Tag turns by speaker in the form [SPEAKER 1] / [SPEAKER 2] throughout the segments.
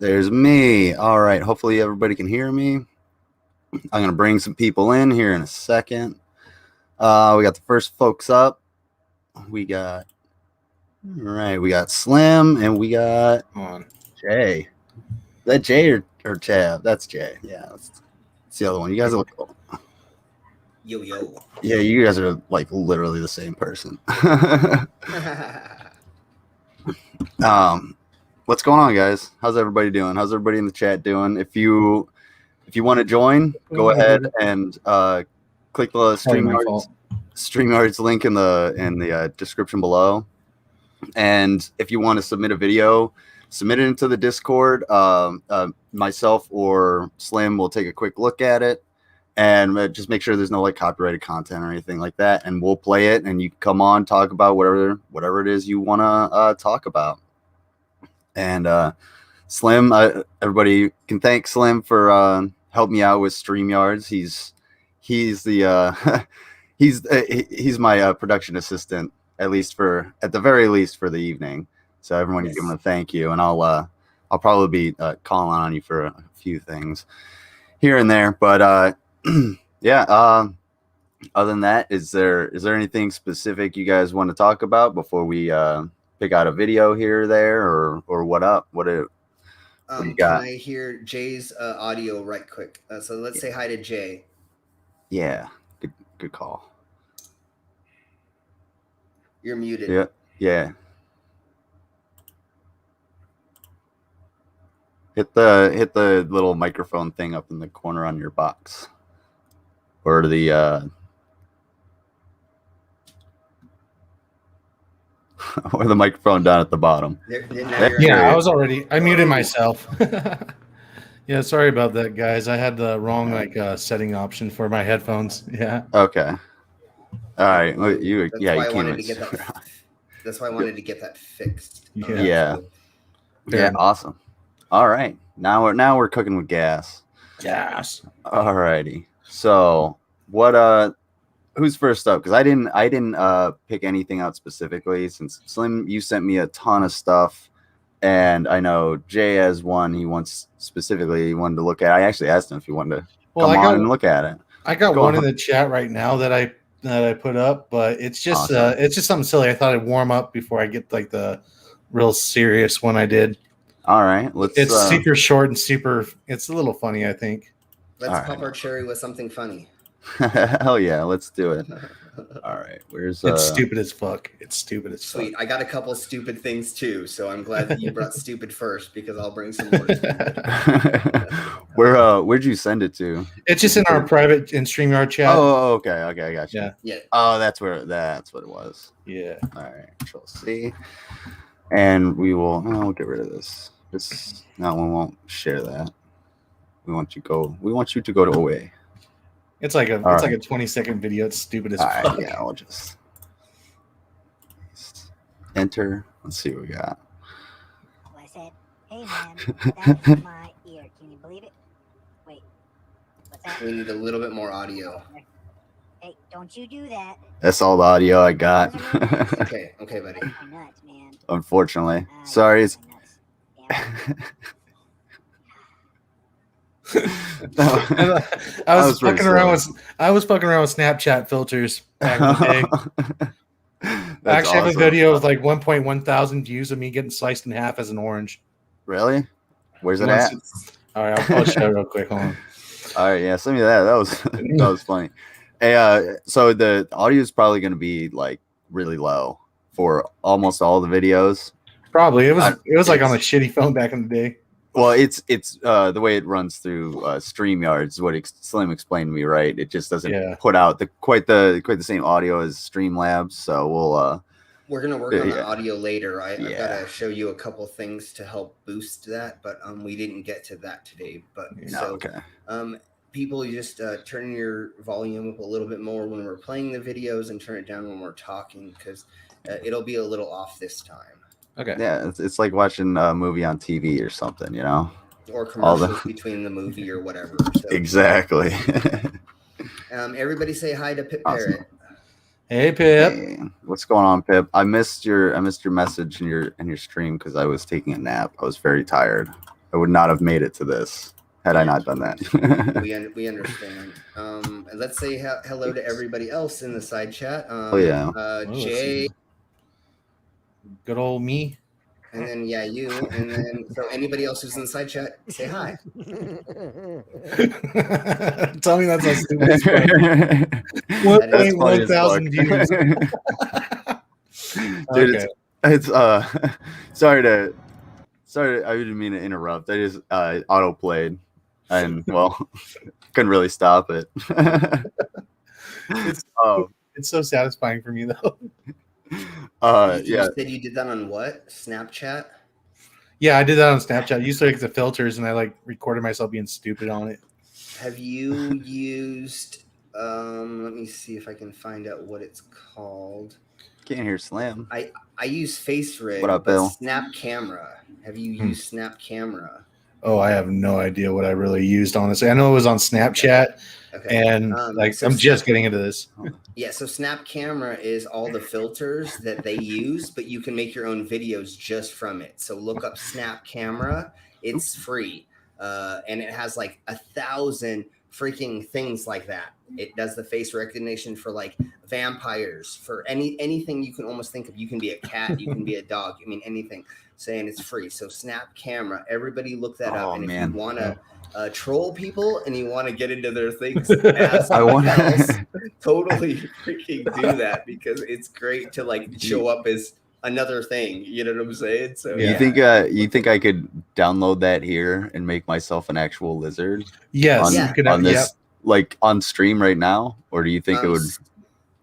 [SPEAKER 1] There's me. All right. Hopefully everybody can hear me. I'm going to bring some people in here in a second. We got the first folks up. We got Slim and we got Jay. Is that Jay or Chad? That's Jay. Yeah. That's the other one. You guys are like,
[SPEAKER 2] yo.
[SPEAKER 1] Yeah, you guys are like literally the same person. What's going on, guys? How's everybody doing? How's everybody in the chat doing? If you want to join, go ahead and click the StreamYard's link in the description below. And if you want to submit a video, submit it into the Discord. Myself or Slim will take a quick look at it and just make sure there's no like copyrighted content or anything like that. And we'll play it, and you can come on, talk about whatever it is you want to talk about. And Slim, everybody can thank Slim for helping me out with StreamYards. He's my production assistant, at the very least for the evening. So everyone, give him a thank you, and I'll probably be calling on you for a few things here and there. But yeah. Other than that, is there anything specific you guys want to talk about before we pick out a video here or there, or what up? What you got?
[SPEAKER 2] Can I hear Jay's audio right quick? So let's say hi to Jay.
[SPEAKER 1] Yeah, good call.
[SPEAKER 2] You're muted.
[SPEAKER 1] Yeah. Hit the little microphone thing up in the corner on your box, or the or the microphone down at the bottom.
[SPEAKER 3] I muted myself. Yeah, sorry about that, guys. I had the wrong setting option for my headphones. Yeah.
[SPEAKER 1] Okay. All right.
[SPEAKER 2] That's why I wanted to get that fixed.
[SPEAKER 1] Yeah. Yeah, awesome. All right, now we're cooking with gas.
[SPEAKER 3] Gas.
[SPEAKER 1] All righty. So what? Who's first up? Because I didn't pick anything out specifically. Since Slim, you sent me a ton of stuff, and I know Jay has one he wanted to look at. I actually asked him if he wanted to come on and look at it.
[SPEAKER 3] I got one in the chat right now that I put up, but it's just something silly. I thought I'd warm up before I get like the real serious one I did.
[SPEAKER 1] All right,
[SPEAKER 3] it's super short and super. It's a little funny, I think.
[SPEAKER 2] Let's pop our cherry with something funny.
[SPEAKER 1] Hell yeah, let's do it. All right,
[SPEAKER 3] it's stupid as fuck. It's stupid as fuck.
[SPEAKER 2] Sweet. I got a couple of stupid things too, so I'm glad that you brought stupid first because I'll bring some more stupid.
[SPEAKER 1] Where'd you send it to?
[SPEAKER 3] It's just in our private in StreamYard chat.
[SPEAKER 1] Oh, okay, I got you.
[SPEAKER 2] Yeah.
[SPEAKER 1] Oh, that's what it was.
[SPEAKER 3] Yeah.
[SPEAKER 1] All right, Control C, and we will. We'll get rid of this. We won't share that. We want you to go to OA.
[SPEAKER 3] It's like a 20-second video. It's stupid as fuck.
[SPEAKER 1] Right, yeah, I'll just enter. Let's see what we got.
[SPEAKER 4] I said, hey man, that is my ear. Can you believe it? Wait, what's that?
[SPEAKER 2] We need a little bit more audio.
[SPEAKER 4] Hey, don't you do that.
[SPEAKER 1] That's all the audio I got.
[SPEAKER 2] Okay, buddy.
[SPEAKER 4] You're nuts, man.
[SPEAKER 1] Unfortunately. Sorry. It's
[SPEAKER 3] I was fucking around with Snapchat filters back in the day. I actually have a video with like 1.1 thousand views of me getting sliced in half as an orange.
[SPEAKER 1] Really? Where's it at?
[SPEAKER 3] All right, I'll show it real quick. Hold on.
[SPEAKER 1] All right, yeah, send me that. That was funny. Hey, so the audio is probably going to be like really low for almost all the videos.
[SPEAKER 3] Probably it was like on a shitty phone back in the day.
[SPEAKER 1] Well, it's the way it runs through StreamYard is what Slim explained to me, right? It just doesn't put out quite the same audio as Streamlabs. So
[SPEAKER 2] we're gonna work on the audio later. I've got to show you a couple things to help boost that, but we didn't get to that today. But people, you just turn your volume up a little bit more when we're playing the videos and turn it down when we're talking because it'll be a little off this time.
[SPEAKER 1] Okay. Yeah, it's like watching a movie on TV or something, you know,
[SPEAKER 2] or commercials between the movie or whatever. So.
[SPEAKER 1] Exactly.
[SPEAKER 2] Everybody say hi to Pip Parrot.
[SPEAKER 3] Hey Pip.
[SPEAKER 1] Hey, what's going on, Pip? I missed your message in your stream because I was taking a nap. I was very tired. I would not have made it to this had I not done that.
[SPEAKER 2] we understand. And let's say hello to everybody else in the side chat. Jay.
[SPEAKER 3] Good old me.
[SPEAKER 2] And then you. And then so anybody else who's in the side chat, say hi.
[SPEAKER 3] Tell me that's how stupid it's 1,000 views.
[SPEAKER 1] Dude, it's sorry, I didn't mean to interrupt. I just auto played and couldn't really stop it.
[SPEAKER 3] It's so satisfying for me though.
[SPEAKER 2] You said you did that on what? Snapchat?
[SPEAKER 3] Yeah, I did that on Snapchat. I used to like the filters and I like recorded myself being stupid on it.
[SPEAKER 2] Have you used let me see if I can find out what it's called.
[SPEAKER 1] Can't hear Slam.
[SPEAKER 2] I use Face Rig.
[SPEAKER 1] What up, Bill?
[SPEAKER 2] Snap Camera. Have you used Snap Camera?
[SPEAKER 3] Oh, I have no idea what I really used, honestly. I know it was on Snapchat. Okay. And I'm just getting into this.
[SPEAKER 2] Yeah, so Snap Camera is all the filters that they use, but you can make your own videos just from it. So look up Snap Camera. It's free. And it has like 1,000 freaking things like that. It does the face recognition for like vampires, for anything you can almost think of. You can be a cat, you can be a dog. I mean, anything. Saying it's free. So Snap Camera. Everybody look that up. And if you want to troll people and you want to get into their things, totally freaking do that because it's great to like show up as another thing. You know what I'm saying? So
[SPEAKER 1] you think I could download that here and make myself an actual lizard?
[SPEAKER 3] Yes.
[SPEAKER 1] On this like on stream right now, or do you think it would?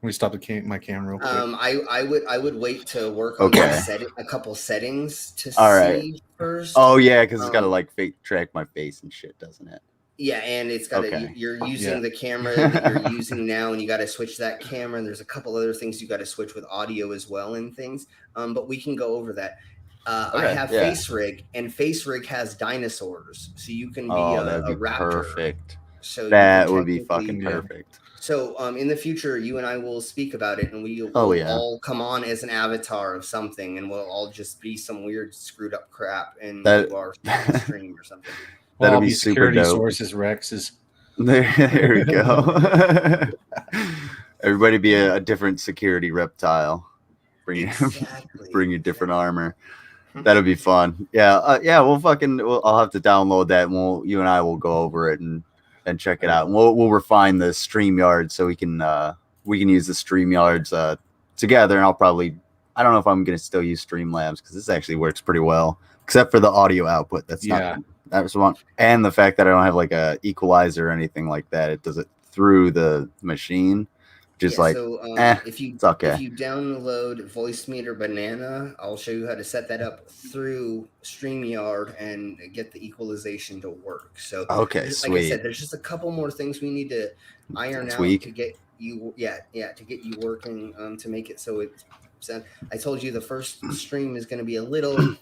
[SPEAKER 3] Let me stop my camera real quick.
[SPEAKER 2] I would wait to work on a couple settings to see first.
[SPEAKER 1] Oh yeah, because it's got to like track my face and shit, doesn't it?
[SPEAKER 2] Yeah, and it's got you're using the camera that you're using now, and you got to switch that camera. And there's a couple other things you got to switch with audio as well and things. But we can go over that. I have Face Rig, and Face Rig has dinosaurs, so you can be
[SPEAKER 1] that'd be
[SPEAKER 2] a raptor.
[SPEAKER 1] Perfect.
[SPEAKER 2] So
[SPEAKER 1] that would be fucking perfect.
[SPEAKER 2] So in the future, you and I will speak about it, and we will all come on as an avatar of something, and we'll all just be some weird screwed up crap and do our stream or something.
[SPEAKER 3] That'll be super dope. Sources Rex's.
[SPEAKER 1] There we go. Everybody be a different security reptile. Bring your different armor. That'll be fun. Yeah, I'll have to download that, and you and I will go over it and check it out. And we'll refine the StreamYard so we can use the StreamYards together. And I don't know if I'm gonna still use Streamlabs because this actually works pretty well, except for the audio output. That's one, and the fact that I don't have like a equalizer or anything like that. It does it through the machine. Just
[SPEAKER 2] if you download Voicemeeter Banana, I'll show you how to set that up through StreamYard and get the equalization to work. So like I said, there's just a couple more things we need to iron out to get you working to make it so it's. I told you the first stream is going to be a little, and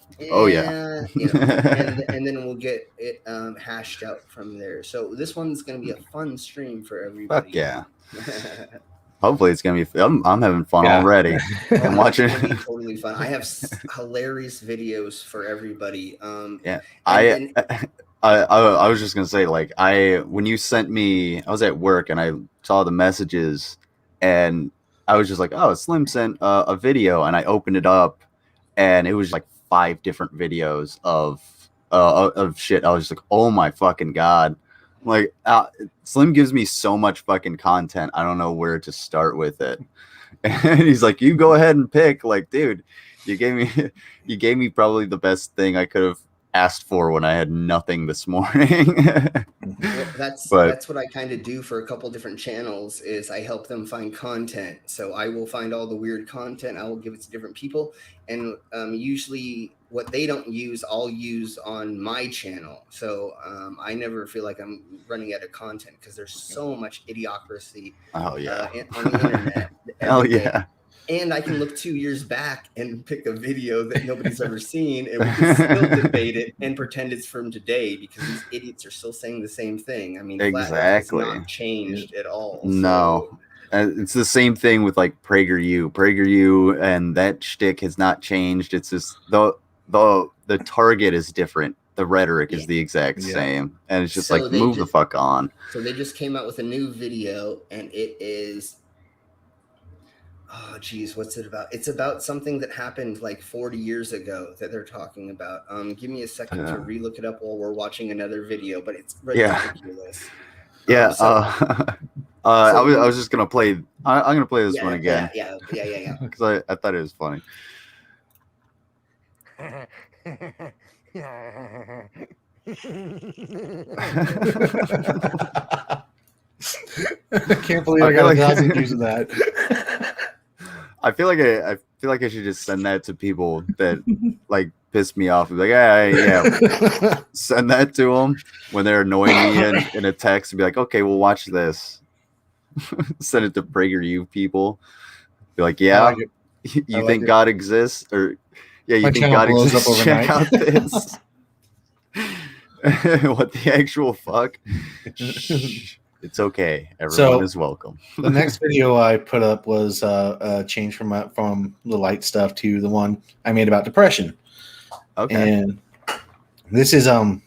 [SPEAKER 2] then we'll get it hashed out from there. So this one's going to be a fun stream for everybody.
[SPEAKER 1] Fuck yeah. Hopefully it's gonna be. I'm having fun already. I'm watching.
[SPEAKER 2] It's gonna be totally fun. I have hilarious videos for everybody.
[SPEAKER 1] I was just gonna say, like, when you sent me, I was at work and I saw the messages, and I was just like, oh, Slim sent a video, and I opened it up, and it was like 5 different videos of shit. I was just like, oh my fucking god. Like Slim gives me so much fucking content. I don't know where to start with it. And he's like, you go ahead and pick. Like, dude, you gave me probably the best thing I could have asked for when I had nothing this morning.
[SPEAKER 2] Well, that's what I kind of do for a couple different channels is I help them find content. So I will find all the weird content. I will give it to different people. And usually what they don't use, I'll use on my channel. So I never feel like I'm running out of content because there's so much idiocracy on the internet.
[SPEAKER 1] Hell yeah.
[SPEAKER 2] And I can look 2 years back and pick a video that nobody's ever seen, and we can still debate it and pretend it's from today because these idiots are still saying the same thing. I mean,
[SPEAKER 1] exactly,
[SPEAKER 2] it's not changed at all.
[SPEAKER 1] No, it's the same thing with like PragerU, and that shtick has not changed. It's just the target is different. The rhetoric is the exact same, and it's just move the fuck on.
[SPEAKER 2] So they just came out with a new video, and it is. Oh, geez, what's it about? It's about something that happened like 40 years ago that they're talking about. Give me a second to relook it up while we're watching another video, but it's ridiculous.
[SPEAKER 1] I was just gonna play. I'm gonna play this one again.
[SPEAKER 2] Yeah.
[SPEAKER 1] Because I thought it was funny.
[SPEAKER 3] I can't believe I got 1,000 views of that.
[SPEAKER 1] I feel like I should just send that to people that like piss me off. Like, yeah. Send that to them when they're annoying me in a text and be like, okay, we'll watch this. Send it to PragerU people. Be like, yeah, you think God exists, or you think God exists? Check out this. What the actual fuck? It's okay. Everyone is welcome.
[SPEAKER 3] The next video I put up was a change from the light stuff to the one I made about depression.
[SPEAKER 1] Okay.
[SPEAKER 3] And this is done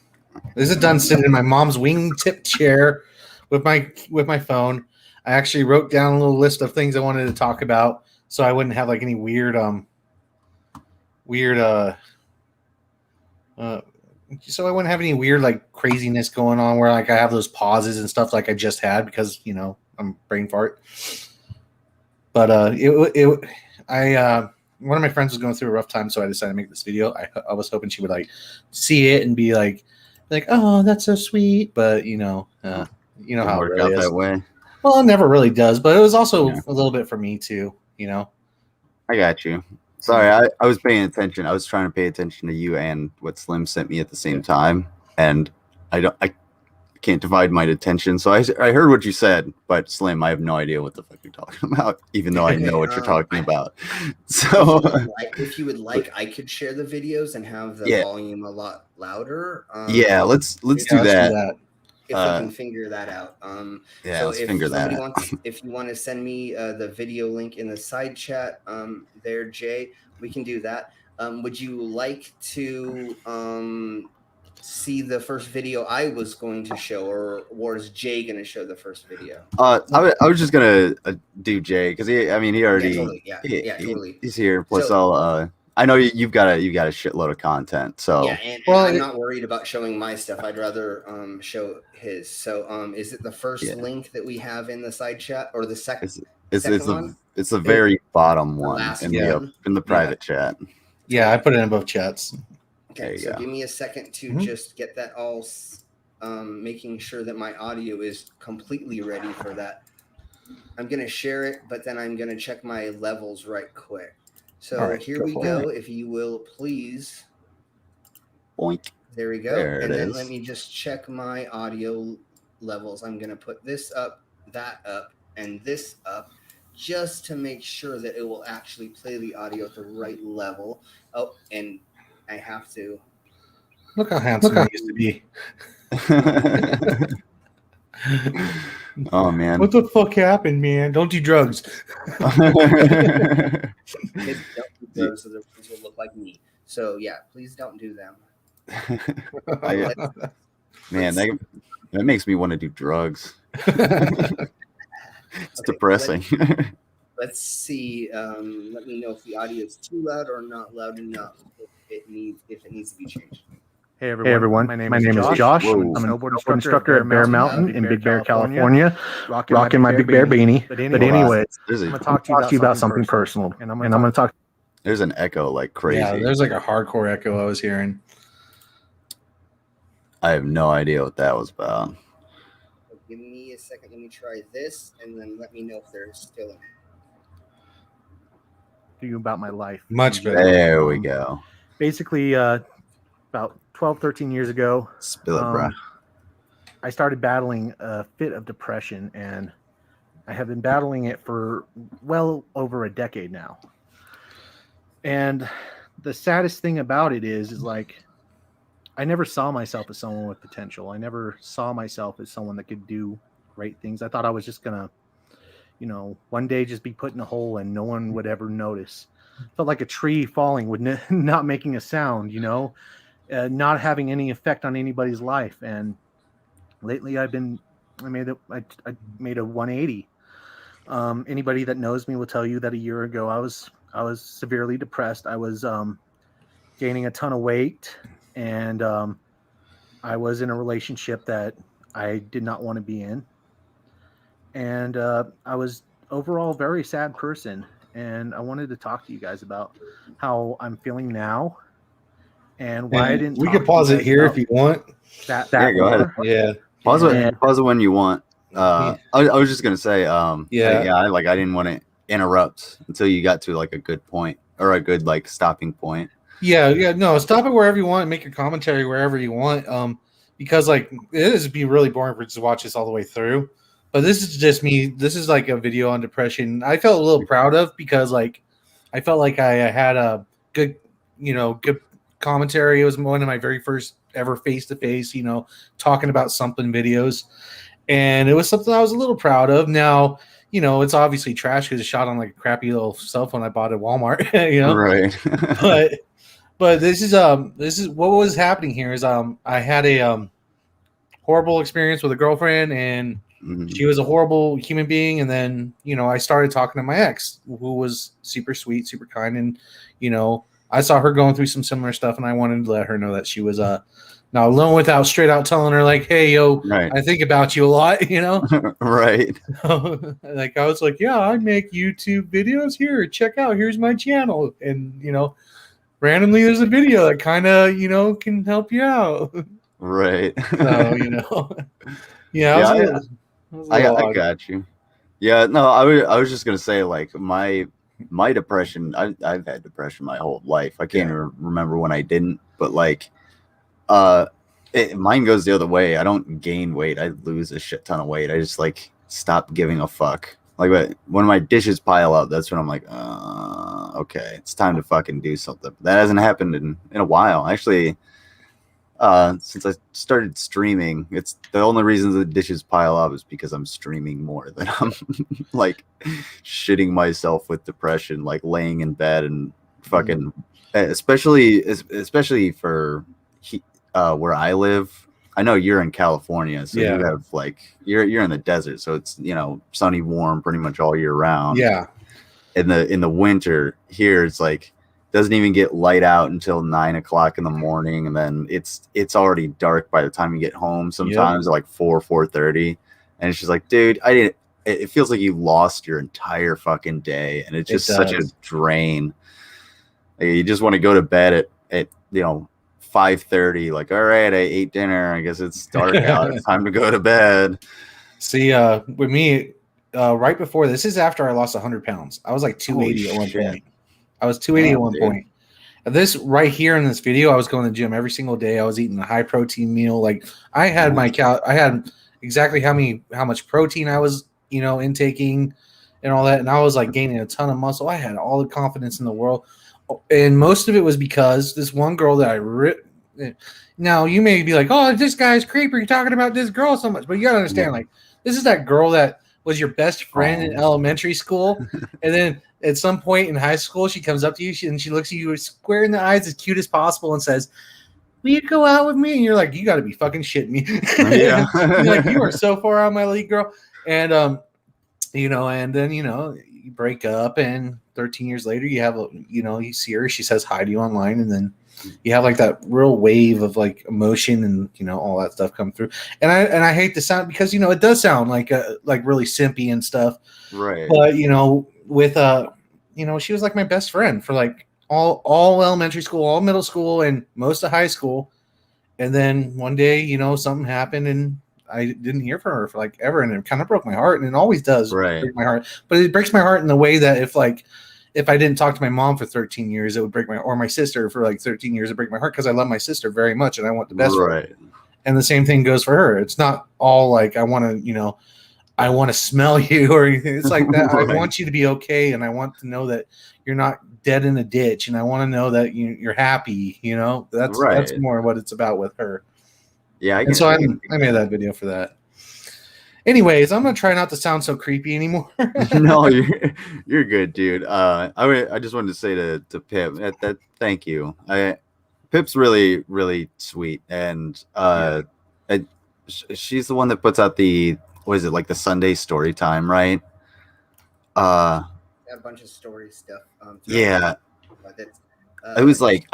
[SPEAKER 3] sitting in my mom's wingtip chair with my phone. I actually wrote down a little list of things I wanted to talk about, so I wouldn't have like any weird so I wouldn't have any weird like craziness going on where like I have those pauses and stuff like I just had because I'm brain fart. But one of my friends was going through a rough time, so I decided to make this video. I was hoping she would like see it and be like, oh, that's so sweet. But how it really is.
[SPEAKER 1] That way.
[SPEAKER 3] Well, it never really does, but it was also a little bit for me too.
[SPEAKER 1] I got you. Sorry, I was paying attention. I was trying to pay attention to you and what Slim sent me at the same time, and I can't divide my attention. So I heard what you said, but Slim, I have no idea what the fuck you're talking about, even though I know what you're talking about. So
[SPEAKER 2] if you would like, I could share the videos and have the volume a lot louder.
[SPEAKER 1] Let's do that.
[SPEAKER 2] If we can figure that out. So
[SPEAKER 1] let's figure that.
[SPEAKER 2] If you want to send me the video link in the side chat, there, Jay, we can do that. Would you like to see the first video I was going to show, or was Jay going to show the first video?
[SPEAKER 1] I was just gonna do Jay because he already
[SPEAKER 2] totally.
[SPEAKER 1] He's here. Plus, so, I know you've got a shitload of content. So
[SPEAKER 2] and I'm not worried about showing my stuff. I'd rather show his. So is it the first link that we have in the side chat, or the second? It's
[SPEAKER 1] the very bottom one in the private chat.
[SPEAKER 3] Yeah, I put it in both chats.
[SPEAKER 2] Okay, so give me a second to just get that all, making sure that my audio is completely ready for that. I'm going to share it, but then I'm going to check my levels right quick. So here we go. If you will, please.
[SPEAKER 1] Boink.
[SPEAKER 2] There we go. And then let me just check my audio levels. I'm going to put this up, that up, and this up, just to make sure that it will actually play the audio at the right level. Oh, and I have to.
[SPEAKER 3] Look how handsome I used to be.
[SPEAKER 1] Oh, man.
[SPEAKER 3] What the fuck happened, man? Don't do drugs.
[SPEAKER 2] Don't do drugs, so the ones will look like me. So, yeah, please don't do them.
[SPEAKER 1] Man, that makes me want to do drugs. It's depressing.
[SPEAKER 2] Let's see. Let me know if the audio is too loud or not loud enough. If it needs to be changed.
[SPEAKER 5] Hey everyone. My name is Josh. I'm an snowboard instructor at Bear Mountain in Big Bear, California. Rocking my Big Bear beanie. But anyway, I'm going to talk to you about something personal. And I'm going to talk.
[SPEAKER 1] There's an echo like crazy.
[SPEAKER 3] Yeah, there's like a hardcore echo I was hearing.
[SPEAKER 1] I have no idea what that was about.
[SPEAKER 2] Give me a second. Let me try this, and then let me know if there's still in.
[SPEAKER 5] To you about my life.
[SPEAKER 3] Much better.
[SPEAKER 1] There we go.
[SPEAKER 5] Basically, about 12, 13 years ago,
[SPEAKER 1] spill it, bro.
[SPEAKER 5] I started battling a fit of depression, and I have been battling it for well over a decade now. And the saddest thing about it is like, I never saw myself as someone with potential. I never saw myself as someone that could do great things. I thought I was just gonna, one day just be put in a hole and no one would ever notice. Felt like a tree falling with not making a sound, not having any effect on anybody's life. And lately I made a 180. Anybody that knows me will tell you that a year ago I was severely depressed. I was gaining a ton of weight, and I was in a relationship that I did not want to be in. And I was overall a very sad person. And I wanted to talk to you guys about how I'm feeling now and why I didn't.
[SPEAKER 3] We can pause it here if you want.
[SPEAKER 1] Go ahead.
[SPEAKER 3] Yeah.
[SPEAKER 1] Pause it when you want. I was just gonna say, I didn't want to interrupt until you got to like a good point or a good like stopping point.
[SPEAKER 3] No, stop it wherever you want and make your commentary wherever you want. Because like it is be really boring for just to watch this all the way through. But this is just me. This is like a video on depression. I felt a little proud of because like I felt like I had a good commentary. It was one of my very first ever face-to-face, talking about something videos. And it was something I was a little proud of. Now, it's obviously trash because it's shot on like a crappy little cell phone I bought at Walmart,
[SPEAKER 1] Right.
[SPEAKER 3] but this is what was happening here is I had a horrible experience with a girlfriend, and she was a horrible human being. And then, I started talking to my ex, who was super sweet, super kind. And, I saw her going through some similar stuff, and I wanted to let her know that she was not alone, without straight out telling her like, hey, I think about you a lot,
[SPEAKER 1] Right.
[SPEAKER 3] Like I was like, yeah, I make YouTube videos here. Check out, here's my channel. And, randomly there's a video that kind of, can help you out.
[SPEAKER 1] Right.
[SPEAKER 3] So,
[SPEAKER 1] I got you. Yeah, no, I was just gonna say like my depression. I've had depression my whole life. I can't even remember when I didn't, but like, Mine goes the other way. I don't gain weight. I lose a shit ton of weight. I just like stop giving a fuck. Like when my dishes pile up, that's when I'm like, okay, it's time to fucking do something. That hasn't happened in a while. Actually, since I started streaming, it's the only reason the dishes pile up is because I'm streaming more than I'm like shitting myself with depression, like laying in bed and fucking, especially for where I live. I know you're in California, so you have like you're in the desert, so it's sunny, warm, pretty much all year round.
[SPEAKER 3] Yeah.
[SPEAKER 1] In the winter here, it's like doesn't even get light out until 9 o'clock in the morning, and then it's already dark by the time you get home. Sometimes like 4:30, and it's just like, dude, it feels like you lost your entire fucking day, and it's just such a drain. Like, you just want to go to bed at 5:30, like, all right, I ate dinner, I guess it's dark out, it's time to go to bed.
[SPEAKER 3] See, with me, right before this is after I lost 100 pounds. I was like 280 at one point. I was 280 at one point. This right here in this video, I was going to the gym every single day. I was eating a high protein meal. Like I had I had exactly how much protein I was intaking and all that, and I was like gaining a ton of muscle. I had all the confidence in the world. And most of it was because this one girl that now you may be like, oh, this guy's creepy. You're talking about this girl so much. But you got to understand, like, this is that girl that was your best friend in elementary school. And then at some point in high school, she comes up to you and she looks at you square in the eyes as cute as possible and says, will you go out with me? And you're like, you got to be fucking shitting me. Yeah. You're like, you are so far out of my league, girl. And, and then, you break up, and 13 years later you have you see her, she says hi to you online, and then you have like that real wave of like emotion and all that stuff come through. And I hate the sound because it does sound like really simpy and stuff,
[SPEAKER 1] right? But
[SPEAKER 3] with she was like my best friend for like all elementary school, all middle school, and most of high school. And then one day something happened, and I didn't hear from her for like ever, and it kind of broke my heart, and it always does break my heart. But it breaks my heart in the way that if I didn't talk to my mom for 13 years, it would break or my sister for like 13 years, it would break my heart because I love my sister very much and I want the best for her. And the same thing goes for her. It's not all like I want to smell you or anything. It's like that. I want you to be okay, and I want to know that you're not dead in a ditch, and I want to know that you're happy. That's more what it's about with her.
[SPEAKER 1] Yeah,
[SPEAKER 3] I made that video for that. Anyways, I'm gonna try not to sound so creepy anymore.
[SPEAKER 1] No, you're good, dude. I just wanted to say to Pip that thank you. Pip's really, really sweet, and she's the one that puts out the like the Sunday story time, right?
[SPEAKER 2] A bunch of story stuff.
[SPEAKER 1] Yeah, it was like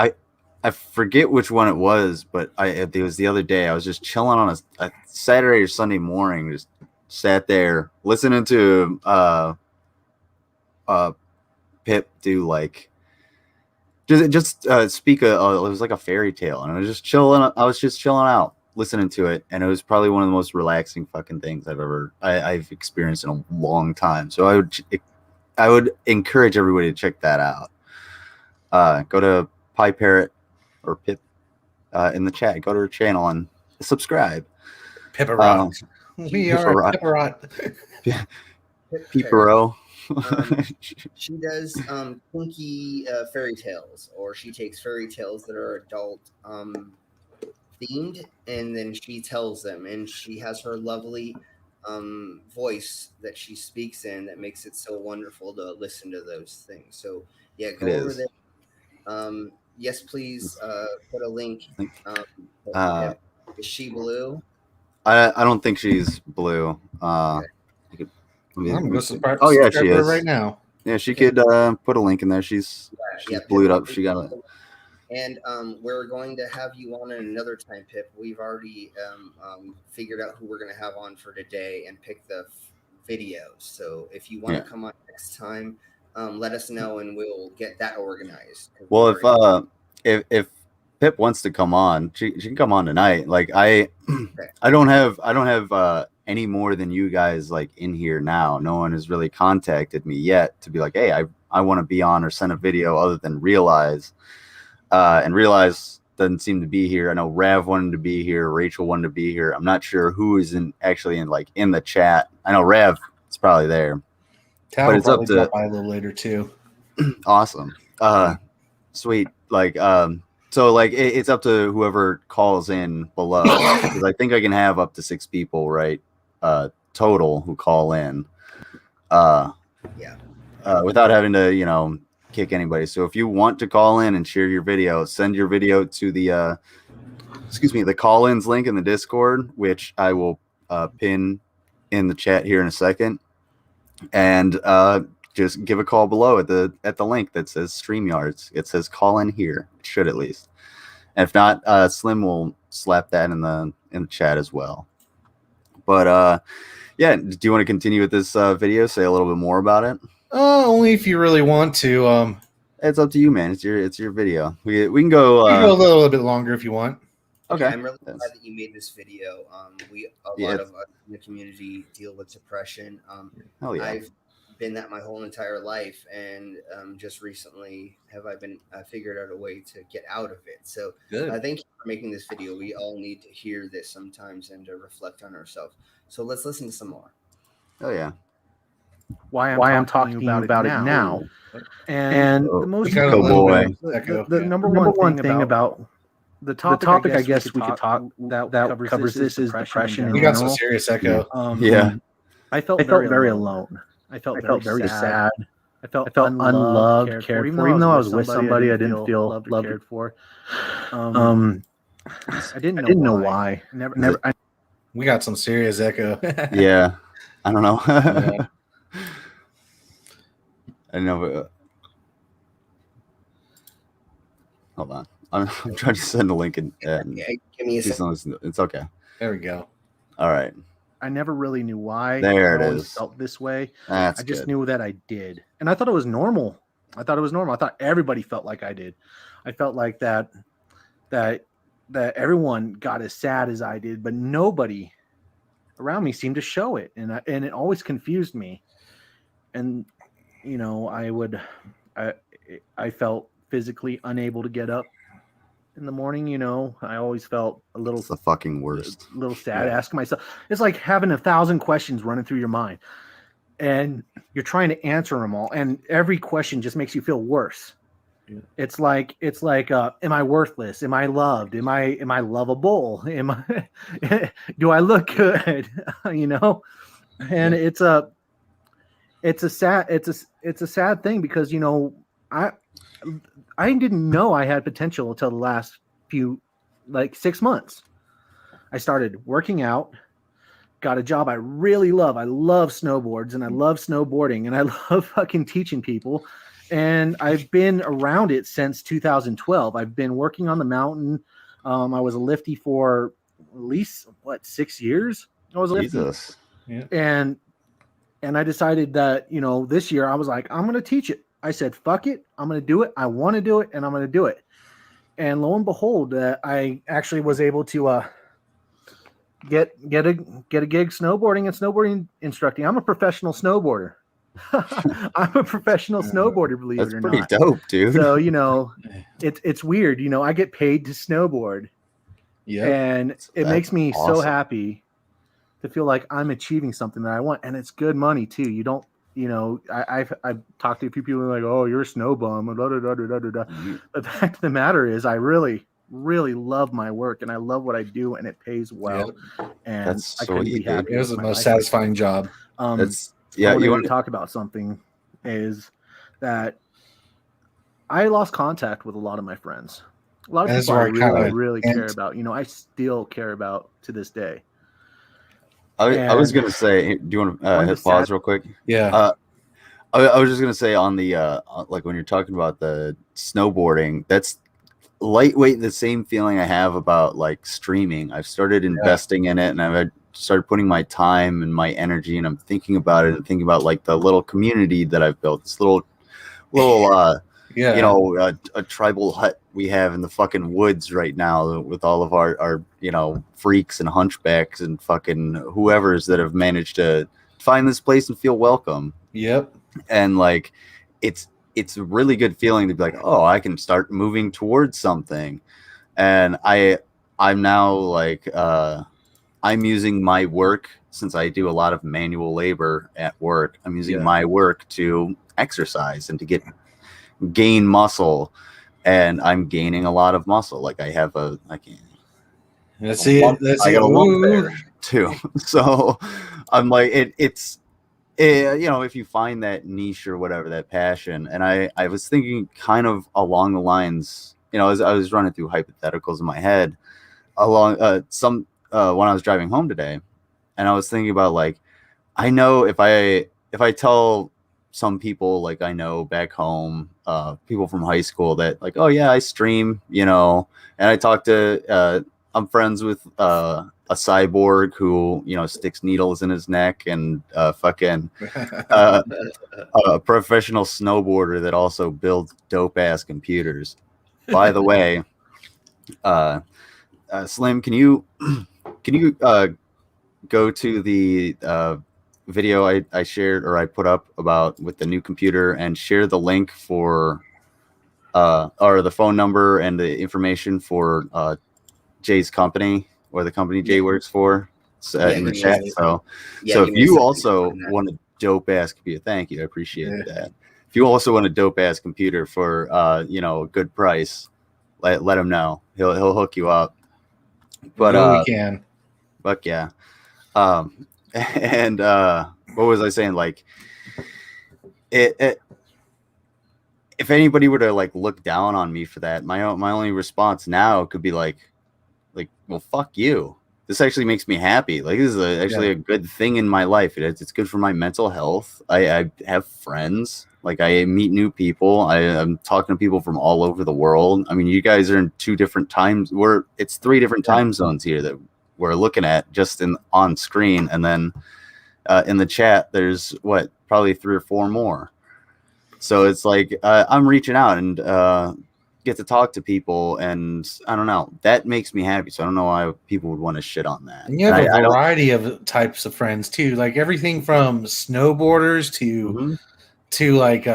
[SPEAKER 1] I forget which one it was, but it was the other day. I was just chilling on a Saturday or Sunday morning, just sat there listening to Pip do like just speak it was like a fairy tale, and I was just chilling. I was just chilling out listening to it, and it was probably one of the most relaxing fucking things I've experienced in a long time. So I would encourage everybody to check that out. Go to Pie Parrot or Pip in the chat. Go to her channel and subscribe.
[SPEAKER 3] Pipperot. We are Pipperot.
[SPEAKER 1] Pipero.
[SPEAKER 2] She does kinky fairy tales, or she takes fairy tales that are adult themed, and then she tells them, and she has her lovely voice that she speaks in that makes it so wonderful to listen to those things. So yeah, go over there. Yes, please put a link. Is she blue?
[SPEAKER 1] I don't think she's blue.
[SPEAKER 3] I'm gonna go subscribe
[SPEAKER 1] she is
[SPEAKER 3] right now.
[SPEAKER 1] Yeah, she could put a link in there. She's blued up. She got it.
[SPEAKER 2] And we're going to have you on at another time, Pip. We've already figured out who we're going to have on for today and pick the videos. So if you want to come on next time, let us know and we'll get that organized.
[SPEAKER 1] Well, if Pip wants to come on, she can come on tonight. Like I don't have any more than you guys like in here now. No one has really contacted me yet to be like, hey, I want to be on or send a video other than Realize. And Realize doesn't seem to be here. I know Rav wanted to be here. Rachel wanted to be here. I'm not sure who is actually in the chat. I know Rav is probably there.
[SPEAKER 3] Tal
[SPEAKER 1] but
[SPEAKER 3] will
[SPEAKER 1] it's up
[SPEAKER 3] probably
[SPEAKER 1] to
[SPEAKER 3] drop by a little later too.
[SPEAKER 1] Awesome. Sweet. So it's up to whoever calls in below, because I think I can have up to 6 people, right? Total who call in. Without having to, kick anybody. So if you want to call in and share your video, send your video to the the call-ins link in the Discord, which I will pin in the chat here in a second. And just give a call below at the link that says StreamYards. It says call in here. It should at least. And if not, Slim will slap that in the chat as well. But yeah, do you want to continue with this video? Say a little bit more about it?
[SPEAKER 3] Only if you really want to.
[SPEAKER 1] It's up to you, man. It's your video. We can go.
[SPEAKER 3] You can go a little bit longer if you want.
[SPEAKER 2] Okay, I'm really glad that you made this video. A lot of us in the community deal with depression.
[SPEAKER 1] Hell yeah.
[SPEAKER 2] I've been that my whole entire life, and just recently I figured out a way to get out of it. So thank you for making this video. We all need to hear this sometimes and to reflect on ourselves. So let's listen to some more.
[SPEAKER 1] Oh yeah.
[SPEAKER 5] Why I'm talking about it now. And the most the number one thing about the topic I guess we could talk that covers this is depression.
[SPEAKER 3] We got some serious echo.
[SPEAKER 5] I felt very alone. I felt very sad. I felt unloved, cared for. Even though I was with somebody, I didn't feel loved or cared for. I didn't know why.
[SPEAKER 3] We got some serious echo.
[SPEAKER 1] Yeah, I don't know. I don't know. Hold on. I'm trying to send a link in.
[SPEAKER 2] Give me a second.
[SPEAKER 1] It's okay.
[SPEAKER 3] There we go.
[SPEAKER 1] All right.
[SPEAKER 5] I never really knew why.
[SPEAKER 1] There it
[SPEAKER 5] I always
[SPEAKER 1] is.
[SPEAKER 5] felt this way.
[SPEAKER 1] I
[SPEAKER 5] just knew that I did, and I thought it was normal. I thought everybody felt like I did. I felt like that everyone got as sad as I did, but nobody around me seemed to show it, and it always confused me. And I felt physically unable to get up in the morning. I always felt a little.
[SPEAKER 1] It's the fucking worst.
[SPEAKER 5] A little sad. Asking myself, it's like having 1,000 questions running through your mind, and you're trying to answer them all, and every question just makes you feel worse. Yeah. It's like, am I worthless? Am I loved? Am I lovable? Do I look good? And it's a sad thing because I didn't know I had potential until the last 6 months. I started working out, got a job I really love. I love snowboards and I love snowboarding and I love fucking teaching people. And I've been around it since 2012. I've been working on the mountain. I was a lifty for at least 6 years. I was a lifty.
[SPEAKER 1] Jesus. Yeah.
[SPEAKER 5] And I decided that, this year I was like, I'm going to teach it. I said, fuck it. I'm going to do it. I want to do it. And I'm going to do it. And lo and behold, I actually was able to get a gig snowboarding and snowboarding instructing. I'm a professional snowboarder. I'm a professional snowboarder, believe it or not.
[SPEAKER 1] That's pretty dope, dude.
[SPEAKER 5] So, it's weird. I get paid to snowboard. Yeah. And it makes me so happy to feel like I'm achieving something that I want. And it's good money too. You don't, I've talked to a few people like, oh, you're a snow bum. Mm-hmm. But the fact of the matter is I really, really love my work and I love what I do and it pays well. Yep. And
[SPEAKER 1] that's
[SPEAKER 5] I couldn't be happy.
[SPEAKER 3] It was the most satisfying job.
[SPEAKER 5] You want to talk about something is that I lost contact with a lot of my friends. A lot of people I really care about. I still care about to this day.
[SPEAKER 1] I was gonna say, do you want to hit pause real quick?
[SPEAKER 3] Yeah.
[SPEAKER 1] I was just gonna say on the like when you're talking about the snowboarding, that's lightweight. The same feeling I have about like streaming. I've started investing in it, and I've started putting my time and my energy, and I'm thinking about it and thinking about like the little community that I've built. This little a tribal hut we have in the fucking woods right now with all of our freaks and hunchbacks and fucking whoever's that have managed to find this place and feel welcome.
[SPEAKER 3] Yep.
[SPEAKER 1] And like it's a really good feeling to be like, oh, I can start moving towards something. and I'm now like I'm using my work, since I do a lot of manual labor at work. I'm using my work to exercise and to gain muscle, and I'm gaining a lot of muscle. Like I have I got a lump there too. So I'm like, it's you know, if you find that niche or whatever, that passion. And I was thinking kind of along the lines, you know, as I was running through hypotheticals in my head along when I was driving home today, and I was thinking about, like, I know if I tell some people, like I know back home, people from high school, that like, oh yeah, I stream, you know, and I talk to I'm friends with a cyborg who, you know, sticks needles in his neck, and fucking a professional snowboarder that also builds dope ass computers. By the way, Slim, can you go to the video I shared, or I put up, about with the new computer, and share the link for or the phone number and the information for Jay's company, or the company Jay works for, in the chat. So if you also want a dope ass computer, thank you, I appreciate that. If you also want a dope ass computer for you know, a good price, let him know. He'll hook you up. But
[SPEAKER 3] we can.
[SPEAKER 1] Fuck yeah. And what was I saying? Like, it if anybody were to like look down on me for that, my only response now could be like, well, fuck you. This actually makes me happy. Like, this is actually a good thing in my life. It's good for my mental health. I have friends. Like, I meet new people. I'm talking to people from all over the world. I mean, you guys are in 2 different times. It's 3 different time zones here that we're looking at just on screen, and then in the chat there's probably 3 or 4 more. So it's like I'm reaching out and get to talk to people, and I don't know, that makes me happy. So I don't know why people would want to shit on that.
[SPEAKER 3] And you have a variety of types of friends too, like everything from snowboarders to like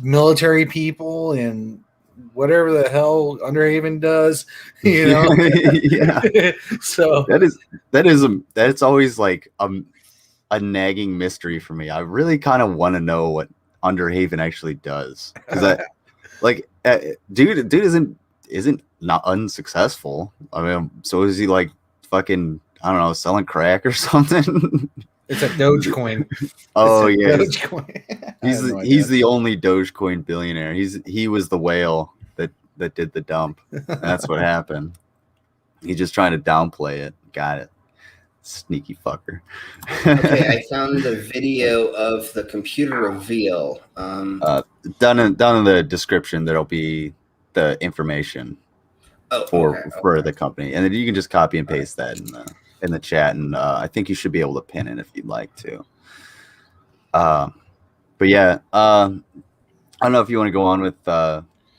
[SPEAKER 3] military people and whatever the hell Underhaven does, you know.
[SPEAKER 1] Yeah.
[SPEAKER 3] So
[SPEAKER 1] that's always like a nagging mystery for me. I really kind of want to know what Underhaven actually does, because like dude isn't not unsuccessful. I mean, so is he like fucking, I don't know, selling crack or something?
[SPEAKER 3] It's a Dogecoin.
[SPEAKER 1] Oh yeah,
[SPEAKER 3] Dogecoin.
[SPEAKER 1] he's the only Dogecoin billionaire. He was the whale that did the dump. That's what happened. He's just trying to downplay it. Got it. Sneaky fucker.
[SPEAKER 2] Okay, I found the video of the computer reveal.
[SPEAKER 1] Down in the description, there'll be the information for the company, and then you can just copy and paste that in the chat, and I think you should be able to pin it if you'd like to. But yeah, I don't know if you want to go on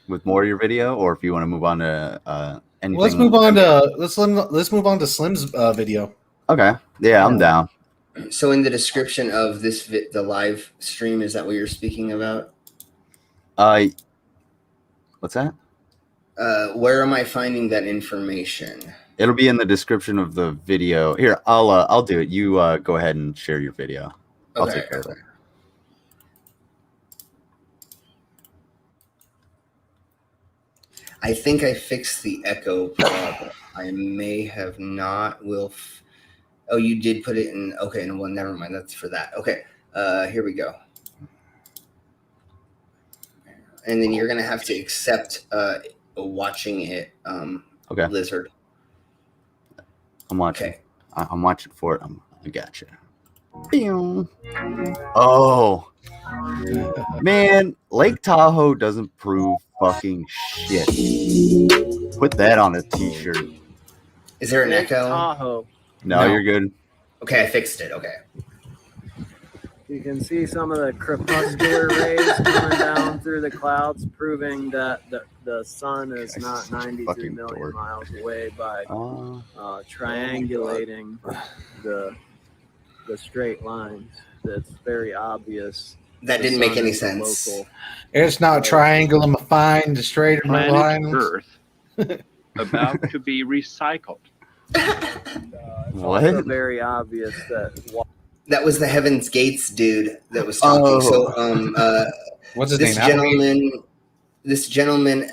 [SPEAKER 1] with more of your video, or if you want to move on to anything.
[SPEAKER 3] Let's move on to Slim's video.
[SPEAKER 1] Okay. Yeah, I'm down.
[SPEAKER 2] So in the description of this the live stream, is that what you're speaking about?
[SPEAKER 1] What's that?
[SPEAKER 2] Where am I finding that information?
[SPEAKER 1] It'll be in the description of the video. Here, I'll do it. You go ahead and share your video. I'll take care of it.
[SPEAKER 2] I think I fixed the echo problem. I may have not. Oh, you did put it in. Okay, well, never mind. That's for that. Okay, here we go. And then you're gonna have to accept watching it.
[SPEAKER 1] Okay.
[SPEAKER 2] Lizard.
[SPEAKER 1] I'm watching.
[SPEAKER 2] Okay.
[SPEAKER 1] I'm watching for it. I gotcha. Oh man, Lake Tahoe doesn't prove fucking shit. Put that on a t-shirt.
[SPEAKER 2] Is there an
[SPEAKER 6] Lake
[SPEAKER 2] echo?
[SPEAKER 6] Tahoe.
[SPEAKER 1] No, you're good.
[SPEAKER 2] Okay, I fixed it. Okay.
[SPEAKER 6] You can see some of the crepuscular rays coming down through the clouds, proving that the sun is not 93 million miles away by triangulating the straight lines. That's very obvious.
[SPEAKER 2] That didn't make any sense.
[SPEAKER 3] It's not triangle. I'm fine. The straight line.
[SPEAKER 7] Earth. about to be recycled.
[SPEAKER 6] It's
[SPEAKER 1] What?
[SPEAKER 6] also very obvious that
[SPEAKER 2] That was the Heaven's Gates dude that was talking. So,
[SPEAKER 3] What's his
[SPEAKER 2] this
[SPEAKER 3] name?
[SPEAKER 2] gentleman,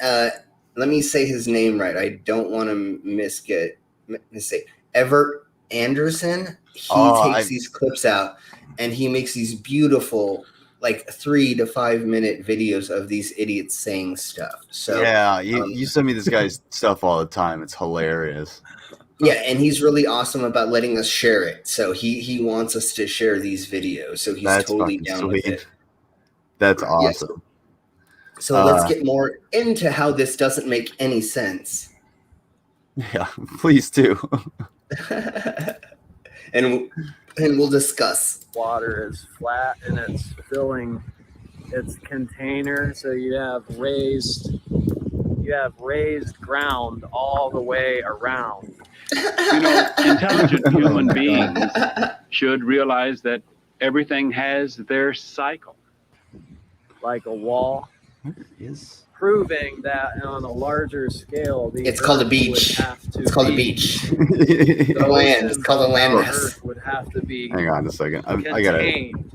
[SPEAKER 2] let me say his name right. I don't want to mistake. Everett Anderson. He takes these clips out and he makes these beautiful, like 3 to 5 minute videos of these idiots saying stuff. So
[SPEAKER 1] yeah, you send me this guy's stuff all the time. It's hilarious.
[SPEAKER 2] Yeah, and he's really awesome about letting us share it. So he wants us to share these videos. So he's
[SPEAKER 1] That's
[SPEAKER 2] totally
[SPEAKER 1] fucking
[SPEAKER 2] down with
[SPEAKER 1] sweet.
[SPEAKER 2] it.
[SPEAKER 1] That's awesome.
[SPEAKER 2] So let's get more into how this doesn't make any sense.
[SPEAKER 1] Yeah, please do.
[SPEAKER 2] and we'll discuss.
[SPEAKER 6] water is flat and it's filling its container, so you have raised ground all the way around.
[SPEAKER 7] You know, intelligent human beings should realize that everything has their cycle.
[SPEAKER 6] Like a wall,
[SPEAKER 1] Is
[SPEAKER 6] proving that on a larger scale,
[SPEAKER 2] It's called a beach. It's called a beach.
[SPEAKER 6] The
[SPEAKER 2] The land. It's called a landmass.
[SPEAKER 6] Earth would have to be
[SPEAKER 1] hang on a second. I gotta.
[SPEAKER 6] contained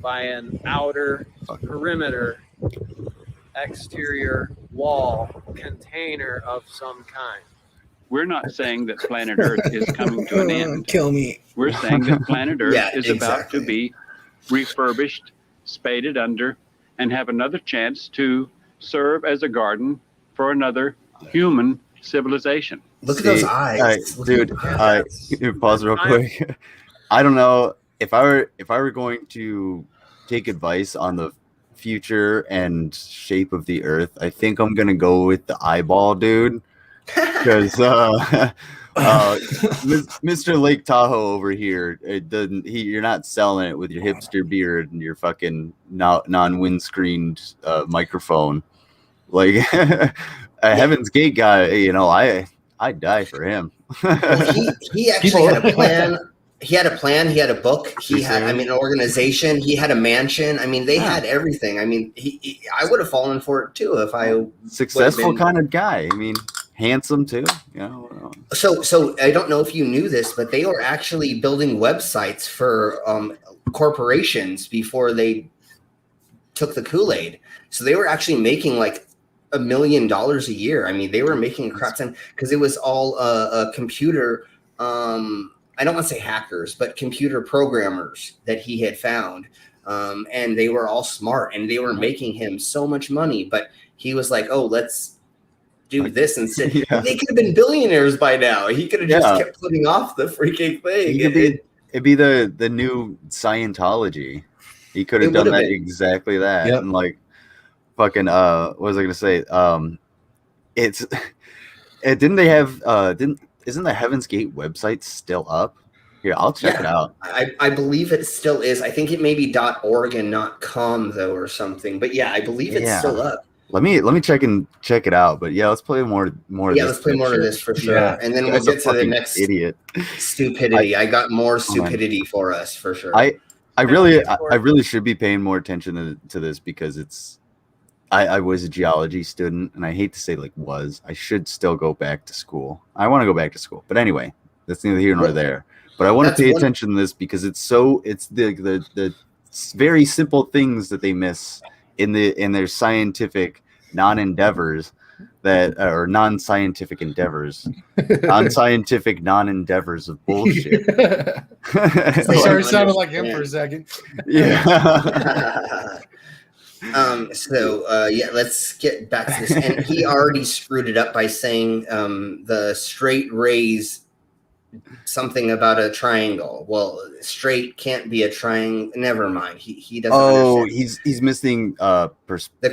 [SPEAKER 6] by an outer perimeter, exterior wall container of some kind.
[SPEAKER 7] We're not saying that planet Earth is coming to an end.
[SPEAKER 3] Kill me.
[SPEAKER 7] We're saying that planet Earth
[SPEAKER 2] Yeah,
[SPEAKER 7] is about
[SPEAKER 2] exactly.
[SPEAKER 7] to be refurbished, spaded under, and have another chance to serve as a garden for another human civilization.
[SPEAKER 2] Look at those eyes. Look
[SPEAKER 1] dude.
[SPEAKER 2] at those
[SPEAKER 1] Pause real quick. I don't know if I were going to take advice on the future and shape of the Earth. I think I'm gonna go with the eyeball dude, because Mr. Lake Tahoe over here, you're not selling it with your hipster beard and your fucking non-windscreened microphone. Like a Heaven's Gate guy, you know, I'd die for him.
[SPEAKER 2] Well, he actually had a plan. He had a plan. He had a book. He had, I mean, an organization. He had a mansion. I mean, they had everything. I mean, I would have fallen for it too if I
[SPEAKER 1] Successful kind of guy. I mean, handsome too. You know.
[SPEAKER 2] So I don't know if you knew this, but they were actually building websites for corporations before they took the Kool-Aid. So they were actually making like $1 million a year. I mean, they were making a crap ton because it was all a computer. I don't want to say hackers, but computer programmers that he had found. And they were all smart and they were making him so much money. But he was like, oh, let's do this instead.
[SPEAKER 1] Yeah.
[SPEAKER 2] They could have been billionaires by now. He could have just kept putting off the freaking thing.
[SPEAKER 1] It'd be the new Scientology. He could have done that exactly that.
[SPEAKER 3] Yep.
[SPEAKER 1] And like fucking what was I gonna say? It's didn't they have isn't the Heaven's Gate website still up? Here, I'll check it out.
[SPEAKER 2] I believe it still is. I think it may be .org and .com though or something. But yeah, I believe it's still up.
[SPEAKER 1] Let me check it out. But yeah, let's play more.
[SPEAKER 2] Yeah, let's play more of this for sure.
[SPEAKER 3] Yeah.
[SPEAKER 2] And then we'll get to the next
[SPEAKER 1] idiot.
[SPEAKER 2] Stupidity. I got more stupidity for us for sure.
[SPEAKER 1] I really should be paying more attention to this because I was a geology student, and I hate to say I should still go back to school. I want to go back to school, but anyway, that's neither here nor there. But I want to pay attention to this because it's the very simple things that they miss in their scientific non-endeavors that are non-scientific endeavors, non-scientific non-endeavors of bullshit.
[SPEAKER 3] Sorry, sounded like him for a second.
[SPEAKER 1] Yeah.
[SPEAKER 2] Let's get back to this. And he already screwed it up by saying the straight rays something about a triangle. Well, straight can't be a triangle. Never mind. He doesn't.
[SPEAKER 1] Oh,
[SPEAKER 2] understand.
[SPEAKER 1] he's missing
[SPEAKER 2] The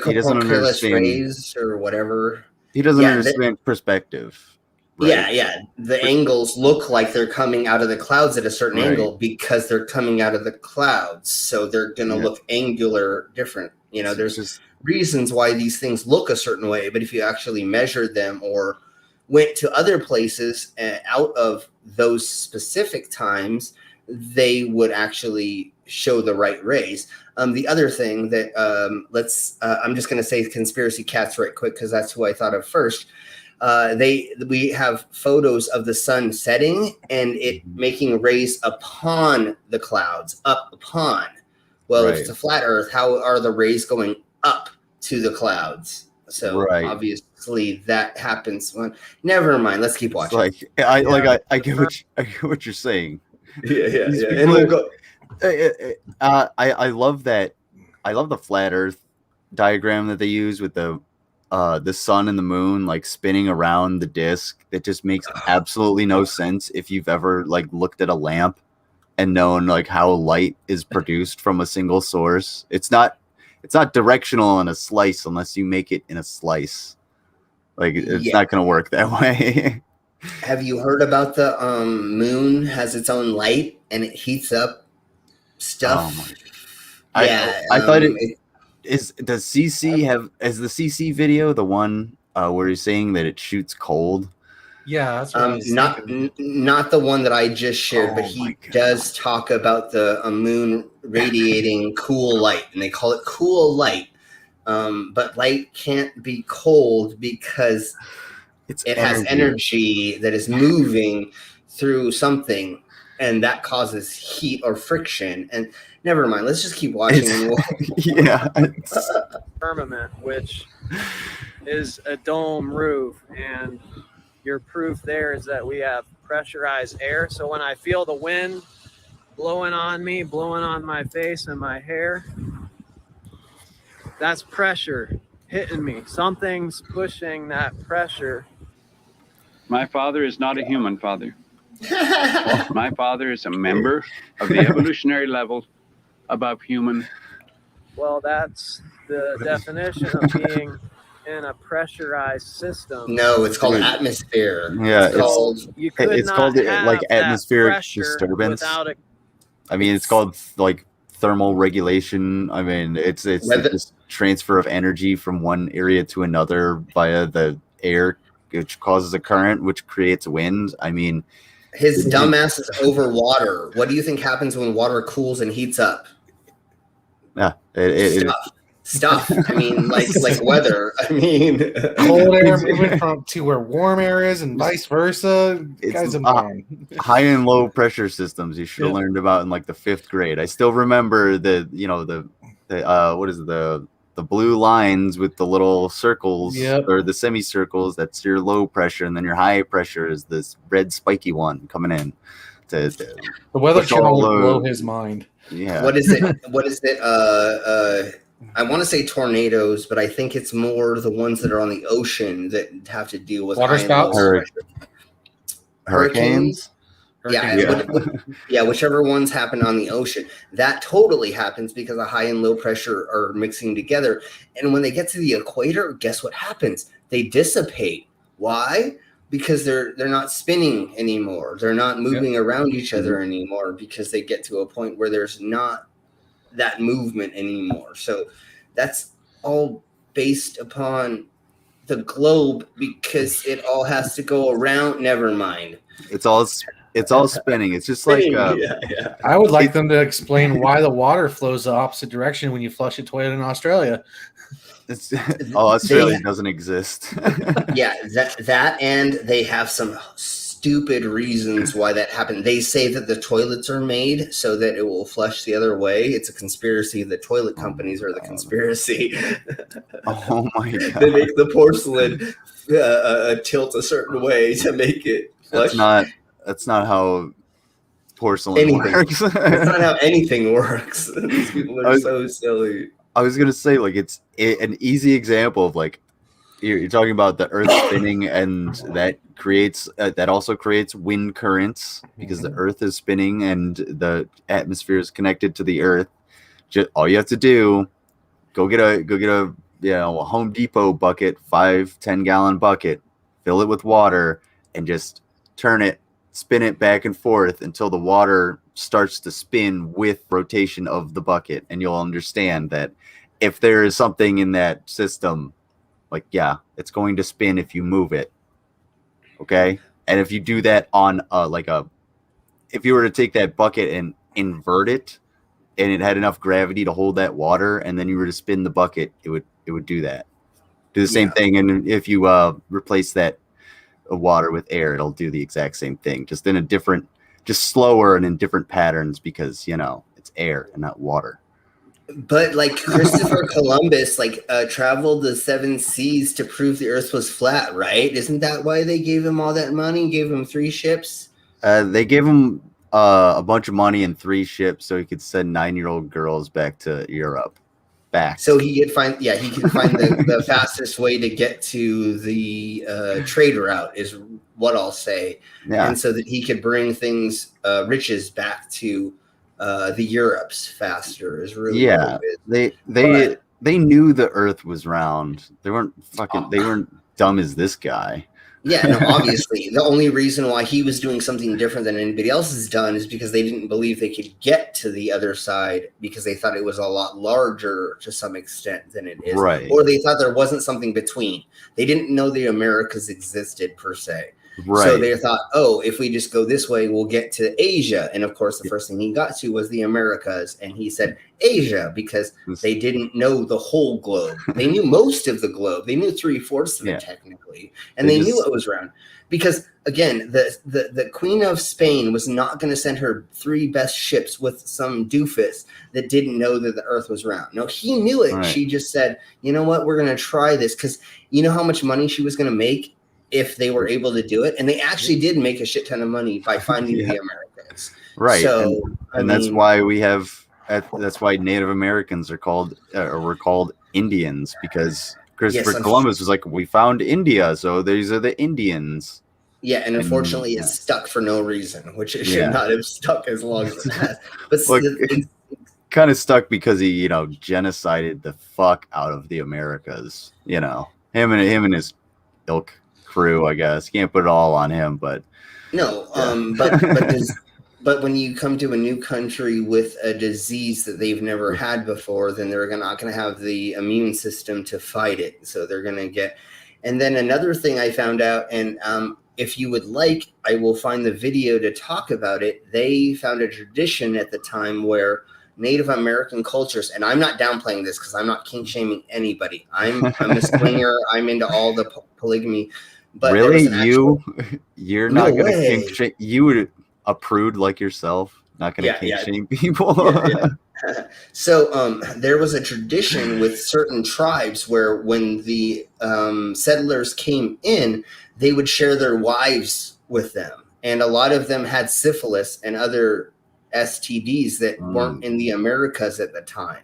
[SPEAKER 1] he doesn't understand
[SPEAKER 2] rays or whatever.
[SPEAKER 1] He doesn't understand perspective. Right?
[SPEAKER 2] Yeah. The angles look like they're coming out of the clouds at a certain angle because they're coming out of the clouds. So they're going to look angular different. You know, there's just reasons why these things look a certain way. But if you actually measured them or went to other places out of those specific times, they would actually show the right rays. The other thing that I'm just going to say conspiracy cats right quick because that's who I thought of first. We have photos of the sun setting and it making rays upon the clouds, up upon. Well, if it's a flat Earth, how are the rays going up to the clouds? So obviously that happens when. Never mind. Let's keep watching.
[SPEAKER 1] I get what you're saying.
[SPEAKER 2] Yeah.
[SPEAKER 1] People,
[SPEAKER 2] And we'll go.
[SPEAKER 1] I love that. I love the flat Earth diagram that they use with the sun and the moon like spinning around the disc. That just makes absolutely no sense if you've ever like looked at a lamp and known like how light is produced from a single source. It's not directional in a slice unless you make it in a slice. Like it's not going to work that way.
[SPEAKER 2] Have you heard about the moon has its own light and it heats up stuff?
[SPEAKER 1] I thought is the CC video the one where he's saying that it shoots cold?
[SPEAKER 3] Yeah, that's what
[SPEAKER 2] not the one that I just shared, but he does talk about the moon radiating cool light, and they call it cool light. But light can't be cold because it has energy that is moving through something, and that causes heat or friction. And never mind, let's just keep watching.
[SPEAKER 6] Firmament, which is a dome roof, and your proof there is that we have pressurized air. So when I feel the wind blowing on me, blowing on my face and my hair, that's pressure hitting me. Something's pushing that pressure.
[SPEAKER 7] My father is not a human father. My father is a member of the evolutionary level above human.
[SPEAKER 6] Well, that's the definition of being in a pressurized system.
[SPEAKER 2] No, it's called atmosphere.
[SPEAKER 1] Yeah,
[SPEAKER 6] it's called
[SPEAKER 1] like atmospheric disturbance. It's called like thermal regulation. I mean, it's this transfer of energy from one area to another via the air, which causes a current, which creates wind. I mean,
[SPEAKER 2] his dumbass is over water. What do you think happens when water cools and heats up?
[SPEAKER 1] Yeah,
[SPEAKER 2] Stuff. I mean, like weather. I mean,
[SPEAKER 3] cold air moving to where warm air is, and vice versa. Guys,
[SPEAKER 1] high and low pressure systems you should have learned about in like the 5th grade. I still remember the what is it, the blue lines with the little circles or the semicircles. That's your low pressure, and then your high pressure is this red spiky one coming in. The
[SPEAKER 3] weather channel will blow his mind.
[SPEAKER 1] Yeah.
[SPEAKER 2] What is it? I want to say tornadoes, but I think it's more the ones that are on the ocean that have to deal with
[SPEAKER 3] waterspouts,
[SPEAKER 2] hurricanes. Yeah, whichever ones happen on the ocean. That totally happens because the high and low pressure are mixing together. And when they get to the equator, guess what happens? They dissipate. Why? Because they're not spinning anymore. They're not moving around each other anymore because they get to a point where there's not that movement anymore. So that's all based upon the globe because it all has to go around. Never mind.
[SPEAKER 1] It's all spinning. It's just like
[SPEAKER 3] I would like them to explain why the water flows the opposite direction when you flush a toilet in Australia.
[SPEAKER 1] Australia doesn't exist.
[SPEAKER 2] that and they have some stupid reasons why that happened. They say that the toilets are made so that it will flush the other way. It's a conspiracy. The toilet companies are the conspiracy.
[SPEAKER 1] Oh my god!
[SPEAKER 2] They make the porcelain tilt a certain way to make it flush.
[SPEAKER 1] That's not how porcelain works.
[SPEAKER 2] That's not how anything works. These people are so silly.
[SPEAKER 1] I was gonna say, like, it's an easy example of like you're talking about the Earth spinning, and that also creates wind currents because the Earth is spinning and the atmosphere is connected to the Earth. Just all you have to do, go get a Home Depot bucket, 5-10 gallon bucket, fill it with water, and just spin it back and forth until the water starts to spin with rotation of the bucket, and you'll understand that if there is something in that system, like, it's going to spin if you move it. Okay. And if you do that on if you were to take that bucket and invert it and it had enough gravity to hold that water, and then you were to spin the bucket, it would do that. Do the same thing. And if you replace that water with air, it'll do the exact same thing, just in a different, just slower and in different patterns because, it's air and not water.
[SPEAKER 2] But like Christopher Columbus, traveled the 7 seas to prove the Earth was flat, right? Isn't that why they gave him all that money? Gave him 3 ships?
[SPEAKER 1] They gave him a bunch of money and 3 ships so he could send 9-year-old girls back to Europe.
[SPEAKER 2] So he could find, the fastest way to get to the trade route is what I'll say, and so that he could bring things, riches back to the Europes faster is really what it is.
[SPEAKER 1] They knew the Earth was round. They weren't dumb as this guy.
[SPEAKER 2] Yeah, no, obviously. The only reason why he was doing something different than anybody else has done is because they didn't believe they could get to the other side because they thought it was a lot larger to some extent than it is.
[SPEAKER 1] Right.
[SPEAKER 2] Or they thought there wasn't something between. They didn't know the Americas existed per se.
[SPEAKER 1] Right.
[SPEAKER 2] So they thought, if we just go this way, we'll get to Asia. And of course, the first thing he got to was the Americas. And he said Asia because they didn't know the whole globe. They knew most of the globe. They knew 3/4 of it technically. And they knew it was round. Because again, the Queen of Spain was not going to send her 3 best ships with some doofus that didn't know that the Earth was round. No, he knew it. Right. She just said, you know what, we're going to try this. Because you know how much money she was going to make if they were able to do it, and they actually did make a shit ton of money by finding the Americans.
[SPEAKER 1] Right.
[SPEAKER 2] So,
[SPEAKER 1] and that's why that's why Native Americans are called, or were called Indians, because Christopher Columbus was like, we found India, so these are the Indians.
[SPEAKER 2] Yeah, and unfortunately it stuck for no reason, which it should not have stuck as long as it has. But
[SPEAKER 1] it's kind of stuck because he, genocided the fuck out of the Americas. Him and his ilk crew, I guess. Can't put it all on him, but
[SPEAKER 2] no. But when you come to a new country with a disease that they've never had before, then they're not going to have the immune system to fight it. So they're going to get. And then another thing I found out, and if you would like, I will find the video to talk about it. They found a tradition at the time where Native American cultures, and I'm not downplaying this because I'm not kink shaming anybody. I'm a swinger. I'm into all the polygamy. But
[SPEAKER 1] really, you're not going to kink shame. You would a prude like yourself, not going to kink shame people.
[SPEAKER 2] So there was a tradition with certain tribes where when the settlers came in, they would share their wives with them, and a lot of them had syphilis and other STDs that weren't in the Americas at the time.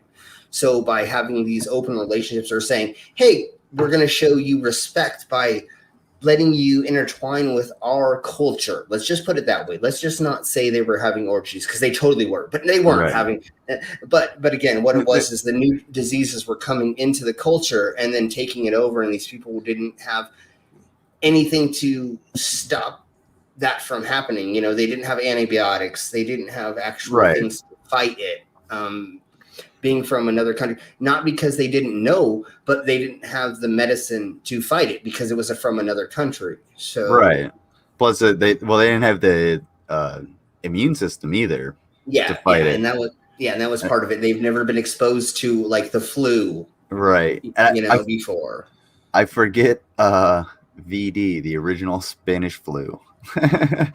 [SPEAKER 2] So by having these open relationships or saying, hey, we're going to show you respect by letting you intertwine with our culture. Let's just put it that way. Let's just not say they were having orgies, because they totally were, but they weren't having. But again, what it was is the new diseases were coming into the culture and then taking it over, and these people didn't have anything to stop that from happening. They didn't have antibiotics. They didn't have actual things to fight it. Being from another country, not because they didn't know, but they didn't have the medicine to fight it because it was from another country. So
[SPEAKER 1] plus they didn't have the immune system either. To fight it,
[SPEAKER 2] and that was part of it. They've never been exposed to like the flu, before.
[SPEAKER 1] I forget VD, the original Spanish flu.
[SPEAKER 3] God.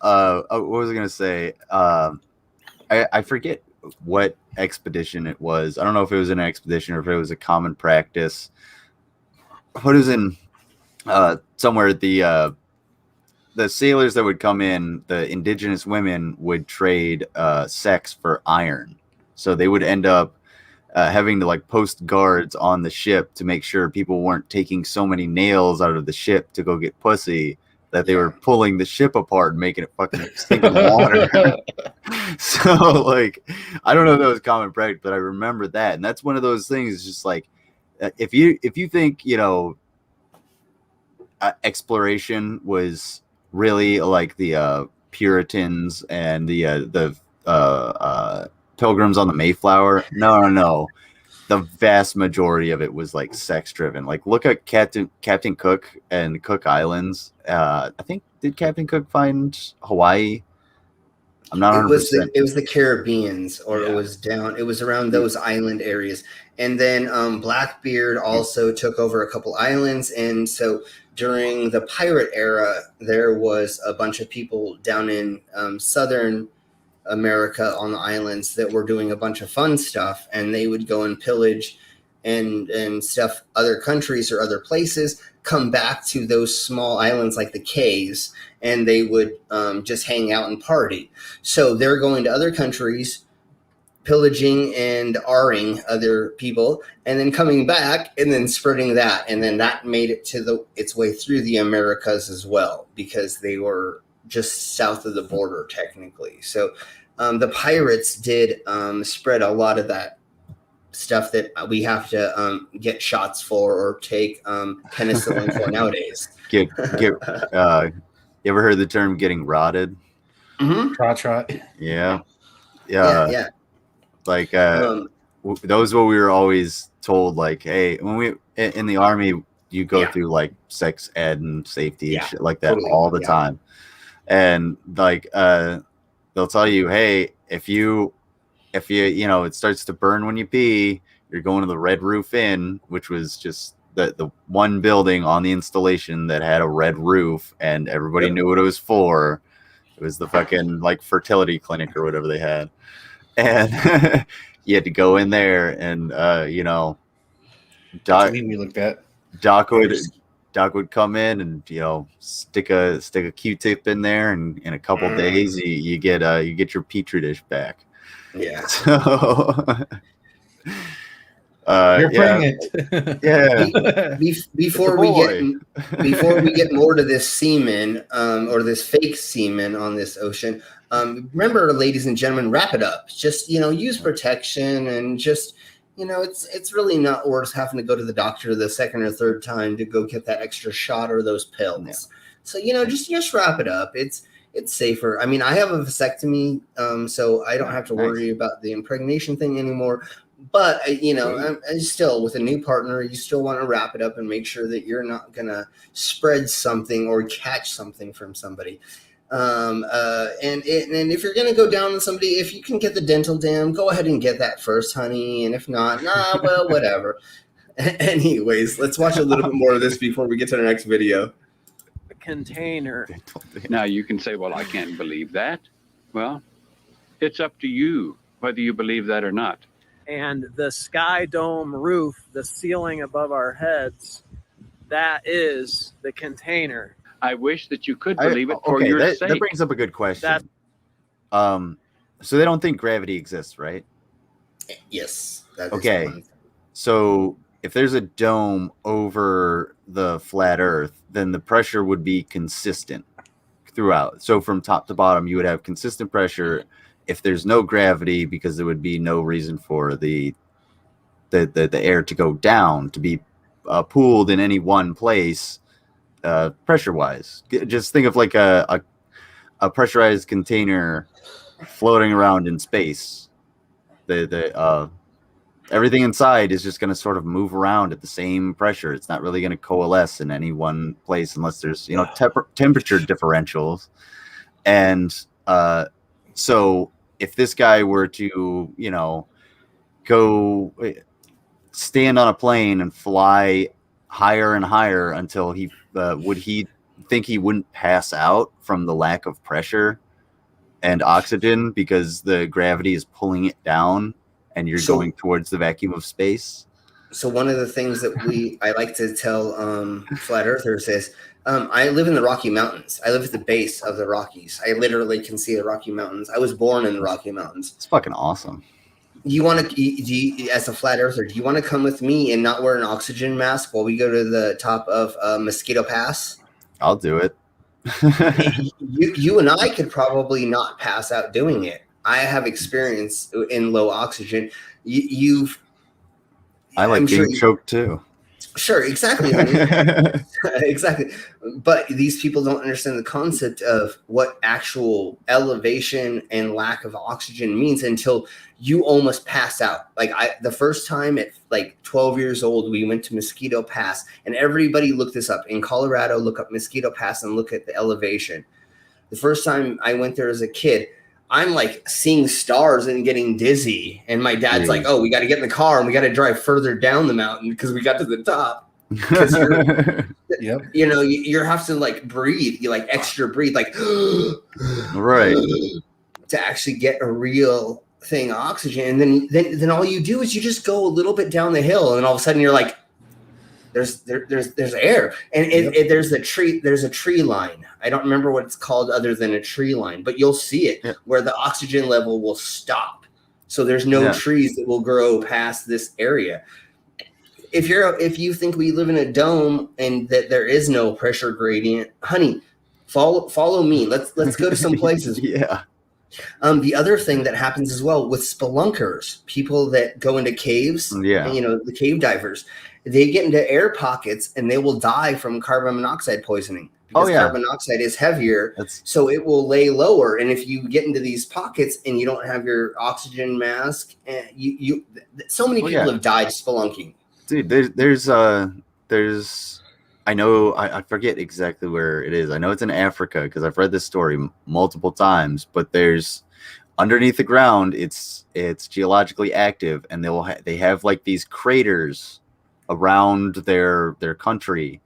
[SPEAKER 1] What was I gonna say? I forget what expedition it was. I don't know if it was an expedition or if it was a common practice. What is in somewhere the sailors that would come in, the indigenous women would trade sex for iron, so they would end up having to post guards on the ship to make sure people weren't taking so many nails out of the ship to go get pussy that they were pulling the ship apart and making it fucking stink of water. So I don't know if that was common practice, but I remember that. And that's one of those things, just if you think, exploration was really like the Puritans and the Pilgrims on the Mayflower. No. The vast majority of it was sex driven. Look at Captain Cook and Cook Islands. I think, did Captain Cook find Hawaii? I'm not 100%.
[SPEAKER 2] It was the Caribbeans, or
[SPEAKER 3] Yeah.
[SPEAKER 2] it was around those island areas. And then Blackbeard also took over a couple islands. And so during the pirate era, there was a bunch of people down in southern America on the islands that were doing a bunch of fun stuff, and they would go and pillage and stuff other countries or other places, come back to those small islands like the Cays, and they would just hang out and party. So they're going to other countries, pillaging and R-ing other people, and then coming back and then spreading that, and then that made it to its way through the Americas as well, because they were just south of the border technically. So the pirates did spread a lot of that stuff that we have to get shots for or take penicillin for nowadays.
[SPEAKER 1] You ever heard the term getting rotted?
[SPEAKER 3] Trot.
[SPEAKER 1] Yeah. Like those what we were always told, like, hey, when we in the Army, you go through like sex ed and safety and shit like that all the time. And like they'll tell you, hey, if you it starts to burn when you pee, you're going to the Red Roof Inn, which was just the one building on the installation that had a red roof, and everybody knew what it was for. It was the fucking like fertility clinic or whatever they had. And you had to go in there and Doc would come in and stick a Q-tip in there, and in a couple days you get your petri dish back.
[SPEAKER 2] Yeah.
[SPEAKER 1] So
[SPEAKER 3] you're pregnant.
[SPEAKER 1] Yeah.
[SPEAKER 2] Before we get more to this semen or this fake semen on this ocean, remember, ladies and gentlemen, wrap it up. Just use protection, and just it's really not worth having to go to the doctor the second or third time to go get that extra shot or those pills. Yeah. So just wrap it up. It's safer. I mean, I have a vasectomy, so I don't have to worry about the impregnation thing anymore. But I'm still with a new partner. You still want to wrap it up and make sure that you're not gonna spread something or catch something from somebody. And if you're gonna go down on somebody, if you can get the dental dam, go ahead and get that first, honey. And if not, well, whatever. Anyways, let's watch a little bit more of this before we get to the next video.
[SPEAKER 6] The container.
[SPEAKER 7] Now you can say, well, I can't believe that. Well, it's up to you whether you believe that or not.
[SPEAKER 6] And the sky dome roof, the ceiling above our heads, that is the container.
[SPEAKER 7] I wish that you could believe it for your sake.
[SPEAKER 1] That brings up a good question. So they don't think gravity exists, right?
[SPEAKER 2] Yes.
[SPEAKER 1] Okay. So if there's a dome over the flat Earth, then the pressure would be consistent throughout. So from top to bottom, you would have consistent pressure. If there's no gravity, because there would be no reason for the air to go down, to be pooled in any one place, pressure wise. Just think of like a pressurized container floating around in space. Everything inside is just going to sort of move around at the same pressure. It's not really going to coalesce in any one place unless there's temperature differentials. And so if this guy were to go stand on a plane and fly higher and higher until he would he think he wouldn't pass out from the lack of pressure and oxygen because the gravity is pulling it down and you're going towards the vacuum of space?
[SPEAKER 2] So one of the things that I like to tell flat earthers is I live in the Rocky Mountains. I live at the base of the Rockies. I literally can see the Rocky Mountains. I was born in the Rocky Mountains.
[SPEAKER 1] It's fucking awesome.
[SPEAKER 2] As a flat earther, do you want to come with me and not wear an oxygen mask while we go to the top of Mosquito Pass?
[SPEAKER 1] I'll do it.
[SPEAKER 2] you and I could probably not pass out doing it. I have experience in low oxygen.
[SPEAKER 1] I like being choked too.
[SPEAKER 2] Sure, exactly. Exactly. But these people don't understand the concept of what actual elevation and lack of oxygen means until you almost pass out. Like the first time at like 12 years old, we went to Mosquito Pass, and everybody look this up. In Colorado, look up Mosquito Pass and look at the elevation. The first time I went there as a kid, I'm like seeing stars and getting dizzy. And my dad's like, oh, we got to get in the car and we got to drive further down the mountain because we got to the top. Because you know, you have to like breathe, you like extra breathe, like
[SPEAKER 1] right,
[SPEAKER 2] to actually get a real thing oxygen. And then all you do is you just go a little bit down the hill, and then all of a sudden you're like, there's air, and there's a tree line. I don't remember what it's called other than a tree line, but you'll see it where the oxygen level will stop. So there's no trees that will grow past this area. If you think we live in a dome and that there is no pressure gradient, honey, follow me. Let's go to some places. The other thing that happens as well with spelunkers, people that go into caves, you know, the cave divers, they get into air pockets and they will die from carbon monoxide poisoning because carbon monoxide is heavier, so it will lay lower. And if you get into these pockets and you don't have your oxygen mask, so many people have died spelunking.
[SPEAKER 1] Dude, there's I know I forget exactly where it is. I know it's in Africa because I've read this story multiple times. But there's underneath the ground, it's geologically active, and they have like these craters around their country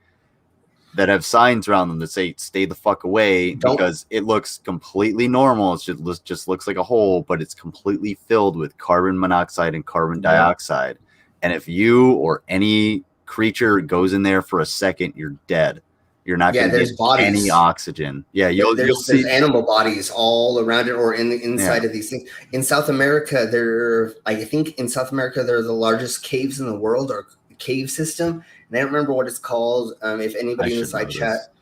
[SPEAKER 1] that have signs around them that say "Stay the fuck away," because it looks completely normal. It just looks like a hole, but it's completely filled with carbon monoxide and carbon dioxide. And if you or any creature goes in there for a second, you're dead. You're not going to get any oxygen. Yeah, you'll see
[SPEAKER 2] animal bodies all around it, or in the inside of these things. In South America, I think in South America, they're the largest caves in the world, or cave system. And I don't remember what it's called. If anybody in the side chat,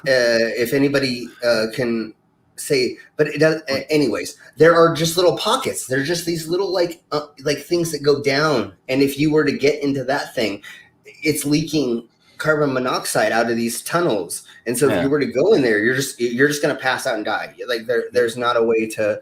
[SPEAKER 2] if anybody can say, but it does. Anyways, there are just little pockets. They're just these little like things that go down. And if you were to get into that thing, it's leaking carbon monoxide out of these tunnels. And so if you were to go in there, you're just going to pass out and die. Like there's not a way to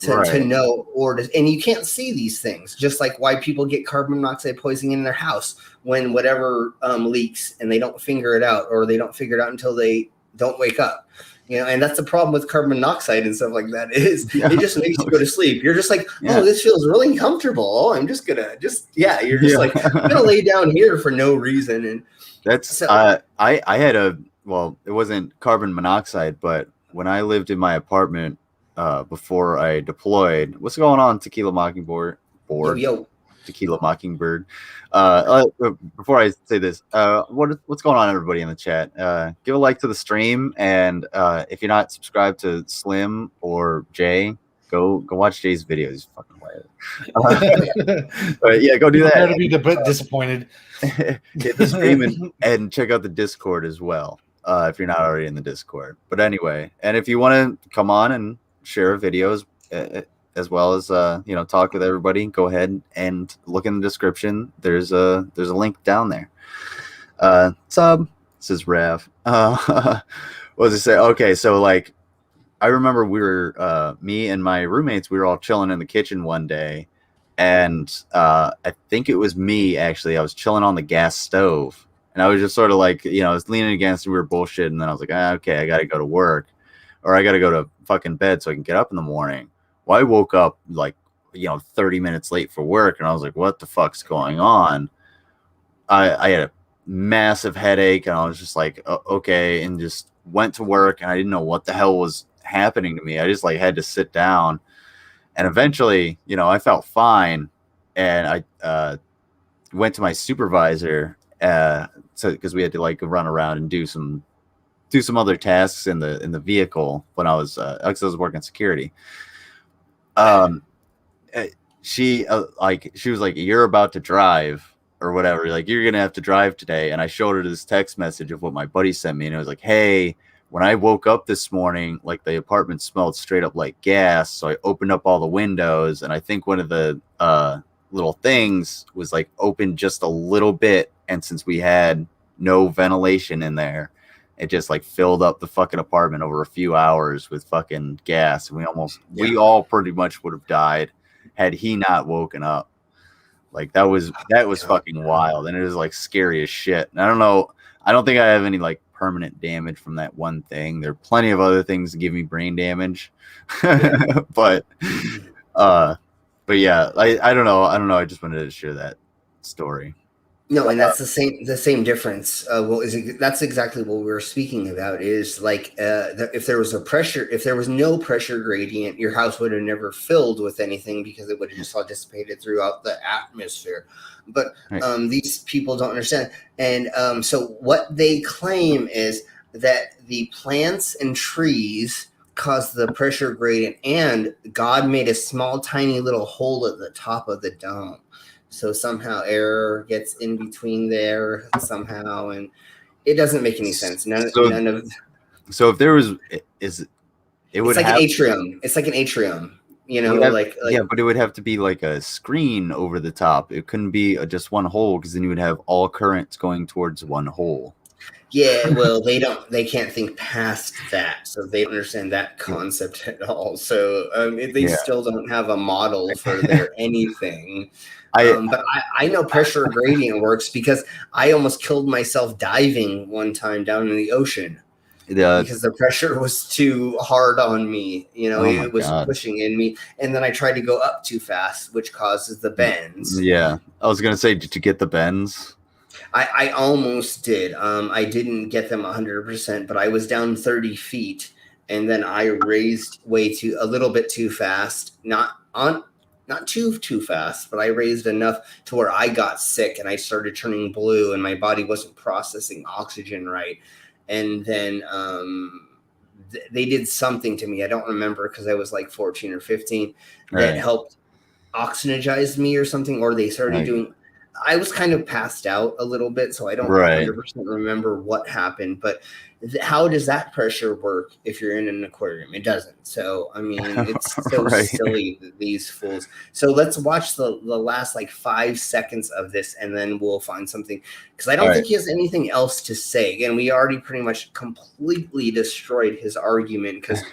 [SPEAKER 2] know, and you can't see these things, just like why people get carbon monoxide poisoning in their house when whatever leaks and they don't figure it out, or they don't figure it out until they don't wake up. You know, and that's the problem with carbon monoxide and stuff like that is it just makes you go to sleep. You're just like, oh, this feels really comfortable. Oh, I'm just gonna you're just like, I'm gonna lay down here for no reason. And
[SPEAKER 1] that's so, I had it wasn't carbon monoxide, but when I lived in my apartment before I deployed, what's going on, Tequila Mockingbird? Tequila Mockingbird. Before I say this, what's going on, everybody in the chat? Give a like to the stream, and if you're not subscribed to Slim or Jay, go watch Jay's videos. He's fucking hilarious. But yeah, go do that.
[SPEAKER 3] Prepare to be a bit disappointed.
[SPEAKER 1] Hit the stream and check out the Discord as well, if you're not already in the Discord. But anyway, and if you want to come on and share videos, as well as talk with everybody, go ahead and look in the description. There's a link down there. Sub, this is Rav. What was I say? Okay, so like I remember we were me and my roommates, we were all chilling in the kitchen one day, and I think it was me actually. I was chilling on the gas stove, and I was just sort of like, I was leaning against, and we were bullshitting, and then I was like, okay, I gotta go to work, or I gotta go to fucking bed so I can get up in the morning. Well, I woke up like, 30 minutes late for work, and I was like, what the fuck's going on? I had a massive headache, and I was just like, okay, and just went to work, and I didn't know what the hell was happening to me. I just like had to sit down, and eventually, I felt fine, and I went to my supervisor, because we had to like run around and do some other tasks in the vehicle when I was working security. She was like, you're about to drive or whatever, like you're gonna have to drive today. And I showed her this text message of what my buddy sent me, and it was like, hey, when I woke up this morning, like the apartment smelled straight up like gas, so I opened up all the windows, and I think one of the little things was like open just a little bit, and since we had no ventilation in there, it just like filled up the fucking apartment over a few hours with fucking gas. And we all pretty much would have died had he not woken up. Like that was fucking wild. And it was like scary as shit. And I don't think I have any like permanent damage from that one thing. There are plenty of other things to give me brain damage. but yeah, I don't know. I just wanted to share that story.
[SPEAKER 2] No, and that's the same difference. That's exactly what we were speaking about. Is like if there was no pressure gradient, your house would have never filled with anything because it would have just all dissipated throughout the atmosphere. But these people don't understand, and so what they claim is that the plants and trees cause the pressure gradient, and God made a small, tiny little hole at the top of the dome. So somehow air gets in between there somehow, and it doesn't make any sense.
[SPEAKER 1] So if there was, it would
[SPEAKER 2] like an atrium. It's like an atrium, like
[SPEAKER 1] yeah, but it would have to be like a screen over the top. It couldn't be just one hole, because then you would have all currents going towards one hole.
[SPEAKER 2] Yeah, well, they can't think past that, so they don't understand that concept at all. So they still don't have a model for their anything. But I know pressure gradient works because I almost killed myself diving one time down in the ocean because the pressure was too hard on me. It was pushing in me, and then I tried to go up too fast, which causes the bends.
[SPEAKER 1] Yeah, I was gonna say, did you get the bends?
[SPEAKER 2] I almost did. I didn't get them 100%, but I was down 30 feet, and then I raised a little bit too fast. Not too fast, but I raised enough to where I got sick and I started turning blue and my body wasn't processing oxygen right. And then they did something to me. I don't remember because I was like 14 or 15 that helped oxygenize me or something, or they started doing. I was kind of passed out a little bit, so I don't 100% remember what happened. But how does that pressure work if you're in an aquarium? It doesn't. So, I mean, it's so silly, these fools. So let's watch the last like 5 seconds of this, and then we'll find something. Because I don't think he has anything else to say. Again, we already pretty much completely destroyed his argument because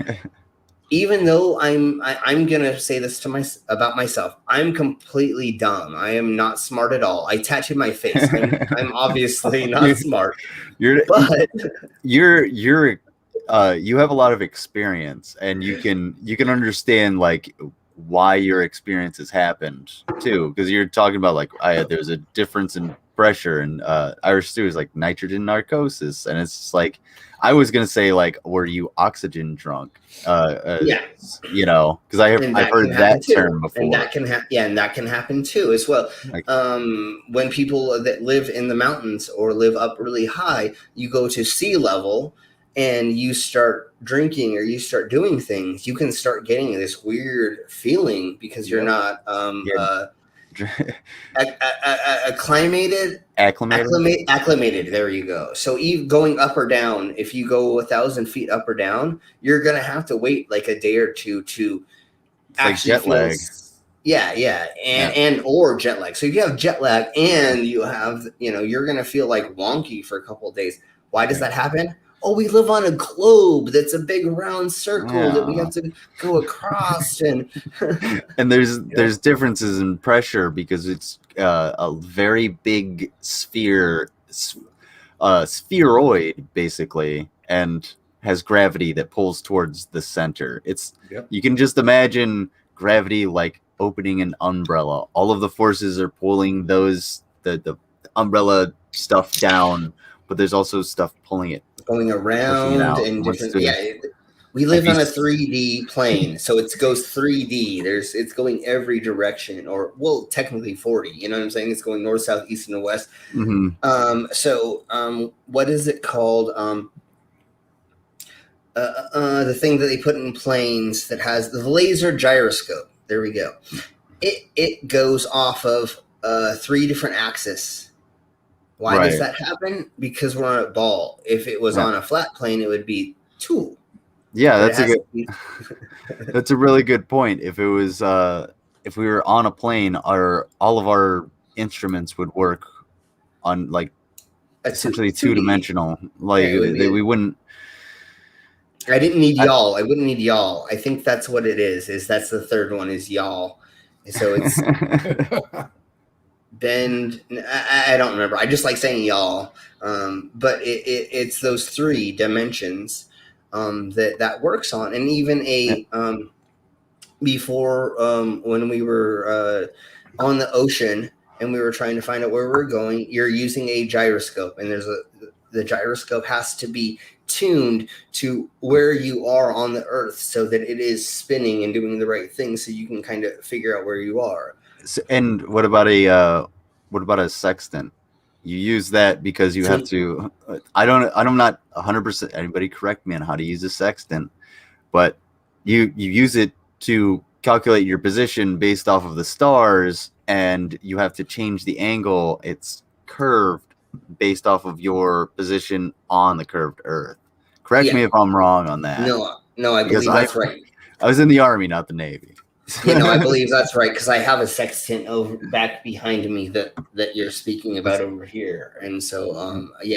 [SPEAKER 2] even though I'm gonna say this about myself, I'm completely dumb. I am not smart at all. I tattooed my face. I'm obviously not smart. You
[SPEAKER 1] have a lot of experience, and you can understand like why your experiences happened too, because you're talking about like there's a difference in pressure, and Irish Stew is like nitrogen narcosis, and it's just like I was gonna say like, were you oxygen drunk? Because I've heard that term before,
[SPEAKER 2] and that can and that can happen too as well. Like, when people that live in the mountains or live up really high, you go to sea level and you start drinking or you start doing things, you can start getting this weird feeling because you're not acclimated. There you go. So going up or down, if you go 1,000 feet up or down, you're gonna have to wait like a day or two to actually
[SPEAKER 1] jet lag.
[SPEAKER 2] And or jet lag. So if you have jet lag and you have, you're gonna feel like wonky for a couple of days. Why does that happen? Oh, we live on a globe that's a big round circle that we have to go across, and
[SPEAKER 1] there's differences in pressure because it's a very big spheroid basically, and has gravity that pulls towards the center. You can just imagine gravity like opening an umbrella. All of the forces are pulling the umbrella stuff down, but there's also stuff pulling it.
[SPEAKER 2] Going around and different. We live on a 3D plane, so it goes 3D. It's going every direction, or technically 40. You know what I'm saying? It's going north, south, east, and west.
[SPEAKER 1] Mm-hmm.
[SPEAKER 2] What is it called? The thing that they put in planes that has the laser gyroscope. There we go. It goes off of 3 different axes. Why does that happen? Because we're on a ball. If it was on a flat plane, it would be 2.
[SPEAKER 1] Yeah, that's a really good point. If it was if we were on a plane, all of our instruments would work on like essentially 2-dimensional. Like we wouldn't.
[SPEAKER 2] I didn't need y'all. I wouldn't need y'all. I think that's what it is. That's the third one is y'all. So it's bend. I don't remember. I just like saying y'all. But it's those 3 dimensions that works on, and even before when we were on the ocean and we were trying to find out where we're going, you're using a gyroscope, and the gyroscope has to be tuned to where you are on the earth so that it is spinning and doing the right thing, so you can kind of figure out where you are.
[SPEAKER 1] And what about a sextant? You use that because you have to. I'm not 100%. Anybody correct me on how to use a sextant, but you use it to calculate your position based off of the stars, and you have to change the angle. It's curved based off of your position on the curved Earth. Correct me if I'm wrong on that.
[SPEAKER 2] No, I believe that's right.
[SPEAKER 1] I was in the Army, not the Navy.
[SPEAKER 2] I believe that's right, because I have a sextant back behind me that you're speaking about over here, and so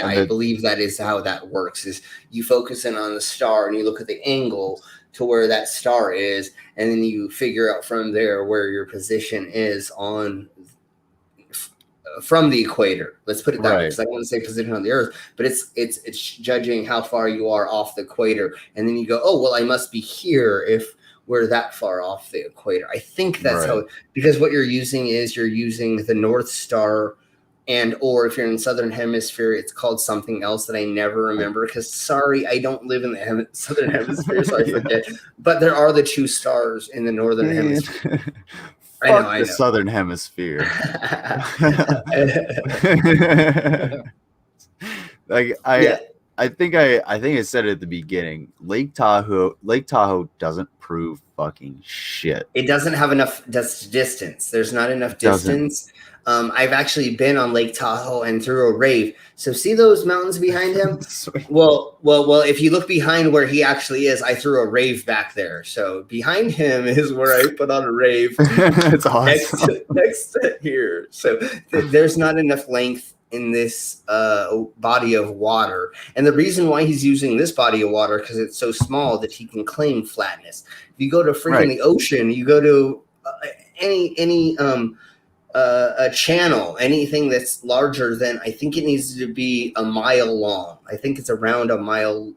[SPEAKER 2] I believe that is how that works. Is you focus in on the star and you look at the angle to where that star is, and then you figure out from there where your position is from the equator. Let's put it that way, because I want to say position on the Earth, but it's judging how far you are off the equator, and then you go, oh well, I must be here if we're that far off the equator. I think that's how, because what you're using the North Star, and or if you're in the Southern Hemisphere, it's called something else that I never remember, because sorry, I don't live in the Southern Hemisphere, so I forget. But there are the 2 stars in the Northern Hemisphere.
[SPEAKER 1] I know. Southern Hemisphere. I think I said it at the beginning. Lake Tahoe doesn't prove fucking shit.
[SPEAKER 2] It doesn't have enough distance. There's not enough distance. I've actually been on Lake Tahoe and through a rave. So see those mountains behind him? well, if you look behind where he actually is, I threw a rave back there. So behind him is where I put on a rave.
[SPEAKER 1] That's awesome.
[SPEAKER 2] Next to here. So there's not enough length in this body of water, and the reason why he's using this body of water, because it's so small that he can claim flatness. If you go to freaking the ocean, you go to any a channel, anything that's larger than, I think it needs to be a mile long. I think it's around a mile,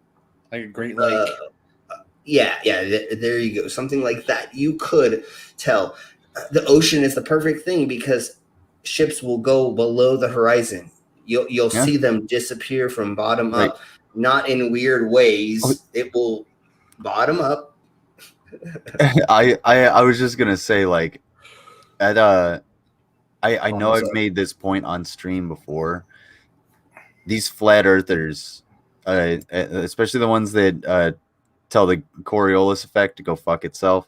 [SPEAKER 3] like a Great Lake.
[SPEAKER 2] There you go, something like that. You could tell the ocean is the perfect thing, because ships will go below the horizon. You'll see them disappear from bottom up, not in weird ways. It will bottom up.
[SPEAKER 1] I was just gonna say, like, I know I've made this point on stream before. These flat earthers, especially the ones that tell the Coriolis effect to go fuck itself,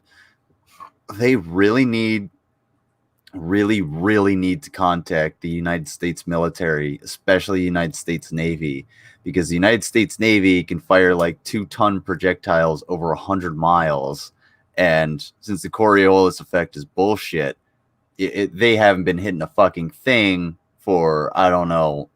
[SPEAKER 1] they really need to contact the United States military, especially the United States Navy, because the United States Navy can fire like 2-ton projectiles over 100 miles. And since the Coriolis effect is bullshit, they haven't been hitting a fucking thing for, I don't know,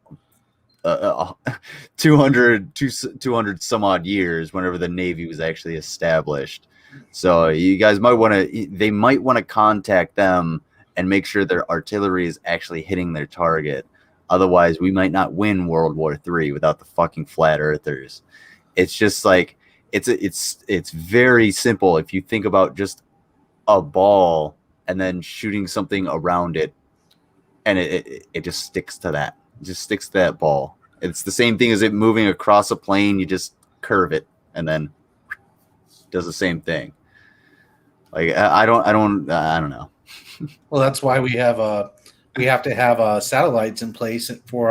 [SPEAKER 1] 200 some odd years, whenever the Navy was actually established. So you guys might want to contact them and make sure their artillery is actually hitting their target. Otherwise, we might not win World War III without the fucking flat earthers. It's just like, it's very simple. If you think about just a ball and then shooting something around it, and it just sticks to that. It just sticks to that ball. It's the same thing as it moving across a plane. You just curve it and then does the same thing. Like, I don't know.
[SPEAKER 3] Well, that's why we have to have satellites in place for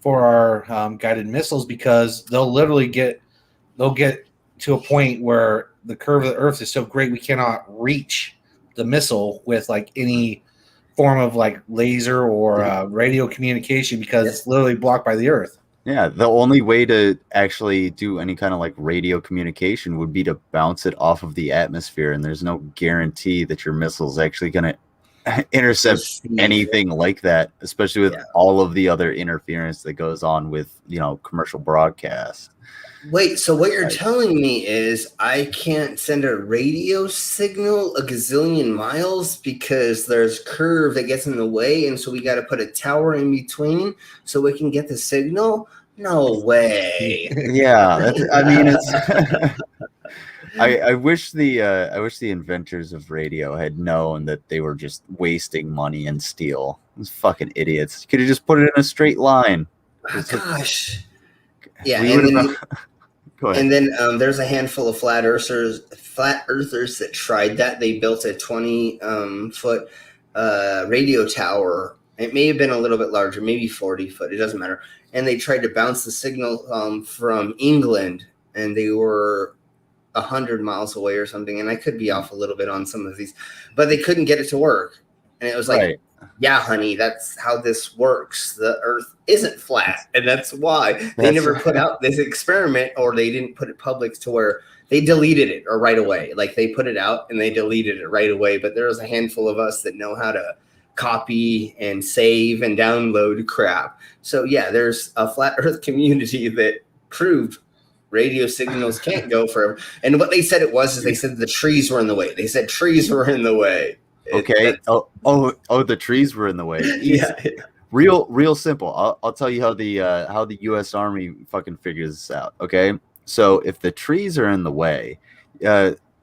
[SPEAKER 3] our guided missiles, because they'll get to a point where the curve of the Earth is so great we cannot reach the missile with like any form of like laser or radio communication, because it's literally blocked by the Earth.
[SPEAKER 1] Yeah, the only way to actually do any kind of like radio communication would be to bounce it off of the atmosphere, and there's no guarantee that your missile is actually going to intercept anything like that, especially with all of the other interference that goes on with, commercial broadcast.
[SPEAKER 2] Wait, so what you're telling me is I can't send a radio signal a gazillion miles because there's curve that gets in the way, and so we got to put a tower in between so we can get the signal? No way.
[SPEAKER 1] Yeah, I mean, it's. I wish the inventors of radio had known that they were just wasting money and steel. Those fucking idiots. You could have just put it in a straight line.
[SPEAKER 2] Gosh. Yeah,
[SPEAKER 1] Go ahead.
[SPEAKER 2] And then there's a handful of flat earthers that tried that. They built a 20-foot radio tower. It may have been a little bit larger, maybe 40 foot. It doesn't matter. And they tried to bounce the signal from England, and they were 100 miles away or something. And I could be off a little bit on some of these, but they couldn't get it to work. And it was like, yeah, honey, that's how this works. The Earth isn't flat, and that's why they never put out this experiment, or they didn't put it public to where they deleted it or right away. Like they put it out and they deleted it right away. But there was a handful of us that know how to copy and save and download crap. So yeah, there's a flat Earth community that proved radio signals can't go forever. And what they said it was is they said the trees were in the way. They said trees were in the way.
[SPEAKER 1] Okay. The trees were in the way.
[SPEAKER 2] Yeah.
[SPEAKER 1] Real simple. I'll tell you how the U.S. Army fucking figures this out. Okay. So if the trees are in the way,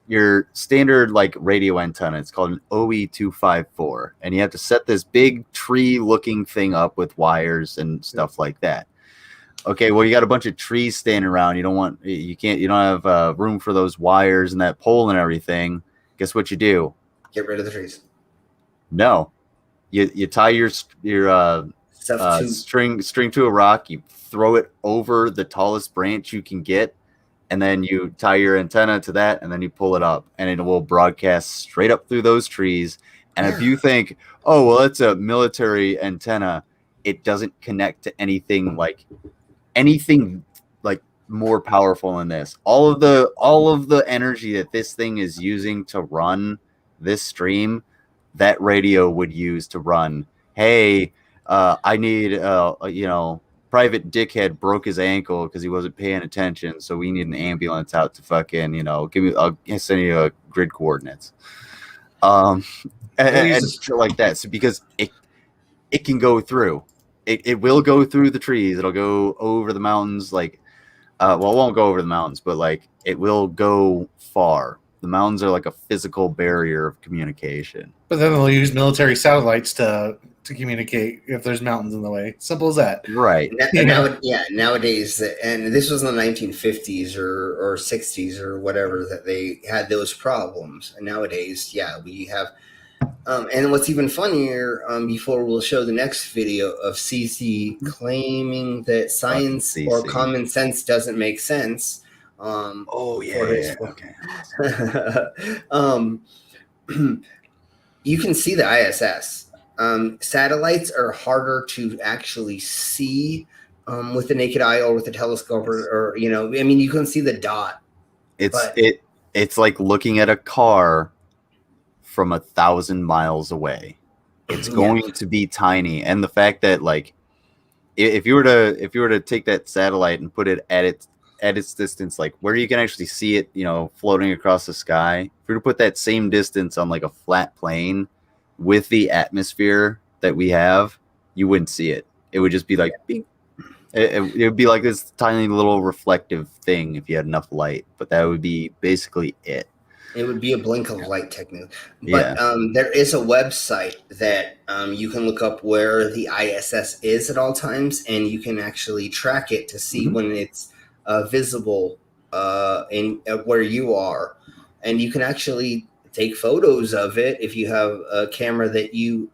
[SPEAKER 1] your standard like radio antenna, it's called an OE254, and you have to set this big tree-looking thing up with wires and stuff like that. Okay, well, you got a bunch of trees standing around. You don't have room for those wires and that pole and everything. Guess what you do?
[SPEAKER 2] Get rid of the trees.
[SPEAKER 1] No, you tie your string to a rock. You throw it over the tallest branch you can get, and then you tie your antenna to that, and then you pull it up, and it will broadcast straight up through those trees. And if you think, oh well, it's a military antenna, it doesn't connect to anything like more powerful than this. All of the energy that this thing is using to run this stream, that radio would use to run. Hey, I need Private Dickhead broke his ankle because he wasn't paying attention, so we need an ambulance out to fucking I'll send you grid coordinates. And like that. So because it can go through. It will go through the trees. It'll go over the mountains. Like, it won't go over the mountains, but like it will go far. The mountains are like a physical barrier of communication.
[SPEAKER 3] But then they'll use military satellites to communicate if there's mountains in the way. Simple as that.
[SPEAKER 1] Right.
[SPEAKER 2] Nowadays, and this was in the 1950s or 60s or whatever, that they had those problems. And nowadays, we have. And what's even funnier, before we'll show the next video of CC claiming that science or common sense doesn't make sense.
[SPEAKER 1] Okay.
[SPEAKER 2] You can see the ISS. Satellites are harder to actually see with the naked eye or with a telescope, or you can see the dot.
[SPEAKER 1] It's like looking at a car from 1,000 miles away. It's going to be tiny, and the fact that like if you were to take that satellite and put it at its distance, like where you can actually see it, floating across the sky, if you were to put that same distance on like a flat plane with the atmosphere that we have, you wouldn't see it. It would just be like beep. It would be like this tiny little reflective thing if you had enough light, but that would be basically it.
[SPEAKER 2] It would be a blink of light technically. But there is a website that you can look up where the ISS is at all times, and you can actually track it to see when it's visible in where you are. And you can actually take photos of it if you have a camera that you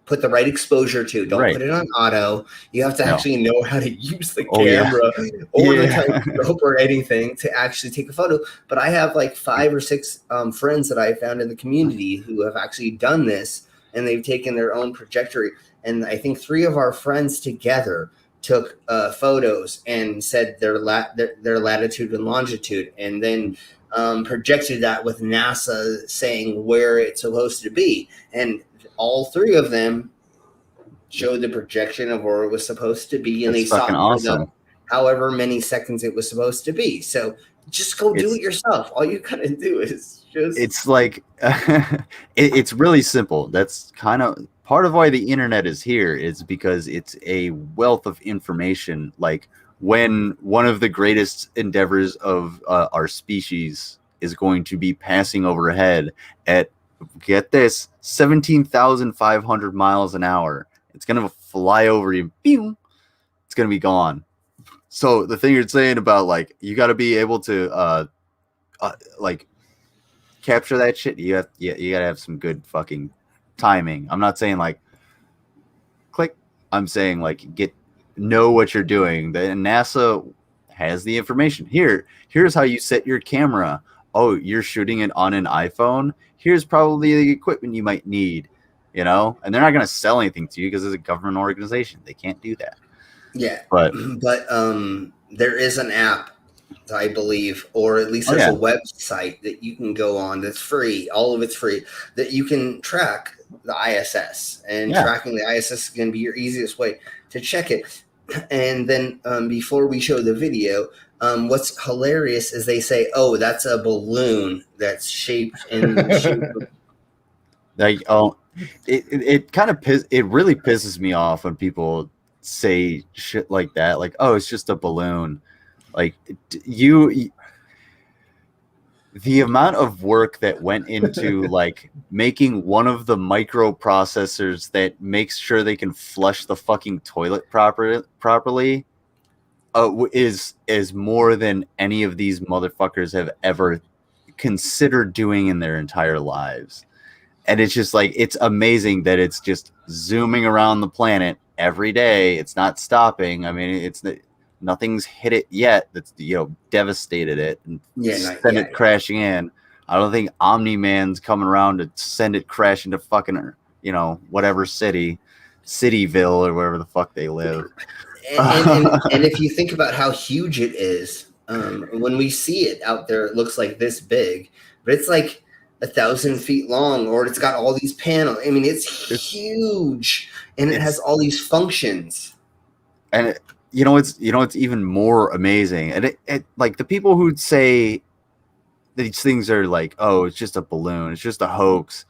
[SPEAKER 2] put the right exposure to. Don't put it on auto. You have to actually know how to use the camera or the telescope or anything to actually take a photo. But I have like 5 or 6 friends that I found in the community who have actually done this, and they've taken their own trajectory. And I think 3 of our friends together took photos and said their latitude and longitude, and then projected that with NASA saying where it's supposed to be. And all 3 of them showed the projection of where it was supposed to be, and they saw
[SPEAKER 1] awesome.
[SPEAKER 2] however many seconds it was supposed to be. So just go do it yourself. All you gotta do is just.
[SPEAKER 1] It's like it's really simple. That's kind of part of why the internet is here, is because it's a wealth of information. Like when one of the greatest endeavors of our species is going to be passing overhead at, get this, 17,500 miles an hour. It's gonna fly over you. Pew! It's gonna be gone. So the thing you're saying about like you got to be able to like capture that shit, you gotta have some good fucking timing. I'm not saying like click. I'm saying like know what you're doing. The NASA has the information. Here's how you set your camera. Oh, you're shooting it on an iPhone. Here's probably the equipment you might need. And they're not gonna sell anything to you because it's a government organization. They can't do that.
[SPEAKER 2] Yeah,
[SPEAKER 1] but
[SPEAKER 2] there is an app, I believe, or at least there's a website that you can go on that's free. All of it's free, that you can track the ISS, and tracking the ISS is going to be your easiest way to check it. And then before we show the video, what's hilarious is they say, "Oh, that's a balloon that's shaped in the shape of."
[SPEAKER 1] Like, it kind of it really pisses me off when people say shit like that, like, oh, it's just a balloon. Like, the amount of work that went into like making one of the microprocessors that makes sure they can flush the fucking toilet properly is more than any of these motherfuckers have ever considered doing in their entire lives. And it's just like, it's amazing that it's just zooming around the planet every day. It's not stopping. I mean, nothing's hit it yet that's devastated it and send it crashing in. I don't think Omni-Man's coming around to send it crashing to fucking whatever Cityville or wherever the fuck they live.
[SPEAKER 2] And if you think about how huge it is, when we see it out there, it looks like this big, but it's like 1,000 feet long, or it's got all these panels. I mean, it's huge, and it has all these functions.
[SPEAKER 1] And it's even more amazing. And it like the people who'd say these things are like, oh, it's just a balloon, it's just a hoax.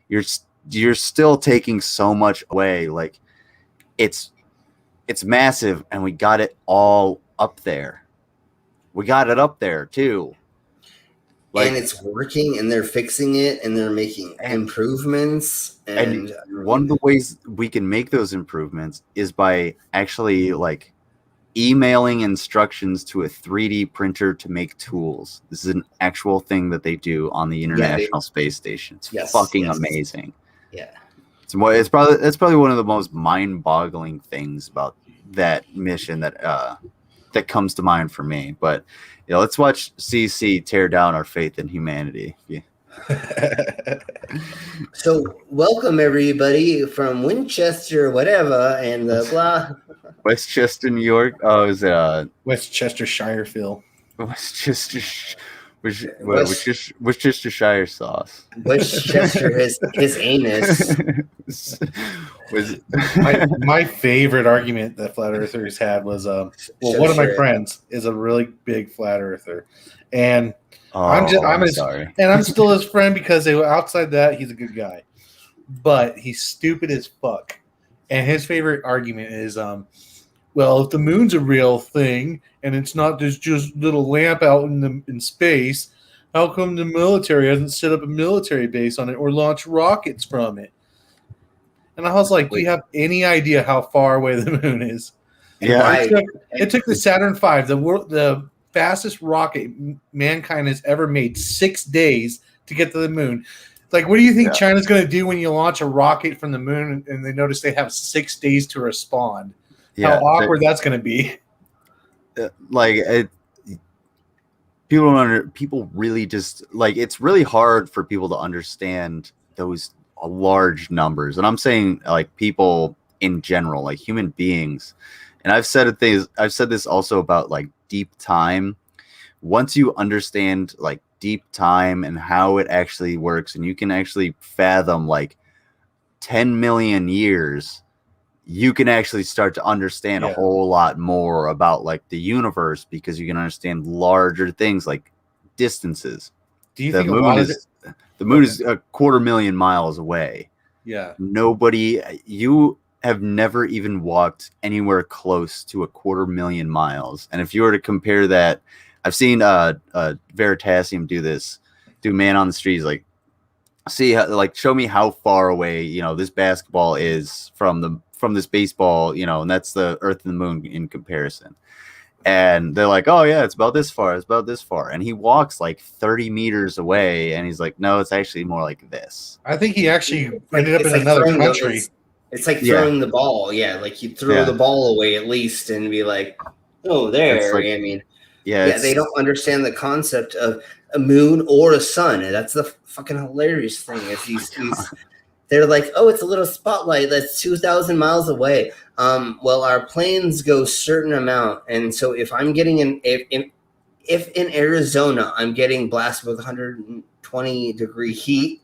[SPEAKER 1] You're still taking so much away. Like it's massive, and we got it all up there. We got it up there too. Like,
[SPEAKER 2] and it's working, and they're fixing it, and they're making improvements. And
[SPEAKER 1] one of the ways we can make those improvements is by actually like emailing instructions to a 3D printer to make tools. This is an actual thing that they do on the International Space Station. It's fucking amazing.
[SPEAKER 2] Yeah.
[SPEAKER 1] It's probably one of the most mind-boggling things about that mission that comes to mind for me. But let's watch CC tear down our faith in humanity. Yeah.
[SPEAKER 2] So welcome everybody from Winchester, whatever, and blah.
[SPEAKER 1] Westchester, New York. Oh, is it
[SPEAKER 3] Westchestershire, Phil?
[SPEAKER 1] Worcestershire sauce.
[SPEAKER 2] Westchester, his anus.
[SPEAKER 3] My favorite argument that flat earthers had was one of my friends is a really big flat earther, and I'm sorry, and I'm still his friend because outside that he's a good guy, but he's stupid as fuck. And his favorite argument is, well, if the moon's a real thing and it's not this just little lamp out in space, how come the military hasn't set up a military base on it or launched rockets from it? And I was like, do you have any idea how far away the moon is?
[SPEAKER 1] Yeah,
[SPEAKER 3] it took the Saturn V, the fastest rocket mankind has ever made, 6 days to get to the moon. Like, what do you think China's going to do when you launch a rocket from the moon and they notice they have 6 days to respond? How awkward that's going to be.
[SPEAKER 1] People really just like, it's really hard for people to understand those large numbers. And I'm saying like people in general, like human beings. And I've said this also about like deep time. Once you understand like deep time and how it actually works, and you can actually fathom like 10 million years, you can actually start to understand a whole lot more about like the universe, because you can understand larger things like distances.
[SPEAKER 3] Do you think the
[SPEAKER 1] moon is 250,000 miles away?
[SPEAKER 3] Yeah.
[SPEAKER 1] You have never even walked anywhere close to 250,000 miles. And if you were to compare that, I've seen Veritasium do Man on the Streets, like show me how far away this basketball is from this baseball, and that's the Earth and the Moon in comparison. And they're like, oh yeah, it's about this far, and he walks like 30 meters away, and he's like, no, it's actually more like this.
[SPEAKER 3] I think he actually ended up in another country.
[SPEAKER 2] It's like throwing the ball. Yeah, like you throw the ball away at least and be like, oh, there.
[SPEAKER 1] Like,
[SPEAKER 2] I mean, they don't understand the concept of a moon or a sun. And that's the fucking hilarious thing. Is they're like, oh, it's a little spotlight that's 2,000 miles away. Well, our planes go a certain amount. And so if I'm getting if in Arizona, I'm getting blasted with 120-degree heat,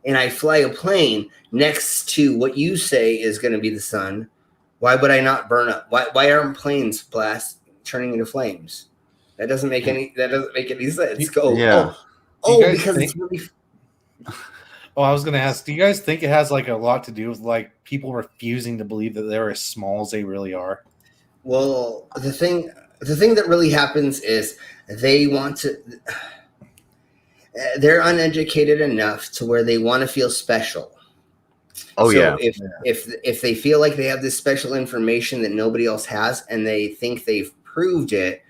[SPEAKER 2] and I fly a plane next to what you say is going to be the sun, why would I not burn up? Why aren't planes turning into flames? That doesn't make any sense. Because it's really.
[SPEAKER 3] Oh, I was going to ask, do you guys think it has like a lot to do with like people refusing to believe that they're as small as they really are?
[SPEAKER 2] Well, the thing that really happens is they want to. They're uneducated enough to where they want to feel special.
[SPEAKER 1] Oh, so
[SPEAKER 2] if they feel like they have this special information that nobody else has, and they think they've proved it,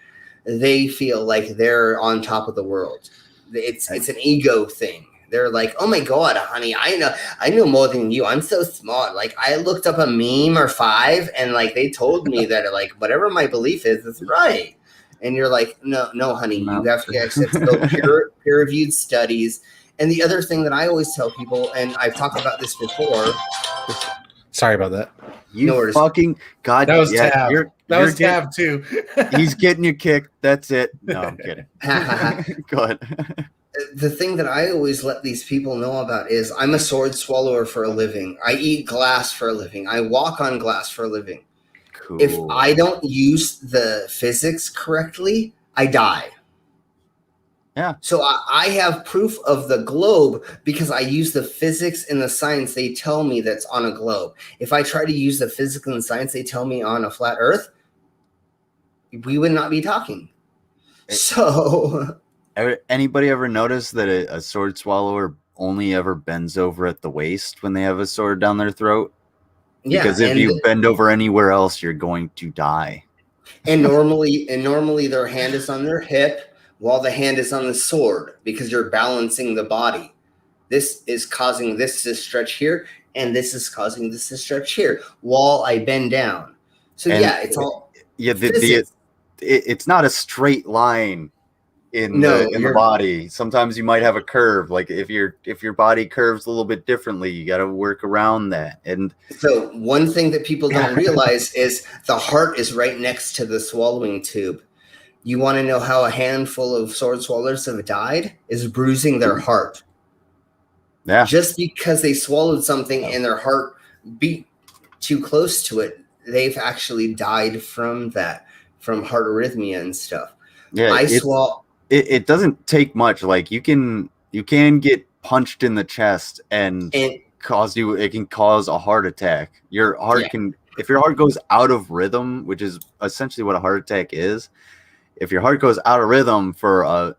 [SPEAKER 2] they feel like they're on top of the world. It's an ego thing. They're like, oh my God, honey, I know more than you. I'm so smart. Like, I looked up a meme or 5, and like they told me that like whatever my belief is right. And you're like, no, honey, you have to accept peer-reviewed studies. And the other thing that I always tell people, and I've talked about this before.
[SPEAKER 3] Sorry about that.
[SPEAKER 1] You fucking God.
[SPEAKER 3] That was Tab. That was Tab too.
[SPEAKER 1] He's getting you kicked. That's it. No, I'm kidding. Go ahead.
[SPEAKER 2] The thing that I always let these people know about is I'm a sword swallower for a living. I eat glass for a living. I walk on glass for a living. Cool. If I don't use the physics correctly, I die.
[SPEAKER 1] Yeah.
[SPEAKER 2] So I have proof of the globe because I use the physics and the science they tell me that's on a globe. If I try to use the physics and the science they tell me on a flat earth, we would not be talking. So
[SPEAKER 1] anybody ever notice that a sword swallower only ever bends over at the waist when they have a sword down their throat? Because if you bend over anywhere else, you're going to die.
[SPEAKER 2] And normally their hand is on their hip while the hand is on the sword, because you're balancing the body. This is causing this to stretch here, and this is causing this to stretch here while I bend down. So it's all
[SPEAKER 1] it's not a straight line in the body. Sometimes you might have a curve. Like if your body curves a little bit differently, you got to work around that. And
[SPEAKER 2] so one thing that people don't realize is the heart is right next to the swallowing tube. You want to know how a handful of sword swallowers have died? Is bruising their heart.
[SPEAKER 1] Yeah.
[SPEAKER 2] Just because they swallowed something and their heart beat too close to it, they've actually died from that, from heart arrhythmia and stuff.
[SPEAKER 1] Yeah. It doesn't take much. Like you can get punched in the chest and it can cause a heart attack. Your heart if your heart goes out of rhythm, which is essentially what a heart attack is. If your heart goes out of rhythm for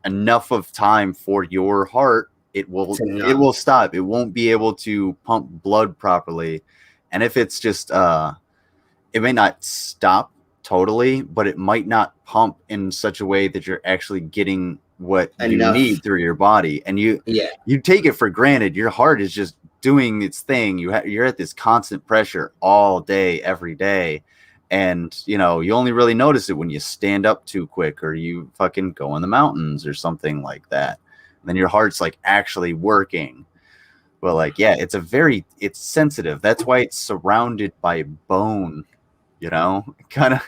[SPEAKER 1] enough of time for your heart, it will stop. It won't be able to pump blood properly. And if it's just it may not stop totally, but it might not pump in such a way that you're actually getting what you need through your body. And you take it for granted. Your heart is just doing its thing. You're at this constant pressure all day, every day. And, you only really notice it when you stand up too quick or you fucking go in the mountains or something like that. And then your heart's like actually working. But like, it's sensitive. That's why it's surrounded by bone, kind of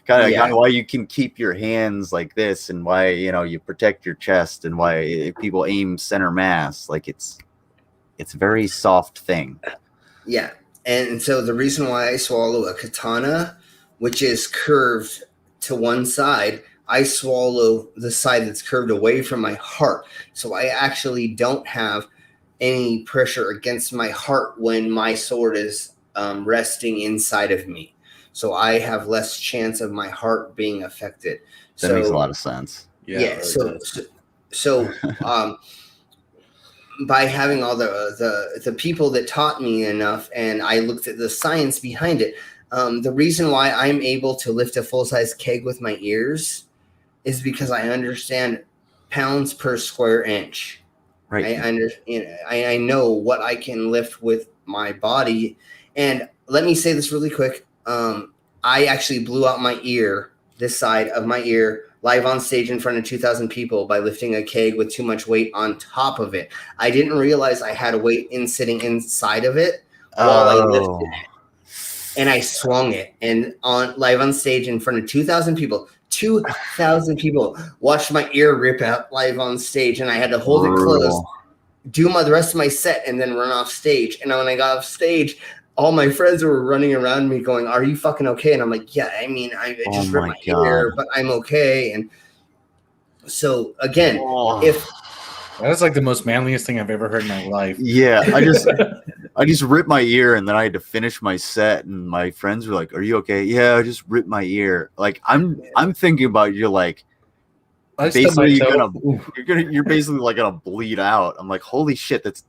[SPEAKER 1] why you can keep your hands like this and why, you protect your chest and why people aim center mass. Like it's a very soft thing.
[SPEAKER 2] Yeah. And so the reason why I swallow a katana, which is curved to one side, I swallow the side that's curved away from my heart. So I actually don't have any pressure against my heart when my sword is resting inside of me. So I have less chance of my heart being affected.
[SPEAKER 1] That makes a lot of sense.
[SPEAKER 2] Yeah. So by having all the people that taught me enough, and I looked at the science behind it, the reason why I'm able to lift a full-size keg with my ears is because I understand pounds per square inch.
[SPEAKER 1] Right.
[SPEAKER 2] I know what I can lift with my body. And let me say this really quick. I actually blew out my ear, this side of my ear, live on stage in front of 2,000 people by lifting a keg with too much weight on top of it. I didn't realize I had a weight sitting inside of it while I lifted it. And I swung it, and live on stage in front of 2,000 people. 2,000 people watched my ear rip out live on stage, and I had to hold it closed, do the rest of my set, and then run off stage. And when I got off stage, all my friends were running around me going, "Are you fucking okay?" And I'm like, "Yeah, I mean, I just ripped my ear, but I'm okay." And so again, if
[SPEAKER 3] that's like the most manliest thing I've ever heard in my life.
[SPEAKER 1] Yeah, I just ripped my ear, and then I had to finish my set, and my friends were like, "Are you okay?" "Yeah, I just ripped my ear." Like I'm thinking about you like basically you're basically like gonna bleed out. I'm like, holy shit, that's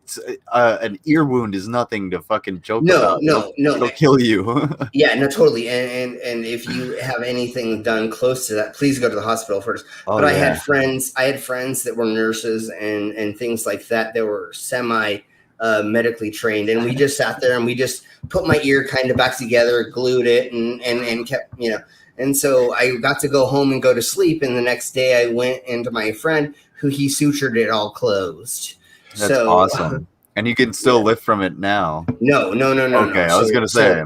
[SPEAKER 1] an ear wound is nothing to fucking joke about.
[SPEAKER 2] No,
[SPEAKER 1] it'll kill you.
[SPEAKER 2] Yeah, no, totally. And if you have anything done close to that, please go to the hospital first. But I had friends that were nurses and things like that were semi medically trained, and we just sat there and we just put my ear kind of back together, glued it, and kept, And so I got to go home and go to sleep. And the next day I went into my friend who he sutured it all closed.
[SPEAKER 1] That's awesome. And you can still lift from it now.
[SPEAKER 2] No.
[SPEAKER 1] Okay, I was going to say.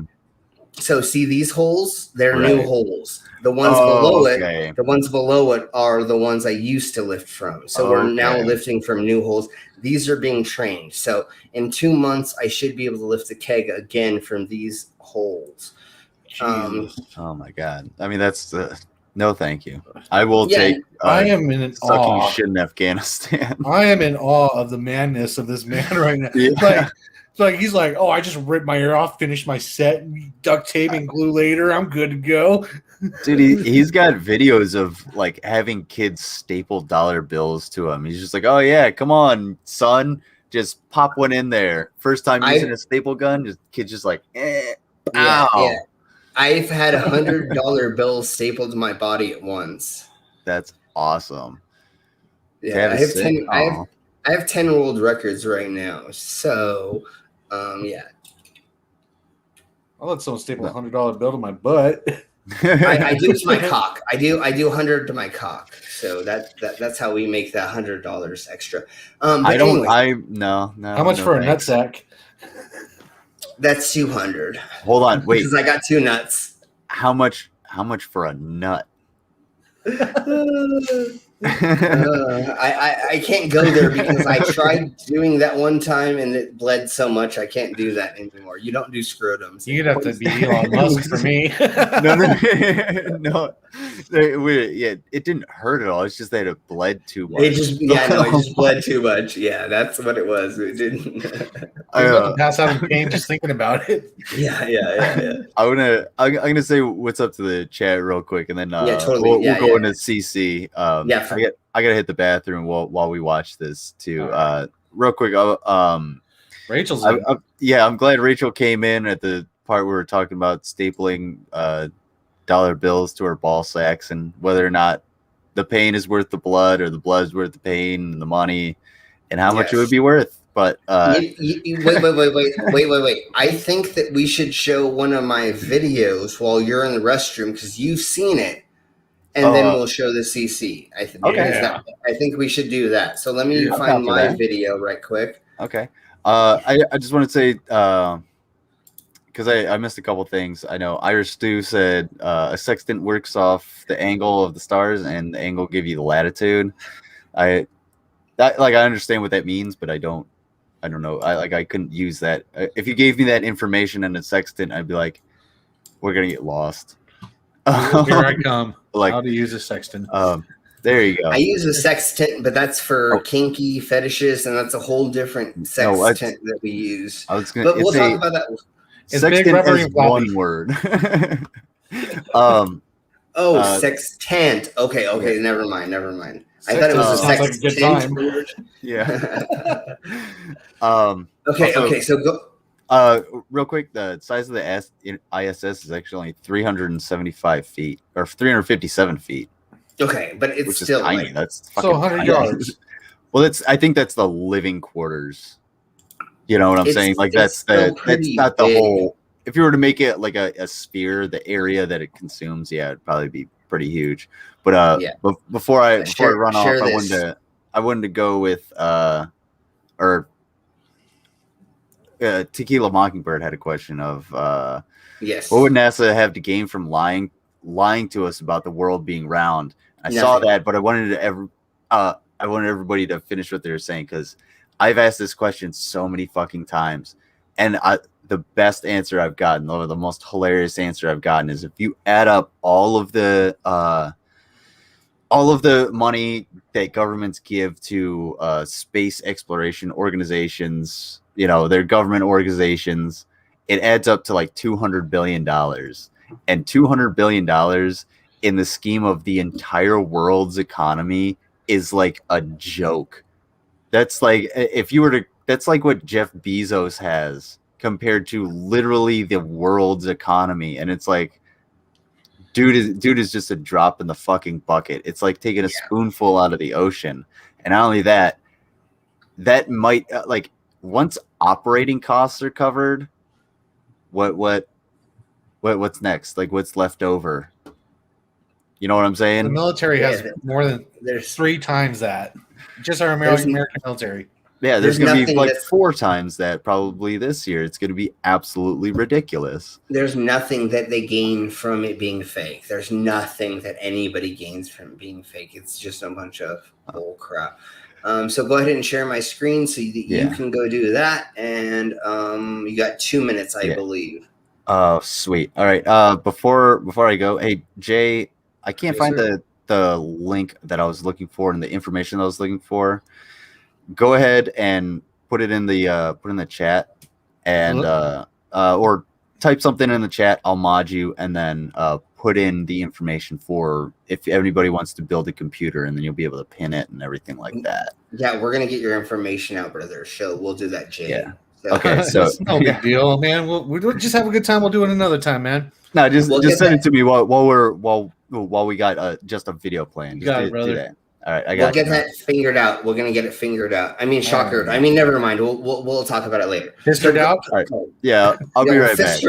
[SPEAKER 2] So see these holes? They're new holes. The ones below it, the ones below it are the ones I used to lift from. So we're now lifting from new holes. These are being trained. So in 2 months, I should be able to lift the keg again from these holes.
[SPEAKER 1] Oh my god! I mean, that's no, thank you. I will take.
[SPEAKER 3] I am in
[SPEAKER 1] sucking shit in Afghanistan.
[SPEAKER 3] I am in awe of the madness of this man right now. Yeah. Like he's like, oh, I just ripped my ear off, finished my set, duct tape and glue later. I'm good to go.
[SPEAKER 1] Dude, he's got videos of like having kids staple dollar bills to him. He's just like, oh yeah, come on, son, just pop one in there. First time using a staple gun, kids just like, ow.
[SPEAKER 2] Yeah. I've had $100 bills stapled to my body at once.
[SPEAKER 1] That's awesome.
[SPEAKER 2] Yeah, I have 10 world records right now. So, yeah.
[SPEAKER 3] I'll let someone staple a $100 bill to my butt.
[SPEAKER 2] I do to my cock. I do 100 to my cock. So that's how we make that $100 extra.
[SPEAKER 1] No.
[SPEAKER 3] How much for a nutsack?
[SPEAKER 2] That's 200.
[SPEAKER 1] Hold on, wait.
[SPEAKER 2] Because I got 2 nuts.
[SPEAKER 1] How much for a nut?
[SPEAKER 2] I can't go there because I tried doing that one time and it bled so much I can't do that anymore. You don't do scrotums.
[SPEAKER 3] You'd have to be Elon Musk for me.
[SPEAKER 1] No. It didn't hurt at all. It's just that it bled too much.
[SPEAKER 2] It just bled too much. Yeah, that's what it was. It didn't.
[SPEAKER 3] I'm about to pass out of pain just thinking about it.
[SPEAKER 2] Yeah.
[SPEAKER 1] I'm gonna say what's up to the chat real quick, and then
[SPEAKER 2] totally.
[SPEAKER 1] we'll go into CC. I gotta hit the bathroom while we watch this too. Real quick.
[SPEAKER 3] Rachel's.
[SPEAKER 1] I'm glad Rachel came in at the part where we were talking about stapling dollar bills to her ball sacks and whether or not the pain is worth the blood or the blood is worth the pain and the money and how much it would be worth. But
[SPEAKER 2] wait. I think that we should show one of my videos while you're in the restroom because you've seen it. And then we'll show the CC. I think we should do that. So let me find my video right quick.
[SPEAKER 1] Okay. I just want to say, because I missed a couple things. I know Irish Stew said a sextant works off the angle of the stars, and the angle give you the latitude. I understand what that means, but I don't don't know. I couldn't use that. If you gave me that information and a sextant, I'd be like, we're gonna get lost.
[SPEAKER 3] Here I come.
[SPEAKER 1] Like,
[SPEAKER 3] how to use a sextant.
[SPEAKER 1] There you go.
[SPEAKER 2] I use a sextant, but that's for kinky fetishes, and that's a whole different sextant that we use.
[SPEAKER 1] I was gonna,
[SPEAKER 2] but we'll talk about that.
[SPEAKER 1] Sextant is one word.
[SPEAKER 2] Sextant. Okay, never mind. I thought it was a sextant word.
[SPEAKER 1] Yeah.
[SPEAKER 2] Okay, so go.
[SPEAKER 1] Real quick, the size of the ISS is actually only 375 feet or 357 feet.
[SPEAKER 2] Okay, but it's still
[SPEAKER 1] tiny.
[SPEAKER 2] Like,
[SPEAKER 1] that's
[SPEAKER 3] so 100 yards.
[SPEAKER 1] Well, I think that's the living quarters. You know what I'm saying? Like that's not the whole. If you were to make it like a sphere, the area that it consumes, it'd probably be pretty huge. But before I run off, I wanted to go with Tequila Mockingbird had a question of
[SPEAKER 2] yes,
[SPEAKER 1] what would NASA have to gain from lying to us about the world being round? I saw that, but I wanted everybody to finish what they were saying, because I've asked this question so many fucking times, and the best answer I've gotten, or the most hilarious answer I've gotten, is if you add up all of the money that governments give to space exploration organizations, their government organizations, it adds up to like $200 billion. And $200 billion in the scheme of the entire world's economy is like a joke. That's like, that's like what Jeff Bezos has compared to literally the world's economy. And it's like, dude is just a drop in the fucking bucket. It's like taking a spoonful out of the ocean. And not only that might like, once operating costs are covered, what's next? Like, what's left over? You know what I'm saying?
[SPEAKER 3] The military has more than 3 times that. Just our American military.
[SPEAKER 1] Yeah, there's going to be like 4 times that probably this year. It's going to be absolutely ridiculous.
[SPEAKER 2] There's nothing that they gain from it being fake. There's nothing that anybody gains from being fake. It's just a bunch of bull crap. So go ahead and share my screen so that you can go do that. And you got 2 minutes, I believe.
[SPEAKER 1] Oh, sweet. All right. Before I go, hey, Jay, I can't find the link that I was looking for and the information I was looking for. Go ahead and put it in the chat, and or type something in the chat. I'll mod you, and then put in the information for if anybody wants to build a computer, and then you'll be able to pin it and everything like that.
[SPEAKER 2] Yeah, we're gonna get your information out, brother. We'll do that, Jay.
[SPEAKER 1] Yeah. So, okay, so
[SPEAKER 3] it's no big deal, man. We'll just have a good time. We'll do it another time, man.
[SPEAKER 1] No, just send it to me while we got just a video playing.
[SPEAKER 3] You got it, brother.
[SPEAKER 1] Do that. All right,
[SPEAKER 2] we'll get that figured out. We're gonna get it figured out. I mean, shocker. Right. I mean, never mind. We'll talk about it later.
[SPEAKER 3] Figured out.
[SPEAKER 1] All right. Yeah, I'll be right back.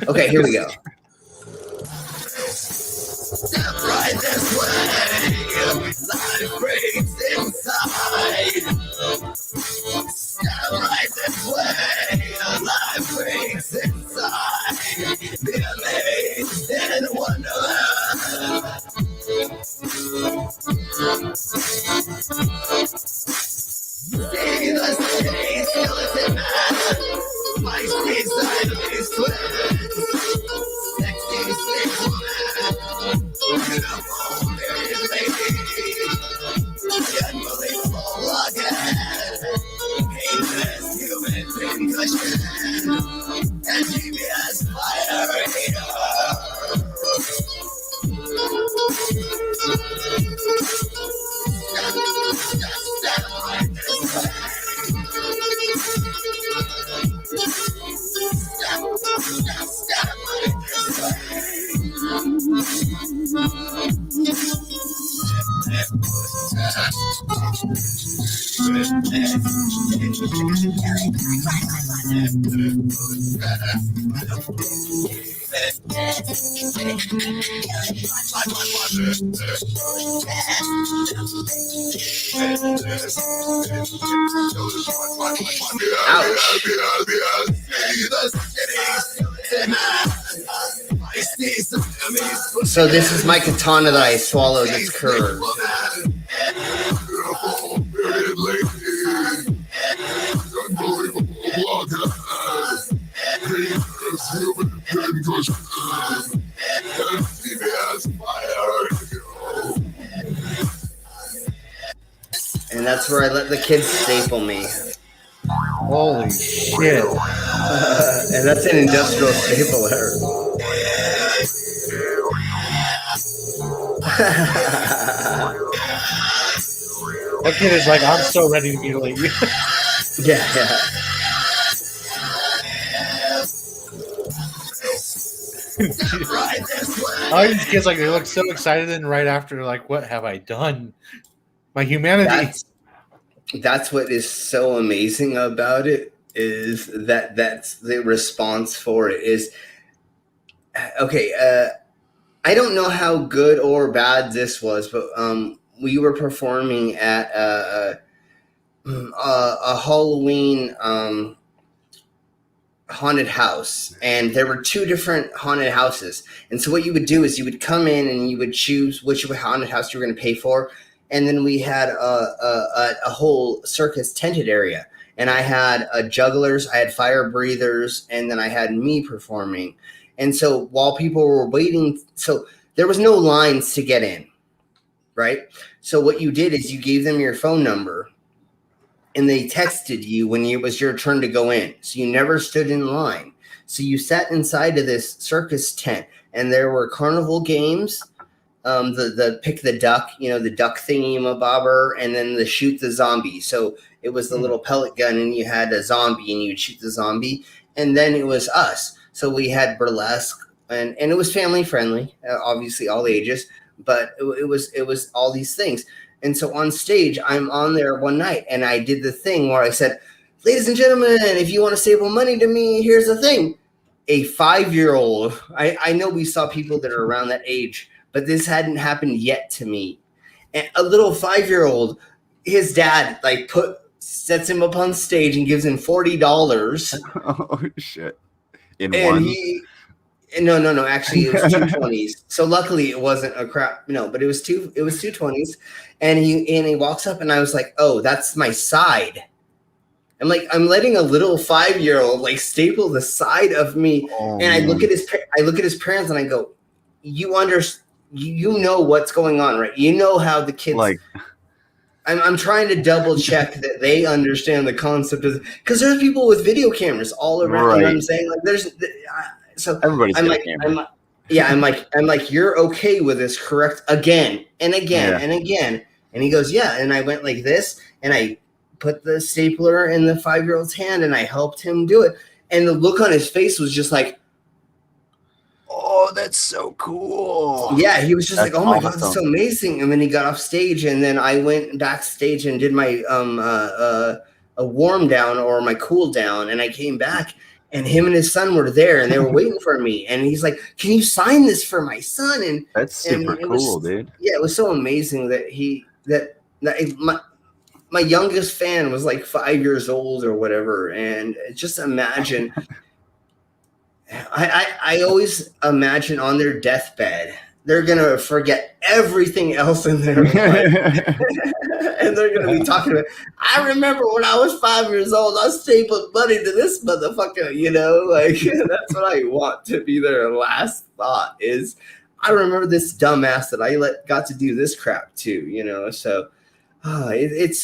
[SPEAKER 2] Okay, here we go.
[SPEAKER 8] Step right this way. Life breaks inside. Step right this way. Life breaks inside. Be amazed and wonder. See the city skeleton man. My street side of his twins. Sexy sweet woman. Beautiful, very lady. Unbelievable again. Painless human pincushion. And GPS fire hater.
[SPEAKER 2] So this is my katana that I swallowed its curve. And that's where I let the kids staple me.
[SPEAKER 3] Holy shit.
[SPEAKER 2] And that's an industrial stapler.
[SPEAKER 3] That kid is like, I'm so ready to mutilate you.
[SPEAKER 2] Yeah.
[SPEAKER 3] All these kids, like, they look so excited, and right after, like, what have I done? My humanity.
[SPEAKER 2] That's what is so amazing about it, is that's the response for it is, okay, I don't know how good or bad this was, but we were performing at a Halloween haunted house, and there were 2 different haunted houses. And so what you would do is you would come in and you would choose which haunted house you were going to pay for. And then we had a whole circus tented area, and I had jugglers, I had fire breathers, and then I had me performing. And so while people were waiting, so there was no lines to get in, right? So what you did is you gave them your phone number, and they texted you when it was your turn to go in. So you never stood in line. So you sat inside of this circus tent, and there were carnival games, the pick the duck, the duck thingy-mabobber, and then the shoot the zombie. So it was the little pellet gun, and you had a zombie, and you'd shoot the zombie. And then it was us. So we had burlesque, and it was family friendly, obviously all ages, but it was all these things. And so on stage, I'm on there one night, and I did the thing where I said, ladies and gentlemen, if you want to staple money to me, here's the thing. A 5-year-old, I know we saw people that are around that age, but this hadn't happened yet to me. And a little 5-year-old, his dad sets him up on stage and gives him $40.
[SPEAKER 1] Oh shit!
[SPEAKER 2] No, actually it was 220s. So luckily it wasn't a crap. No, but it was 220s, and he walks up, and I was like, oh, that's my side. I'm letting a little 5-year-old staple the side of me, and I look at his parents, and I go, you know what's going on, right? You know how the kids I'm trying to double check that they understand the concept of, because there's people with video cameras all around.
[SPEAKER 1] Right.
[SPEAKER 2] You know what I'm saying? So
[SPEAKER 1] everybody's
[SPEAKER 2] I'm like, you're okay with this, correct? Again and again and again. And he goes, yeah. And I went like this, and I put the stapler in the 5-year-old's hand, and I helped him do it. And the look on his face was just like,
[SPEAKER 1] oh, that's so cool.
[SPEAKER 2] Yeah, he was just like, oh my God, that's so amazing. And then he got off stage, and then I went backstage and did my a warm down or my cool down, and I came back, and him and his son were there, and they were waiting for me. And he's like, can you sign this for my son? And
[SPEAKER 1] that's super cool, dude.
[SPEAKER 2] Yeah, it was so amazing that my youngest fan was like 5 years old or whatever. And just imagine, I always imagine on their deathbed, they're going to forget everything else in their life. And they're going to be talking about, I remember when I was 5 years old, I stapled money to this motherfucker, that's what I want to be their last thought is, I remember this dumbass that I got to do this crap to, so it's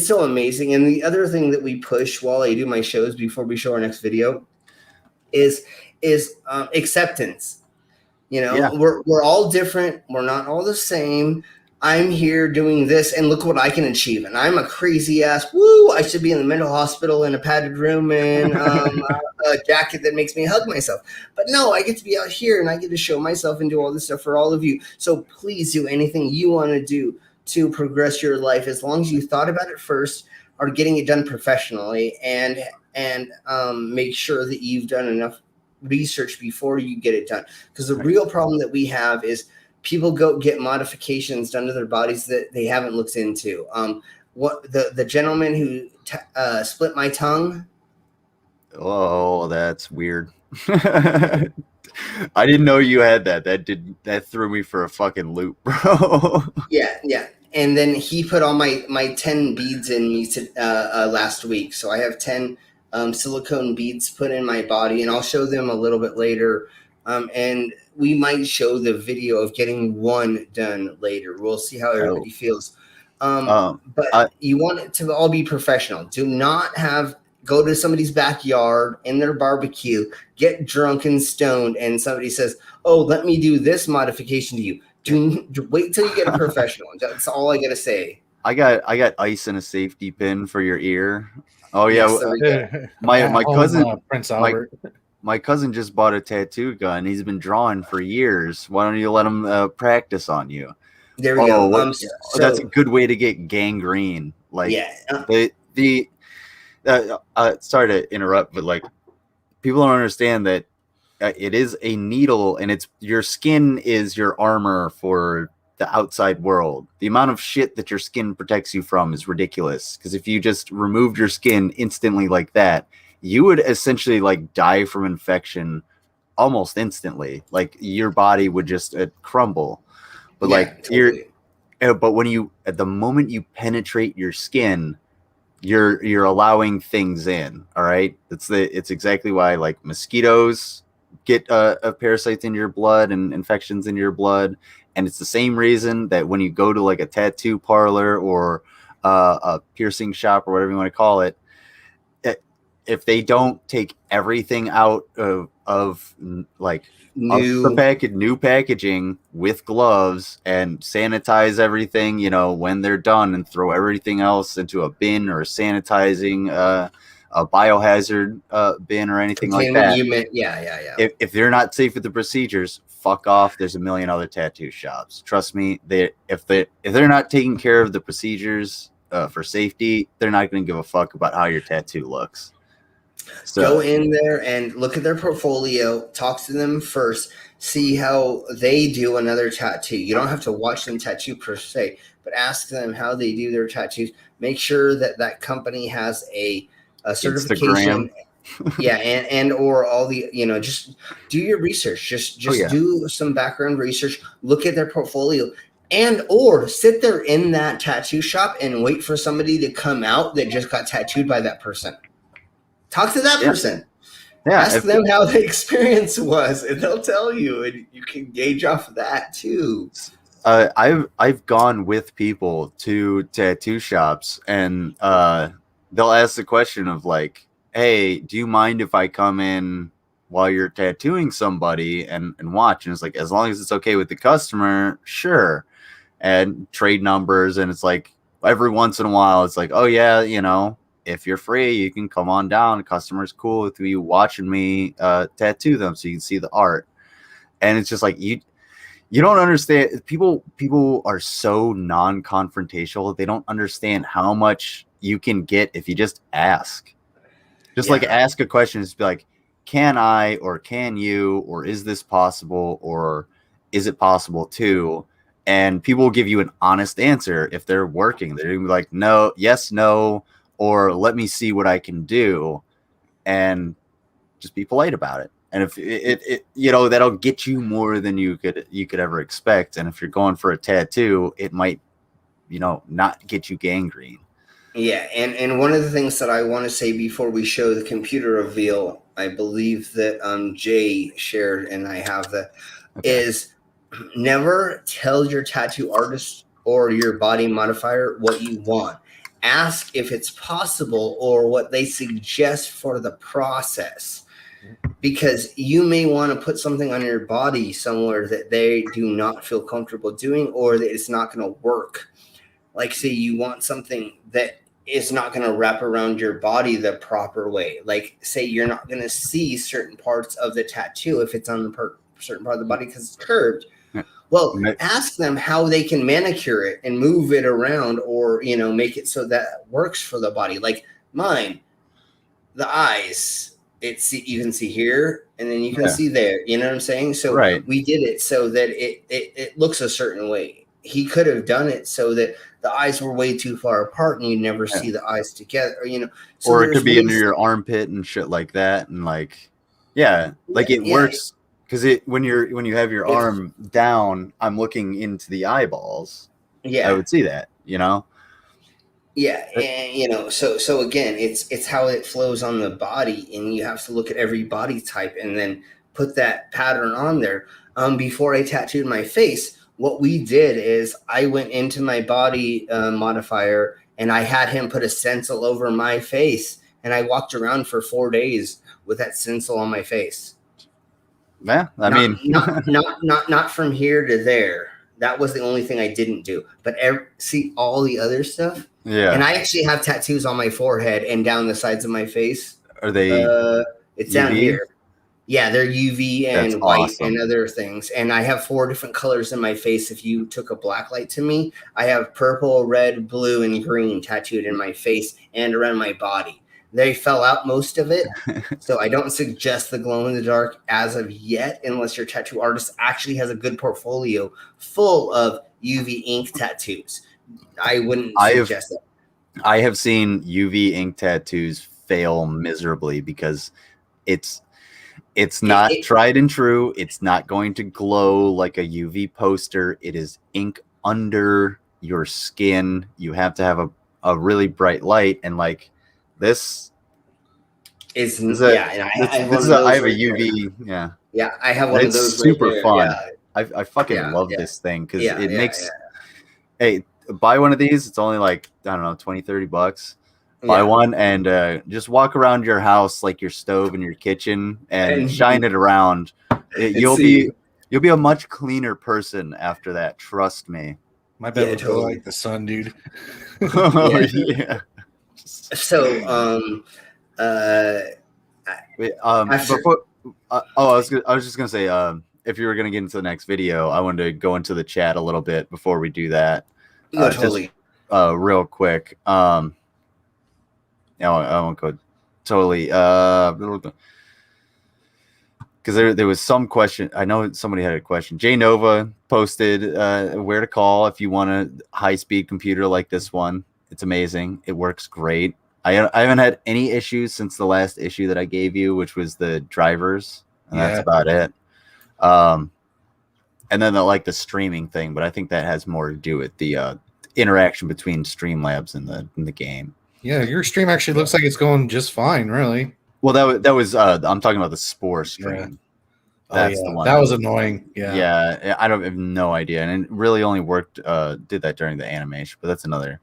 [SPEAKER 2] so amazing. And the other thing that we push while I do my shows before we show our next video is acceptance. We're all different. We're not all the same. I'm here doing this, and look what I can achieve. And I'm a crazy ass. Woo! I should be in the mental hospital in a padded room and a jacket that makes me hug myself. But no, I get to be out here, and I get to show myself and do all this stuff for all of you. So please do anything you want to do to progress your life, as long as you thought about it first, are getting it done professionally, and make sure that you've done enough research before you get it done. Because the real problem that we have is people go get modifications done to their bodies that they haven't looked into. What the gentleman who split my tongue?
[SPEAKER 1] Oh, that's weird. I didn't know you had that. That threw me for a fucking loop, bro. Yeah.
[SPEAKER 2] And then he put all my 10 beads in me last week. So I have 10 silicone beads put in my body, and I'll show them a little bit later. And we might show the video of getting one done later. We'll see how everybody feels. But you want it to all be professional. Do not go to somebody's backyard in their barbecue, get drunk and stoned, and somebody says, "Oh, let me do this modification to you." Wait till you get a professional. That's all I gotta say.
[SPEAKER 1] I got ice and a safety pin for your ear. Oh yeah,
[SPEAKER 2] Yes,
[SPEAKER 1] my cousin
[SPEAKER 3] Prince Albert.
[SPEAKER 1] my cousin just bought a tattoo gun. He's been drawing for years. Why don't you let him practice on you?
[SPEAKER 2] There we go.
[SPEAKER 1] That's a good way to get gangrene. Like, sorry to interrupt, but like, people don't understand that it is a needle, and it's your skin is your armor for the outside world. The amount of shit that your skin protects you from is ridiculous. Because if you just removed your skin instantly like that, you would essentially like die from infection almost instantly. Like your body would just crumble. But totally. But when at the moment you penetrate your skin, you're allowing things in. All right. It's exactly why like mosquitoes get parasites in your blood and infections in your blood. And it's the same reason that when you go to like a tattoo parlor or a piercing shop or whatever you want to call it, if they don't take everything out of new packaging with gloves and sanitize everything, when they're done, and throw everything else into a bin or a sanitizing a biohazard bin or anything like that. If they're not safe with the procedures, fuck off. There's a million other tattoo shops. Trust me, if they're not taking care of the procedures for safety, they're not going to give a fuck about how your tattoo looks. So
[SPEAKER 2] go in there and look at their portfolio, talk to them first, see how they do another tattoo. You don't have to watch them tattoo per se, but ask them how they do their tattoos. Make sure that company has a certification. and or all the, just do your research. Just do some background research, look at their portfolio, and or sit there in that tattoo shop and wait for somebody to come out that just got tattooed by that person. Talk to that person. Ask them how the experience was, and they'll tell you, and you can gauge off of that too.
[SPEAKER 1] I've gone with people to tattoo shops, and they'll ask the question of like, "Hey, do you mind if I come in while you're tattooing somebody and watch?" And it's like, as long as it's okay with the customer, sure. And trade numbers, and it's like every once in a while, it's like, "Oh yeah, if you're free, you can come on down. The customer's cool with you watching me tattoo them so you can see the art." And it's just like you don't understand. People are so non-confrontational. They don't understand how much you can get if you just ask. Like ask a question. Just be like, "Can I, or can you, or is this possible, or is it possible too?" And people will give you an honest answer if they're working. They're gonna be like, "No, yes, no." Or let me see what I can do, and just be polite about it. And if it that'll get you more than you could ever expect. And if you're going for a tattoo, it might, not get you gangrene.
[SPEAKER 2] Yeah, and one of the things that I want to say before we show the computer reveal, I believe that Jay shared, and I have that, is never tell your tattoo artist or your body modifier what you want. Ask if it's possible or what they suggest for the process, because you may want to put something on your body somewhere that they do not feel comfortable doing, or that it's not going to work. Like, say you want something that is not going to wrap around your body the proper way. Like, say you're not going to see certain parts of the tattoo if it's on the certain part of the body because it's curved. Well, ask them how they can manicure it and move it around, or, make it so that works for the body. Like mine, the eyes, you can see here and then you can see there. You know what I'm saying? So we did it so that it looks a certain way. He could have done it so that the eyes were way too far apart and you never see the eyes together, So
[SPEAKER 1] or it could be under your armpit and shit like that. And it works. Because when you have your arm down, I'm looking into the eyeballs. Yeah, I would see that. Yeah,
[SPEAKER 2] and so again, it's how it flows on the body, and you have to look at every body type and then put that pattern on there. Before I tattooed my face, what we did is I went into my body modifier and I had him put a stencil over my face, and I walked around for 4 days with that stencil on my face.
[SPEAKER 1] Yeah, I mean,
[SPEAKER 2] not from here to there. That was the only thing I didn't do. But see all the other stuff.
[SPEAKER 1] Yeah,
[SPEAKER 2] and I actually have tattoos on my forehead and down the sides of my face.
[SPEAKER 1] Are they?
[SPEAKER 2] It's
[SPEAKER 1] UV?
[SPEAKER 2] down here. Yeah, they're UV and
[SPEAKER 1] That's
[SPEAKER 2] white
[SPEAKER 1] awesome.
[SPEAKER 2] and other things. And I have 4 different colors in my face. If you took a black light to me, I have purple, red, blue, and green tattooed in my face and around my body. They fell out most of it. So I don't suggest the glow in the dark as of yet, unless your tattoo artist actually has a good portfolio full of UV ink tattoos. I wouldn't suggest it.
[SPEAKER 1] I have seen UV ink tattoos fail miserably because it's not tried and true. It's not going to glow like a UV poster. It is ink under your skin. You have to have a really bright light, and like this
[SPEAKER 2] is
[SPEAKER 1] I
[SPEAKER 2] have
[SPEAKER 1] a UV. There.
[SPEAKER 2] Yeah, I have one of those.
[SPEAKER 1] It's super
[SPEAKER 2] right
[SPEAKER 1] fun.
[SPEAKER 2] Yeah.
[SPEAKER 1] I fucking love this thing because it makes.
[SPEAKER 2] Yeah.
[SPEAKER 1] Hey, buy one of these. It's only like, I don't know, $20-$30. Buy one and just walk around your house like your stove in your kitchen and shine it around. You'll be a much cleaner person after that. Trust me.
[SPEAKER 3] My bed would go like the sun, dude.
[SPEAKER 1] Yeah.
[SPEAKER 2] So,
[SPEAKER 1] before, I was just gonna say, if you were gonna get into the next video, I wanted to go into the chat a little bit before we do that.
[SPEAKER 2] Totally.
[SPEAKER 1] Just, real quick. I won't go totally. Because there was some question. I know somebody had a question. Jay Nova posted where to call if you want a high-speed computer like this one. It's amazing. It works great. I haven't had any issues since the last issue that I gave you, which was the drivers, and that's about it. And then the streaming thing, but I think that has more to do with the interaction between Streamlabs and the game.
[SPEAKER 3] Yeah, your stream actually looks like it's going just fine, really.
[SPEAKER 1] Well, that was I'm talking about the Spore stream. That's the one.
[SPEAKER 3] That was annoying.
[SPEAKER 1] Yeah, I have no idea, and it really only worked. Did that during the animation, but that's another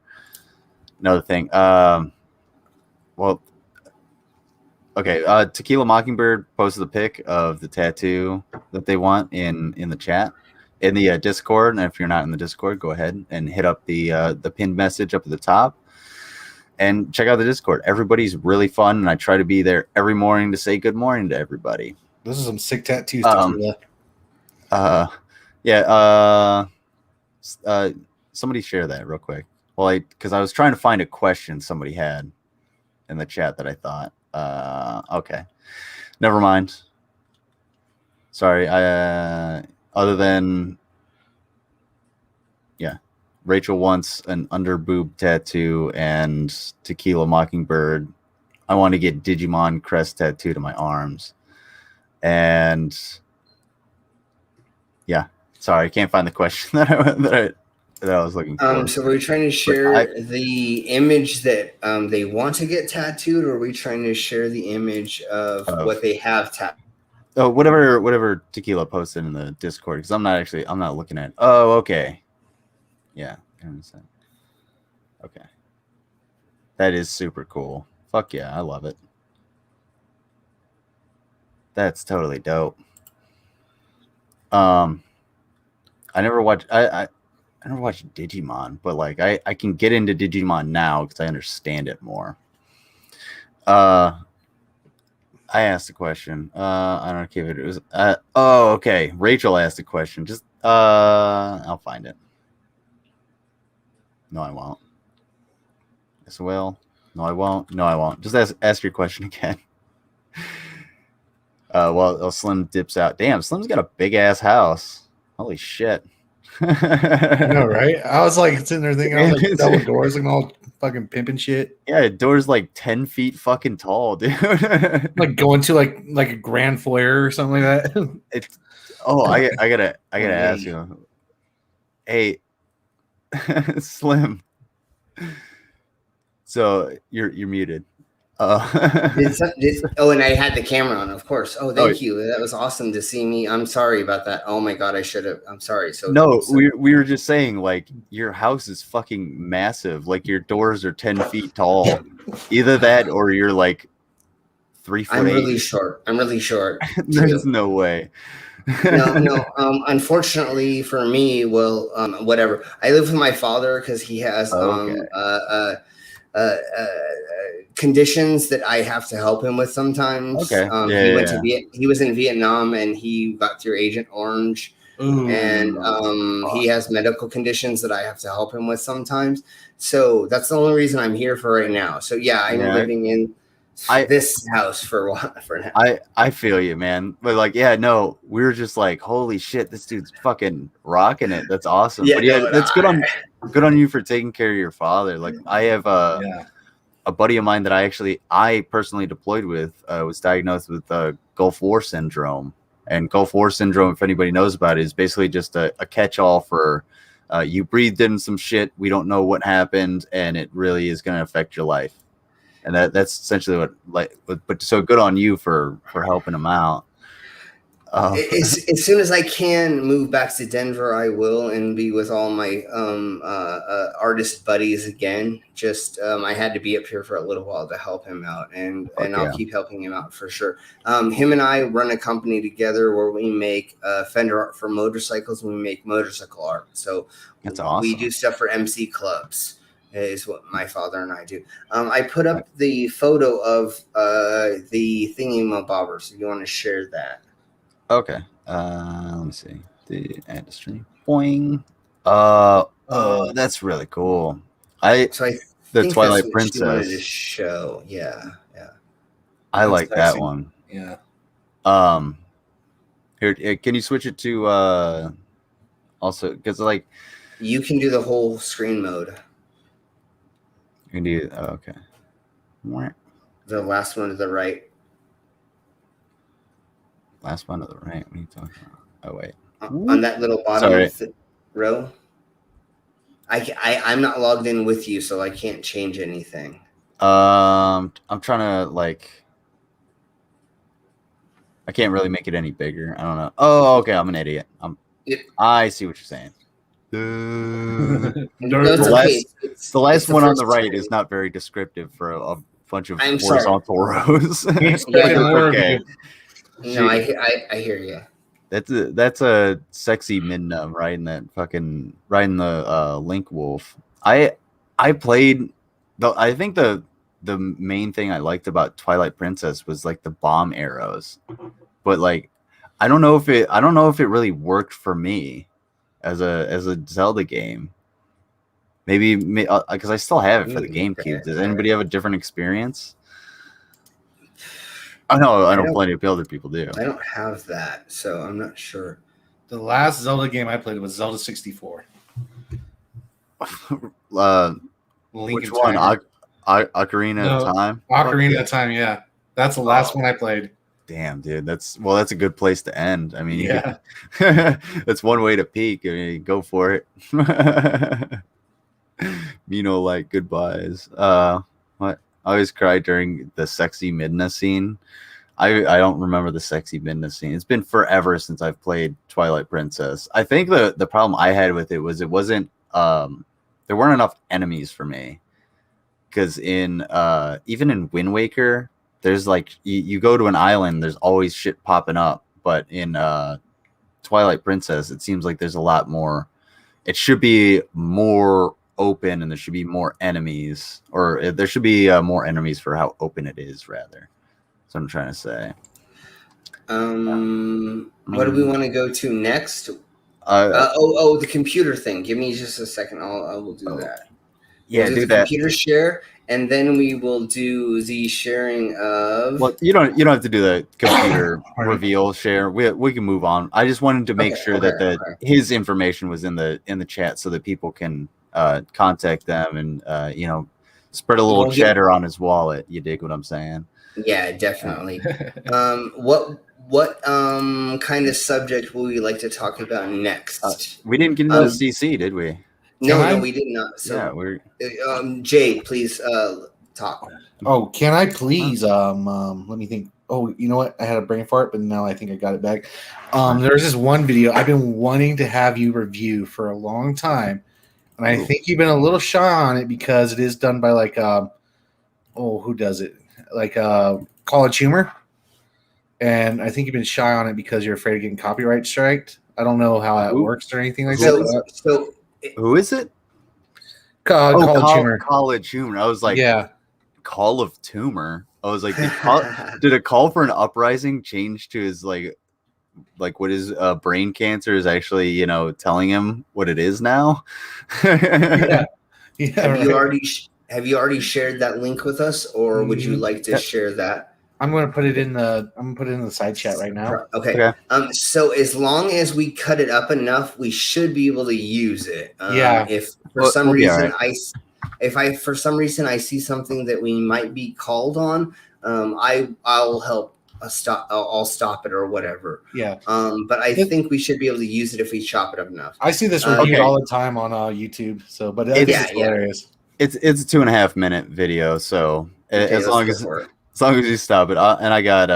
[SPEAKER 1] thing. Well, okay. Tequila Mockingbird posted a pic of the tattoo that they want in the chat, in the Discord. And if you're not in the Discord, go ahead and hit up the pinned message up at the top. And check out the Discord. Everybody's really fun, and I try to be there every morning to say good morning to everybody.
[SPEAKER 3] This is some sick tattoos.
[SPEAKER 1] Somebody share that real quick. Well, because I was trying to find a question somebody had in the chat that I thought. Okay, never mind. Sorry. Other than Rachel wants an under boob tattoo and Tequila Mockingbird. I want to get Digimon crest tattoo to my arms. And sorry, I can't find the question that I was looking for.
[SPEAKER 2] So are we trying to share the image that they want to get tattooed, or are we trying to share the image of what they have tattooed?
[SPEAKER 1] Oh, whatever Tequila posted in the Discord, because I'm not looking at. Oh, okay. Yeah, okay. That is super cool. Fuck yeah, I love it. That's totally dope. I never watched Digimon, but like I can get into Digimon now because I understand it more. I asked a question. I don't know if it was. Oh, okay. Rachel asked a question. Just I'll find it. No, I won't. Yes, I will. No, I won't. No, I won't. Just ask your question again. Well, Slim dips out. Damn, Slim's got a big ass house. Holy shit.
[SPEAKER 3] I know, right? I was like sitting there thinking, I was like double doors and all fucking pimping shit.
[SPEAKER 1] Yeah, door's like 10 feet fucking tall, dude.
[SPEAKER 3] Like going to like a grand foyer or something like that.
[SPEAKER 1] I gotta ask you. Hey, Slim. So you're muted.
[SPEAKER 2] And I had the camera on, of course. Oh, thank you. That was awesome to see me. I'm sorry about that. Oh my God, I should have. I'm sorry. So
[SPEAKER 1] we were just saying, like, your house is fucking massive. Like, your doors are 10 feet tall. Either that or you're like 3 foot.
[SPEAKER 2] I'm really short.
[SPEAKER 1] There's no way.
[SPEAKER 2] No. Unfortunately for me, well, whatever. I live with my father because he has conditions that I have to help him with sometimes. He was in Vietnam and he got through Agent Orange. Ooh, and he has medical conditions that I have to help him with sometimes. So that's the only reason I'm here for right now. So yeah, I'm living in this house for now.
[SPEAKER 1] I feel you, man. But like, we were just like, holy shit, this dude's fucking rocking it. That's awesome. That's good on you for taking care of your father. Like, I have a buddy of mine that I personally deployed with was diagnosed with Gulf War syndrome. And Gulf War syndrome, if anybody knows about it, is basically just a catch-all for you breathed in some shit, we don't know what happened, and it really is going to affect your life. And that's essentially but so good on you for helping him out.
[SPEAKER 2] As soon as I can move back to Denver, I will, and be with all my artist buddies again. Just I had to be up here for a little while to help him out, and I'll keep helping him out for sure. Him and I run a company together where we make fender art for motorcycles, and we make motorcycle art. So
[SPEAKER 1] that's awesome.
[SPEAKER 2] We do stuff for MC clubs. Is what my father and I do. I put up the photo of the thingy-mabobber, so you want to share that?
[SPEAKER 1] Okay. Let me see. The add to stream. Boing. That's really cool. The Twilight Princess.
[SPEAKER 2] Wanted to show. Yeah.
[SPEAKER 1] I like that one.
[SPEAKER 3] Yeah.
[SPEAKER 1] Here, can you switch it to also, because like
[SPEAKER 2] you can do the whole screen mode.
[SPEAKER 1] You can do okay.
[SPEAKER 2] The last one to the right.
[SPEAKER 1] Last one to the right. What are you talking about? Oh wait.
[SPEAKER 2] On that little bottom row. I'm not logged in with you, so I can't change anything.
[SPEAKER 1] I'm trying to I can't really make it any bigger. I don't know. Oh, okay. I'm an idiot. I see what you're saying. The last one on the right is not very descriptive for a bunch of horizontal rows.
[SPEAKER 2] Okay. No, I hear you.
[SPEAKER 1] That's a sexy Midna riding the Link Wolf. I played I think the main thing I liked about Twilight Princess was like the bomb arrows, but like I don't know if it really worked for me as a Zelda game. Maybe because I still have it for the GameCube. Does anybody have a different experience? I know plenty of other people do.
[SPEAKER 2] I don't have that, so I'm not sure.
[SPEAKER 3] The last Zelda game I played was Zelda 64.
[SPEAKER 1] Which one? Ocarina of Time?
[SPEAKER 3] Ocarina of Time, yeah. That's the last one I played.
[SPEAKER 1] Damn, dude. That's a good place to end. I mean, that's one way to peak. I mean, go for it. Like goodbyes. What? I always cry during the sexy Midna scene. I don't remember the sexy Midna scene. It's been forever since I've played Twilight Princess. I think the problem I had with it was it wasn't there weren't enough enemies for me. Because in even in Wind Waker, there's like you go to an island, there's always shit popping up. But in Twilight Princess, it seems like there's a lot more. It should be more open, and there should be more enemies, or there should be more enemies for how open it is. Rather, that's what I'm trying to say.
[SPEAKER 2] What do we want to go to next? The computer thing. Give me just a second. I will do that.
[SPEAKER 1] Yeah,
[SPEAKER 2] do that. Computer share, and then we will do the sharing of.
[SPEAKER 1] Well, you don't have to do the computer reveal share. We can move on. I just wanted to make sure that his information was in the chat so that people can contact them and spread a little cheddar on his wallet. You dig what I'm saying?
[SPEAKER 2] Yeah, definitely. What kind of subject would we like to talk about next?
[SPEAKER 1] We didn't get into the CC, did we?
[SPEAKER 2] No, we did not. So,
[SPEAKER 1] yeah, we're.
[SPEAKER 2] Jade, please talk.
[SPEAKER 3] Oh, can I please? Let me think. Oh, you know what? I had a brain fart, but now I think I got it back. There's this one video I've been wanting to have you review for a long time, and I think you've been a little shy on it because it is done by like, who does it? Like College Humor, and I think you've been shy on it because you're afraid of getting copyright striked. I don't know how that works or anything like that.
[SPEAKER 2] So
[SPEAKER 1] who is it?
[SPEAKER 3] College Humor.
[SPEAKER 1] College Humor. I was like,
[SPEAKER 3] yeah.
[SPEAKER 1] Call of Tumor. I was like, did a call for an uprising change to his like what his brain cancer is actually, you know, telling him what it is now?
[SPEAKER 3] Yeah.
[SPEAKER 2] Have you already shared that link with us, or would you like to share that?
[SPEAKER 3] I'm going to put it in the side chat right now.
[SPEAKER 2] Okay. So as long as we cut it up enough, we should be able to use it. If for some reason for some reason I see something that we might be called on, I'll help stop. I'll stop it or whatever.
[SPEAKER 3] Yeah.
[SPEAKER 2] But I think we should be able to use it if we chop it up enough.
[SPEAKER 3] I see this reviewed all the time on YouTube. So, but it's hilarious.
[SPEAKER 1] It's a 2.5 minute video. So as long as you stop it, and I got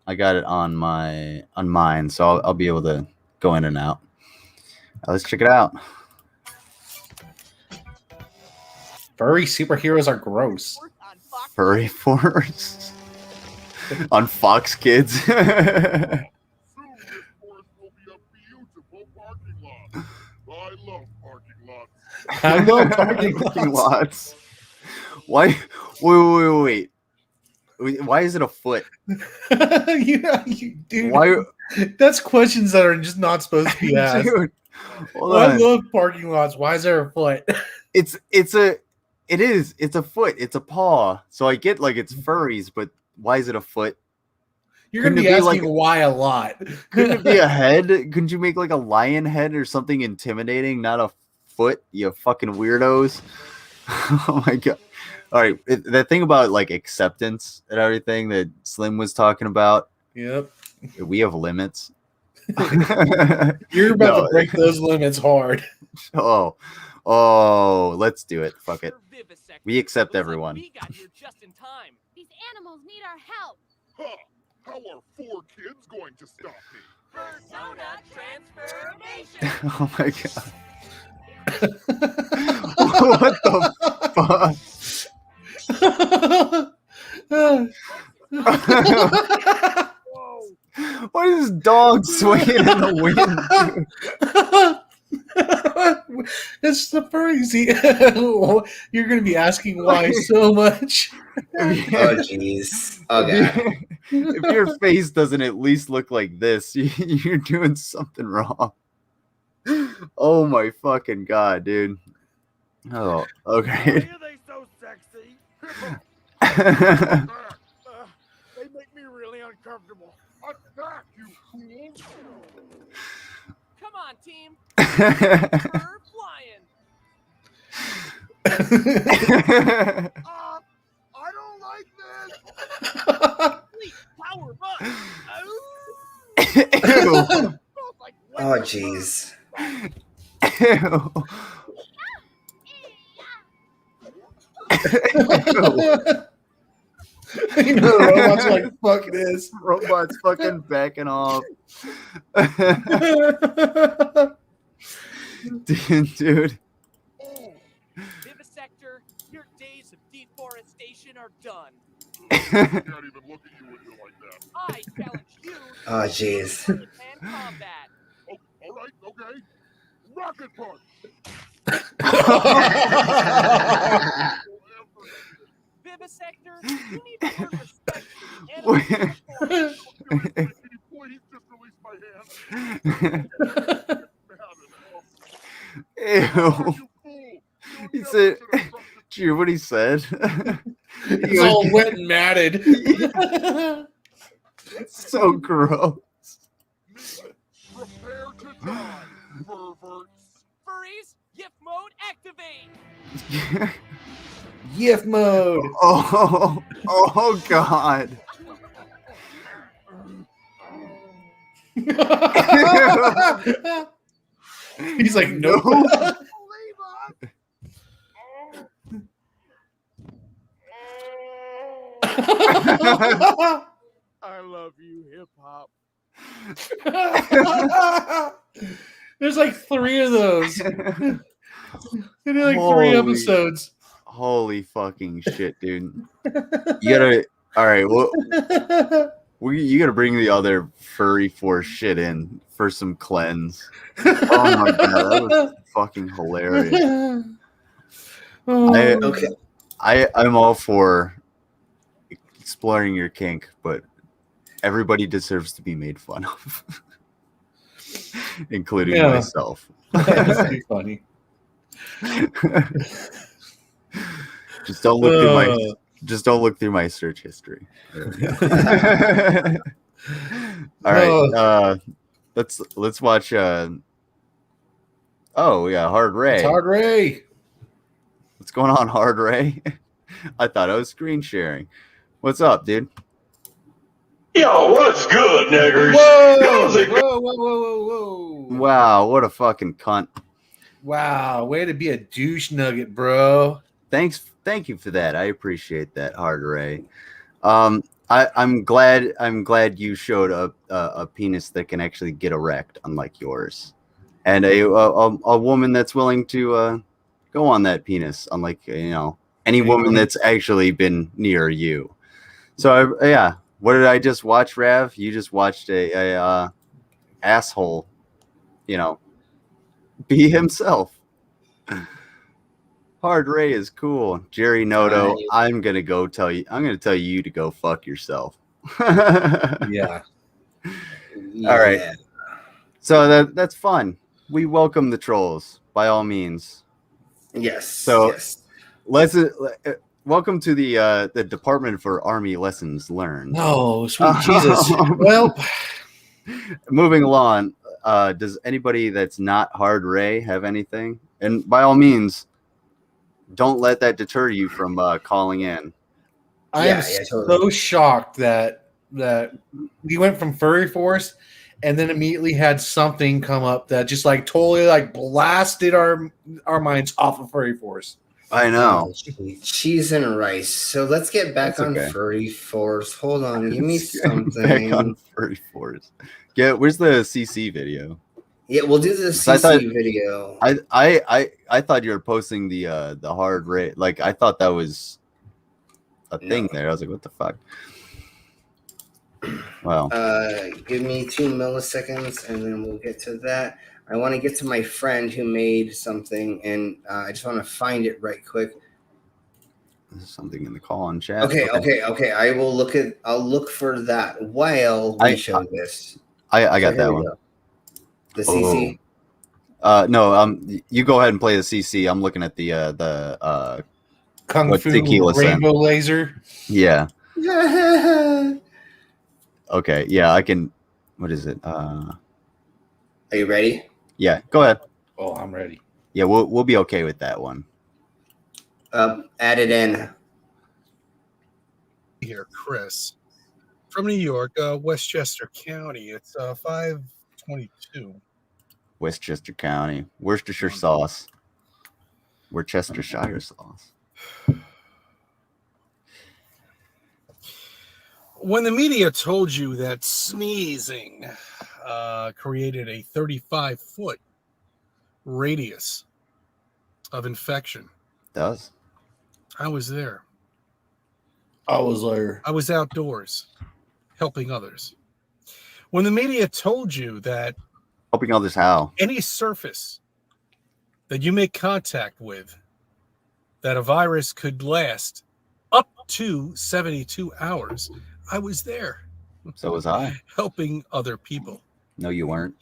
[SPEAKER 1] it on mine, so I'll be able to go in and out. Let's check it out.
[SPEAKER 3] Furry superheroes are gross.
[SPEAKER 1] Furry Force on Fox Kids.
[SPEAKER 9] I love parking lots.
[SPEAKER 1] Why? Wait. Why is it a foot?
[SPEAKER 3] Dude.
[SPEAKER 1] Why?
[SPEAKER 3] That's questions that are just not supposed to be asked. Dude, I love parking lots. Why is there a foot?
[SPEAKER 1] It's a foot. It's a paw. So I get like it's furries, but why is it a foot?
[SPEAKER 3] You're going to be asking why a lot.
[SPEAKER 1] Couldn't it be a head? Couldn't you make like a lion head or something intimidating, not a foot, you fucking weirdos? Oh my God. All right. That thing about like acceptance and everything that Slim was talking about.
[SPEAKER 3] Yep.
[SPEAKER 1] We have limits.
[SPEAKER 3] You're about to break those limits hard.
[SPEAKER 1] Oh, let's do it. Fuck it. We accept everyone.
[SPEAKER 10] We got here just in time. These animals need our help.
[SPEAKER 9] Huh. How are 4 kids going to stop me?
[SPEAKER 10] Persona transformation.
[SPEAKER 1] Oh my God. What the fuck? Why is this dog swinging in the wind?
[SPEAKER 3] It's the furries. You're going to be asking why so much.
[SPEAKER 2] Oh, jeez. Okay.
[SPEAKER 1] If your face doesn't at least look like this, you're doing something wrong. Oh my fucking God, dude. Oh, okay.
[SPEAKER 9] Why are they so sexy? They make me really uncomfortable. Attack, you fools!
[SPEAKER 10] Come on, team. We're flying.
[SPEAKER 9] I don't like this.
[SPEAKER 10] Complete power up.
[SPEAKER 2] Oh, jeez.
[SPEAKER 3] You know, the robots are like, fuck this.
[SPEAKER 1] Robots fucking backing off. Dude.
[SPEAKER 10] Vivisector, your days of deforestation are done.
[SPEAKER 9] I can't even look at you when you're like that.
[SPEAKER 10] I challenge you.
[SPEAKER 2] Oh, jeez.
[SPEAKER 10] Hand combat.
[SPEAKER 9] Oh, all right, okay. Rocket punch.
[SPEAKER 10] Vivisector, you need to learn respect for the animals.
[SPEAKER 9] Can you please just release my hand?
[SPEAKER 1] Ew. He said, did you hear what he said?
[SPEAKER 3] It's all wet and matted.
[SPEAKER 1] It's so gross.
[SPEAKER 9] Prepare to die, perverts.
[SPEAKER 10] Furries, GIF mode activate.
[SPEAKER 3] GIF mode.
[SPEAKER 1] Oh God.
[SPEAKER 3] He's like, no.
[SPEAKER 9] I love you, hip hop.
[SPEAKER 3] There's like 3 of those. They did like 3 episodes.
[SPEAKER 1] Holy fucking shit, dude! You gotta. All right, well, you gotta bring the other furry force shit in for some cleanse. Oh my god, that was fucking hilarious.
[SPEAKER 2] Okay.
[SPEAKER 1] I'm all for exploring your kink, but everybody deserves to be made fun of, including myself.
[SPEAKER 3] That's too funny.
[SPEAKER 1] Just don't look through my search history. All right, let's watch. Oh yeah, Hard Ray.
[SPEAKER 3] It's Hard Ray.
[SPEAKER 1] What's going on, Hard Ray? I thought I was screen sharing. What's up, dude?
[SPEAKER 11] Yo, what's good, niggers?
[SPEAKER 3] Whoa.
[SPEAKER 1] Wow, what a fucking cunt.
[SPEAKER 3] Wow, way to be a douche nugget, bro.
[SPEAKER 1] Thank you for that. I appreciate that, Hard Ray. I'm glad you showed a penis that can actually get erect, unlike yours, and a woman that's willing to go on that penis, unlike any woman that's actually been near you. So yeah, what did I just watch, Rav? You just watched a asshole, be himself. Hard Ray is cool. Jerry Noto, I'm gonna tell you to go fuck yourself.
[SPEAKER 3] Yeah.
[SPEAKER 1] All right. So that's fun. We welcome the trolls by all means.
[SPEAKER 2] Yes.
[SPEAKER 1] So
[SPEAKER 2] yes.
[SPEAKER 1] let's welcome to the Department for Army Lessons Learned.
[SPEAKER 3] Oh, sweet Jesus. Well,
[SPEAKER 1] moving along. Does anybody that's not Hard Ray have anything? And by all means, don't let that deter you from calling in.
[SPEAKER 3] I am so shocked that we went from Furry Force and then immediately had something come up that just like totally like blasted our minds off of Furry Force.
[SPEAKER 1] I know.
[SPEAKER 2] Cheese and rice. So let's get back on Furry Force. Hold on, give me something.
[SPEAKER 1] Back on Furry Force. Where's the CC video?
[SPEAKER 2] Yeah, we'll do the CC video.
[SPEAKER 1] I thought you were posting the Hard Ray. Like I thought that was a thing there. I was like, what the fuck? Wow.
[SPEAKER 2] Give me 2 milliseconds and then we'll get to that. I want to get to my friend who made something and I just want to find it right quick.
[SPEAKER 1] There's something in the call on chat.
[SPEAKER 2] Okay. I'll look for that while we show this.
[SPEAKER 1] I got that one.
[SPEAKER 2] The CC.
[SPEAKER 1] No, you go ahead and play the CC. I'm looking at the
[SPEAKER 3] Kung Fu Rainbow Laser.
[SPEAKER 1] Yeah. Okay. Yeah, I can. What is it?
[SPEAKER 2] Are you ready?
[SPEAKER 1] Yeah. Go ahead.
[SPEAKER 3] Oh, I'm ready.
[SPEAKER 1] Yeah, we'll be okay with that one.
[SPEAKER 2] Add it in.
[SPEAKER 12] Here, Chris, from New York, Westchester County. It's 5:22.
[SPEAKER 1] Westchester County, Worcestershire sauce, Worcestershire sauce.
[SPEAKER 12] When the media told you that sneezing created a 35-foot radius of infection,
[SPEAKER 1] does
[SPEAKER 12] I was there.
[SPEAKER 3] I was there.
[SPEAKER 12] I was outdoors helping others. When the media told you that
[SPEAKER 1] helping others how?
[SPEAKER 12] Any surface that you make contact with, that a virus could last up to 72 hours, I was there.
[SPEAKER 1] So was I.
[SPEAKER 12] Helping other people.
[SPEAKER 1] No, you weren't.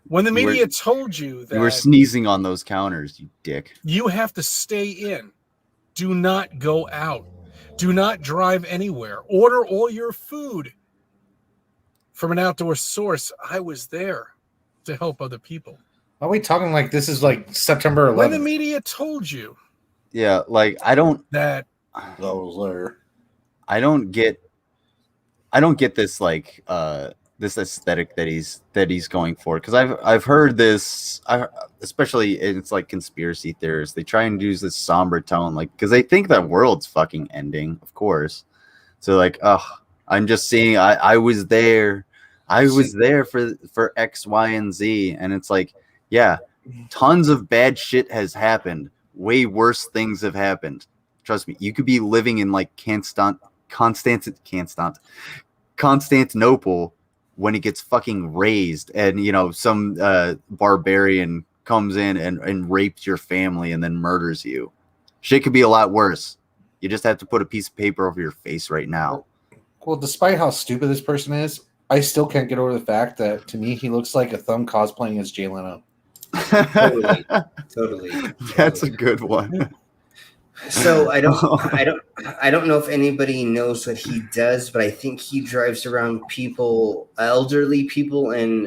[SPEAKER 12] When the media told you that
[SPEAKER 1] you were sneezing on those counters, you dick.
[SPEAKER 12] You have to stay in. Do not go out. Do not drive anywhere. Order all your food from an outdoor source. I was there to help other people.
[SPEAKER 3] Are we talking like this is like September 11th?
[SPEAKER 12] When the media told you.
[SPEAKER 1] Yeah, like I don't
[SPEAKER 3] was there.
[SPEAKER 1] I don't get this like this aesthetic that he's going for, because I've heard this, especially it's like conspiracy theorists. They try and use this somber tone, like because they think that world's fucking ending, of course. So like, I'm just seeing. I was there. I was there for X, Y, and Z, and it's like, yeah, tons of bad shit has happened. Way worse things have happened. Trust me, you could be living in like Constantinople when it gets fucking razed, and you know some barbarian comes in and rapes your family and then murders you. Shit could be a lot worse. You just have to put a piece of paper over your face right now.
[SPEAKER 3] Well, despite how stupid this person is, I still can't get over the fact that to me he looks like a thumb cosplaying as Jay Leno.
[SPEAKER 2] Totally.
[SPEAKER 1] That's a good one.
[SPEAKER 2] So I don't know if anybody knows what he does, but I think he drives around people, elderly people, and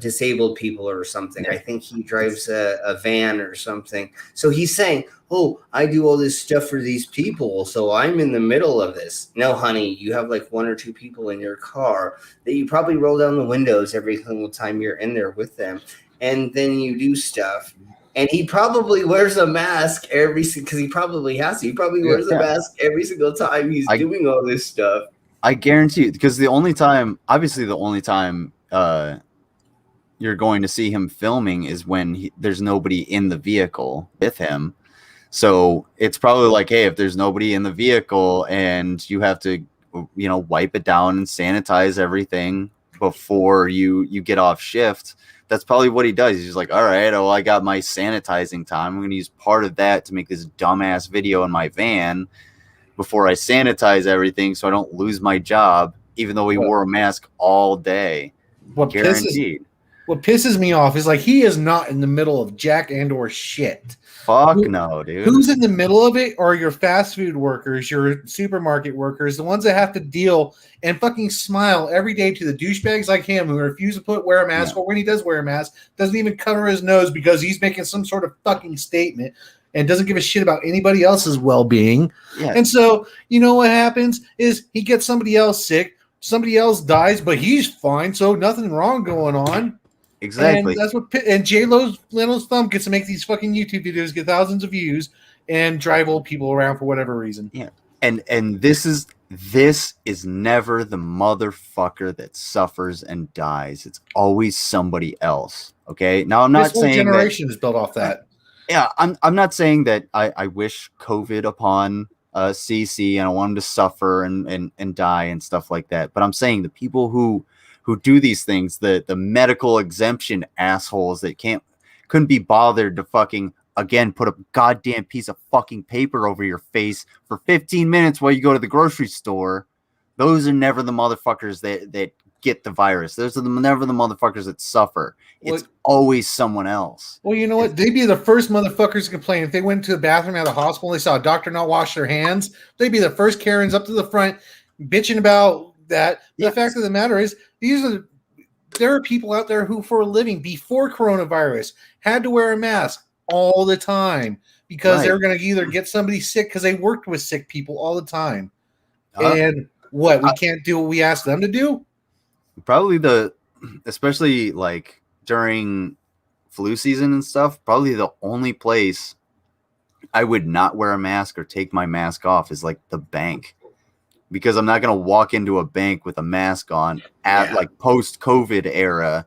[SPEAKER 2] disabled people or something. I think he drives a van or something. So he's saying, "Oh, I do all this stuff for these people, so I'm in the middle of this." No, honey, you have like 1 or 2 people in your car that you probably roll down the windows every single time you're in there with them, and then you do stuff. And he probably wears a mask because he probably has to. He probably wears a mask every single time he's doing all this stuff.
[SPEAKER 1] I guarantee you, because the only time you're going to see him filming is when there's nobody in the vehicle with him. So it's probably like, hey, if there's nobody in the vehicle and you have to, you know, wipe it down and sanitize everything before you get off shift. That's probably what he does. He's just like, all right, well, I got my sanitizing time. I'm going to use part of that to make this dumbass video in my van before I sanitize everything so I don't lose my job, even though he wore a mask all day. Guaranteed.
[SPEAKER 3] What pisses me off is like he is not in the middle of jack and or shit.
[SPEAKER 1] Fuck no, dude.
[SPEAKER 3] Who's in the middle of it are your fast food workers, your supermarket workers, the ones that have to deal and fucking smile every day to the douchebags like him who refuse to wear a mask, or when he does wear a mask, doesn't even cover his nose because he's making some sort of fucking statement and doesn't give a shit about anybody else's well-being. Yeah. And so, you know what happens is he gets somebody else sick, somebody else dies, but he's fine, so nothing wrong going on.
[SPEAKER 1] Exactly.
[SPEAKER 3] And that's what Jay Leno's thumb gets to make these fucking YouTube videos, get thousands of views, and drive old people around for whatever reason.
[SPEAKER 1] Yeah. And this is never the motherfucker that suffers and dies. It's always somebody else. Okay. Now I'm not saying
[SPEAKER 3] generation is built off that.
[SPEAKER 1] Yeah, I'm not saying that I wish COVID upon CC and I want him to suffer and die and stuff like that. But I'm saying the people who do these things, the medical exemption assholes that couldn't be bothered to fucking, again, put a goddamn piece of fucking paper over your face for 15 minutes while you go to the grocery store. Those are never the motherfuckers that get the virus. Those are never the motherfuckers that suffer. It's always someone else.
[SPEAKER 3] Well, you know what? They'd be the first motherfuckers to complain. If they went to the bathroom at a hospital and they saw a doctor not wash their hands, they'd be the first Karens up to the front bitching about that. The fact of the matter is, there are people out there who, for a living, before coronavirus, had to wear a mask all the time because they were going to either get somebody sick because they worked with sick people all the time. And we can't do what we asked them to do?
[SPEAKER 1] Probably especially like during flu season and stuff, probably the only place I would not wear a mask or take my mask off is like the bank. Because I'm not going to walk into a bank with a mask on at like post-COVID era.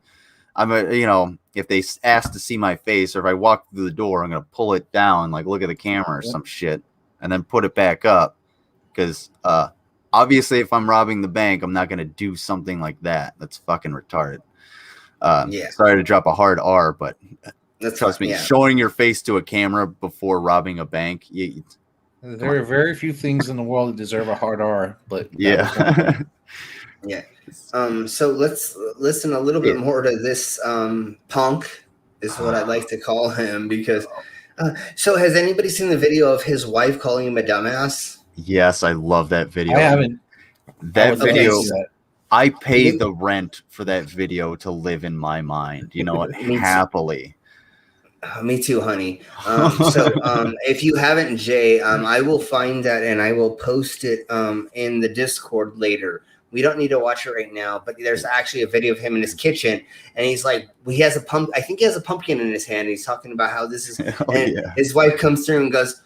[SPEAKER 1] If they ask to see my face or if I walk through the door, I'm going to pull it down, like look at the camera or some shit, and then put it back up. Because obviously, if I'm robbing the bank, I'm not going to do something like that. That's fucking retarded. Sorry to drop a hard R, but trust me, showing your face to a camera before robbing a bank,
[SPEAKER 3] there are very few things in the world that deserve a hard R, but
[SPEAKER 2] So let's listen a little bit more to this punk, is what I'd like to call him, because. So has anybody seen the video of his wife calling him a dumbass?
[SPEAKER 1] Yes, I love that video.
[SPEAKER 3] I haven't.
[SPEAKER 1] That video. I paid the rent for that video to live in my mind. You know what? Happily.
[SPEAKER 2] Me too, honey. If you haven't, Jay, I will find that and I will post it in the Discord later. We don't need to watch it right now, but there's actually a video of him in his kitchen, and he's like, he has a pumpkin in his hand. And he's talking about how this is, his wife comes through and goes,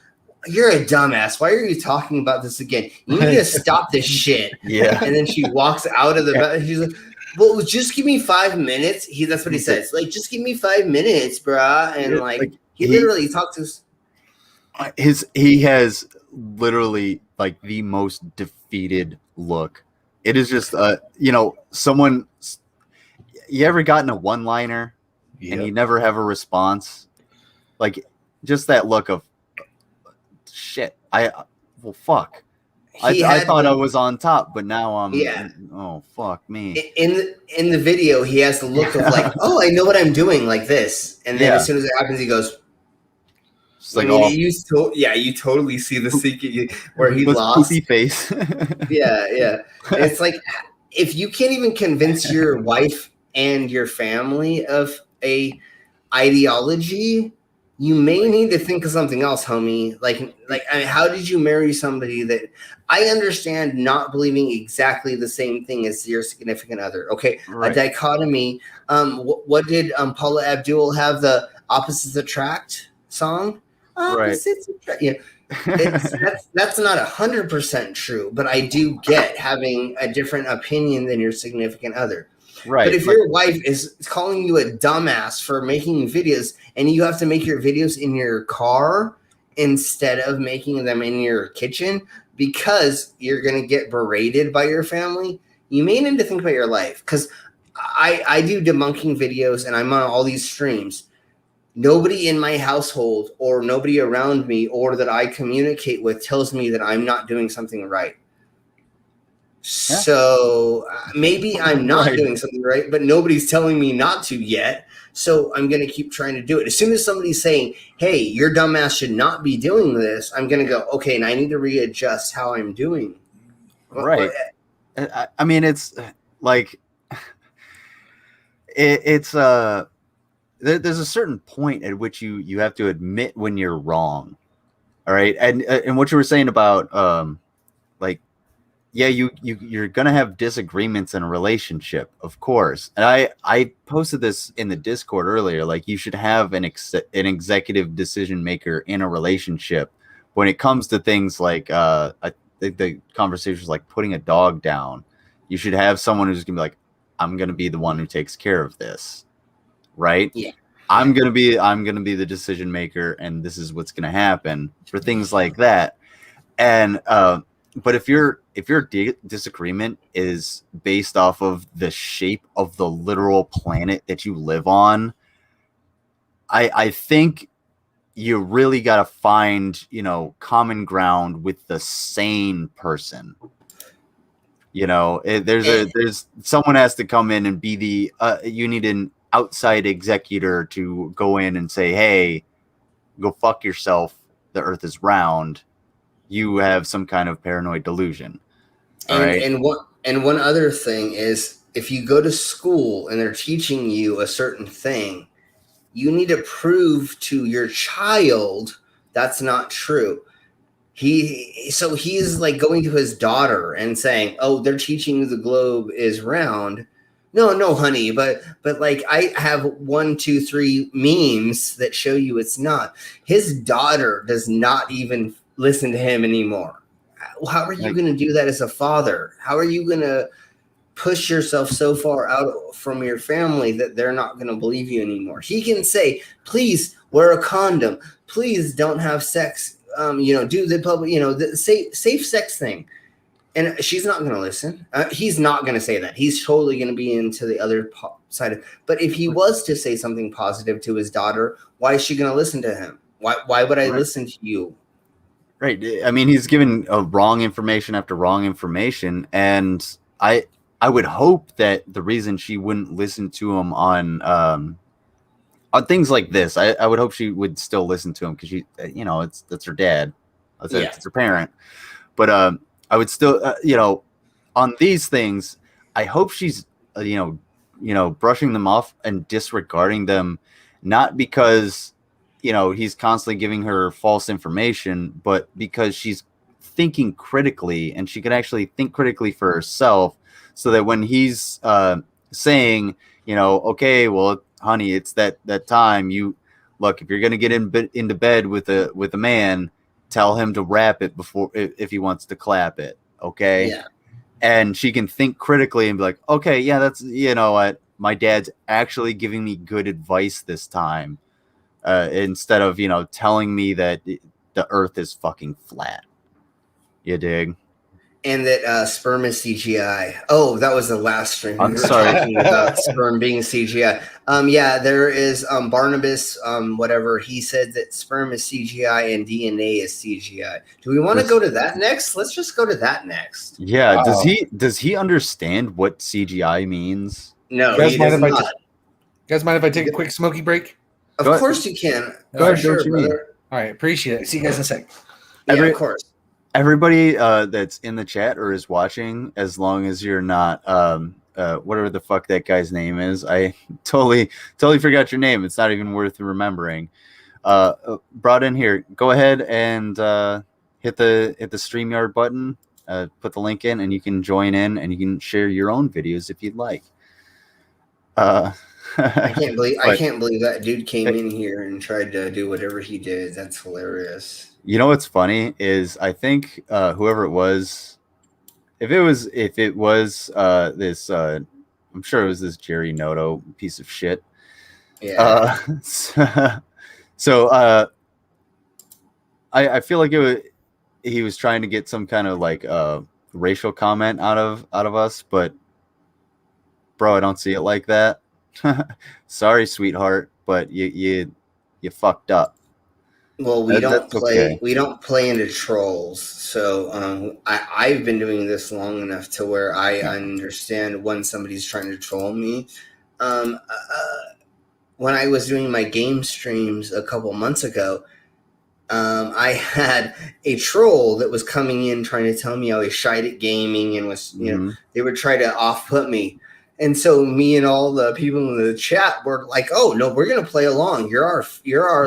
[SPEAKER 2] you're a dumbass. Why are you talking about this again? You need to stop this shit.
[SPEAKER 1] Yeah.
[SPEAKER 2] And then she walks out of the bed. She's like, well, just give me 5 minutes. That's what he says. Like, just give me 5 minutes, bruh. And he literally talks to us.
[SPEAKER 1] He has literally like the most defeated look. It is just someone. You ever gotten a one-liner and you never have a response? Like just that look of shit. Fuck. I thought I was on top, but now I'm.
[SPEAKER 2] Yeah.
[SPEAKER 1] Oh fuck me.
[SPEAKER 2] In the video, he has the look of like, oh, I know what I'm doing, like this, and then as soon as it happens, he goes.
[SPEAKER 1] Like,
[SPEAKER 2] you totally see the secret where he lost
[SPEAKER 1] poopy face.
[SPEAKER 2] yeah. And it's like if you can't even convince your wife and your family of a ideology, you may need to think of something else, homie. Like, I mean, how did you marry somebody that I understand not believing exactly the same thing as your significant other? Okay, right. A dichotomy. What did Paula Abdul have? The Opposites Attract song. Opposites attract. Yeah, that's not 100% true, but I do get having a different opinion than your significant other. Right. But if your wife is calling you a dumbass for making videos and you have to make your videos in your car instead of making them in your kitchen because you're going to get berated by your family, you may need to think about your life. Because I do debunking videos and I'm on all these streams. Nobody in my household or nobody around me or that I communicate with tells me that I'm not doing something right. Yeah. So maybe I'm not doing something right, but nobody's telling me not to yet. So I'm going to keep trying to do it. As soon as somebody's saying, hey, your dumbass should not be doing this, I'm going to go, okay, and I need to readjust how I'm doing.
[SPEAKER 1] Right. I mean, it's like, there's a certain point at which you have to admit when you're wrong. All right. And what you were saying about, yeah, you're gonna have disagreements in a relationship, of course. And I posted this in the Discord earlier. Like, you should have an executive decision maker in a relationship when it comes to things like I think the conversations like putting a dog down. You should have someone who's gonna be like, I'm gonna be the one who takes care of this, right?
[SPEAKER 2] Yeah.
[SPEAKER 1] I'm gonna be the decision maker, and this is what's gonna happen for things like that. And but if your disagreement is based off of the shape of the literal planet that you live on, I think you really got to find, common ground with the sane person. There's someone has to come in and be the you need an outside executor to go in and say, hey, go fuck yourself. The earth is round. You have some kind of paranoid delusion.
[SPEAKER 2] And one other thing is, if you go to school and they're teaching you a certain thing, you need to prove to your child that's not true. He's like going to his daughter and saying, oh, they're teaching you the globe is round. No, honey, but like I have 1, 2, 3 memes that show you it's not. His daughter does not even listen to him anymore. How are you going to do that as a father? How are you going to push yourself so far out from your family that they're not going to believe you anymore? He can say, please wear a condom. Please don't have sex. Do the public, the safe sex thing. And she's not going to listen. He's not going to say that. He's totally going to be into the other side. But if he was to say something positive to his daughter, why is she going to listen to him? Why would I listen to you?
[SPEAKER 1] Right. I mean, he's given wrong information after wrong information. And I would hope that the reason she wouldn't listen to him on things like this, I would hope she would still listen to him because she, that's her dad. It's her parent. But I would still, on these things, I hope she's, brushing them off and disregarding them, not because, he's constantly giving her false information, but because she's thinking critically and she can actually think critically for herself, so that when he's saying, okay, well, honey, it's that time, you look, if you're going to get into bed with a man, tell him to wrap it before if he wants to clap it. Okay.
[SPEAKER 2] Yeah.
[SPEAKER 1] And she can think critically and be like, okay, yeah, that's, you know what, my dad's actually giving me good advice this time, instead of, you know, telling me that the earth is fucking flat. You dig?
[SPEAKER 2] And that sperm is CGI. Oh, that was the last stream.
[SPEAKER 1] I'm
[SPEAKER 2] We were
[SPEAKER 1] sorry.
[SPEAKER 2] talking about sperm being CGI. Yeah, there is Barnabas, whatever. He said that sperm is CGI and DNA is CGI. Do we want to go to that next? Let's just go to that next.
[SPEAKER 1] Yeah.
[SPEAKER 3] Wow.
[SPEAKER 1] Does he understand what CGI means?
[SPEAKER 2] No,
[SPEAKER 3] You
[SPEAKER 2] he does not.
[SPEAKER 3] guys mind if I take a quick smoky break?
[SPEAKER 2] Of course you can.
[SPEAKER 3] Go ahead,
[SPEAKER 2] Sure,
[SPEAKER 1] what you mean.
[SPEAKER 2] brother.
[SPEAKER 3] All right, appreciate it. See you guys in a sec.
[SPEAKER 2] Yeah,
[SPEAKER 1] Every-
[SPEAKER 2] of course.
[SPEAKER 1] Everybody that's in the chat or is watching, as long as you're not whatever the fuck that guy's name is, I totally forgot your name. It's not even worth remembering. Brought in here. Go ahead and hit the StreamYard button. Put the link in, and you can join in, and you can share your own videos if you'd like.
[SPEAKER 2] I can't believe that dude came in here and tried to do whatever he did. That's hilarious.
[SPEAKER 1] You know what's funny is I think whoever it was, if it was this, I'm sure it was this Jerry Noto piece of shit.
[SPEAKER 2] Yeah.
[SPEAKER 1] So I feel like he was trying to get some kind of like racial comment out of us, but bro, I don't see it like that. Sorry, sweetheart, but you fucked up.
[SPEAKER 2] Well, we don't play.
[SPEAKER 1] Okay.
[SPEAKER 2] We don't play into trolls. So I've been doing this long enough to where I understand when somebody's trying to troll me. When I was doing my game streams a couple months ago, I had a troll that was coming in trying to tell me I was shite at gaming and was, you know, they would try to off-put me. And so me and all the people in the chat were like, "Oh no, we're gonna play along. You're our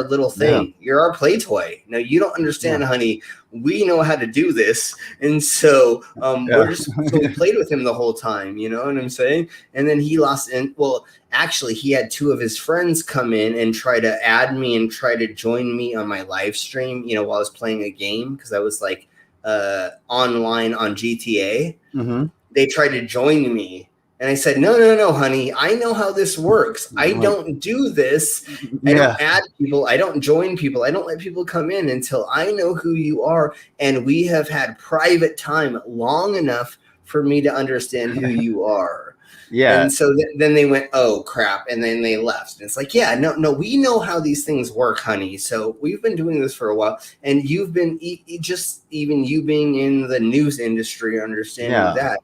[SPEAKER 2] little thing.
[SPEAKER 1] Yeah.
[SPEAKER 2] You're our play toy. No, you don't understand, honey. We know how to do this." And so we played with him the whole time. You know what I'm saying? And then he lost. And well, actually, he had two of his friends come in and try to add me and try to join me on my live stream. You know, while I was playing a game because I was like online on GTA.
[SPEAKER 1] Mm-hmm.
[SPEAKER 2] They tried to join me. And I said, no, honey, I know how this works. I don't do this. I don't add people. I don't join people. I don't let people come in until I know who you are. And we have had private time long enough for me to understand who you are.
[SPEAKER 1] Yeah.
[SPEAKER 2] And so then they went, oh, crap. And then they left. And it's like, yeah, no, we know how these things work, honey. So we've been doing this for a while. And you've been even you being in the news industry, understanding that.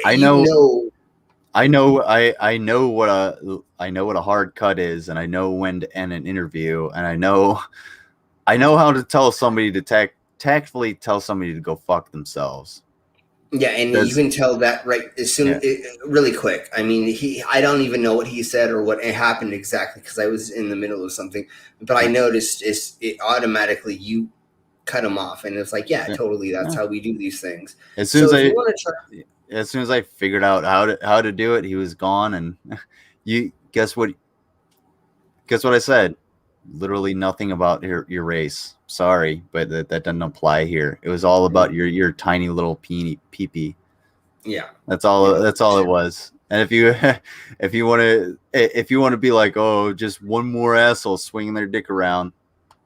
[SPEAKER 2] I know what a hard cut is, and I know when to end an interview, and I know how to tell somebody to tactfully tell somebody to go fuck themselves. Yeah, and you can tell that right as soon, really quick. I mean, I don't even know what he said or what happened exactly because I was in the middle of something, but I noticed it automatically you cut him off, and it's like, yeah, totally. That's how we do these things.
[SPEAKER 1] As soon as I figured out how to do it, he was gone. And you guess what I said? Literally nothing about your race. Sorry, but that doesn't apply here. It was all about your tiny little pee-pee.
[SPEAKER 2] Yeah,
[SPEAKER 1] that's all it was. And if you want to be like, oh, just one more asshole swinging their dick around,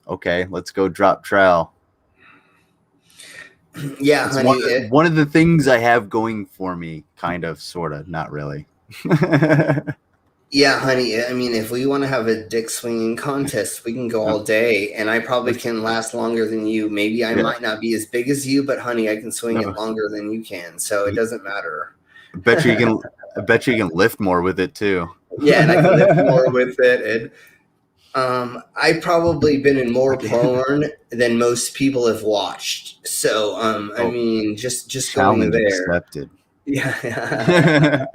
[SPEAKER 1] okay, let's go drop trowel.
[SPEAKER 2] Yeah,
[SPEAKER 1] it's
[SPEAKER 2] honey.
[SPEAKER 1] One of the things I have going for me, kind of, sort of, not really.
[SPEAKER 2] Yeah, honey. I mean, if we want to have a dick swinging contest, we can go all day, and I probably can last longer than you. Maybe I might not be as big as you, but honey, I can swing it longer than you can, so it doesn't matter.
[SPEAKER 1] I bet you can lift more with it too.
[SPEAKER 2] Yeah, and I can lift more with it. And I've probably been in more porn than most people have watched. So, I mean, just going there.
[SPEAKER 1] Accepted.
[SPEAKER 2] Yeah.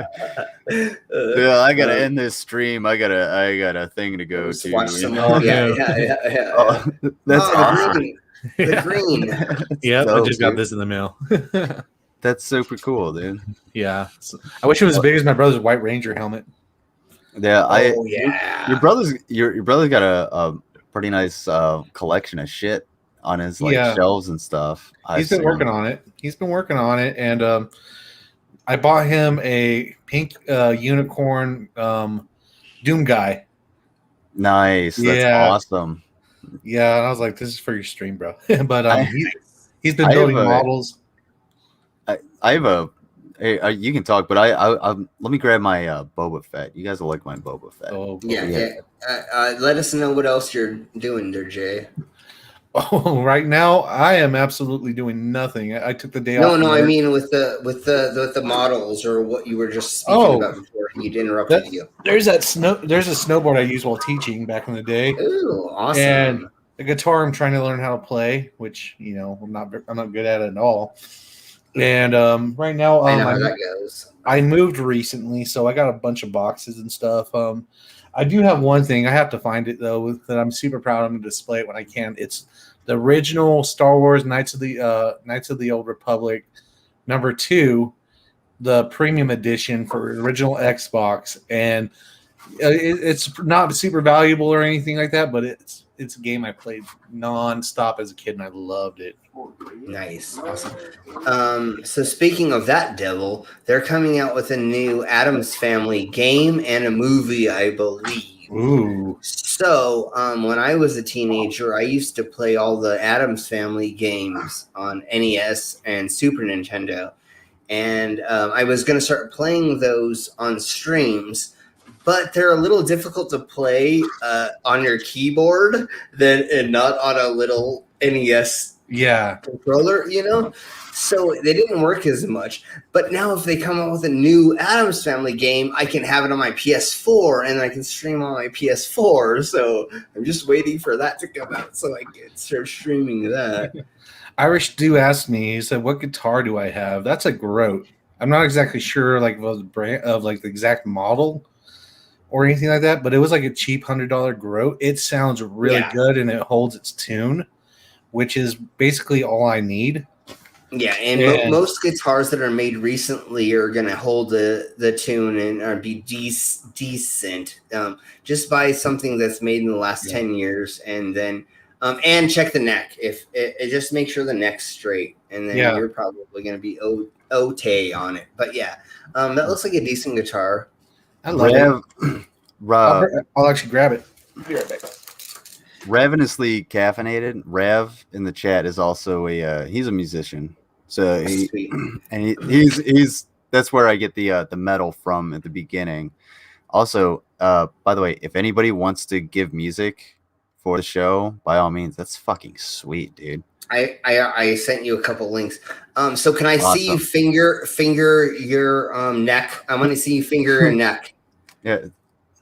[SPEAKER 1] Yeah, I gotta end this stream. I got a thing to go to.
[SPEAKER 2] Watch some more. Yeah.
[SPEAKER 1] Oh, that's awesome.
[SPEAKER 2] The green.
[SPEAKER 3] Yeah,
[SPEAKER 1] so
[SPEAKER 3] I just got this in the mail.
[SPEAKER 1] That's super cool, dude.
[SPEAKER 3] Yeah, I wish it was as big as my brother's White Ranger helmet.
[SPEAKER 1] Yeah, your brother's got a pretty nice collection of shit on his like shelves and stuff.
[SPEAKER 3] He's been working on it. And I bought him a pink unicorn Doom guy.
[SPEAKER 1] Nice. That's awesome.
[SPEAKER 3] Yeah, and I was like, this is for your stream, bro. But he's been building models.
[SPEAKER 1] I have a. Hey, you can talk, but I let me grab my Boba Fett. You guys will like my Boba Fett.
[SPEAKER 3] Oh,
[SPEAKER 2] yeah. Let us know what else you're doing there, Jay.
[SPEAKER 3] Oh, right now I am absolutely doing nothing. I took the day off.
[SPEAKER 2] No, I mean with the models or what you were just speaking about before. He'd interrupted you.
[SPEAKER 3] There's a snowboard I used while teaching back in the day.
[SPEAKER 2] Ooh, awesome!
[SPEAKER 3] And the guitar I'm trying to learn how to play, which I'm not good at it at all. And right now
[SPEAKER 2] I know how that goes.
[SPEAKER 3] I moved recently, so I got a bunch of boxes and stuff. I do have one thing. I have to find it though that I'm super proud of. I'm gonna display it when I can. It's the original Star Wars Knights of the Old Republic #2, the premium edition for original Xbox, and it's not super valuable or anything like that, but it's a game I played nonstop as a kid and I loved it.
[SPEAKER 2] Nice, awesome. So speaking of that devil, they're coming out with a new Addams Family game and a movie, I believe.
[SPEAKER 3] Ooh.
[SPEAKER 2] So when I was a teenager, I used to play all the Addams Family games on NES and Super Nintendo. And I was going to start playing those on streams, but they're a little difficult to play on your keyboard and not on a little NES controller, so they didn't work as much. But now if they come out with a new Addams Family game, I can have it on my PS4 and I can stream on my PS4. So I'm just waiting for that to come out so I can start streaming that.
[SPEAKER 3] Irish do ask me, he said, what guitar do I have? That's a Groat. I'm not exactly sure like the brand of like the exact model or anything like that, but it was like a cheap $100 Groat. It sounds really good and it holds its tune, which is basically all I need.
[SPEAKER 2] Yeah, and most guitars that are made recently are going to hold the tune and be decent. Just buy something that's made in the last 10 years, and then and check the neck. If it just make sure the neck's straight, and then you're probably going to be okay on it. But that looks like a decent guitar.
[SPEAKER 3] I love it. I'll actually grab it. Be right back.
[SPEAKER 1] Ravenously Caffeinated. Rav in the chat is also he's a musician. So he's that's where I get the metal from at the beginning. Also, by the way, if anybody wants to give music for the show, by all means, that's fucking sweet, dude.
[SPEAKER 2] I sent you a couple links. So can I see you finger your neck? I want to see you finger your neck.
[SPEAKER 1] Yeah.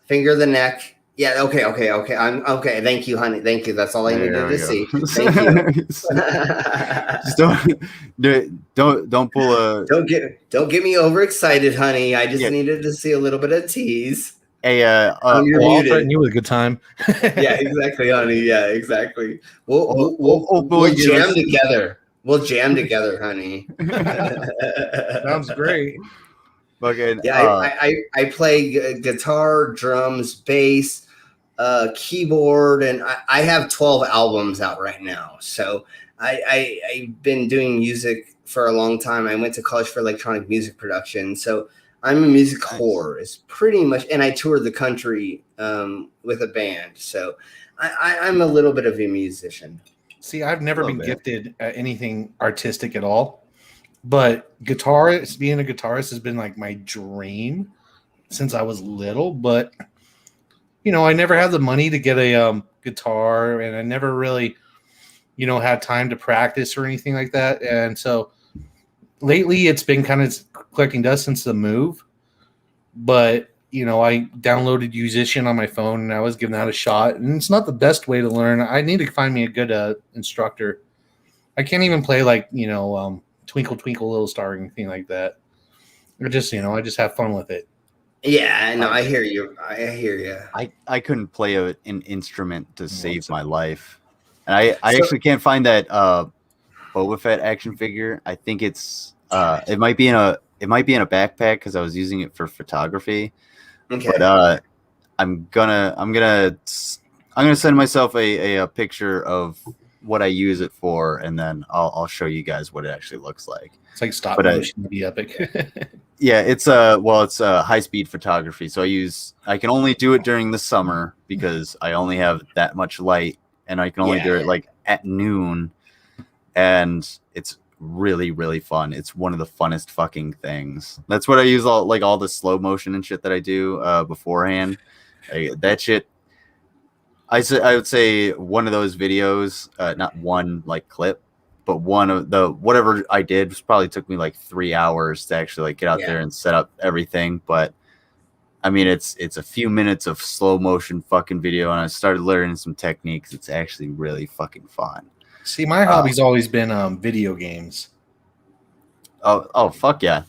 [SPEAKER 2] Finger the neck. Yeah. Okay. I'm okay. Thank you, honey. Thank you. That's all I needed to see. Thank you.
[SPEAKER 1] Just don't pull a.
[SPEAKER 2] Don't get me overexcited, honey. I just needed to see a little bit of tease.
[SPEAKER 1] Hey,
[SPEAKER 3] I'll threaten you with a good time.
[SPEAKER 2] Yeah, exactly, honey. Yeah, exactly. We'll jam together. We'll jam together, honey.
[SPEAKER 3] Sounds great.
[SPEAKER 1] Okay.
[SPEAKER 2] Yeah, I play guitar, drums, bass, keyboard, and I have 12 albums out right now. So I've been doing music for a long time. I went to college for electronic music production. So I'm a music whore. It's pretty much, and I toured the country with a band. So I'm a little bit of a musician.
[SPEAKER 3] See, I've never been gifted at anything artistic at all. But being a guitarist has been like my dream since I was little. But, I never had the money to get a guitar, and I never really, had time to practice or anything like that. And so lately it's been kind of collecting dust since the move. But, I downloaded Musician on my phone and I was giving that a shot. And it's not the best way to learn. I need to find me a good instructor. I can't even play like, Twinkle Twinkle Little Star or anything like that. Or just, I just have fun with it.
[SPEAKER 2] Yeah, no, I hear you.
[SPEAKER 1] I couldn't play an instrument to save my life. And I actually can't find that Boba Fett action figure. I think it's it might be in a backpack because I was using it for photography.
[SPEAKER 2] Okay.
[SPEAKER 1] But I'm gonna send myself a picture of what I use it for, and then I'll show you guys what it actually looks like.
[SPEAKER 3] It's like stop motion would be epic.
[SPEAKER 1] Yeah, it's high speed photography. So I can only do it during the summer because I only have that much light, and I can only do it like at noon, and it's really, really fun. It's one of the funnest fucking things. That's what I use all the slow motion and shit that I do beforehand. That shit. I would say one of those videos, not one like clip, but one of the whatever I did probably took me like 3 hours to actually like get out there and set up everything. But I mean, it's a few minutes of slow motion fucking video, and I started learning some techniques. It's actually really fucking fun.
[SPEAKER 3] See, my hobby's always been video games.
[SPEAKER 1] Oh fuck yeah!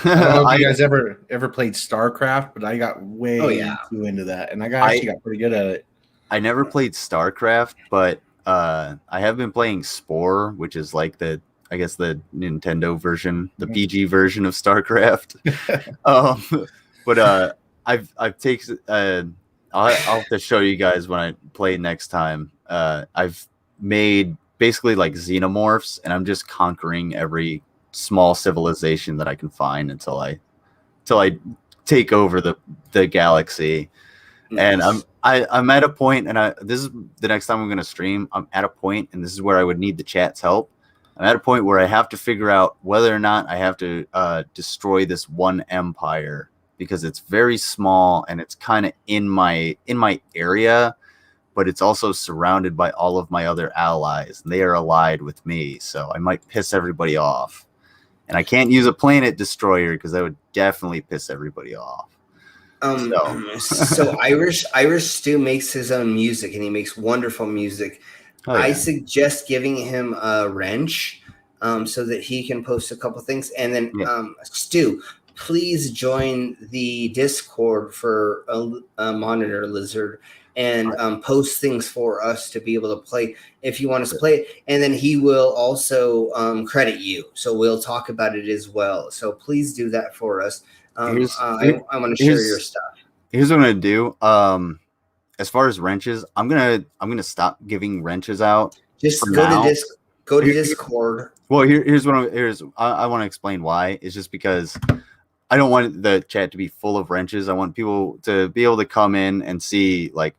[SPEAKER 3] I don't know if you guys ever played StarCraft, but I got way too into that, and I actually got pretty good at it.
[SPEAKER 1] I never played StarCraft, but I have been playing Spore, which is like the Nintendo version, the PG version of StarCraft. But I've taken I'll have to show you guys when I play next time. I've made basically like xenomorphs, and I'm just conquering every small civilization that I can find until I take over the galaxy. Nice. And I'm at a point, and this is the next time I'm going to stream. I'm at a point, and this is where I would need the chat's help. I'm at a point where I have to figure out whether or not I have to destroy this one empire, because it's very small and it's kind of in my area, but it's also surrounded by all of my other allies, and they are allied with me. So I might piss everybody off, and I can't use a planet destroyer because that would definitely piss everybody off.
[SPEAKER 2] So Irish Stu makes his own music, and he makes wonderful music. Oh, yeah. I suggest giving him a wrench so that he can post a couple things. And then Stu, please join the Discord for a Monitor Lizard and post things for us to be able to play if you want us to play it. And then he will also credit you. So we'll talk about it as well. So please do that for us. I want to share your stuff.
[SPEAKER 1] Here's what I'm gonna do. As far as wrenches, I'm gonna stop giving wrenches out.
[SPEAKER 2] Just go to Discord.
[SPEAKER 1] Well, here's I want to explain why. It's just because I don't want the chat to be full of wrenches. I want people to be able to come in and see like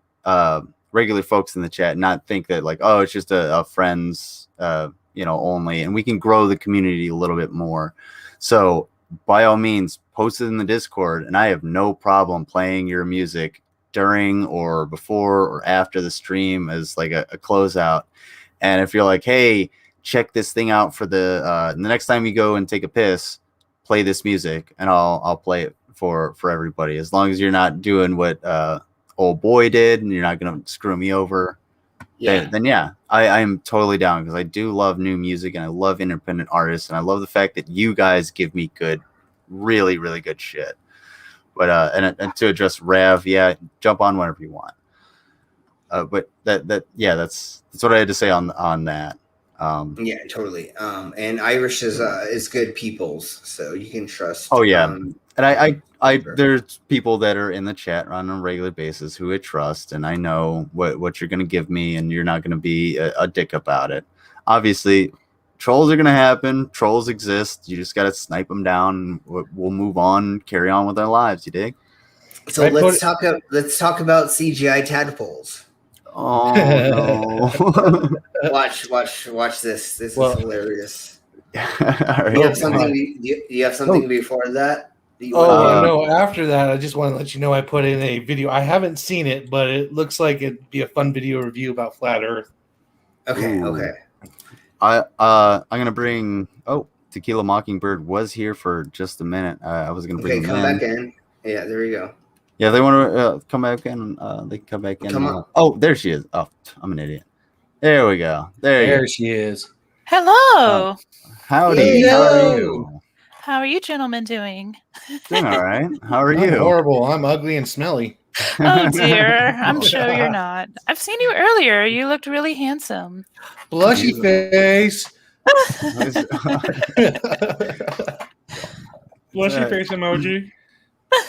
[SPEAKER 1] regular folks in the chat, and not think that like, oh, it's just a friends only, and we can grow the community a little bit more. So by all means, post it in the Discord, and I have no problem playing your music during or before or after the stream as like a closeout. And if you're like, hey, check this thing out for the next time you go and take a piss, play this music, and I'll play it for everybody, as long as you're not doing what old boy did and you're not gonna screw me over. Then I am totally down, because I do love new music and I love independent artists, and I love the fact that you guys give me good, really, really good shit. But and to address Rav, jump on whenever you want. But that's what I had to say on that.
[SPEAKER 2] Yeah, totally. And Irish is good peoples, so you can trust.
[SPEAKER 1] Oh yeah, and I there's people that are in the chat on a regular basis who I trust, and I know what you're gonna give me, and you're not gonna be a dick about it. Obviously, trolls are gonna happen. Trolls exist. You just gotta snipe them down. We'll move on, carry on with our lives. You dig?
[SPEAKER 2] So let's talk about CGI tadpoles.
[SPEAKER 1] Oh no!
[SPEAKER 2] watch this. This is hilarious.
[SPEAKER 1] Right.
[SPEAKER 2] You have something? Do you have something before that?
[SPEAKER 3] No. After that, I just want to let you know I put in a video. I haven't seen it, but it looks like it'd be a fun video review about flat Earth.
[SPEAKER 2] Okay. Okay.
[SPEAKER 1] I'm gonna bring. Oh, Tequila Mockingbird was here for just a minute. I was gonna bring.
[SPEAKER 2] Okay, come back in. Yeah, there we go.
[SPEAKER 1] Yeah, they want to come back in. They can come back in.
[SPEAKER 2] Come on.
[SPEAKER 1] Oh, there she is. Oh, I'm an idiot. There we go.
[SPEAKER 3] There she is.
[SPEAKER 13] Hello.
[SPEAKER 1] Howdy.
[SPEAKER 3] Hello.
[SPEAKER 1] How are you?
[SPEAKER 13] How are you gentlemen doing?
[SPEAKER 1] Doing all right. How are
[SPEAKER 3] I'm
[SPEAKER 1] you?
[SPEAKER 3] horrible. I'm ugly and smelly.
[SPEAKER 13] Oh dear. I'm sure you're not. I've seen you earlier. You looked really handsome.
[SPEAKER 3] Blushy face. Blushy face emoji.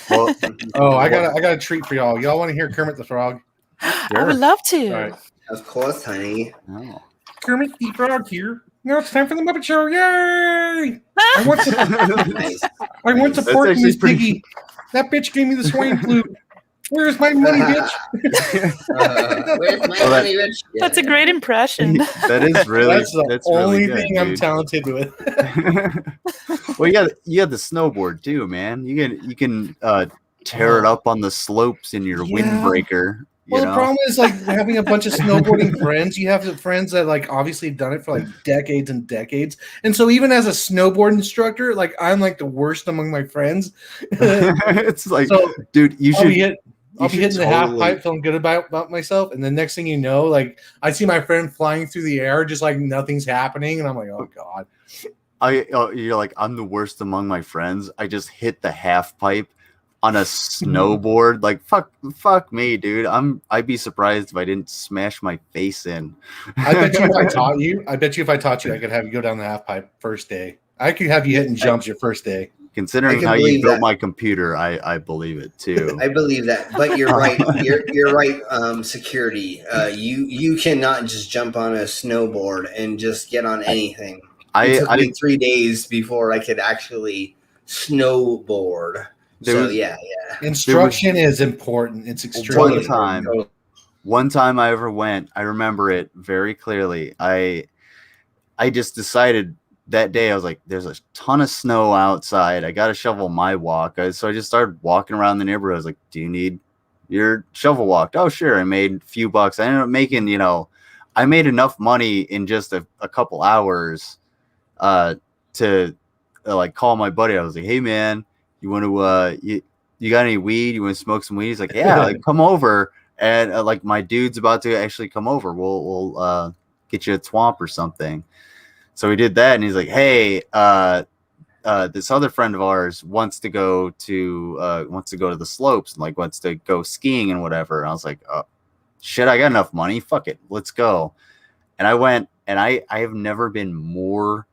[SPEAKER 3] Well, I got a treat for y'all. Y'all want to hear Kermit the Frog?
[SPEAKER 13] I would love to.
[SPEAKER 3] All right.
[SPEAKER 2] Of course, honey.
[SPEAKER 1] Oh.
[SPEAKER 3] Kermit the Frog here. Now it's time for the Muppet Show. Yay! I want support from this piggy. That bitch gave me the swine flu. Where's my money, bitch?
[SPEAKER 2] Where's my money, bitch?
[SPEAKER 13] That's a great impression.
[SPEAKER 1] That is really.
[SPEAKER 3] That's the only thing I'm talented with.
[SPEAKER 1] Well, you got the snowboard too, man. You can tear it up on the slopes in your windbreaker.
[SPEAKER 3] Well, the problem is like having a bunch of snowboarding friends. You have friends that like obviously done it for like decades and decades, and so even as a snowboard instructor, like I'm like the worst among my friends.
[SPEAKER 1] It's like, so, dude, I'll be hitting the half pipe, feeling good about myself, and the next thing you know, like I see my friend flying through the air, just like nothing's happening, and I'm like, oh god. You're like, I'm the worst among my friends. I just hit the half pipe on a snowboard. Like fuck me, dude. I'd be surprised if I didn't smash my face in.
[SPEAKER 3] I bet you if I taught you, I could have you go down the half pipe first day. I could have you hitting jumps your first day.
[SPEAKER 1] Considering how you built my computer, I believe it too.
[SPEAKER 2] I believe that, but you're right. You're right. Security. You cannot just jump on a snowboard and just get on anything. It took me 3 days before I could actually snowboard. Yeah.
[SPEAKER 3] Instruction is important. It's extremely important.
[SPEAKER 1] One time I ever went, I remember it very clearly. I just decided that day, I was like, there's a ton of snow outside. I got to shovel my walk. So I just started walking around the neighborhood. I was like, do you need your shovel walk? Oh, sure. I made a few bucks. I ended up making, I made enough money in just a couple hours to like call my buddy. I was like, hey, man, you want to, you got any weed? You want to smoke some weed? He's like, yeah, like come over. And like my dude's about to actually come over. We'll get you a twomp or something. So we did that, and he's like, "Hey, this other friend of ours wants to go to the slopes and like wants to go skiing and whatever." And I was like, "Oh, shit! I got enough money. Fuck it, let's go." And I went, and I have never been more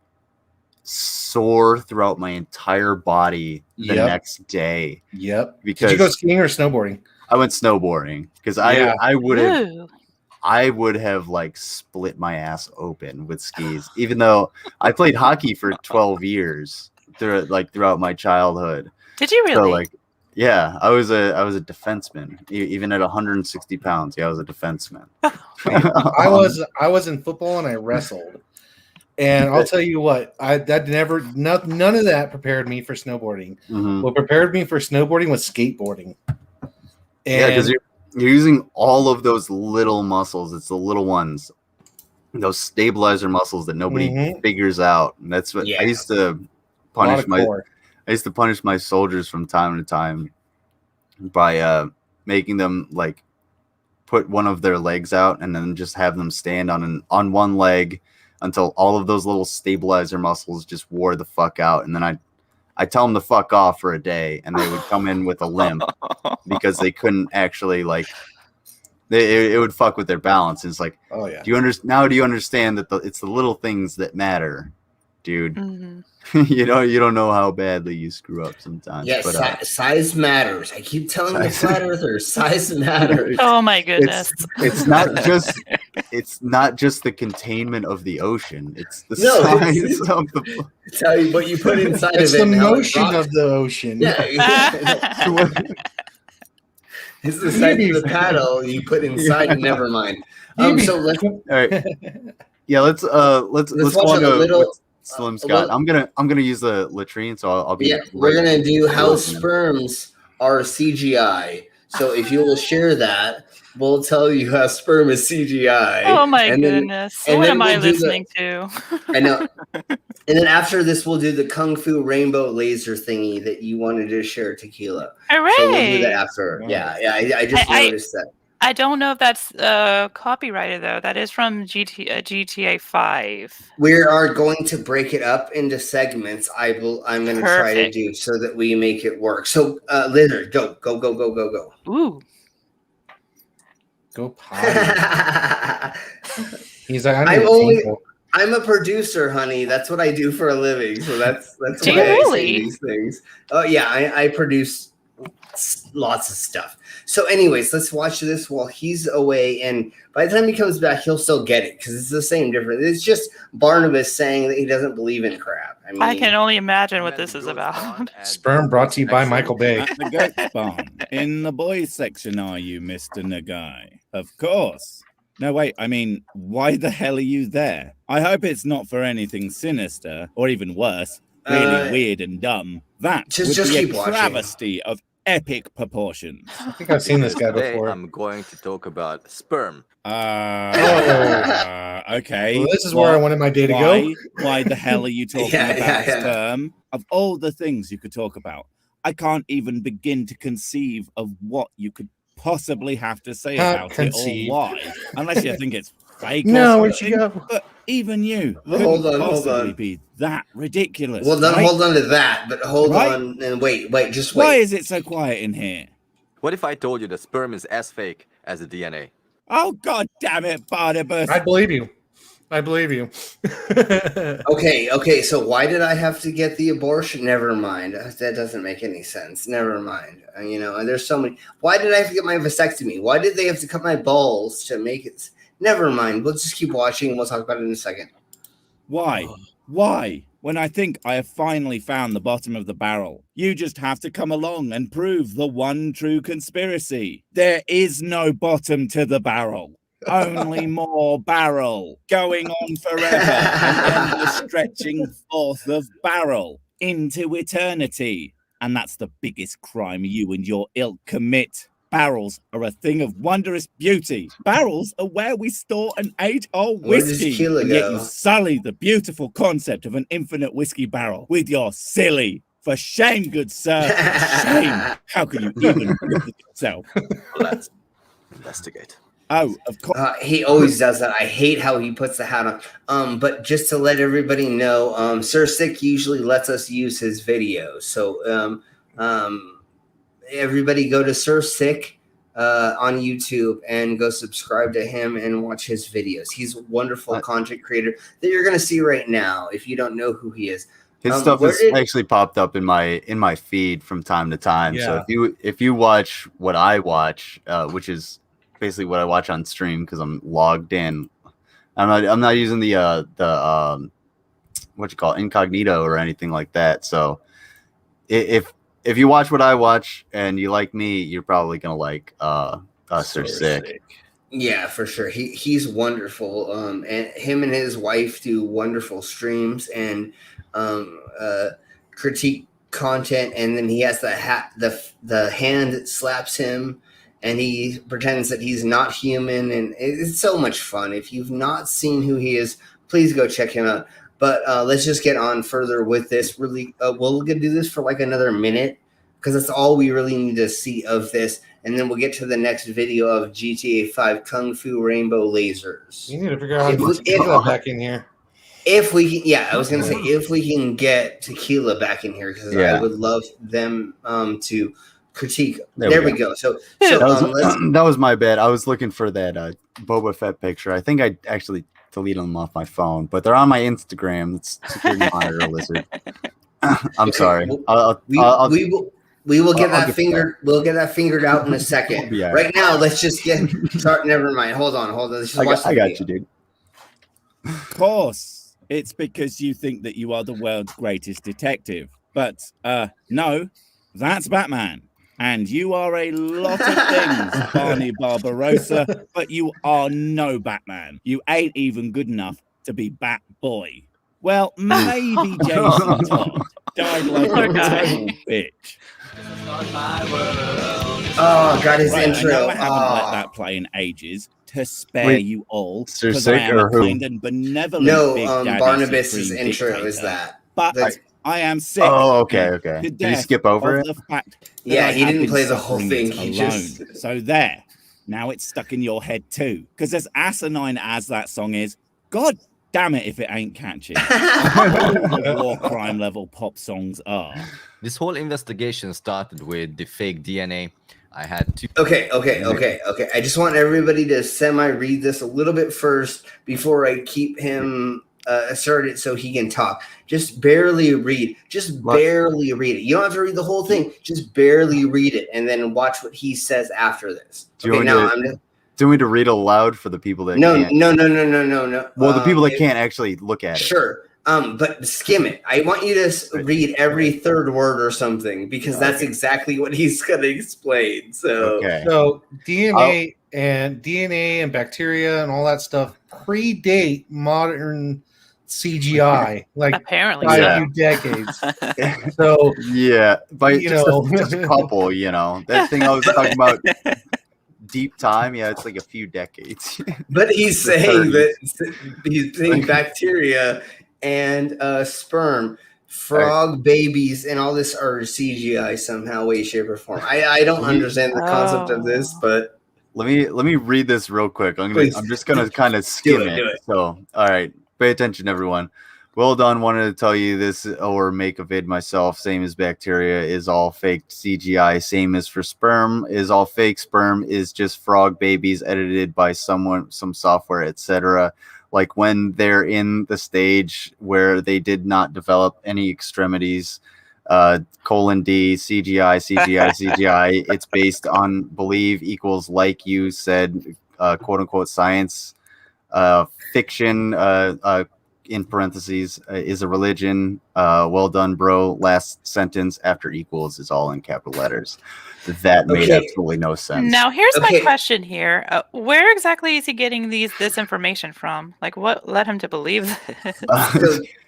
[SPEAKER 1] sore throughout my entire body the next day.
[SPEAKER 3] Yep.
[SPEAKER 1] Because
[SPEAKER 3] did you go skiing or snowboarding?
[SPEAKER 1] I went snowboarding because I would have like split my ass open with skis, even though I played hockey for 12 years throughout my childhood.
[SPEAKER 13] Did you really?
[SPEAKER 1] So like, yeah, I was a defenseman, even at 160 pounds. Yeah, I was a defenseman.
[SPEAKER 3] I was in football and I wrestled, and I'll tell you what, none of that prepared me for snowboarding. Mm-hmm. What prepared me for snowboarding was skateboarding.
[SPEAKER 1] Yeah, because you're using all of those little muscles. It's the little ones, those stabilizer muscles that nobody figures out. And that's what I used to punish my soldiers from time to time by making them like put one of their legs out and then just have them stand on one leg until all of those little stabilizer muscles just wore the fuck out. And then I tell them to fuck off for a day, and they would come in with a limp because they couldn't actually like. It would fuck with their balance. And it's like, oh yeah. Do you understand that it's the little things that matter, dude? Mm-hmm. you don't know how badly you screw up sometimes.
[SPEAKER 2] Yes, but, size matters. I keep telling the flat earthers, size matters.
[SPEAKER 13] Oh my goodness!
[SPEAKER 1] It's not just the containment of the ocean. It's the size of the.
[SPEAKER 2] Tell you what you put inside
[SPEAKER 3] it's
[SPEAKER 2] of it.
[SPEAKER 3] It's the motion of the ocean.
[SPEAKER 2] Yeah. It's the size of the paddle you put inside. Never mind. So let's.
[SPEAKER 1] All right. Yeah, let's go on to Slim Scott. I'm gonna use the latrine, so I'll be.
[SPEAKER 2] Yeah, we're gonna do how sperms are CGI. So if you will share that, we'll tell you how sperm is CGI.
[SPEAKER 13] Oh my goodness! What am I listening to?
[SPEAKER 2] I know. And then after this, we'll do the Kung Fu rainbow laser thingy that you wanted to share, Tequila.
[SPEAKER 13] Hooray!
[SPEAKER 2] So we'll do that after. Yeah. I just noticed that.
[SPEAKER 13] I don't know if that's copyrighted though. That is from GTA 5.
[SPEAKER 2] We are going to break it up into segments. I'm going to try to do so that we make it work. So, Lizard, go.
[SPEAKER 13] Ooh.
[SPEAKER 3] Go potty. He's like,
[SPEAKER 2] I'm a producer, honey. That's what I do for a living. So that's why I say these things. Oh yeah, I produce lots of stuff. So anyways, let's watch this while he's away, and by the time he comes back, he'll still get it because it's the same difference. It's just Barnabas saying that he doesn't believe in crap. I mean,
[SPEAKER 13] I can only imagine what this is about.
[SPEAKER 3] Sperm brought to you by Michael Bay.
[SPEAKER 14] At the goat barn. In the boys section, are you, Mr. Nagai? Of course. No, wait, I mean, why the hell are you there? I hope it's not for anything sinister, or even worse, really weird and dumb. That
[SPEAKER 2] just
[SPEAKER 14] would be
[SPEAKER 2] keep
[SPEAKER 14] a
[SPEAKER 2] watching.
[SPEAKER 14] travesty of epic proportions.
[SPEAKER 3] I think I've seen this guy
[SPEAKER 15] Today,
[SPEAKER 3] before.
[SPEAKER 15] I'm going to talk about sperm.
[SPEAKER 14] Okay.
[SPEAKER 3] Well, this is where I wanted my day to go.
[SPEAKER 14] Why the hell are you talking about sperm? Of all the things you could talk about, I can't even begin to conceive of what you could possibly have to say about it or why, unless you think it's fake.
[SPEAKER 3] No,
[SPEAKER 14] or
[SPEAKER 3] where'd she go?
[SPEAKER 14] But even you
[SPEAKER 2] Hold
[SPEAKER 14] couldn't
[SPEAKER 2] on.
[SPEAKER 14] possibly be that ridiculous.
[SPEAKER 2] Well, then
[SPEAKER 14] right?
[SPEAKER 2] hold on to that, but hold
[SPEAKER 14] Right?
[SPEAKER 2] on and wait, just
[SPEAKER 14] Why
[SPEAKER 2] wait.
[SPEAKER 14] is it so quiet in here?
[SPEAKER 15] What if I told you that sperm is as fake as the DNA?
[SPEAKER 14] Oh, God damn it, Barnabas.
[SPEAKER 3] I believe you.
[SPEAKER 2] Okay, so why did I have to get the abortion? Never mind. That doesn't make any sense. Never mind. There's so many. Why did I have to get my vasectomy? Why did they have to cut my balls to make it? Never mind. Let's just keep watching and we'll talk about it in a second.
[SPEAKER 14] Why? Why? When I think I have finally found the bottom of the barrel, you just have to come along and prove the one true conspiracy. There is no bottom to the barrel. Only more barrel going on forever, and then the stretching forth of barrel into eternity. And that's the biggest crime you and your ilk commit. Barrels are a thing of wondrous beauty. Barrels are where we store and age our
[SPEAKER 2] Where does
[SPEAKER 14] whiskey.
[SPEAKER 2] tequila
[SPEAKER 14] And yet
[SPEAKER 2] go?
[SPEAKER 14] you sully the beautiful concept of an infinite whiskey barrel with your silly. For shame, good sir. For shame. How can you even look at yourself?
[SPEAKER 15] Let's investigate.
[SPEAKER 14] Oh, of course.
[SPEAKER 2] He always does that. I hate how he puts the hat on. But just to let everybody know, Sir Sick usually lets us use his videos. So everybody go to Sir Sick on YouTube and go subscribe to him and watch his videos. He's a wonderful content creator that you're going to see right now if you don't know who he is.
[SPEAKER 1] His stuff has actually popped up in my feed from time to time. So if you watch what I watch, which is basically what I watch on stream because I'm logged in. I'm not using the what you call it, incognito or anything like that. So if you watch what I watch and you like me, you're probably gonna like us or Sick.
[SPEAKER 2] Yeah, for sure. He's wonderful. And him and his wife do wonderful streams and critique content. And then he has the hand that slaps him. And he pretends that he's not human, and it's so much fun. If you've not seen who he is, please go check him out. But let's just get on further with this. Really, we'll do this for like another minute because that's all we really need to see of this, and then we'll get to the next video of GTA 5 Kung Fu Rainbow Lasers.
[SPEAKER 3] You need to figure out how to get tequila back in here.
[SPEAKER 2] If we can, I was gonna say if we can get tequila back in here because I would love them to critique. There we go. So
[SPEAKER 1] that was my bad. I was looking for that Boba Fett picture. I think I actually deleted them off my phone, but they're on my Instagram. It's Security Monitor Lizard. I'm sorry.
[SPEAKER 2] We will get that fingered. We'll get that fingered out in a second. Right now, let's just get start. Never mind. Hold on. Let's just watch the video.
[SPEAKER 1] I got you, dude.
[SPEAKER 14] Of course, it's because you think that you are the world's greatest detective. But no, that's Batman. And you are a lot of things, Barney Barbarossa, but you are no Batman. You ain't even good enough to be Batboy. Well, maybe Jason Todd died like a total bitch.
[SPEAKER 2] Oh, God, his intro.
[SPEAKER 14] I know I haven't let that play in ages to spare you all.
[SPEAKER 1] Sir
[SPEAKER 14] Because I
[SPEAKER 1] Sick
[SPEAKER 14] am
[SPEAKER 1] or
[SPEAKER 14] a
[SPEAKER 1] who?
[SPEAKER 14] kind and benevolent Big Daddy
[SPEAKER 2] Barnabas's
[SPEAKER 14] Supreme
[SPEAKER 2] intro
[SPEAKER 14] dictator.
[SPEAKER 2] is that.
[SPEAKER 14] But I am sick.
[SPEAKER 1] Oh, okay.
[SPEAKER 14] to
[SPEAKER 1] Did
[SPEAKER 14] death
[SPEAKER 1] you skip over
[SPEAKER 14] of
[SPEAKER 1] it?
[SPEAKER 14] the fact that
[SPEAKER 2] Yeah,
[SPEAKER 14] I
[SPEAKER 2] he
[SPEAKER 14] have
[SPEAKER 2] didn't
[SPEAKER 14] been
[SPEAKER 2] play the whole
[SPEAKER 14] suffering
[SPEAKER 2] thing.
[SPEAKER 14] it
[SPEAKER 2] He
[SPEAKER 14] alone.
[SPEAKER 2] just.
[SPEAKER 14] So there. Now it's stuck in your head too. Because as asinine as that song is, God damn it if it ain't catchy. The war crime level pop songs are.
[SPEAKER 15] This whole investigation started with the fake DNA. I had two.
[SPEAKER 2] Okay. I just want everybody to semi-read this a little bit first before I keep him assert it so he can talk. Just barely read. Just barely read it. You don't have to read the whole thing. Just barely read it, and then watch what he says after this.
[SPEAKER 1] Do you want me to read aloud for the people that can't?
[SPEAKER 2] No.
[SPEAKER 1] Well, the people that can't actually look at it.
[SPEAKER 2] Sure. But skim it. I want you to read every third word or something, because that's exactly what he's going to explain. So,
[SPEAKER 3] so DNA and bacteria and all that stuff predate modern CGI, like
[SPEAKER 13] apparently
[SPEAKER 3] by a few decades. So
[SPEAKER 1] by just a couple. That thing I was talking about. Deep time, it's like a few decades.
[SPEAKER 2] But he's saying he's saying bacteria and sperm, frog babies, and all this are CGI somehow, way, shape, or form. I don't understand the concept of this, but
[SPEAKER 1] let me read this real quick. I'm just gonna kind of skim it. So, all right, pay attention, everyone. Well done. Wanted to tell you this or make a vid myself. Same as bacteria is all fake CGI. Same as for sperm is all fake. Sperm is just frog babies edited by some software, etc. Like when they're in the stage where they did not develop any extremities. :D, CGI. It's based on believe equals like you said, quote unquote science, fiction, in parentheses, is a religion. Well done, bro. Last sentence after equals is all in capital letters. That made absolutely no sense.
[SPEAKER 13] Now, here's my question here. Where exactly is he getting this information from? Like, what led him to believe this?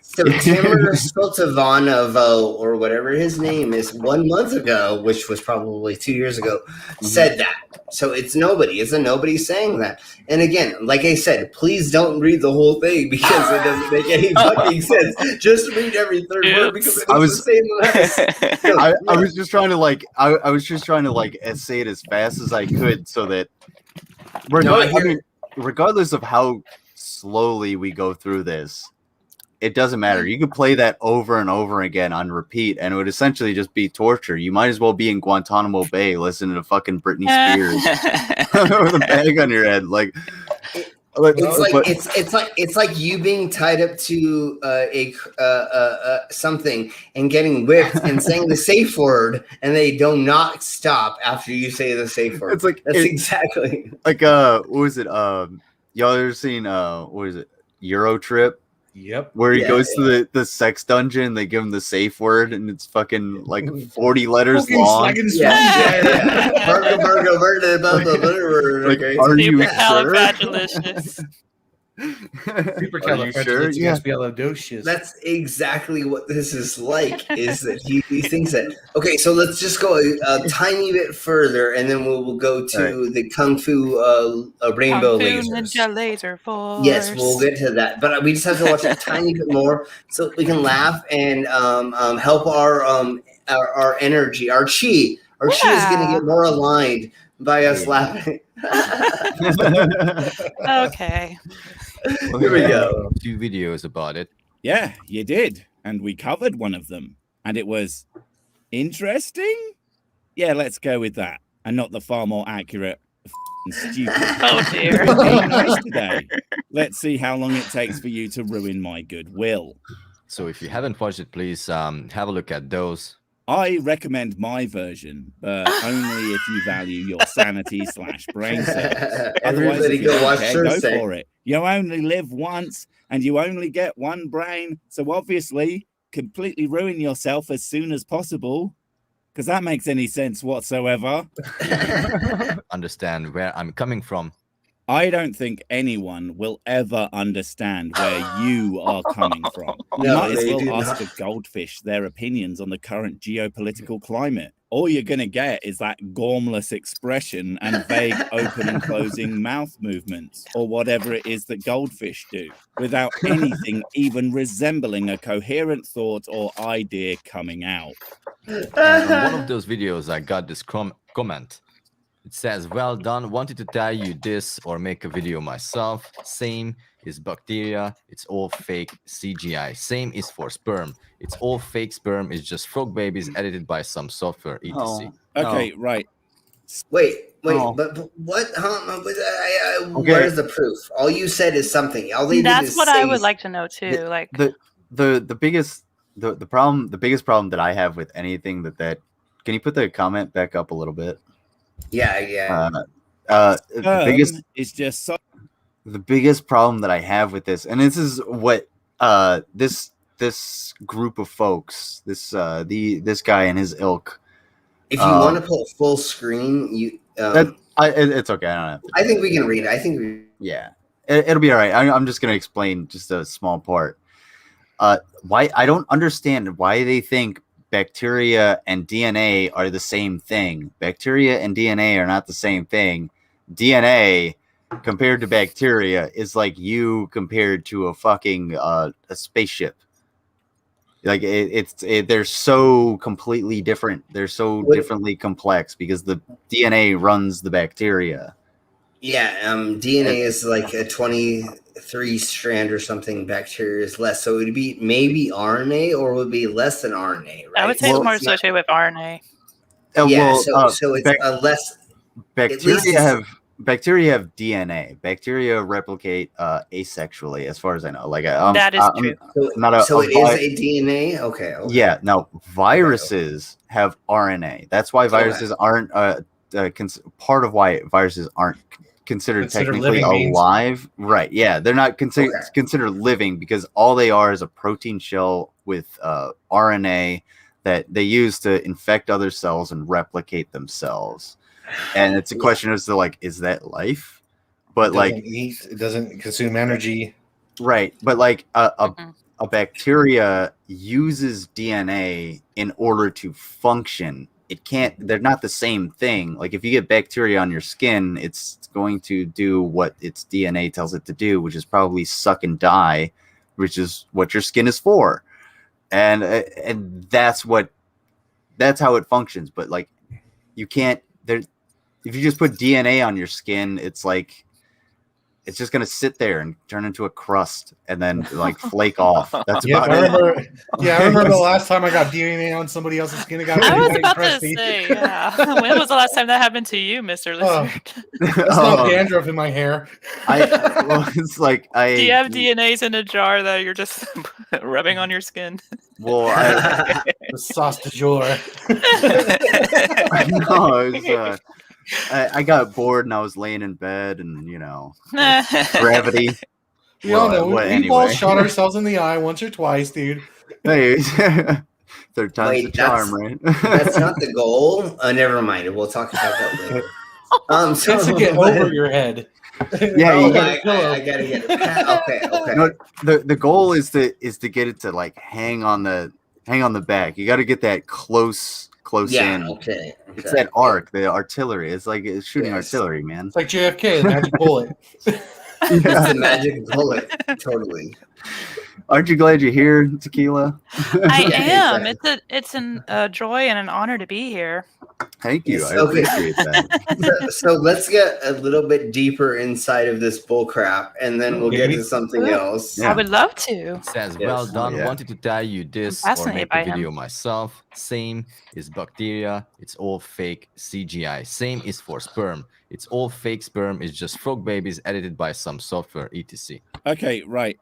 [SPEAKER 2] So Timur Sultavanovo, or whatever his name is, 1 month ago, which was probably 2 years ago, said that. So it's nobody. It's a nobody saying that. And again, like I said, please don't read the whole thing because it doesn't make any fucking sense. Just read every third word because it's the same.
[SPEAKER 1] I was just trying to say it as fast as I could so that regardless of how slowly we go through this, it doesn't matter. You could play that over and over again on repeat, and it would essentially just be torture. You might as well be in Guantanamo Bay listening to fucking Britney Spears with a bag on your head.
[SPEAKER 2] It's like you being tied up to something and getting whipped and saying the safe word, and they do not stop after you say the safe word. Exactly
[SPEAKER 1] like what was it? Y'all ever seen what is it? Euro Trip?
[SPEAKER 3] Yep.
[SPEAKER 1] Where he goes to the sex dungeon, they give him the safe word, and it's fucking like 40 letters long. Like, are you sure?
[SPEAKER 3] Supercalifragilisticexpialidocious.
[SPEAKER 2] That's exactly what this is like. Is that he thinks that? Okay, so let's just go a tiny bit further, and then we'll go to the Kung Fu rainbow
[SPEAKER 13] Kung Fu
[SPEAKER 2] lasers.
[SPEAKER 13] Ninja laser force.
[SPEAKER 2] Yes, we'll get to that, but we just have to watch a tiny bit more so we can laugh and help our energy, our chi. Our chi is going to get more aligned by us laughing.
[SPEAKER 13] Okay.
[SPEAKER 14] Well,
[SPEAKER 2] here we go.
[SPEAKER 15] 2 videos about it.
[SPEAKER 14] Yeah, you did. And we covered one of them. And it was interesting? Yeah, let's go with that. And not the far more accurate stupid.
[SPEAKER 13] Oh, dear.
[SPEAKER 14] Nice today. Let's see how long it takes for you to ruin my goodwill.
[SPEAKER 15] So if you haven't watched it, please have a look at those.
[SPEAKER 14] I recommend my version, but only if you value your sanity/brain cells. Otherwise, if you don't care, go for it. You only live once, and you only get one brain. So obviously, completely ruin yourself as soon as possible, because that makes any sense whatsoever.
[SPEAKER 15] Understand where I'm coming from.
[SPEAKER 14] I don't think anyone will ever understand where you are coming from. You might as well ask a goldfish their opinions on the current geopolitical climate. All you're going to get is that gormless expression and vague open and closing mouth movements, or whatever it is that goldfish do, without anything even resembling a coherent thought or idea coming out.
[SPEAKER 15] And on one of those videos, I got this comment. It says, well done, wanted to tell you this or make a video myself. Same is bacteria, it's all fake CGI. Same is for sperm. It's all fake sperm, it's just frog babies edited by some software, etc.
[SPEAKER 14] Okay, right.
[SPEAKER 2] Wait, Wait,
[SPEAKER 1] Oh.
[SPEAKER 2] but what?
[SPEAKER 1] Okay.
[SPEAKER 2] Where's the proof? All you said is something. All they did
[SPEAKER 13] That's
[SPEAKER 2] is
[SPEAKER 13] what
[SPEAKER 2] say
[SPEAKER 13] I would like to know too. Like
[SPEAKER 1] the biggest the biggest problem that I have with anything that can you put the comment back up a little bit?
[SPEAKER 2] Yeah.
[SPEAKER 1] The biggest
[SPEAKER 14] is just so
[SPEAKER 1] the biggest problem that I have with this, and this is what this group of folks, this guy and his ilk.
[SPEAKER 2] If you want to put full screen, you
[SPEAKER 1] it's okay. I don't have to.
[SPEAKER 2] I think we can read it.
[SPEAKER 1] Yeah, it'll be all right. I'm just gonna explain just a small part. Why I don't understand why they think bacteria and DNA are the same thing. Bacteria and DNA are not the same thing. DNA compared to bacteria is like you compared to a fucking a spaceship. Like they're so completely different. They're so differently complex because the DNA runs the bacteria.
[SPEAKER 2] Yeah, DNA is like a 23 strand or something. Bacteria is less, so it would be maybe RNA or would be less than RNA, right?
[SPEAKER 13] I would say it's more associated with RNA.
[SPEAKER 2] So it's a less.
[SPEAKER 1] Bacteria have DNA. Bacteria replicate asexually, as far as I know. Like
[SPEAKER 13] that is true.
[SPEAKER 2] So it is a DNA. Okay.
[SPEAKER 1] Yeah. No, viruses have RNA. That's why viruses aren't part of why viruses aren't considered technically alive. Right. Yeah, they're not considered living because all they are is a protein shell with RNA that they use to infect other cells and replicate themselves. And it's a question as to like, is that life? But
[SPEAKER 3] it doesn't consume energy,
[SPEAKER 1] right? But like a bacteria uses DNA in order to function. It can't. They're not the same thing. Like if you get bacteria on your skin, it's going to do what its DNA tells it to do, which is probably suck and die, which is what your skin is for, and that's how it functions. But like, you can't. If you just put DNA on your skin, it's like it's just gonna sit there and turn into a crust and then like flake off. That's about it.
[SPEAKER 3] I remember the last time I got DNA on somebody else's skin.
[SPEAKER 13] I was about to say, yeah. When was the last time that happened to you, Mr. Lizard?
[SPEAKER 3] It's not dandruff in my hair.
[SPEAKER 1] It's like
[SPEAKER 13] Do you have DNAs in a jar that you're just rubbing on your skin?
[SPEAKER 1] Well,
[SPEAKER 3] the sauce du jour.
[SPEAKER 1] No, I got bored and I was laying in bed and gravity.
[SPEAKER 3] We all know we've all shot ourselves in the eye once or twice, dude.
[SPEAKER 1] Hey, third time's the charm, right?
[SPEAKER 2] That's not the goal. Never mind. We'll talk about that later.
[SPEAKER 3] Just to get over your head.
[SPEAKER 1] Yeah,
[SPEAKER 2] I gotta get it. Okay.
[SPEAKER 1] No, the goal is to get it to like hang on the back. You got to get that close in.
[SPEAKER 2] Okay.
[SPEAKER 1] It's that arc, the artillery. It's like it's shooting artillery, man.
[SPEAKER 3] It's like JFK, the magic bullet.
[SPEAKER 2] It's the magic bullet. Totally.
[SPEAKER 1] Aren't you glad you're here, Tequila?
[SPEAKER 13] I am. It's a joy and an honor to be here.
[SPEAKER 1] Thank you. I appreciate that.
[SPEAKER 2] So let's get a little bit deeper inside of this bull crap, and then we'll get to something else.
[SPEAKER 13] I would love to.
[SPEAKER 15] Says, well done. Wanted to tell you this or make a video myself. Same is bacteria. It's all fake CGI. Same is for sperm. It's all fake sperm. It's just frog babies edited by some software, etc.
[SPEAKER 14] Okay, right.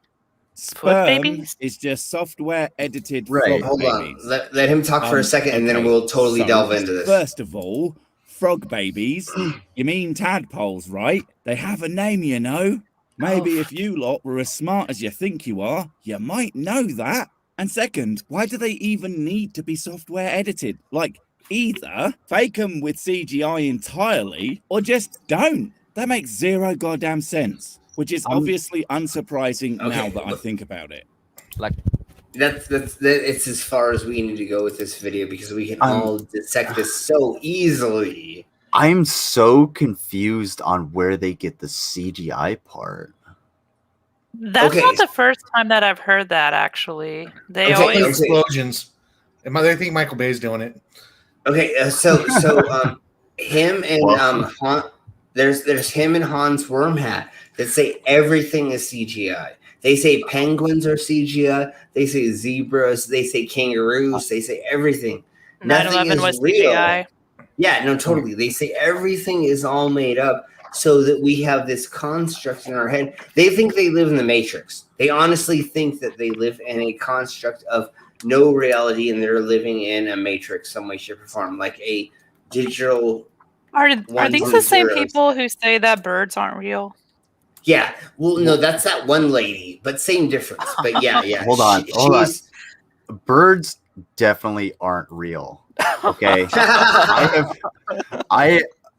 [SPEAKER 14] Sperm is just software edited frog
[SPEAKER 2] Hold
[SPEAKER 14] babies.
[SPEAKER 2] on. Let him talk for a second, and then we'll totally delve into this.
[SPEAKER 14] First of all, frog babies. You mean tadpoles, right? They have a name, you know. Maybe if you lot were as smart as you think you are, you might know that. And second, why do they even need to be software edited? Like, either fake them with CGI entirely, or just don't. That makes zero goddamn sense. Which is obviously unsurprising now that I think about it.
[SPEAKER 15] Like
[SPEAKER 2] that's it's as far as we need to go with this video because we can all dissect this so easily.
[SPEAKER 1] I'm so confused on where they get the CGI part.
[SPEAKER 13] That's not the first time that I've heard that. Actually, they always
[SPEAKER 3] explosions. I think Michael Bay's doing it.
[SPEAKER 2] Okay, so him and there's him and Hans Wormhat that say everything is CGI. They say penguins are CGI. They say zebras. They say kangaroos. They say everything. Nothing
[SPEAKER 13] 9/11
[SPEAKER 2] is
[SPEAKER 13] was
[SPEAKER 2] real.
[SPEAKER 13] CGI.
[SPEAKER 2] Yeah, no, totally. They say everything is all made up so that we have this construct in our head. They think they live in the Matrix. They honestly think that they live in a construct of no reality and they're living in a Matrix some way, shape, or form, like a digital.
[SPEAKER 13] Are
[SPEAKER 2] ones
[SPEAKER 13] these
[SPEAKER 2] and
[SPEAKER 13] the same
[SPEAKER 2] zeros.
[SPEAKER 13] people who say that birds aren't real?
[SPEAKER 2] Yeah. Well, no, that's that one lady, but same difference. But yeah.
[SPEAKER 1] Hold on.
[SPEAKER 2] She's
[SPEAKER 1] birds definitely aren't real. Okay.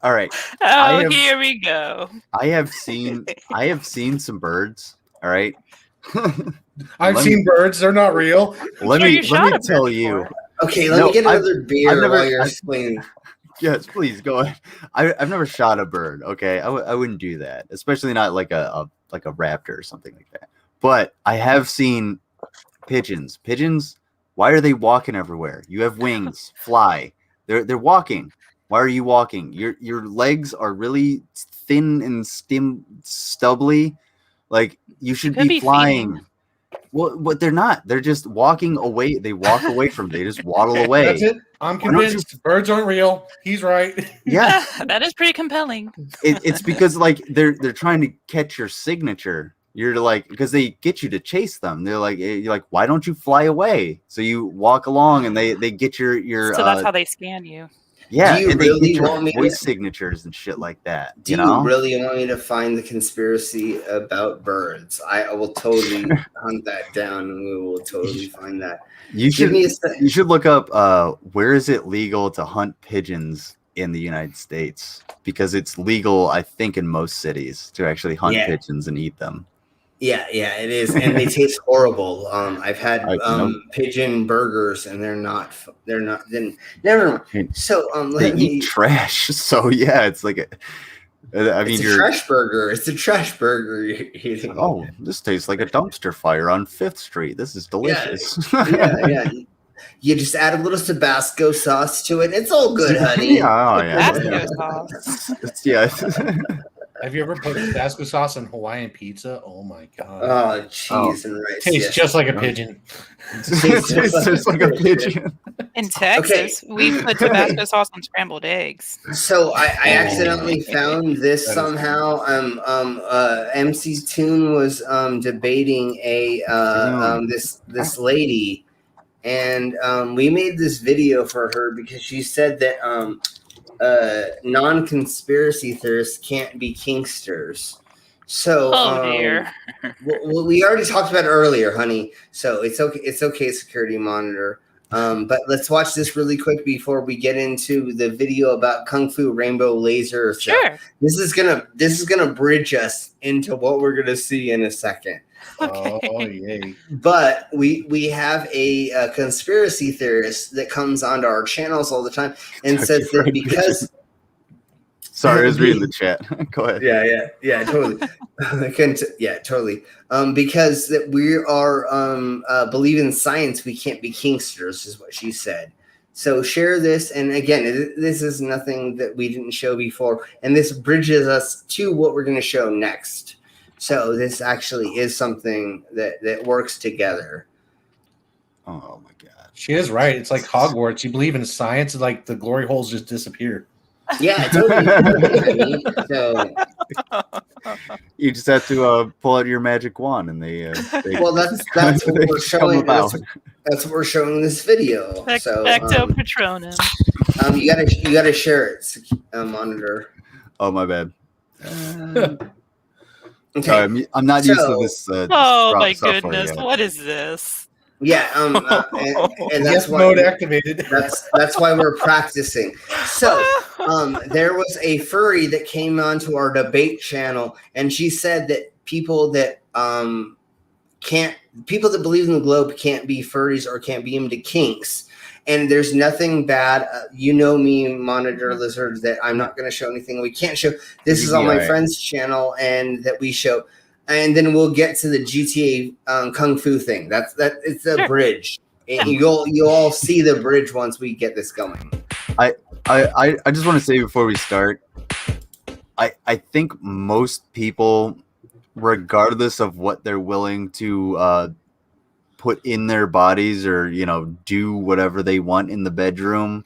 [SPEAKER 1] All right.
[SPEAKER 13] Oh, here we go.
[SPEAKER 1] I have seen some birds. All right.
[SPEAKER 3] I've seen birds. They're not real.
[SPEAKER 1] Let me tell you.
[SPEAKER 2] Okay, let me get another beer while you're explaining.
[SPEAKER 1] Yes, please go ahead. I've never shot a bird. Okay, I wouldn't do that, especially not like a raptor or something like that. But I have seen pigeons. Pigeons, why are they walking everywhere? You have wings, fly. They're walking. Why are you walking? Your legs are really thin and stubbly. Like you should be flying.
[SPEAKER 13] Feeding.
[SPEAKER 1] Well, but they're not. They're just walking away. They walk away from. They just waddle away.
[SPEAKER 3] That's it. I'm convinced. Birds aren't real. He's right.
[SPEAKER 1] Yeah,
[SPEAKER 13] that is pretty compelling.
[SPEAKER 1] It's because like they're trying to catch your signature. You're like, because they get you to chase them. You're like, why don't you fly away? So you walk along and they get your.
[SPEAKER 13] So that's how they scan you.
[SPEAKER 1] Yeah,
[SPEAKER 2] do you
[SPEAKER 1] and
[SPEAKER 2] really
[SPEAKER 1] they get your
[SPEAKER 2] want me
[SPEAKER 1] voice signatures and shit like that.
[SPEAKER 2] Do you really want me to find the conspiracy about birds? I will totally hunt that down, and we will totally find that.
[SPEAKER 1] You should look up where is it legal to hunt pigeons in the United States, because it's legal, I think, in most cities to actually hunt pigeons and eat them.
[SPEAKER 2] Yeah, it is, and they taste horrible. I've had pigeon burgers, and they're not. Then never mind. So
[SPEAKER 1] they eat trash. So yeah, it's like
[SPEAKER 2] it's a trash burger. It's a trash burger you're eating.
[SPEAKER 1] Oh, this tastes like a dumpster fire on 5th Street. This is delicious.
[SPEAKER 2] Yeah. You just add a little Tabasco sauce to it. It's all good, honey.
[SPEAKER 13] Tabasco sauce.
[SPEAKER 1] Yeah.
[SPEAKER 3] Have you ever put Tabasco sauce on Hawaiian pizza? Oh my god!
[SPEAKER 2] Oh, cheese and rice.
[SPEAKER 3] Tastes just like a pigeon.
[SPEAKER 1] Tastes just like a pigeon.
[SPEAKER 13] In Texas, we put Tabasco sauce on scrambled eggs.
[SPEAKER 2] So I accidentally found this somehow. MC Toon was debating this lady, and we made this video for her because she said that non-conspiracy theorists can't be kinksters. So
[SPEAKER 13] dear.
[SPEAKER 2] We already talked about it earlier, honey. So it's okay, security monitor. But let's watch this really quick before we get into the video about Kung Fu Rainbow Laser.
[SPEAKER 13] Sure.
[SPEAKER 2] This is gonna bridge us into what we're gonna see in a second.
[SPEAKER 3] Okay. Oh yay!
[SPEAKER 2] But we have a conspiracy theorist that comes onto our channels all the time and says that because.
[SPEAKER 1] Sorry, I was reading the chat. Go ahead.
[SPEAKER 2] Yeah, totally. Totally. Because that we are believe in science, we can't be kinksters, is what she said. So share this, and again, this is nothing that we didn't show before, and this bridges us to what we're going to show next. So this actually is something that works together.
[SPEAKER 1] Oh my god,
[SPEAKER 3] she is right. It's like Hogwarts. You believe in science, and like the glory holes just disappear.
[SPEAKER 2] Yeah, totally. So
[SPEAKER 1] you just have to pull out your magic wand, and they
[SPEAKER 2] well, that's what we're showing. That's what we're showing in this video. So
[SPEAKER 13] Ecto Patronum.
[SPEAKER 2] You gotta share it, monitor.
[SPEAKER 1] Oh my bad.
[SPEAKER 2] Okay.
[SPEAKER 1] I'm not used to this.
[SPEAKER 13] Oh my goodness! What is this?
[SPEAKER 2] Yeah, and that's why
[SPEAKER 3] mode activated.
[SPEAKER 2] That's why we're practicing. So, there was a furry that came onto our debate channel, and she said that people that believe in the globe can't be furries or can't be into kinks. And there's nothing bad. You know me, Monitor Lizard, that I'm not going to show anything we can't show. This is on my friend's channel, and that we show. And then we'll get to the GTA Kung Fu thing. It's a bridge. And you'll all see the bridge once we get this going.
[SPEAKER 1] I just want to say before we start, I think most people, regardless of what they're willing to put in their bodies or do whatever they want in the bedroom,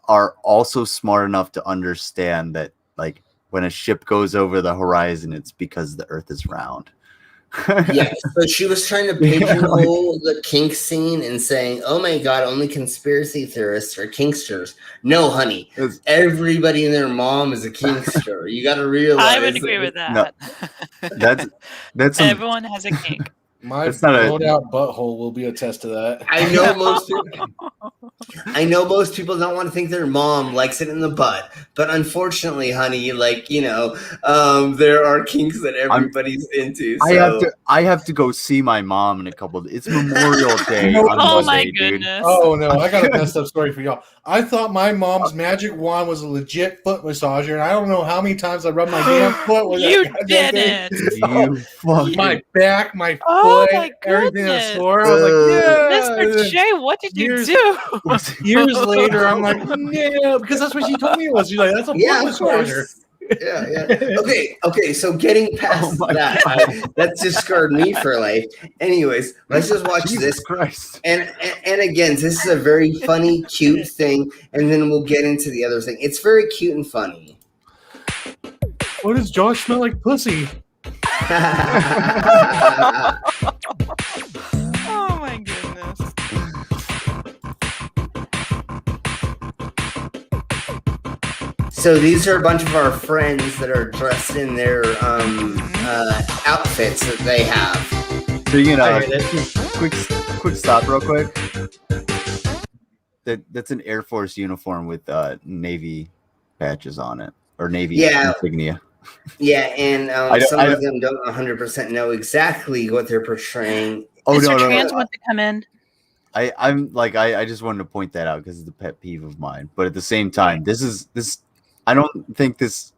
[SPEAKER 1] are also smart enough to understand that, like, when a ship goes over the horizon, it's because the Earth is round.
[SPEAKER 2] Yeah, so she was trying to pigeonhole the kink scene and saying, "Oh my god, only conspiracy theorists are kinksters." No, honey, everybody and their mom is a kinkster. You got to realize.
[SPEAKER 13] I would agree with that.
[SPEAKER 1] No, that's some,
[SPEAKER 13] Everyone has a kink.
[SPEAKER 3] My
[SPEAKER 1] It's not a-
[SPEAKER 3] blown out butthole will be attest to that.
[SPEAKER 2] I know most people don't want to think their mom likes it in the butt, but unfortunately, honey, like, you know, there are kinks that everybody's into. So.
[SPEAKER 1] I have to go see my mom in a couple of, it's Memorial Day
[SPEAKER 3] Oh
[SPEAKER 1] on
[SPEAKER 13] my
[SPEAKER 1] Monday,
[SPEAKER 13] goodness.
[SPEAKER 3] Oh no, I got a messed up story for y'all. I thought my mom's magic wand was a legit foot massager, and I don't know how many times I rubbed my damn foot with
[SPEAKER 13] You
[SPEAKER 3] that goddamn thing.
[SPEAKER 13] didn't.
[SPEAKER 1] You fucking
[SPEAKER 3] My back, my
[SPEAKER 13] Oh
[SPEAKER 3] foot,
[SPEAKER 13] my
[SPEAKER 3] everything was
[SPEAKER 13] goodness.
[SPEAKER 3] sore. I was like, yeah.
[SPEAKER 13] Mr. J, what did you
[SPEAKER 3] Years-
[SPEAKER 13] do?
[SPEAKER 3] Years later, I'm like, yeah, because that's what she told me it was. She's like, that's a
[SPEAKER 2] Yeah,
[SPEAKER 3] foot
[SPEAKER 2] of course.
[SPEAKER 3] massager.
[SPEAKER 2] Yeah. Okay. So getting past that just scarred me for life. Anyways, let's just watch this.
[SPEAKER 1] Christ.
[SPEAKER 2] And again, this is a very funny, cute thing, and then we'll get into the other thing. It's very cute and funny.
[SPEAKER 3] What does Josh smell like? Pussy.
[SPEAKER 13] Oh my goodness.
[SPEAKER 2] So these are a bunch of our friends that are dressed in their outfits that they have.
[SPEAKER 1] So you can quick stop real quick. That's an Air Force uniform with Navy patches on it, or Navy insignia.
[SPEAKER 2] Yeah, and some of them don't 100% know exactly what they're portraying.
[SPEAKER 13] Mr. Trans wants to come in.
[SPEAKER 1] I just wanted to point that out because it's a pet peeve of mine. But at the same time, this. I don't think this.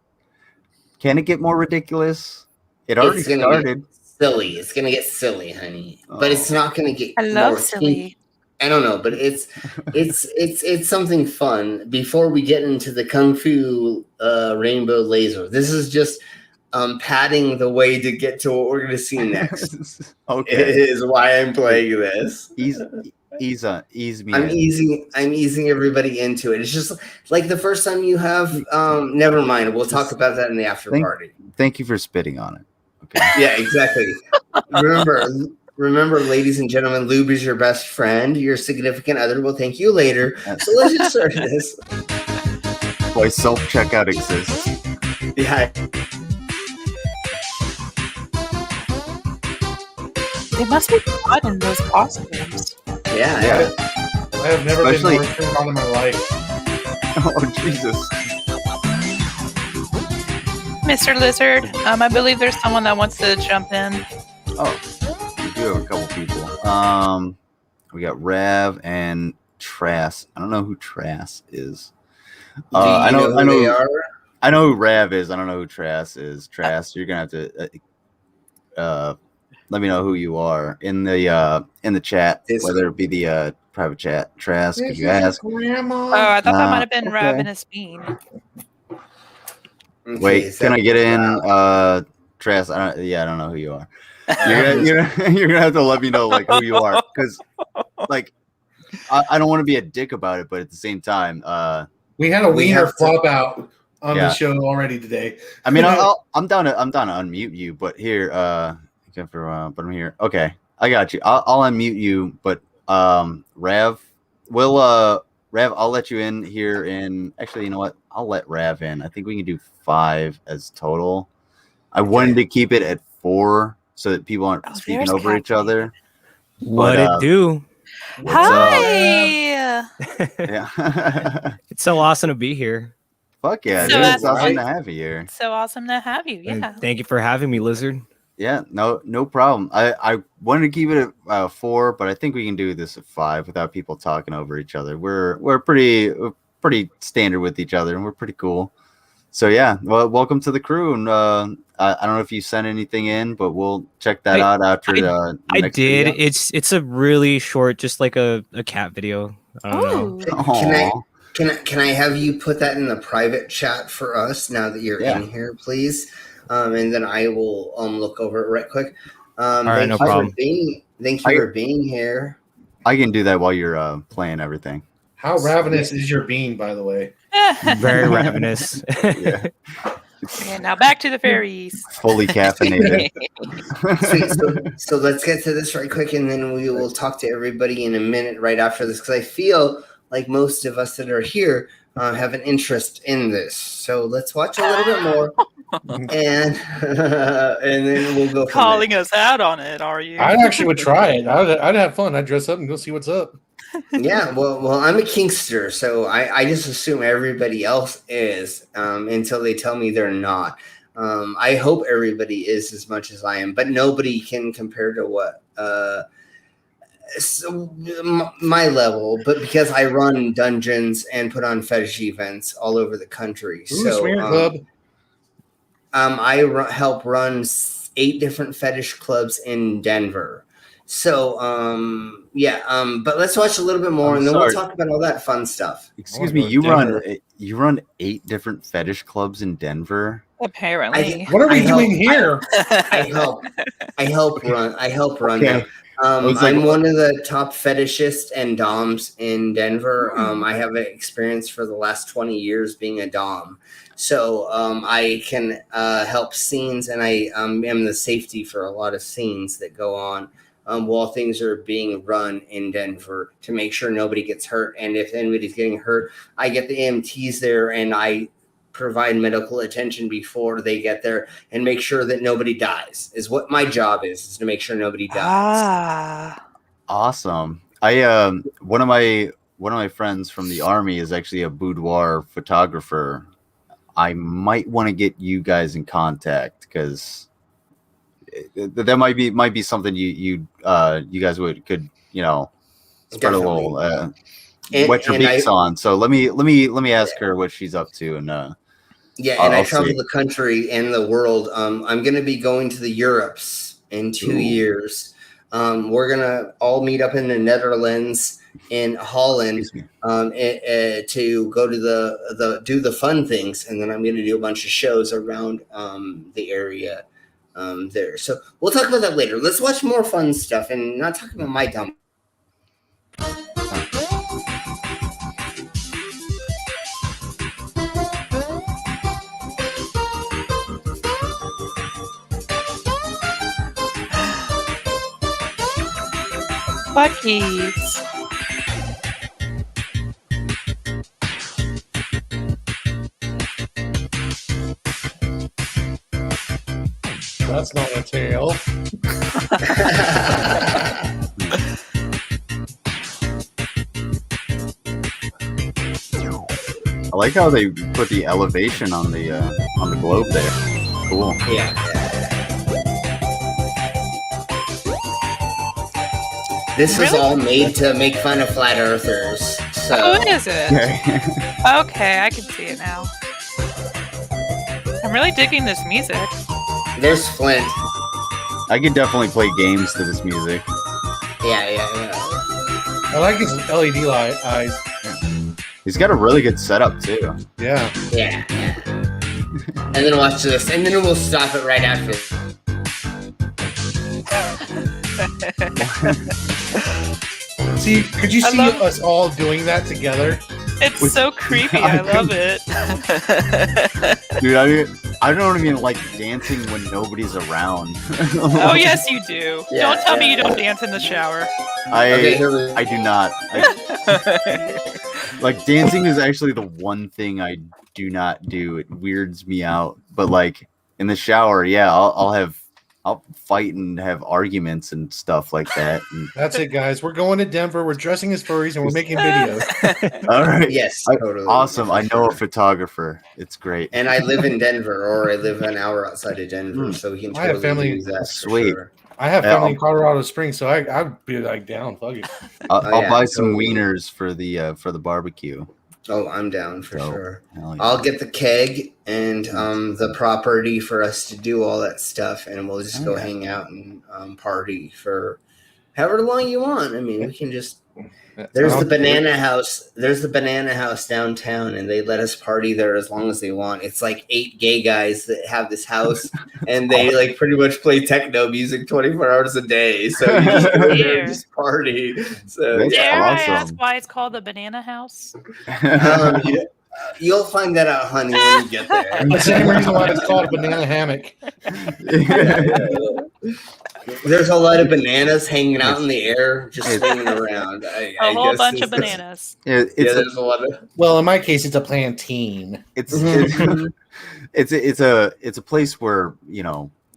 [SPEAKER 1] Can it get more ridiculous? It already started.
[SPEAKER 2] Silly. It's gonna get silly, honey. But it's not gonna get.
[SPEAKER 13] I love
[SPEAKER 2] more
[SPEAKER 13] silly.
[SPEAKER 2] I don't know, but it's something fun. Before we get into the Kung Fu rainbow laser, this is just padding the way to get to what we're gonna see next.
[SPEAKER 1] Okay,
[SPEAKER 2] is why I'm playing this.
[SPEAKER 1] Ease me.
[SPEAKER 2] I'm easing everybody into it. It's just like the first time you have. Never mind. We'll talk about that in the after party.
[SPEAKER 1] Thank you for spitting on it. Okay.
[SPEAKER 2] Yeah, exactly. Remember, ladies and gentlemen, lube is your best friend. Your significant other will thank you later. So let's just start this.
[SPEAKER 1] Why self-checkout exists.
[SPEAKER 2] Yeah.
[SPEAKER 13] They must be hot in those costumes.
[SPEAKER 2] Yeah.
[SPEAKER 3] I have never been more turned on in my life.
[SPEAKER 1] Oh Jesus.
[SPEAKER 13] Mr. Lizard, I believe there's someone that wants to jump in.
[SPEAKER 1] Oh, we do have a couple people. We got Rav and Trass. I don't know who Trass is. I know who they are? I know who Rav is. I don't know who Trass is. Trass, you're gonna have to let me know who you are in the chat, whether it be the private chat. Trass, could you ask?
[SPEAKER 13] Oh, I thought that might have been Rav and his bean.
[SPEAKER 1] Wait, can I get in? Trass, I don't know who you are. You're gonna have to let me know like who you are, because like I don't want to be a dick about it, but at the same time,
[SPEAKER 3] we had a wiener flop out on the show already today.
[SPEAKER 1] I mean, I'm down to unmute you, but here, but I'm here. Okay, I got you. I'll unmute you, but Rav, Rav, I'll let you in here. Actually, you know what? I'll let Rav in. I think we can do 5 as total. I wanted to keep it at 4 so that people aren't speaking over each other.
[SPEAKER 16] What it do?
[SPEAKER 13] Hi.
[SPEAKER 1] Yeah.
[SPEAKER 16] It's so awesome to be here.
[SPEAKER 1] Fuck yeah,
[SPEAKER 13] So
[SPEAKER 1] dude. It's
[SPEAKER 13] awesome.
[SPEAKER 1] awesome to have you here.
[SPEAKER 13] So awesome to have you. Yeah.
[SPEAKER 16] Thank you for having me, Lizard.
[SPEAKER 1] Yeah, no problem. I wanted to keep it at 4, but I think we can do this at 5 without people talking over each other. We're pretty standard with each other, and we're pretty cool. So yeah, well, welcome to the crew. And I don't know if you sent anything in, but we'll check that out after.
[SPEAKER 16] I did. Video. It's a really short, just like a cat video. I don't know.
[SPEAKER 2] Can I have you put that in the private chat for us now that you're in here, please? And then I will look over it right quick.
[SPEAKER 16] All right, no problem.
[SPEAKER 2] Thank you for being here.
[SPEAKER 1] I can do that while you're playing everything.
[SPEAKER 3] How ravenous is your bean, by the way?
[SPEAKER 16] Very ravenous.
[SPEAKER 1] Yeah.
[SPEAKER 13] Okay, now back to the fairies.
[SPEAKER 1] Fully caffeinated.
[SPEAKER 2] Sweet. So let's get to this right quick, and then we will talk to everybody in a minute right after this, because I feel like most of us that are here have an interest in this. So let's watch a little bit more, and then we'll go.
[SPEAKER 13] Calling us out on it, are you?
[SPEAKER 3] I actually would try it. I'd have fun. I'd dress up and go see what's up.
[SPEAKER 2] Yeah, well, I'm a kinkster, so I just assume everybody else is until they tell me they're not. I hope everybody is as much as I am, but nobody can compare to what my level. But because I run dungeons and put on fetish events all over the country, so
[SPEAKER 3] Swinger Club.
[SPEAKER 2] I help run 8 different fetish clubs in Denver. So, but let's watch a little bit more, and then we'll talk about all that fun stuff.
[SPEAKER 1] Excuse me, you run 8 different fetish clubs in Denver?
[SPEAKER 13] Apparently.
[SPEAKER 3] What are we doing here?
[SPEAKER 2] I help run them.
[SPEAKER 1] like,
[SPEAKER 2] I'm one of the top fetishists and doms in Denver. I have experience for the last 20 years being a dom. So I can help scenes, and I am the safety for a lot of scenes that go on while things are being run in Denver to make sure nobody gets hurt. And if anybody's getting hurt, I get the EMTs there, and I provide medical attention before they get there and make sure that nobody dies. Is what my job is to make sure nobody dies.
[SPEAKER 1] Awesome. I one of my friends from the Army is actually a boudoir photographer. I might want to get you guys in contact, because that might be something you guys could spread a little wet your beaks on. So let me ask her what she's up to, and
[SPEAKER 2] I travel the country and the world. I'm going to be going to the Europes in 2 years. We're gonna all meet up in the Netherlands, in Holland, to go to do the fun things, and then I'm going to do a bunch of shows around the area there. So we'll talk about that later. Let's watch more fun stuff and not talk about my dumb.
[SPEAKER 13] Bucky's.
[SPEAKER 3] That's not a tail.
[SPEAKER 1] I like how they put the elevation on the globe there. Cool.
[SPEAKER 2] Yeah. This is all made to make fun of flat earthers. So.
[SPEAKER 13] Oh, is it? Okay, I can see it now. I'm really digging this music.
[SPEAKER 2] There's Flint.
[SPEAKER 1] I could definitely play games to this music.
[SPEAKER 2] Yeah.
[SPEAKER 3] I like his LED eyes.
[SPEAKER 1] He's got a really good setup too.
[SPEAKER 3] Yeah.
[SPEAKER 2] And then watch this, and then we'll stop it right after.
[SPEAKER 3] See, could you see us all doing that together?
[SPEAKER 13] It's so creepy. I love it.
[SPEAKER 1] Dude, I don't even like dancing when nobody's around.
[SPEAKER 13] Oh, yes, you do. Don't tell me you don't dance in the shower.
[SPEAKER 1] I do not. Like, dancing is actually the one thing I do not do. It weirds me out. But like in the shower, yeah, I'll fight and have arguments and stuff like that. And
[SPEAKER 3] that's it, guys. We're going to Denver. We're dressing as furries and we're making videos.
[SPEAKER 1] all right.
[SPEAKER 2] Yes, totally.
[SPEAKER 1] Awesome. I know a photographer. It's great.
[SPEAKER 2] And I live in Denver, or I live an hour outside of Denver, so we can totally
[SPEAKER 3] have family.
[SPEAKER 2] do that.
[SPEAKER 1] Sweet.
[SPEAKER 2] Sure.
[SPEAKER 3] I have family in Colorado Springs, so I'd be like down. Fuck it.
[SPEAKER 1] I'll buy some wieners for the barbecue.
[SPEAKER 2] Oh, I'm down for sure.
[SPEAKER 1] Yeah.
[SPEAKER 2] I'll get the keg and the property for us to do all that stuff, and we'll just go hang out and party for however long you want. I mean, we can just There's the banana house. There's the banana house downtown, and they let us party there as long as they want. It's like 8 gay guys that have this house, and they like pretty much play techno music 24 hours a day. So you just go there and just party. So
[SPEAKER 13] Dare I ask why it's called the Banana House?
[SPEAKER 2] You'll find that out, honey, when you get there.
[SPEAKER 3] The same reason why it's called a banana hammock.
[SPEAKER 2] There's a lot of bananas hanging out in the air, just swinging around.
[SPEAKER 13] A whole bunch of bananas.
[SPEAKER 2] There's a lot of.
[SPEAKER 3] Well, in my case, it's a plantain.
[SPEAKER 1] It's a place where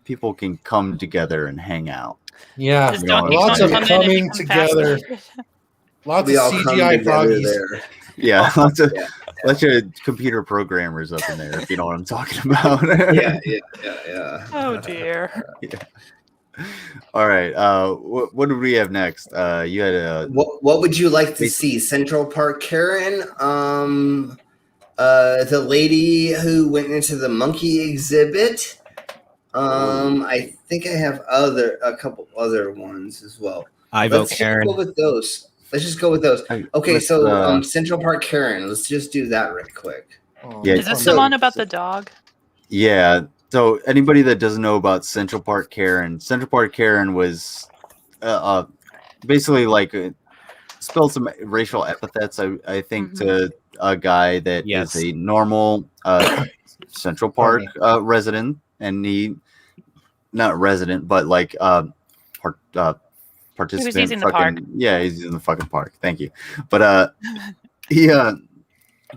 [SPEAKER 1] people can come together and hang out.
[SPEAKER 3] Yeah, lots of coming together. Lots of CGI froggies.
[SPEAKER 1] Yeah, lots of computer programmers up in there, if you know what I'm talking about.
[SPEAKER 2] Yeah.
[SPEAKER 13] Oh dear.
[SPEAKER 1] Yeah. All right. What do we have next? You had a.
[SPEAKER 2] What would you like to see? Central Park Karen. The lady who went into the monkey exhibit. I think I have a couple other ones as well.
[SPEAKER 16] I vote Karen.
[SPEAKER 2] Let's just go with those. Okay, so Central Park Karen. Let's just do that real quick.
[SPEAKER 1] Yeah.
[SPEAKER 13] Is this the one about the dog?
[SPEAKER 1] Yeah. So anybody that doesn't know about Central Park Karen was basically like spilled some racial epithets, I think, to a guy that is a normal Central Park resident, and he not resident, but like participant.
[SPEAKER 13] He was using the park.
[SPEAKER 1] Yeah, he's using the fucking park. Thank you. But he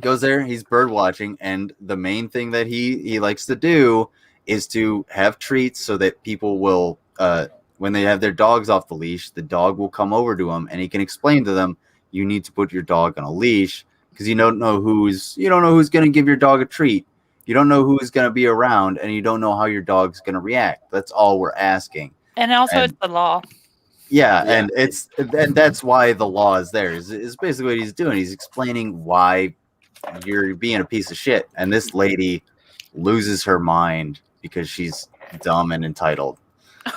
[SPEAKER 1] goes there, he's bird watching, and the main thing that he likes to do is to have treats so that people will when they have their dogs off the leash, the dog will come over to him and he can explain to them, you need to put your dog on a leash because you don't know who's going to give your dog a treat. You don't know who's going to be around, and you don't know how your dog's going to react. That's all we're asking.
[SPEAKER 13] And also it's the law.
[SPEAKER 1] Yeah, and that's why the law is there. Is basically what he's doing. He's explaining why you're being a piece of shit. And this lady loses her mind because she's dumb and entitled.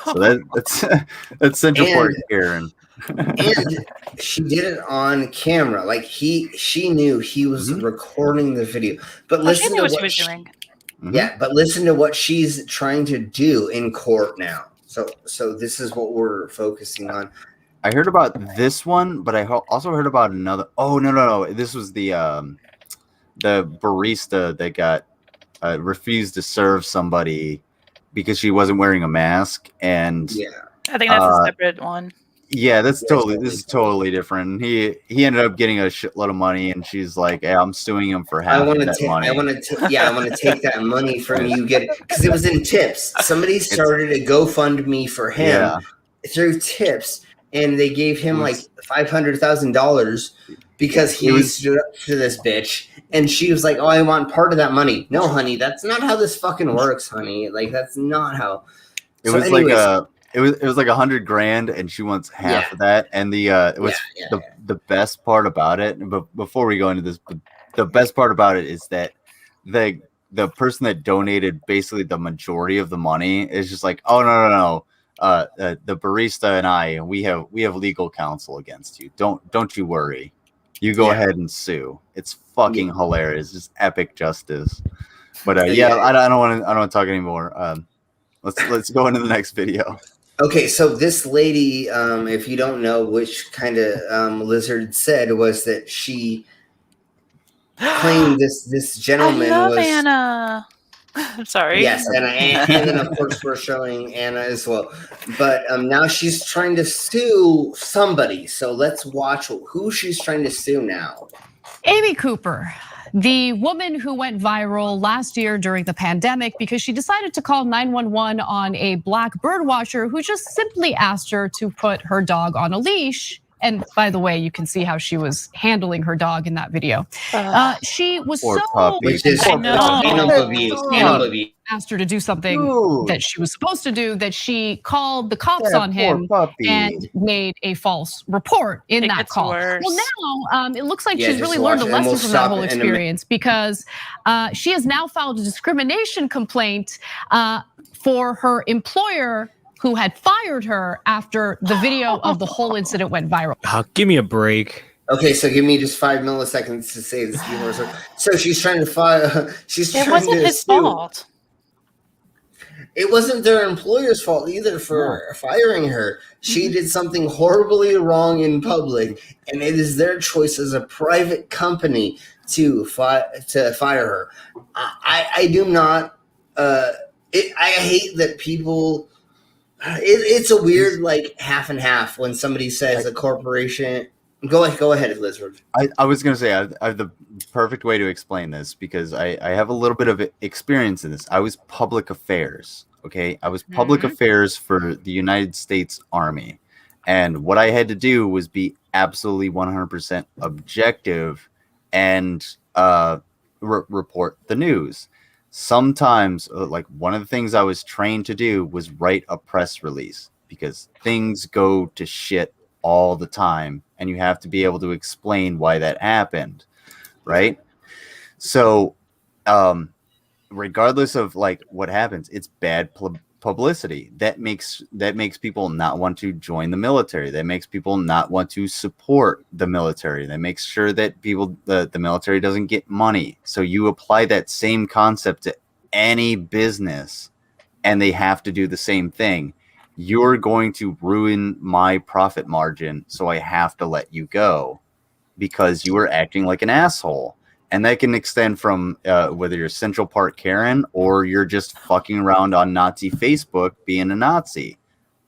[SPEAKER 1] So that's Central Park Karen.
[SPEAKER 2] And she did it on camera. Like she knew he was recording the video. But listen to what she was doing. Yeah, but listen to what she's trying to do in court now. So this is what we're focusing on.
[SPEAKER 1] I heard about this one, but I also heard about another. Oh no! This was the barista that got refused to serve somebody because she wasn't wearing a mask, and
[SPEAKER 13] I think that's a separate one.
[SPEAKER 1] Yeah, this is totally different. He ended up getting a shitload of money, and she's like, "Hey, I'm suing him for half of that money."
[SPEAKER 2] I want to take that money from you, because it was in tips. Somebody started a GoFundMe for him through tips, and they gave him like $500,000 because he stood up to this bitch, and she was like, "Oh, I want part of that money." No, honey, that's not how this fucking works, honey. Like that's not how.
[SPEAKER 1] It was like It was like $100,000, and she wants half of that. And the best part about it, but before we go into this, the best part about it is that the person that donated basically the majority of the money is just like, oh no, the barista and we have legal counsel against you. Don't you worry. You go ahead and sue. It's fucking hilarious. Just epic justice. But I don't want to talk anymore. Let's go into the next video.
[SPEAKER 2] Okay, so this lady, if you don't know which kind of lizard said, was that she claimed this gentleman
[SPEAKER 13] I love
[SPEAKER 2] was
[SPEAKER 13] Anna. I'm sorry.
[SPEAKER 2] Yes, and then of course we're showing Anna as well. But now she's trying to sue somebody. So let's watch who she's trying to sue now.
[SPEAKER 17] Amy Cooper, the woman who went viral last year during the pandemic because she decided to call 911 on a black bird watcher who just simply asked her to put her dog on a leash. And by the way, you can see how she was handling her dog in that video. She was asked her to do something that she was supposed to do, that she called the cops on him and made a false report in that call.
[SPEAKER 13] Worse.
[SPEAKER 17] Well, now it looks like she's really learned a lesson from that whole experience because she has now filed a discrimination complaint for her employer who had fired her after the video of the whole incident went viral.
[SPEAKER 16] Give me a break.
[SPEAKER 2] Okay, so give me just 5 milliseconds to say this before. So she's trying to fire. She's
[SPEAKER 13] It
[SPEAKER 2] trying
[SPEAKER 13] wasn't
[SPEAKER 2] to
[SPEAKER 13] his
[SPEAKER 2] sue.
[SPEAKER 13] fault.
[SPEAKER 2] It wasn't their employer's fault either for firing her. She did something horribly wrong in public, and it is their choice as a private company to fire her. I do not. I hate that people. It's a weird like half and half when somebody says a corporation. Go ahead, Elizabeth.
[SPEAKER 1] I was going to say I have the perfect way to explain this because I have a little bit of experience in this. I was public affairs. Okay. I was public affairs for the United States Army. And what I had to do was be absolutely 100% objective and report the news. Sometimes, like one of the things I was trained to do was write a press release because things go to shit all the time and you have to be able to explain why that happened, right? So regardless of like what happens, it's bad publicity that makes people not want to join the military, that makes people not want to support the military, that makes sure that people the military doesn't get money. So you apply that same concept to any business and they have to do the same thing. You're going to ruin my profit margin, so I have to let you go because you were acting like an asshole. And that can extend from whether you're Central Park Karen or you're just fucking around on Nazi Facebook being a Nazi.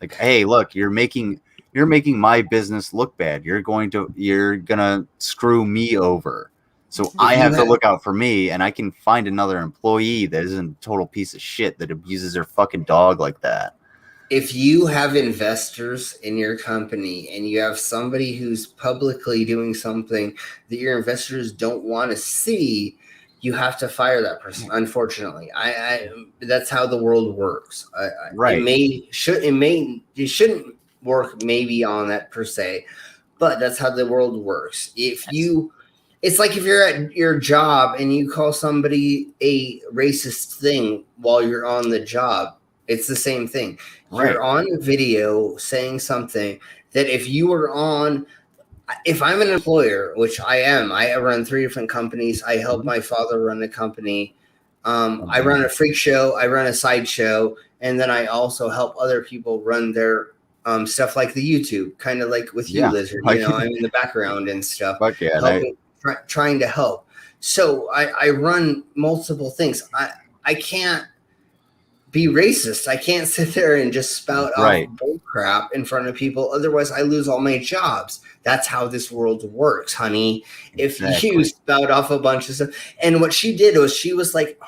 [SPEAKER 1] Like, hey, look, you're making my business look bad. You're gonna screw me over. So I have to look out for me, and I can find another employee that isn't a total piece of shit that abuses their fucking dog like that.
[SPEAKER 2] If you have investors in your company and you have somebody who's publicly doing something that your investors don't want to see, you have to fire that person. Unfortunately, that's how the world works.
[SPEAKER 1] Right.
[SPEAKER 2] It shouldn't work maybe on that per se, but that's how the world works. It's like if you're at your job and you call somebody a racist thing while you're on the job. It's the same thing.
[SPEAKER 1] Right.
[SPEAKER 2] You're on video saying something that if I'm an employer, which I am, I run 3 different companies. I help my father run a company. I run a freak show. I run a sideshow. And then I also help other people run their stuff like the YouTube, kind of like with you, Lizard. I'm in the background and stuff.
[SPEAKER 1] Fuck yeah,
[SPEAKER 2] trying to help. So I run multiple things. I can't be racist. I can't sit there and just spout off bull crap in front of people. Otherwise, I lose all my jobs. That's how this world works, honey. If you spout off a bunch of stuff. And what she did was she was like,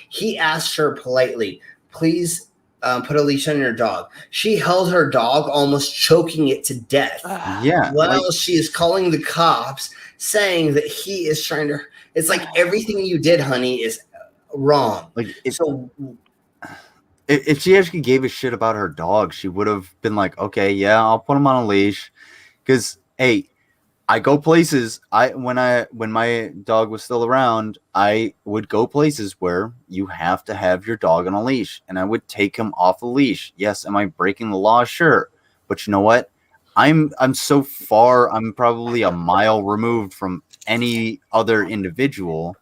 [SPEAKER 2] he asked her politely, please put a leash on your dog. She held her dog, almost choking it to death. While she is calling the cops, saying that he is trying to. It's like everything you did, honey, is wrong.
[SPEAKER 1] If she actually gave a shit about her dog, she would have been like, okay, yeah, I'll put him on a leash. Because, hey, I go places. When my dog was still around, I would go places where you have to have your dog on a leash, and I would take him off the leash. Yes, am I breaking the law? Sure, but you know what? I'm so far. I'm probably a mile removed from any other individual.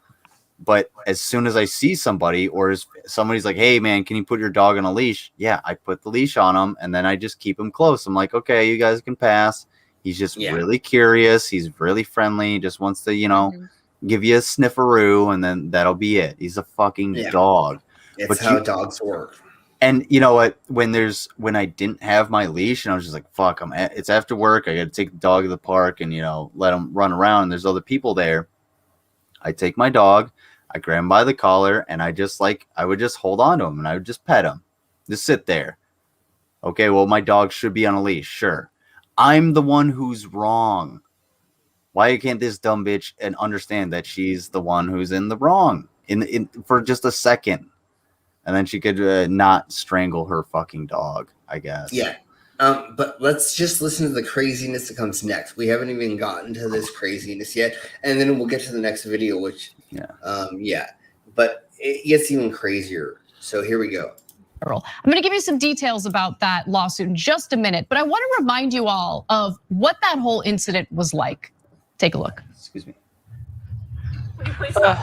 [SPEAKER 1] But as soon as I see somebody, or as somebody's like, hey, man, can you put your dog on a leash? Yeah, I put the leash on him, and then I just keep him close. I'm like, okay, you guys can pass. He's just really curious. He's really friendly. He just wants to, give you a snifferoo, and then that'll be it. He's a fucking dog.
[SPEAKER 2] It's how dogs work.
[SPEAKER 1] And you know what? When I didn't have my leash, and I was just like, fuck, it's after work. I got to take the dog to the park and, let him run around. And there's other people there. I take my dog. I grab him by the collar, and I would just hold on to him, and I would just pet him. Just sit there. Okay, well, my dog should be on a leash, sure. I'm the one who's wrong. Why can't this dumb bitch understand that she's the one who's in the wrong for just a second? And then she could not strangle her fucking dog, I guess.
[SPEAKER 2] Yeah. But let's just listen to the craziness that comes next. We haven't even gotten to this craziness yet. And then we'll get to the next video, which, but it gets even crazier. So here we go.
[SPEAKER 17] I'm going to give you some details about that lawsuit in just a minute, but I want to remind you all of what that whole incident was like. Take a look.
[SPEAKER 1] Excuse me.
[SPEAKER 10] Please stop.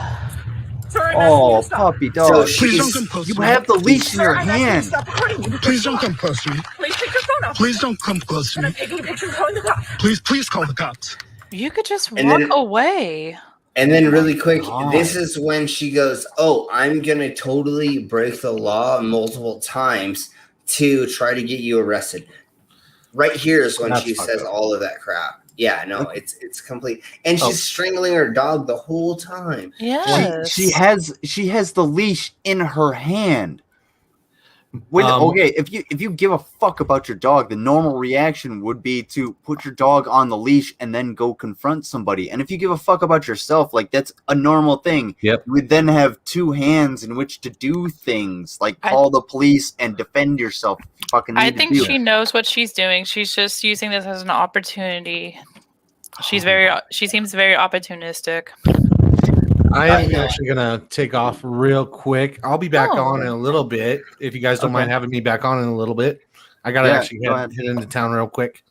[SPEAKER 10] Sorry,
[SPEAKER 1] Oh, puppy dog.
[SPEAKER 10] Please don't come close
[SPEAKER 1] You
[SPEAKER 10] to me.
[SPEAKER 1] have the leash in your
[SPEAKER 10] Sorry, I'm asking you to
[SPEAKER 1] hand.
[SPEAKER 10] stop recording me.
[SPEAKER 12] Please don't come close to me.
[SPEAKER 10] Please take your phone off.
[SPEAKER 12] Please don't come close to
[SPEAKER 10] And
[SPEAKER 12] me.
[SPEAKER 10] I'm taking a picture and calling the cops.
[SPEAKER 12] Please call the cops.
[SPEAKER 13] You could just
[SPEAKER 2] And
[SPEAKER 13] walk
[SPEAKER 2] then-
[SPEAKER 13] away.
[SPEAKER 2] And then really quick,
[SPEAKER 1] God.
[SPEAKER 2] this is when she goes, "Oh, I'm gonna totally break the law multiple times to try to get you arrested." Right here is when
[SPEAKER 1] That's
[SPEAKER 2] she
[SPEAKER 1] fucked
[SPEAKER 2] says
[SPEAKER 1] up.
[SPEAKER 2] all of that crap. Yeah, no, it's complete. And she's strangling her dog the whole time.
[SPEAKER 13] Yes.
[SPEAKER 1] She has the leash in her hand. Okay, if you give a fuck about your dog, the normal reaction would be to put your dog on the leash and then go confront somebody. And if you give a fuck about yourself, like that's a normal thing.
[SPEAKER 16] Yep.
[SPEAKER 1] You would then have two hands in which to do things, like call the police and defend yourself if you fucking need
[SPEAKER 13] I
[SPEAKER 1] to
[SPEAKER 13] think
[SPEAKER 1] do
[SPEAKER 13] she
[SPEAKER 1] it.
[SPEAKER 13] knows what she's doing. She's just using this as an opportunity. She seems very opportunistic.
[SPEAKER 3] I am actually gonna take off real quick. I'll be back on in a little bit if you guys don't mind having me back on in a little bit. I gotta actually head into town real quick.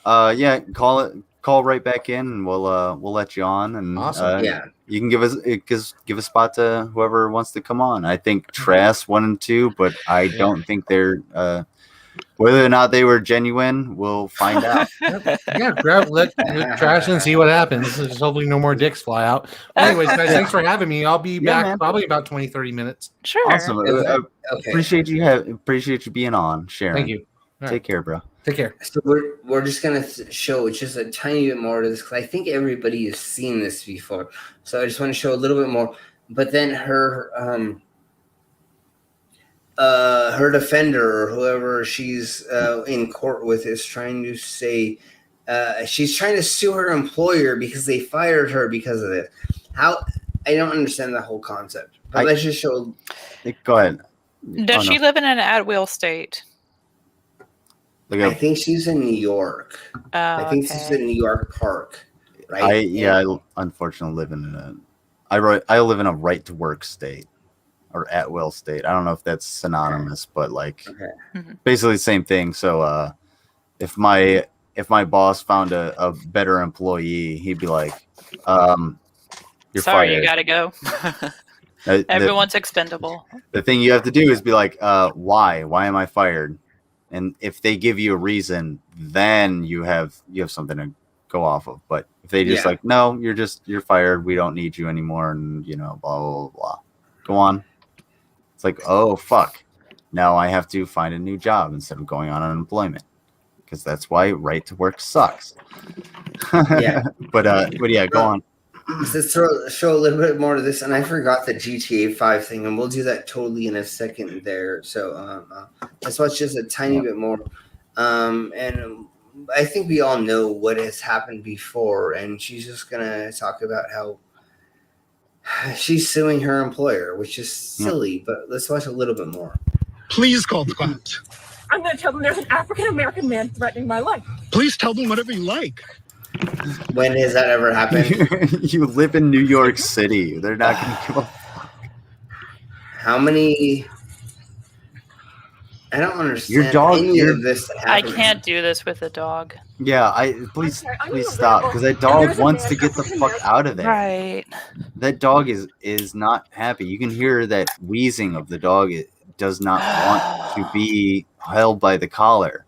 [SPEAKER 1] Yeah, call right back in, and we'll let you on, and
[SPEAKER 3] Awesome.
[SPEAKER 1] you can give a spot to whoever wants to come on. I think Trask 1 and 2, but I don't think they're whether or not they were genuine. We'll find out.
[SPEAKER 3] Let trash and see what happens. There's hopefully no more dicks fly out. Anyways, guys, thanks for having me. I'll be back probably about 20-30 minutes.
[SPEAKER 13] Sure.
[SPEAKER 1] Awesome. Appreciate you being on, Sharon.
[SPEAKER 3] Thank you. All
[SPEAKER 1] Take care, bro.
[SPEAKER 3] Take care.
[SPEAKER 2] So we're just gonna show just a tiny bit more to this because I think everybody has seen this before. So I just want to show a little bit more. But then her defender or whoever she's in court with is trying to say she's trying to sue her employer because they fired her because of this. How I don't understand the whole concept. But let's just show.
[SPEAKER 1] Go ahead.
[SPEAKER 13] Does she live in an at-will state?
[SPEAKER 2] I think she's in New York. I think she's in New York Park. Right?
[SPEAKER 1] I unfortunately live in I live in a right to work state or at will state. I don't know if that's synonymous, but like basically the same thing. So if my boss found a better employee, he'd be like, you're
[SPEAKER 13] Sorry,
[SPEAKER 1] fired.
[SPEAKER 13] you gotta go. Everyone's expendable.
[SPEAKER 1] The thing you have to do is be like, why? Why am I fired? And if they give you a reason, then you have something to go off of. But if they just like, no, you're fired. We don't need you anymore. And blah, blah, blah. Go on. It's like, oh, fuck. Now I have to find a new job instead of going on unemployment. Because that's why right to work sucks.
[SPEAKER 2] Yeah.
[SPEAKER 1] But yeah, go on.
[SPEAKER 2] Let's show a little bit more to this, and I forgot the GTA 5 thing, and we'll do that totally in a second there. So let's watch just a tiny bit more. And I think we all know what has happened before, and she's just gonna talk about how she's suing her employer, which is silly. But let's watch a little bit more.
[SPEAKER 12] Please call the cops.
[SPEAKER 10] I'm going to tell them there's an African American man threatening my life.
[SPEAKER 12] Please tell them whatever you like.
[SPEAKER 2] When has that ever happened?
[SPEAKER 1] You live in New York City. They're not going to give a fuck.
[SPEAKER 2] How many? I don't understand
[SPEAKER 1] Your dog.
[SPEAKER 2] any of this.
[SPEAKER 13] I can't do this with a dog.
[SPEAKER 1] Yeah, please stop because that dog wants to get the fuck out of there.
[SPEAKER 13] Right.
[SPEAKER 1] That dog is not happy. You can hear that wheezing of the dog. It does not want to be held by the collar.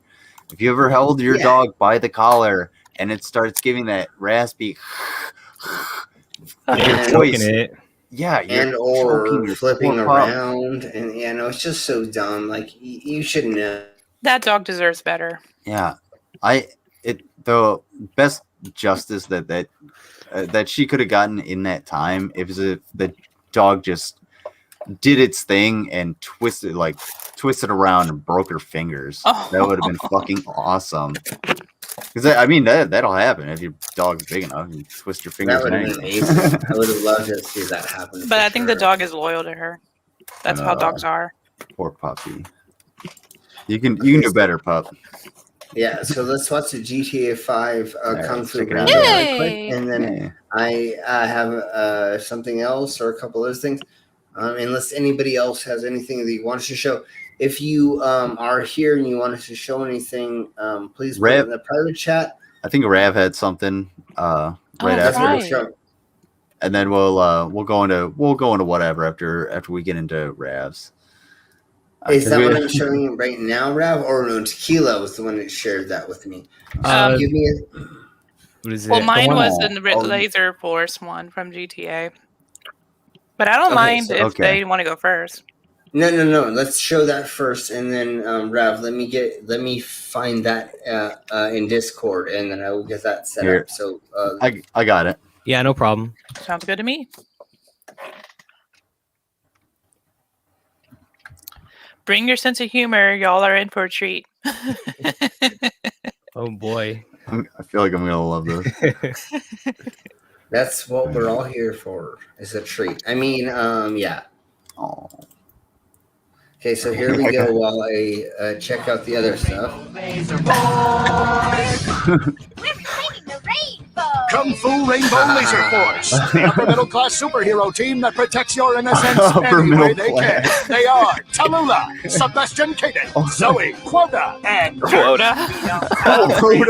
[SPEAKER 1] If you ever held your dog by the collar and it starts giving that raspy voice,
[SPEAKER 2] and or flipping around, and it's just so dumb. Like you should know.
[SPEAKER 13] That dog deserves better.
[SPEAKER 1] Yeah, the best justice that she could have gotten in that time if the dog just did its thing and twisted around and broke her fingers. That would have been fucking awesome. Because I mean that'll happen if your dog's big enough. You twist your fingers.
[SPEAKER 2] That would have been amazing. I would have loved to see that happen.
[SPEAKER 13] But I think the dog is loyal to her. That's how dogs are.
[SPEAKER 1] Poor puppy. You can do better, pup.
[SPEAKER 2] Yeah, so let's watch the GTA 5 Kung Fu
[SPEAKER 1] check it out.
[SPEAKER 2] right quick, and then I have something else or a couple other things. Unless anybody else has anything that you want us to show. if you are here and you want us to show anything, please put it in the private chat.
[SPEAKER 1] I think Rav had something right after. And then we'll go into whatever after we get into Rav's.
[SPEAKER 2] Is that what I'm showing right now, Rav? Or no, Tequila was the one that shared that with me. Give me
[SPEAKER 16] what is it?
[SPEAKER 13] Well, mine was the Laser Force one from GTA. But I don't mind if they want to go first.
[SPEAKER 2] No. Let's show that first, and then Rav, let me find that in Discord, and then I will get that set up. So
[SPEAKER 1] I got it.
[SPEAKER 16] Yeah, no problem.
[SPEAKER 13] Sounds good to me. Bring your sense of humor. Y'all are in for a treat.
[SPEAKER 16] Oh boy.
[SPEAKER 1] I feel like I'm gonna love this.
[SPEAKER 2] That's what we're all here for, is a treat. I mean, yeah.
[SPEAKER 1] Oh.
[SPEAKER 2] Okay, so here we go while I check out the other stuff.
[SPEAKER 9] Kung Fu Rainbow Laser Force, the upper middle class superhero team that protects your innocence any way they can. They are Tallulah, Sebastian Caden, Zoe, Quota, and
[SPEAKER 13] Quota.
[SPEAKER 8] We're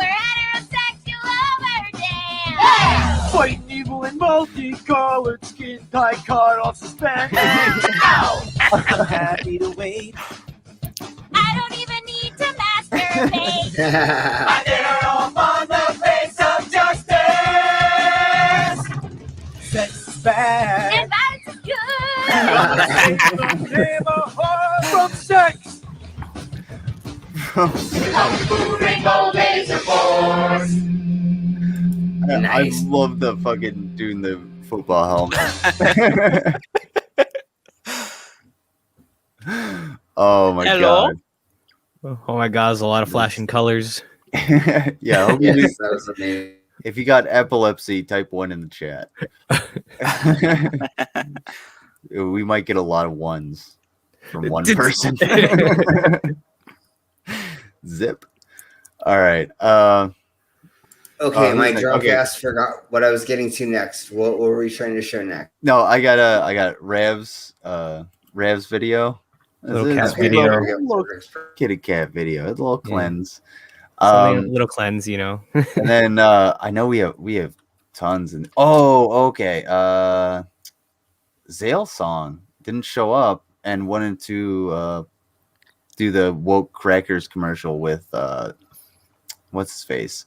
[SPEAKER 8] heterosexual overdance.
[SPEAKER 10] Fighting evil in multicolored skin, tie caught off suspended. I'm happy to wait.
[SPEAKER 8] I don't even need to masturbate.
[SPEAKER 10] I dare off on the face of justice. Sex is bad.
[SPEAKER 8] And violence is good.
[SPEAKER 10] From sex.
[SPEAKER 8] Kung Fu Rainbow Laser Force.
[SPEAKER 1] Nice. I love the fucking doing the football helmet. Oh my god.
[SPEAKER 16] Oh my god, there's a lot of flashing colors.
[SPEAKER 1] Yeah, hope
[SPEAKER 2] Yes, that was amazing.
[SPEAKER 1] If you got epilepsy, type 1 in the chat. We might get a lot of ones from one person. Zip. All right.
[SPEAKER 2] Okay, my drunk ass forgot what I was getting to next. What were we trying to show next?
[SPEAKER 1] No, I got Rav's video.
[SPEAKER 16] Little cat video.
[SPEAKER 1] Kitty cat video. A little cleanse.
[SPEAKER 16] A little cleanse, you know.
[SPEAKER 1] And then I know we have tons. And okay. Zale song didn't show up and wanted to do the Woke Crackers commercial with what's his face,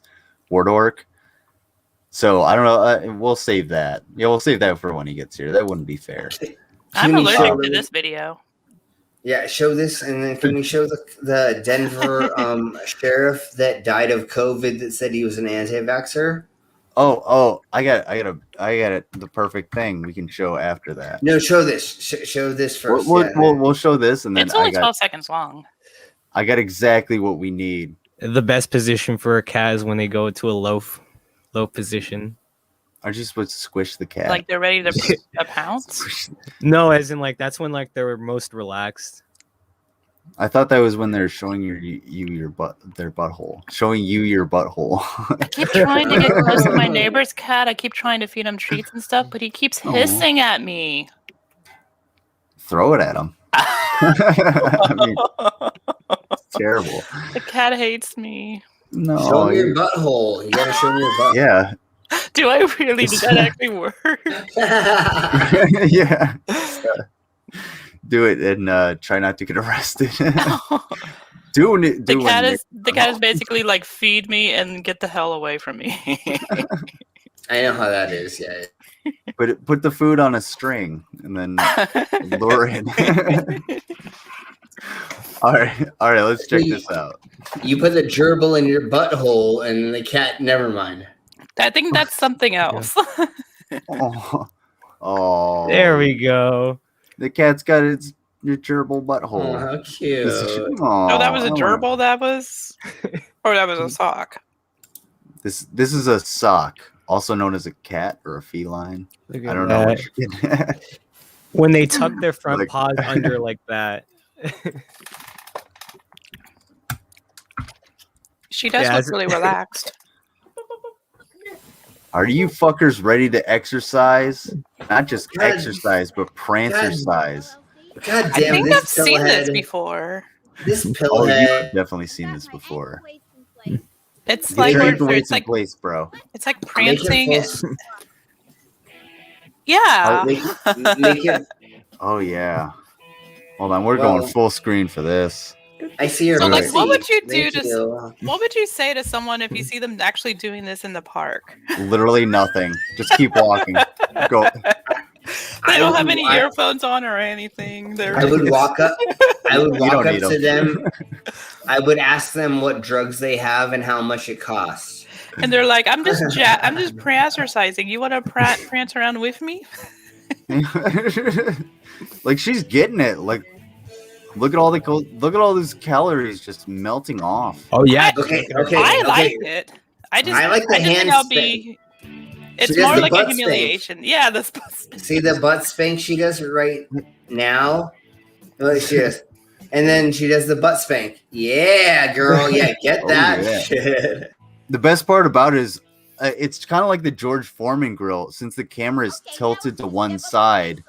[SPEAKER 1] Wardork. So I don't know. We'll save that. Yeah, we'll save that for when he gets here. That wouldn't be fair.
[SPEAKER 13] I'm allergic to this video.
[SPEAKER 2] Yeah, show this, and then can we show the Denver sheriff that died of COVID that said he was an anti-vaxxer?
[SPEAKER 1] Oh, I got it. The perfect thing we can show after that.
[SPEAKER 2] No, show this. Show this first.
[SPEAKER 1] We'll show this, and then
[SPEAKER 13] It's only 12 seconds long.
[SPEAKER 1] I got exactly what we need.
[SPEAKER 16] The best position for a cat is when they go to a low position.
[SPEAKER 1] Aren't you supposed to squish the cat?
[SPEAKER 13] Like they're ready to pounce?
[SPEAKER 16] No, as in like that's when like they're most relaxed.
[SPEAKER 1] I thought that was when they're showing their butthole. Showing you your butthole.
[SPEAKER 13] I keep trying to get close to my neighbor's cat. I keep trying to feed him treats and stuff, but he keeps hissing at me.
[SPEAKER 1] Throw it at him. I mean, it's terrible.
[SPEAKER 13] The cat hates me.
[SPEAKER 1] No.
[SPEAKER 2] Show me your butthole. You gotta show me your butthole.
[SPEAKER 1] Yeah.
[SPEAKER 13] Do I really? Did that actually work?
[SPEAKER 1] Yeah. Do it and try not to get arrested.
[SPEAKER 13] The cat is basically like feed me and get the hell away from me.
[SPEAKER 2] I know how that is. Yeah.
[SPEAKER 1] Put the food on a string and then lure in. All right. Let's check this out.
[SPEAKER 2] You put the gerbil in your butthole, and the cat. Never mind.
[SPEAKER 13] I think that's something else.
[SPEAKER 1] Oh,
[SPEAKER 16] there we go.
[SPEAKER 1] The cat's got its gerbil butthole.
[SPEAKER 2] Oh, how cute!
[SPEAKER 13] No, that was a gerbil. That was a sock.
[SPEAKER 1] This is a sock, also known as a cat or a feline. I don't know what you're getting at.
[SPEAKER 16] When they tuck their front paws under like that.
[SPEAKER 13] She does look really relaxed.
[SPEAKER 1] Are you fuckers ready to exercise? Not just exercise, but prancercise.
[SPEAKER 2] God
[SPEAKER 13] I
[SPEAKER 2] damn,
[SPEAKER 13] think
[SPEAKER 2] this
[SPEAKER 13] I've seen this
[SPEAKER 2] pillhead.
[SPEAKER 13] before.
[SPEAKER 2] This
[SPEAKER 1] Oh,
[SPEAKER 2] pillhead.
[SPEAKER 1] you've definitely seen this before.
[SPEAKER 13] It's
[SPEAKER 1] Get
[SPEAKER 13] like
[SPEAKER 1] your
[SPEAKER 13] where
[SPEAKER 1] ankle weights
[SPEAKER 13] it's
[SPEAKER 1] in
[SPEAKER 13] like
[SPEAKER 1] place, bro.
[SPEAKER 13] it's like
[SPEAKER 2] Make it
[SPEAKER 13] prancing.
[SPEAKER 2] full.
[SPEAKER 13] Yeah.
[SPEAKER 2] Make it.
[SPEAKER 1] Oh yeah. Hold on, we're going full screen for this.
[SPEAKER 2] I see your
[SPEAKER 13] So like,
[SPEAKER 2] pussy.
[SPEAKER 13] what would you do
[SPEAKER 2] Thank
[SPEAKER 13] to?
[SPEAKER 2] you.
[SPEAKER 13] What would you say to someone if you see them actually doing this in the park?
[SPEAKER 1] Literally nothing. Just keep walking. Go.
[SPEAKER 13] They don't have any earphones on or anything. They're
[SPEAKER 2] I would walk up. I would
[SPEAKER 1] You
[SPEAKER 2] walk
[SPEAKER 1] don't
[SPEAKER 2] up
[SPEAKER 1] need
[SPEAKER 2] to
[SPEAKER 1] 'em.
[SPEAKER 2] them. I would ask them what drugs they have and how much it costs.
[SPEAKER 13] and they're like, I'm just prancercising. You want to prance around with me?
[SPEAKER 1] Like she's getting it. Like look at all these calories just melting off.
[SPEAKER 16] Oh yeah.
[SPEAKER 13] I like it. I
[SPEAKER 2] like the
[SPEAKER 13] think
[SPEAKER 2] hand
[SPEAKER 13] I'll
[SPEAKER 2] spank.
[SPEAKER 13] be. It's
[SPEAKER 2] She does
[SPEAKER 13] more
[SPEAKER 2] the
[SPEAKER 13] like a
[SPEAKER 2] butt spank.
[SPEAKER 13] humiliation. Yeah, this butt spank.
[SPEAKER 2] See the butt spank she does right now? Look, she does. And then she does the butt spank. Yeah, girl. Yeah, get
[SPEAKER 1] Oh,
[SPEAKER 2] that
[SPEAKER 1] yeah.
[SPEAKER 2] shit.
[SPEAKER 1] The best part about it is it's kind of like the George Foreman grill. Since the camera is tilted to one side,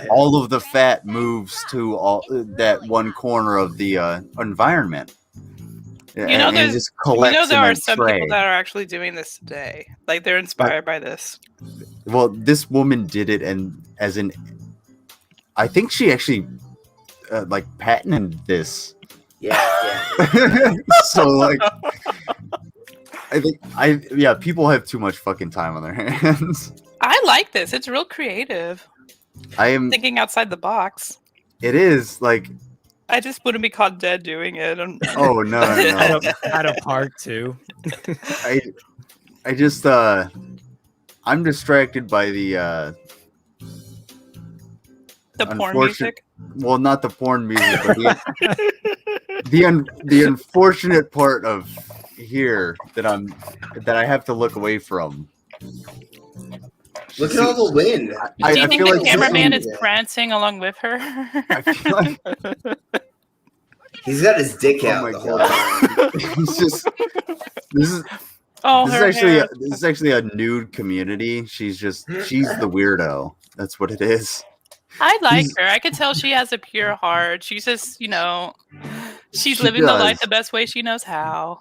[SPEAKER 1] all of the fat moves to all that one corner of the environment.
[SPEAKER 13] You know,
[SPEAKER 1] and it
[SPEAKER 13] there's,
[SPEAKER 1] just
[SPEAKER 13] you
[SPEAKER 1] collects
[SPEAKER 13] know, there
[SPEAKER 1] in
[SPEAKER 13] are
[SPEAKER 1] a
[SPEAKER 13] some
[SPEAKER 1] tray.
[SPEAKER 13] people that are actually doing this today. Like they're inspired by this.
[SPEAKER 1] Well, this woman did it, and I think she actually like patented this.
[SPEAKER 2] Yeah.
[SPEAKER 1] So like, people have too much fucking time on their hands.
[SPEAKER 13] I like this. It's real creative.
[SPEAKER 1] I am.
[SPEAKER 13] Thinking outside the box.
[SPEAKER 1] It is like.
[SPEAKER 13] I just wouldn't be caught dead doing it.
[SPEAKER 1] Oh no!
[SPEAKER 16] At a park too.
[SPEAKER 1] I just I'm distracted by the
[SPEAKER 13] porn music.
[SPEAKER 1] Well, not the porn music, but the unfortunate part of here that I have to look away from.
[SPEAKER 2] Look at all the wind.
[SPEAKER 13] Do you think the cameraman is prancing along with her?
[SPEAKER 1] I feel like
[SPEAKER 2] he's got his dick out the whole time.
[SPEAKER 1] He's just this is actually a nude community. She's the weirdo. That's what it is.
[SPEAKER 13] I like her. I could tell she has a pure heart. She's just, she's living the life the best way she knows how.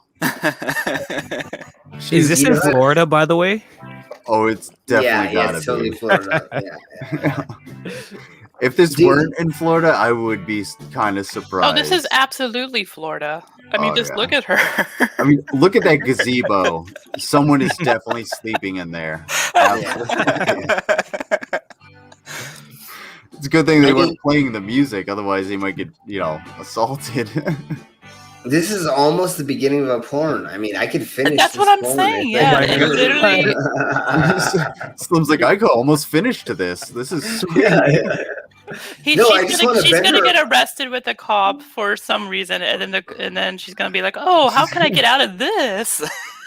[SPEAKER 16] Is this in Florida, by the way?
[SPEAKER 1] Oh, it's definitely gotta
[SPEAKER 2] it's totally
[SPEAKER 1] be.
[SPEAKER 2] Florida. Yeah.
[SPEAKER 1] If this weren't in Florida, I would be kind of surprised.
[SPEAKER 13] Oh, this is absolutely Florida. I mean, just look at her.
[SPEAKER 1] I mean, look at that gazebo. Someone is definitely sleeping in there. It's a good thing they weren't playing the music, otherwise they might get, assaulted.
[SPEAKER 2] This is almost the beginning of a porn. I mean, I could finish.
[SPEAKER 13] That's what I'm saying. Yeah, literally.
[SPEAKER 1] Slim's like, I could almost finish to this. This is sweet.
[SPEAKER 13] She's gonna get arrested with a cop for some reason, and then she's gonna be like, "Oh, how can I get out of this?"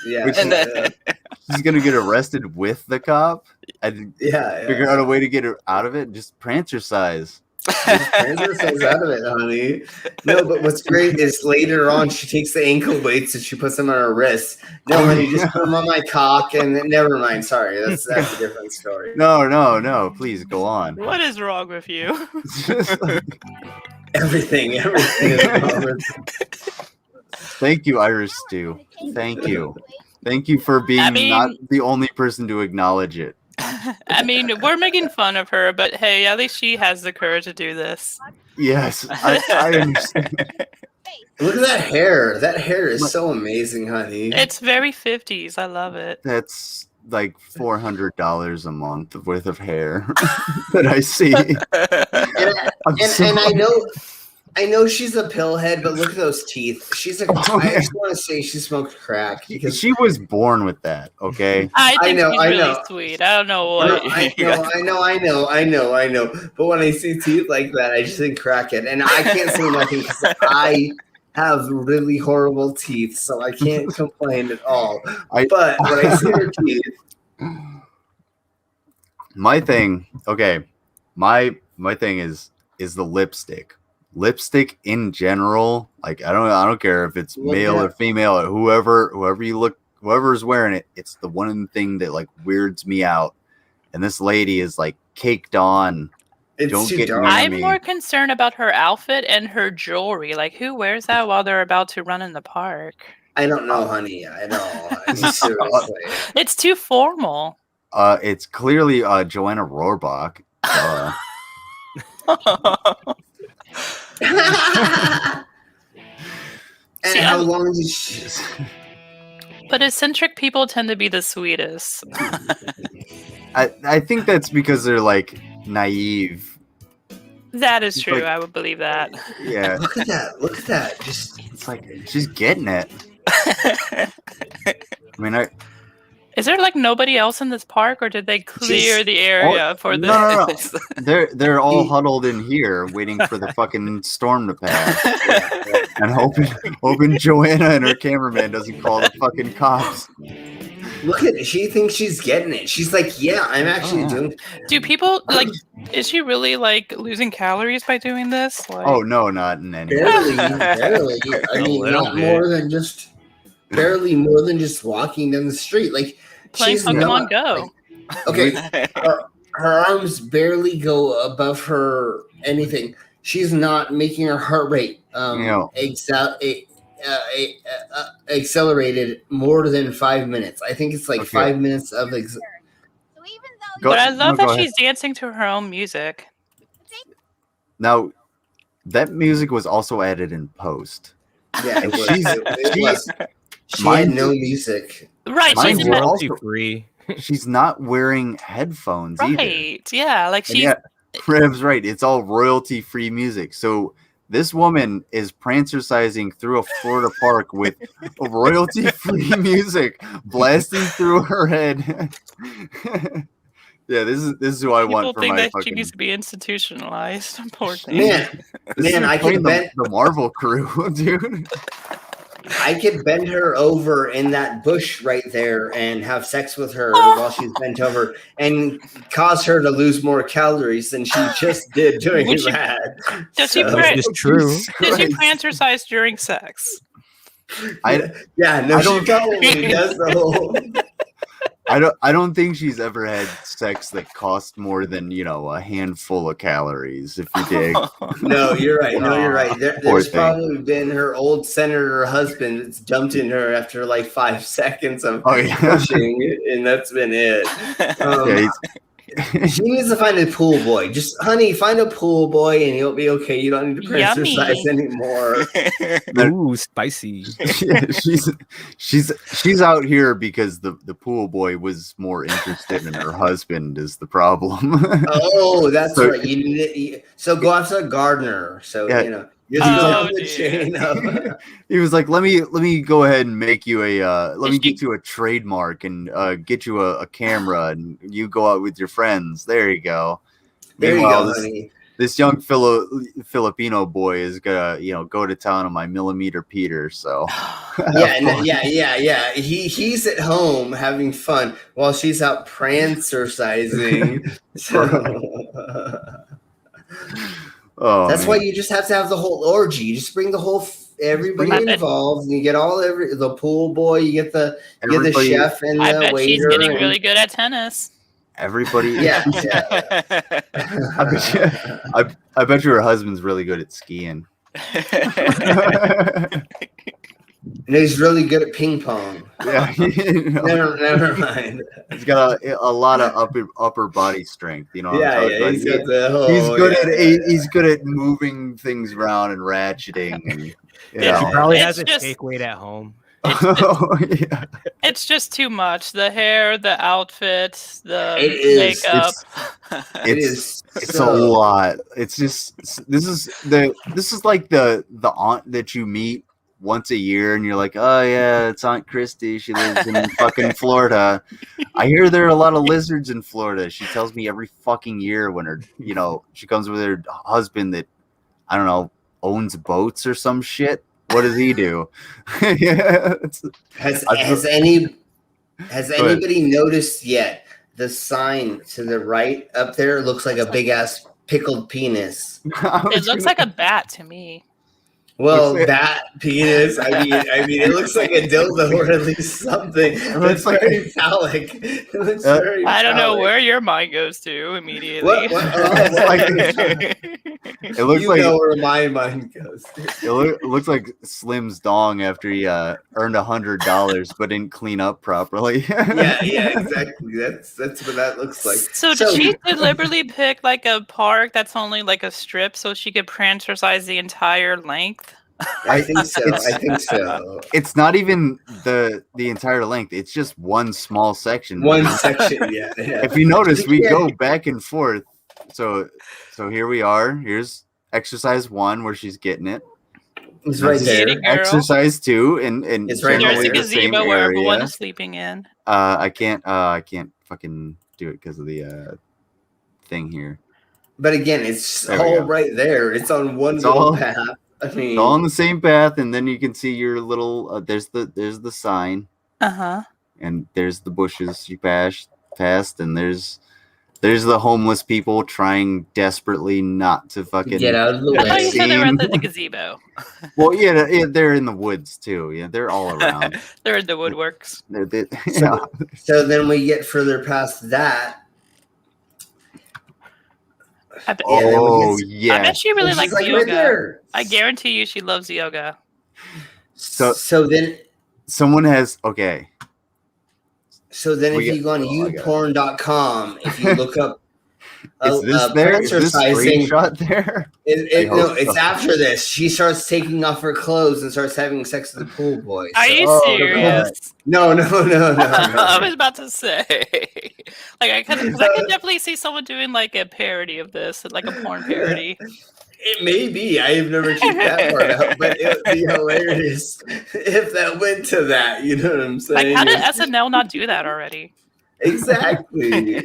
[SPEAKER 2] Yeah,
[SPEAKER 1] she's gonna get arrested with the cop and figure out a way to get her out of it. Just prancercise.
[SPEAKER 2] Prancercise out of it, honey. No, but what's great is later on she takes the ankle weights and she puts them on her wrists. No, honey, just put them on my cock and never mind. Sorry, that's a different story.
[SPEAKER 1] No. Please go on.
[SPEAKER 13] What is wrong with you?
[SPEAKER 2] Everything is wrong with.
[SPEAKER 1] Thank you, Irish Stew. Thank you for being not the only person to acknowledge it.
[SPEAKER 13] I mean, we're making fun of her, but hey, at least she has the courage to do this.
[SPEAKER 1] Yes, I understand.
[SPEAKER 2] Look at that hair. That hair is so amazing, honey.
[SPEAKER 13] It's very 50s. I love it.
[SPEAKER 1] That's like $400 a month worth of hair that I see.
[SPEAKER 2] And I know she's a pillhead, but look at those teeth. I just want to say she smoked crack because
[SPEAKER 1] she was born with that. Okay,
[SPEAKER 13] I think she's really sweet. I don't know what.
[SPEAKER 2] I know. But when I see teeth like that, I just think crackhead, and I can't say nothing because I have really horrible teeth, so I can't complain at all. But when I see her teeth,
[SPEAKER 1] my thing is the lipstick. Lipstick in general, like I don't care if it's male or female or whoever's wearing it, it's the one thing that like weirds me out. And this lady is like caked on Don't get near
[SPEAKER 13] I'm
[SPEAKER 1] me.
[SPEAKER 13] more concerned about her outfit and her jewelry. Like, who wears that while they're about to run in the park?
[SPEAKER 2] I don't know, honey. I know. I mean, seriously.
[SPEAKER 13] It's too formal.
[SPEAKER 1] It's clearly Joanna Rohrbach.
[SPEAKER 2] And how long did she?
[SPEAKER 13] But eccentric people tend to be the sweetest.
[SPEAKER 1] I think that's because they're like naive.
[SPEAKER 13] That is
[SPEAKER 1] It's
[SPEAKER 13] true.
[SPEAKER 1] like-
[SPEAKER 13] I would believe that.
[SPEAKER 1] Yeah.
[SPEAKER 2] Look at that. Look at that. Just
[SPEAKER 1] It's like she's getting it. I mean,
[SPEAKER 13] Is there like nobody else in this park, or did they clear the area for this?
[SPEAKER 1] No. They're all huddled in here waiting for the fucking storm to pass. And hoping Joanna and her cameraman doesn't call the fucking cops.
[SPEAKER 2] look at it. She thinks she's getting it. She's like, yeah, I'm actually doing.
[SPEAKER 13] Do people like? Is she really like losing calories by doing this? Like,
[SPEAKER 1] Oh no, not in any way.
[SPEAKER 2] Barely. I mean, not more than just barely more than just walking down the street. Like
[SPEAKER 13] playing
[SPEAKER 2] she's
[SPEAKER 13] Pokemon
[SPEAKER 2] not,
[SPEAKER 13] Go.
[SPEAKER 2] Okay, her arms barely go above her anything. She's not making her heart rate accelerated more than 5 minutes. I think it's like 5 minutes of.
[SPEAKER 13] But I love that she's dancing to her own music.
[SPEAKER 1] Now, that music was also added in post.
[SPEAKER 2] Yeah,
[SPEAKER 1] And
[SPEAKER 2] it was. She
[SPEAKER 1] Mine-
[SPEAKER 2] had no music.
[SPEAKER 13] Right,
[SPEAKER 1] Mine's
[SPEAKER 13] she's
[SPEAKER 1] royalty
[SPEAKER 16] free.
[SPEAKER 1] She's not wearing headphones either.
[SPEAKER 13] right. Yeah, like
[SPEAKER 1] And
[SPEAKER 13] she's
[SPEAKER 1] yeah, Rev's right. It's all royalty-free music. So this woman is prancercising through a Florida park with royalty-free music blasting through her head. Yeah, this is who I want
[SPEAKER 13] people
[SPEAKER 1] for
[SPEAKER 13] think
[SPEAKER 1] my
[SPEAKER 13] that she
[SPEAKER 1] fucking.
[SPEAKER 13] needs to be institutionalized. Poor thing.
[SPEAKER 1] This is
[SPEAKER 2] I
[SPEAKER 1] playing
[SPEAKER 2] could bet
[SPEAKER 1] the Marvel crew, dude.
[SPEAKER 2] I could bend her over in that bush right there and have sex with her while she's bent over and cause her to lose more calories than she just did doing
[SPEAKER 13] Would she-
[SPEAKER 2] that.
[SPEAKER 13] Does she
[SPEAKER 2] So-
[SPEAKER 13] pran-
[SPEAKER 16] It's true.
[SPEAKER 13] Did she prancercise during sex?
[SPEAKER 2] Yeah, no,
[SPEAKER 1] I
[SPEAKER 2] she
[SPEAKER 1] don't-
[SPEAKER 2] probably does the whole.
[SPEAKER 1] I don't think she's ever had sex that cost more than, a handful of calories, if you dig.
[SPEAKER 2] No, you're right. No, you're right.
[SPEAKER 1] Poor
[SPEAKER 2] There's
[SPEAKER 1] thing.
[SPEAKER 2] probably been her old senator husband that's dumped in her after like 5 seconds of pushing, and that's been it. She needs to find a pool boy. Just, honey, find a pool boy, and you'll be okay. You don't need to prancercise anymore.
[SPEAKER 16] Ooh, spicy.
[SPEAKER 1] Yeah, she's out here because the pool boy was more interested in her husband is the problem.
[SPEAKER 2] Oh, that's
[SPEAKER 1] So-
[SPEAKER 2] right. You need it. So go after a gardener. So
[SPEAKER 1] Yeah.
[SPEAKER 2] you're on the chain of.
[SPEAKER 1] He was like, let me go ahead and make you let me get you a trademark and get you a camera and you go out with your friends. There you go.
[SPEAKER 2] There you
[SPEAKER 1] Meanwhile,
[SPEAKER 2] go, honey.
[SPEAKER 1] this young Filipino boy is gonna go to town on my millimeter Peter. So
[SPEAKER 2] Yeah. He's at home having fun while she's out prancercising.
[SPEAKER 1] Oh,
[SPEAKER 2] that's
[SPEAKER 1] man.
[SPEAKER 2] why you just have to have the whole orgy. You just bring the whole everybody involved, and you get the pool boy, you get the
[SPEAKER 1] Everybody-
[SPEAKER 2] chef and
[SPEAKER 13] I
[SPEAKER 2] the
[SPEAKER 13] bet
[SPEAKER 2] waiter.
[SPEAKER 13] she's getting
[SPEAKER 2] and-
[SPEAKER 13] really good at tennis.
[SPEAKER 1] Everybody,
[SPEAKER 2] Yeah.
[SPEAKER 1] I bet you her husband's really good at skiing.
[SPEAKER 2] And he's really good at ping pong.
[SPEAKER 1] Yeah,
[SPEAKER 2] Never mind.
[SPEAKER 1] He's got a lot of upper body strength. You know. what I'm talking about?
[SPEAKER 2] He's got the whole.
[SPEAKER 1] He's good at moving things around and ratcheting. And, you
[SPEAKER 16] She
[SPEAKER 1] know.
[SPEAKER 16] probably
[SPEAKER 13] It's
[SPEAKER 16] has a
[SPEAKER 13] just-
[SPEAKER 16] shake weight at home.
[SPEAKER 1] Yeah.
[SPEAKER 13] It's just too much. The hair, the outfit, the
[SPEAKER 2] It is.
[SPEAKER 13] makeup.
[SPEAKER 1] It's a lot. It's just this is like the aunt that you meet once a year and you're like, oh yeah, it's Aunt Christy. She lives in fucking Florida. I hear there are a lot of lizards in Florida. She tells me every fucking year when her, she comes with her husband that, I don't know, owns boats or some shit. What does he do? Yeah.
[SPEAKER 2] Has
[SPEAKER 1] Go ahead.
[SPEAKER 2] anybody noticed yet the sign to the right up there looks like a big ass pickled penis?
[SPEAKER 13] It looks like a bat to me.
[SPEAKER 2] Well, that penis. I mean, it looks like a dildo or at least something. It looks very phallic. It looks very.
[SPEAKER 13] I don't know
[SPEAKER 2] phallic.
[SPEAKER 13] where your mind goes to immediately.
[SPEAKER 2] What?
[SPEAKER 1] It looks like
[SPEAKER 2] where my mind goes.
[SPEAKER 1] It looks like Slim's dong after he earned $100 but didn't clean up properly.
[SPEAKER 2] yeah, exactly. That's what that looks like.
[SPEAKER 13] So did she deliberately pick like a park that's only like a strip so she could transversize the entire length?
[SPEAKER 2] I think so. I think so.
[SPEAKER 1] It's not even the entire length. It's just one small section.
[SPEAKER 2] One section, yeah.
[SPEAKER 1] If you notice, we go back and forth. So here we are. Here's exercise 1 where she's getting it.
[SPEAKER 2] It's right there.
[SPEAKER 1] Exercise 2 and
[SPEAKER 2] it's right
[SPEAKER 13] There's
[SPEAKER 2] there.
[SPEAKER 13] a gazebo where everyone is sleeping in.
[SPEAKER 1] I can't fucking do it because of the thing here.
[SPEAKER 2] But again, it's all right there. It's on one little path. I mean,
[SPEAKER 1] it's all on the same path, and then you can see your little. There's the sign. And there's the bushes you passed, and there's the homeless people trying desperately not to fucking
[SPEAKER 2] get out of the way.
[SPEAKER 13] I thought you said they were at the gazebo.
[SPEAKER 1] Well, yeah, they're in the woods too. Yeah, they're all around.
[SPEAKER 13] They're in the woodworks.
[SPEAKER 2] So then we get further past that.
[SPEAKER 13] I bet,
[SPEAKER 1] yeah.
[SPEAKER 13] I bet she really likes
[SPEAKER 2] like
[SPEAKER 13] yoga.
[SPEAKER 2] Right
[SPEAKER 13] I guarantee you she loves yoga.
[SPEAKER 2] So then
[SPEAKER 1] someone has okay.
[SPEAKER 2] So then if you go on youporn.com, if you look up
[SPEAKER 1] is this there? Is this screenshot there?
[SPEAKER 2] No, it's after this. She starts taking off her clothes and starts having sex with the pool boy.
[SPEAKER 13] Are you serious?
[SPEAKER 2] No.
[SPEAKER 13] I was about to say, like, I could definitely see someone doing like a parody of this, like a porn parody.
[SPEAKER 2] It may be. I have never checked that part out, but it would be hilarious if that went to that. You know what I'm saying?
[SPEAKER 13] Like, how did SNL not do that already?
[SPEAKER 2] Exactly.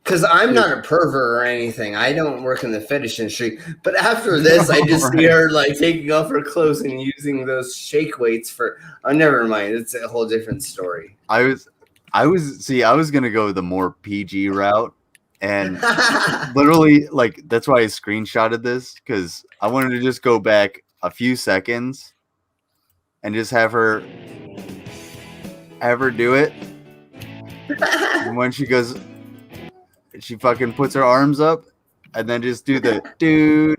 [SPEAKER 2] Because I'm not a pervert or anything. I don't work in the fetish industry. But after this, I just see her like taking off her clothes and using those shake weights for. Oh, never mind. It's a whole different story.
[SPEAKER 1] I was gonna go the more PG route, and literally like that's why I screenshotted this because I wanted to just go back a few seconds and just have her do it. And when she goes. She fucking puts her arms up and then just do the do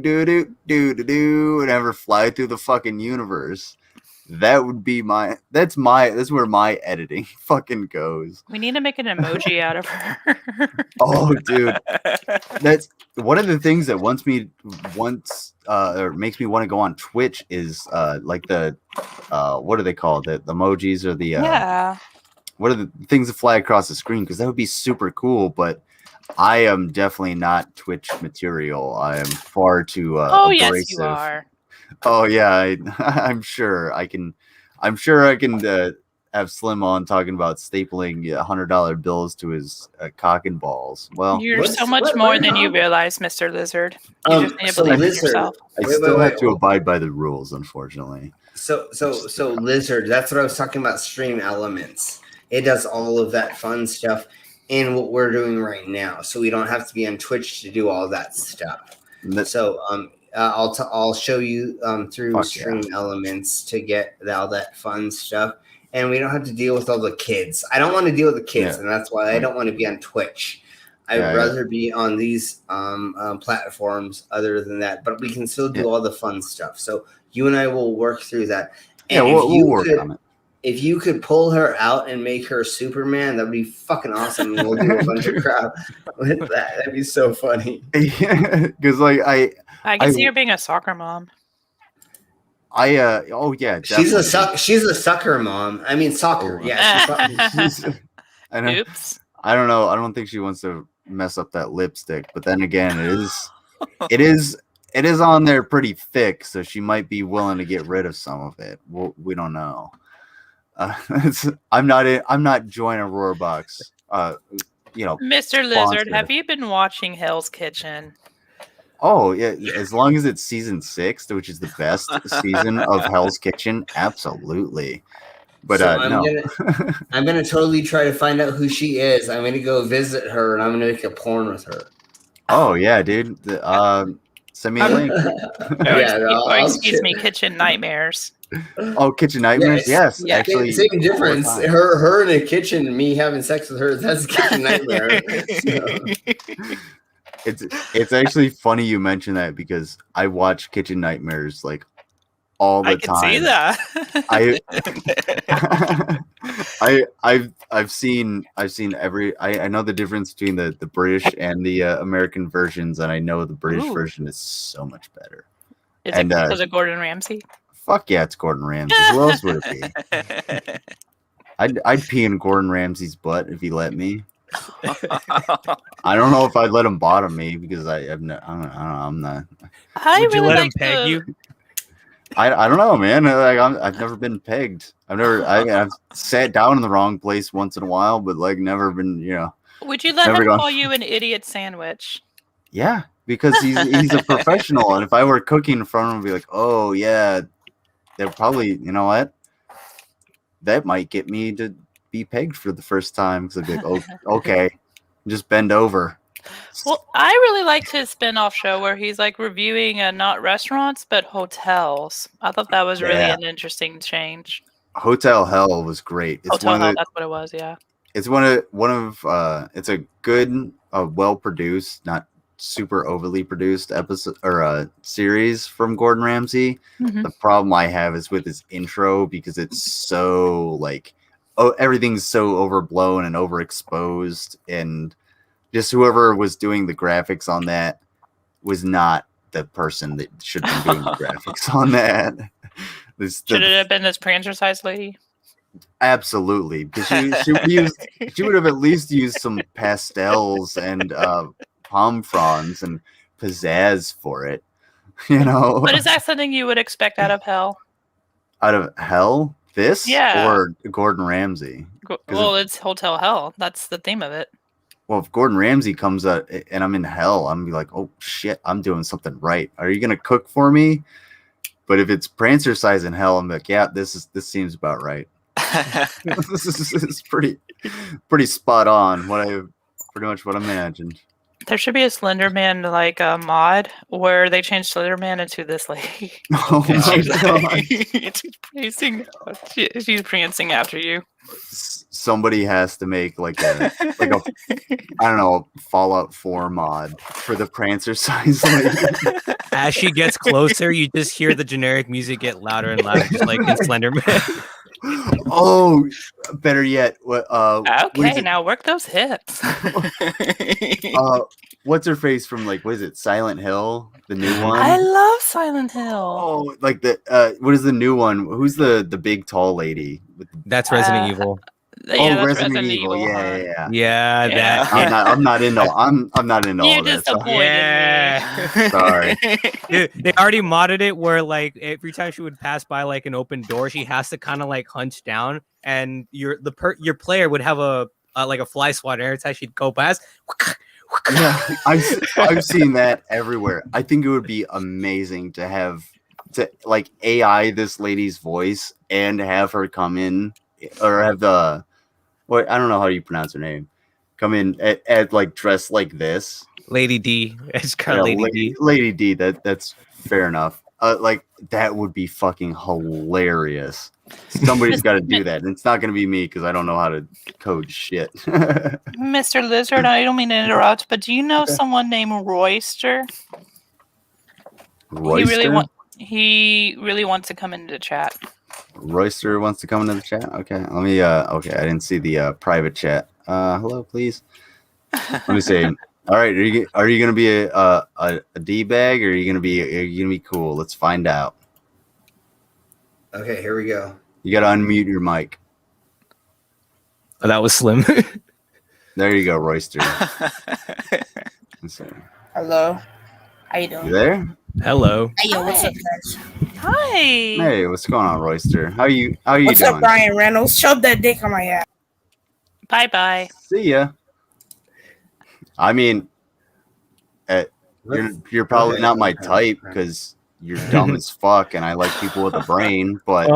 [SPEAKER 1] and have her fly through the fucking universe. That would be that's where my editing fucking goes.
[SPEAKER 13] We need to make an emoji out of her.
[SPEAKER 1] Oh, dude. That's one of the things that or makes me want to go on Twitch is like the what are they called? The emojis or the what are the things that fly across the screen? Because that would be super cool, but I am definitely not Twitch material. I am far too abrasive.
[SPEAKER 13] Yes, you are.
[SPEAKER 1] Oh yeah, I'm sure I can. I'm sure I can have Slim on talking about stapling $100 bills to his cock and balls. Well,
[SPEAKER 13] you're so much more than you realize, Mr. Lizard. You just need to believe in yourself.
[SPEAKER 1] I still have to abide by the rules, unfortunately.
[SPEAKER 2] So Lizard, that's what I was talking about. Stream Elements. It does all of that fun stuff. In what we're doing right now, so we don't have to be on Twitch to do all that stuff. So I'll show you through Stream Elements to get all that fun stuff, and we don't have to deal with all the kids. I don't want to deal with the kids, and that's why I don't want to be on Twitch. I'd rather be on these platforms other than that, but we can still do all the fun stuff. So you and I will work through that. And
[SPEAKER 1] we'll work on it.
[SPEAKER 2] If you could pull her out and make her Superman, that would be fucking awesome. And we'll do a bunch of crap with that. That'd be so funny.
[SPEAKER 1] Because like
[SPEAKER 13] I can see her being a soccer mom.
[SPEAKER 1] Definitely.
[SPEAKER 2] She's a sucker mom. I mean soccer. Yeah.
[SPEAKER 13] Oops.
[SPEAKER 1] I don't know. I don't think she wants to mess up that lipstick. But then again, it is on there pretty thick, so she might be willing to get rid of some of it. We don't know. I'm not joining Roarbox.
[SPEAKER 13] Mr. Lizard, have you been watching Hell's Kitchen?
[SPEAKER 1] Oh yeah, as long as it's season 6, which is the best season of Hell's Kitchen, absolutely. But
[SPEAKER 2] so
[SPEAKER 1] no,
[SPEAKER 2] I'm gonna totally try to find out who she is. I'm gonna go visit her and I'm gonna make a porn with her.
[SPEAKER 1] Oh yeah, dude. Send me a link.
[SPEAKER 13] Excuse me, kitchen nightmares.
[SPEAKER 1] Oh, kitchen nightmares. Yes,
[SPEAKER 2] yeah,
[SPEAKER 1] actually,
[SPEAKER 2] same difference. Her in a kitchen and me having sex with her. That's a kitchen nightmare.
[SPEAKER 1] It's actually funny you mention that because I watch Kitchen Nightmares like all the time.
[SPEAKER 13] I
[SPEAKER 1] can see that. I've seen every. I know the difference between the British and the American versions, and I know the British version is so much better.
[SPEAKER 13] Is it because of Gordon Ramsay?
[SPEAKER 1] Fuck yeah, it's Gordon Ramsay. Who else would it be? I'd pee in Gordon Ramsay's butt if he let me. I don't know if I'd let him bottom me because I'm not.
[SPEAKER 13] Would
[SPEAKER 16] you let him peg you?
[SPEAKER 1] I don't know, man. Like I've never been pegged. I've sat down in the wrong place once in a while, but like never been.
[SPEAKER 13] Would you let him call you an idiot sandwich?
[SPEAKER 1] Yeah, because he's a professional, and if I were cooking in front of him, I'd be like, oh yeah, they're probably, you know what, that might get me to be pegged for the first time because I'd be like, oh, okay, just bend over.
[SPEAKER 13] Well, I really liked his spin-off show where he's like reviewing not restaurants but hotels. I thought that was really an interesting change.
[SPEAKER 1] Hotel Hell was great. It's
[SPEAKER 13] Hotel Hell, that's what it was. Yeah,
[SPEAKER 1] it's it's a good, well produced, not super overly produced episode or series from Gordon Ramsay.
[SPEAKER 13] Mm-hmm.
[SPEAKER 1] The problem I have is with his intro because it's so like, everything's so overblown and overexposed, and just whoever was doing the graphics on that was not the person that should have been doing the graphics on that.
[SPEAKER 13] Should it have been this Prancer-sized lady?
[SPEAKER 1] Absolutely, because she would have at least used some pastels and palm fronds and pizzazz for it,
[SPEAKER 13] But is that something you would expect out of Hell?
[SPEAKER 1] Out of Hell? This?
[SPEAKER 13] Yeah.
[SPEAKER 1] Or Gordon Ramsay?
[SPEAKER 13] Well, it's Hotel Hell. That's the theme of it.
[SPEAKER 1] Well, if Gordon Ramsay comes up and I'm in hell, I'm gonna be like, oh shit, I'm doing something right. Are you gonna cook for me? But if it's Prancer size in hell, I'm like, yeah, this seems about right. This is pretty spot on. Pretty much what I imagined.
[SPEAKER 13] There should be a Slender Man like a mod where they change Slender Man into this lady.
[SPEAKER 1] Oh my god!
[SPEAKER 13] She's prancing after you.
[SPEAKER 1] Somebody has to make like a I don't know, Fallout 4 mod for the Prancer size lady.
[SPEAKER 16] As she gets closer, you just hear the generic music get louder and louder, just like in Slender Man.
[SPEAKER 1] Oh, better yet,
[SPEAKER 13] okay, now work those hips.
[SPEAKER 1] What's her face from what is it, Silent Hill, the new one?
[SPEAKER 13] I love Silent Hill.
[SPEAKER 1] Oh, like the what is the new one? Who's the big tall lady?
[SPEAKER 16] That's Resident Evil.
[SPEAKER 13] Yeah, that's
[SPEAKER 1] Resident Evil.
[SPEAKER 16] Yeah, that.
[SPEAKER 1] I'm not into all that stuff.
[SPEAKER 13] Yeah.
[SPEAKER 1] Sorry.
[SPEAKER 16] They already modded it where like every time she would pass by like an open door, she has to kind of like hunch down, and your player would have a fly swatter every time she'd go past.
[SPEAKER 1] Yeah, I've seen that everywhere. I think it would be amazing to have like AI this lady's voice and have her come in, or have I don't know how you pronounce her name, come in at like dressed like this.
[SPEAKER 16] Lady D. It's called Lady D.
[SPEAKER 1] Lady D. That's fair enough. Like that would be fucking hilarious. Somebody's got to do that, and it's not going to be me because I don't know how to code shit.
[SPEAKER 13] Mr. Lizard, I don't mean to interrupt, but do you know someone named Royster?
[SPEAKER 1] Royster?
[SPEAKER 13] He really wants to come into the chat.
[SPEAKER 1] Royster wants to come into the chat. Okay, let me. Okay, I didn't see the private chat. Hello, please. Let me see. All right, are you gonna be a D bag, or are you gonna be cool? Let's find out.
[SPEAKER 2] Okay, here we go.
[SPEAKER 1] You gotta unmute your mic.
[SPEAKER 16] Oh, that was Slim.
[SPEAKER 1] There you go, Royster.
[SPEAKER 18] Hello. How you doing?
[SPEAKER 1] You there?
[SPEAKER 16] Hello.
[SPEAKER 18] Hey, yo, what's up, guys?
[SPEAKER 13] Hi.
[SPEAKER 1] Hey, what's going on, Royster? How you
[SPEAKER 18] What's
[SPEAKER 1] doing?
[SPEAKER 18] up, Brian Reynolds? Shove that dick on my ass.
[SPEAKER 13] Bye.
[SPEAKER 1] See ya. I mean, you're probably not my type because you're dumb as fuck, and I like people with a brain. But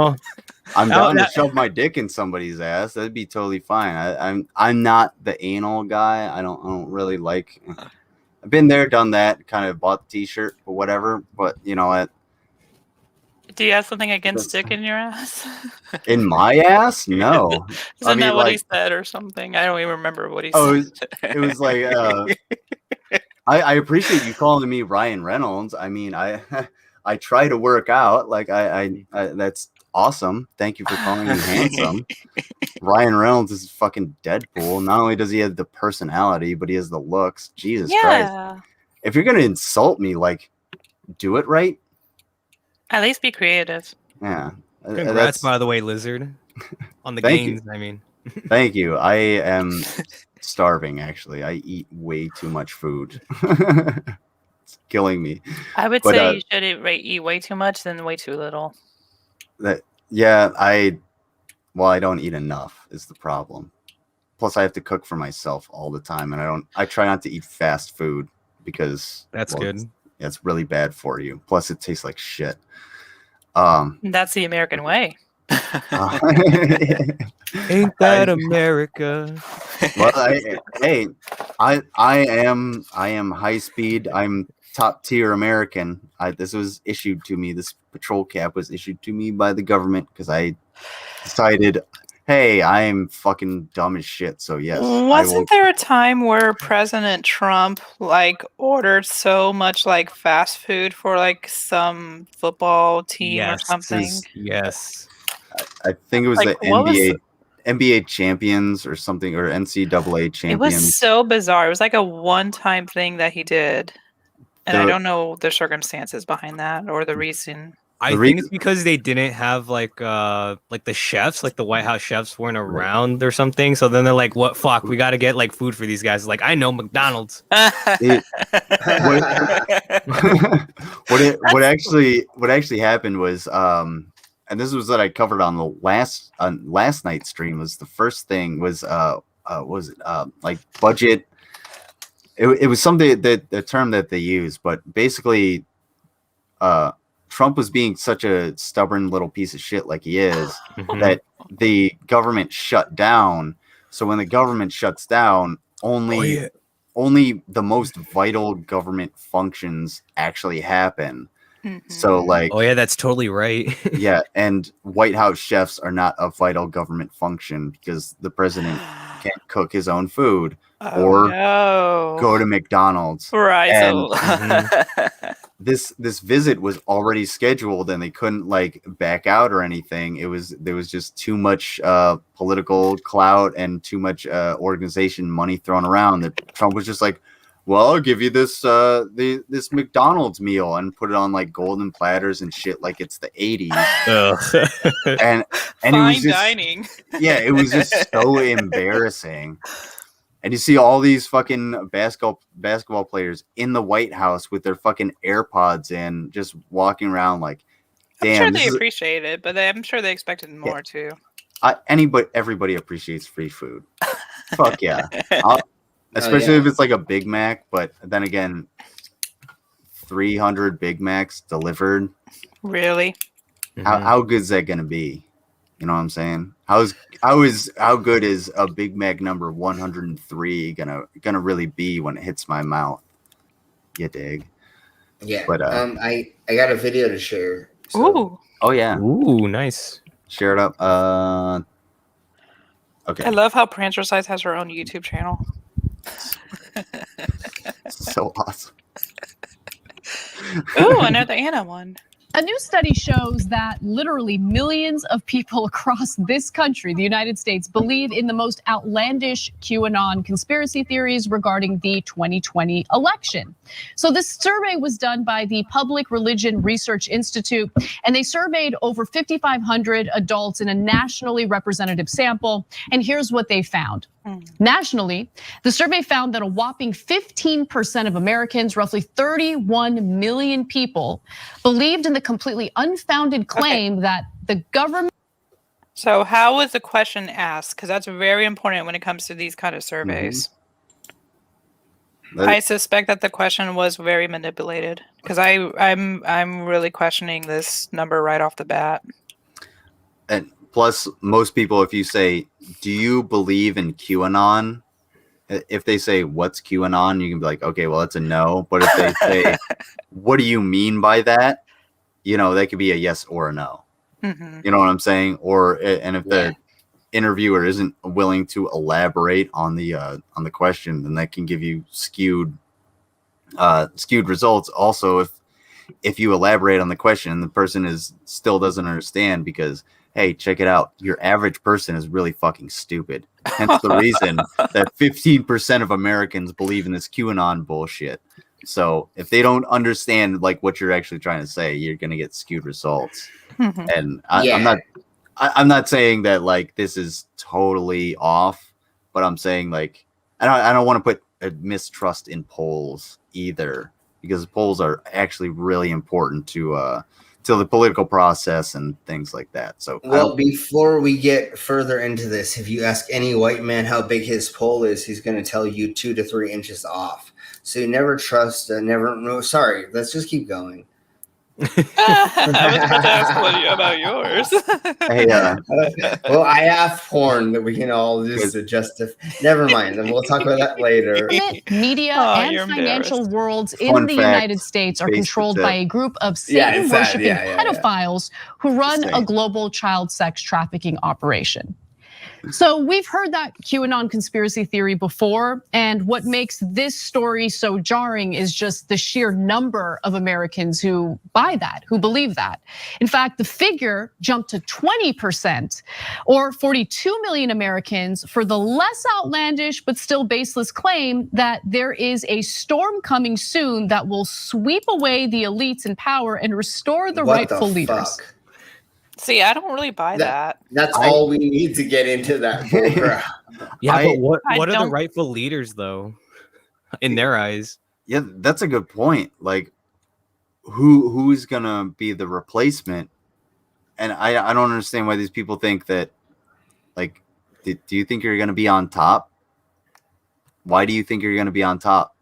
[SPEAKER 1] I'm down to shove my dick in somebody's ass. That'd be totally fine. I'm not the anal guy. I don't really like. I've been there, done that, kind of bought the T-shirt or whatever. But you know what?
[SPEAKER 13] Do you have something against dick in your ass?
[SPEAKER 1] In my ass? No.
[SPEAKER 13] Isn't that what he said or something? I don't even remember what he said.
[SPEAKER 1] It was like, I appreciate you calling me Ryan Reynolds. I mean, I try to work out. Like, I that's awesome. Thank you for calling me handsome. Ryan Reynolds is fucking Deadpool. Not only does he have the personality, but he has the looks. Jesus Christ. If you're going to insult me, like, do it right.
[SPEAKER 13] At least be creative.
[SPEAKER 1] Yeah.
[SPEAKER 16] Congrats, by the way, Lizard. On the gains, I mean.
[SPEAKER 1] Thank you. I am starving, actually. I eat way too much food. It's killing me.
[SPEAKER 13] I would say you should eat way too much than way too little.
[SPEAKER 1] I don't eat enough is the problem. Plus, I have to cook for myself all the time, and I try not to eat fast food because
[SPEAKER 16] that's good.
[SPEAKER 1] It's really bad for you. Plus, it tastes like shit.
[SPEAKER 13] That's the American way.
[SPEAKER 16] Ain't that America?
[SPEAKER 1] Well, I am high speed. I'm top tier American. This was issued to me. This patrol cap was issued to me by the government because I decided, hey, I'm fucking dumb as shit. So yes.
[SPEAKER 13] Wasn't there a time where President Trump like ordered so much like fast food for like some football team or something?
[SPEAKER 16] Yes.
[SPEAKER 1] I think it was the NBA champions or something, or NCAA champions.
[SPEAKER 13] It was so bizarre. It was like a one-time thing that he did. And I don't know the circumstances behind that or the reason.
[SPEAKER 16] I think it's because they didn't have like the chefs, like the White House chefs weren't around or something. So then they're like, "What fuck? We got to get like food for these guys." Like, I know McDonald's.
[SPEAKER 1] What actually happened was, and this was what I covered on the last night's stream. Was the first thing was like budget. It was something that the term that they use, but basically, Trump was being such a stubborn little piece of shit like he is that the government shut down. So when the government shuts down, only the most vital government functions actually happen. So like,
[SPEAKER 16] oh yeah, that's totally right.
[SPEAKER 1] Yeah, and White House chefs are not a vital government function because the president can't cook his own food or go to McDonald's.
[SPEAKER 13] Right.
[SPEAKER 1] And this visit was already scheduled and they couldn't like back out or anything. There was just too much political clout and too much organization money thrown around that Trump was just like, well, I'll give you this this McDonald's meal and put it on like golden platters and shit like it's the 80s. and
[SPEAKER 13] Fine
[SPEAKER 1] it was just,
[SPEAKER 13] dining.
[SPEAKER 1] Yeah, it was just so embarrassing. And you see all these fucking basketball players in the White House with their fucking AirPods in, just walking around like, damn.
[SPEAKER 13] I'm sure they appreciate it, but I'm sure they expected more too.
[SPEAKER 1] Everybody appreciates free food. Fuck yeah. Especially if it's like a Big Mac, but then again, 300 Big Macs delivered.
[SPEAKER 13] Really?
[SPEAKER 1] How good is that gonna be? You know what I'm saying? How good is a Big Mac number 103 gonna really be when it hits my mouth? You dig?
[SPEAKER 2] Yeah.
[SPEAKER 1] But
[SPEAKER 2] I got a video to share.
[SPEAKER 13] So. Ooh.
[SPEAKER 1] Oh yeah.
[SPEAKER 16] Ooh, nice.
[SPEAKER 1] Share it up. Okay.
[SPEAKER 13] I love how Prancer Size has her own YouTube channel.
[SPEAKER 1] So awesome.
[SPEAKER 13] Ooh, another Anna one.
[SPEAKER 17] A new study shows that literally millions of people across this country, the United States, believe in the most outlandish QAnon conspiracy theories regarding the 2020 election. So this survey was done by the Public Religion Research Institute, and they surveyed over 5,500 adults in a nationally representative sample. And here's what they found. Nationally, the survey found that a whopping 15% of Americans, roughly 31 million people, believed in the completely unfounded claim that the government.
[SPEAKER 13] So how was the question asked? Because that's very important when it comes to these kind of surveys. I suspect that the question was very manipulated because I'm really questioning this number right off the bat.
[SPEAKER 1] And plus, most people, if you say, "Do you believe in QAnon?" if they say what's QAnon, you can be like, okay, well, that's a no. But if they say, what do you mean by that? You know, that could be a yes or a no.
[SPEAKER 13] Mm-hmm.
[SPEAKER 1] You know what I'm saying? And if the interviewer isn't willing to elaborate on the question, then that can give you skewed results. Also, if you elaborate on the question and the person still doesn't understand, because hey, check it out, your average person is really fucking stupid. Hence the reason that 15% of Americans believe in this QAnon bullshit. So if they don't understand like what you're actually trying to say, you're gonna get skewed results. And I'm not saying that like this is totally off, but I'm saying like I don't want to put a mistrust in polls either, because polls are actually really important to the political process and things like that. So
[SPEAKER 2] well, before we get further into this, if you ask any white man how big his poll is, he's going to tell you 2 to 3 inches off. So you never trust, sorry, let's just keep going.
[SPEAKER 13] I was about to ask about yours.
[SPEAKER 1] Hey,
[SPEAKER 2] well, I have porn that we can all just justify. Never mind. Then we'll talk about that later.
[SPEAKER 17] Media and financial worlds in the United States are controlled by a group of Satan-worshipping pedophiles who run a global child sex trafficking operation. So we've heard that QAnon conspiracy theory before, and what makes this story so jarring is just the sheer number of Americans who buy that, who believe that. In fact, the figure jumped to 20%, or 42 million Americans, for the less outlandish but still baseless claim that there is a storm coming soon that will sweep away the elites in power and restore the rightful leaders.
[SPEAKER 13] See, I don't really buy that.
[SPEAKER 2] That's all we need to get into that.
[SPEAKER 16] But what are the rightful leaders though, in their eyes?
[SPEAKER 1] Yeah, that's a good point. Like, who's gonna be the replacement? And I don't understand why these people think that. Like, do you think you're gonna be on top? Why do you think you're gonna be on top?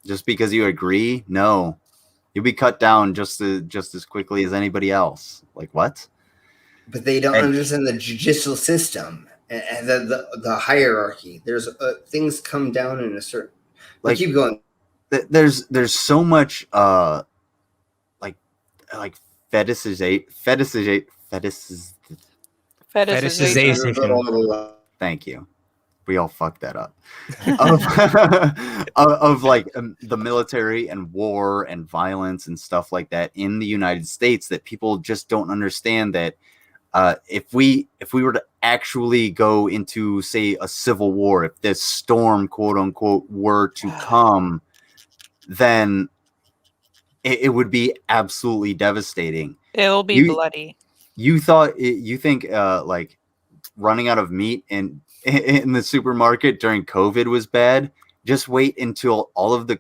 [SPEAKER 1] Just because you agree? No, you'll be cut down just as quickly as anybody else. Like what?
[SPEAKER 2] But they don't understand the judicial system and the hierarchy. There's things come down in a certain. Like, keep going.
[SPEAKER 1] There's so much like fetishization. Thank you. We all fucked that up. of like the military and war and violence and stuff like that in the United States, that people just don't understand that. If we were to actually go into, say, a civil war, if this storm, quote unquote, were to come, then it would be absolutely devastating.
[SPEAKER 13] It will be bloody.
[SPEAKER 1] You think like running out of meat in the supermarket during COVID was bad? Just wait until all of the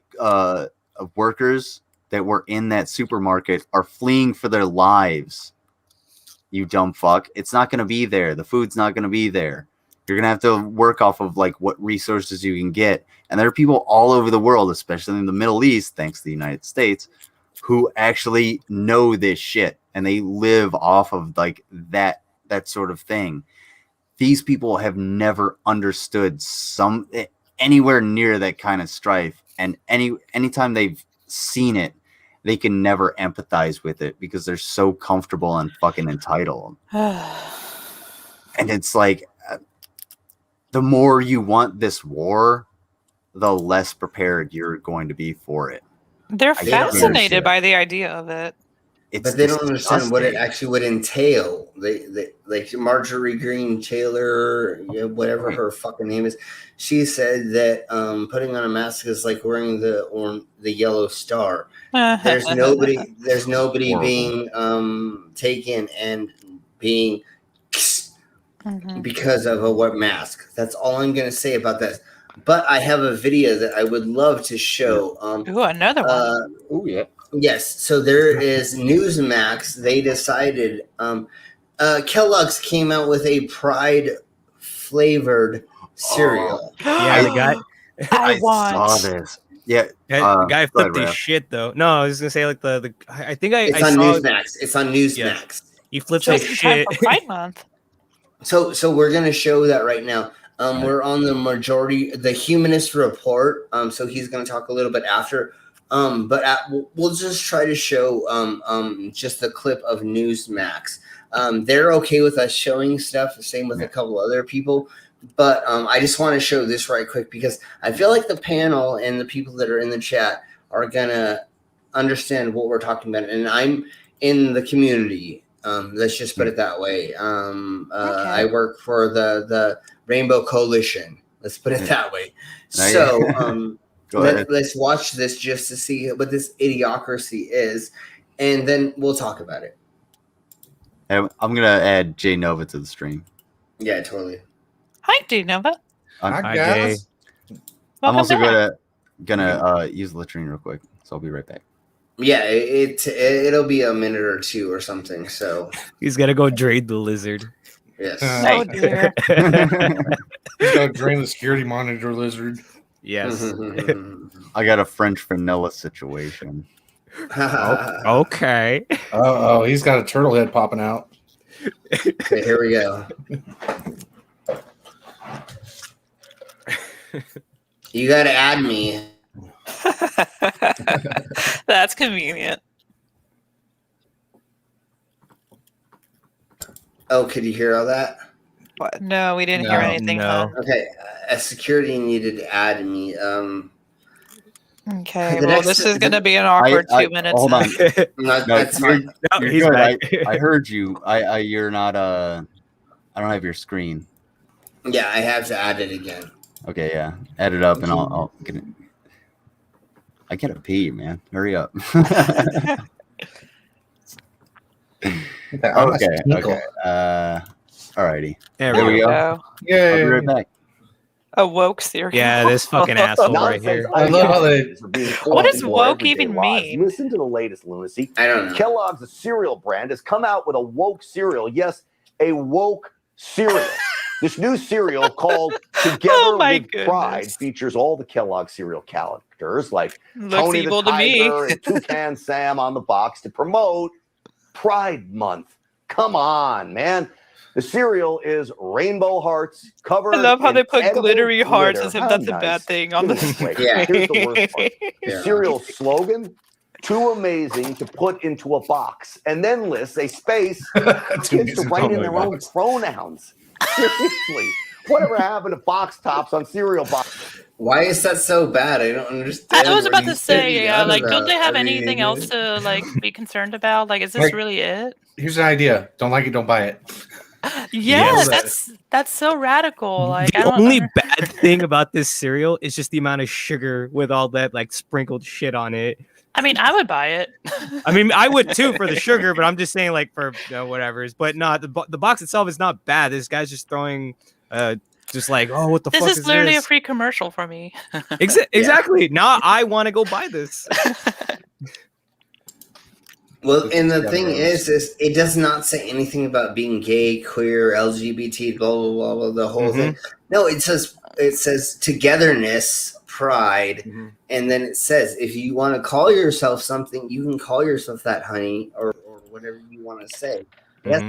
[SPEAKER 1] workers that were in that supermarket are fleeing for their lives. You dumb fuck. It's not going to be there. The food's not going to be there. You're going to have to work off of like what resources you can get. And there are people all over the world, especially in the Middle East, thanks to the United States, who actually know this shit. And they live off of like that sort of thing. These people have never understood anywhere near that kind of strife. And anytime they've seen it, they can never empathize with it because they're so comfortable and fucking entitled. And it's like, the more you want this war, the less prepared you're going to be for it.
[SPEAKER 13] They're fascinated by the idea of it.
[SPEAKER 2] But they don't understand what it actually would entail. They like Marjorie Green Taylor, whatever her fucking name is. She said that putting on a mask is like wearing the yellow star. There's nobody being taken and being because of a what mask. That's all I'm gonna say about that. But I have a video that I would love to show.
[SPEAKER 13] Another one.
[SPEAKER 1] Oh yeah.
[SPEAKER 2] Yes, so there is Newsmax. They decided Kellogg's came out with a Pride flavored cereal.
[SPEAKER 16] Yeah, the guy.
[SPEAKER 1] I saw this. Yeah,
[SPEAKER 16] the guy flipped his shit though. No, I was gonna say like the. I think
[SPEAKER 2] it's on Newsmax. It's on Newsmax.
[SPEAKER 16] Yeah. He flipped his shit.
[SPEAKER 13] Pride Month.
[SPEAKER 2] So we're gonna show that right now. We're on the majority, the humanist report. So he's going to talk a little bit after. We'll just try to show just the clip of Newsmax. They're okay with us showing stuff. Same with a couple other people. But I just want to show this right quick because I feel like the panel and the people that are in the chat are going to understand what we're talking about. And I'm in the community. Let's just put it that way. I work for the Rainbow Coalition. Let's put it that way. So let's watch this just to see what this idiocracy is. And then we'll talk about it.
[SPEAKER 1] I'm going to add Jay Nova to the stream.
[SPEAKER 2] Yeah, totally.
[SPEAKER 13] Hi, Jay Nova.
[SPEAKER 1] Hi,
[SPEAKER 3] guys.
[SPEAKER 1] I'm also gonna use the latrine real quick, so I'll be right back.
[SPEAKER 2] Yeah, it'll be a minute or two or something. So
[SPEAKER 16] he's gonna go drain the lizard.
[SPEAKER 2] Yes.
[SPEAKER 13] Oh dear.
[SPEAKER 3] He's gonna drain the security monitor lizard.
[SPEAKER 16] Yes.
[SPEAKER 1] I got a French vanilla situation.
[SPEAKER 16] Okay.
[SPEAKER 3] Oh, he's got a turtle head popping out.
[SPEAKER 2] Okay, here we go. You got to add me.
[SPEAKER 13] That's convenient.
[SPEAKER 2] Oh, could you hear all that?
[SPEAKER 13] What? No, we didn't hear anything.
[SPEAKER 16] No.
[SPEAKER 2] Okay, security needed to add me.
[SPEAKER 13] Okay, well, this is going to be an awkward 2 minutes.
[SPEAKER 1] Hold on.
[SPEAKER 2] That's fine.
[SPEAKER 1] You're good. I heard you. You're not. I don't have your screen.
[SPEAKER 2] Yeah, I have to add it again.
[SPEAKER 1] Okay, yeah. Add it up and I'll get it. I gotta pee, man. Hurry up. Okay. Alrighty.
[SPEAKER 16] There we
[SPEAKER 1] go.
[SPEAKER 3] Yeah.
[SPEAKER 1] I'll be right back.
[SPEAKER 13] A woke theory.
[SPEAKER 16] Yeah, this fucking asshole right here.
[SPEAKER 3] I love how they.
[SPEAKER 13] What does woke even mean?
[SPEAKER 19] Listen to the latest lunacy.
[SPEAKER 2] I don't know.
[SPEAKER 19] Kellogg's, the cereal brand, has come out with a woke cereal. Yes, a woke cereal. This new cereal called Together with Pride features all the Kellogg cereal characters like Tony the Tiger and Toucan Sam on the box to promote Pride Month. Come on, man. The cereal is rainbow hearts covered.
[SPEAKER 13] I love how they put
[SPEAKER 19] edible
[SPEAKER 13] glittery hearts
[SPEAKER 19] glitter.
[SPEAKER 13] as if
[SPEAKER 19] How
[SPEAKER 13] that's a
[SPEAKER 19] nice.
[SPEAKER 13] bad thing on the screen.
[SPEAKER 19] Yeah, here's the worst part. The cereal slogan, too amazing to put into a box, and then lists a space for kids to write in their own pronouns. Seriously. Whatever happened to box tops on cereal boxes?
[SPEAKER 2] Why is that so bad? I don't understand.
[SPEAKER 13] I was about to say, like, don't they have anything else to like be concerned about? Like, is this really it?
[SPEAKER 3] Here's an idea. Don't like it, don't buy it.
[SPEAKER 13] Yes, that's so radical. Like,
[SPEAKER 16] The only bad thing about this cereal is just the amount of sugar with all that like sprinkled shit on it.
[SPEAKER 13] I mean, I would buy it.
[SPEAKER 16] I mean, I would too for the sugar, but I'm just saying, like, for whatever. But not the box itself is not bad. This guy's just throwing, just like, oh, what the fuck is this?
[SPEAKER 13] This is literally a free commercial for me.
[SPEAKER 16] Exactly. Now I want to go buy this.
[SPEAKER 2] Well, and the thing is it does not say anything about being gay, queer, LGBT, blah blah blah, blah the whole thing. No, it says togetherness, pride, and then it says if you want to call yourself something, you can call yourself that, honey, or whatever you want to say. That's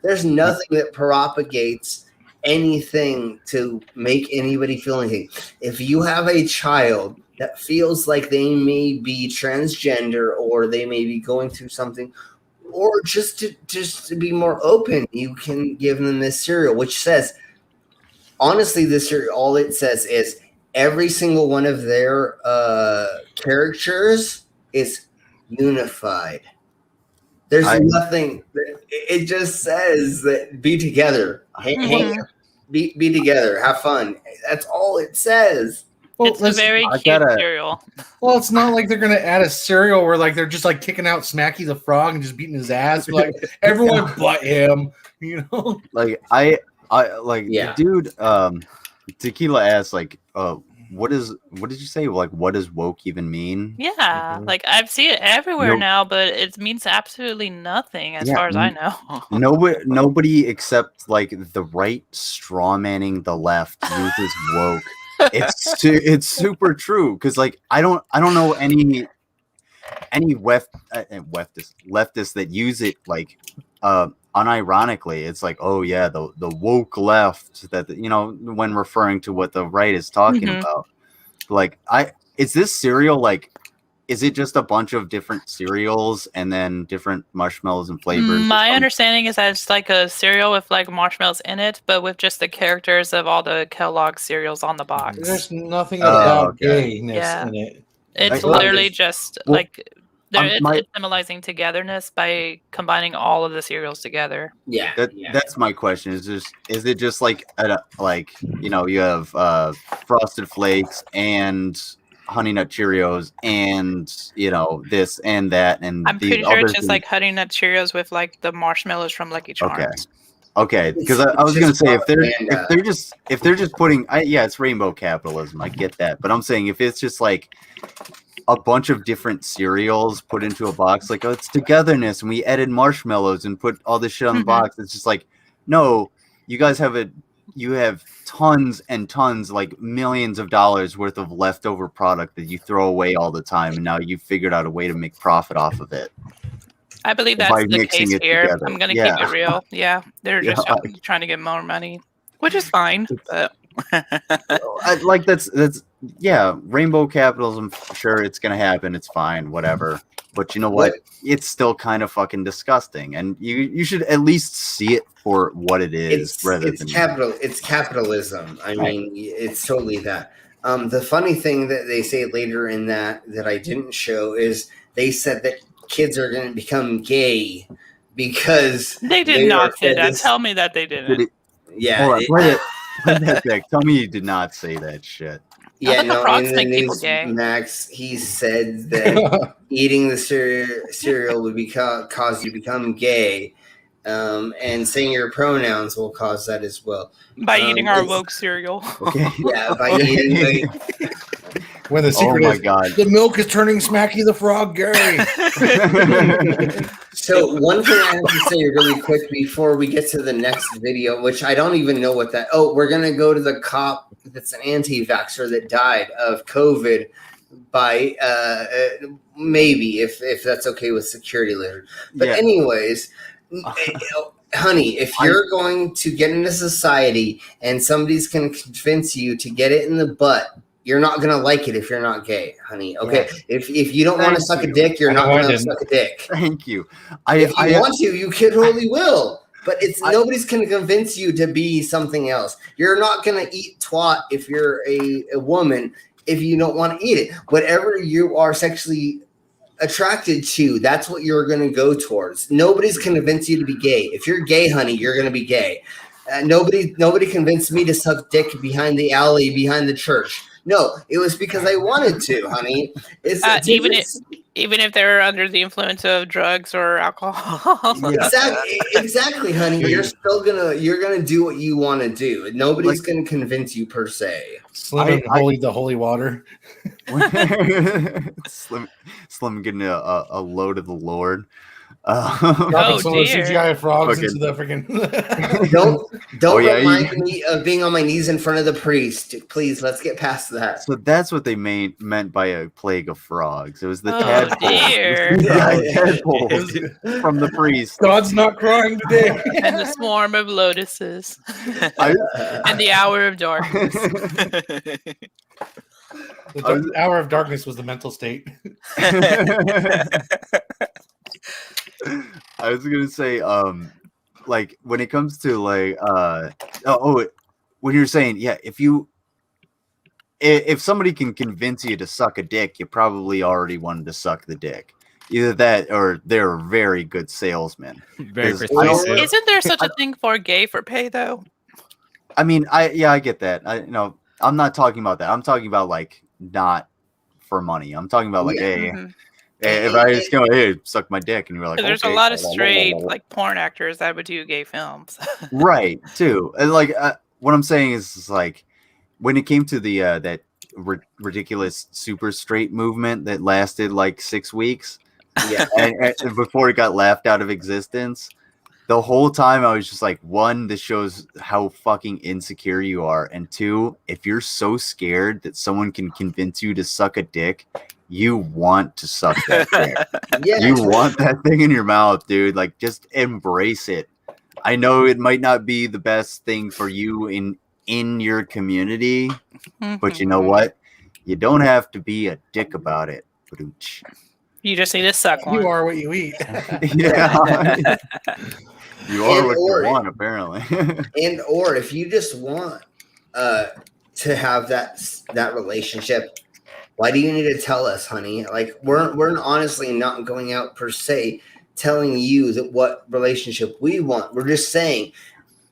[SPEAKER 2] there's nothing that propagates anything to make anybody feel anything. If you have a child that feels like they may be transgender or they may be going through something, or just to be more open, you can give them this cereal, which says, honestly, this cereal, all it says is every single one of their characters is unified. There's nothing. It just says that be together, be together, have fun. That's all it says.
[SPEAKER 3] Well,
[SPEAKER 13] it's a very cute cereal.
[SPEAKER 3] Well, it's not like they're gonna add a cereal where like they're just like kicking out Smacky the Frog and just beating his ass. Like everyone but him, you know.
[SPEAKER 1] Like I like the dude. Tequila asked like, what did you say? Like, what does woke even mean?
[SPEAKER 13] Yeah, like I've seen it everywhere now, but it means absolutely nothing as far as I know.
[SPEAKER 1] Nobody except like the right strawmanning the left uses woke. It's super true because like I don't know any leftists that use it like unironically, it's like, oh yeah, the woke left, that, you know, when referring to what the right is talking about. Like, is this cereal like, is it just a bunch of different cereals and then different marshmallows and flavors?
[SPEAKER 13] My understanding is that it's like a cereal with like marshmallows in it, but with just the characters of all the Kellogg cereals on the box.
[SPEAKER 3] There's nothing about gayness in it.
[SPEAKER 13] It's literally just like it's symbolizing togetherness by combining all of the cereals together.
[SPEAKER 1] That's my question. Is it just like like, you know, you have Frosted Flakes and Honey Nut Cheerios and, you know, this and that, and
[SPEAKER 13] I'm pretty sure it's just like Honey Nut Cheerios with like the marshmallows from Lucky Charms.
[SPEAKER 1] Okay, because I was gonna say, if they're just putting, it's rainbow capitalism, I get that, but I'm saying if it's just like a bunch of different cereals put into a box, like, oh, it's togetherness, and we added marshmallows and put all this shit on the box, it's just like, no, you guys have tons and tons, like millions of dollars worth of leftover product that you throw away all the time, and now you figured out a way to make profit off of it.
[SPEAKER 13] I believe that's the case here. Together. I'm going to keep it real. Yeah, they're just trying to get more money, which is fine. But
[SPEAKER 1] like that's rainbow capitalism. Sure, it's going to happen. It's fine, whatever. But you know what? It's still kind of fucking disgusting, and you should at least see it for what it is.
[SPEAKER 2] It's capitalism. I mean, it's totally that. The funny thing that they say later in that I didn't show is they said that kids are going to become gay because
[SPEAKER 13] they did not say that. Tell me that they didn't.
[SPEAKER 1] Play that back. Tell me you did not say that shit.
[SPEAKER 2] Yeah, no, in the news, Max, he said that eating the cereal would cause you to become gay, and saying your pronouns will cause that as well.
[SPEAKER 13] By eating our woke cereal.
[SPEAKER 1] Okay.
[SPEAKER 2] Yeah, by eating
[SPEAKER 3] when the secret is, the milk is turning Smacky the Frog gay.
[SPEAKER 2] So one thing I have to say really quick before we get to the next video, which I don't even know what that. Oh, we're gonna go to the cop that's an anti-vaxxer that died of COVID by maybe if that's okay with security later. But anyways, honey, if you're going to get into society and somebody's gonna convince you to get it in the butt, you're not gonna like it if you're not gay, honey. Okay, if you don't want to suck a dick, you're not gonna suck a dick.
[SPEAKER 1] Thank you.
[SPEAKER 2] If you want to, you totally will. But nobody's gonna convince you to be something else. You're not gonna eat twat if you're a woman if you don't want to eat it. Whatever you are sexually attracted to, that's what you're gonna go towards. Nobody's gonna convince you to be gay. If you're gay, honey, you're gonna be gay. Nobody convinced me to suck dick behind the alley behind the church. No, it was because I wanted to, honey.
[SPEAKER 13] Even if they're under the influence of drugs or alcohol.
[SPEAKER 2] Exactly, honey. You're gonna do what you want to do. Nobody's gonna convince you per se.
[SPEAKER 3] Slim the holy water.
[SPEAKER 1] Slim getting a load of the Lord.
[SPEAKER 3] CGI frogs into the freaking.
[SPEAKER 2] Don't remind me of being on my knees in front of the priest. Please, let's get past that.
[SPEAKER 1] So that's what they meant by a plague of frogs. It was the tadpoles from the priest.
[SPEAKER 3] God's not crying today.
[SPEAKER 13] And the swarm of lotuses. And the hour of darkness.
[SPEAKER 3] The hour of darkness was the mental state.
[SPEAKER 1] I was gonna say, like when it comes to like, when you're saying, if somebody can convince you to suck a dick, you probably already wanted to suck the dick. Either that, or they're a very good salesman.
[SPEAKER 13] Isn't there such a thing for gay for pay though?
[SPEAKER 1] I mean, I get that. I'm not talking about that. I'm talking about like not for money. I'm talking about like, if I just go, hey, suck my dick, and you're like,
[SPEAKER 13] there's a lot of straight like porn actors that would do gay films,
[SPEAKER 1] right? Too, and like what I'm saying is like when it came to the that ridiculous super straight movement that lasted like 6 weeks, and before it got laughed out of existence. The whole time I was just like, one, this shows how fucking insecure you are, and two, if you're so scared that someone can convince you to suck a dick, you want to suck that dick.
[SPEAKER 2] Yeah,
[SPEAKER 1] You want that thing in your mouth, dude. Like, just embrace it. I know it might not be the best thing for you in your community, but you know what? You don't have to be a dick about it.
[SPEAKER 13] You just need to suck one.
[SPEAKER 3] You are what you eat.
[SPEAKER 1] Yeah. You are what you want, apparently.
[SPEAKER 2] And or if you just want to have that relationship, why do you need to tell us, honey? Like we're honestly not going out per se telling you that what relationship we want. We're just saying,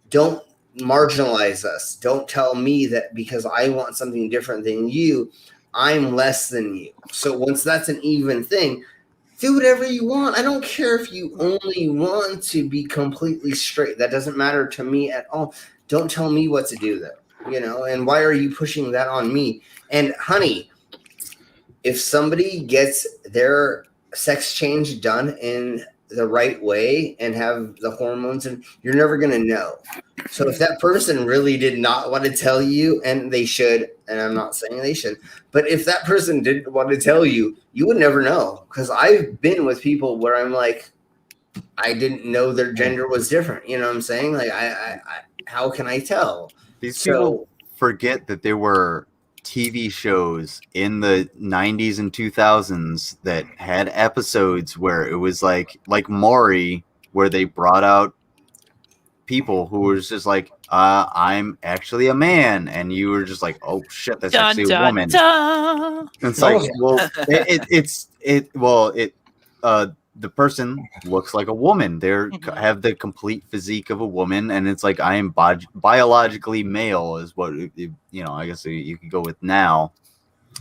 [SPEAKER 2] don't marginalize us. Don't tell me that because I want something different than you, I'm less than you. So once that's an even thing, do whatever you want. I don't care if you only want to be completely straight. That doesn't matter to me at all. Don't tell me what to do though, you know, and why are you pushing that on me? And honey, if somebody gets their sex change done in the right way and have the hormones, and you're never going to know. So if that person really did not want to tell you, and they should, and I'm not saying they should, but if that person didn't want to tell you, you would never know. Because I've been with people where I'm like, I didn't know their gender was different. You know what I'm saying? Like, I how can I tell?
[SPEAKER 1] These people forget that there were TV shows in the 90s and 2000s that had episodes where it was like Maury, where they brought out people who was just like, I'm actually a man, and you were just like, oh shit, that's actually a woman. It's like, the person looks like a woman. They have the complete physique of a woman, and it's like, I am biologically male is what, you know, I guess you could go with now,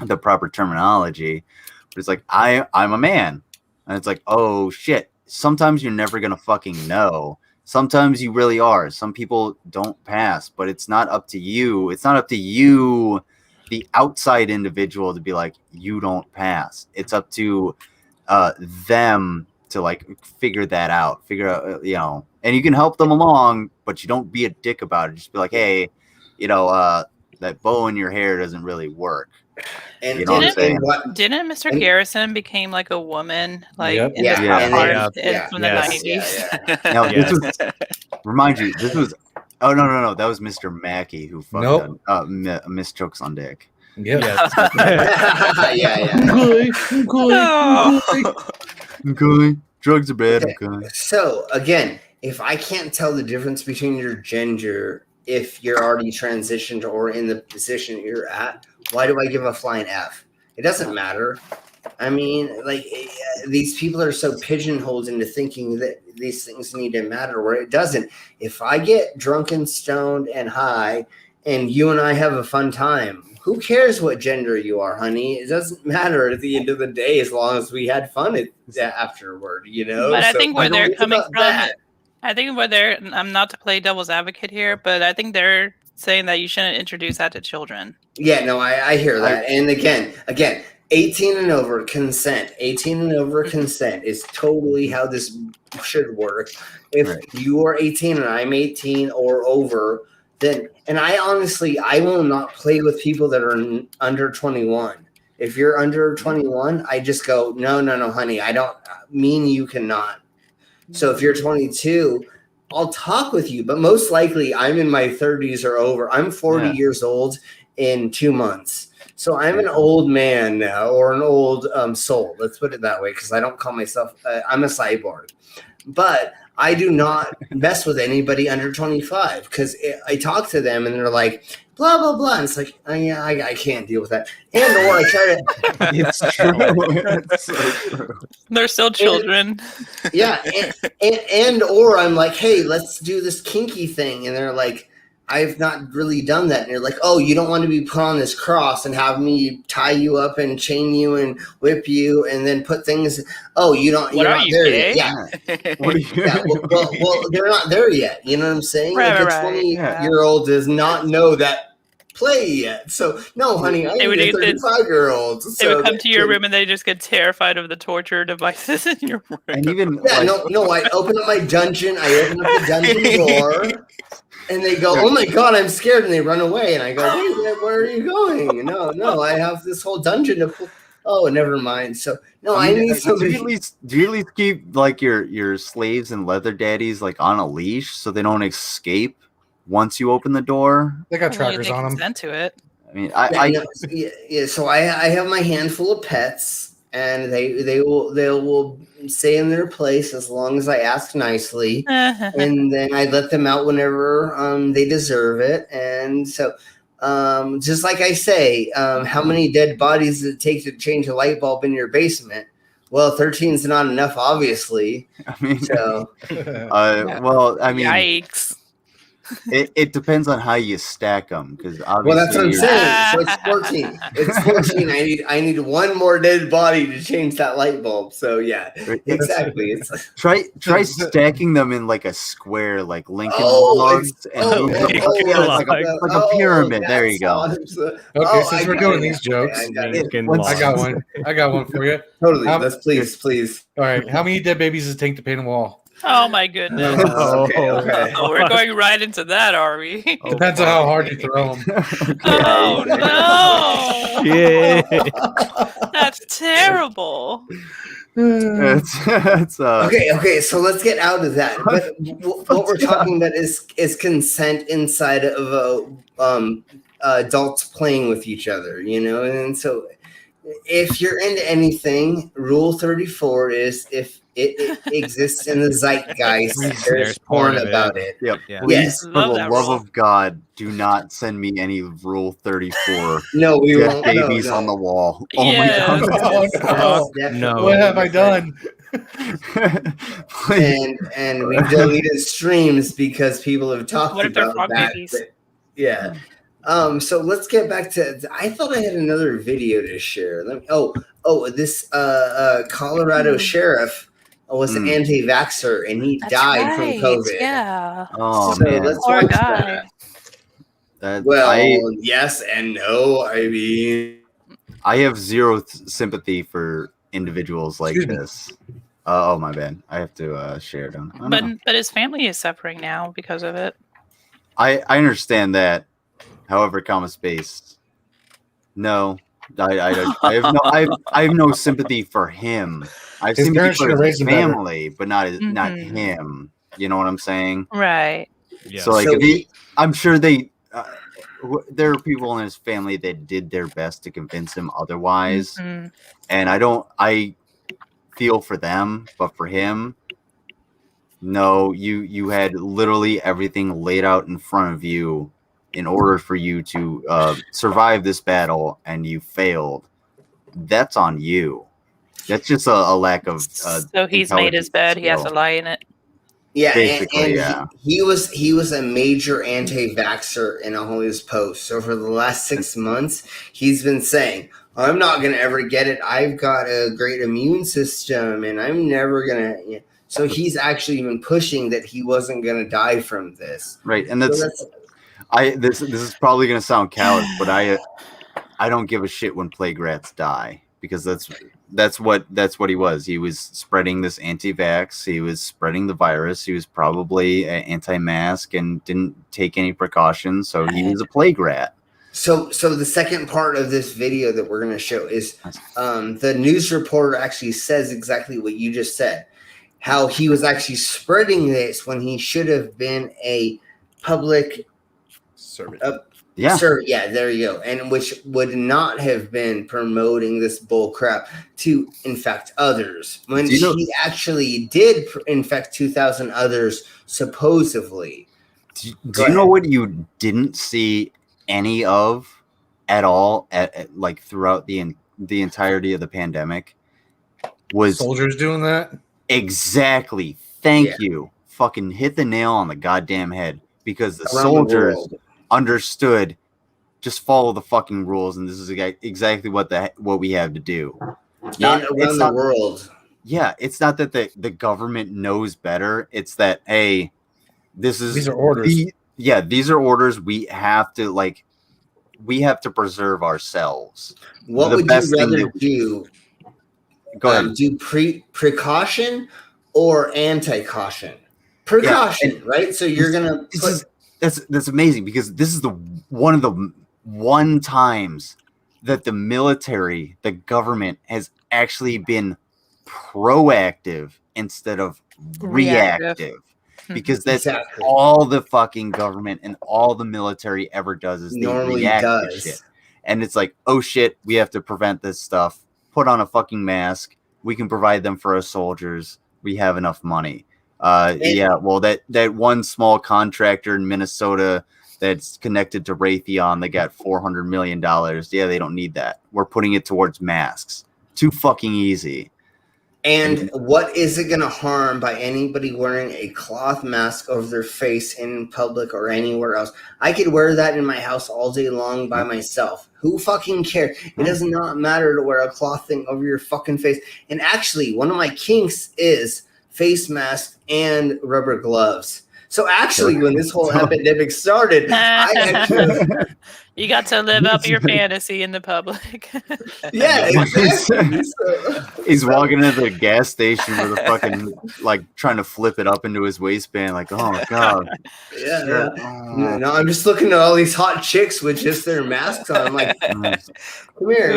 [SPEAKER 1] the proper terminology. But it's like, I'm a man. And it's like, oh shit, sometimes you're never gonna fucking know. Sometimes you really are. Some people don't pass, but it's not up to you. It's not up to you, the outside individual, to be like, you don't pass. It's up to them to like figure out, you know, and you can help them along, but you don't be a dick about it. Just be like, hey, you know, that bow in your hair doesn't really work.
[SPEAKER 2] And
[SPEAKER 1] you know what I'm saying?
[SPEAKER 13] Didn't Mr. Garrison became like a woman, like in the from the 90s?
[SPEAKER 1] Now this was, remind you, this was no, that was Mr. Mackey who fucked Miss Chokes on Dick.
[SPEAKER 3] Yeah.
[SPEAKER 1] Okay. Drugs are bad. Okay.
[SPEAKER 2] So again, if I can't tell the difference between your gender, if you're already transitioned or in the position you're at, why do I give a flying F? It doesn't matter. I mean, like, these people are so pigeonholed into thinking that these things need to matter, where it doesn't. If I get drunk and stoned and high and you and I have a fun time, who cares what gender you are, honey? It doesn't matter at the end of the day, as long as we had fun afterward, you know?
[SPEAKER 13] But I think where they're coming from, I'm not to play devil's advocate here, but I think they're saying that you shouldn't introduce that to children.
[SPEAKER 2] Yeah, no, I hear that. And again, 18 and over consent. 18 and over consent is totally how this should work. If you are 18 and I'm 18 or over, then, and I will not play with people that are under 21. If you're under 21, I just go, no, honey, I don't mean you cannot. So if you're 22, I'll talk with you, but most likely I'm in my 30s or over. I'm 40 years old in 2 months. So I'm an old man now, or an old soul. Let's put it that way, because I don't call myself, I'm a cyborg. But I do not mess with anybody under 25, because I talk to them and they're like, blah, blah, blah. And it's like, oh, yeah, I can't deal with that. And or I try to.
[SPEAKER 1] It's true. It's so true.
[SPEAKER 13] They're still children.
[SPEAKER 2] And or I'm like, hey, let's do this kinky thing. And they're like, I've not really done that. And you're like, oh, you don't want to be put on this cross and have me tie you up and chain you and whip you and then put things. Oh, you're not there yet. Yeah. Well, they're not there yet. You know what I'm saying?
[SPEAKER 13] Right,
[SPEAKER 2] like a 20-year-old does not know that play yet. So no, honey, I need a 35-year-old.
[SPEAKER 13] They would come to your room and they just get terrified of the torture devices in your room.
[SPEAKER 1] And even
[SPEAKER 2] I open up my dungeon. I open up the dungeon door. And they go, oh my God, I'm scared. And they run away. And I go, wait, where are you going? No, I have this whole dungeon to Oh, never mind. So no, I
[SPEAKER 1] mean,
[SPEAKER 2] need
[SPEAKER 1] do
[SPEAKER 2] somebody.
[SPEAKER 1] you at least keep like your slaves and leather daddies like on a leash so they don't escape once you open the door?
[SPEAKER 3] They got
[SPEAKER 13] Only
[SPEAKER 3] trackers
[SPEAKER 13] they
[SPEAKER 3] on them.
[SPEAKER 13] consent to it.
[SPEAKER 1] I mean,
[SPEAKER 2] So I have my handful of pets, and they will stay in their place as long as I ask nicely, and then I let them out whenever they deserve it. And so, just like I say, how many dead bodies does it take to change a light bulb in your basement? Well, 13 is not enough, obviously.
[SPEAKER 1] I mean,
[SPEAKER 2] so
[SPEAKER 1] well, I mean,
[SPEAKER 13] yikes.
[SPEAKER 1] It depends on how you stack them, because obviously.
[SPEAKER 2] Well, that's what I'm saying. So it's 14. It's 14. I need one more dead body to change that light bulb. So yeah, exactly. It's
[SPEAKER 1] try stacking them in like a square, like Lincoln logs, and move them like a pyramid. There you go.
[SPEAKER 3] Okay, since we're doing these jokes, I got one for you.
[SPEAKER 2] Totally. Let's please.
[SPEAKER 3] All right, how many dead babies does it take to paint a wall?
[SPEAKER 13] Oh my goodness.
[SPEAKER 2] Okay.
[SPEAKER 13] Oh, we're going right into that, are we?
[SPEAKER 3] Depends on how hard you throw them.
[SPEAKER 13] Oh no!
[SPEAKER 3] Yeah.
[SPEAKER 13] That's terrible.
[SPEAKER 1] It's
[SPEAKER 2] Okay. So let's get out of that. But what we're talking about is consent inside of adults playing with each other, and so if you're into anything, Rule 34 is if it exists in the zeitgeist, there's porn about it.
[SPEAKER 1] Yep.
[SPEAKER 2] Yeah.
[SPEAKER 1] Please,
[SPEAKER 2] Yes.
[SPEAKER 1] for the love of God, do not send me any Rule 34.
[SPEAKER 2] No, we
[SPEAKER 1] Dead
[SPEAKER 2] won't.
[SPEAKER 1] babies
[SPEAKER 2] No.
[SPEAKER 1] on the wall. Oh
[SPEAKER 13] Yes.
[SPEAKER 1] my God.
[SPEAKER 3] No. What have I done?
[SPEAKER 2] and we deleted streams because people have talked
[SPEAKER 13] What if they're
[SPEAKER 2] about
[SPEAKER 13] frog
[SPEAKER 2] that.
[SPEAKER 13] babies?
[SPEAKER 2] But, yeah. So let's get back to. I thought I had another video to share. This Colorado sheriff was an anti-vaxxer, and he died from COVID.
[SPEAKER 13] Yeah.
[SPEAKER 1] Oh
[SPEAKER 2] So
[SPEAKER 1] man.
[SPEAKER 2] let's
[SPEAKER 13] Poor
[SPEAKER 2] watch
[SPEAKER 13] guy.
[SPEAKER 2] that. Yes and no. I mean,
[SPEAKER 1] I have zero sympathy for individuals like this. Oh my bad. I have to share it on.
[SPEAKER 13] But his family is suffering now because of it.
[SPEAKER 1] I understand that. However, comma space. No, I have no sympathy for him. I have
[SPEAKER 3] His
[SPEAKER 1] sympathy
[SPEAKER 3] parents should
[SPEAKER 1] for
[SPEAKER 3] have
[SPEAKER 1] his
[SPEAKER 3] raised him better.
[SPEAKER 1] family, but not him. You know what I'm saying?
[SPEAKER 13] Right.
[SPEAKER 1] So like, I'm sure there are people in his family that did their best to convince him otherwise, and I feel for them, but for him, no. You had literally everything laid out in front of you in order for you to survive this battle, and you failed. That's on you. That's just a lack of.
[SPEAKER 13] So he's made his bed. He has to lie in it.
[SPEAKER 2] Yeah,
[SPEAKER 1] basically,
[SPEAKER 2] and he was a major anti-vaxxer in all his posts. So for the last 6 months, he's been saying, "I'm not going to ever get it. I've got a great immune system, and I'm never going to." So he's actually been pushing that he wasn't going to die from this.
[SPEAKER 1] Right, and this is probably going to sound callous, but I don't give a shit when plague rats die, because that's what he was. He was spreading this anti-vax. He was spreading the virus. He was probably anti-mask and didn't take any precautions. So he was a plague rat.
[SPEAKER 2] So the second part of this video that we're going to show is the news reporter actually says exactly what you just said. How he was actually spreading this when he should have been a public
[SPEAKER 5] servant.
[SPEAKER 2] There you go. And which would not have been promoting this bull crap to infect others when he actually did infect 2,000 others, supposedly.
[SPEAKER 1] Do you know what you didn't see any of at all at like throughout the entirety of the pandemic? Was
[SPEAKER 3] soldiers doing that?
[SPEAKER 1] Exactly. Thank you. Fucking hit the nail on the goddamn head, because the soldiers understood, just follow the fucking rules, and this is exactly what we have to do.
[SPEAKER 2] Around the world.
[SPEAKER 1] Yeah, it's not that the government knows better. It's that, hey, these are orders. These are orders. We have to preserve ourselves.
[SPEAKER 2] What would you rather do?
[SPEAKER 1] Go ahead.
[SPEAKER 2] Do precaution or anti-caution? Precaution, right? So you're gonna
[SPEAKER 1] that's amazing, because this is one of the times that the military, the government, has actually been proactive instead of reactive. Because that's all the fucking government and all the military ever does is they react to shit. And it's like, oh shit, we have to prevent this stuff. Put on a fucking mask. We can provide them for our soldiers. We have enough money. Well, that one small contractor in Minnesota that's connected to Raytheon, they got $400 million. Yeah, they don't need that. We're putting it towards masks. Too fucking easy.
[SPEAKER 2] And what is it going to harm by anybody wearing a cloth mask over their face in public or anywhere else? I could wear that in my house all day long by myself. Who fucking cares? It does not matter to wear a cloth thing over your fucking face. And actually, one of my kinks is face mask and rubber gloves. So actually, when this whole epidemic started,
[SPEAKER 13] you got to live up your fantasy in the public.
[SPEAKER 2] Yeah, exactly.
[SPEAKER 1] He's walking into the gas station with a fucking trying to flip it up into his waistband, like, oh god.
[SPEAKER 2] Yeah. No, I'm just looking at all these hot chicks with just their masks on. I'm like, come here,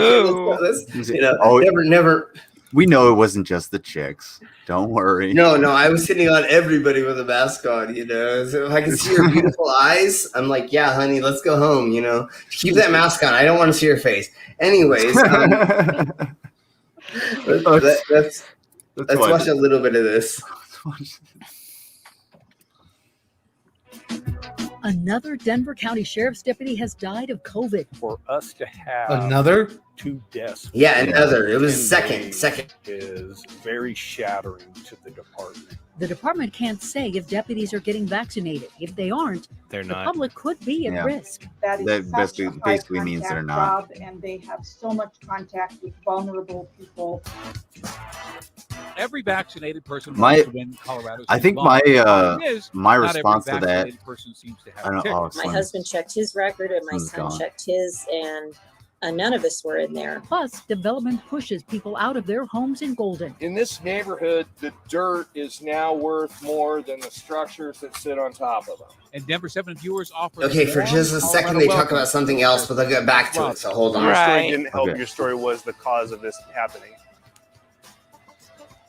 [SPEAKER 2] let's never.
[SPEAKER 1] We know it wasn't just the chicks. Don't worry.
[SPEAKER 2] No, I was hitting on everybody with a mask on, So if I can see your beautiful eyes, I'm like, yeah, honey, let's go home, Keep that mask on. I don't want to see your face. Anyways, let's watch a little bit of this.
[SPEAKER 20] Another Denver County Sheriff's deputy has died of COVID.
[SPEAKER 21] For us to have
[SPEAKER 3] another
[SPEAKER 21] 2 deaths.
[SPEAKER 2] Yeah, another. It was second
[SPEAKER 21] is very shattering to the department.
[SPEAKER 20] The department can't say if deputies are getting vaccinated. If they aren't,
[SPEAKER 16] they're
[SPEAKER 20] the
[SPEAKER 16] not.
[SPEAKER 20] public could be at risk.
[SPEAKER 22] That
[SPEAKER 1] basically means they're not.
[SPEAKER 22] Job, and they have so much contact with vulnerable people.
[SPEAKER 23] Every vaccinated person
[SPEAKER 1] My-
[SPEAKER 23] wants to win Colorado's
[SPEAKER 1] I think
[SPEAKER 23] law.
[SPEAKER 1] my,
[SPEAKER 23] The problem is,
[SPEAKER 1] my
[SPEAKER 23] not every
[SPEAKER 1] response to that-
[SPEAKER 23] vaccinated person seems to have
[SPEAKER 1] I don't know.
[SPEAKER 23] tickets.
[SPEAKER 24] My husband checked his record and my
[SPEAKER 1] Slim's
[SPEAKER 24] son
[SPEAKER 1] gone.
[SPEAKER 24] checked his, and none of us were in there.
[SPEAKER 20] Plus, development pushes people out of their homes in Golden.
[SPEAKER 25] In this neighborhood, the dirt is now worth more than the structures that sit on top of them.
[SPEAKER 23] And Denver 7 viewers offer.
[SPEAKER 2] Okay, for just a second, they talk about something else, but they'll get back to it. So hold on.
[SPEAKER 26] Your story didn't help. Your story was the cause of this happening.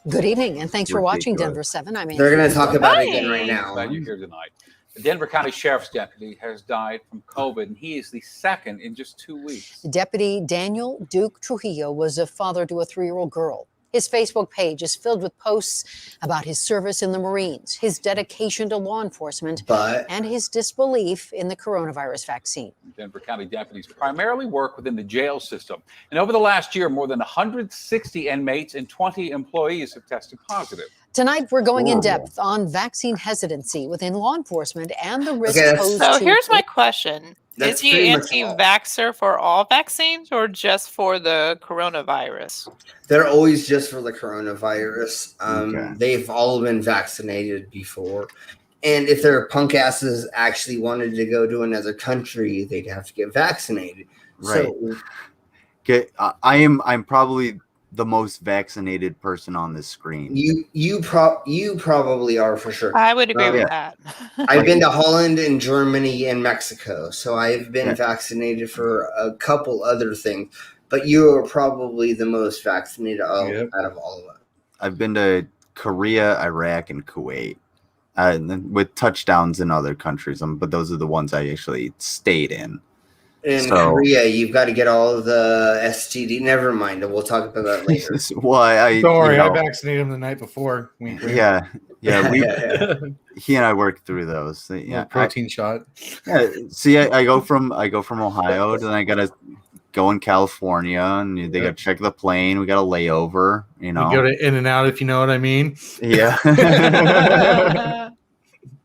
[SPEAKER 27] Good evening, and thanks for watching Denver 7. I'm
[SPEAKER 2] They're going to talk about it again right now.
[SPEAKER 23] Glad you're here tonight. The Denver County Sheriff's deputy has died from COVID, and he is the second in just 2 weeks.
[SPEAKER 27] Deputy Daniel Duke Trujillo was a father to a 3-year-old girl. His Facebook page is filled with posts about his service in the Marines, his dedication to law enforcement, and his disbelief in the coronavirus vaccine.
[SPEAKER 23] Denver County deputies primarily work within the jail system. And over the last year, more than 160 inmates and 20 employees have tested positive.
[SPEAKER 27] Tonight, we're going in depth on vaccine hesitancy within law enforcement and the risk posed
[SPEAKER 13] So
[SPEAKER 27] to...
[SPEAKER 13] here's my question.
[SPEAKER 2] That's
[SPEAKER 13] Is he
[SPEAKER 2] pretty much all.
[SPEAKER 13] anti-vaxxer for all vaccines or just for the coronavirus?
[SPEAKER 2] They're always just for the coronavirus. They've all been vaccinated before. And if their punk asses actually wanted to go to another country, they'd have to get vaccinated.
[SPEAKER 1] Right.
[SPEAKER 2] So,
[SPEAKER 1] Okay, I'm probably the most vaccinated person on this screen.
[SPEAKER 2] you probably are for sure.
[SPEAKER 13] I would agree with that.
[SPEAKER 2] I've been to Holland and Germany and Mexico, so I've been vaccinated for a couple other things. But you are probably the most vaccinated out of all of us.
[SPEAKER 1] I've been to Korea, Iraq, and Kuwait, with touchdowns in other countries. But those are the ones I actually stayed in.
[SPEAKER 2] In Korea, you've got to get all of the STD. Never mind. We'll talk about that later.
[SPEAKER 3] Don't worry, I vaccinated him the night before.
[SPEAKER 1] Yeah. He and I worked through those. Yeah,
[SPEAKER 3] protein shot.
[SPEAKER 1] Yeah, see, I go from Ohio, then I gotta go in California, and they gotta check the plane. We got a layover. You know,
[SPEAKER 3] You go to In and Out, if you know what I mean.
[SPEAKER 1] Yeah.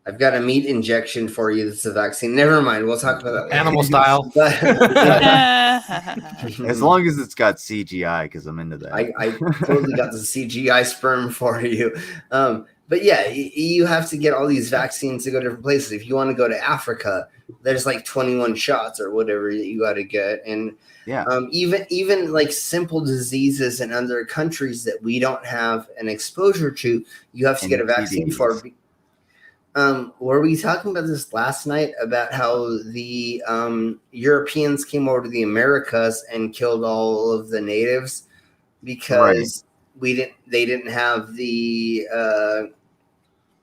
[SPEAKER 2] I've got a meat injection for you. That's a vaccine. Never mind. We'll talk about that later.
[SPEAKER 3] Animal style.
[SPEAKER 1] As long as it's got CGI, because I'm into that.
[SPEAKER 2] I totally got the CGI sperm for you. But yeah, you have to get all these vaccines to go to different places. If you want to go to Africa, there's like 21 shots or whatever that you got to get. And even like simple diseases in other countries that we don't have an exposure to, you have to get a vaccine for. Were we talking about this last night about how the Europeans came over to the Americas and killed all of the natives because they didn't have the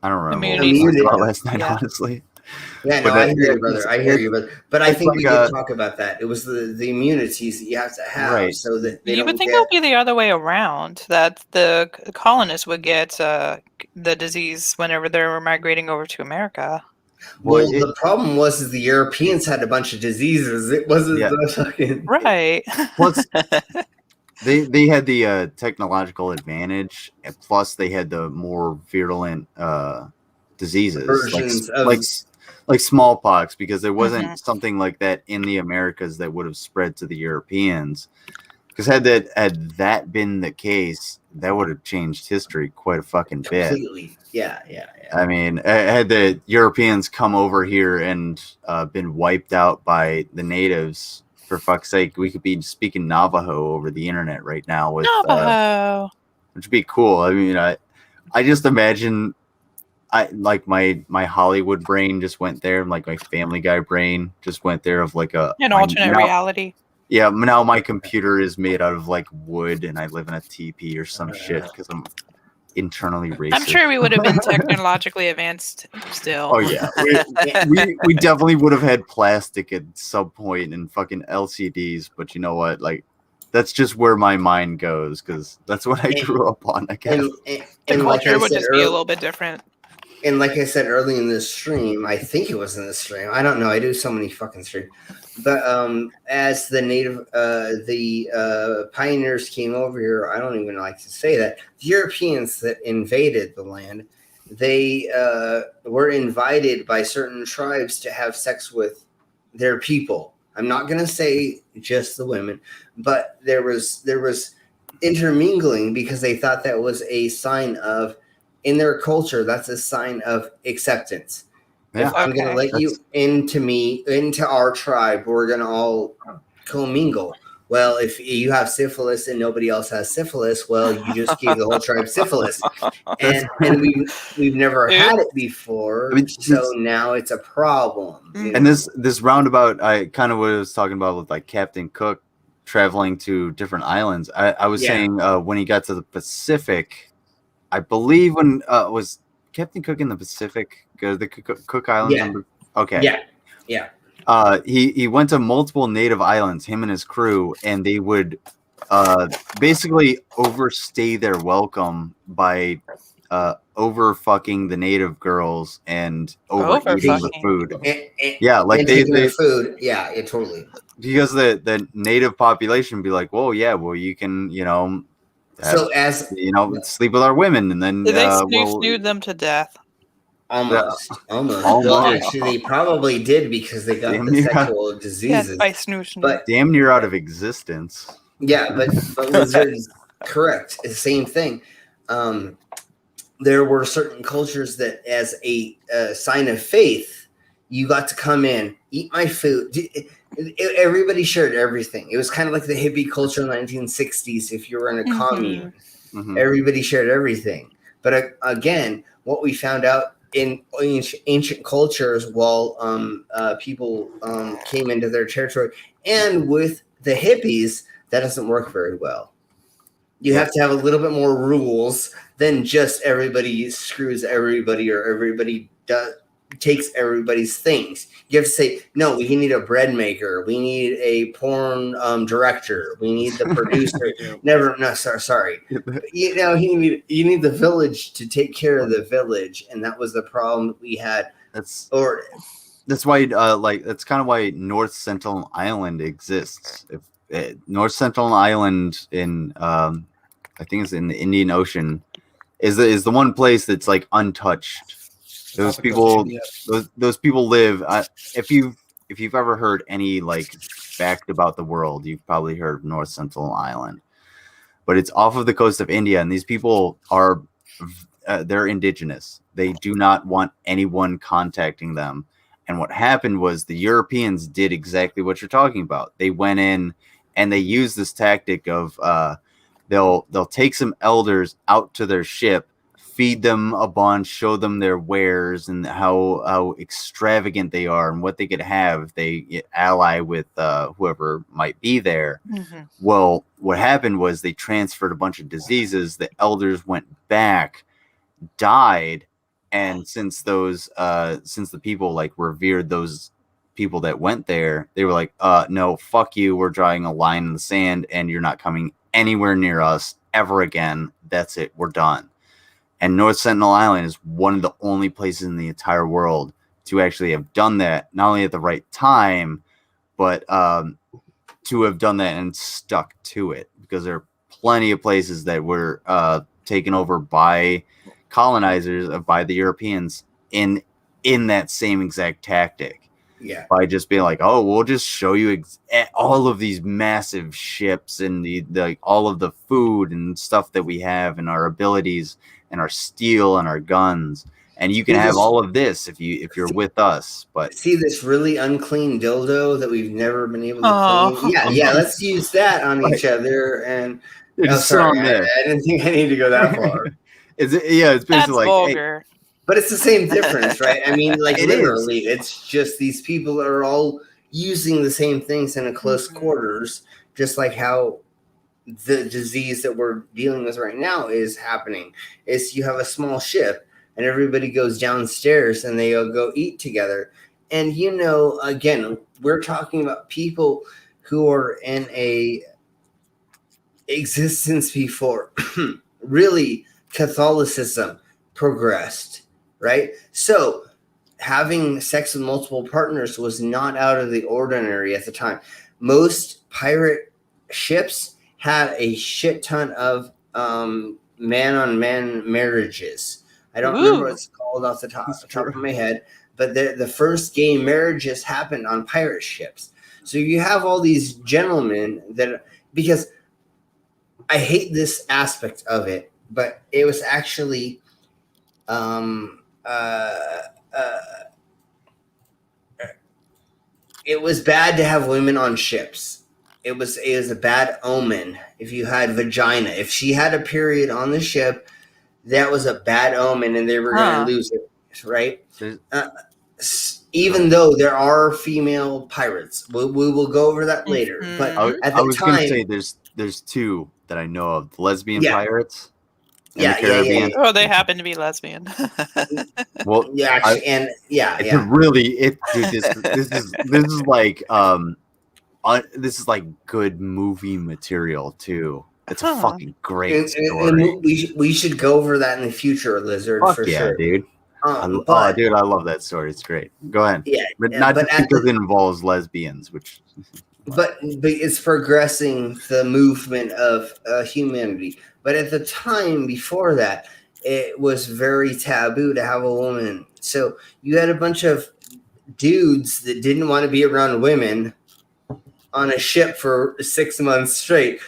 [SPEAKER 1] I don't remember what
[SPEAKER 2] immunity.
[SPEAKER 1] we talked about last night, honestly.
[SPEAKER 2] Yeah, no, I hear you, brother. I hear you, but I think we did talk about that. It was the immunities that you have to have so that they
[SPEAKER 13] You
[SPEAKER 2] don't
[SPEAKER 13] would think
[SPEAKER 2] get.
[SPEAKER 13] it would be the other way around, that the colonists would get the disease whenever they were migrating over to America.
[SPEAKER 2] Well, the problem was is the Europeans had a bunch of diseases. It wasn't the fucking
[SPEAKER 13] right.
[SPEAKER 1] Plus, they had the technological advantage, and plus they had the more virulent diseases,
[SPEAKER 2] versions of
[SPEAKER 1] like smallpox, because there wasn't something like that in the Americas that would have spread to the Europeans. Because had that been the case, that would have changed history quite a fucking bit.
[SPEAKER 2] Completely. Yeah.
[SPEAKER 1] I mean, had the Europeans come over here and been wiped out by the natives, for fuck's sake, we could be speaking Navajo over the internet right now with
[SPEAKER 13] Navajo,
[SPEAKER 1] which would be cool. I mean, I just imagine, my Hollywood brain just went there, like my Family Guy brain just went there of like
[SPEAKER 13] an alternate reality.
[SPEAKER 1] Yeah, now my computer is made out of like wood, and I live in a teepee or some shit because I'm internally racist.
[SPEAKER 13] I'm sure we would have been technologically advanced still.
[SPEAKER 1] Oh yeah, we definitely would have had plastic at some point and fucking LCDs. But you know what? Like, that's just where my mind goes because that's what I grew up on. I guess
[SPEAKER 13] The culture would just be a little bit different.
[SPEAKER 2] And like I said early in this stream, I think it was in the stream. I don't know. I do so many fucking streams. But as the pioneers came over here, I don't even like to say that. The Europeans that invaded the land, they were invited by certain tribes to have sex with their people. I'm not going to say just the women, but there was intermingling because they thought that was a sign of, in their culture, that's a sign of acceptance.
[SPEAKER 1] Yeah.
[SPEAKER 2] If I'm going to let you into our tribe, we're going to all commingle. Well, if you have syphilis and nobody else has syphilis, well, you just gave the whole tribe syphilis. And we've never had it before, so now it's a problem.
[SPEAKER 1] And this roundabout, I kind of was talking about with like Captain Cook traveling to different islands. I was saying when he got to the Pacific, I believe when was Captain Cook in the Pacific, the Cook Islands.
[SPEAKER 2] Yeah.
[SPEAKER 1] Okay.
[SPEAKER 2] Yeah.
[SPEAKER 1] He went to multiple native islands, him and his crew, and they would basically overstay their welcome by over fucking the native girls and overeating the food.
[SPEAKER 2] And taking their food. Yeah, it totally.
[SPEAKER 1] Because the native population would be like, well, you can, sleep with our women, and then
[SPEAKER 13] Did they snood them to death?
[SPEAKER 2] Almost. Well, actually, they probably did because they got the sexual diseases.
[SPEAKER 13] By snooching.
[SPEAKER 2] But
[SPEAKER 1] damn near out of existence.
[SPEAKER 2] Yeah, but Lizard's correct. It's the same thing. There were certain cultures that, as a sign of faith, you got to come in, eat my food. Everybody shared everything. It was kind of like the hippie culture in the 1960s. If you were in a commune, everybody shared everything. But again, what we found out in ancient cultures, while people came into their territory, and with the hippies, that doesn't work very well. You have to have a little bit more rules than just everybody screws everybody or everybody takes everybody's things. You have to say, no, we need a bread maker. We need a porn director. We need the producer. Sorry. You need the village to take care of the village. And that was the problem that we had. That's
[SPEAKER 1] why, that's kind of why North Sentinel Island exists. North Sentinel Island in, I think it's in the Indian Ocean, is the one place that's like untouched. Those people live. If you've ever heard any like fact about the world, you've probably heard of North Sentinel Island, but it's off of the coast of India, and these people are they're indigenous. They do not want anyone contacting them. And what happened was the Europeans did exactly what you're talking about. They went in and they used this tactic of they'll take some elders out to their ship, feed them a bunch, show them their wares and how extravagant they are and what they could have if they ally with whoever might be there.
[SPEAKER 13] Mm-hmm.
[SPEAKER 1] Well, what happened was they transferred a bunch of diseases. The elders went back, died, and since the people like revered those people that went there, they were like, no, fuck you, we're drawing a line in the sand and you're not coming anywhere near us ever again. That's it, we're done. And North Sentinel Island is one of the only places in the entire world to actually have done that, not only at the right time, but to have done that and stuck to it, because there are plenty of places that were taken over by colonizers, by the Europeans in that same exact tactic.
[SPEAKER 2] Yeah.
[SPEAKER 1] By just being like, oh, we'll just show you all of these massive ships and the all of the food and stuff that we have and our abilities and our steel and our guns, and you can have all of this if you're with us. But
[SPEAKER 2] see this really unclean dildo that we've never been able to clean? Yeah, let's use that on each other. And sorry, I didn't think I need to go that far.
[SPEAKER 1] It's basically like
[SPEAKER 13] vulgar.
[SPEAKER 2] But it's the same difference, right? I mean, like literally,
[SPEAKER 1] is.
[SPEAKER 2] it's just these people are all using the same things in a close quarters, just like how the disease that we're dealing with right now is happening. Is you have a small ship and everybody goes downstairs and they all go eat together. And again, we're talking about people who are in a existence before really Catholicism progressed, right? So having sex with multiple partners was not out of the ordinary at the time. Most pirate ships had a shit ton of man-on-man marriages. I don't remember what it's called off the top of my head, but the first gay marriages happened on pirate ships. So you have all these gentlemen because I hate this aspect of it, but it was actually it was bad to have women on ships. It was a bad omen if you had vagina. If she had a period on the ship, that was a bad omen and they were going to lose it, right? Even though there are female pirates. We will go over that later. But at the time,
[SPEAKER 1] going to say there's two that I know of. The lesbian pirates.
[SPEAKER 2] Yeah.
[SPEAKER 13] Oh, they happen to be lesbian.
[SPEAKER 1] Well,
[SPEAKER 2] yeah, actually,
[SPEAKER 1] this is like good movie material too. It's a fucking great story.
[SPEAKER 2] And we should go over that in the future, Lizard.
[SPEAKER 1] Fuck
[SPEAKER 2] for
[SPEAKER 1] yeah,
[SPEAKER 2] sure,
[SPEAKER 1] dude. Dude, I love that story. It's great. Go ahead.
[SPEAKER 2] Yeah,
[SPEAKER 1] but not just because it involves lesbians, which.
[SPEAKER 2] But it's progressing the movement of humanity. But at the time before that, it was very taboo to have a woman. So you had a bunch of dudes that didn't want to be around women on a ship for 6 months straight.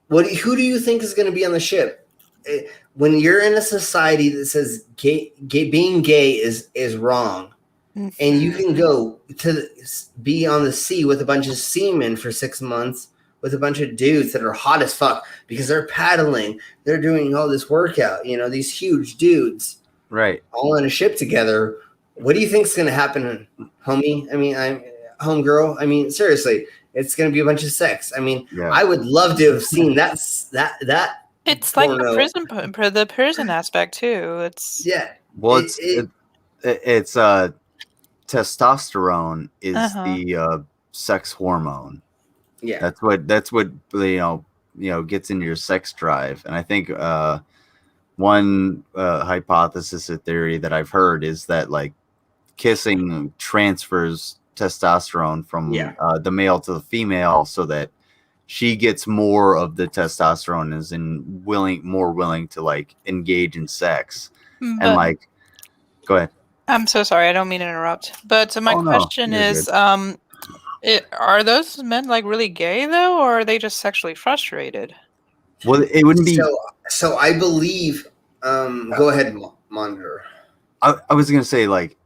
[SPEAKER 2] Who do you think is going to be on the ship? When you're in a society that says being gay is wrong, and you can go be on the sea with a bunch of seamen for 6 months with a bunch of dudes that are hot as fuck because they're paddling, they're doing all this workout, these huge dudes,
[SPEAKER 1] right,
[SPEAKER 2] all on a ship together. What do you think is going to happen, homie? I mean, homegirl. I mean, seriously, it's going to be a bunch of sex. I mean, I would love to have seen that.
[SPEAKER 13] It's
[SPEAKER 2] porno.
[SPEAKER 13] like the prison aspect too. It's
[SPEAKER 1] Well, it's testosterone is the sex hormone.
[SPEAKER 2] Yeah,
[SPEAKER 1] that's what gets into your sex drive. And I think one hypothesis or theory that I've heard is that like kissing transfers testosterone from the male to the female, so that she gets more of the testosterone, is more willing to like engage in sex. And like, go ahead.
[SPEAKER 13] I'm so sorry, I don't mean to interrupt. But my question is, are those men like really gay though, or are they just sexually frustrated?
[SPEAKER 1] Well, it wouldn't be.
[SPEAKER 2] So I believe. Go ahead, Monitor.
[SPEAKER 1] I was gonna say like,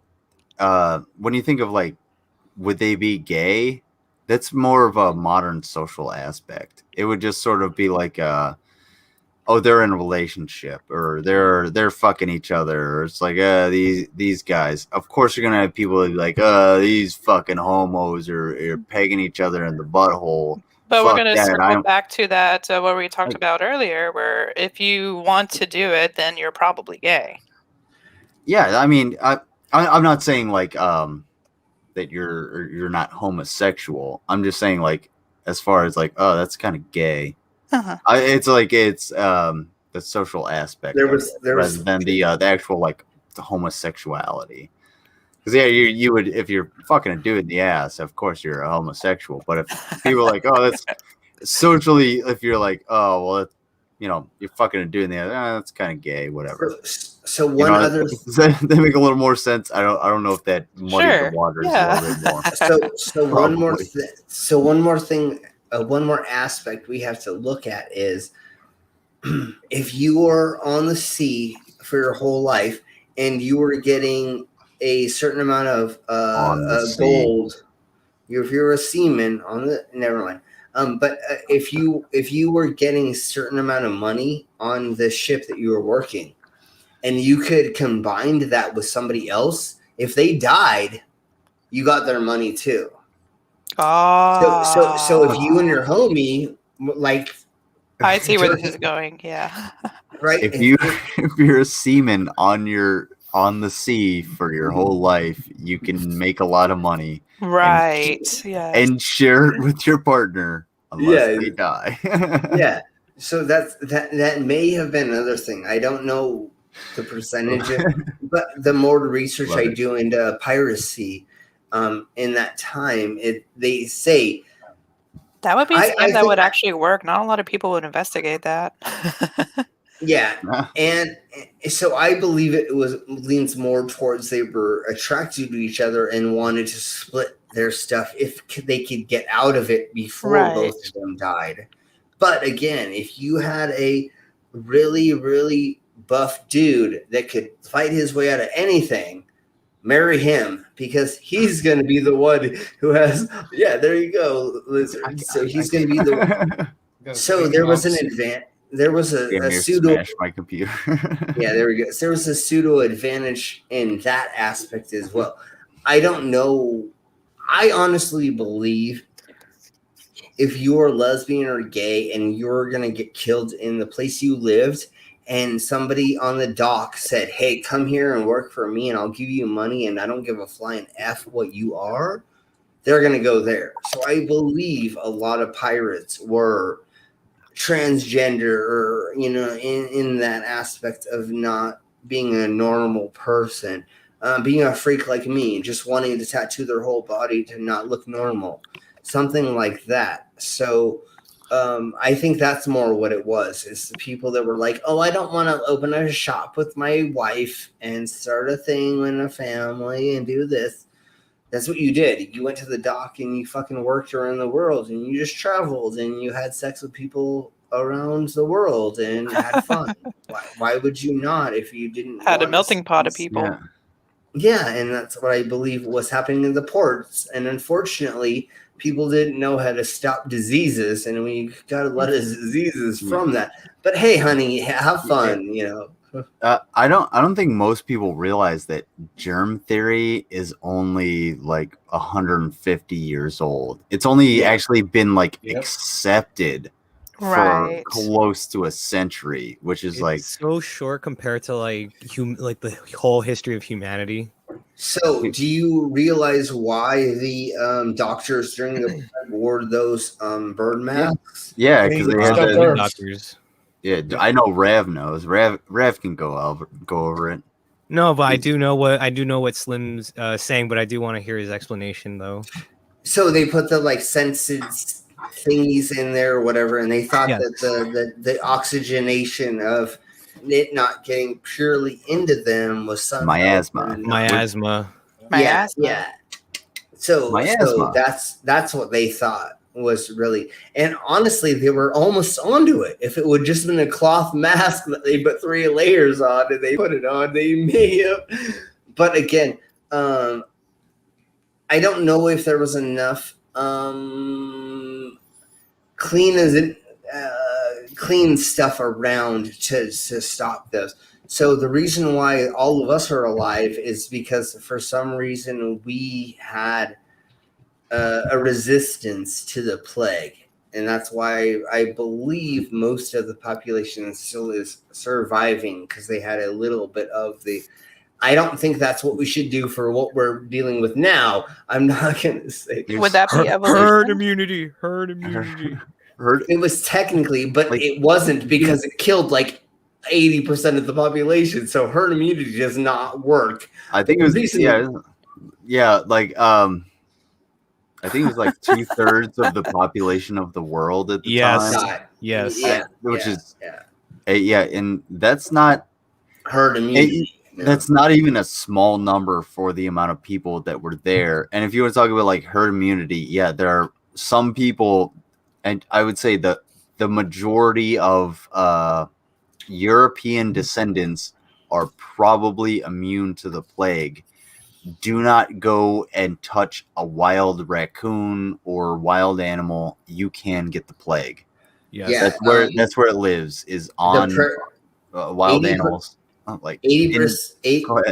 [SPEAKER 1] when you think of like, would they be gay? That's more of a modern social aspect. It would just sort of be like oh, they're in a relationship or they're fucking each other. Or it's like, these guys. Of course, you're gonna have people that be like, these fucking homos are pegging each other in the butthole.
[SPEAKER 13] But
[SPEAKER 1] Fuck
[SPEAKER 13] we're going to
[SPEAKER 1] that.
[SPEAKER 13] circle back to that what we talked about earlier, where if you want to do it, then you're probably gay.
[SPEAKER 1] Yeah, I mean, I'm not saying like that you're not homosexual. I'm just saying like as far as like, oh, that's kind of gay. It's the social aspect rather than the actual like the homosexuality. Because you would, if you're fucking a dude in the ass, of course you're a homosexual. But if people are like, oh, that's socially, if you're like, oh, well, you're fucking a dude in the ass, that's kind of gay, whatever.
[SPEAKER 2] So one other,
[SPEAKER 1] does that make a little more sense? I don't know if that muddied the waters a little bit more.
[SPEAKER 2] So one more thing, one more aspect we have to look at is if you are on the sea for your whole life and you were getting a certain amount of gold, if you're a seaman on the, never mind. But if you were getting a certain amount of money on the ship that you were working, and you could combine that with somebody else, if they died, you got their money too. So if you and your homie, like,
[SPEAKER 13] I see where this is going. Yeah.
[SPEAKER 2] Right.
[SPEAKER 1] If you're a seaman on the sea for your whole life, you can make a lot of money.
[SPEAKER 13] Right.
[SPEAKER 1] And share it with your partner unless they die.
[SPEAKER 2] Yeah. So that may have been another thing. I don't know the percentage but the more research I do into piracy, in that time, they say
[SPEAKER 13] that would be something that would actually work. Not a lot of people would investigate that.
[SPEAKER 2] Yeah, and so I believe it leans more towards they were attracted to each other and wanted to split their stuff if they could get out of it before both of them died. But again, if you had a really, really buff dude that could fight his way out of anything, marry him because he's going to be the one who has. Yeah, there you go, Lizard. So he's going to be the. So there was an advantage. There was a pseudo.
[SPEAKER 1] Smash my computer.
[SPEAKER 2] Yeah, there we go. So there was a pseudo advantage in that aspect as well. I don't know. I honestly believe if you're lesbian or gay and you're gonna get killed in the place you lived, and somebody on the dock said, "Hey, come here and work for me, and I'll give you money, and I don't give a flying F what you are," they're gonna go there. So I believe a lot of pirates were transgender, or in that aspect of not being a normal person, being a freak like me, just wanting to tattoo their whole body to not look normal, something like that. So I think that's more what it was, is the people that were like, oh, I don't want to open a shop with my wife and start a thing in a family and do this. That's what you did. You went to the dock and you fucking worked around the world, and you just traveled and you had sex with people around the world and had fun. Why would you not if you didn't
[SPEAKER 13] had a melting pot of people?
[SPEAKER 2] Yeah, and that's what I believe was happening in the ports. And unfortunately, people didn't know how to stop diseases, and we got a lot of diseases from that. But hey, honey, have fun,
[SPEAKER 1] I don't think most people realize that germ theory is only like 150 years old. It's only actually been like accepted for close to a century, which is like
[SPEAKER 16] so short compared to like the whole history of humanity.
[SPEAKER 2] So, do you realize why the doctors during the wore those bird masks?
[SPEAKER 1] Yeah, because they had the doctors. Yeah, I know Rav knows. Rav can go over it.
[SPEAKER 16] No, but I do know what Slim's saying, but I do want to hear his explanation though.
[SPEAKER 2] So they put the like scented thingies in there or whatever, and they thought that the oxygenation of it not getting purely into them was something.
[SPEAKER 16] Miasma.
[SPEAKER 2] Yeah. So that's what they thought was really, and honestly, they were almost onto it. If it would just been a cloth mask that they put 3 layers on and they put it on, they may have. But again, I don't know if there was clean stuff around to stop those. So the reason why all of us are alive is because for some reason we had a resistance to the plague. And that's why I believe most of the population still is surviving, because they had a little bit of the. I don't think that's what we should do for what we're dealing with now. I'm not going to say.
[SPEAKER 13] Would that be evolution?
[SPEAKER 16] Herd immunity. Herd immunity.
[SPEAKER 2] It was technically, but it wasn't, because it killed like 80% of the population. So herd immunity does not work.
[SPEAKER 1] I think it was I think it was like 2/3 of the population of the world at the time.
[SPEAKER 16] Yes.
[SPEAKER 1] Which is and that's not
[SPEAKER 2] herd immunity.
[SPEAKER 1] That's not even a small number for the amount of people that were there. And if you want to talk about like herd immunity, there are some people, and I would say the majority of European descendants are probably immune to the plague. Do not go and touch a wild raccoon or wild animal. You can get the plague.
[SPEAKER 2] Yes.
[SPEAKER 1] That's where it lives, is on wild animals. Like
[SPEAKER 2] 80%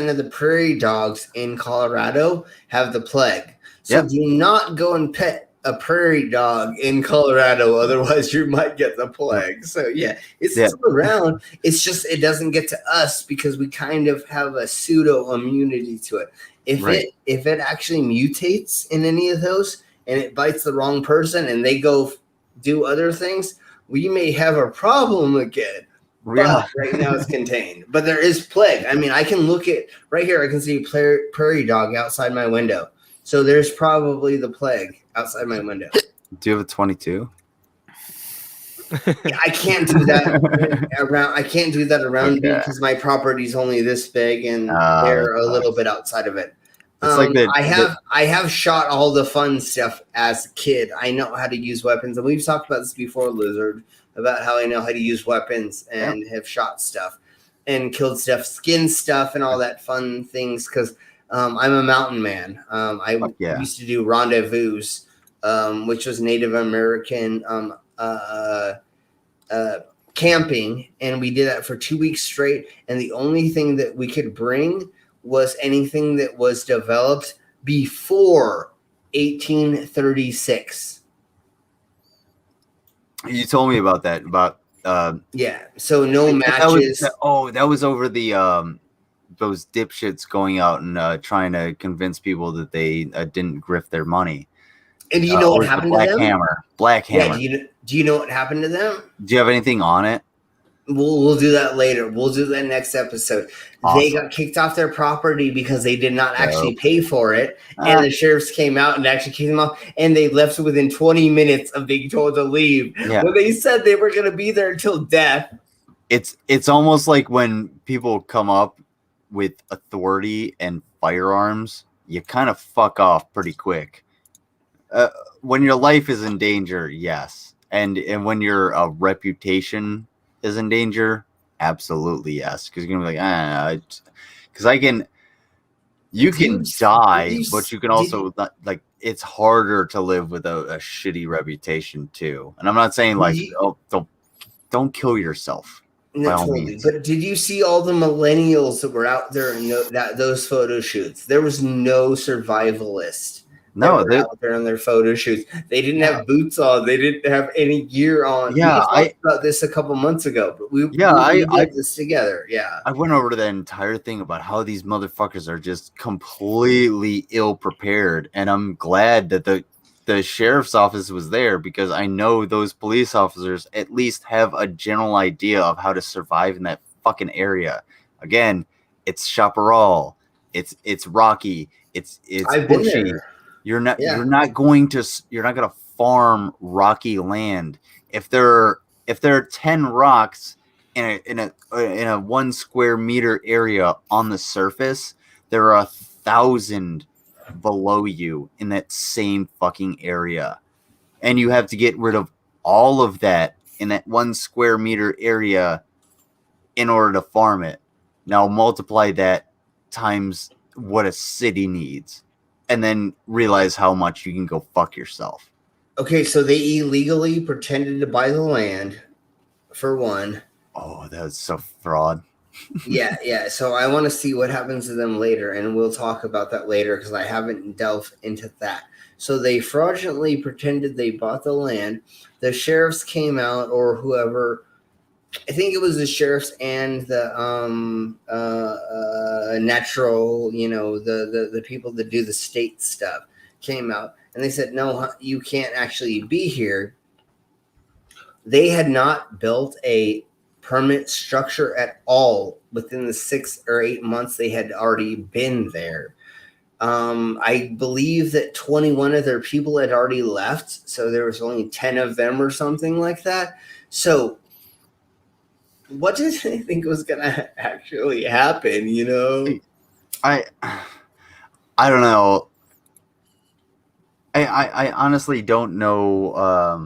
[SPEAKER 2] of the prairie dogs in Colorado have the plague. So do not go and pet a prairie dog in Colorado, otherwise you might get the plague. So it's still around. It's just it doesn't get to us because we kind of have a pseudo immunity to it. If it actually mutates in any of those and it bites the wrong person and they go do other things, we may have a problem again. But right now it's contained. But there is plague. I mean, I can look at right here. I can see a prairie dog outside my window. So there's probably the plague outside my window.
[SPEAKER 1] Do you have a 22?
[SPEAKER 2] I can't do that around. I can't do that around me because my property's only this big and they're a little bit outside of it. I have shot all the fun stuff as a kid. I know how to use weapons, and we've talked about this before, Lizard, about how I know how to use weapons and have shot stuff and killed stuff, skinned stuff, and all that fun things. Because I'm a mountain man. I used to do rendezvous, which was Native American camping, and we did that for 2 weeks straight. And the only thing that we could bring was anything that was developed before 1836.
[SPEAKER 1] You told me about that.
[SPEAKER 2] So no matches.
[SPEAKER 1] That was over the those dipshits going out and trying to convince people that they didn't grift their money.
[SPEAKER 2] And do you know what happened to them?
[SPEAKER 1] Black Hammer.
[SPEAKER 2] Do you know what happened to them?
[SPEAKER 1] Do you have anything on it?
[SPEAKER 2] We'll do that later. We'll do that next episode. Awesome. They got kicked off their property because they did not actually pay for it. And the sheriffs came out and actually kicked them off. And they left within 20 minutes of being told to leave. Yeah. When they said they were going to be there until death.
[SPEAKER 1] It's almost like when people come up with authority and firearms, you kind of fuck off pretty quick. When your life is in danger, yes. And when your reputation is in danger, absolutely yes, because you're gonna be like, because you can die, but you can also like it's harder to live with a shitty reputation too. And I'm not saying like don't kill yourself.
[SPEAKER 2] Totally. But did you see all the millennials that were out there in those photo shoots? There was no survivalist.
[SPEAKER 1] No,
[SPEAKER 2] they were out there on their photo shoots. They didn't have boots on. They didn't have any gear on.
[SPEAKER 1] Yeah,
[SPEAKER 2] we talked about this a couple months ago, but we did this together. Yeah,
[SPEAKER 1] I went over to that entire thing about how these motherfuckers are just completely ill prepared, and I'm glad that the sheriff's office was there because I know those police officers at least have a general idea of how to survive in that fucking area. Again, it's chaparral, it's rocky, it's
[SPEAKER 2] I've
[SPEAKER 1] bushy.
[SPEAKER 2] Been there.
[SPEAKER 1] You're not going to farm rocky land. If there are 10 rocks in a 1 square meter area on the surface, there are 1,000 below you in that same fucking area, and you have to get rid of all of that in that 1 square meter area in order to farm it. Now multiply that times what a city needs, and then realize how much you can go fuck yourself.
[SPEAKER 2] Okay, so they illegally pretended to buy the land, for one.
[SPEAKER 1] Oh, that's so fraud.
[SPEAKER 2] Yeah. So I want to see what happens to them later, and we'll talk about that later because I haven't delved into that. So they fraudulently pretended they bought the land. The sheriffs came out, or whoever. I think it was the sheriffs and the natural, the people that do the state stuff came out, and they said, no, you can't actually be here. They had not built a permanent structure at all within the 6 or 8 months they had already been there. I believe that 21 of their people had already left, so there was only 10 of them or something like that. So what did they think was going to actually happen,
[SPEAKER 1] I don't know. I honestly don't know. I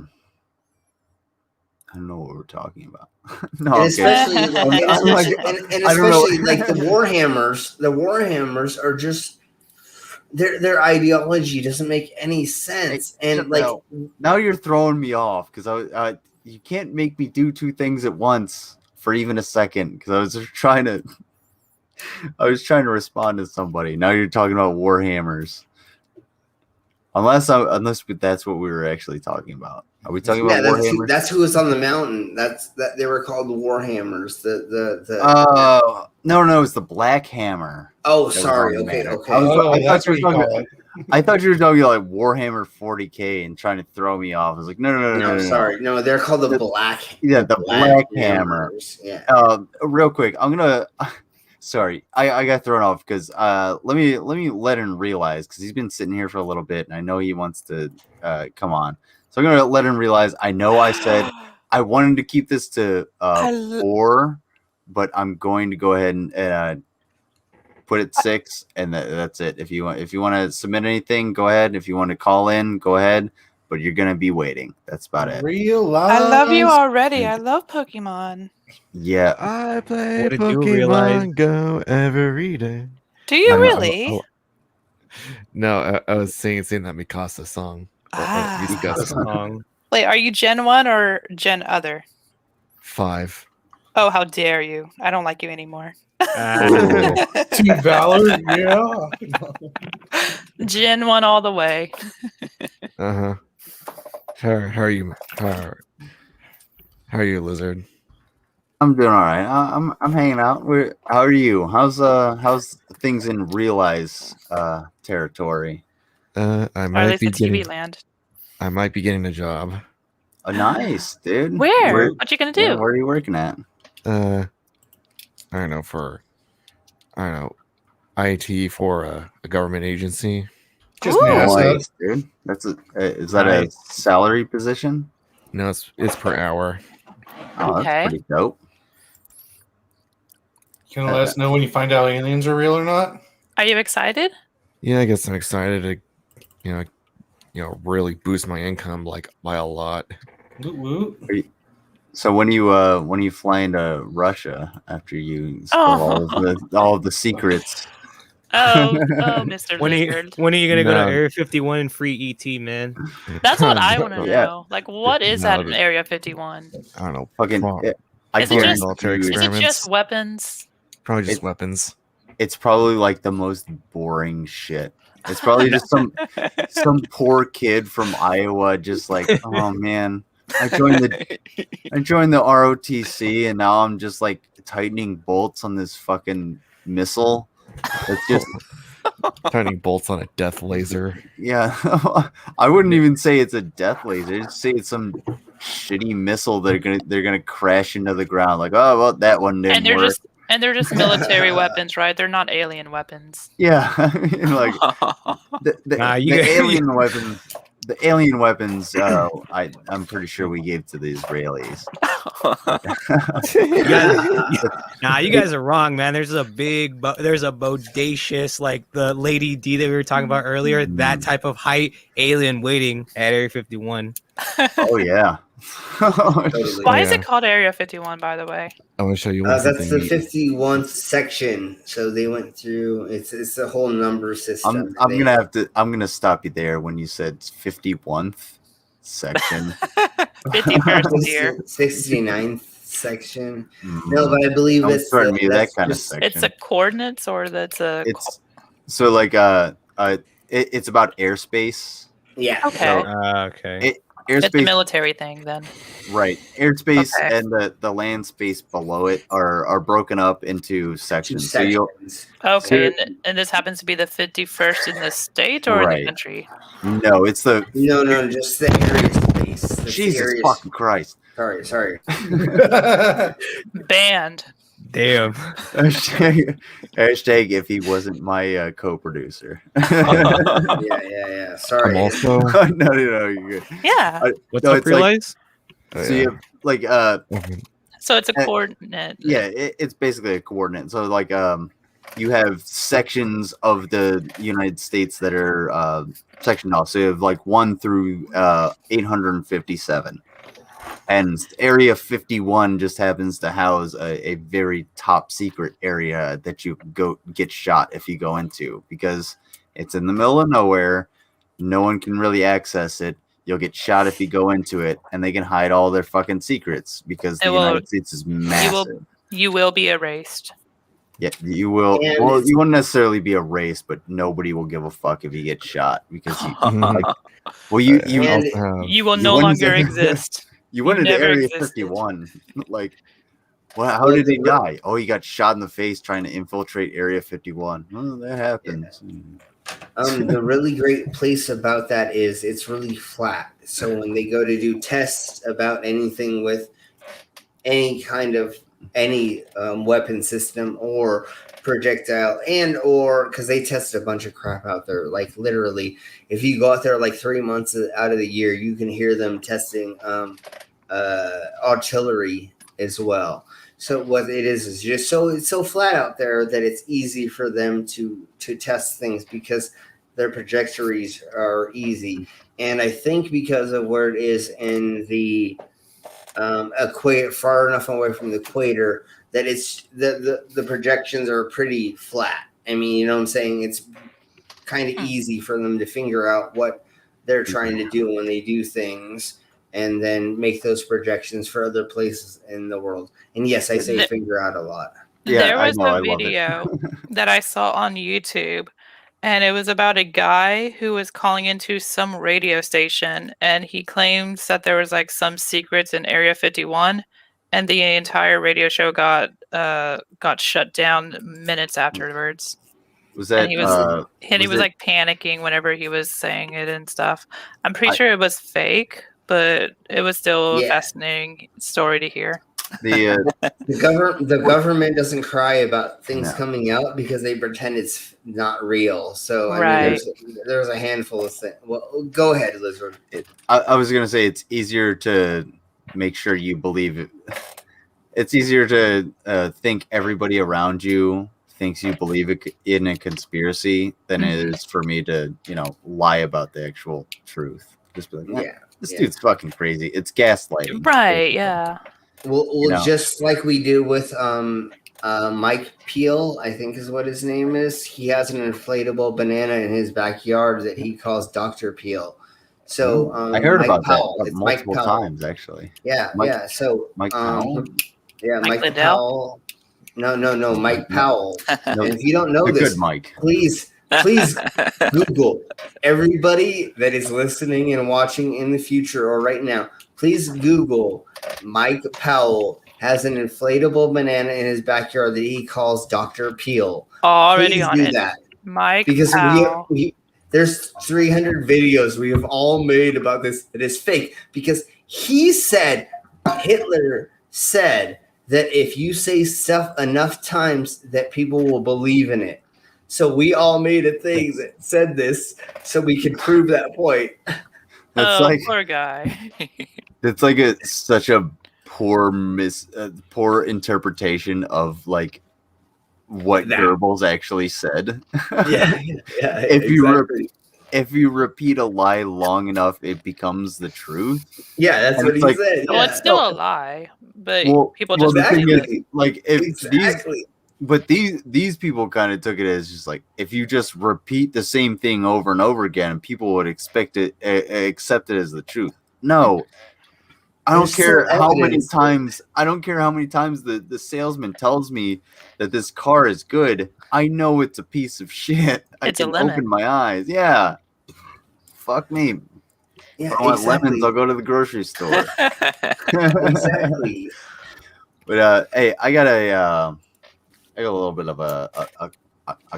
[SPEAKER 1] don't know what we're talking about. No,
[SPEAKER 2] and especially, like the Warhammers. The Warhammers are just their ideology doesn't make any sense. And
[SPEAKER 1] now you're throwing me off because you can't make me do two things at once for even a second because I was just trying to respond to somebody. Now you're talking about Warhammers. Unless that's what we were actually talking about. Are we talking about Warhammers?
[SPEAKER 2] That's who was on the mountain. That they were called the Warhammers.
[SPEAKER 1] No, it's the Black Hammer.
[SPEAKER 2] Oh, sorry. Okay.
[SPEAKER 1] I thought you were talking like Warhammer 40K and trying to throw me off. I was like, no.
[SPEAKER 2] Sorry, no, they're called the Black.
[SPEAKER 1] Yeah, the Black Hammer.
[SPEAKER 2] Yeah.
[SPEAKER 1] Real quick, I'm gonna. Sorry, I got thrown off because let me let him realize because he's been sitting here for a little bit and I know he wants to come on. So I'm gonna let him realize. I know I said I wanted to keep this to 4, but I'm going to go ahead and put it 6, and that's it. If you want to submit anything, go ahead. If you want to call in, go ahead. But you're gonna be waiting. That's about it.
[SPEAKER 13] I love you already. I love Pokemon.
[SPEAKER 1] Yeah,
[SPEAKER 4] I play Pokemon Go every day.
[SPEAKER 13] Do you really?
[SPEAKER 4] No, I was singing that Mikasa song.
[SPEAKER 16] Song.
[SPEAKER 13] Wait, are you Gen 1 or Gen other?
[SPEAKER 4] 5.
[SPEAKER 13] Oh, how dare you! I don't like you anymore.
[SPEAKER 3] Team Valor, yeah.
[SPEAKER 13] Gen 1 all the way.
[SPEAKER 4] How are you? How are you, Lizard?
[SPEAKER 1] I'm doing all right. I'm hanging out. How are you? How's things in Realize territory?
[SPEAKER 4] I might be getting
[SPEAKER 13] land.
[SPEAKER 4] I might be getting a job.
[SPEAKER 1] Oh, nice, dude.
[SPEAKER 13] Where? What you gonna do?
[SPEAKER 1] Where are you working at?
[SPEAKER 4] I don't know, IT for a government agency.
[SPEAKER 3] Just
[SPEAKER 1] nice, dude. Is that a salary position?
[SPEAKER 4] No, it's per hour.
[SPEAKER 1] Oh, that's pretty dope.
[SPEAKER 3] Can you let us know when you find out aliens are real or not?
[SPEAKER 13] Are you excited?
[SPEAKER 4] Yeah, I guess I'm excited to, really boost my income by a lot.
[SPEAKER 1] So when you flying to Russia after you spill all of the secrets?
[SPEAKER 13] Oh, Mr. Lizard.
[SPEAKER 16] When are you gonna go to Area 51 and free ET, man?
[SPEAKER 13] That's what I want to know. Like, what is that in Area 51?
[SPEAKER 4] I don't know.
[SPEAKER 13] Is it just weapons?
[SPEAKER 4] Probably just weapons.
[SPEAKER 1] It's probably like the most boring shit. It's probably just some poor kid from Iowa just like, oh man, I joined the ROTC and now I'm just like tightening bolts on this fucking missile. It's just
[SPEAKER 4] tightening bolts on a death laser.
[SPEAKER 1] Yeah. I wouldn't even say it's a death laser. I'd just say it's some shitty missile they're gonna crash into the ground. Like, oh well, that one didn't work.
[SPEAKER 13] They're just military weapens, right? They're not alien weapons.
[SPEAKER 1] Yeah, like the alien weapons. The alien weapons, I'm pretty sure we gave to the Israelis.
[SPEAKER 16] You guys are wrong, man. There's a bodacious, like the Lady D that we were talking about earlier. That type of height alien waiting at Area 51.
[SPEAKER 1] Oh yeah.
[SPEAKER 13] Why is it called Area 51, by the way?
[SPEAKER 4] I want to show you.
[SPEAKER 2] That's the 51st section. So they went through. It's a whole number system.
[SPEAKER 1] I'm gonna stop you there when you said 51st section.
[SPEAKER 13] 51st year.
[SPEAKER 2] 69th section. No, but I believe it's
[SPEAKER 1] that kind of
[SPEAKER 2] just,
[SPEAKER 1] section.
[SPEAKER 13] It's a coordinates, or that's a.
[SPEAKER 1] It's so like it's about airspace.
[SPEAKER 2] Yeah.
[SPEAKER 13] Okay.
[SPEAKER 16] Okay.
[SPEAKER 13] It's a
[SPEAKER 1] Airspace,
[SPEAKER 13] military thing then.
[SPEAKER 1] right? Airspace
[SPEAKER 13] Okay.
[SPEAKER 1] and the land space below it are broken up into sections. So you'll
[SPEAKER 13] Okay, and this happens to be the 51st in the state or in the
[SPEAKER 1] Right.
[SPEAKER 13] country?
[SPEAKER 1] no, it's the
[SPEAKER 2] no, just the area space. That's the
[SPEAKER 1] Jesus
[SPEAKER 2] area
[SPEAKER 1] fucking Christ.
[SPEAKER 2] Sorry.
[SPEAKER 13] Banned.
[SPEAKER 16] Damn.
[SPEAKER 1] Hashtag if he wasn't my co-producer.
[SPEAKER 2] Yeah. Sorry.
[SPEAKER 4] I'm also.
[SPEAKER 1] no, you're good.
[SPEAKER 13] Yeah.
[SPEAKER 16] What's
[SPEAKER 1] no,
[SPEAKER 16] up,
[SPEAKER 1] it's like-
[SPEAKER 16] realize?
[SPEAKER 1] So you have like
[SPEAKER 13] So it's a coordinate.
[SPEAKER 1] yeah, it's basically a coordinate. So like you have sections of the United States that are sectioned off. So you have like 1 through 857. And Area 51 just happens to house a very top secret area that you go get shot if you go into, because it's in the middle of nowhere. No one can really access it. You'll get shot if you go into it, and they can hide all their fucking secrets because the United States is massive.
[SPEAKER 13] You will be erased.
[SPEAKER 1] Yeah, you will.
[SPEAKER 2] And
[SPEAKER 1] Well, you wouldn't necessarily be erased, but nobody will give a fuck if you get shot because you. Like, well, you
[SPEAKER 13] You will no longer exist.
[SPEAKER 1] You went into
[SPEAKER 13] never
[SPEAKER 1] Area
[SPEAKER 13] existed.
[SPEAKER 1] 51. Like, well, how did he die? Oh, he got shot in the face trying to infiltrate Area 51. Well, that happens.
[SPEAKER 2] The really great place about that is it's really flat. So when they go to do tests about anything with any kind of weapon system or projectile or because they test a bunch of crap out there, like literally if you go out there like 3 months out of the year, you can hear them testing artillery as well. So what it is just it's so flat out there that it's easy for them to test things because their trajectories are easy. And I think because of where it is in the equator, far enough away from the equator, that it's the projections are pretty flat. I mean, you know what I'm saying? It's kind of easy for them to figure out what they're trying to do when they do things and then make those projections for other places in the world. And yes, I say figure out a lot.
[SPEAKER 13] There was a video that I saw on YouTube, and it was about a guy who was calling into some radio station, and he claims that there was like some secrets in Area 51, and the entire radio show got shut down minutes afterwards.
[SPEAKER 1] Was that?
[SPEAKER 13] And he was like panicking whenever he was saying it and stuff. I'm pretty sure it was fake, but it was still a fascinating story to hear.
[SPEAKER 2] The government doesn't cry about things coming out because they pretend it's not real. So I mean, there's a handful of things. Well, go ahead, Elizabeth.
[SPEAKER 1] I was gonna say it's easier to make sure you believe it. It's easier to think everybody around you thinks you believe in a conspiracy than it is for me to lie about the actual truth. Just be like, this dude's fucking crazy. It's gaslighting,
[SPEAKER 13] right? Yeah.
[SPEAKER 2] Well, just like we do with Mike Peel, I think is what his name is. He has an inflatable banana in his backyard that he calls Dr. Peel. So
[SPEAKER 1] I heard
[SPEAKER 2] Mike
[SPEAKER 1] about
[SPEAKER 2] Powell.
[SPEAKER 1] that
[SPEAKER 2] It's
[SPEAKER 1] multiple
[SPEAKER 2] Mike Powell.
[SPEAKER 1] times, actually.
[SPEAKER 2] Yeah, So
[SPEAKER 1] Mike Powell.
[SPEAKER 2] Yeah,
[SPEAKER 13] Mike
[SPEAKER 2] Mike Powell. No, Mike Powell. And if you don't know
[SPEAKER 1] The
[SPEAKER 2] this,
[SPEAKER 1] good Mike.
[SPEAKER 2] please Google. Everybody that is listening and watching in the future or right now, please Google Mike Powell has an inflatable banana in his backyard that he calls Dr. Peel.
[SPEAKER 13] Already
[SPEAKER 2] Please
[SPEAKER 13] on
[SPEAKER 2] do
[SPEAKER 13] it.
[SPEAKER 2] that.
[SPEAKER 13] Mike
[SPEAKER 2] Because
[SPEAKER 13] Powell.
[SPEAKER 2] there's 300 videos we have all made about this that is fake because Hitler said that if you say stuff enough times that people will believe in it. So we all made a thing that said this so we could prove that point.
[SPEAKER 1] That's
[SPEAKER 13] Poor guy.
[SPEAKER 1] It's like such a poor interpretation of like what Goebbels actually said. If you repeat a lie long enough, it becomes the truth.
[SPEAKER 2] Yeah, that's what he said.
[SPEAKER 13] Well, it's still a lie, but people just
[SPEAKER 1] the thing
[SPEAKER 13] believe it.
[SPEAKER 1] is, like these people kind of took it as just like if you just repeat the same thing over and over again, people would accept it as the truth. No. I don't
[SPEAKER 2] There's
[SPEAKER 1] care
[SPEAKER 2] still
[SPEAKER 1] how many
[SPEAKER 2] evidence.
[SPEAKER 1] times. I don't care how many times the salesman tells me that this car is good. I know it's a piece of shit.
[SPEAKER 13] It's
[SPEAKER 1] I
[SPEAKER 13] a
[SPEAKER 1] can
[SPEAKER 13] lemon.
[SPEAKER 1] open my eyes. Yeah. Fuck me.
[SPEAKER 2] Yeah,
[SPEAKER 1] If I want
[SPEAKER 2] exactly.
[SPEAKER 1] lemons, I'll go to the grocery store.
[SPEAKER 2] Exactly.
[SPEAKER 1] But hey, I got a little bit of a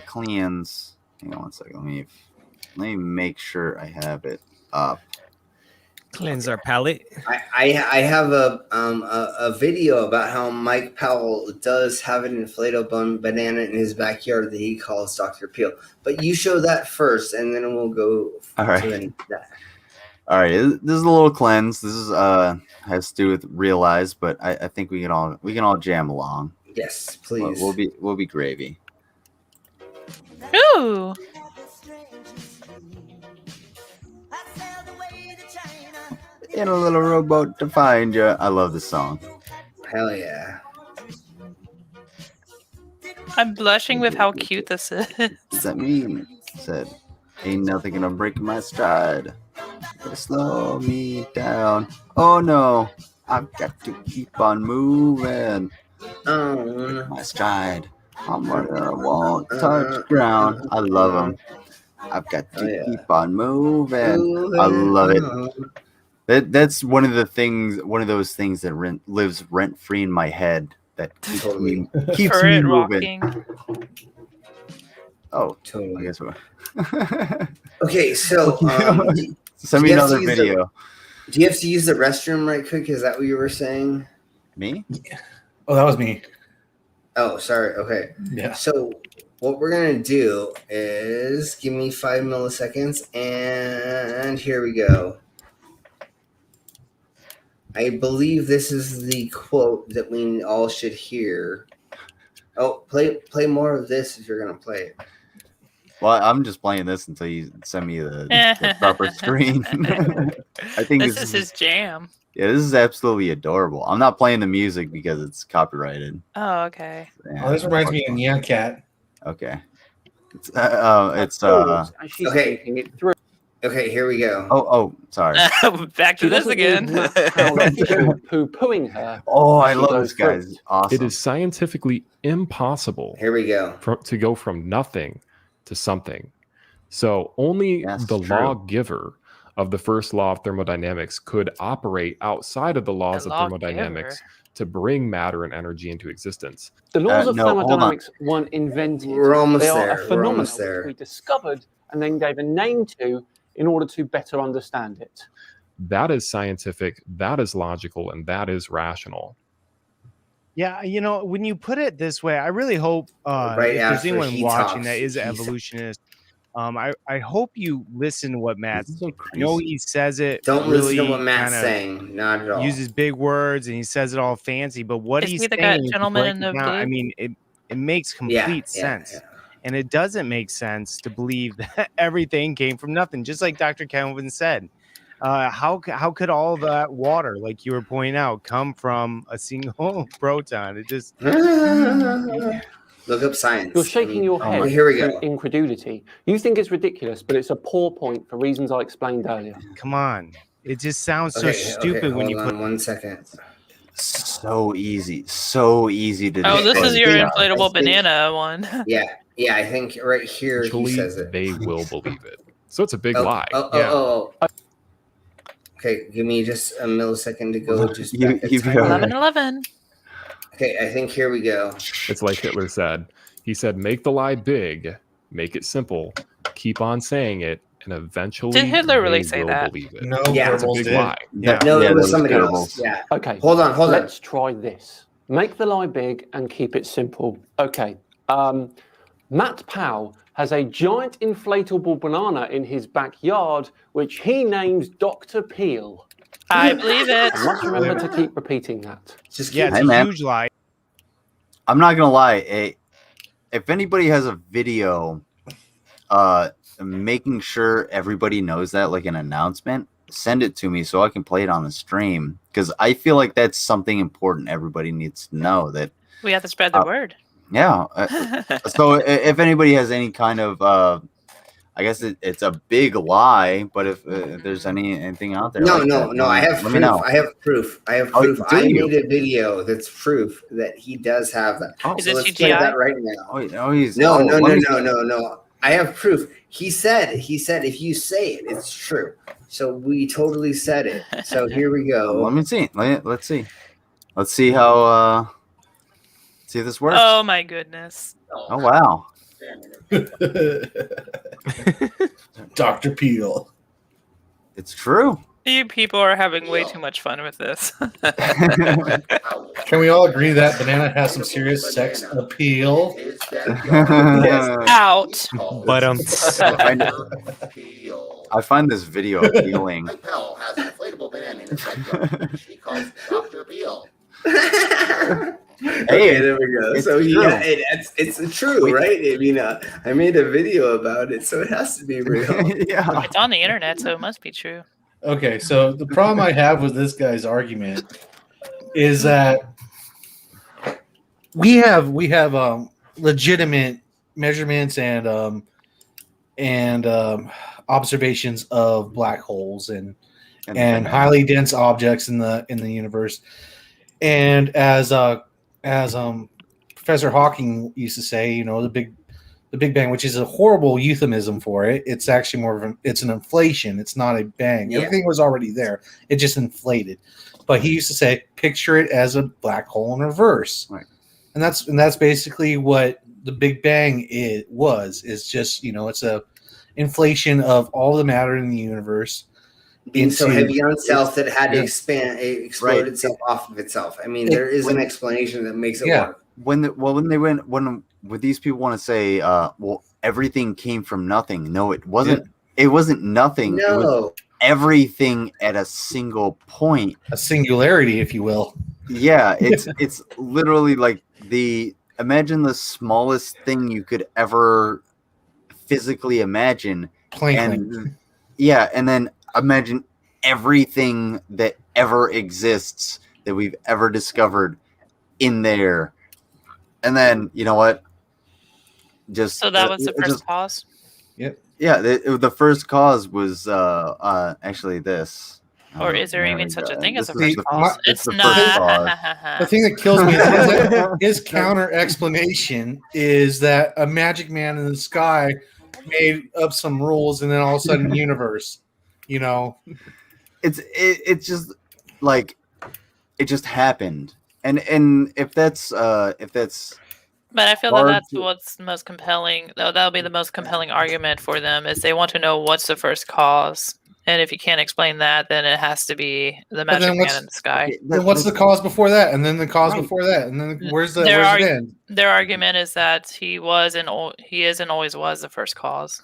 [SPEAKER 1] cleanse. Hang on one second. Let me make sure I have it up.
[SPEAKER 16] Cleanse our palate.
[SPEAKER 2] I have a video about how Mike Powell does have an inflatable banana in his backyard that he calls Dr. Peel. But you show that first, and then we'll go
[SPEAKER 1] All right.
[SPEAKER 2] to that.
[SPEAKER 1] All right, this is a little cleanse. This is has to do with Realize, but I think we can all jam along.
[SPEAKER 2] Yes, please.
[SPEAKER 1] We'll be gravy.
[SPEAKER 13] Ooh.
[SPEAKER 1] In a little rowboat to find you. I love this song.
[SPEAKER 2] Hell yeah.
[SPEAKER 13] I'm blushing with how cute this is.
[SPEAKER 1] What does that mean? Said, ain't nothing gonna break my stride. Gonna slow me down. Oh no, I've got to keep on moving.
[SPEAKER 2] Oh,
[SPEAKER 1] my stride. I'm running, I won't touch ground. I love them. I've got to keep on moving. I love it. That's one of those things that lives rent free in my head. That keeps me moving. Oh, totally. I guess we're
[SPEAKER 2] Okay, so
[SPEAKER 1] send me another video.
[SPEAKER 2] Do you have to use the restroom right quick? Is that what you were saying?
[SPEAKER 1] Me?
[SPEAKER 3] Oh, that was me.
[SPEAKER 2] Oh, sorry. Okay.
[SPEAKER 3] Yeah.
[SPEAKER 2] So what we're gonna do is give me 5 milliseconds, and here we go. I believe this is the quote that we all should hear. Oh, play more of this if you're gonna play it.
[SPEAKER 1] Well, I'm just playing this until you send me the proper screen. I think
[SPEAKER 13] this is his jam.
[SPEAKER 1] Yeah, this is absolutely adorable. I'm not playing the music because it's copyrighted.
[SPEAKER 13] Oh, okay.
[SPEAKER 1] Yeah,
[SPEAKER 3] Oh, this reminds me of Nyan Cat.
[SPEAKER 1] Okay. It's
[SPEAKER 2] okay. Okay, here we go.
[SPEAKER 1] Oh, sorry.
[SPEAKER 13] Back to this again.
[SPEAKER 6] Poo-pooing her.
[SPEAKER 1] Oh, I love this guy. It's awesome.
[SPEAKER 7] It is scientifically impossible.
[SPEAKER 2] Here we go.
[SPEAKER 7] To go from nothing to something. So only the lawgiver of the first law of thermodynamics could operate outside of the laws of thermodynamics to bring matter and energy into existence.
[SPEAKER 6] The laws of thermodynamics weren't invented.
[SPEAKER 2] We're almost
[SPEAKER 6] they are
[SPEAKER 2] there.
[SPEAKER 6] a phenomenon
[SPEAKER 2] We're almost there.
[SPEAKER 6] which we discovered and then gave a name to in order to better understand it.
[SPEAKER 7] That is scientific, that is logical, and that is rational.
[SPEAKER 9] Yeah, you know, when you put it this way, I really hope if there's anyone watching that is an evolutionist, I hope you listen to what Matt's saying. I know he says it.
[SPEAKER 2] Don't
[SPEAKER 9] really
[SPEAKER 2] listen to what Matt's
[SPEAKER 9] kinda
[SPEAKER 2] saying. Not at all.
[SPEAKER 9] Uses big words and he says it all fancy, but what
[SPEAKER 13] Is
[SPEAKER 9] he's
[SPEAKER 13] he the
[SPEAKER 9] saying, if you
[SPEAKER 13] gentleman
[SPEAKER 9] break
[SPEAKER 13] in
[SPEAKER 9] it
[SPEAKER 13] the
[SPEAKER 9] down, I
[SPEAKER 13] blue?
[SPEAKER 9] mean, it makes complete sense. And it doesn't make sense to believe that everything came from nothing, just like Dr. Kelvin said. How could all that water, like you were pointing out, come from a single proton? It just
[SPEAKER 2] look up science.
[SPEAKER 6] You're shaking your head
[SPEAKER 2] here we
[SPEAKER 6] through
[SPEAKER 2] go.
[SPEAKER 6] incredulity. You think it's ridiculous, but it's a poor point for reasons I explained earlier.
[SPEAKER 9] Come on. It just sounds so stupid when you put
[SPEAKER 2] 1 second.
[SPEAKER 1] So easy to
[SPEAKER 13] Oh, this is your
[SPEAKER 1] defend.
[SPEAKER 13] inflatable banana one.
[SPEAKER 2] Yeah, I think right here
[SPEAKER 7] Eventually,
[SPEAKER 2] he says it.
[SPEAKER 7] they will believe it. So it's a big
[SPEAKER 2] Oh,
[SPEAKER 7] lie.
[SPEAKER 2] Oh. Okay, give me just a millisecond to go. Just
[SPEAKER 1] You-
[SPEAKER 2] back a
[SPEAKER 1] you
[SPEAKER 2] tiny
[SPEAKER 1] go.
[SPEAKER 2] bit.
[SPEAKER 13] 11.
[SPEAKER 2] Okay, I think here we go.
[SPEAKER 7] It's like Hitler said. He said, make the lie big, make it simple, keep on saying it, and eventually
[SPEAKER 13] Did Hitler really
[SPEAKER 7] they
[SPEAKER 13] say
[SPEAKER 7] will
[SPEAKER 13] that?
[SPEAKER 7] believe it.
[SPEAKER 3] No,
[SPEAKER 2] Yeah.
[SPEAKER 7] It's a
[SPEAKER 3] Goebbels
[SPEAKER 7] big
[SPEAKER 3] did.
[SPEAKER 7] lie.
[SPEAKER 3] Yeah.
[SPEAKER 2] No,
[SPEAKER 1] Yeah,
[SPEAKER 2] it
[SPEAKER 1] that
[SPEAKER 2] was
[SPEAKER 1] was
[SPEAKER 2] somebody
[SPEAKER 1] Goebbels.
[SPEAKER 2] else. Yeah.
[SPEAKER 6] Okay.
[SPEAKER 2] Hold on.
[SPEAKER 6] Let's try this. Make the lie big and keep it simple. Okay. Matt Powell has a giant inflatable banana in his backyard, which he names Dr. Peel.
[SPEAKER 13] I believe it.
[SPEAKER 6] I must remember to keep repeating that.
[SPEAKER 2] Just
[SPEAKER 9] yeah, it's
[SPEAKER 1] Hey,
[SPEAKER 9] a
[SPEAKER 1] man.
[SPEAKER 9] huge lie.
[SPEAKER 1] I'm not gonna lie. If anybody has a video, making sure everybody knows that, like an announcement, send it to me so I can play it on the stream. Because I feel like that's something important. Everybody needs to know that.
[SPEAKER 13] We have to spread the word.
[SPEAKER 1] Yeah. So if anybody has any kind of, I guess it's a big lie, but if there's anything out there,
[SPEAKER 2] No,
[SPEAKER 1] like
[SPEAKER 2] no,
[SPEAKER 1] that,
[SPEAKER 2] no. I have
[SPEAKER 1] let me
[SPEAKER 2] proof.
[SPEAKER 1] know.
[SPEAKER 2] I have proof. I have
[SPEAKER 1] Oh,
[SPEAKER 2] proof.
[SPEAKER 1] do
[SPEAKER 2] I
[SPEAKER 1] you?
[SPEAKER 2] made a video that's proof that he does have that.
[SPEAKER 1] Oh.
[SPEAKER 2] So let's play that right now.
[SPEAKER 1] He's
[SPEAKER 2] No.
[SPEAKER 1] let me see.
[SPEAKER 2] No. I have proof. He said if you say it, it's true. So we totally said it. So here we go.
[SPEAKER 1] Let me see. Let's see. Let's see how. See if this works.
[SPEAKER 13] Oh my goodness.
[SPEAKER 1] Oh wow.
[SPEAKER 3] Dr. Peel.
[SPEAKER 1] It's true.
[SPEAKER 13] You people are having way too much fun with this.
[SPEAKER 3] Can we all agree that banana has some serious sex appeal?
[SPEAKER 13] Out.
[SPEAKER 16] But
[SPEAKER 1] I find this video appealing.
[SPEAKER 2] Okay, there we go. So it's true, right? I mean, I made a video about it, so it has to be real.
[SPEAKER 1] Yeah,
[SPEAKER 13] it's on the internet, so it must be true.
[SPEAKER 3] Okay, so the problem I have with this guy's argument is that we have legitimate measurements and observations of black holes and highly dense objects in the universe. And as Professor Hawking used to say, you know, the Big Bang, which is a horrible euphemism for it. It's actually more of it's an inflation. It's not a bang.
[SPEAKER 2] Yeah.
[SPEAKER 3] Everything was already there. It just inflated. But he used to say, picture it as a black hole in reverse.
[SPEAKER 1] Right.
[SPEAKER 3] And that's basically what the Big Bang is just, you know, it's a inflation of all the matter in the universe.
[SPEAKER 2] Being so heavy on itself that it had to explode itself off of itself. I mean, there is an explanation that makes it work.
[SPEAKER 1] When these people want to say, well, everything came from nothing. No, it wasn't. It wasn't nothing.
[SPEAKER 2] No.
[SPEAKER 1] It was everything at a single point.
[SPEAKER 3] A singularity, if you will.
[SPEAKER 1] Yeah, it's literally like imagine the smallest thing you could ever physically imagine.
[SPEAKER 3] Plankton.
[SPEAKER 1] And then imagine everything that ever exists that we've ever discovered in there. And then, you know what?
[SPEAKER 13] So that was the first cause?
[SPEAKER 3] Yep.
[SPEAKER 1] Yeah, the first cause was actually this.
[SPEAKER 13] Or is there even such a thing as a
[SPEAKER 1] This is
[SPEAKER 13] first cause?
[SPEAKER 1] it's the
[SPEAKER 13] not.
[SPEAKER 1] first cause.
[SPEAKER 3] The thing that kills me is his counter explanation is that a magic man in the sky made up some rules, and then all of a sudden, universe. You know,
[SPEAKER 1] it's just like it just happened, and if that's
[SPEAKER 13] But I feel that that's what's most compelling. That'll be the most compelling argument for them is they want to know what's the first cause. And if you can't explain that, then it has to be the magic man in the sky.
[SPEAKER 3] Then what's the cause before that, and then the cause before that, and then where's it end?
[SPEAKER 13] Their argument is that he is and always was the first cause.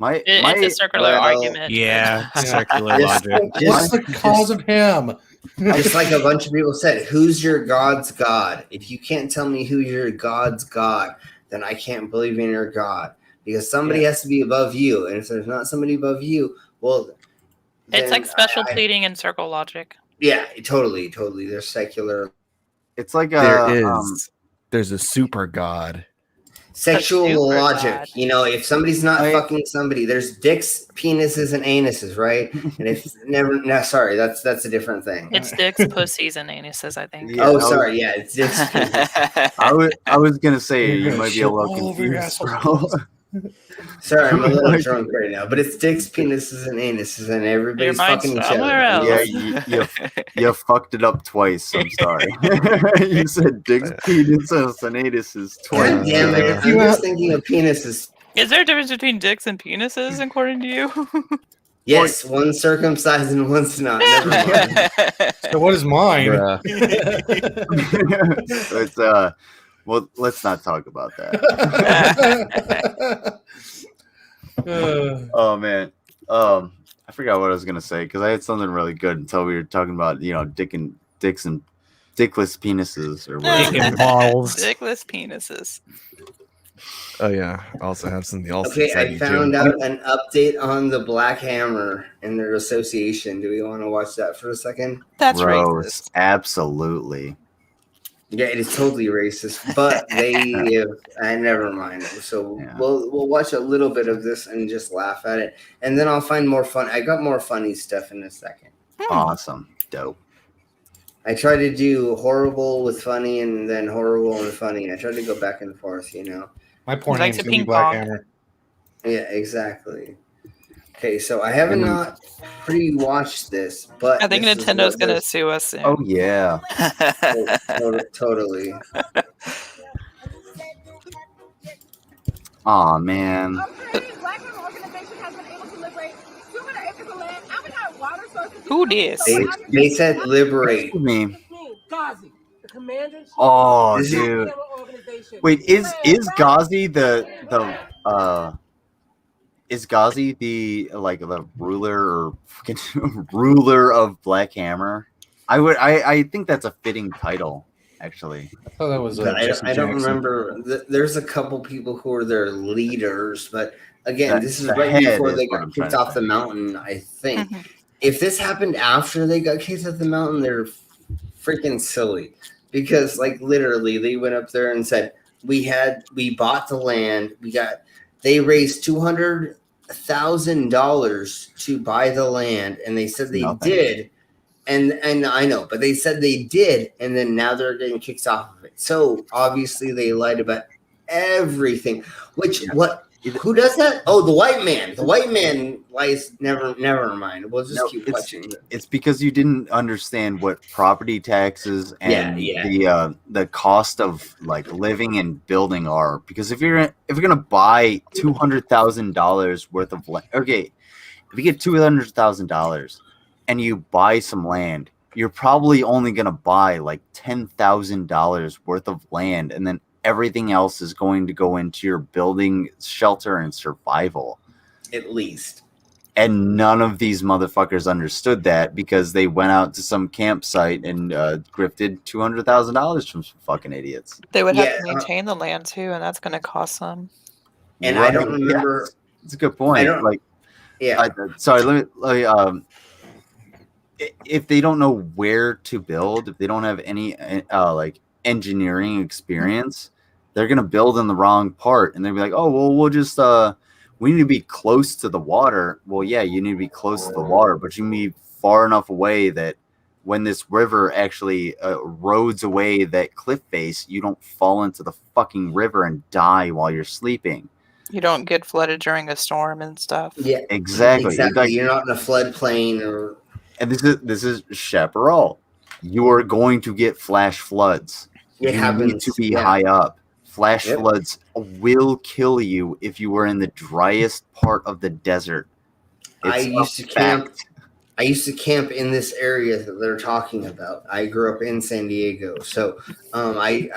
[SPEAKER 13] It's a circular argument.
[SPEAKER 16] Yeah, circular logic.
[SPEAKER 3] What's the cause of him?
[SPEAKER 2] Just like a bunch of people said, who's your God's God? If you can't tell me who your God's God, then I can't believe in your God. Because somebody has to be above you. And if there's not somebody above you, well...
[SPEAKER 13] It's like special pleading and circle logic.
[SPEAKER 2] Yeah, totally. They're secular.
[SPEAKER 1] It's like
[SPEAKER 4] there's a super God.
[SPEAKER 2] Sexual logic. You know, if somebody's not fucking somebody, there's dicks, penises, and anuses, right? And if sorry, that's a different thing.
[SPEAKER 13] It's dicks, pussies, and anuses, I think.
[SPEAKER 2] Yeah, it's dicks.
[SPEAKER 1] I was gonna say you might be a little confused, bro.
[SPEAKER 2] Sorry, I'm a little drunk right now, but it's dicks, penises, and anuses, and everybody's fucking each other.
[SPEAKER 1] Yeah, you fucked it up twice. I'm sorry. You said dicks, penises, and anuses twice.
[SPEAKER 2] God damn it! I'm just thinking of penises.
[SPEAKER 13] Is there a difference between dicks and penises, according to you?
[SPEAKER 2] Yes, one's circumcised and one's not. Never mind.
[SPEAKER 3] So what is mine?
[SPEAKER 1] It's well, let's not talk about that. Oh man, I forgot what I was gonna say because I had something really good until we were talking about dicks and dickless penises or whatever.
[SPEAKER 16] Dick and balls.
[SPEAKER 13] Dickless penises.
[SPEAKER 4] Oh yeah, I also have something else.
[SPEAKER 2] Okay, I found out an update on the Black Hammer and their association. Do we want to watch that for a second?
[SPEAKER 13] That's
[SPEAKER 1] racist. Absolutely.
[SPEAKER 2] Yeah, it is totally racist, but never mind. So we'll watch a little bit of this and just laugh at it, and then I'll find more fun. I got more funny stuff in a second.
[SPEAKER 1] Awesome, dope.
[SPEAKER 2] I try to do horrible with funny, and then horrible and funny. I try to go back and forth.
[SPEAKER 3] My poor name's gonna be Black Hammer.
[SPEAKER 2] Yeah, exactly. Okay, so I haven't not pre-watched this, but
[SPEAKER 13] I think Nintendo's going to sue us soon.
[SPEAKER 1] Oh yeah,
[SPEAKER 2] totally.
[SPEAKER 1] Oh man.
[SPEAKER 13] Who this?
[SPEAKER 2] They said liberate
[SPEAKER 1] me.
[SPEAKER 8] Ghazi, the commanders.
[SPEAKER 1] Oh, dude. Wait, is Ghazi is Ghazi the ruler or fucking ruler of Black Hammer? I think that's a fitting title, actually.
[SPEAKER 3] I thought that was
[SPEAKER 2] I don't remember. There's a couple people who are their leaders, but again, this is right before they got kicked off the mountain, I think. If this happened after they got kicked off the mountain, they're freaking silly. Because literally they went up there and said, we bought the land, they raised $200,000 to buy the land, and they said they did. And I know, but they said they did, and then now they're getting kicked off of it. So obviously they lied about everything. Who does that? Oh, the white man. The white man lies. Never mind. We'll just keep watching.
[SPEAKER 1] It's because you didn't understand what property taxes and the cost of living and building are. Because if you're gonna buy $200,000 worth of land, okay, if you get $200,000 and you buy some land, you're probably only gonna buy $10,000 worth of land, and then everything else is going to go into your building, shelter, and survival.
[SPEAKER 2] At least.
[SPEAKER 1] And none of these motherfuckers understood that because they went out to some campsite and grifted $200,000 from some fucking idiots.
[SPEAKER 13] They would have to maintain the land too, and that's going to cost them.
[SPEAKER 2] And I don't remember.
[SPEAKER 1] It's a good point. Sorry, let me. If they don't know where to build, if they don't have any engineering experience, they're gonna build in the wrong part, and they'll be like, oh well, we'll just we need to be close to the water. Well, yeah, you need to be close to the water, but you need far enough away that when this river actually erodes away that cliff face, you don't fall into the fucking river and die while you're sleeping.
[SPEAKER 13] You don't get flooded during a storm and stuff.
[SPEAKER 2] Yeah,
[SPEAKER 1] exactly.
[SPEAKER 2] You're not in a floodplain
[SPEAKER 1] And this is Chaparral. You are going to get flash floods. You need to be high up. Flash floods will kill you if you are in the driest part of the desert.
[SPEAKER 2] I used to camp in this area that they're talking about. I grew up in San Diego, so I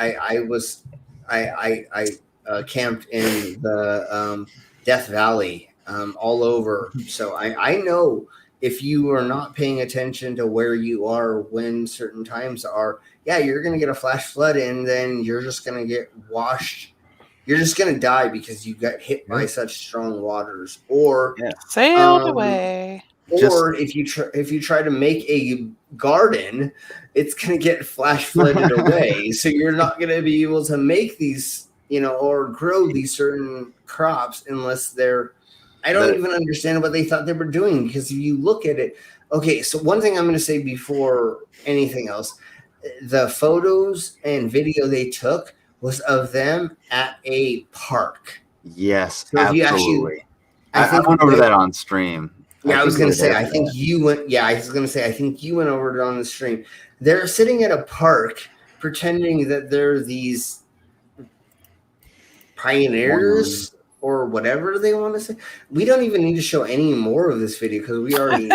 [SPEAKER 2] camped in the Death Valley all over. So I know. If you are not paying attention to where you are when certain times are, you're going to get a flash flood, and then you're just going to get washed. You're just going to die because you got hit by such strong waters, or
[SPEAKER 13] sailed away.
[SPEAKER 2] Or if you try to make a garden, it's going to get flash flooded away. So you're not going to be able to make these, or grow these certain crops unless they're. I don't even understand what they thought they were doing, because if you look at it, okay, so one thing I'm going to say before anything else, the photos and video they took was of them at a park.
[SPEAKER 1] Yes,
[SPEAKER 2] so
[SPEAKER 1] absolutely. I went over that on stream.
[SPEAKER 2] Yeah, I was going to say, I think you went over it on the stream. They're sitting at a park pretending that they're these pioneers. Or whatever they want to say. We don't even need to show any more of this video because we already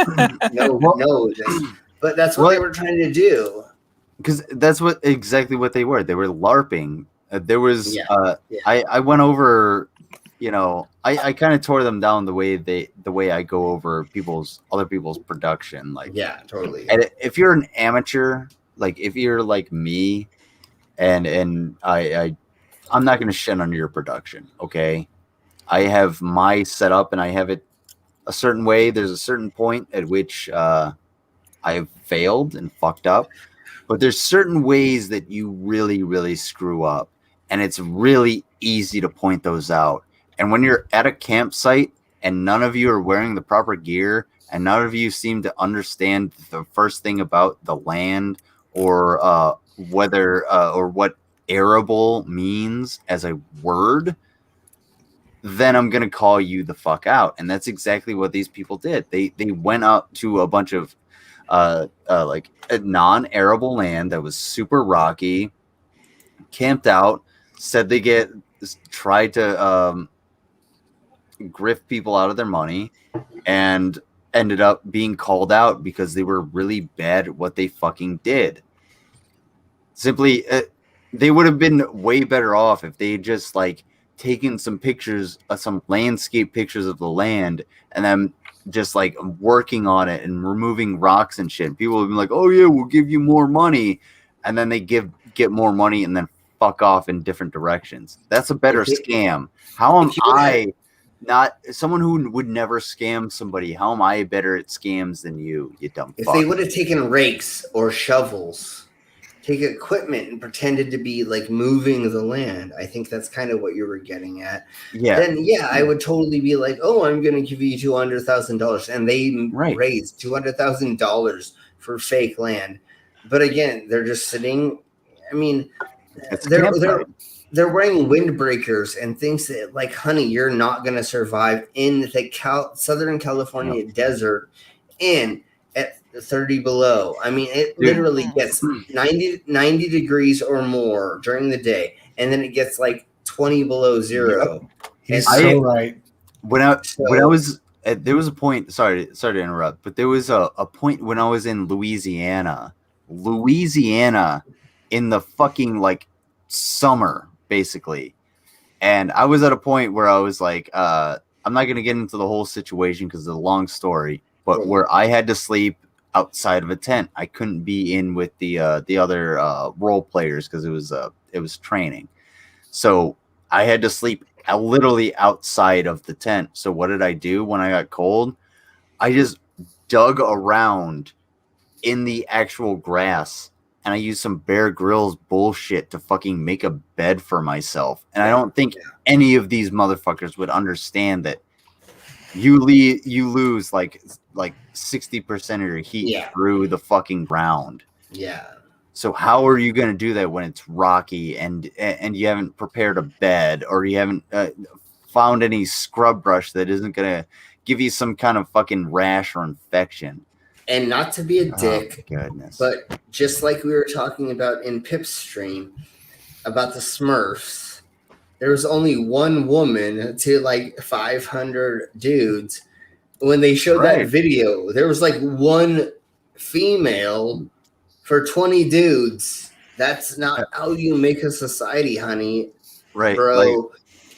[SPEAKER 2] know this. But that's what they were trying to do.
[SPEAKER 1] Because that's exactly what they were. They were LARPing. There was I went over, I kind of tore them down the way I go over other people's production.
[SPEAKER 2] Totally.
[SPEAKER 1] And if you're an amateur, if you're like me, and I'm not going to shit on your production, okay? I have my setup and I have it a certain way. There's a certain point at which I've failed and fucked up. But there's certain ways that you really, really screw up, and it's really easy to point those out. And when you're at a campsite and none of you are wearing the proper gear and none of you seem to understand the first thing about the land or whether or what arable means as a word, then I'm going to call you the fuck out. And that's exactly what these people did. They went out to a bunch of like a non-arable land that was super rocky, camped out, said they tried to grift people out of their money, and ended up being called out because they were really bad at what they fucking did. Simply, they would have been way better off if they just like taken some pictures, some landscape pictures of the land, and then just like working on it and removing rocks and shit. People would be like, "Oh yeah, we'll give you more money," and then they get more money and then fuck off in different directions. That's a better scam. How am I not someone who would never scam somebody? How am I better at scams than you dumb fuck?
[SPEAKER 2] If they would have taken rakes or shovels, take equipment and pretended to be like moving the land, I think that's kind of what you were getting at.
[SPEAKER 1] Yeah.
[SPEAKER 2] Then I would totally be like, "Oh, I'm going to give you $200,000," and they raised $200,000 for fake land. But again, they're just sitting. I mean, they're wearing windbreakers and thinks that, like, honey, you're not going to survive in the Southern California desert and at 30 below. I mean, it literally gets 90 degrees or more during the day, and then it gets like 20 below zero.
[SPEAKER 3] He's so right.
[SPEAKER 1] When I was there was a point. Sorry to interrupt, but there was a point when I was in Louisiana, in the fucking like summer, basically, and I was at a point where I was like, I'm not gonna get into the whole situation because it's a long story, but where I had to sleep outside of a tent. I couldn't be in with the other role players because it was training. So I had to sleep literally outside of the tent. So what did I do when I got cold? I just dug around in the actual grass, and I used some Bear Grylls bullshit to fucking make a bed for myself. And I don't think any of these motherfuckers would understand that you lose like 60% of your heat through the fucking ground.
[SPEAKER 2] Yeah.
[SPEAKER 1] So how are you going to do that when it's rocky and you haven't prepared a bed, or you haven't found any scrub brush that isn't going to give you some kind of fucking rash or infection?
[SPEAKER 2] And not to be a dick,
[SPEAKER 1] goodness,
[SPEAKER 2] but just like we were talking about in Pip's stream about the Smurfs, there was only one woman to like 500 dudes. When they showed that video, there was like one female for 20 dudes. That's not how you make a society, honey.
[SPEAKER 1] Right,
[SPEAKER 2] bro.
[SPEAKER 1] like,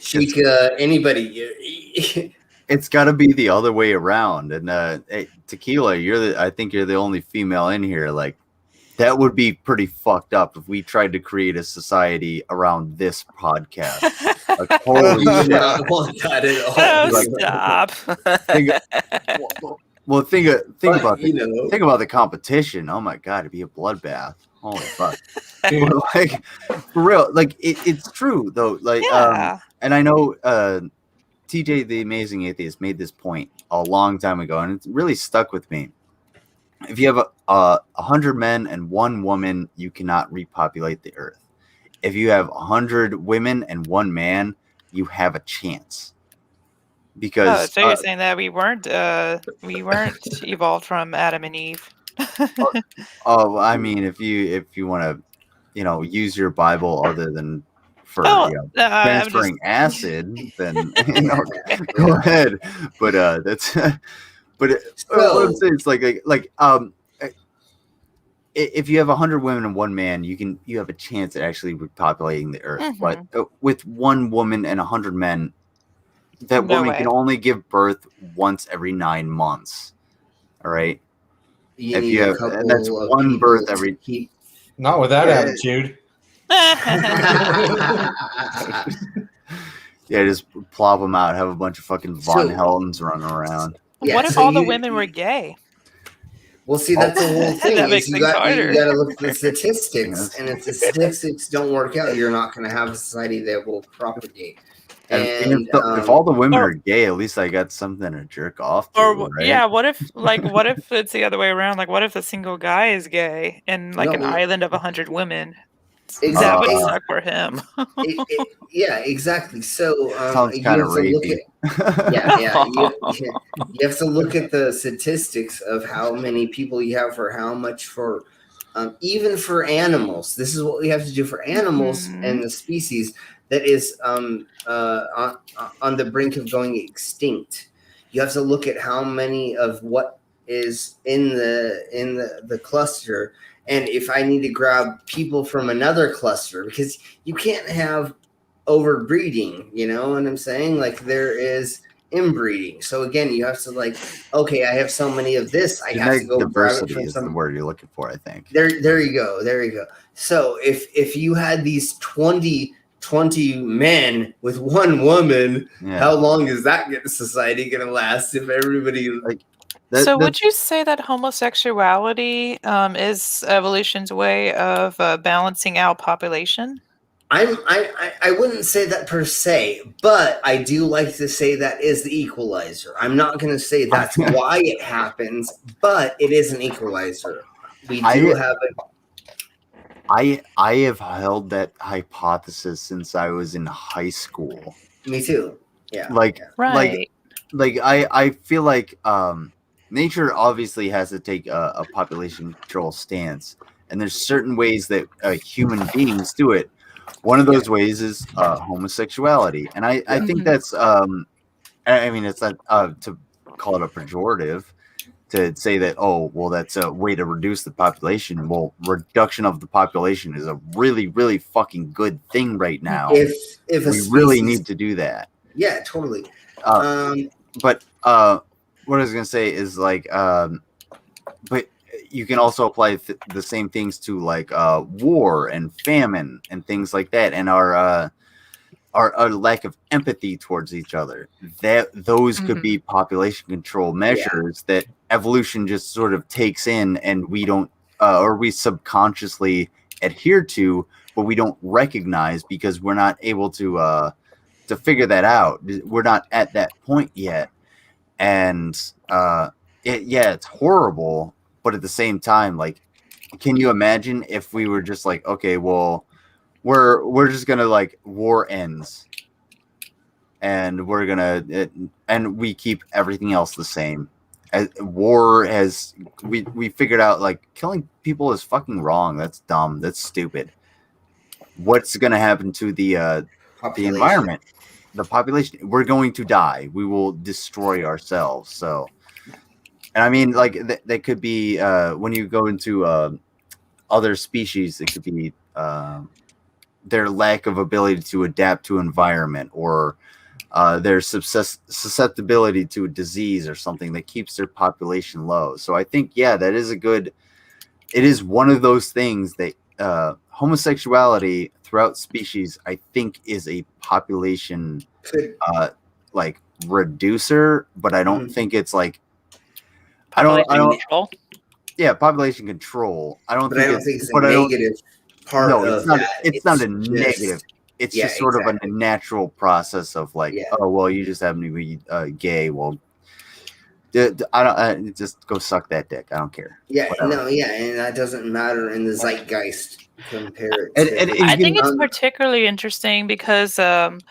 [SPEAKER 2] Chica, anybody.
[SPEAKER 1] It's got to be the other way around. And hey, Tequila, I think you're the only female in here. Like, that would be pretty fucked up if we tried to create a society around this podcast. Like, holy shit!
[SPEAKER 2] Not want that at all.
[SPEAKER 1] Stop. Think about the competition. Oh my god, it'd be a bloodbath. Holy fuck! Like, for real, like it's true though. Like, and I know TJ the Amazing Atheist made this point a long time ago, and it's really stuck with me. If you have 100 men and 1 woman, you cannot repopulate the earth. If you have 100 women and 1 man, you have a chance. Because
[SPEAKER 13] so you're saying that we weren't evolved from Adam and Eve?
[SPEAKER 1] I mean, if you want to, use your Bible other than for transferring acid, then go ahead. But that's. But what I'm saying is like if you have 100 women and 1 man, you have a chance at actually repopulating the earth.
[SPEAKER 13] Mm-hmm.
[SPEAKER 1] But with 1 woman and 100 men, that woman can only give birth once every 9 months. All right. If you have, and that's 1 birth every.
[SPEAKER 3] Not with that attitude.
[SPEAKER 1] Yeah, just plop them out. Have a bunch of fucking Von Heltons running around.
[SPEAKER 13] What if all the women were gay?
[SPEAKER 2] Well, see, that's the whole thing.
[SPEAKER 13] That
[SPEAKER 2] Is
[SPEAKER 13] makes
[SPEAKER 2] you
[SPEAKER 13] things
[SPEAKER 2] got
[SPEAKER 13] harder.
[SPEAKER 2] to look at the statistics, and if the statistics don't work out, you're not going to have a society that will propagate.
[SPEAKER 1] And if all the women are gay, at least I got something to jerk off to, right?
[SPEAKER 13] Yeah, what if it's the other way around? Like, what if a single guy is gay and like an island of 100 women? That would suck for him.
[SPEAKER 2] Yeah, exactly. So
[SPEAKER 1] sounds
[SPEAKER 2] you
[SPEAKER 1] kind
[SPEAKER 2] have
[SPEAKER 1] of
[SPEAKER 2] to look
[SPEAKER 1] rapey.
[SPEAKER 2] at you have to look at the statistics of how many people you have for how much for even for animals. This is what we have to do for animals and the species that is on the brink of going extinct. You have to look at how many of what is in the cluster. And if I need to grab people from another cluster, because you can't have overbreeding, you know what I'm saying? Like there is inbreeding. So again, you have to like, okay, I have so many of this. I have to go grab it from
[SPEAKER 1] is the word you're looking for, I think.
[SPEAKER 2] There you go. So if you had these 20 men with one woman, how long is that society going to last if everybody like?
[SPEAKER 13] So would you say that homosexuality is evolution's way of balancing out population?
[SPEAKER 2] I wouldn't say that per se, but I do like to say that is the equalizer. I'm not going to say that's why it happens, but it is an equalizer. We do have it.
[SPEAKER 1] I have held that hypothesis since I was in high school.
[SPEAKER 2] Me too. Yeah.
[SPEAKER 1] I feel like nature obviously has to take a population control stance, and there's certain ways that human beings do it. One of those ways is homosexuality, and I think that's I mean it's not to call it a pejorative to say that that's a way to reduce the population. Well, reduction of the population is a really, really fucking good thing right now.
[SPEAKER 2] If
[SPEAKER 1] we really need to do that.
[SPEAKER 2] Yeah, totally.
[SPEAKER 1] But what I was gonna say is like, but you can also apply the same things to like war and famine and things like that, and our lack of empathy towards each other. Those could be population control measures that evolution just sort of takes in, and we don't, or we subconsciously adhere to, but we don't recognize because we're not able to figure that out. We're not at that point yet, and it's horrible. But at the same time, like, can you imagine if we were just like, okay, well, we're just gonna like war ends, and we're gonna and we keep everything else the same. War has we figured out like killing people is fucking wrong. That's dumb. That's stupid. What's gonna happen to the environment, the population? We're going to die. We will destroy ourselves. So. And I mean, like that could be when you go into other species, it could be their lack of ability to adapt to environment, or their susceptibility to a disease or something that keeps their population low. So I think, that is it is one of those things that homosexuality throughout species, I think, is a population like reducer, but I don't think it's like, I don't.
[SPEAKER 13] Control?
[SPEAKER 1] Yeah, population control. I don't think
[SPEAKER 2] it's a negative part of that.
[SPEAKER 1] It's not a negative. It's just sort of a natural process of like, oh well, you just happen to be gay. Well, I don't. Just go suck that dick. I don't care.
[SPEAKER 2] Yeah, whatever. And that doesn't matter in the zeitgeist compared.
[SPEAKER 13] I think it's particularly interesting because the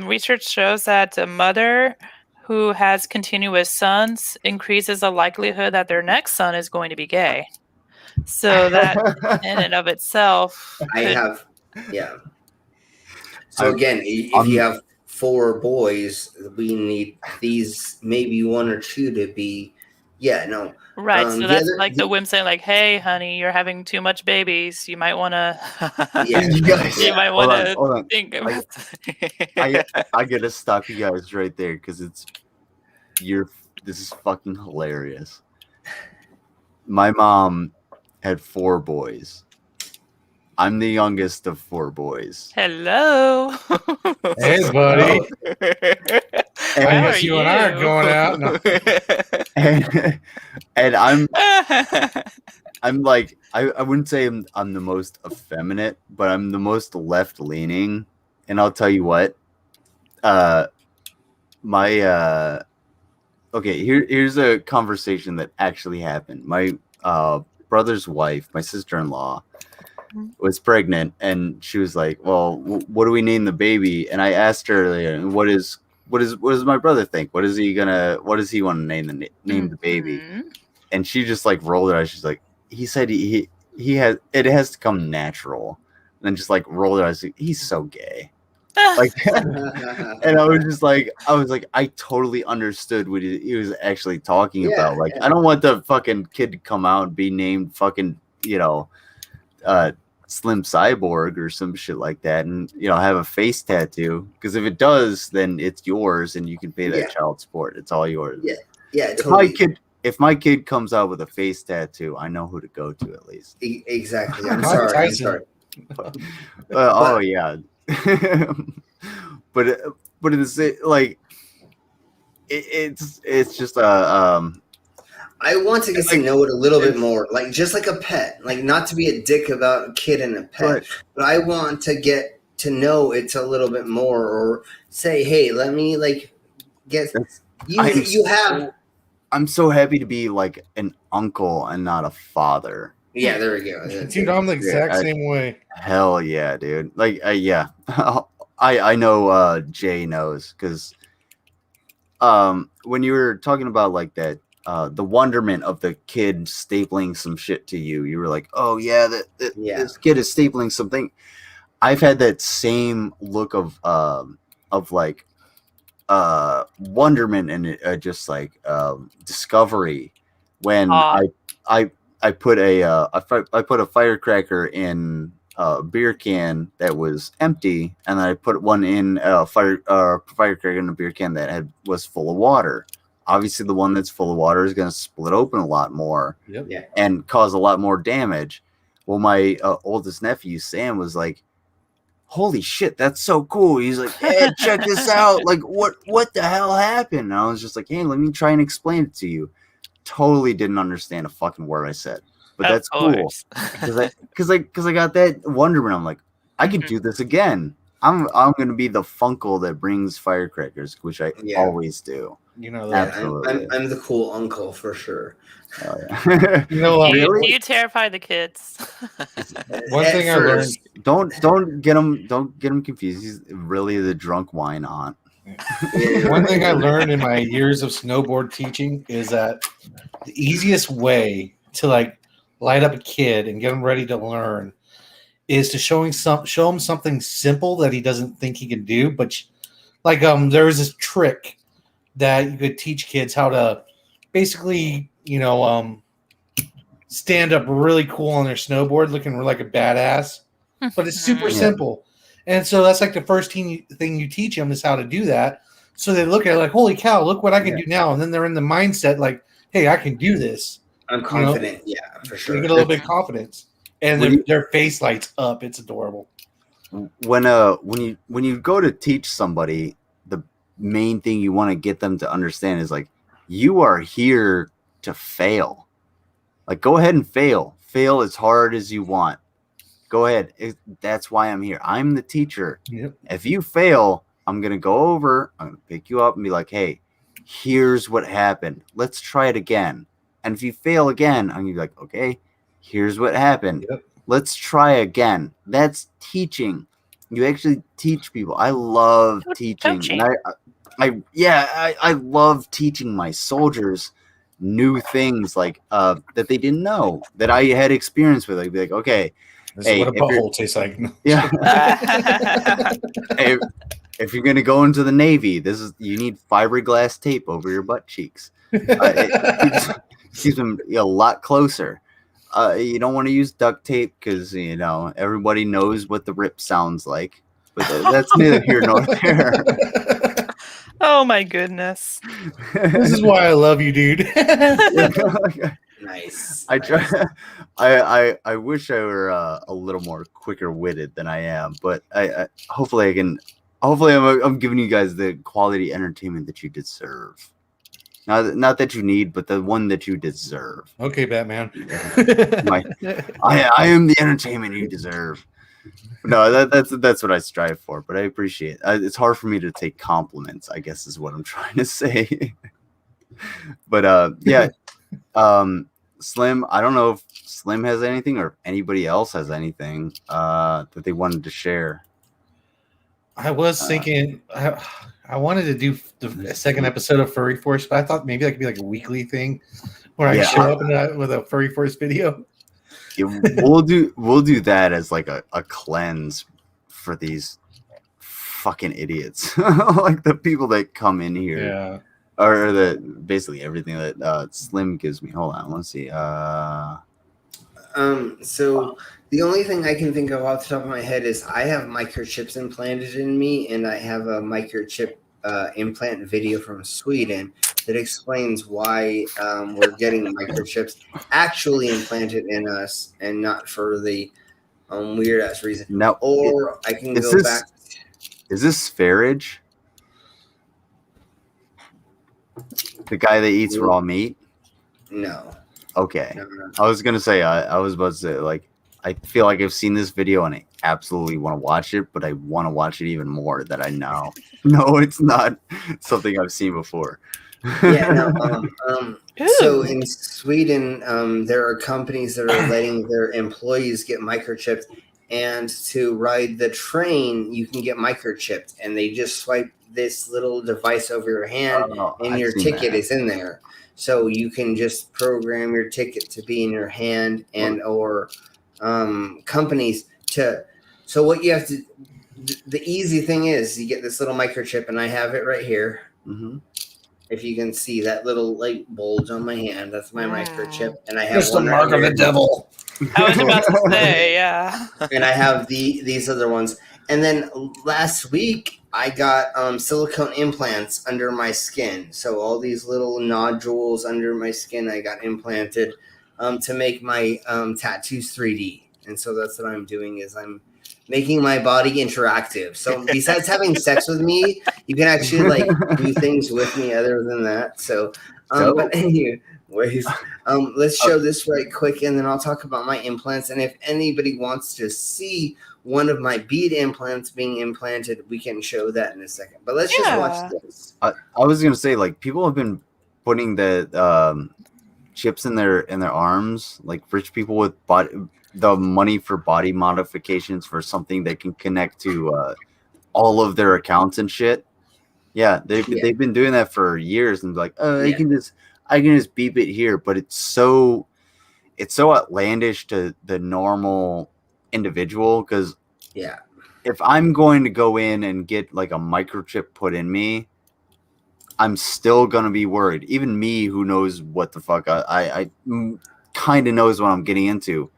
[SPEAKER 13] research shows that a mother who has continuous sons increases the likelihood that their next son is going to be gay. So that in and of itself.
[SPEAKER 2] So again, if you have 4 boys, we need these maybe 1 or 2 to be,
[SPEAKER 13] Right. So that's like the women saying, like, "Hey, honey, you're having too much babies. You might want to."
[SPEAKER 1] You guys.
[SPEAKER 13] You might want to think.
[SPEAKER 1] I gotta stop you guys right there because this is fucking hilarious. My mom had 4 boys. I'm the youngest of 4 boys.
[SPEAKER 13] Hello.
[SPEAKER 3] Hey, buddy. I guess you and I are going out. No.
[SPEAKER 1] and I'm like, I wouldn't say I'm the most effeminate, but I'm the most left leaning. And I'll tell you what, here's a conversation that actually happened. My brother's wife, my sister-in-law, was pregnant, and she was like, well, what do we name the baby? And I asked her, what does my brother think? What does he want to name the baby? And she just like rolled her eyes. She's like, he said he has to come natural. And then just like rolled her eyes. Like, he's so gay. Like, and I was like, I totally understood what he was actually talking about. Like, I don't want the fucking kid to come out and be named fucking, Slim Cyborg or some shit like that, and have a face tattoo. Because if it does, then it's yours, and you can pay that child support. It's all yours.
[SPEAKER 2] Yeah. Totally.
[SPEAKER 1] If my kid comes out with a face tattoo, I know who to go to at least.
[SPEAKER 2] Exactly. I'm sorry.
[SPEAKER 1] Oh yeah. but it's like it's just
[SPEAKER 2] I want to get to know it a little bit more, like just like a pet, like not to be a dick about a kid and a pet, but I want to get to know it a little bit more, or say, hey, let me like get you have.
[SPEAKER 1] I'm so happy to be like an uncle and not a father.
[SPEAKER 2] Yeah, there we go.
[SPEAKER 3] Dude, I'm the exact same way.
[SPEAKER 1] Hell yeah, dude. Like, yeah. I know Jay knows, because when you were talking about like that, the wonderment of the kid stapling some shit to you, you were like, oh yeah, this kid is stapling something. I've had that same look of like wonderment and just like discovery when I put a firecracker in a beer can that was empty, and then I put one in a firecracker in a beer can that was full of water. Obviously, the one that's full of water is going to split open a lot more and cause a lot more damage. Well, my oldest nephew, Sam, was like, holy shit, that's so cool. He's like, hey, check this out. Like, what the hell happened? And I was just like, hey, let me try and explain it to you. Totally didn't understand a fucking word I said. But that's cool. Because I got that wonderment. I'm like, I could do this again. I'm gonna be the Funkle that brings firecrackers, which I always do.
[SPEAKER 2] Absolutely. I'm the cool uncle for sure.
[SPEAKER 1] Oh, yeah.
[SPEAKER 13] You terrify the kids.
[SPEAKER 3] One thing I learned:
[SPEAKER 1] don't get him confused. He's really the drunk wine aunt.
[SPEAKER 3] One thing I learned in my years of snowboard teaching is that the easiest way to like light up a kid and get him ready to learn is to show him something simple that he doesn't think he can do. But like there was this trick that you could teach kids how to basically, stand up really cool on their snowboard, looking like a badass. But it's super simple. And so that's like the first thing you teach them is how to do that. So they look at it like, holy cow, look what I can do now. And then they're in the mindset like, hey, I can do this.
[SPEAKER 2] I'm confident. Yeah, for sure.
[SPEAKER 3] You get a little bit of confidence. And their face lights up. It's adorable.
[SPEAKER 1] When you go to teach somebody, the main thing you want to get them to understand is like, you are here to fail. Like, go ahead and fail. Fail as hard as you want. Go ahead. That's why I'm here. I'm the teacher.
[SPEAKER 3] Yep.
[SPEAKER 1] If you fail, I'm going to go over, I'm going to pick you up and be like, hey, here's what happened. Let's try it again. And if you fail again, I'm going to be like, okay, here's what happened.
[SPEAKER 3] Yep.
[SPEAKER 1] Let's try again. That's teaching. You actually teach people. I love teaching. And I love teaching my soldiers new things like that they didn't know that I had experience with. I'd be like, okay,
[SPEAKER 3] this is what a butthole tastes like.
[SPEAKER 1] Yeah. If you're gonna go into the Navy, you need fiberglass tape over your butt cheeks. It keeps them a lot closer. You don't want to use duct tape because everybody knows what the rip sounds like. But that's neither here nor there.
[SPEAKER 13] Oh my goodness!
[SPEAKER 3] This is why I love you, dude.
[SPEAKER 2] Nice.
[SPEAKER 1] I try. I wish I were a little more quicker witted than I am, but I hopefully I can hopefully I'm giving you guys the quality entertainment that you deserve. Not that you need, but the one that you deserve.
[SPEAKER 3] Okay, Batman.
[SPEAKER 1] I am the entertainment you deserve. No, that's what I strive for, but I appreciate it. It's hard for me to take compliments, I guess is what I'm trying to say. But yeah, Slim, I don't know if Slim has anything or if anybody else has anything that they wanted to share.
[SPEAKER 3] I was thinking I wanted to do the second episode of Furry Force, but I thought maybe that could be like a weekly thing where I show up with a Furry Force video.
[SPEAKER 1] Yeah, we'll do that as like a cleanse for these fucking idiots, like the people that come in here.
[SPEAKER 3] Yeah.
[SPEAKER 1] Or basically everything that Slim gives me. Hold on, let's see.
[SPEAKER 2] So the only thing I can think of off the top of my head is I have microchips implanted in me, and I have a microchip implant video from Sweden that explains why we're getting microchips actually implanted in us and not for the weird ass reason.
[SPEAKER 1] Now,
[SPEAKER 2] or I can go back.
[SPEAKER 1] Is this Farage? The guy that eats raw meat?
[SPEAKER 2] No.
[SPEAKER 1] Okay.
[SPEAKER 2] No.
[SPEAKER 1] I was gonna say I was about to say, like, I feel like I've seen this video and I absolutely want to watch it, but I want to watch it even more that I know. No, it's not something I've seen before.
[SPEAKER 2] Yeah, no. So in Sweden, there are companies that are letting their employees get microchipped, and to ride the train, you can get microchipped, and they just swipe this little device over your hand, and your ticket is in there. So you can just program your ticket to be in your hand, and or companies to. So what you have to, the easy thing is you get this little microchip, and I have it right here.
[SPEAKER 1] Mm-hmm.
[SPEAKER 2] If you can see that little light bulge on my hand, that's my microchip, and I have
[SPEAKER 3] just the mark of the devil.
[SPEAKER 13] I was about to say, yeah.
[SPEAKER 2] And I have these other ones. And then last week I got silicone implants under my skin. So all these little nodules under my skin I got implanted to make my tattoos 3D. And so that's what I'm doing is I'm making my body interactive. So besides having sex with me, you can actually like do things with me other than that. So, but anyways, let's show this right quick, and then I'll talk about my implants. And if anybody wants to see one of my bead implants being implanted, we can show that in a second. But let's just watch this.
[SPEAKER 1] I was gonna say, like, people have been putting the chips in their arms, like rich people with the money for body modifications for something that can connect to all of their accounts and shit. Yeah, they've been doing that for years, and like, I can just beep it here, but it's so outlandish to the normal individual, because if I'm going to go in and get like a microchip put in me, I'm still gonna be worried. Even me, who knows what the fuck I kind of knows what I'm getting into.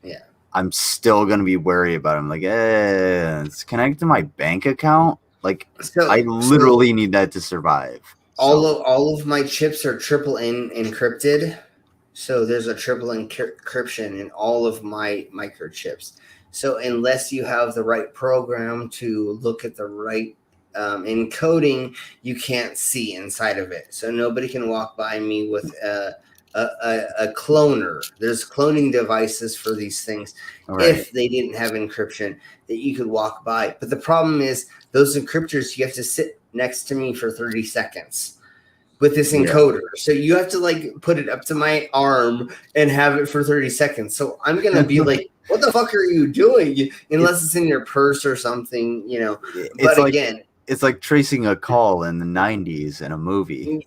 [SPEAKER 2] Yeah,
[SPEAKER 1] I'm still gonna be worried about it. I'm like, it's connected to my bank account. Like, I literally need that to survive.
[SPEAKER 2] All of my chips are triple encrypted. So there's a triple encryption in all of my microchips. So unless you have the right program to look at the right encoding, you can't see inside of it. So nobody can walk by me with a cloner. There's cloning devices for these things.
[SPEAKER 1] Right.
[SPEAKER 2] If they didn't have encryption that you could walk by. But the problem is those encryptors, you have to sit next to me for 30 seconds with this encoder. So you have to like put it up to my arm and have it for 30 seconds. So I'm going to be like, what the fuck are you doing? Unless it's in your purse or something, you know. But
[SPEAKER 1] like,
[SPEAKER 2] again,
[SPEAKER 1] it's like tracing a call in the 90s in a movie.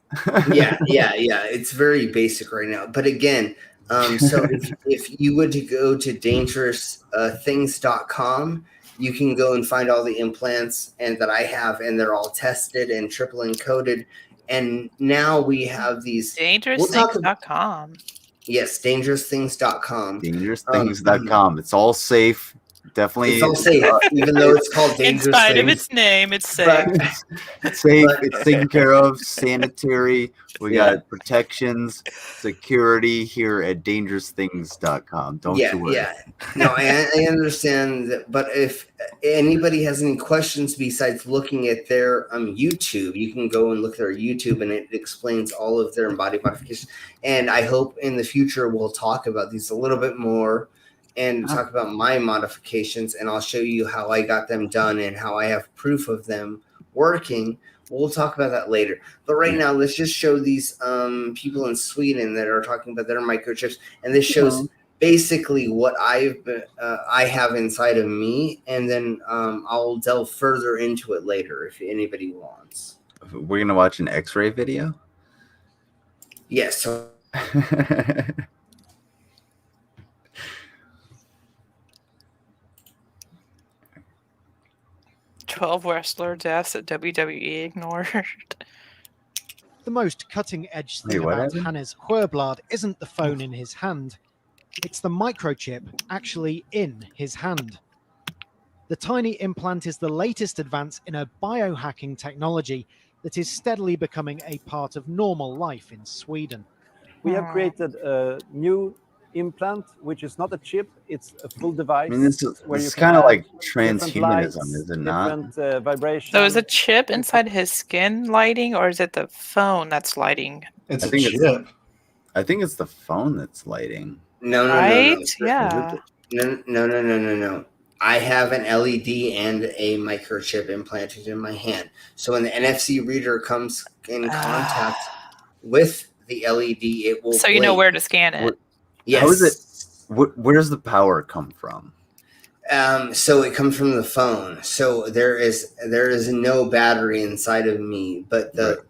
[SPEAKER 2] yeah. It's very basic right now. But again, so if you would to go to dangerousthings.com, you can go and find all the implants and that I have, and they're all tested and triple encoded. And now we have these
[SPEAKER 13] dangerousthings.com.
[SPEAKER 2] Yes, dangerousthings.com.
[SPEAKER 1] Dangerousthings.com. It's all safe. definitely.
[SPEAKER 2] It's all safe, even though it's called dangerous
[SPEAKER 13] Inside
[SPEAKER 2] things.
[SPEAKER 13] of its name, it's safe.
[SPEAKER 1] It's safe. It's taken care of. Sanitary. We got protections, security here at dangerousthings.com. Don't you worry.
[SPEAKER 2] Yeah. No, I understand that, but if anybody has any questions besides looking at their YouTube, you can go and look at their YouTube, and it explains all of their body modifications. And I hope in the future we'll talk about these a little bit more and talk about my modifications, and I'll show you how I got them done and how I have proof of them working. We'll talk about that later. But right now, let's just show these people in Sweden that are talking about their microchips. And this shows basically what I have inside of me. And then I'll delve further into it later if anybody wants.
[SPEAKER 1] We're going to watch an X-ray video?
[SPEAKER 2] Yes. So
[SPEAKER 13] 12 wrestler deaths at WWE ignored.
[SPEAKER 10] The most cutting-edge
[SPEAKER 1] Wait,
[SPEAKER 10] thing
[SPEAKER 1] what
[SPEAKER 10] about
[SPEAKER 1] happened?
[SPEAKER 10] Hannes Sjöblad isn't the phone in his hand. It's the microchip actually in his hand. The tiny implant is the latest advance in a biohacking technology that is steadily becoming a part of normal life in Sweden.
[SPEAKER 11] We have created a new implant, which is not a chip, it's a full device.
[SPEAKER 1] I mean, this is kind of like transhumanism, is it not?
[SPEAKER 11] Different vibrations.
[SPEAKER 13] So is a chip inside his skin lighting, or is it the phone that's lighting?
[SPEAKER 1] I think it's the phone that's lighting.
[SPEAKER 2] No.
[SPEAKER 13] Yeah.
[SPEAKER 2] No. I have an LED and a microchip implanted in my hand. So when the NFC reader comes in contact with the LED, it will.
[SPEAKER 13] So you know where to scan it.
[SPEAKER 2] Yes.
[SPEAKER 1] How is it? Where does the power come from?
[SPEAKER 2] So it comes from the phone. So there is no battery inside of me, but the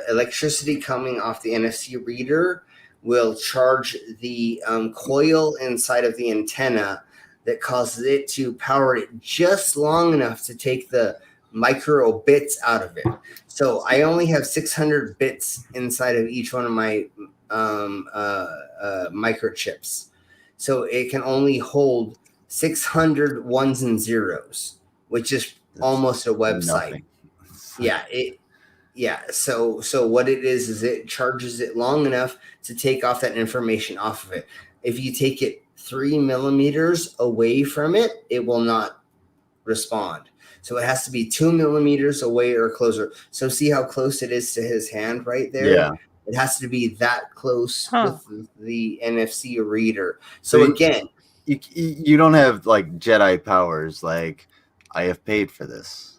[SPEAKER 2] electricity coming off the NFC reader will charge the coil inside of the antenna that causes it to power it just long enough to take the micro bits out of it. So I only have 600 bits inside of each one of my microchips. So it can only hold 600 ones and zeros, which is almost a website.
[SPEAKER 1] Nothing.
[SPEAKER 2] So what it is it charges it long enough to take off that information off of it. If you take it 3 millimeters away from it, it will not respond. So it has to be 2 millimeters away or closer. So see how close it is to his hand right there?
[SPEAKER 1] Yeah.
[SPEAKER 2] It has to be that close with the NFC reader. So again,
[SPEAKER 1] you don't have like Jedi powers. Like, I have paid for this.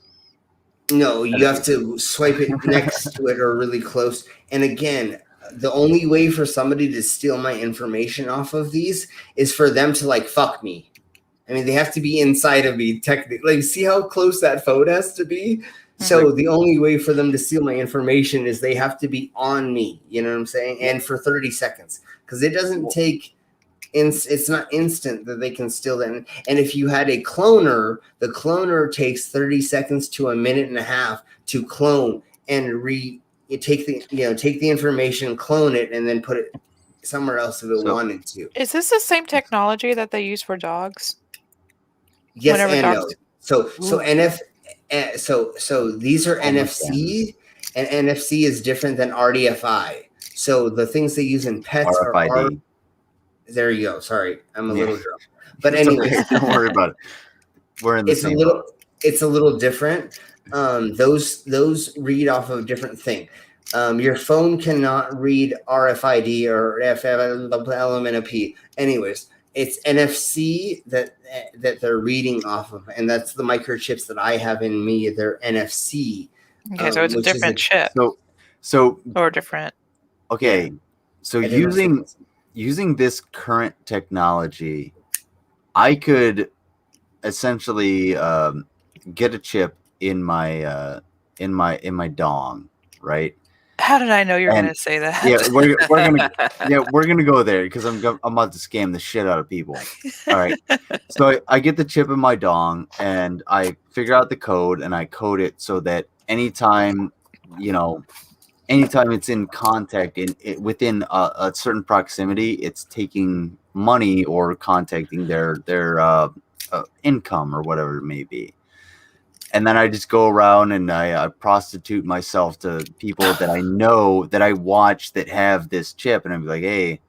[SPEAKER 2] No, you have to swipe it next to it or really close. And again, the only way for somebody to steal my information off of these is for them to like fuck me. I mean, they have to be inside of me technically. Like, see how close that phone has to be? So the only way for them to steal my information is they have to be on me. You know what I'm saying? And for 30 seconds. Because it doesn't take... It's not instant that they can steal that. And if you had a cloner, the cloner takes 30 seconds to a minute and a half to clone and take the information, clone it, and then put it somewhere else if it wanted to.
[SPEAKER 13] Is this the same technology that they use for dogs?
[SPEAKER 2] Yes and no. So these are NFC, and NFC is different than RDFI. So the things they use in pets are there you go. Sorry, I'm a little drunk. But anyway,
[SPEAKER 1] don't worry about it. We're in the same boat.
[SPEAKER 2] It's a little different. Those read off of a different thing. Your phone cannot read RFID or FLMNP. Anyways, it's NFC that they're reading off of, and that's the microchips that I have in me. They're NFC.
[SPEAKER 13] Okay, so it's a different chip.
[SPEAKER 1] So
[SPEAKER 13] or different.
[SPEAKER 1] Okay, so using this current technology, I could essentially get a chip in my dong, right?
[SPEAKER 13] How did I know you were going to say that?
[SPEAKER 1] Yeah, we're gonna go there because I'm about to scam the shit out of people. All right, so I get the chip in my dong and I figure out the code and I code it so that anytime it's in contact within a certain proximity, it's taking money or contacting their income or whatever it may be. And then I just go around and I prostitute myself to people that I know that I watch that have this chip, and I'd be like, hey,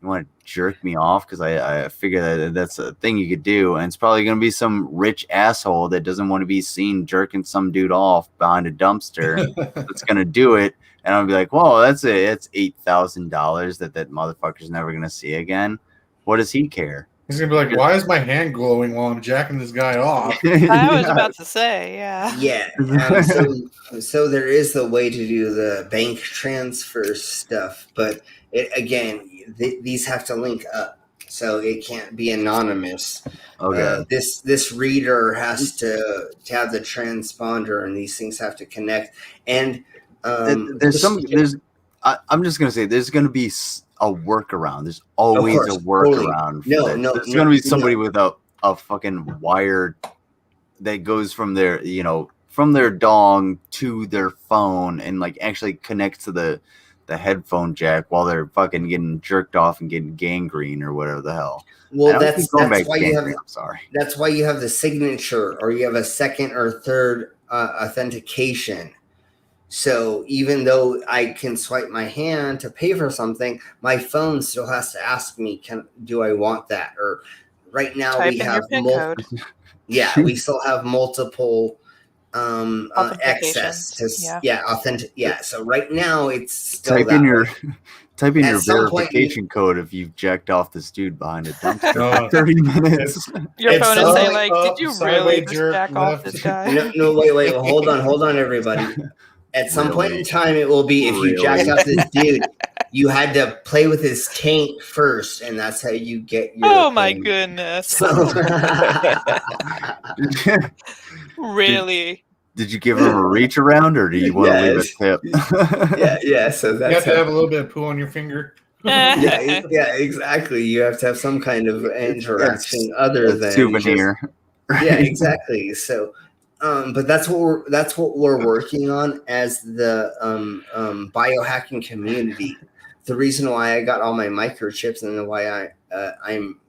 [SPEAKER 1] you want to jerk me off? Because I figure that that's a thing you could do, and it's probably going to be some rich asshole that doesn't want to be seen jerking some dude off behind a dumpster that's going to do it. And I'll be like, whoa, that's $8,000 that motherfucker's never going to see again. What does he care?
[SPEAKER 3] He's gonna be like, "Why is my hand glowing while I'm jacking this guy off?"
[SPEAKER 13] I was about to say, yeah.
[SPEAKER 2] Yeah. So there is the way to do the bank transfer stuff, but these have to link up, so it can't be anonymous.
[SPEAKER 1] Okay.
[SPEAKER 2] This reader has to have the transponder, and these things have to connect. And
[SPEAKER 1] I'm just gonna say there's gonna be a workaround. There's always a workaround.
[SPEAKER 2] Totally.
[SPEAKER 1] There's gonna be somebody with a fucking wire that goes from their from their dong to their phone and like actually connects to the headphone jack while they're fucking getting jerked off and getting gangrene or whatever the hell.
[SPEAKER 2] Well, that's why you have.
[SPEAKER 1] I'm sorry.
[SPEAKER 2] That's why you have the signature, or you have a second or third authentication. So even though I can swipe my hand to pay for something, my phone still has to ask me, do I want that? Or right now we have we still have multiple access to authentic. Yeah. So right now it's still
[SPEAKER 1] type in your verification code if you've jacked off this dude behind a dumpster for 30 minutes.
[SPEAKER 13] Your phone is saying like, did you really just jack off this guy?
[SPEAKER 2] No, wait, hold on, everybody. At some point in time, it will be if you jacked off this dude, you had to play with his taint first, and that's how you get your.
[SPEAKER 13] Oh my goodness! Really?
[SPEAKER 1] Did you give him a reach around, or do you want to leave a tip?
[SPEAKER 2] Yeah. So that's
[SPEAKER 3] you have to have a little bit of poo on your finger.
[SPEAKER 2] yeah, exactly. You have to have some kind of interaction other than
[SPEAKER 1] souvenir.
[SPEAKER 2] Yeah, exactly. So. But that's what we're working on as the biohacking community. The reason why I got all my microchips and why I'm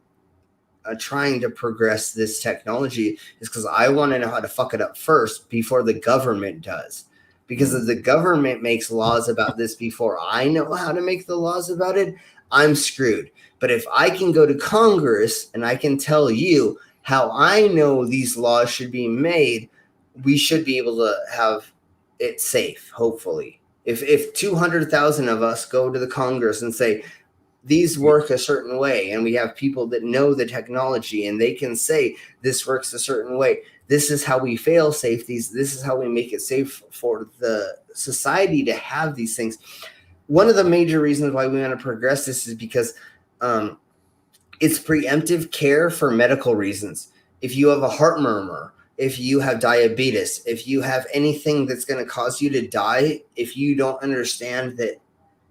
[SPEAKER 2] trying to progress this technology is because I want to know how to fuck it up first before the government does. Because if the government makes laws about this before I know how to make the laws about it, I'm screwed. But if I can go to Congress and I can tell you how I know these laws should be made, we should be able to have it safe, hopefully. If 200,000 of us go to the Congress and say, these work a certain way, and we have people that know the technology and they can say this works a certain way, this is how we fail safe these, this is how we make it safe for the society to have these things. One of the major reasons why we want to progress this is because it's preemptive care for medical reasons. If you have a heart murmur, if you have diabetes, if you have anything that's going to cause you to die, if you don't understand that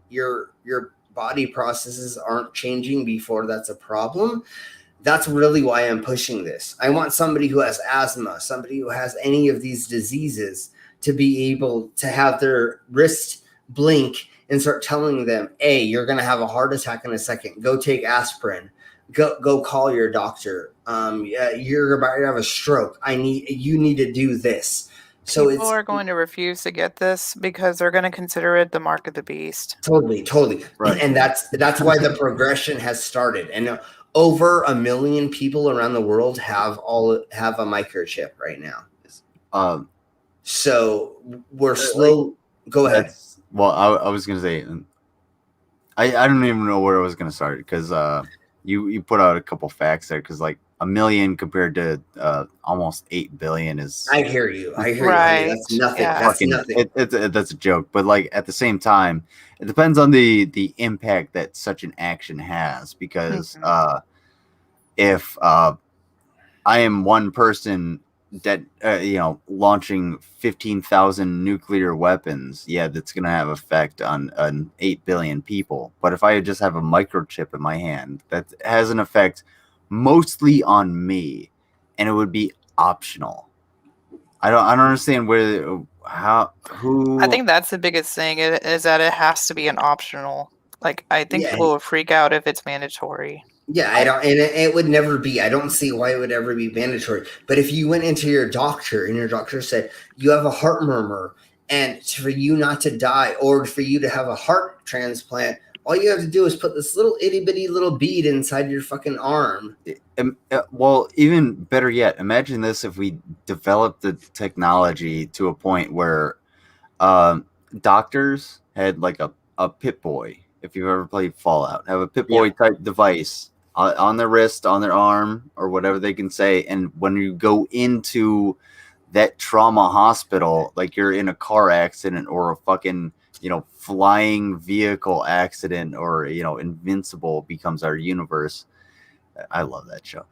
[SPEAKER 2] your body processes aren't changing before that's a problem, that's really why I'm pushing this. I want somebody who has asthma, somebody who has any of these diseases to be able to have their wrist blink and start telling them, hey, you're going to have a heart attack in a second. Go take aspirin. Go call your doctor. You're about to have a stroke. You need to do this. So
[SPEAKER 13] people are going to refuse to get this because they're going to consider it the mark of the beast.
[SPEAKER 2] Totally. Right. And that's why the progression has started. And over 1 million people around the world have a microchip right now. So we're slow. Go ahead.
[SPEAKER 1] Well, I was going to say, I don't even know where I was going to start because you put out a couple facts there because like 1 million compared to almost 8 billion is.
[SPEAKER 2] I hear you.
[SPEAKER 13] Right.
[SPEAKER 2] You. That's nothing. Yeah. That's nothing.
[SPEAKER 1] That's a joke. But like at the same time, it depends on the impact that such an action has. Because if I am one person that launching 15,000 nuclear weapons, that's going to have effect on 8 billion people. But if I just have a microchip in my hand, that has an effect mostly on me, and it would be optional. I don't understand who.
[SPEAKER 13] I think that's the biggest thing is that it has to be an optional. Like I think people would freak out if it's mandatory.
[SPEAKER 2] Yeah, I don't, and it would never be. I don't see why it would ever be mandatory. But if you went into your doctor and your doctor said you have a heart murmur, and for you not to die or for you to have a heart transplant, all you have to do is put this little itty bitty little bead inside your fucking arm.
[SPEAKER 1] Well, even better yet, imagine this: if we developed the technology to a point where doctors had like a Pip-Boy. If you've ever played Fallout, have a Pip-Boy type device on their wrist, on their arm, or whatever they can say. And when you go into that trauma hospital, like you're in a car accident or a fucking, flying vehicle accident, or, Invincible becomes our universe. I love that show.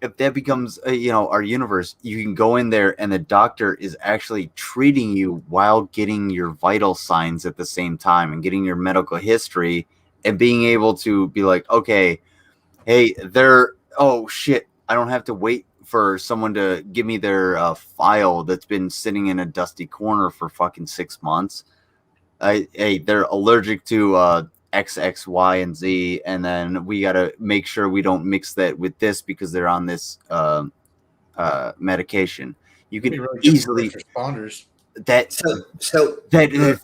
[SPEAKER 1] If that becomes, our universe, you can go in there and the doctor is actually treating you while getting your vital signs at the same time and getting your medical history and being able to be like, okay, hey, oh shit, I don't have to wait for someone to give me their file that's been sitting in a dusty corner for fucking 6 months. Hey, they're allergic to X, X, Y, and Z, and then we got to make sure we don't mix that with this because they're on this medication. You can
[SPEAKER 3] really
[SPEAKER 1] easily
[SPEAKER 3] responders.
[SPEAKER 1] That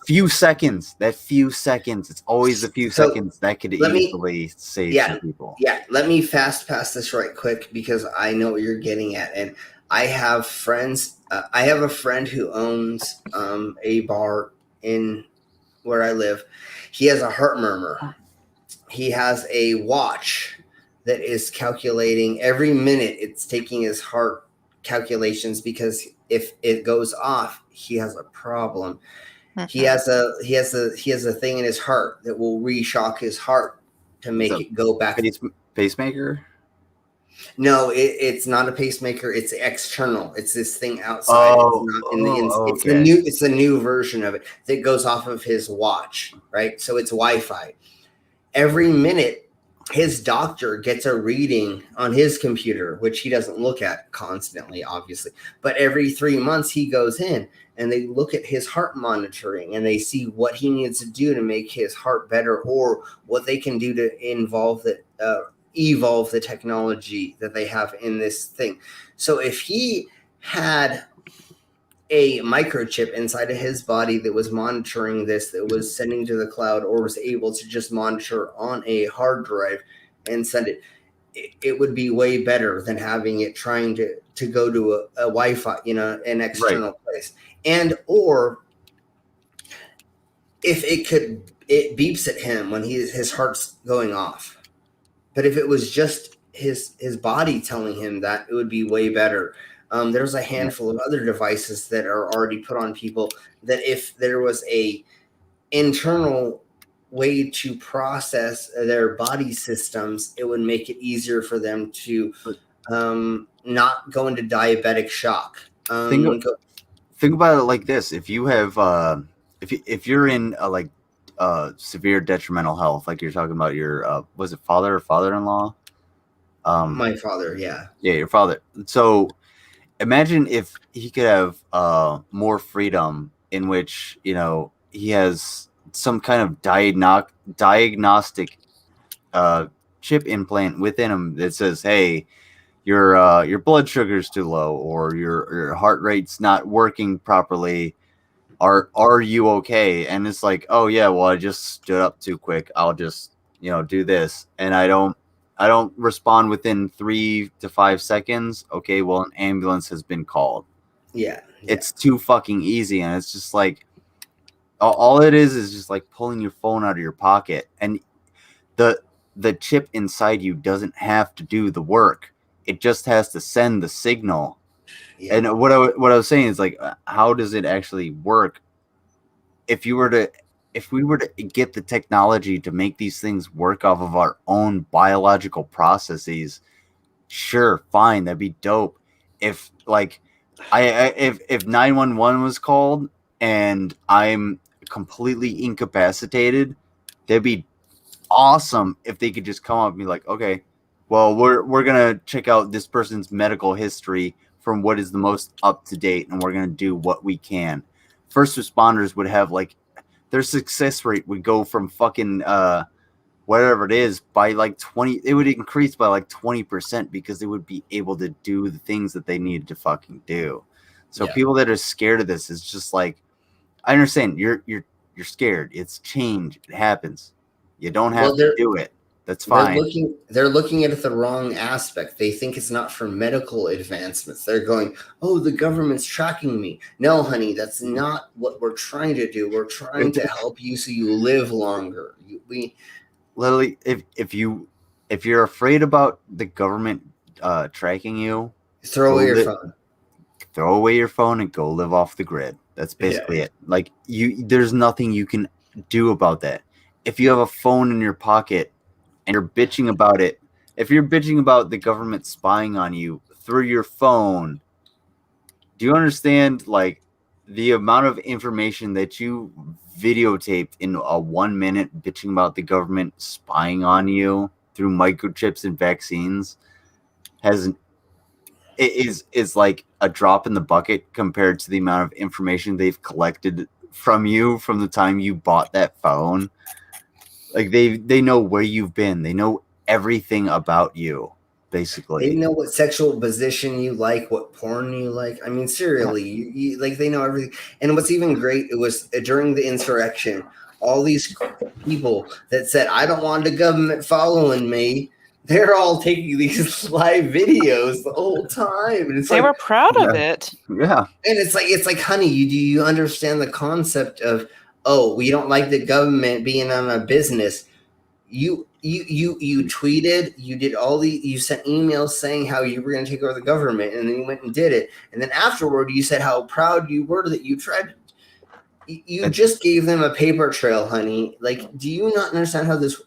[SPEAKER 1] few seconds. It's always a few seconds that could easily save some people.
[SPEAKER 2] Yeah, let me fast pass this right quick because I know what you're getting at, and I have friends. I have a friend who owns a bar in where I live. He has a heart murmur. He has a watch that is calculating every minute. It's taking his heart calculations because if it goes off, he has a problem. He has a thing in his heart that will re-shock his heart to make it go back.
[SPEAKER 1] Pacemaker?
[SPEAKER 2] No, it's not a pacemaker. It's external. It's this thing outside. It's the new version of it that goes off of his watch, right? So it's Wi-Fi. Every minute, his doctor gets a reading on his computer, which he doesn't look at constantly, obviously. But every 3 months, he goes in and they look at his heart monitoring and they see what he needs to do to make his heart better or what they can do to evolve the technology that they have in this thing. So if he had a microchip inside of his body that was monitoring this, that was sending to the cloud, or was able to just monitor on a hard drive and send it would be way better than having it trying to go to a Wi-Fi, an external place. And or if it beeps at him when his heart's going off. But if it was just his body telling him that, it would be way better. There's a handful of other devices that are already put on people that if there was a internal way to process their body systems, it would make it easier for them to not go into diabetic shock.
[SPEAKER 1] Think about it like this: if you have, if you're in severe detrimental health, like you're talking about your was it father or father-in-law?
[SPEAKER 2] My father, yeah,
[SPEAKER 1] your father. So imagine if he could have more freedom in which he has some kind of diagnostic chip implant within him that says, hey, your blood sugar's too low, or your heart rate's not working properly. Are you okay? And it's like, oh yeah, well, I just stood up too quick. I'll just do this, and I don't respond within 3 to 5 seconds. Okay, well, an ambulance has been called.
[SPEAKER 2] Yeah.
[SPEAKER 1] It's too fucking easy, and it's just like all it is just like pulling your phone out of your pocket, and the chip inside you doesn't have to do the work. It just has to send the signal. Yeah. And what I was saying is, like, how does it actually work? If we were to get the technology to make these things work off of our own biological processes, sure, fine, that'd be dope. If if 911 was called and I'm completely incapacitated, that'd be awesome if they could just come up and be like, okay, well, we're gonna check out this person's medical history from what is the most up to date, and we're gonna do what we can. First responders would have their success rate would go from fucking whatever it is by like 20, it would increase by like 20% because they would be able to do the things that they needed to fucking do. So people that are scared of this is just like, I understand you're scared. It's change. It happens. You don't have to do it. That's fine.
[SPEAKER 2] They're looking at it the wrong aspect. They think it's not for medical advancements. They're going, oh, the government's tracking me. No, honey, that's not what we're trying to do. We're trying to help you so you live longer.
[SPEAKER 1] Literally, if you're afraid about the government tracking you,
[SPEAKER 2] throw away your phone.
[SPEAKER 1] Throw away your phone and go live off the grid. That's basically it. Like there's nothing you can do about that. If you have a phone in your pocket and you're bitching about it, if you're bitching about the government spying on you through your phone, do you understand like the amount of information that you videotaped in a 1 minute bitching about the government spying on you through microchips and vaccines is like a drop in the bucket compared to the amount of information they've collected from you from the time you bought that phone. Like they know where you've been. They know everything about you, basically.
[SPEAKER 2] They know what sexual position you like, what porn you like. I mean, seriously, you like they know everything. And what's even great, it was during the insurrection, all these people that said, I don't want the government following me. They're all taking these live videos the whole time. And
[SPEAKER 13] they were proud of it.
[SPEAKER 1] Yeah.
[SPEAKER 2] And it's like, honey, do you understand the concept of, oh, we don't like the government being on a business. You tweeted, you sent emails saying how you were going to take over the government, and then you went and did it. And then afterward, you said how proud you were that you tried. You just gave them a paper trail, honey. Like, do you not understand how this?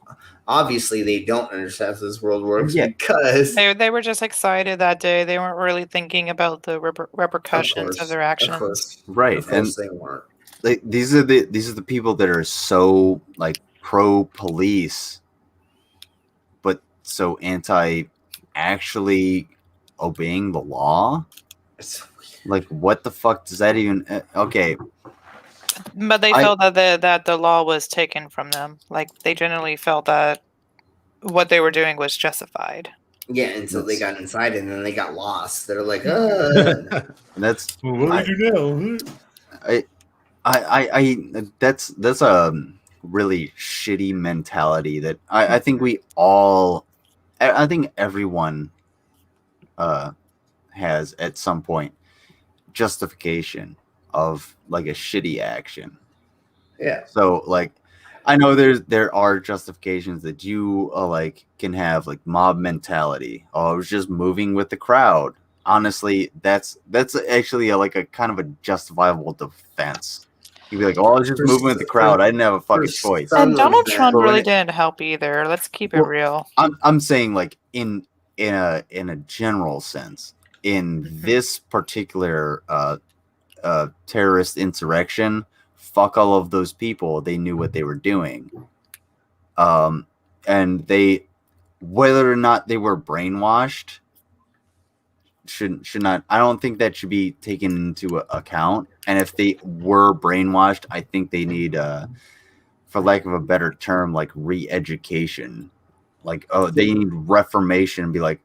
[SPEAKER 2] Obviously, they don't understand how this world works because
[SPEAKER 13] they were just excited that day. They weren't really thinking about the repercussions of their actions.
[SPEAKER 2] Of course.
[SPEAKER 1] Right,
[SPEAKER 2] of course they weren't.
[SPEAKER 1] Like these are the people that are so like pro police, but so anti actually obeying the law. Like, what the fuck does that even? Okay.
[SPEAKER 13] But they felt that the law was taken from them. Like they generally felt that what they were doing was justified.
[SPEAKER 2] Yeah, until they got inside and then they got lost. They're like,
[SPEAKER 1] that's
[SPEAKER 3] what do you know?
[SPEAKER 1] That's a really shitty mentality that I think we all, I think everyone has at some point justification of like a shitty action.
[SPEAKER 2] Yeah.
[SPEAKER 1] So like, I know there are justifications that you like can have like mob mentality. Oh, I was just moving with the crowd. Honestly, that's actually like a kind of a justifiable defense. You'd be like, oh, I was just moving with the crowd. I didn't have a fucking choice.
[SPEAKER 13] And Donald Trump really didn't help either. Let's keep it real.
[SPEAKER 1] I'm saying like in a general sense, in this particular terrorist insurrection, fuck all of those people. They knew what they were doing. And they, whether or not they were brainwashed, should not, I don't think that should be taken into account. And if they were brainwashed, I think they need for lack of a better term, like re-education. Like, oh, they need reformation and be like,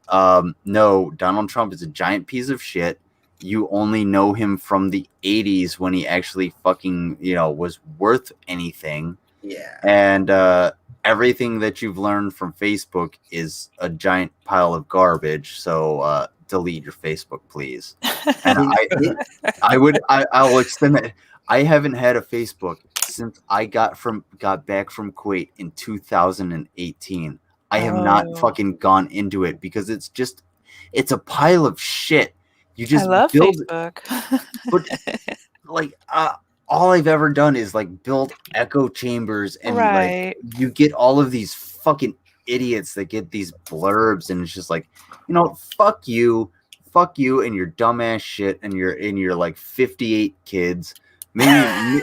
[SPEAKER 1] no, Donald Trump is a giant piece of shit. You only know him from the 80s when he actually fucking, was worth anything.
[SPEAKER 2] Yeah.
[SPEAKER 1] And everything that you've learned from Facebook is a giant pile of garbage. So delete your Facebook, please. And I'll extend it. I haven't had a Facebook since I got back from Kuwait in 2018. I have not fucking gone into it because it's a pile of shit. You just
[SPEAKER 13] I love Facebook.
[SPEAKER 1] But like all I've ever done is like build echo chambers and like you get all of these fucking idiots that get these blurbs and it's just like, fuck you and your dumbass shit and your like 58 kids. Maybe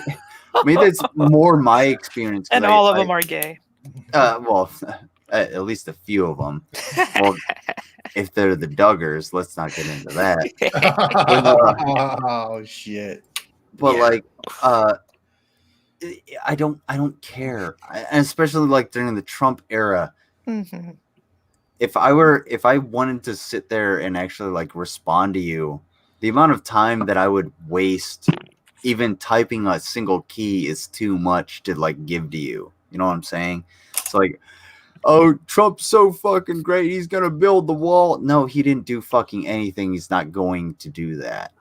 [SPEAKER 1] that's more my experience.
[SPEAKER 13] And all of them are gay.
[SPEAKER 1] Well, at least a few of them. Well, if they're the Duggars, let's not get into that.
[SPEAKER 3] Oh shit!
[SPEAKER 1] But like, I don't care, and especially like during the Trump era.
[SPEAKER 13] Mm-hmm.
[SPEAKER 1] If I wanted to sit there and actually like respond to you, the amount of time that I would waste even typing a single key is too much to like give to you. You know what I'm saying? It's like, oh, Trump's so fucking great. He's going to build the wall. No, he didn't do fucking anything. He's not going to do that.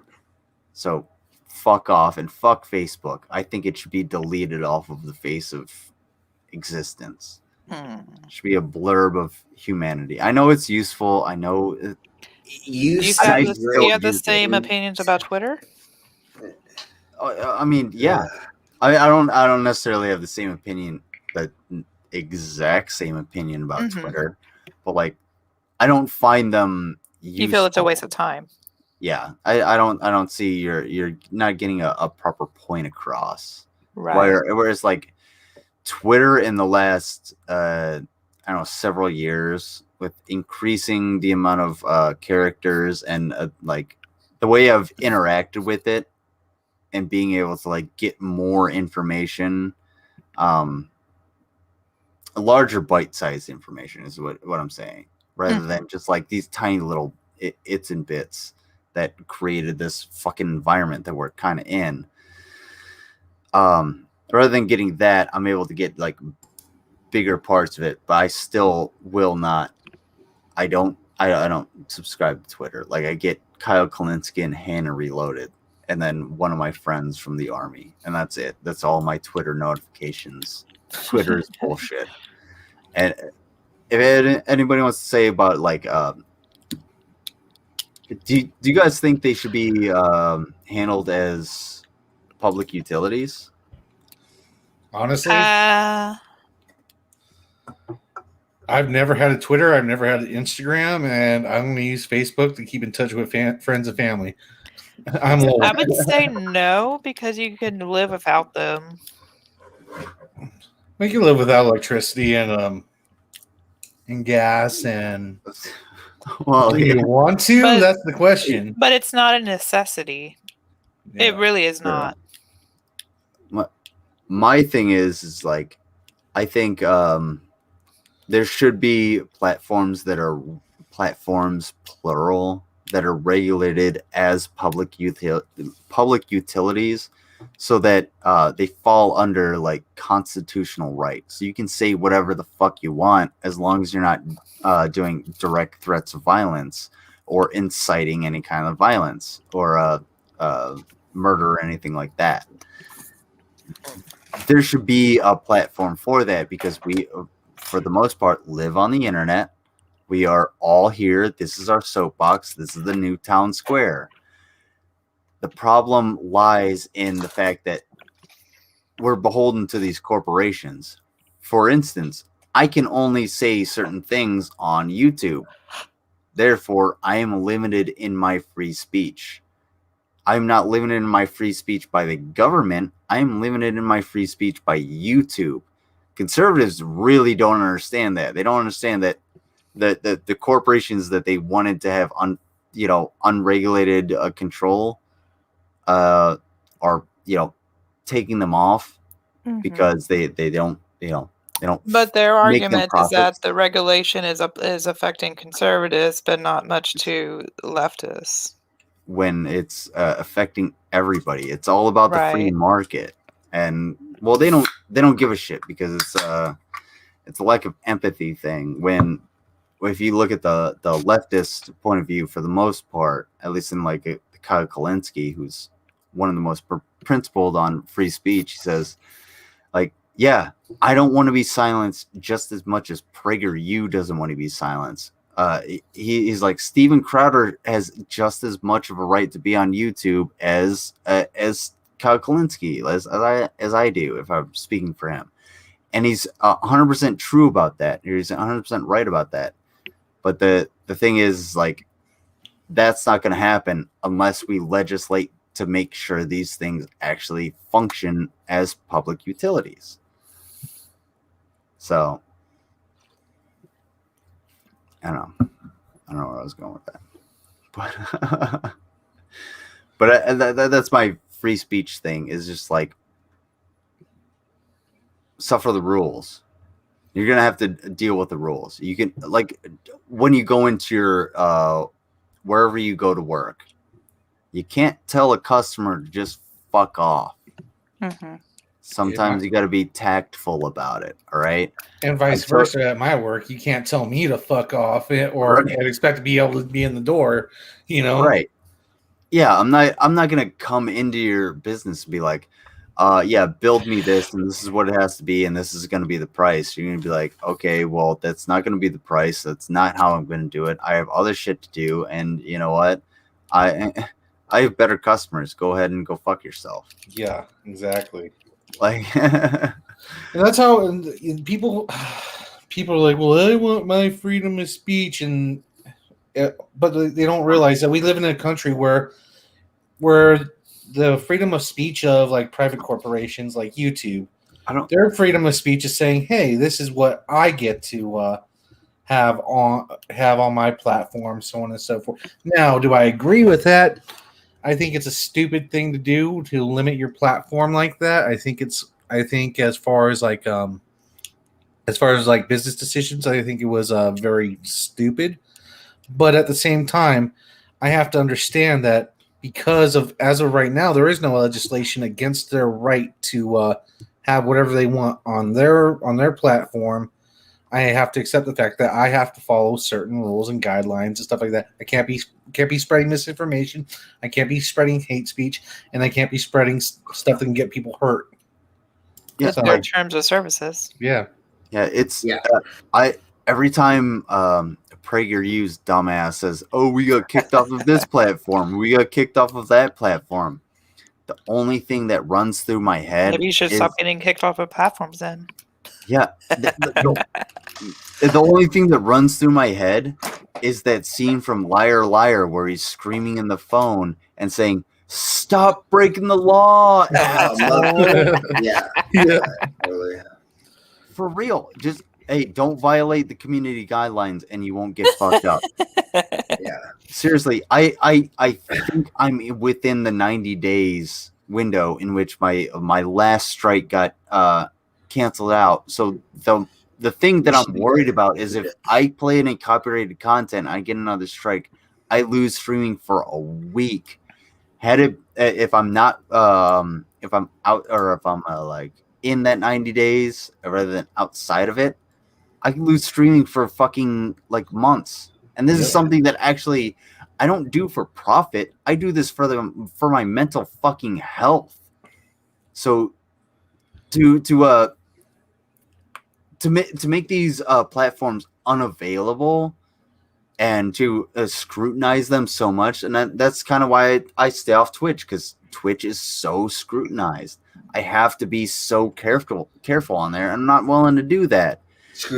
[SPEAKER 1] So fuck off and fuck Facebook. I think it should be deleted off of the face of existence. It should be a blurb of humanity. I know it's useful. I know
[SPEAKER 13] do you have the same opinions about Twitter?
[SPEAKER 1] I mean, yeah. I don't necessarily have the same opinion, the exact same opinion about Twitter, but like I don't find them useful.
[SPEAKER 13] You feel it's a waste of time.
[SPEAKER 1] Yeah, I don't see you're not getting a proper point across.
[SPEAKER 13] Right.
[SPEAKER 1] Whereas like Twitter in the last I don't know, several years, with increasing the amount of characters and like the way I've interacted with it and being able to like get more information, a larger bite-sized information is what I'm saying, rather than just like these tiny little its and bits that created this fucking environment that we're kind of in. Rather than getting that, I'm able to get like bigger parts of it, but I still will not. I don't subscribe to Twitter. Like I get Kyle Kalinske and Hannah Reloaded, and then one of my friends from the army, and that's it. That's all my Twitter notifications. Twitter is bullshit. And if anybody wants to say about like, do you guys think they should be handled as public utilities?
[SPEAKER 3] Honestly, I've never had a Twitter. I've never had an Instagram, and I'm going to use Facebook to keep in touch with friends and family. I'm old.
[SPEAKER 13] I would say no, because you can live without them.
[SPEAKER 3] We can live without electricity and gas and. Well, do you want to? That's the question.
[SPEAKER 13] But it's not a necessity. Yeah, it really is not.
[SPEAKER 1] My thing is like, I think there should be platforms that are platforms plural that are regulated as public utilities, so that they fall under like constitutional rights. So you can say whatever the fuck you want as long as you're not doing direct threats of violence or inciting any kind of violence or murder or anything like that. There should be a platform for that, because we, for the most part, live on the internet. We are all here. This is our soapbox. This is the new town square. The problem lies in the fact that we're beholden to these corporations. For instance, I can only say certain things on YouTube. Therefore, I am limited in my free speech. I'm not limited in my free speech by the government. I am limited in my free speech by YouTube. Conservatives really don't understand that. They don't understand that the corporations that they wanted to have unregulated control are taking them off because they don't.
[SPEAKER 13] But their argument is that the regulation is affecting conservatives, but not much to leftists.
[SPEAKER 1] When it's affecting everybody, it's all about the free market, and well, they don't give a shit, because it's a lack of empathy thing. When if you look at the leftist point of view, for the most part, at least in like Kyle Kalinske, who's one of the most principled on free speech, he says, like, yeah, I don't want to be silenced just as much as PragerU doesn't want to be silenced. He's like, Steven Crowder has just as much of a right to be on YouTube as Kyle Kalinske, as I do, if I'm speaking for him. And he's 100% true about that. He's 100% right about that. But the thing is, like, that's not going to happen unless we legislate to make sure these things actually function as public utilities. So I don't know where I was going with that, but that's my free speech thing, is just like, suffer the rules. You're gonna have to deal with the rules. You can, like, when you go into your wherever you go to work, you can't tell a customer to just fuck off.
[SPEAKER 13] Mm-hmm.
[SPEAKER 1] Sometimes you got to be tactful about it. All right,
[SPEAKER 3] and vice versa. At my work, you can't tell me to fuck off or expect to be able to be in the door. You know,
[SPEAKER 1] right? Yeah, I'm not gonna come into your business and be like, yeah, build me this, and this is what it has to be, and this is going to be the price. You're going to be like, okay, well, that's not going to be the price. That's not how I'm going to do it. I have other shit to do, and you know what? I have better customers. Go ahead and go fuck yourself.
[SPEAKER 3] Yeah, exactly.
[SPEAKER 1] Like,
[SPEAKER 3] and that's how people are like, well, I want my freedom of speech, and but they don't realize that we live in a country where the freedom of speech of like private corporations like YouTube, their freedom of speech is saying, hey, this is what I get to have on my platform, so on and so forth. Now, do I agree with that? I think it's a stupid thing to do to limit your platform like that. I think as far as like business decisions, I think it was very stupid. But at the same time, I have to understand that because as of right now, there is no legislation against their right to have whatever they want on their platform. I have to accept the fact that I have to follow certain rules and guidelines and stuff like that. I can't be spreading misinformation. I can't be spreading hate speech, and I can't be spreading stuff that can get people hurt.
[SPEAKER 13] Yeah, so, their terms of services.
[SPEAKER 3] Yeah,
[SPEAKER 1] it's every time PragerU's dumbass says, "Oh, we got kicked off of this platform. We got kicked off of that platform." The only thing that runs through my head.
[SPEAKER 13] Maybe you should stop getting kicked off of platforms then.
[SPEAKER 1] Yeah. The only thing that runs through my head is that scene from Liar Liar where he's screaming in the phone and saying, "Stop breaking the law."
[SPEAKER 2] Yeah.
[SPEAKER 1] For real. Just, hey, don't violate the community guidelines and you won't get fucked up.
[SPEAKER 2] Yeah.
[SPEAKER 1] Seriously, I think I'm within the 90 days window in which my last strike got canceled out. So the thing that I'm worried about is if I play any copyrighted content, I get another strike, I lose streaming for a week. If I'm not if I'm out or if I'm like in that 90 days rather than outside of it, I can lose streaming for fucking like months. And this is something that actually I don't do for profit. I do this for my mental fucking health. So to make these platforms unavailable and to scrutinize them so much, and that's kind of why I stay off Twitch, because Twitch is so scrutinized. I have to be so careful on there. I'm not willing to do that. If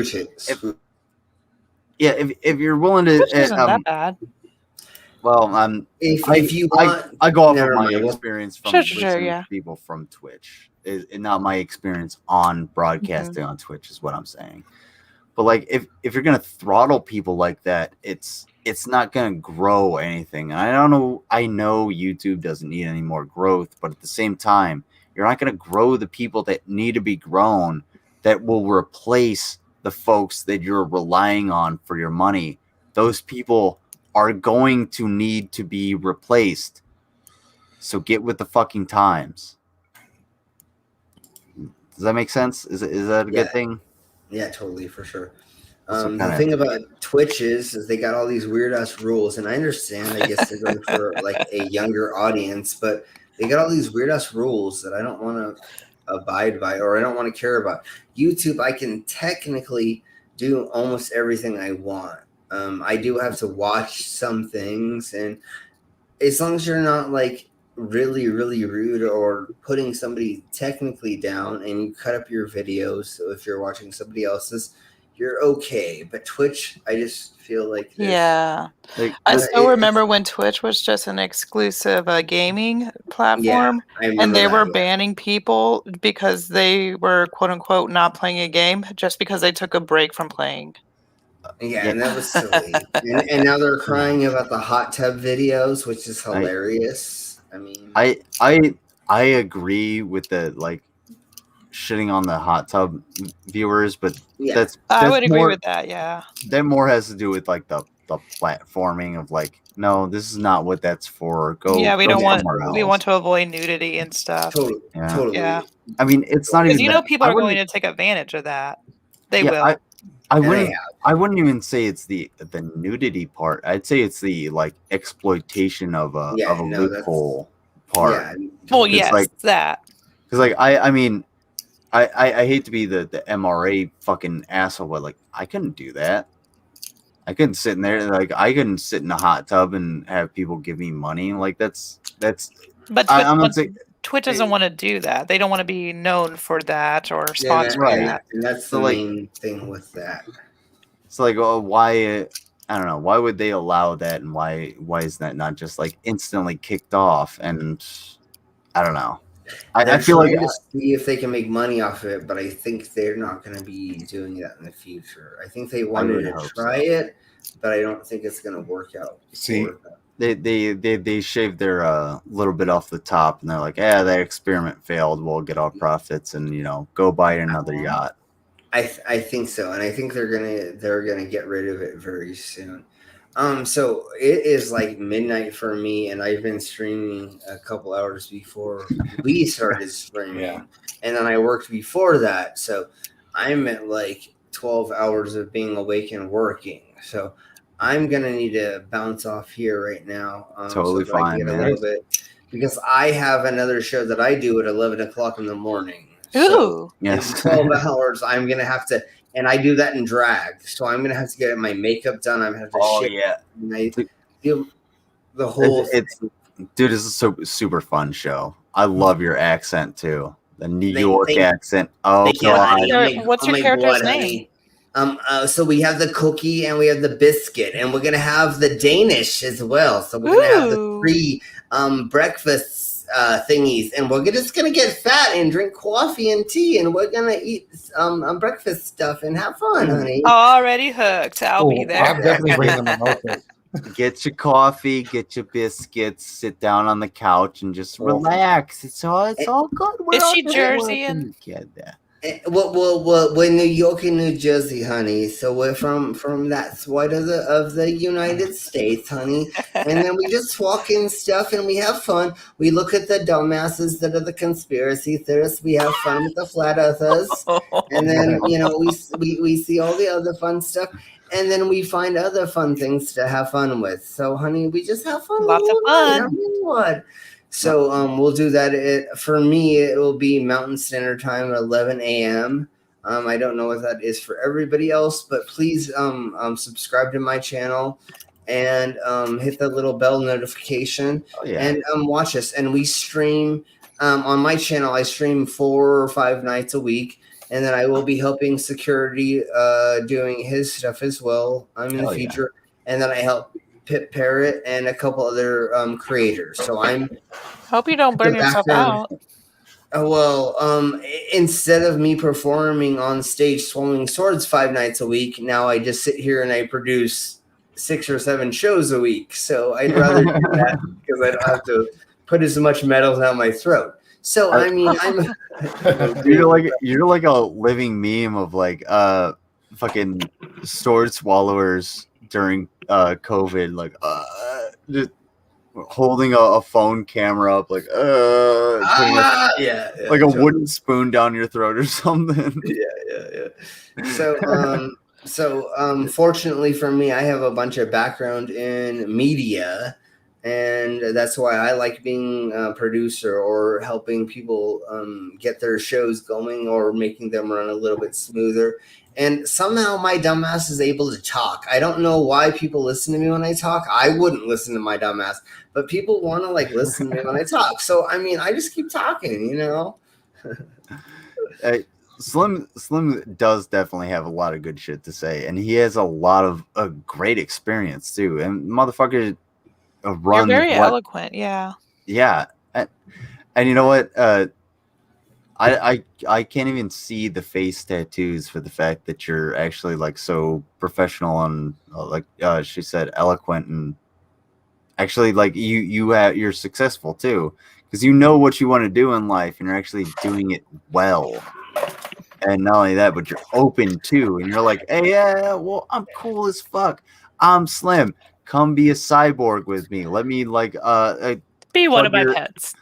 [SPEAKER 1] you're willing to,
[SPEAKER 13] Twitch isn't that bad.
[SPEAKER 1] Well,
[SPEAKER 2] if you want,
[SPEAKER 1] I go off of my experience from listening
[SPEAKER 13] yeah.
[SPEAKER 1] to people from Twitch, not my experience on broadcasting on Twitch is what I'm saying. But like, if you're gonna throttle people like that, it's not gonna grow anything. And I know YouTube doesn't need any more growth, but at the same time, you're not gonna grow the people that need to be grown, that will replace the folks that you're relying on for your money. Those people are going to need to be replaced. So get with the fucking times. Does that make sense? Is that a good thing?
[SPEAKER 2] Yeah, totally, for sure. The thing about Twitch is they got all these weird ass rules, and I understand. I guess they're going for like a younger audience, but they got all these weird ass rules that I don't want to abide by, or I don't want to care about. YouTube, I can technically do almost everything I want. I do have to watch some things, and as long as you're not like really, really rude or putting somebody technically down and you cut up your videos, so if you're watching somebody else's, you're okay. But Twitch, I just feel like
[SPEAKER 13] I still remember when Twitch was just an exclusive gaming platform, and they were banning people because they were quote unquote not playing a game just because they took a break from playing.
[SPEAKER 2] And that was silly. and now they're crying about the hot tub videos, which is hilarious. I mean,
[SPEAKER 1] I agree with the like shitting on the hot tub viewers, but
[SPEAKER 2] Yeah.
[SPEAKER 13] I would agree
[SPEAKER 1] more,
[SPEAKER 13] with that. Yeah.
[SPEAKER 1] That more has to do with like the platforming of like, no, this is not what that's for.
[SPEAKER 13] Yeah, we
[SPEAKER 1] go
[SPEAKER 13] don't want.
[SPEAKER 1] somewhere else.
[SPEAKER 13] We want to avoid nudity and stuff.
[SPEAKER 2] Totally.
[SPEAKER 13] Yeah.
[SPEAKER 1] I mean, it's not
[SPEAKER 13] Because
[SPEAKER 1] even.
[SPEAKER 13] you know, people
[SPEAKER 1] I
[SPEAKER 13] are going
[SPEAKER 1] wouldn't-
[SPEAKER 13] to take advantage of that. They
[SPEAKER 1] Yeah,
[SPEAKER 13] will.
[SPEAKER 1] I wouldn't even say it's the nudity part. I'd say it's the like exploitation of a loophole part.
[SPEAKER 2] Yeah.
[SPEAKER 13] Well,
[SPEAKER 1] It's
[SPEAKER 13] yes,
[SPEAKER 1] like,
[SPEAKER 13] that.
[SPEAKER 1] because like I mean, I hate to be the MRA fucking asshole, but like I couldn't do that. I couldn't sit in there like I couldn't sit in a hot tub and have people give me money. Like that's.
[SPEAKER 13] But
[SPEAKER 1] I'm not saying.
[SPEAKER 13] Twitch doesn't want to do that. They don't want to be known for that or sponsored that.
[SPEAKER 2] And that's the main thing with that.
[SPEAKER 1] It's like, well, why? I don't know. Why would they allow that, and why is that not just like instantly kicked off? And I don't know. I feel like
[SPEAKER 2] to see if they can make money off of it, but I think they're not going to be doing that in the future. I think they wanted to try it, but I don't think it's going to work out.
[SPEAKER 1] See, they shaved their little bit off the top, and they're like, "Yeah, that experiment failed. We'll get our profits, and go buy another yacht."
[SPEAKER 2] I think so, and I think they're gonna get rid of it very soon. So it is like midnight for me, and I've been streaming a couple hours before we started streaming, and then I worked before that, so I'm at like 12 hours of being awake and working. So I'm gonna need to bounce off here right now.
[SPEAKER 1] Totally
[SPEAKER 2] so that I
[SPEAKER 1] fine,
[SPEAKER 2] can get
[SPEAKER 1] man.
[SPEAKER 2] a little bit, because I have another show that I do at 11 o'clock in the morning.
[SPEAKER 13] Ooh.
[SPEAKER 2] So
[SPEAKER 1] yes.
[SPEAKER 2] in 12 hours, I'm going to have to, and I do that in drag. So I'm going to have to get my makeup done. I'm going to have to shave. And I do the whole
[SPEAKER 1] dude, this is a super fun show. I love your accent too. The New York accent. Oh, God.
[SPEAKER 13] What's your character's name?
[SPEAKER 2] So we have the cookie and we have the biscuit, and we're gonna have the Danish as well. So we're gonna have the 3 breakfasts thingies, and we're just gonna get fat and drink coffee and tea, and we're gonna eat breakfast stuff and have fun, honey.
[SPEAKER 13] Already hooked. I'll be there.
[SPEAKER 3] I'm definitely bringing the mimosas.
[SPEAKER 1] Get your coffee, get your biscuits, sit down on the couch, and just relax. It's all good.
[SPEAKER 13] Is she Jersey and
[SPEAKER 2] Well, we're New York and New Jersey, honey. So we're from that side of the United States, honey. And then we just talk and stuff, and we have fun. We look at the dumbasses that are the conspiracy theorists. We have fun with the flat earthers, and then we see all the other fun stuff, and then we find other fun things to have fun with. So, honey, we just have fun.
[SPEAKER 13] Lots of fun.
[SPEAKER 2] What? So we'll do that. For me, it will be Mountain Standard Time at 11 a.m. I don't know what that is for everybody else, but please subscribe to my channel and hit the little bell notification and watch us. And we stream on my channel. I stream 4 or 5 nights a week, and then I will be helping Security doing his stuff as well in the future. And then I help Pip Parrot and a couple other creators. So
[SPEAKER 13] hope you don't burn yourself out.
[SPEAKER 2] Instead of me performing on stage swallowing swords 5 nights a week, now I just sit here and I produce 6 or 7 shows a week. So I'd rather do that because I don't have to put as much metal down my throat. So I mean,
[SPEAKER 1] you're like a living meme of like fucking sword swallowers during COVID, like just holding a phone camera up, like like a wooden spoon down your throat or something.
[SPEAKER 2] So fortunately for me, I have a bunch of background in media, and that's why I like being a producer or helping people get their shows going or making them run a little bit smoother. And somehow my dumbass is able to talk. I don't know why people listen to me when I talk. I wouldn't listen to my dumbass, but people want to like listen to me when I talk. So I mean, I just keep talking,
[SPEAKER 1] Slim does definitely have a lot of good shit to say, and he has a lot of great experience too. And motherfucker runs.
[SPEAKER 13] You're very eloquent, yeah.
[SPEAKER 1] Yeah, and you know what? I can't even see the face tattoos for the fact that you're actually like so professional and she said eloquent, and actually like you're successful too, because you know what you want to do in life and you're actually doing it well. And not only that, but you're open too. And you're like, hey, yeah, well, I'm cool as fuck. I'm Slim. Come be a cyborg with me. Let me
[SPEAKER 13] be one of my pets.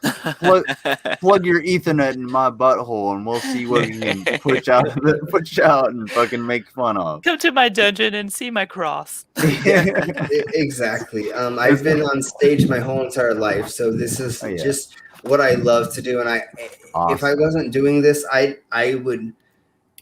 [SPEAKER 1] plug your Ethernet in my butthole, and we'll see what we can push out and fucking make fun of.
[SPEAKER 13] Come to my dungeon and see my cross.
[SPEAKER 2] Exactly. I've been on stage my whole entire life, so this is just what I love to do. And if I wasn't doing this, I would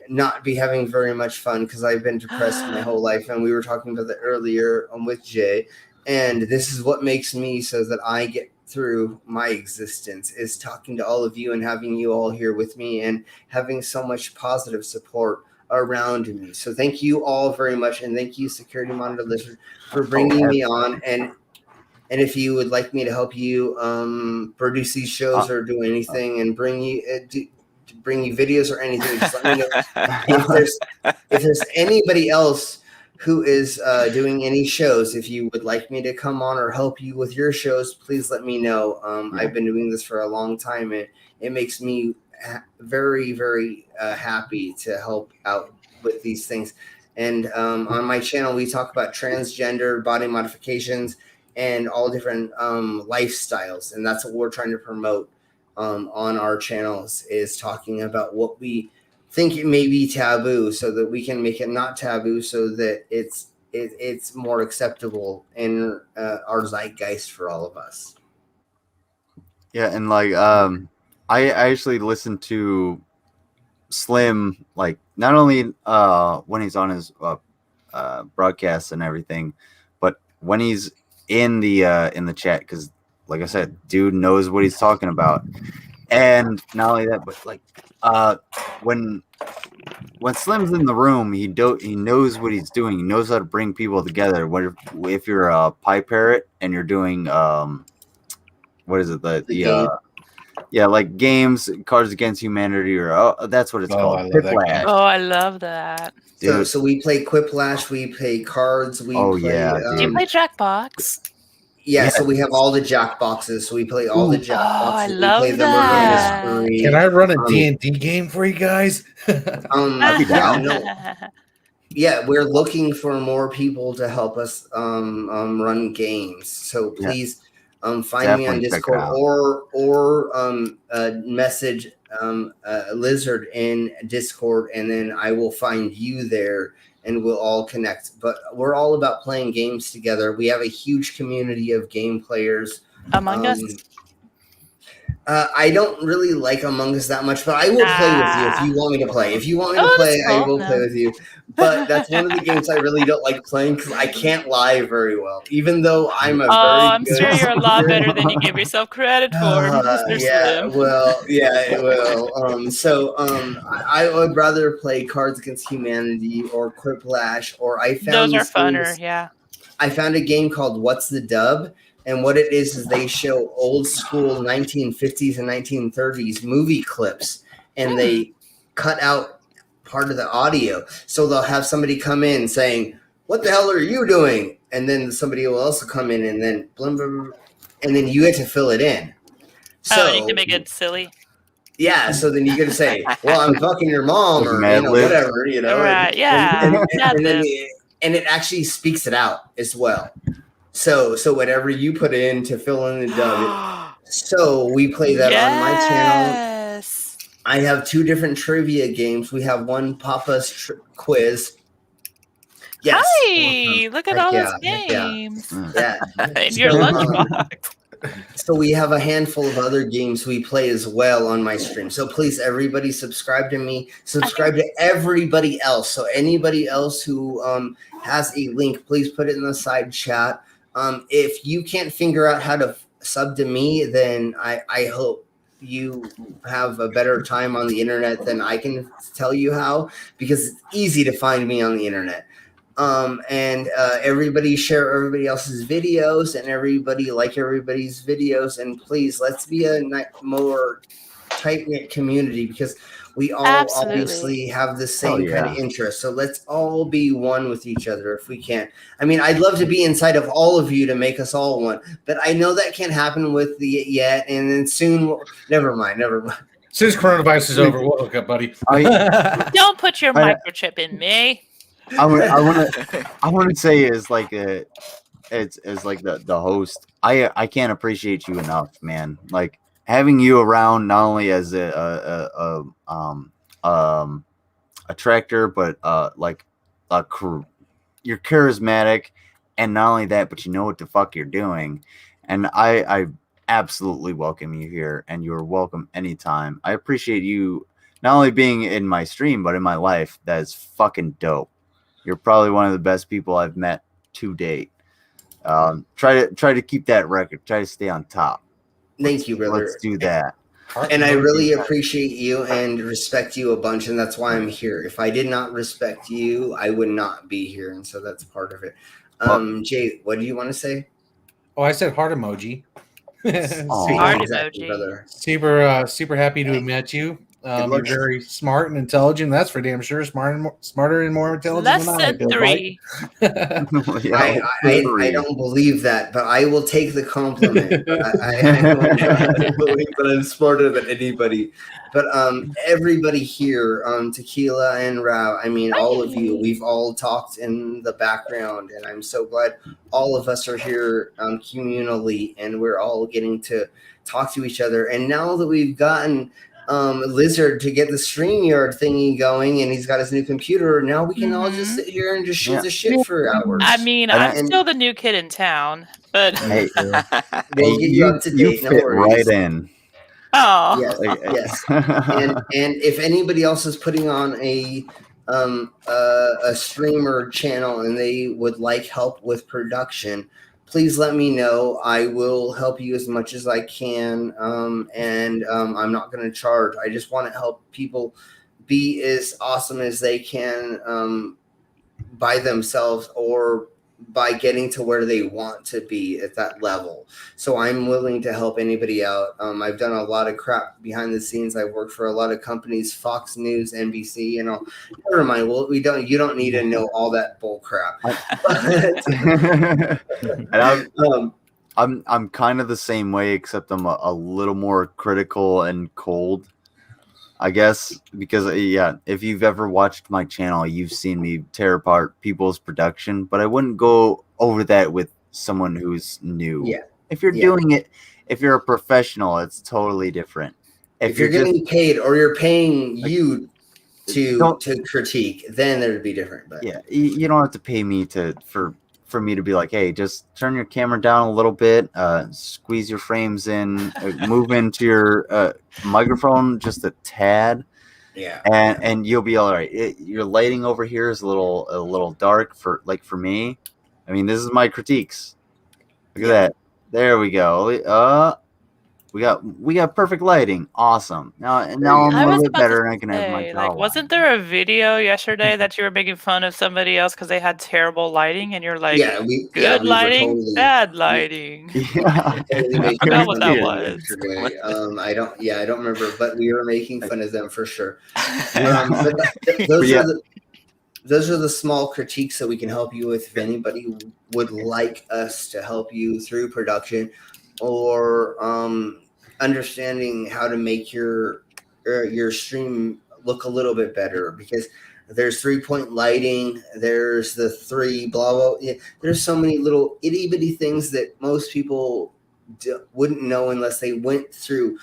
[SPEAKER 2] not be having very much fun because I've been depressed my whole life. And we were talking about that earlier with Jay. And this is what makes me so that I get through my existence, is talking to all of you and having you all here with me and having so much positive support around me. So thank you all very much. And thank you, Security Monitor Lizard, for bringing me on. And if you would like me to help you produce these shows or do anything and bring you videos or anything, just let me know. If there's anybody else who is doing any shows, if you would like me to come on or help you with your shows, please let me know. I've been doing this for a long time, and it makes me very, very happy to help out with these things. And on my channel, we talk about transgender body modifications and all different lifestyles, and that's what we're trying to promote on our channels, is talking about what we think it may be taboo, so that we can make it not taboo, so that it's more acceptable in our zeitgeist for all of us.
[SPEAKER 1] Yeah, and I actually listen to Slim, like, not only when he's on his broadcasts and everything, but when he's in the chat, because like I said, dude knows what he's talking about. And not only that, but like when Slim's in the room, he knows what he's doing. He knows how to bring people together. If you're a pie parrot and you're doing what is it, like games, Cards Against Humanity, or that's what it's called.
[SPEAKER 13] I love that.
[SPEAKER 2] So we play Quiplash, we play cards, we play.
[SPEAKER 13] Do you play Jackbox?
[SPEAKER 2] Yeah, so we have all the Jackboxes. So we play all the Jackboxes.
[SPEAKER 13] I love that.
[SPEAKER 3] Can I run a D&D game for you guys?
[SPEAKER 1] I'd be down.
[SPEAKER 2] Yeah, we're looking for more people to help us run games. So please find me on Discord or message Lizard in Discord, and then I will find you there and we'll all connect. But we're all about playing games together. We have a huge community of game players.
[SPEAKER 13] Among Us?
[SPEAKER 2] I don't really like Among Us that much, but I will play with you if you want me to play. If you want me to play, I will play with you. But that's one of the games I really don't like playing because I can't lie very well, even though I'm a
[SPEAKER 13] I'm sure you're a lot better than you give yourself credit for, Mr.
[SPEAKER 2] Yeah,
[SPEAKER 13] Slim.
[SPEAKER 2] well, yeah, well, I would rather play Cards Against Humanity or Quiplash, or I found
[SPEAKER 13] those are funner, yeah.
[SPEAKER 2] I found a game called What's the Dub? And what it is they show old school 1950s and 1930s movie clips, and they cut out part of the audio. So they'll have somebody come in saying, "What the hell are you doing?" And then somebody will also come in, and then blah, blah, blah, and then you get to fill it in. So
[SPEAKER 13] you can make it silly.
[SPEAKER 2] Yeah, so then you get to say, "Well, I'm fucking your mom," or whatever,
[SPEAKER 13] Right? Yeah.
[SPEAKER 2] And it actually speaks it out as well. So whatever you put in to fill in the dub. So we play that on my channel. I have 2 different trivia games. We have one Papa's quiz. Yes.
[SPEAKER 13] Hi, look at all those games.
[SPEAKER 2] Yeah.
[SPEAKER 13] Your lunchbox.
[SPEAKER 2] So we have a handful of other games we play as well on my stream. So please, everybody, subscribe to me. Subscribe to everybody else. So anybody else who has a link, please put it in the side chat. If you can't figure out how to sub to me, then I hope you have a better time on the internet than I can tell you how, because it's easy to find me on the internet. Everybody share everybody else's videos, and everybody like everybody's videos. And please, let's be a more tight-knit community, because we all obviously have the same kind of interest. So let's all be one with each other if we can. I mean, I'd love to be inside of all of you to make us all one, but I know that can't happen with the yet. And then soon, never mind.
[SPEAKER 3] Since coronavirus is over, we'll hook up, buddy.
[SPEAKER 13] Don't put your microchip in me.
[SPEAKER 1] I want to say is like it's like the host. I can't appreciate you enough, man. Like having you around not only as a tractor, but like a crew. You're charismatic, and not only that, but you know what the fuck you're doing. And I absolutely welcome you here, and you're welcome anytime. I appreciate you not only being in my stream, but in my life. That's fucking dope. You're probably one of the best people I've met to date. Try to keep that record. Try to stay on top.
[SPEAKER 2] Thank you, brother.
[SPEAKER 1] Let's do that.
[SPEAKER 2] And I really appreciate you and respect you a bunch, and that's why I'm here. If I did not respect you, I would not be here, and so that's part of it. Jay, what do you want to say?
[SPEAKER 3] Oh, I said heart emoji.
[SPEAKER 2] Heart emoji, brother.
[SPEAKER 3] Super happy to have met you. You're very smart and intelligent. That's for damn sure. Smarter and more intelligent than I.
[SPEAKER 13] Less than 3.
[SPEAKER 2] I don't believe that, but I will take the compliment. I don't believe that I'm smarter than anybody. But everybody here, Tequila and Rao, I mean, all of you, we've all talked in the background, and I'm so glad all of us are here communally, and we're all getting to talk to each other. And now that we've gotten Lizard to get the StreamYard thingy going, and he's got his new computer, now we can all just sit here and just shoot the shit for hours.
[SPEAKER 13] I mean, I'm still the new kid in town, but
[SPEAKER 1] Hey,
[SPEAKER 2] we'll get you up to date. No
[SPEAKER 1] fit
[SPEAKER 2] worries.
[SPEAKER 1] right in.
[SPEAKER 13] Oh,
[SPEAKER 2] yes. And if anybody else is putting on a streamer channel and they would like help with production, please let me know. I will help you as much as I can. And I'm not going to charge. I just want to help people be as awesome as they can by themselves or by getting to where they want to be at that level. So I'm willing to help anybody out. I've done a lot of crap behind the scenes. I've worked for a lot of companies, Fox News, NBC, and all. Never mind. Well, you don't need to know all that bull crap.
[SPEAKER 1] And I'm kind of the same way, except I'm a little more critical and cold, I guess, because if you've ever watched my channel, you've seen me tear apart people's production, but I wouldn't go over that with someone who's new.
[SPEAKER 2] Yeah.
[SPEAKER 1] If you're doing it, if you're a professional, it's totally different.
[SPEAKER 2] If you're getting paid or you're paying you to critique, then it would be different. But
[SPEAKER 1] yeah, you don't have to pay me for me to be like, hey, just turn your camera down a little bit, squeeze your frames in, move into your microphone just a tad, and you'll be all right. Your lighting over here is a little dark for me. I mean, this is my critiques. Look at that. There we go. We got perfect lighting. Awesome. Now I'm a little bit better, and I can have my jaw.
[SPEAKER 13] Wasn't there a video yesterday that you were making fun of somebody else because they had terrible lighting, and you're like, good lighting, bad lighting.
[SPEAKER 1] Yeah,
[SPEAKER 13] I forgot what that was.
[SPEAKER 2] I don't remember, but we were making fun of them for sure. Those are the small critiques that we can help you with. If anybody would like us to help you through production or understanding how to make your stream look a little bit better, because there's 3-point lighting, there's the 3 blah blah. Yeah, there's so many little itty bitty things that most people wouldn't know unless they went through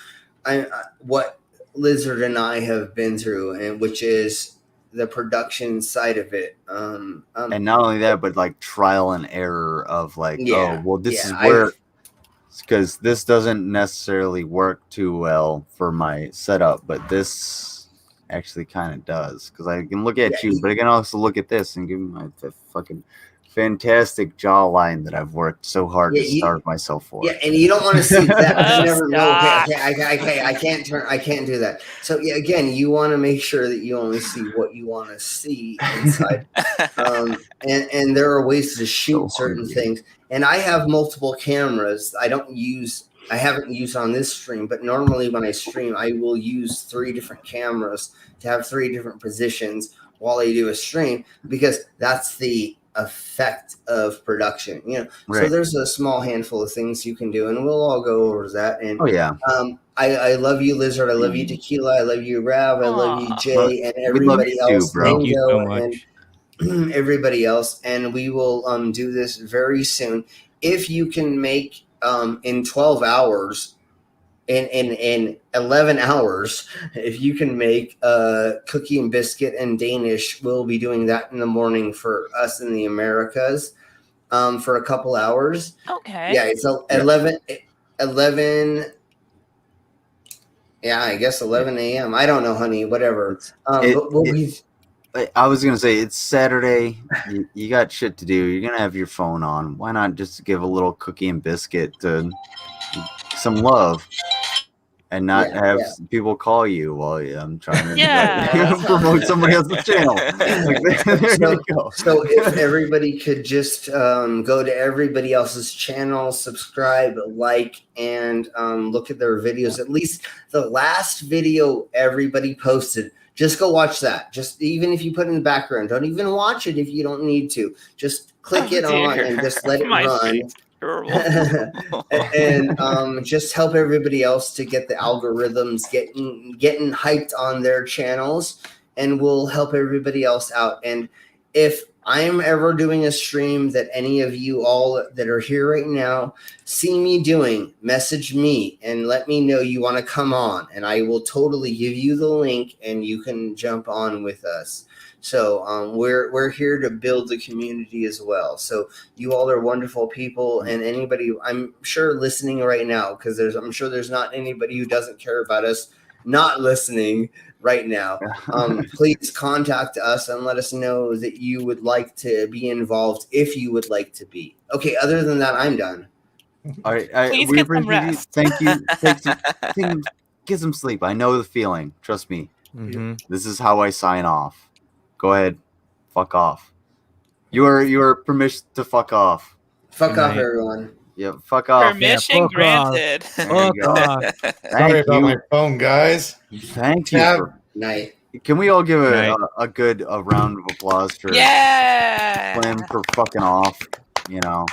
[SPEAKER 2] what Lizard and I have been through, and which is the production side of it.
[SPEAKER 1] And not only that, but like trial and error of like, this is where. Because this doesn't necessarily work too well for my setup, but this actually kind of does. Because I can look at you, but I can also look at this and give me my fucking fantastic jawline that I've worked so hard to starve myself for.
[SPEAKER 2] Yeah, and you don't want to see that. You never know. Okay, I can't do that. So yeah, again, you want to make sure that you only see what you want to see inside. And there are ways to shoot certain things. And I have multiple cameras. I haven't used on this stream, but normally when I stream, I will use 3 different cameras to have 3 different positions while I do a stream, because that's the effect of production, So there's a small handful of things you can do, and we'll all go over that. And I love you, Lizard. I love you, Tequila. I love you, Rav. I love you, Jay, and everybody else.
[SPEAKER 9] Thank you so much.
[SPEAKER 2] And everybody else. And we will do this very soon. If you can make in 12 hours, in 11 hours, if you can make cookie and biscuit and Danish, we'll be doing that in the morning for us in the Americas for a couple hours.
[SPEAKER 13] Okay.
[SPEAKER 2] Yeah, it's 11. Yeah, I guess 11 a.m. I don't know, honey. Whatever. But we'll be.
[SPEAKER 1] I was gonna say it's Saturday. You got shit to do. You're gonna have your phone on. Why not just give a little cookie and biscuit to some love, and not have people call you while I'm trying to promote somebody else's channel. There you go.
[SPEAKER 2] So if everybody could just go to everybody else's channel, subscribe, like, and look at their videos. At least the last video everybody posted. Just go watch that. Just even if you put it in the background, don't even watch it if you don't need to. Just click it on and just let it run. And just help everybody else to get the algorithms getting hyped on their channels, and we'll help everybody else out. And if I'm ever doing a stream that any of you all that are here right now see me doing, message me and let me know you want to come on, and I will totally give you the link and you can jump on with us. So we're here to build the community as well. So you all are wonderful people, and anybody I'm sure listening right now, because I'm sure there's not anybody who doesn't care about us not listening right now. Please contact us and let us know that you would like to be involved if you would like to be. Okay, other than that, I'm done.
[SPEAKER 1] All right,
[SPEAKER 13] Please get some rest.
[SPEAKER 1] Thank you. Get some sleep. I know the feeling. Trust me. This is how I sign off. Go ahead. Fuck off. You are permission to fuck off.
[SPEAKER 2] Fuck off, everyone.
[SPEAKER 1] Yeah, fuck off.
[SPEAKER 13] Permission granted.
[SPEAKER 1] Fuck off.
[SPEAKER 3] Sorry about my phone, guys.
[SPEAKER 1] Thank you.
[SPEAKER 2] Night.
[SPEAKER 1] Can we all give a good round of applause for Slim for fucking off? You know,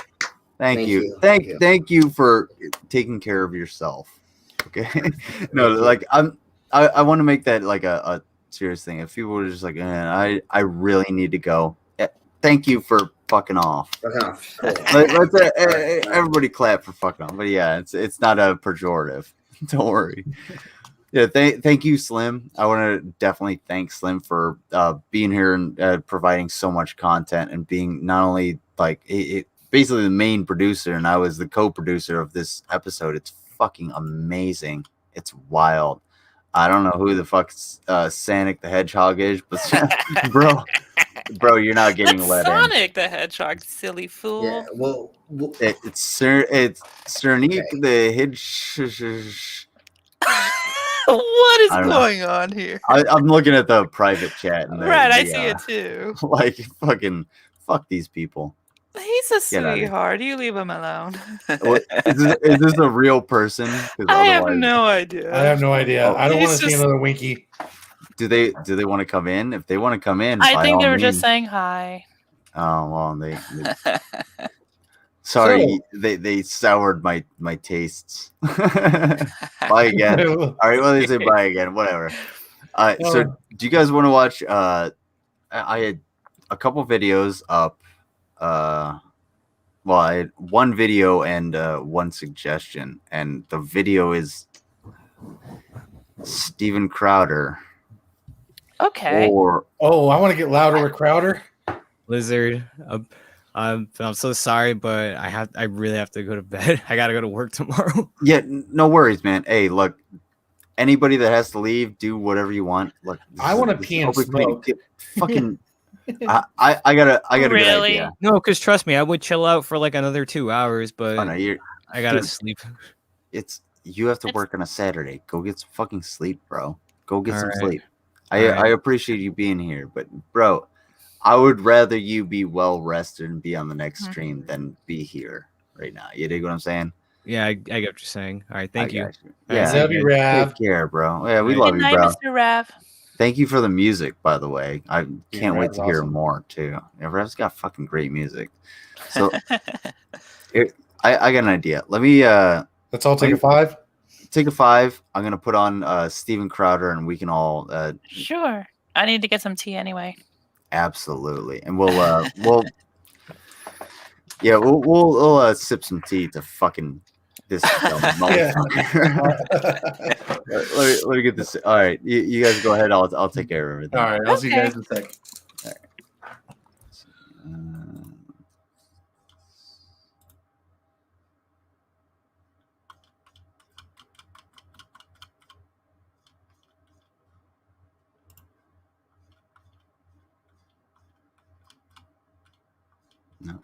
[SPEAKER 1] thank you. Thank you for taking care of yourself. Okay. No, like I want to make that like a serious thing. If people were just like, man, I really need to go. Thank you for fucking off.
[SPEAKER 2] Fucking off.
[SPEAKER 1] Let's everybody clap for fucking off. But yeah, it's not a pejorative. Don't worry. Yeah, thank you, Slim. I want to definitely thank Slim for being here and providing so much content and being not only like basically the main producer, and I was the co-producer of this episode. It's fucking amazing. It's wild. I don't know who the fuck Sonic the Hedgehog is, but bro, you're not getting let in.
[SPEAKER 13] Sonic the Hedgehog, silly fool.
[SPEAKER 2] Yeah, well
[SPEAKER 1] it's Cernic the Hedgehog.
[SPEAKER 13] What is going on here?
[SPEAKER 1] I'm looking at the private chat. And
[SPEAKER 13] right, I see it too.
[SPEAKER 1] Like, fucking fuck these people.
[SPEAKER 13] He's a sweetheart. You leave him alone.
[SPEAKER 1] Is this a real person?
[SPEAKER 13] I have no idea.
[SPEAKER 3] I have no idea. I don't want to see another Winky.
[SPEAKER 1] Do they want to come in? If they want to come in,
[SPEAKER 13] I think they were just saying hi.
[SPEAKER 1] Oh well, they sorry, they soured my tastes. Bye again. All right, well they say bye again. Whatever. So do you guys want to watch? I had a couple videos up. Well, I had one video and one suggestion, and the video is Steven Crowder.
[SPEAKER 13] Okay.
[SPEAKER 3] I want to get louder with Crowder.
[SPEAKER 16] Lizard, I'm so sorry, but I really have to go to bed. I gotta go to work tomorrow.
[SPEAKER 1] Yeah, no worries, man. Hey, look, anybody that has to leave, do whatever you want. Look,
[SPEAKER 3] I want to pee and smoke.
[SPEAKER 1] Fucking. I got a good idea.
[SPEAKER 16] No, because trust me, I would chill out for like another 2 hours, but I gotta sleep.
[SPEAKER 1] You have to work on a Saturday. Go get some fucking sleep, bro. Go get some sleep. I appreciate you being here, but bro, I would rather you be well rested and be on the next stream than be here right now. You dig what I'm saying?
[SPEAKER 16] Yeah, I get what you're saying. All right, thank you.
[SPEAKER 1] Yeah,
[SPEAKER 3] love you, Rav.
[SPEAKER 1] Take care, bro. Yeah, we love you, bro.
[SPEAKER 13] Good night, Mr. Rav.
[SPEAKER 1] Thank you for the music, by the way. I can't wait to hear more too. Yeah, Rev's got fucking great music. So I got an idea. Let me
[SPEAKER 3] let's all take a 5.
[SPEAKER 1] take a 5. I'm gonna put on Steven Crowder, and we can all
[SPEAKER 13] Sure. I need to get some tea anyway.
[SPEAKER 1] absolutely, and we'll sip some tea to fucking this dumb motherfucker. let me get this. All right, you guys go ahead. I'll take care of everything.
[SPEAKER 3] All right, I'll see you guys in a sec.
[SPEAKER 1] All right. No.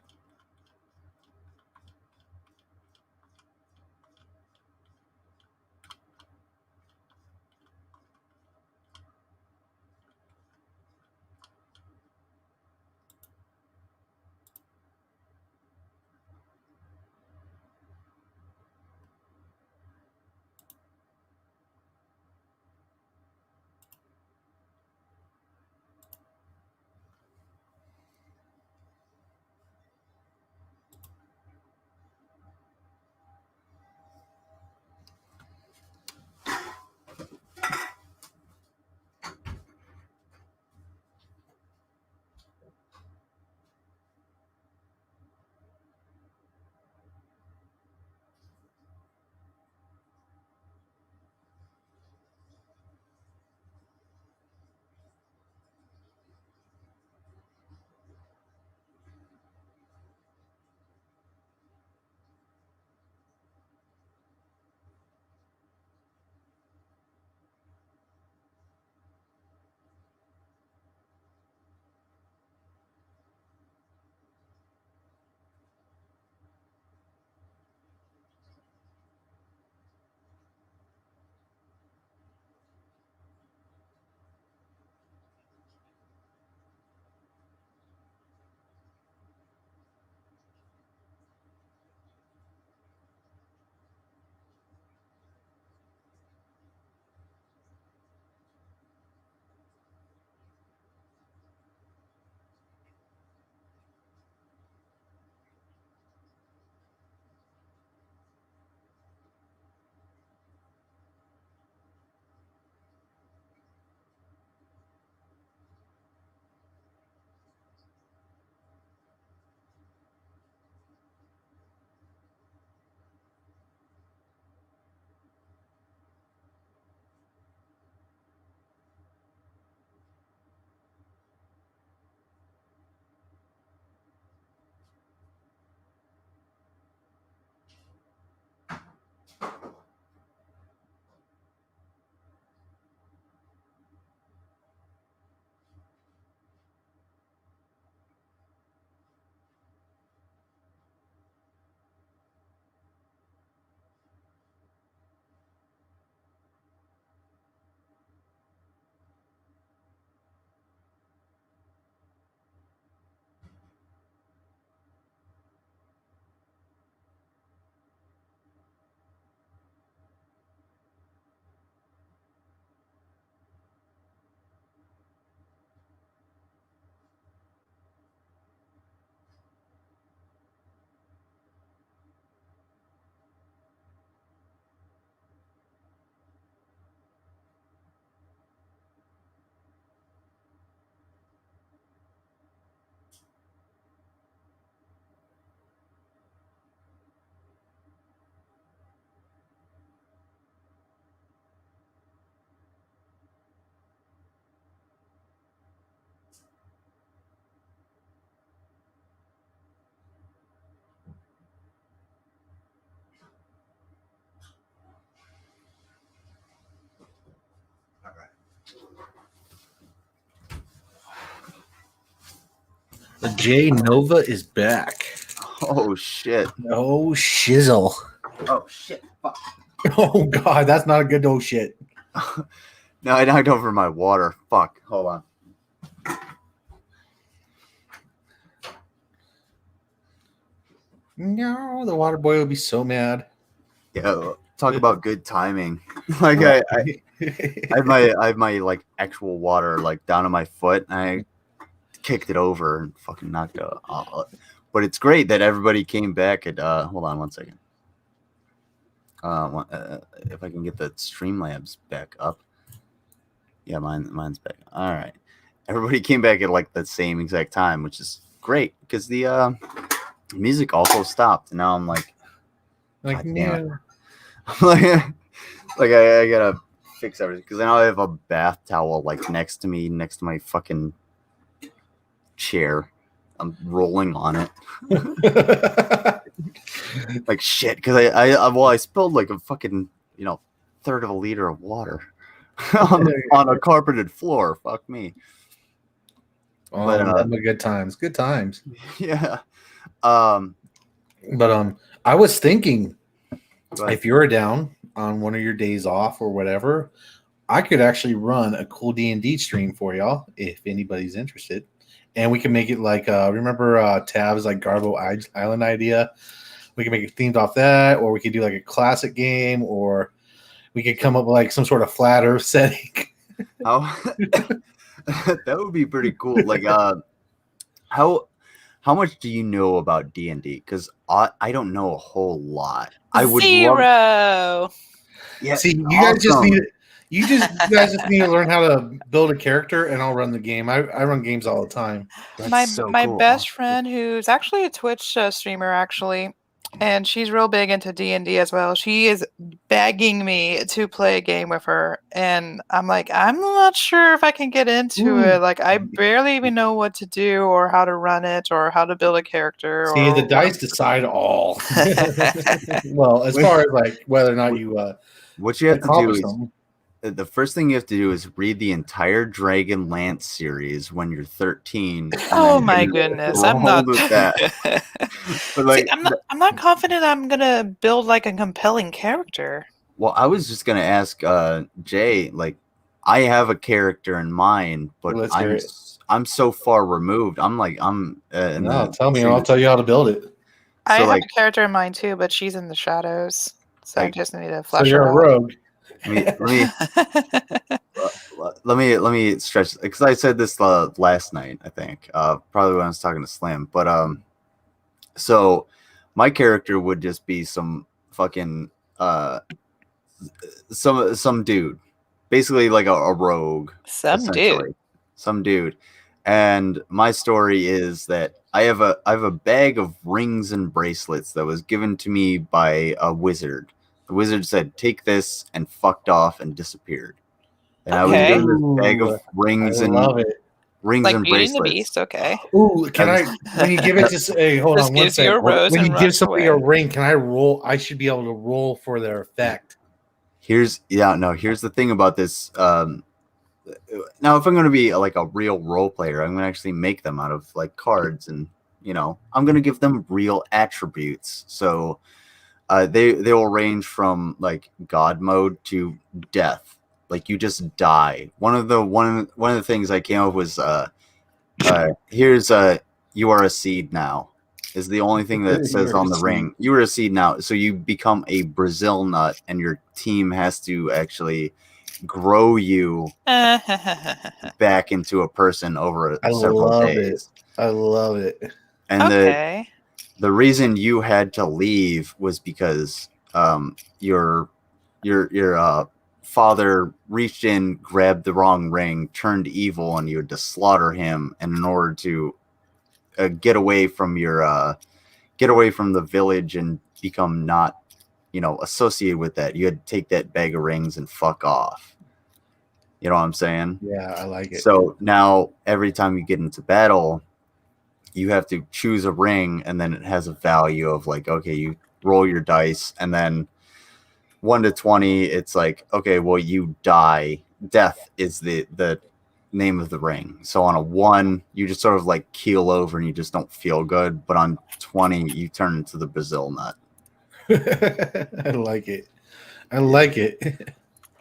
[SPEAKER 3] The J Nova is back.
[SPEAKER 1] Oh shit.
[SPEAKER 3] Oh shizzle.
[SPEAKER 1] Oh shit. Fuck.
[SPEAKER 3] Oh god, that's not a good oh shit.
[SPEAKER 1] No, I knocked over my water. Fuck. Hold on.
[SPEAKER 3] No, the water boy would be so mad.
[SPEAKER 1] Yeah, talk about good timing. Like I have my like actual water like down on my foot, and I kicked it over and fucking knocked it out. But it's great that everybody came back at hold on one second. If I can get the Streamlabs back up. Yeah, mine's back. All right. Everybody came back at like the same exact time, which is great because the music also stopped. And now I'm like God damn it. like I gotta fix everything because now I have a bath towel like next to me, next to my fucking chair. I'm rolling on it. Like shit, because I spilled like a fucking third of a liter of water on a carpeted floor. Fuck me.
[SPEAKER 3] Oh, but good times. Good times.
[SPEAKER 1] Yeah.
[SPEAKER 3] But I was thinking if you were down on one of your days off or whatever, I could actually run a cool D&D stream for y'all if anybody's interested. And we can make it like remember Tab's like Garbo Island idea? We can make it themed off that, or we could do like a classic game, or we could come up with like some sort of flat earth setting.
[SPEAKER 1] That would be pretty cool. Like how much do you know about D&D? Because I don't know a whole lot. I would
[SPEAKER 13] Zero.
[SPEAKER 1] Yeah.
[SPEAKER 3] See, you guys just need you guys just need to learn how to build a character, and I'll run the game. I run games all the time.
[SPEAKER 13] My best friend, who's actually a Twitch streamer, and she's real big into D&D as well. She is begging me to play a game with her, and I'm like, I'm not sure if I can get into it. Like, I barely even know what to do, or how to run it, or how to build a character.
[SPEAKER 3] See, the dice decide all. Well, as far as like whether or not you
[SPEAKER 1] what you have to do is the first thing you have to do is read the entire Dragonlance series when you're 13.
[SPEAKER 13] Oh my goodness, I'm not.
[SPEAKER 1] With that. But like,
[SPEAKER 13] See, I'm not confident I'm gonna build like a compelling character.
[SPEAKER 1] Well, I was just gonna ask Jay. Like, I have a character in mind, but I'm so far removed. I'm
[SPEAKER 3] no, tell me, I'll tell you how to build it.
[SPEAKER 13] I have a character in mind too, but she's in the shadows, so I just need to flash.
[SPEAKER 3] So you're
[SPEAKER 13] her
[SPEAKER 3] a rogue.
[SPEAKER 1] Let me stretch, because I said this last night, I think, probably when I was talking to Slim. But so my character would just be some fucking some dude, basically like a rogue,
[SPEAKER 13] some
[SPEAKER 1] dude. And my story is that I have a bag of rings and bracelets that was given to me by a wizard. The wizard said, "Take this," and fucked off and disappeared. And I was given this bag of rings and rings
[SPEAKER 13] like
[SPEAKER 1] and
[SPEAKER 13] Beauty
[SPEAKER 1] bracelets.
[SPEAKER 13] and the Beast, okay.
[SPEAKER 3] Ooh, can I? When you give it to hey, hold on one second. When you give somebody a ring, can I roll? I should be able to roll for their effect.
[SPEAKER 1] Here's the thing about this. Now, if I'm going to be like a real role player, I'm going to actually make them out of like cards, and I'm going to give them real attributes. So they will range from like God mode to death. Like, you just die. One of the things I came up with was here's you are a seed now, is the only thing that says on the ring. You are a seed now, so you become a Brazil nut, and your team has to actually grow you back into a person over several days.
[SPEAKER 3] I love it.
[SPEAKER 1] And the reason you had to leave was because your father reached in, grabbed the wrong ring, turned evil, and you had to slaughter him. And in order to get away from the village and become not associated with that, you had to take that bag of rings and fuck off. You know what I'm saying?
[SPEAKER 3] Yeah, I like it.
[SPEAKER 1] So now every time you get into battle, you have to choose a ring, and then it has a value of like, okay, you roll your dice, and then 1 to 20, it's like, okay, well, you die. Death is the name of the ring. So on a 1, you just sort of like keel over and you just don't feel good. But on 20, you turn into the Brazil nut.
[SPEAKER 3] I like it. I like it.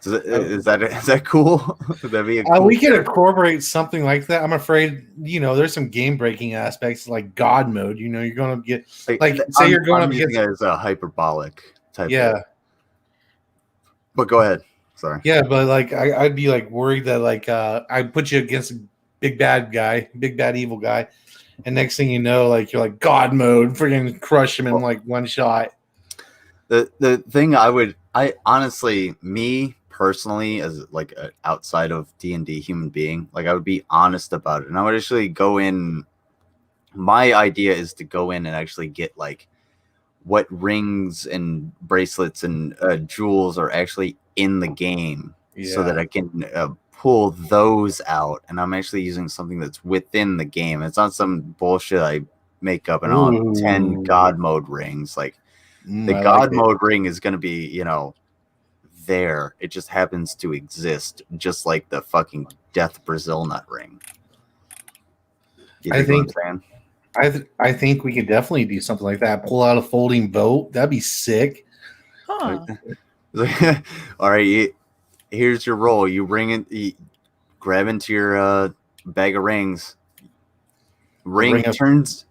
[SPEAKER 1] Is that cool? Would that be a cool
[SPEAKER 3] we can incorporate something like that. I'm afraid, there's some game breaking aspects like God mode. You're going to get like say you're going up against
[SPEAKER 1] as a hyperbolic type.
[SPEAKER 3] Yeah.
[SPEAKER 1] But go ahead. Sorry.
[SPEAKER 3] Yeah, but like I'd be like worried that like I put you against a big bad evil guy, and next thing you know, like you're like God mode, freaking crush him in like one shot.
[SPEAKER 1] The thing I honestly, me personally, as like an outside of D&D human being, like I would be honest about it, and I would actually go in. My idea is to go in and actually get like what rings and bracelets and jewels are actually in the game, so that I can pull those out, and I'm actually using something that's within the game. It's not some bullshit I make up and on 10 God mode rings. Like the God mode ring is going to be, you know, there. It just happens to exist, just like the fucking Death Brazil Nut ring.
[SPEAKER 3] I think we could definitely do something like that. Pull out a folding boat. That'd be sick.
[SPEAKER 13] Huh.
[SPEAKER 1] All right, here's your roll. You ring it. You grab into your bag of rings. Ring turns.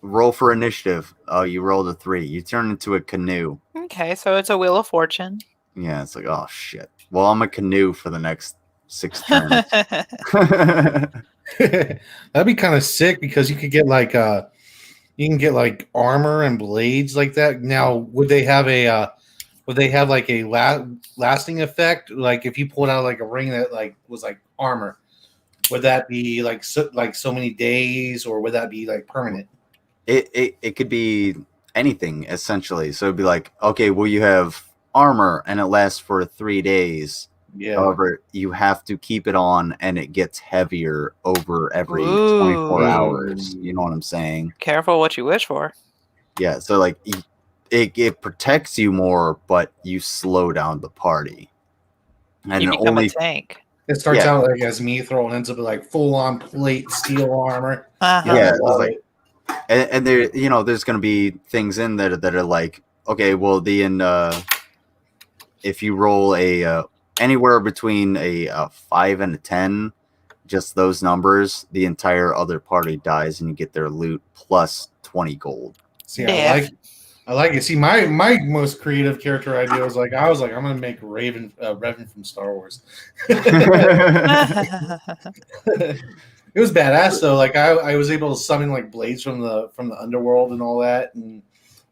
[SPEAKER 1] Roll for initiative. Oh, you rolled a 3. You turn into a canoe.
[SPEAKER 13] Okay, so it's a Wheel of Fortune.
[SPEAKER 1] Yeah, it's like, oh shit. Well, I'm a canoe for the next 6 turns.
[SPEAKER 3] That'd be kind of sick because you could get like you can get like armor and blades like that. Now, would they have like a lasting effect? Like if you pulled out like a ring that like was like armor, would that be like so many days, or would that be like permanent?
[SPEAKER 1] It could be anything essentially. So it'd be like, okay, well, you have armor and it lasts for 3 days.
[SPEAKER 3] Yeah.
[SPEAKER 1] However, you have to keep it on, and it gets heavier over every 24 hours. You know what I'm saying?
[SPEAKER 13] Careful what you wish for.
[SPEAKER 1] Yeah. So like, it protects you more, but you slow down the party. And
[SPEAKER 13] you become a tank.
[SPEAKER 3] It starts out like as Mithril and ends up with like full on plate steel armor.
[SPEAKER 1] Yeah. Like, and there, you know, there's going to be things in there that are like, okay, well, if you roll a anywhere between a 5 and a 10, just those numbers, the entire other party dies, and you get their loot plus 20 gold.
[SPEAKER 3] See, I like it. See, my most creative character idea was like, I'm gonna make Revan from Star Wars. It was badass though. Like I was able to summon like blades from the underworld and all that, and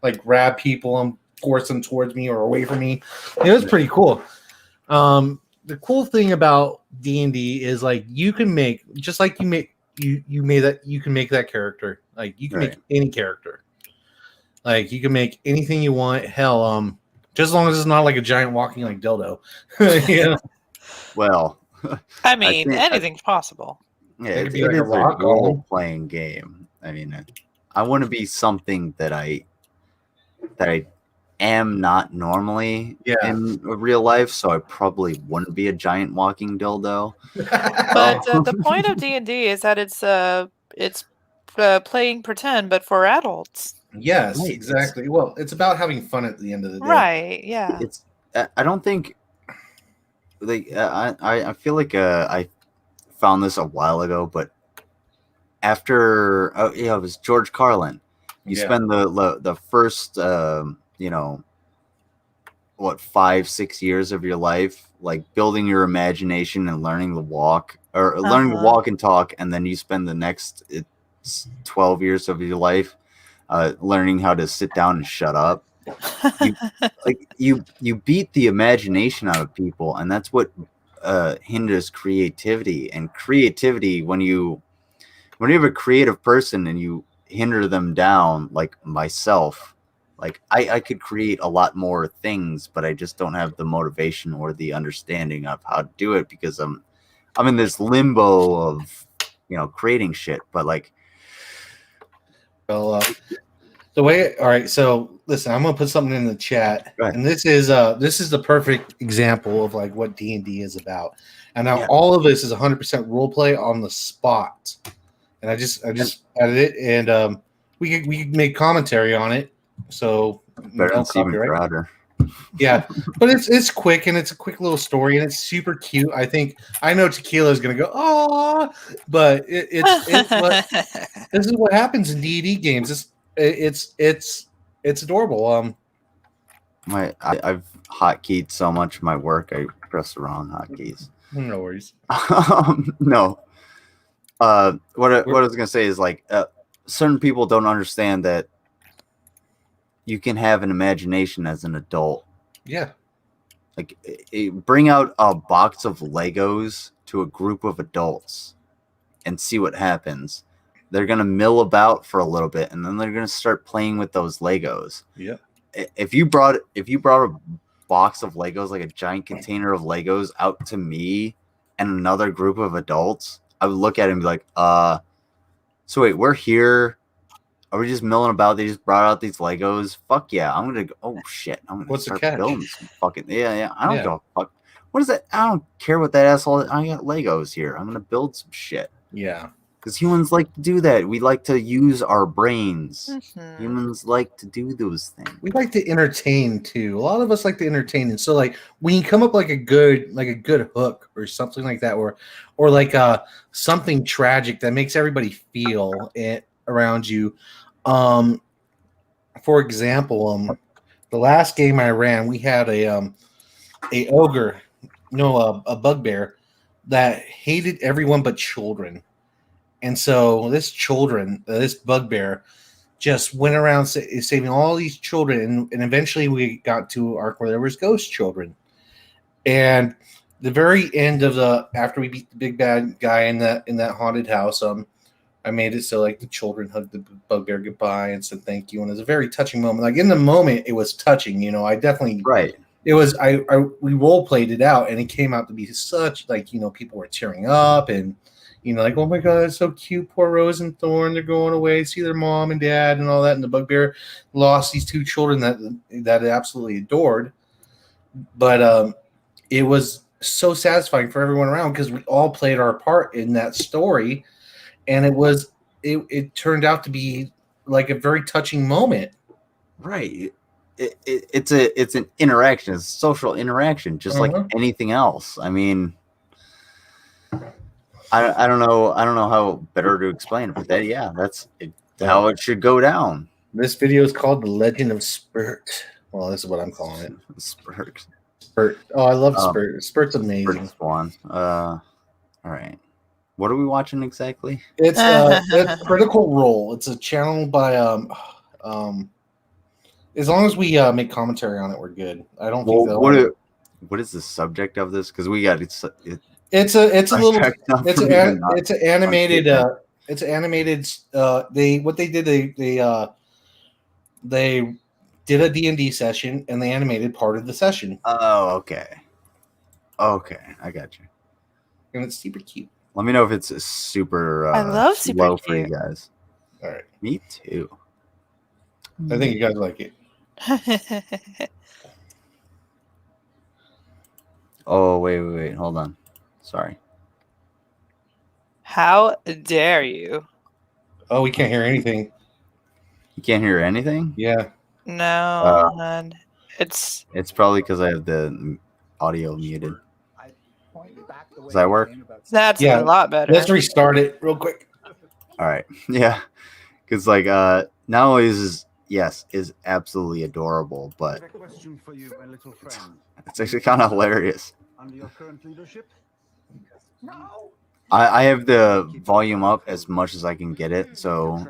[SPEAKER 3] like grab people and force them towards me or away from me. It was pretty cool. The cool thing about D&D is like you can make, just like you can make that character. Like you can make any character. Like you can make anything you want. Hell, just as long as it's not like a giant walking like dildo. Yeah.
[SPEAKER 1] Well,
[SPEAKER 13] I mean, anything's possible.
[SPEAKER 1] Yeah, it is a role-playing game. I mean, I want to be something that I am not normally in real life, so I probably wouldn't be a giant walking dildo.
[SPEAKER 13] But the point of D&D is that it's playing pretend, but for adults.
[SPEAKER 3] Yes, exactly. Well, it's about having fun at the end of the day.
[SPEAKER 13] Right, yeah.
[SPEAKER 1] It's I don't think like I feel like I found this a while ago, but after it was George Carlin. You spend the first 5-6 years of your life like building your imagination and learning to walk learning to walk and talk, and then you spend the next 12 years of your life learning how to sit down and shut up. You beat the imagination out of people, and that's what hinders creativity. And creativity, when you have a creative person and you hinder them down, like myself, like I could create a lot more things, but I just don't have the motivation or the understanding of how to do it, because I'm in this limbo of creating shit. But like,
[SPEAKER 3] well, the way, all right, so listen, I'm gonna put something in the chat, and this is the perfect example of like what D&D is about. And now all of this is 100% role play on the spot, and I just added it, and we could make commentary on it. So
[SPEAKER 1] better than Steven Crowder.
[SPEAKER 3] Yeah, but it's quick, and it's a quick little story, and it's super cute. I know Tequila is gonna go, oh, but it's what, this is what happens in D&D games. It's adorable.
[SPEAKER 1] I've hotkeyed so much my work, I press the wrong hotkeys.
[SPEAKER 3] No worries.
[SPEAKER 1] No. What I was gonna say is like certain people don't understand that you can have an imagination as an adult.
[SPEAKER 3] Yeah.
[SPEAKER 1] Like, bring out a box of Legos to a group of adults and see what happens. They're going to mill about for a little bit, and then they're going to start playing with those Legos.
[SPEAKER 3] Yeah.
[SPEAKER 1] If you brought a box of Legos, like a giant container of Legos, out to me and another group of adults, I would look at it and be like, so wait, we're here. Are we just milling about? They just brought out these Legos. Fuck yeah. I'm going to go. Oh shit. I'm going to start building some fucking. Yeah. I don't give a fuck. What is that? I don't care what that asshole. I got Legos here. I'm going to build some shit.
[SPEAKER 3] Yeah.
[SPEAKER 1] Because humans like to do that. We like to use our brains. Humans like to do those things.
[SPEAKER 3] We like to entertain too. A lot of us like to entertain, and so like when you come up like a good hook or something like that, or like something tragic that makes everybody feel it around you. For example, the last game I ran, we had a ogre, a bugbear that hated everyone but children. And so this bugbear just went around saving all these children. And eventually we got to an arc where there was ghost children. And the very end of after we beat the big bad guy in that haunted house, I made it so like the children hugged the bugbear goodbye and said thank you. And it was a very touching moment. Like in the moment it was touching, I definitely,
[SPEAKER 1] right.
[SPEAKER 3] It was, we role played it out and it came out to be such like, people were tearing up and, like, oh my God, it's so cute. Poor Rose and Thorn. They're going away, see their mom and dad and all that. And the bugbear lost these two children that it absolutely adored. But it was so satisfying for everyone around because we all played our part in that story. And it turned out to be like a very touching moment.
[SPEAKER 1] Right. It's an interaction. It's a social interaction, just like anything else. I mean, I don't know how better to explain it, but that's how it should go down.
[SPEAKER 3] This video is called The Legend of Spurt. Well, this is what I'm calling it.
[SPEAKER 1] Spurt.
[SPEAKER 3] Oh, I love Spurt. Spurt's amazing.
[SPEAKER 1] Spurt's one. All right. What are we watching exactly?
[SPEAKER 3] It's Critical Role. It's a channel by as long as we make commentary on it, we're good. I don't think that.
[SPEAKER 1] What is the subject of this? Because we got it's an
[SPEAKER 3] animated. It's animated. They did a D&D session and they animated part of the session.
[SPEAKER 1] Oh, okay. Okay, I got you.
[SPEAKER 3] And it's super cute.
[SPEAKER 1] Let me know if it's super
[SPEAKER 13] I love super
[SPEAKER 1] low
[SPEAKER 13] cute.
[SPEAKER 1] for you guys.
[SPEAKER 3] All right.
[SPEAKER 1] Me too.
[SPEAKER 3] I think you guys like it.
[SPEAKER 1] Oh, wait. Hold on. Sorry.
[SPEAKER 13] How dare you?
[SPEAKER 3] Oh, we can't hear anything.
[SPEAKER 1] You can't hear anything?
[SPEAKER 3] Yeah.
[SPEAKER 13] No, man. It's
[SPEAKER 1] probably because I have the audio muted. Does that work?
[SPEAKER 13] That's a lot better.
[SPEAKER 3] Let's restart it real quick.
[SPEAKER 1] All right. Yeah. Because like not only is absolutely adorable, but it's actually kind of hilarious.
[SPEAKER 5] Under your current leadership? No.
[SPEAKER 1] I have the volume up as much as I can get it, so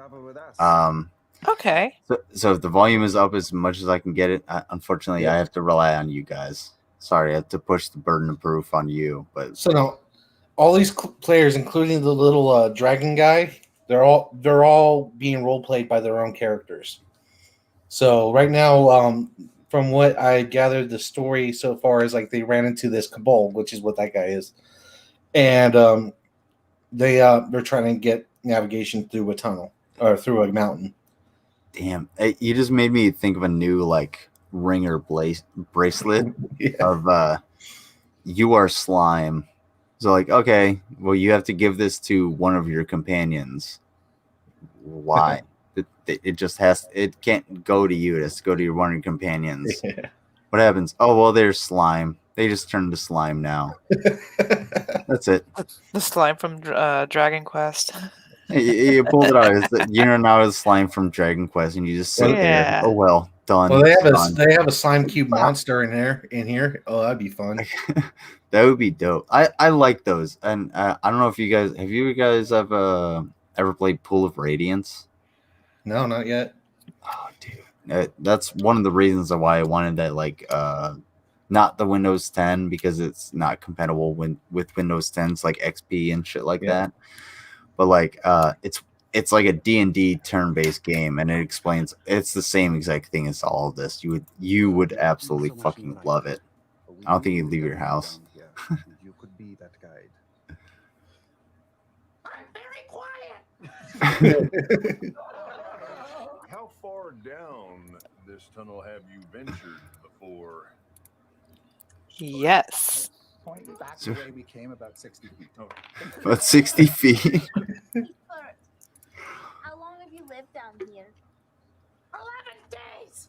[SPEAKER 13] okay.
[SPEAKER 1] So if the volume is up as much as I can get it, unfortunately, I have to rely on you guys. Sorry, I have to push the burden of proof on you. But
[SPEAKER 3] so now, all these players, including the little dragon guy, they're all being role played by their own characters. So right now, from what I gathered, the story so far is like they ran into this kobold, which is what that guy is, and they're trying to get navigation through a tunnel or through a mountain.
[SPEAKER 1] Damn, you just made me think of a new like ringer bracelet of you are slime. So like, okay, well, you have to give this to one of your companions. Why? It just has. It can't go to you. It has to go to one of your companions. Yeah. What happens? Oh well, there's slime. They just turned to slime now. That's it.
[SPEAKER 13] The slime from Dragon Quest.
[SPEAKER 1] You pulled it out. Now it's slime from Dragon Quest, and you just sit there. Oh well, done.
[SPEAKER 3] Well, they have a slime cube monster in here. Oh, that'd be fun.
[SPEAKER 1] That would be dope. I like those, and I don't know if you guys ever played Pool of Radiance.
[SPEAKER 3] No, not yet.
[SPEAKER 1] Oh, dude, That's one of the reasons why I wanted that, like, not the Windows 10, because it's not compatible with Windows 10s like XP and shit like that. But like, it's like a D&D turn-based game, and it explains it's the same exact thing as all of this. You would absolutely fucking love it. I don't think you'd leave your house.
[SPEAKER 5] You could be that guide. How far down this tunnel have you ventured before?
[SPEAKER 13] Yes.
[SPEAKER 5] Point back the way we came, about 60 feet.
[SPEAKER 1] About 60 feet.
[SPEAKER 12] How long have you lived down here?
[SPEAKER 8] 11 days.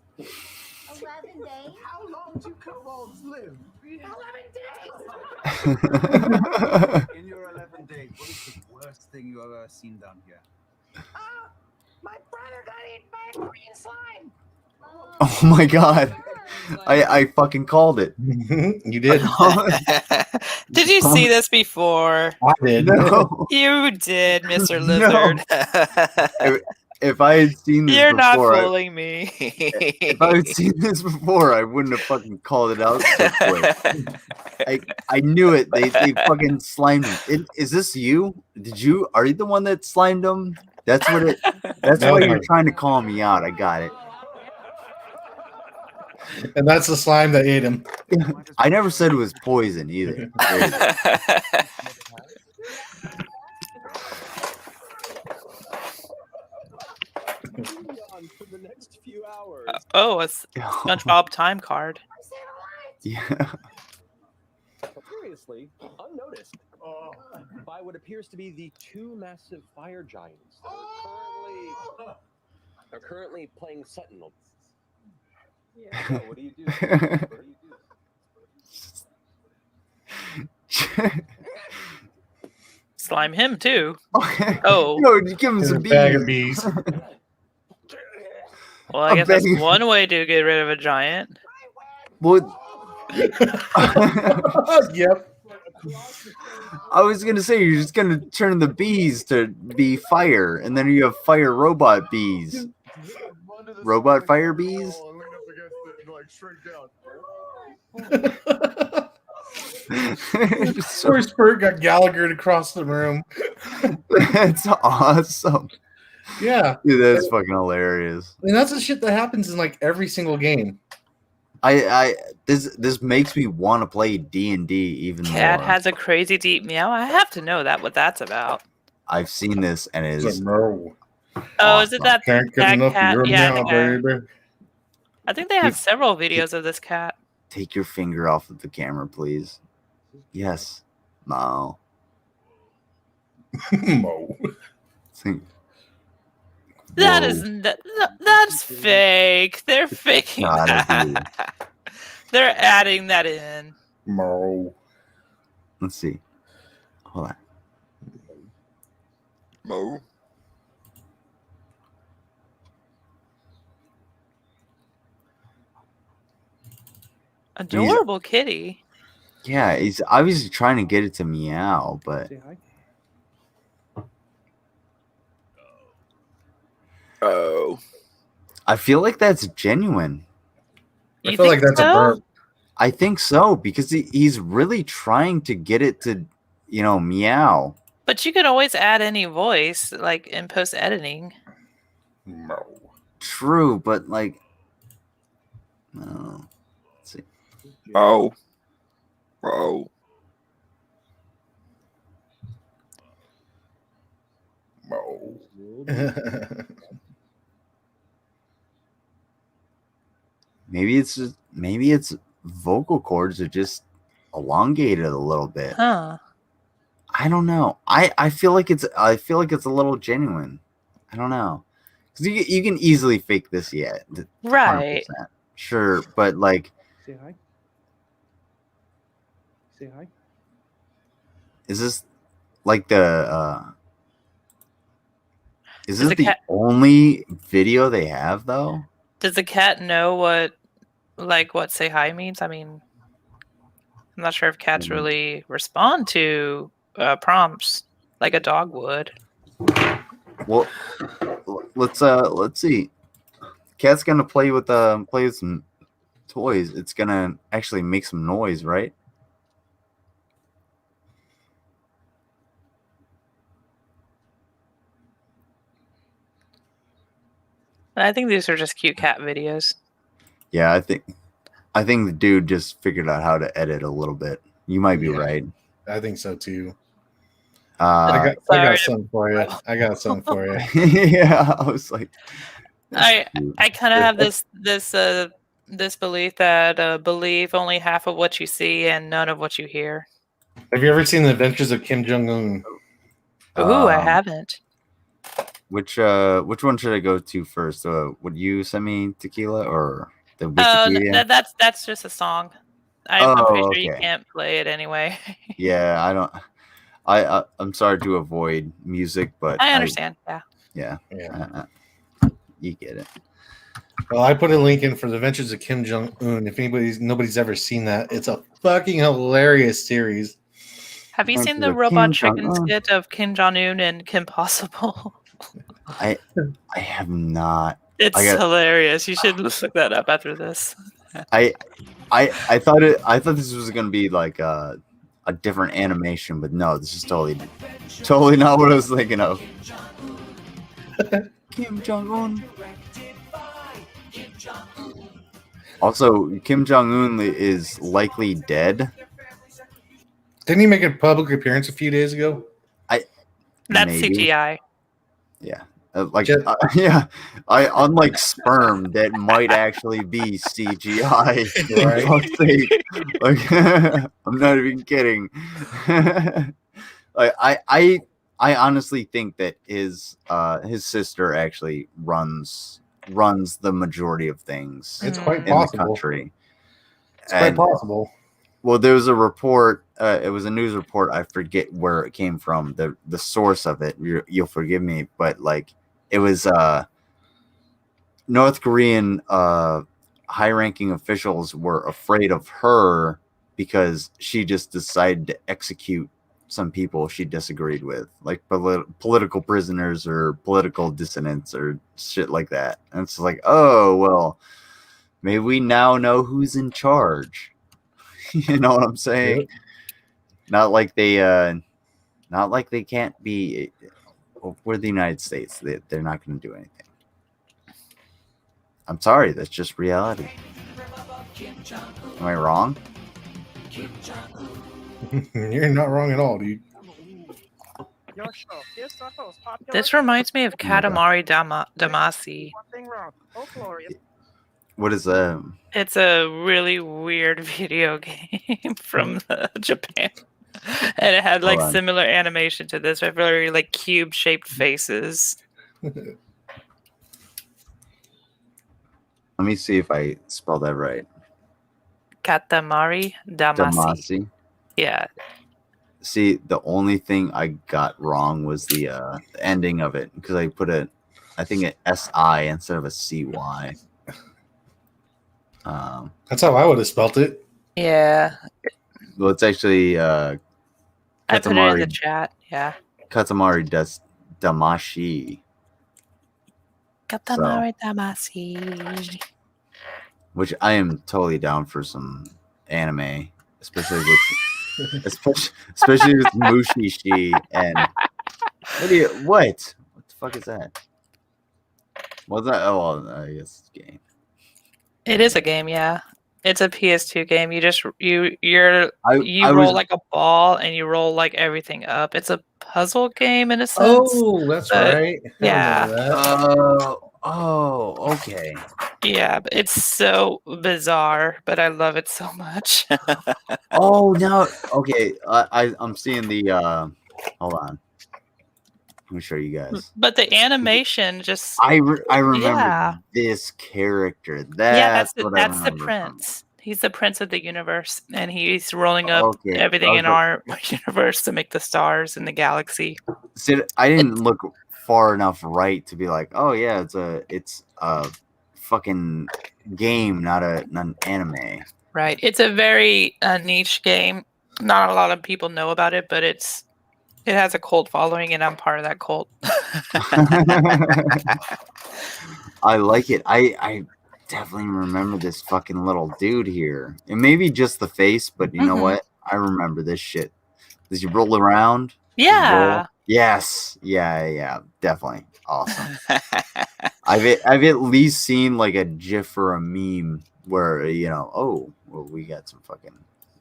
[SPEAKER 12] 11 days?
[SPEAKER 8] How long do kobolds live? 11 days.
[SPEAKER 5] In your 11 days, what is the worst thing you've ever seen down here?
[SPEAKER 8] My brother got eaten by a green slime.
[SPEAKER 1] Oh my god. I fucking called it.
[SPEAKER 3] You did.
[SPEAKER 13] Did you see this before?
[SPEAKER 3] I did.
[SPEAKER 1] No.
[SPEAKER 13] You did, Mr. Lizard.
[SPEAKER 1] If I had seen this
[SPEAKER 13] You're not
[SPEAKER 1] before,
[SPEAKER 13] fooling me.
[SPEAKER 1] if I had seen this before, I wouldn't have fucking called it out so quick. I knew it. They fucking slimed him. Is this you? Are you the one that slimed him? That's why you're trying to call me out. I got it.
[SPEAKER 3] And that's the slime that ate him.
[SPEAKER 1] I never said it was poison either.
[SPEAKER 5] For the next few hours.
[SPEAKER 13] Oh, a SpongeBob time card.
[SPEAKER 1] Yeah.
[SPEAKER 14] Curiously, unnoticed by what appears to be the two massive fire giants that are currently playing Sentinel. Yeah, what do you do? What do you do?
[SPEAKER 13] Slime him too.
[SPEAKER 1] Okay.
[SPEAKER 13] Oh.
[SPEAKER 1] No, give him some
[SPEAKER 3] bag of bees.
[SPEAKER 13] Well, I guess that's one way to get rid of a giant.
[SPEAKER 1] What?
[SPEAKER 3] Yep.
[SPEAKER 1] I was gonna say you're just gonna turn the bees to be fire, and then you have fire robot bees. Robot fire bees?
[SPEAKER 3] Poor Spurt got Gallaghered across the room.
[SPEAKER 1] That's awesome.
[SPEAKER 3] Yeah.
[SPEAKER 1] Dude, that's fucking hilarious.
[SPEAKER 3] And that's the shit that happens in like every single game.
[SPEAKER 1] This makes me want to play D&D even more.
[SPEAKER 13] Cat has a crazy deep meow. I have to know what that's about.
[SPEAKER 1] I've seen this and it is.
[SPEAKER 3] No.
[SPEAKER 13] Oh, is it that
[SPEAKER 3] Can't get enough
[SPEAKER 13] cat?
[SPEAKER 3] of your
[SPEAKER 13] Yeah,
[SPEAKER 3] meow, baby.
[SPEAKER 13] I think they have several videos of this cat.
[SPEAKER 1] Take your finger off of the camera, please. Yes. No.
[SPEAKER 3] Mo.
[SPEAKER 13] That's fake. They're faking that. They're adding that in.
[SPEAKER 3] Mo.
[SPEAKER 1] Let's see. Hold on.
[SPEAKER 3] Mo.
[SPEAKER 13] Adorable kitty.
[SPEAKER 1] Yeah, he's obviously trying to get it to meow, but I feel like that's genuine.
[SPEAKER 3] I feel like that's a burp.
[SPEAKER 1] I think so, because he's really trying to get it to, meow.
[SPEAKER 13] But you can always add any voice, like in post editing.
[SPEAKER 3] No.
[SPEAKER 1] True, but like, no. Let's see.
[SPEAKER 3] Oh. Oh. Mo.
[SPEAKER 1] Maybe it's vocal cords are just elongated a little bit.
[SPEAKER 13] Huh.
[SPEAKER 1] I don't know. I feel like it's a little genuine. I don't know. Cuz you can easily fake this yet.
[SPEAKER 13] Right.
[SPEAKER 1] 100%. Sure, but like
[SPEAKER 14] Say hi. Say hi.
[SPEAKER 1] is this like the is
[SPEAKER 13] Does
[SPEAKER 1] this
[SPEAKER 13] the
[SPEAKER 1] the
[SPEAKER 13] cat-
[SPEAKER 1] only video they have though?
[SPEAKER 13] Does the cat know what say hi means? I mean, I'm not sure if cats really respond to prompts like a dog would.
[SPEAKER 1] Well, let's see. cat's gonna play with some toys, it's gonna actually make some noise, right?
[SPEAKER 13] I think these are just cute cat videos.
[SPEAKER 1] Yeah, I think the dude just figured out how to edit a little bit. You might be right.
[SPEAKER 3] I think so too.
[SPEAKER 1] I
[SPEAKER 3] got something for you. I got something for you.
[SPEAKER 1] Yeah, I was like,
[SPEAKER 13] I kind of have this belief that believe only half of what you see and none of what you hear.
[SPEAKER 3] Have you ever seen The Adventures of Kim Jong-un?
[SPEAKER 13] Ooh, I haven't.
[SPEAKER 1] Which one should I go to first? Would you send me Tequila or the Wikipedia?
[SPEAKER 13] That's just a song. I'm pretty sure you can't play it anyway.
[SPEAKER 1] Yeah, I don't. I'm sorry to avoid music, but
[SPEAKER 13] I understand.
[SPEAKER 1] Yeah. You get it.
[SPEAKER 3] Well, I put a link in for The Adventures of Kim Jong-un. If nobody's ever seen that, it's a fucking hilarious series.
[SPEAKER 13] Have you seen the robot chicken skit of Kim Jong-un and Kim Possible?
[SPEAKER 1] I have not.
[SPEAKER 13] It's hilarious. You should look that up after this.
[SPEAKER 1] I thought this was gonna be like a different animation, but no, this is totally not what I was thinking of. Kim Jong-un. Also, Kim Jong-un is likely dead.
[SPEAKER 3] Didn't he make a public appearance a few days ago?
[SPEAKER 13] That's CGI.
[SPEAKER 1] Yeah. Unlike sperm, that might actually be CGI. Like, I'm not even kidding. I honestly think that his sister actually runs the majority of things.
[SPEAKER 3] It's quite
[SPEAKER 1] in
[SPEAKER 3] possible.
[SPEAKER 1] the country.
[SPEAKER 3] It's quite possible.
[SPEAKER 1] Well, there was a report. It was a news report. I forget where it came from. The source of it. You'll forgive me, but like it was North Korean high-ranking officials were afraid of her because she just decided to execute some people she disagreed with, like political prisoners or political dissidents or shit like that. And it's like, oh well, maybe we now know who's in charge. You know what I'm saying? Yep. Not like they can't be. We're the United States. They're not going to do anything. I'm sorry. That's just reality. Am I wrong?
[SPEAKER 3] You're not wrong at all, dude.
[SPEAKER 13] This reminds me of Katamari Damacy.
[SPEAKER 1] What is that?
[SPEAKER 13] It's a really weird video game from Japan. And it had like similar animation to this, with very like cube-shaped faces.
[SPEAKER 1] Let me see if I spell that right.
[SPEAKER 13] Katamari Damacy. Yeah.
[SPEAKER 1] See, the only thing I got wrong was the ending of it, because I put I think an SI instead of a CY.
[SPEAKER 3] That's how I would have spelt it.
[SPEAKER 13] Yeah.
[SPEAKER 1] Well, it's actually
[SPEAKER 13] I put it in the chat. Yeah.
[SPEAKER 1] Katamari Damacy.
[SPEAKER 13] Katamari Damacy.
[SPEAKER 1] Which I am totally down for some anime, especially with Mushishi and what the fuck is that? What's that? Oh, well, I guess it's a game.
[SPEAKER 13] It is a game, yeah. It's a PS2 game. You just you roll like a ball and you roll like everything up. It's a puzzle game in a sense.
[SPEAKER 3] Oh, that's right.
[SPEAKER 13] Yeah.
[SPEAKER 1] Oh, okay.
[SPEAKER 13] Yeah, but it's so bizarre, but I love it so much.
[SPEAKER 1] Oh no. Okay. I'm seeing the hold on. Let me show you guys.
[SPEAKER 13] But the animation just
[SPEAKER 1] I remember this character. That's
[SPEAKER 13] the prince. He's the prince of the universe, and he's rolling up everything in our universe to make the stars in the galaxy.
[SPEAKER 1] See, I didn't look far enough right to be like, oh yeah, it's a fucking game, not an anime.
[SPEAKER 13] Right. It's a very niche game. Not a lot of people know about it, but it has a cult following, and I'm part of that cult.
[SPEAKER 1] I like it. I definitely remember this fucking little dude here. It may be just the face, but you know what? I remember this shit. Does you roll around?
[SPEAKER 13] Yeah.
[SPEAKER 1] Yes. Yeah. Definitely. Awesome. I've at least seen like a GIF or a meme where well, we got some fucking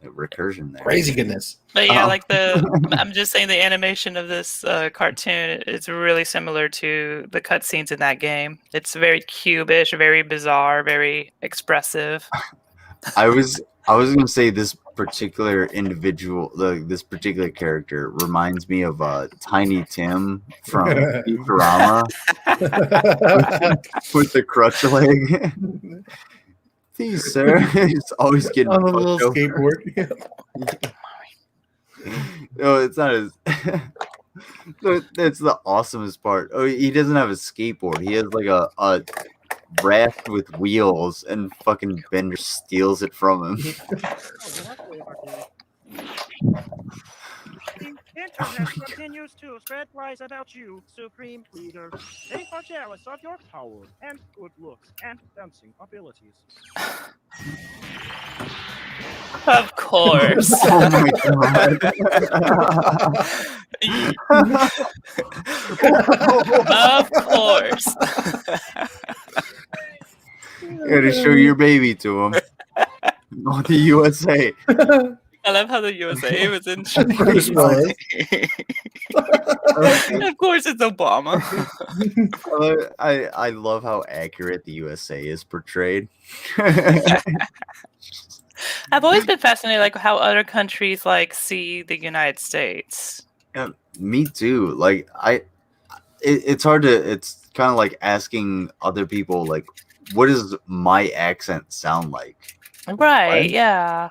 [SPEAKER 1] recursion there.
[SPEAKER 3] Crazy goodness.
[SPEAKER 13] But yeah, like I'm just saying the animation of this cartoon is really similar to the cutscenes in that game. It's very cubish, very bizarre, very expressive.
[SPEAKER 1] I was gonna say this particular individual, this particular character reminds me of Tiny Tim from Futurama with the crutch leg. Please, sir. He's always getting
[SPEAKER 3] on a little skateboard.
[SPEAKER 1] No, it's not as. That's the awesomest part. Oh, he doesn't have a skateboard. He has like a raft with wheels, and fucking Bender steals it from him.
[SPEAKER 8] The internet continues to spread lies about you, Supreme Leader. They are jealous of your power and good looks and dancing abilities.
[SPEAKER 13] Of course.
[SPEAKER 1] Oh my god.
[SPEAKER 13] Of course.
[SPEAKER 1] You gotta show your baby to him. Oh, the USA.
[SPEAKER 13] I love how the USA was in.
[SPEAKER 1] Bruce Willis.
[SPEAKER 13] Of course, it's Obama.
[SPEAKER 1] I love how accurate the USA is portrayed.
[SPEAKER 13] I've always been fascinated, like how other countries like see the United States.
[SPEAKER 1] Yeah, me too. Like it's hard to. It's kind of like asking other people, like, what does my accent sound like?
[SPEAKER 13] Right? Yeah.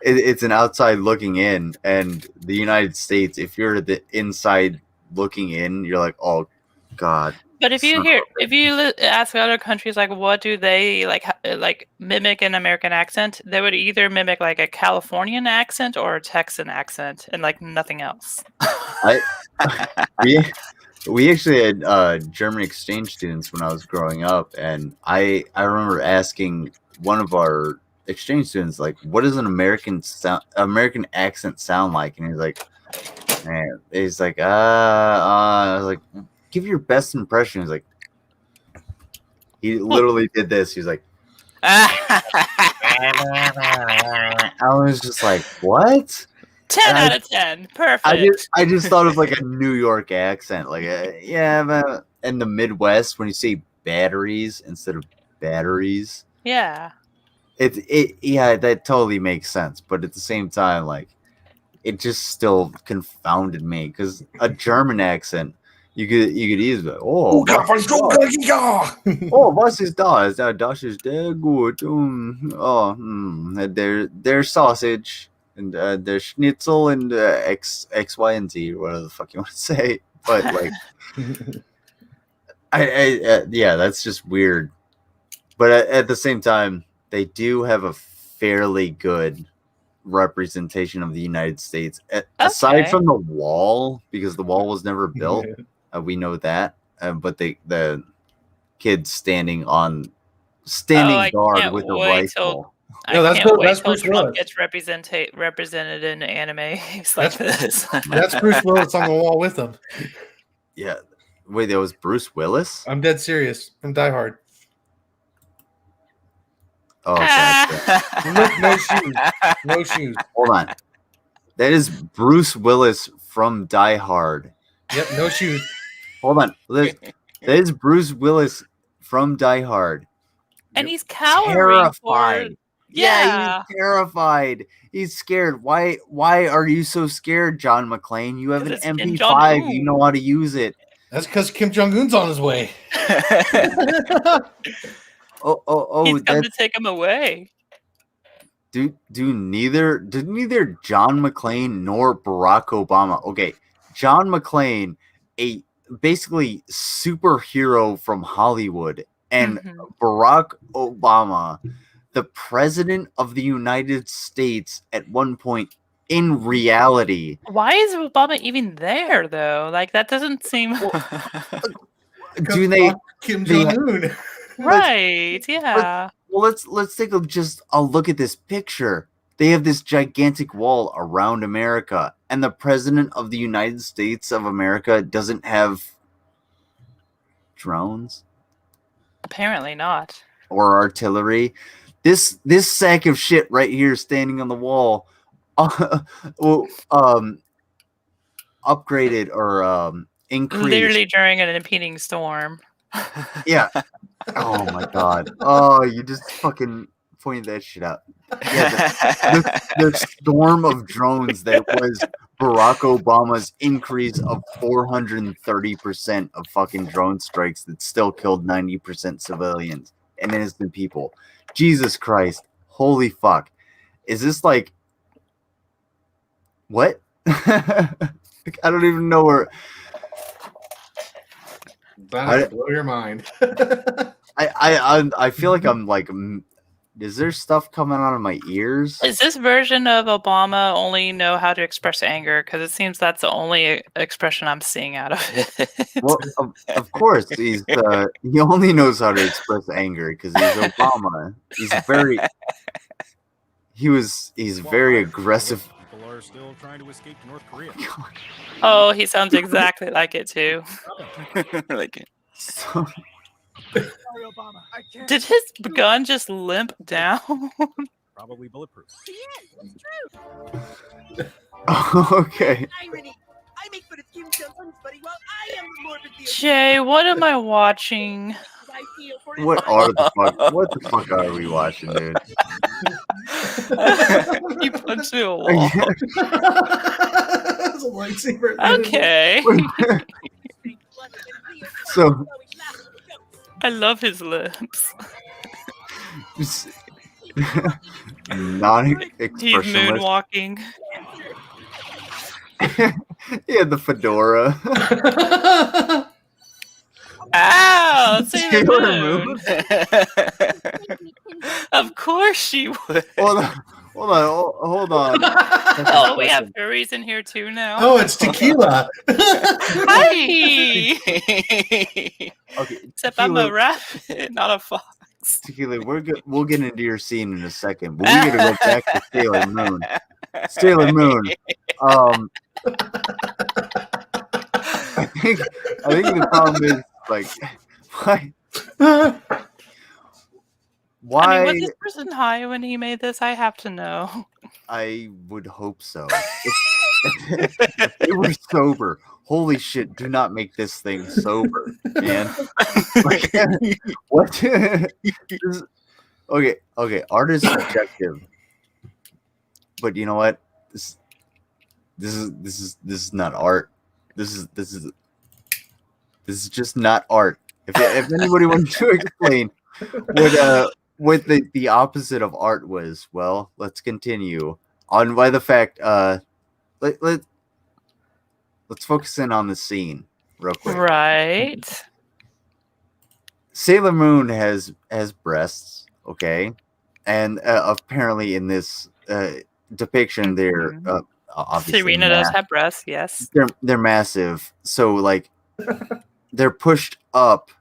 [SPEAKER 1] It's an outside looking in, and the United States, if you're the inside looking in, you're like, oh god.
[SPEAKER 13] But if you ask other countries, like, what do they like mimic an American accent, they would either mimic like a Californian accent or a Texan accent, and like nothing else.
[SPEAKER 1] We actually had German exchange students when I was growing up, and I remember asking one of our exchange students, like, what does an American accent sound like? And he's like, I was like, give your best impression. He's like, he literally did this. He's like, I was just like, what?
[SPEAKER 13] 10 out of 10. Perfect.
[SPEAKER 1] I just thought of like a New York accent, like but in the Midwest when you say batteries instead of batteries.
[SPEAKER 13] Yeah.
[SPEAKER 1] Yeah, that totally makes sense, but at the same time, like, it just still confounded me because a German accent, you could easily, oh, was ist das? Das ist sehr gut. Their sausage and their schnitzel and X, Y, and Z, whatever the fuck you want to say. But like, yeah, that's just weird. But at the same time, they do have a fairly good representation of the United States, aside from the wall, because the wall was never built. We know that, but the kids standing guard with a rifle.
[SPEAKER 13] That's Bruce Willis. Gets represented in anime like this.
[SPEAKER 3] That's Bruce Willis on the wall with him.
[SPEAKER 1] Yeah. Wait, that was Bruce Willis?
[SPEAKER 3] I'm dead serious. From Die Hard.
[SPEAKER 1] Oh, gotcha.
[SPEAKER 3] No shoes. No shoes.
[SPEAKER 1] Hold on. That is Bruce Willis from Die Hard.
[SPEAKER 3] Yep, no shoes.
[SPEAKER 1] Hold on. That is Bruce Willis from Die Hard.
[SPEAKER 13] And he's cowering.
[SPEAKER 1] Terrified. Yeah, he's terrified. He's scared. Why are you so scared, John McClane? You have an MP5. You know how to use it.
[SPEAKER 3] That's because Kim Jong-un's on his way.
[SPEAKER 1] Oh!
[SPEAKER 13] He's come to take him away.
[SPEAKER 1] Did neither John McClane nor Barack Obama? Okay, John McClane, a basically superhero from Hollywood, and Barack Obama, the president of the United States at one point in reality.
[SPEAKER 13] Why is Obama even there though? Like, that doesn't seem.
[SPEAKER 1] do they
[SPEAKER 3] Kim Jong-un?
[SPEAKER 13] Right? Yeah.
[SPEAKER 1] Well, let's take a look at this picture. They have this gigantic wall around America, and the president of the United States of America doesn't have drones
[SPEAKER 13] Apparently not.
[SPEAKER 1] or artillery. This sack of shit right here, standing on the wall, upgraded or increased.
[SPEAKER 13] Literally during an impending storm.
[SPEAKER 1] Yeah. Oh my god. Oh, you just fucking pointed that shit out. Yeah, the storm of drones that was Barack Obama's increase of 430% of fucking drone strikes that still killed 90% civilians and innocent people. Jesus Christ. Holy fuck. Is this like what? I don't even know where.
[SPEAKER 3] That'll blow your mind.
[SPEAKER 1] I feel like I'm like, is there stuff coming out of my ears?
[SPEAKER 13] Is this version of Obama only know how to express anger? Because it seems that's the only expression I'm seeing out of it.
[SPEAKER 1] Well, of course, he only knows how to express anger because he's Obama. He's very aggressive.
[SPEAKER 8] People are still trying to escape to North Korea.
[SPEAKER 13] Oh, he sounds exactly like it too.
[SPEAKER 15] Like it.
[SPEAKER 1] So,
[SPEAKER 13] did his gun just limp down?
[SPEAKER 8] Probably bulletproof.
[SPEAKER 1] Okay.
[SPEAKER 13] Jay, what am I watching?
[SPEAKER 1] What the fuck are we watching, dude?
[SPEAKER 13] You punched me a wall.
[SPEAKER 3] That's a lightsaber.
[SPEAKER 13] Okay.
[SPEAKER 1] So
[SPEAKER 13] I love his lips.
[SPEAKER 1] Not
[SPEAKER 13] He's
[SPEAKER 1] expressionless.
[SPEAKER 13] moonwalking.
[SPEAKER 1] He had the fedora.
[SPEAKER 13] Ow! Sailor Moon. Of course she would.
[SPEAKER 1] Hold on.
[SPEAKER 13] Oh, we have furries in here too now.
[SPEAKER 3] Oh, it's tequila.
[SPEAKER 13] Hi.
[SPEAKER 1] Okay,
[SPEAKER 13] Except I'm a rabbit, not a fox.
[SPEAKER 1] Tequila, we'll get into your scene in a second, but we gotta go back to Sailor Moon. Sailor Moon. I think the problem is like why
[SPEAKER 13] I mean, was this person high when he made this? I have to know.
[SPEAKER 1] I would hope so. If they were sober. Holy shit, do not make this thing sober, man. Like, what? Okay, art is subjective. But you know what? This is not art. This is just not art. If anybody wants to explain what the opposite of art was, well, let's continue on by the fact. Let's focus in on the scene real quick.
[SPEAKER 13] Right.
[SPEAKER 1] Sailor Moon has breasts, okay, and apparently in this depiction, they're obviously
[SPEAKER 13] Serena does have breasts. Yes.
[SPEAKER 1] They're massive. So like they're pushed up.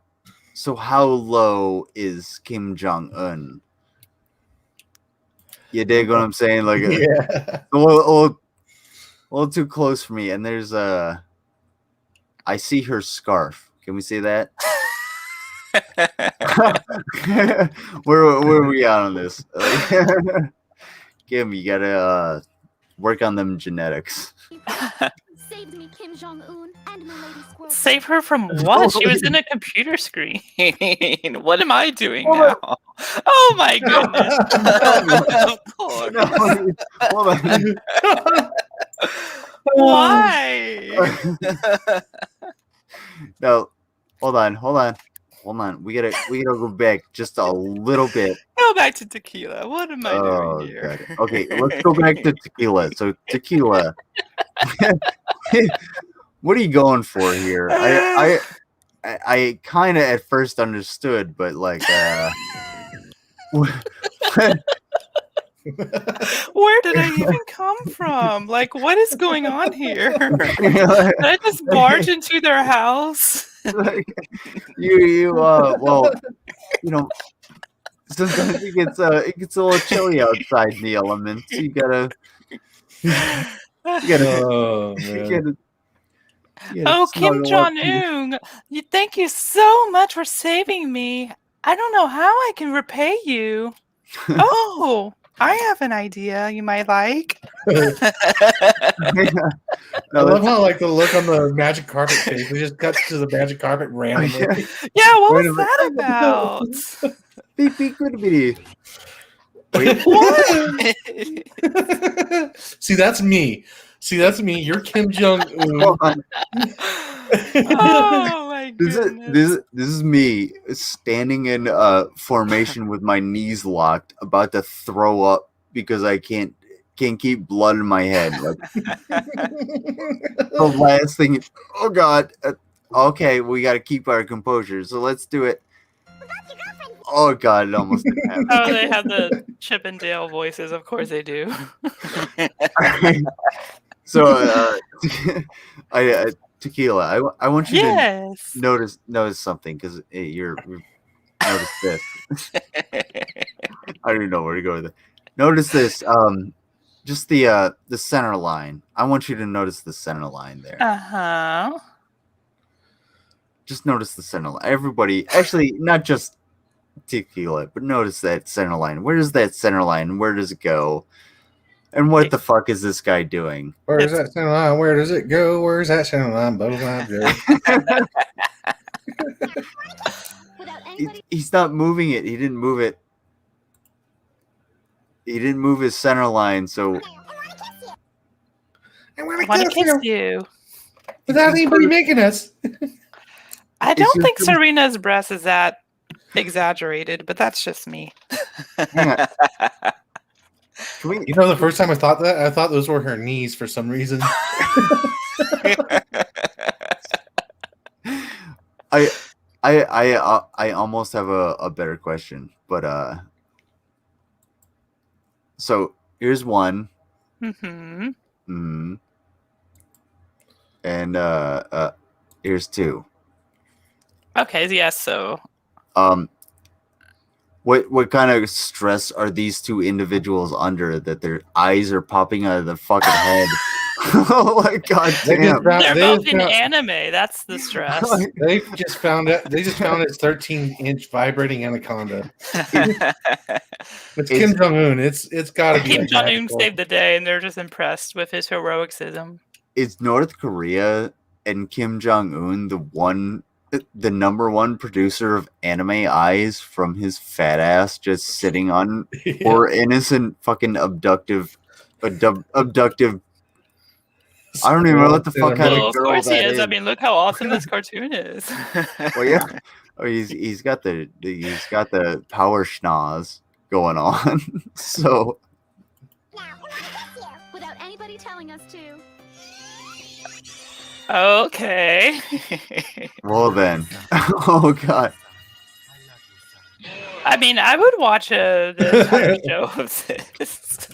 [SPEAKER 1] So how low is Kim Jong-un? You dig what I'm saying? Like
[SPEAKER 3] Yeah.
[SPEAKER 1] a little too close for me. And there's I see her scarf. Can we say that? where are we at on this? Kim, you gotta work on them genetics.
[SPEAKER 12] Saved me, Kim Jong-un, and my lady squirrel.
[SPEAKER 13] Save her from what? She was in a computer screen. What am I doing now? Oh my goodness. Of course.
[SPEAKER 1] Hold on.
[SPEAKER 13] Why?
[SPEAKER 1] No, hold on. We gotta go back just a little bit.
[SPEAKER 13] Go back to tequila. What am I doing here?
[SPEAKER 1] God. Okay, let's go back to tequila. So tequila. What are you going for here? I kind of at first understood, but like
[SPEAKER 13] where did I even come from? Like, what is going on here? Did I just barge into their house?
[SPEAKER 1] Like, well, sometimes it gets a little chilly outside in the elements. You gotta.
[SPEAKER 3] Oh, man.
[SPEAKER 13] Oh, Kim Jong-un, thank you so much for saving me. I don't know how I can repay you. Oh, I have an idea you might like.
[SPEAKER 3] I love how like the look on the magic carpet face. It just cuts to the magic carpet randomly.
[SPEAKER 13] Yeah, what was that about?
[SPEAKER 1] Beep beep bitty. Wait,
[SPEAKER 13] what?
[SPEAKER 3] See, that's me. You're Kim Jong Un.
[SPEAKER 13] Oh my
[SPEAKER 1] This is me standing in formation with my knees locked, about to throw up because I can't keep blood in my head. Like the last thing. Oh God. Okay, we got to keep our composure. So let's do it. Oh God, it almost didn't happen.
[SPEAKER 13] Oh, they have the Chip and Dale voices. Of course they do.
[SPEAKER 1] So, Tequila, I want you
[SPEAKER 13] to
[SPEAKER 1] notice something, because you're notice this. I don't even know where to go with it. Notice this. Just the center line. I want you to notice the center line there.
[SPEAKER 13] Uh-huh.
[SPEAKER 1] Just notice the center line. Everybody, actually, not just Tequila, but notice that center line. Where is that center line? Where does it go? And what the fuck is this guy doing?
[SPEAKER 3] Where's that center line? Where does it go? Where's that center line?
[SPEAKER 1] He's not moving it. He didn't move it. He didn't move his center line, so
[SPEAKER 13] I want to kiss you.
[SPEAKER 3] Without anybody making us.
[SPEAKER 13] I don't think Serena's breast is that exaggerated, but that's just me.
[SPEAKER 3] You know, the first time I thought that, I thought those were her knees for some reason.
[SPEAKER 1] I almost have a better question, but so here's one.
[SPEAKER 13] Mm-hmm.
[SPEAKER 1] And here's two.
[SPEAKER 13] Okay, yes, so
[SPEAKER 1] what kind of stress are these two individuals under that their eyes are popping out of their fucking head? Oh my God damn.
[SPEAKER 13] They're both in anime. That's the stress.
[SPEAKER 3] They just found his 13-inch vibrating anaconda. It's Kim Jong Un. It's got to be.
[SPEAKER 13] Kim Jong Un saved the day, and they're just impressed with his heroicism.
[SPEAKER 1] Is North Korea and Kim Jong Un the number one producer of anime eyes from his fat ass just sitting on poor innocent fucking abductive? I don't even know what the fuck kind of girl
[SPEAKER 13] of course
[SPEAKER 1] that
[SPEAKER 13] he is.
[SPEAKER 1] is.
[SPEAKER 13] I mean, look how awesome this cartoon is.
[SPEAKER 1] Well, yeah. Oh, he's got the power schnoz going on. So
[SPEAKER 12] without anybody telling us to.
[SPEAKER 13] Okay.
[SPEAKER 1] Well then. Oh God.
[SPEAKER 13] I mean, I would watch the entire show of this.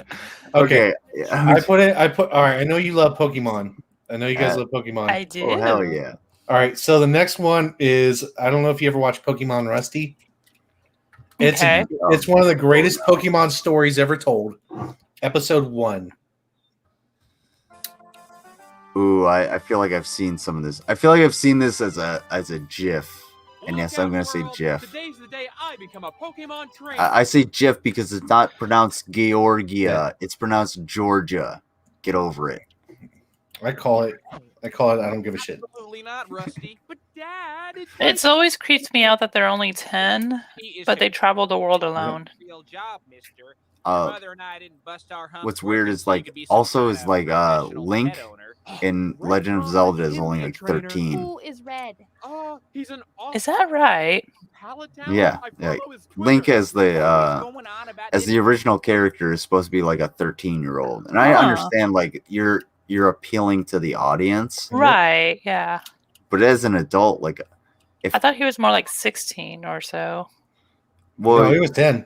[SPEAKER 3] Okay. I put all right. I know you love Pokemon. I know you guys love Pokemon.
[SPEAKER 13] I do.
[SPEAKER 1] Oh hell yeah.
[SPEAKER 3] All right. So the next one is, I don't know if you ever watched Pokemon Rusty. It's one of the greatest Pokemon stories ever told. Episode 1.
[SPEAKER 1] Ooh, I feel like I've seen some of this. I feel like I've seen this as a GIF. And yes, I'm gonna say GIF.
[SPEAKER 17] Today's the day I become a Pokemon trainer.
[SPEAKER 1] I say GIF because it's not pronounced Georgia. It's pronounced Georgia. Get over it.
[SPEAKER 3] I call it. I don't give a shit.
[SPEAKER 17] Absolutely not, Rusty. But Dad,
[SPEAKER 13] It's always creeps me out that they're only 10, but they travel the world alone.
[SPEAKER 1] What's weird is Link in Legend of Zelda is only like 13.
[SPEAKER 12] Who is red?
[SPEAKER 17] Oh, he's an
[SPEAKER 13] Is that right?
[SPEAKER 1] Yeah, Link as the original character is supposed to be like a 13-year-old, and I understand like you're appealing to the audience,
[SPEAKER 13] Right, yeah.
[SPEAKER 1] but as an adult, like
[SPEAKER 13] I thought he was more like 16 or so.
[SPEAKER 1] well,
[SPEAKER 3] No, he was 10.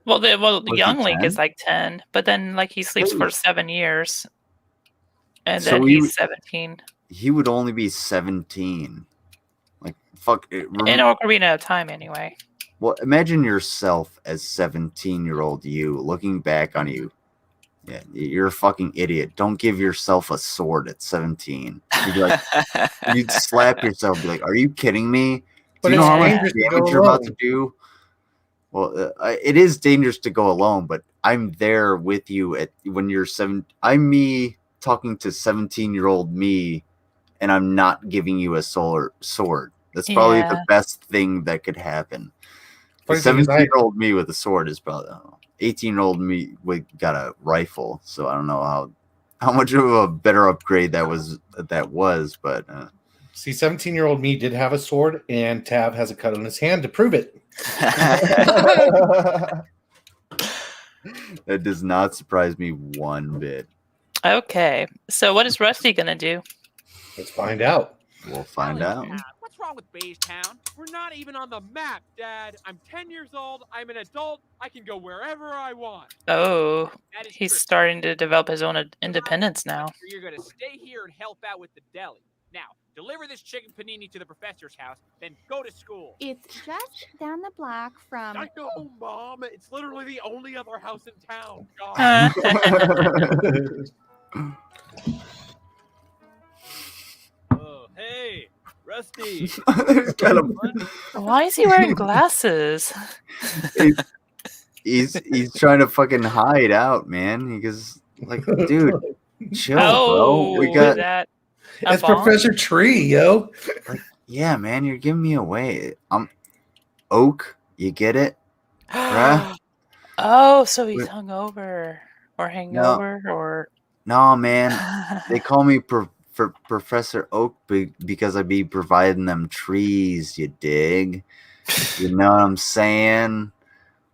[SPEAKER 13] Well,
[SPEAKER 1] Was he
[SPEAKER 13] young Link
[SPEAKER 1] 10?
[SPEAKER 13] is like 10, but then like he sleeps for 7 years, and
[SPEAKER 1] So
[SPEAKER 13] then
[SPEAKER 1] he
[SPEAKER 13] he's 17.
[SPEAKER 1] he would only be 17. Like fuck it.
[SPEAKER 13] In Ocarina of Time, anyway.
[SPEAKER 1] Well, imagine yourself as 17-year-old you looking back on you. Yeah, you're a fucking idiot. Don't give yourself a sword at 17. You'd be like, you'd slap yourself and be like, are you kidding me? Do you know how much damage you're about to do? Well, it is dangerous to go alone, but I'm there with you when you're 7. I'm me talking to 17-year-old me, and I'm not giving you a sword. That's probably the best thing that could happen. 17-year-old me with a sword is probably 18-year-old me got a rifle, so I don't know how much of a better upgrade that was. But
[SPEAKER 3] see, 17-year-old me did have a sword, and Tav has a cut on his hand to prove it.
[SPEAKER 1] That does not surprise me one bit.
[SPEAKER 13] Okay, so what is Rusty gonna do?
[SPEAKER 3] Let's find out.
[SPEAKER 1] We'll find out.
[SPEAKER 17] What's wrong with Bay's Town? We're not even on the map, Dad. I'm 10 years old. I'm an adult. I can go wherever I want.
[SPEAKER 13] Oh, he's starting to develop his own independence now.
[SPEAKER 17] You're gonna stay here and help out with the deli. Now, deliver this chicken panini to the professor's house, then go to school.
[SPEAKER 12] It's just down the block from...
[SPEAKER 17] I know, Mom. It's literally the only other house in town.
[SPEAKER 18] Oh, hey, Rusty.
[SPEAKER 13] Why is he wearing glasses?
[SPEAKER 1] He's trying to fucking hide out, man. Because, like, dude, chill, bro. We got
[SPEAKER 13] that.
[SPEAKER 3] It's Professor Tree, yo.
[SPEAKER 1] Like, yeah, man, you're giving me away. Oak, you get it? Bruh?
[SPEAKER 13] Oh, so he's hungover or hangover or
[SPEAKER 1] no, man. They call me Professor Oak because I be providing them trees. You dig? You know what I'm saying?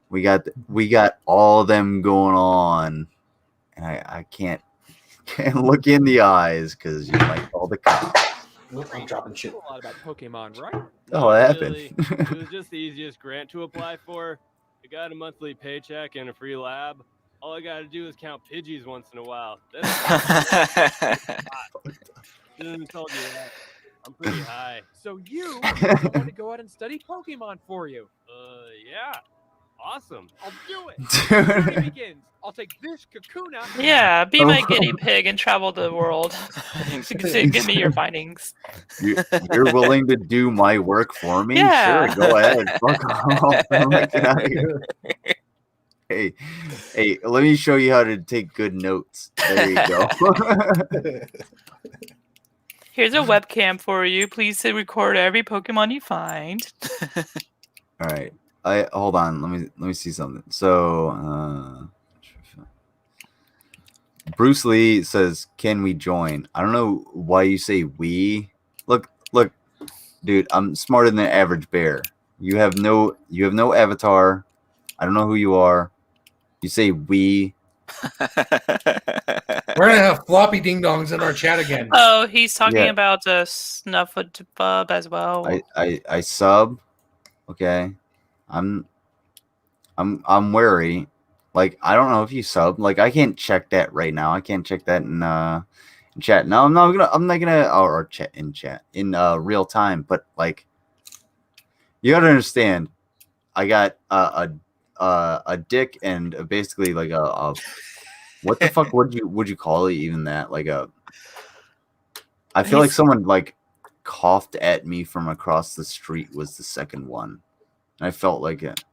[SPEAKER 1] We got all them going on, and I can't look in the eyes because you might call the cops.
[SPEAKER 3] I'm dropping shit.
[SPEAKER 18] A lot about Pokemon, right?
[SPEAKER 1] Oh, what happened?
[SPEAKER 18] Really, it was just the easiest grant to apply for. I got a monthly paycheck and a free lab. All I gotta do is count Pidgeys once in a while. Didn't told you that. I'm pretty high.
[SPEAKER 17] So you want to go out and study Pokemon for you?
[SPEAKER 18] Yeah. Awesome.
[SPEAKER 17] I'll do it. When it begins, I'll take this Kakuna.
[SPEAKER 13] yeah, be my guinea pig and travel the world. Give me your findings.
[SPEAKER 1] You're willing to do my work for me?
[SPEAKER 13] Yeah.
[SPEAKER 1] Sure, go ahead. Fuck off. I'm like, get out of here. Hey, let me show you how to take good notes. There you go.
[SPEAKER 13] Here's a webcam for you. Please record every Pokemon you find.
[SPEAKER 1] All right. Hold on. Let me see something. So, Bruce Lee says, "Can we join?" I don't know why you say we. Look, dude. I'm smarter than the average bear. You have no avatar. I don't know who you are. You say we.
[SPEAKER 3] We're gonna have floppy ding dongs in our chat again.
[SPEAKER 13] Oh, he's talking about Snufflebub as well.
[SPEAKER 1] I sub. Okay. I'm wary. Like, I don't know if you sub. Like, I can't check that right now. I can't check that in chat. No, I'm not gonna or chat in real time. But like, you gotta understand. I got a dick and basically like a what the fuck would you call it even that? Like I feel like someone like coughed at me from across the street was the second one. I felt like it.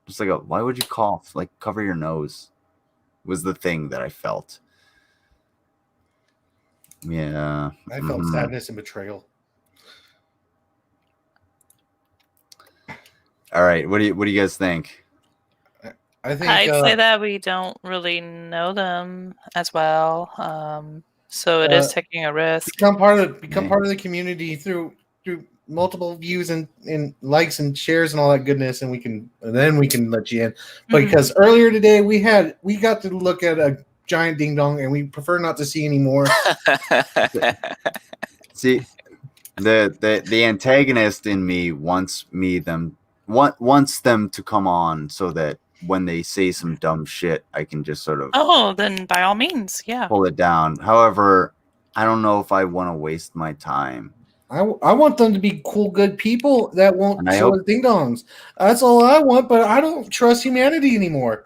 [SPEAKER 1] Just like why would you cough? Like, cover your nose was the thing that I felt. Yeah.
[SPEAKER 3] I felt sadness and betrayal.
[SPEAKER 1] All right. What do you guys think?
[SPEAKER 3] I'd
[SPEAKER 13] say that we don't really know them as well. So it is taking a risk.
[SPEAKER 3] Become part of the community through multiple views and likes and shares and all that goodness, and then we can let you in. Because earlier today we got to look at a giant ding dong, and we prefer not to see anymore.
[SPEAKER 1] See, the antagonist in me wants them to come on so that when they say some dumb shit, I can just sort of
[SPEAKER 13] then by all means, yeah,
[SPEAKER 1] pull it down. However, I don't know if I want to waste my time.
[SPEAKER 3] I want them to be cool, good people that won't
[SPEAKER 1] And I
[SPEAKER 3] show
[SPEAKER 1] hope-
[SPEAKER 3] us ding dongs. That's all I want, but I don't trust humanity anymore.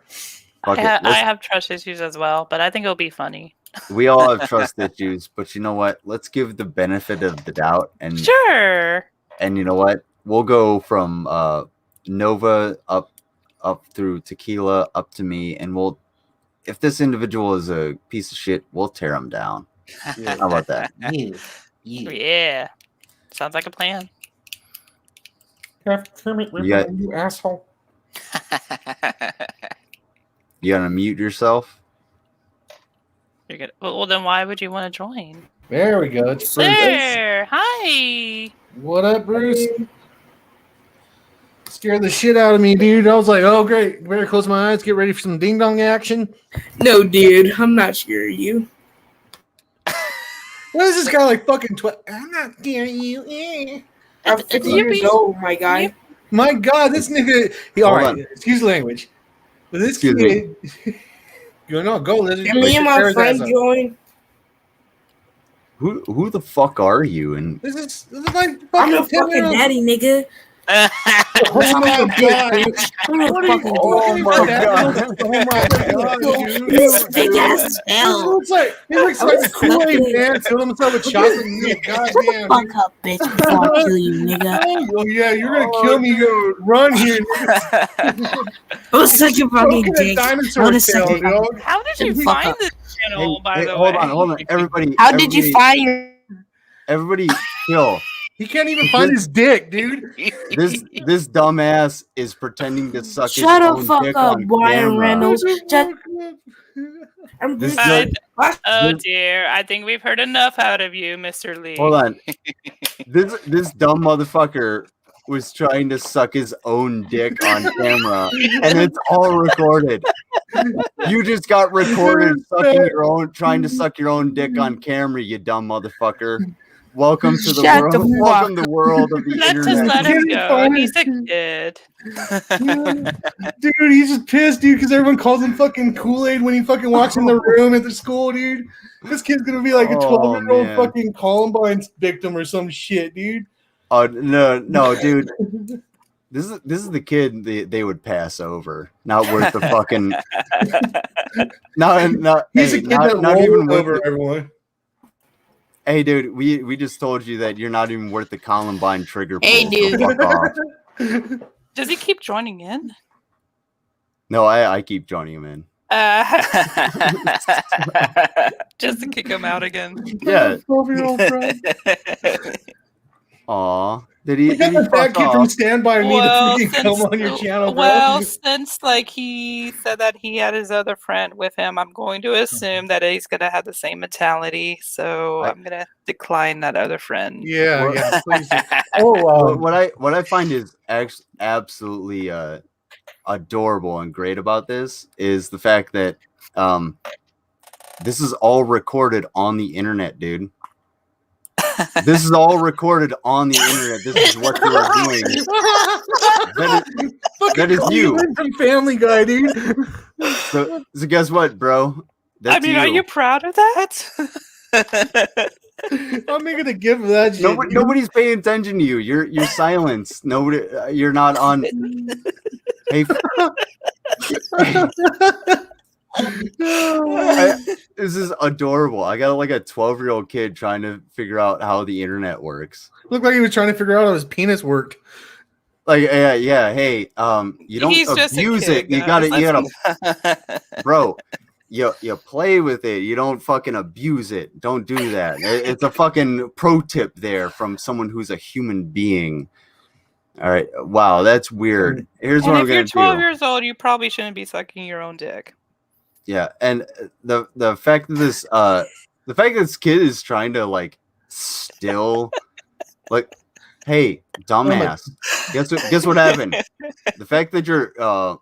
[SPEAKER 1] Fuck it.
[SPEAKER 13] I have trust issues as well, but I think it'll be funny.
[SPEAKER 1] We all have trust issues, but you know what? Let's give the benefit of the doubt, and
[SPEAKER 13] Sure.
[SPEAKER 1] And you know what? We'll go from Nova up through Tequila up to me, and we'll. If this individual is a piece of shit, we'll tear him down.
[SPEAKER 3] Yeah.
[SPEAKER 1] How about that?
[SPEAKER 13] Yeah. Sounds like a plan.
[SPEAKER 3] You asshole.
[SPEAKER 1] You gotta mute yourself.
[SPEAKER 13] You're good. Well, then why would you want to join?
[SPEAKER 3] There we go. It's Bruce.
[SPEAKER 13] There. Hi.
[SPEAKER 3] What up, Bruce? Scared the shit out of me, dude. I was like, oh, great. Better close my eyes, get ready for some ding dong action.
[SPEAKER 19] No, dude. I'm not scared of you.
[SPEAKER 3] What is this guy like fucking I'm not scared of you.
[SPEAKER 19] I'm 50 years old, my guy.
[SPEAKER 3] My God, this nigga. All right, excuse the language. But this kid. Go, Lizard.
[SPEAKER 19] Can me and my friend join?
[SPEAKER 1] Who the fuck are you? And
[SPEAKER 3] This is like
[SPEAKER 19] I'm a fucking daddy, nigga.
[SPEAKER 3] Oh my God!
[SPEAKER 19] Oh
[SPEAKER 3] my God! Dude!
[SPEAKER 19] This big ass hell.
[SPEAKER 3] He looks like a Kool-Aid man filling himself with chocolate milk. Goddamn!
[SPEAKER 19] Fuck up, bitch! Before I kill you, nigga.
[SPEAKER 3] Oh yeah, you're gonna kill me. Run here, nigga.
[SPEAKER 19] I'm such a fucking dick.
[SPEAKER 3] Dinosaur tail, dog.
[SPEAKER 13] How did you find this channel, by the
[SPEAKER 1] hold
[SPEAKER 13] way?
[SPEAKER 1] on, everybody.
[SPEAKER 19] How did you find your?
[SPEAKER 1] Everybody, chill.
[SPEAKER 3] He can't even find his dick, dude.
[SPEAKER 1] This dumbass is pretending to suck his
[SPEAKER 19] Shut
[SPEAKER 1] own
[SPEAKER 19] the fuck
[SPEAKER 1] dick
[SPEAKER 19] up,
[SPEAKER 1] on
[SPEAKER 19] Brian
[SPEAKER 1] camera.
[SPEAKER 19] Reynolds.
[SPEAKER 13] Oh dear, I think we've heard enough out of you, Mr. Lee.
[SPEAKER 1] Hold on. This dumb motherfucker was trying to suck his own dick on camera, and it's all recorded. You just got recorded trying to suck your own dick on camera, you dumb motherfucker. Welcome to the world. Welcome to the world of the internet.
[SPEAKER 13] Just let him go. He's a kid.
[SPEAKER 3] Dude, he's just pissed, dude, because everyone calls him fucking Kool-Aid when he fucking walks in the room at the school, dude. This kid's gonna be like a 12-year-old fucking Columbine victim or some shit, dude.
[SPEAKER 1] Oh no, dude. This is the kid they would pass over. Not worth the fucking.
[SPEAKER 3] He's a kid that
[SPEAKER 1] not even worth
[SPEAKER 3] over everyone.
[SPEAKER 1] Hey, dude, we just told you that you're not even worth the Columbine trigger pull.
[SPEAKER 19] Hey, dude.
[SPEAKER 1] So fuck off.
[SPEAKER 13] Does he keep joining in?
[SPEAKER 1] No, I keep joining him in.
[SPEAKER 13] Just to kick him out again.
[SPEAKER 1] Yeah.
[SPEAKER 3] 12-year-old friend.
[SPEAKER 1] Aw. Did he
[SPEAKER 3] that kid from Stand By Me to freaking come on your channel, bro?
[SPEAKER 13] Well, since like he said that he had his other friend with him, I'm going to assume that he's gonna have the same mentality. So I'm gonna decline that other friend.
[SPEAKER 3] Yeah, please.
[SPEAKER 1] What I find is absolutely adorable and great about this is the fact that this is all recorded on the internet, dude. This is all recorded on the internet. This is what you are doing. That is you
[SPEAKER 3] from Family Guy, dude.
[SPEAKER 1] So guess what, bro? That's
[SPEAKER 13] are you proud of that?
[SPEAKER 3] I'm making a gift of that shit.
[SPEAKER 1] Nobody's paying attention to you. You're silenced. Nobody. You're not on. Hey. This is adorable. I got like a 12-year-old kid trying to figure out how the internet works.
[SPEAKER 3] Looked like he was trying to figure out how his penis worked.
[SPEAKER 1] Like, yeah. Hey, you don't abuse it. You gotta, bro. You play with it. You don't fucking abuse it. Don't do that. It's a fucking pro tip there from someone who's a human being. All right. Wow, that's weird. Here's what I'm gonna do.
[SPEAKER 13] If you're 12 years old, you probably shouldn't be sucking your own dick.
[SPEAKER 1] Yeah, and the fact that this kid is trying to like still like, hey, dumbass, guess what happened? The fact that you're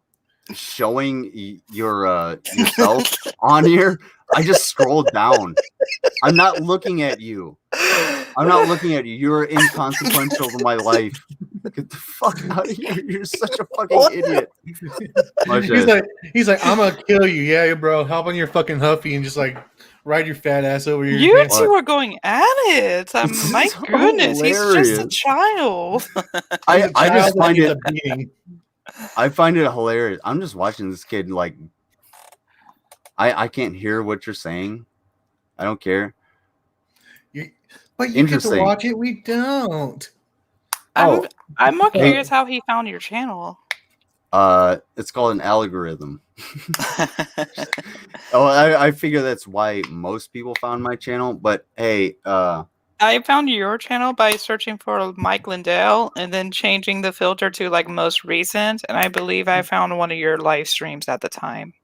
[SPEAKER 1] showing your yourself on here, I just scrolled down. I'm not looking at you. You're inconsequential to my life. Get the fuck out of here. You're such a fucking idiot.
[SPEAKER 3] He's like, I'm gonna kill you. Yeah, bro. Hop on your fucking Huffy and just like Ride your fat ass over your.
[SPEAKER 13] You two are going at it. My
[SPEAKER 1] so
[SPEAKER 13] goodness, he's just a
[SPEAKER 1] hilarious.
[SPEAKER 13] child.
[SPEAKER 1] I just find
[SPEAKER 3] He's
[SPEAKER 1] it.
[SPEAKER 3] a beating.
[SPEAKER 1] I find it hilarious. I'm just watching this kid like. I can't hear what you're saying. I don't care.
[SPEAKER 3] But you get to watch it. We don't.
[SPEAKER 13] I'm more curious how he found your channel.
[SPEAKER 1] It's called an algorithm. I figure that's why most people found my channel. But hey,
[SPEAKER 13] I found your channel by searching for Mike Lindell and then changing the filter to like most recent, and I believe I found one of your live streams at the time.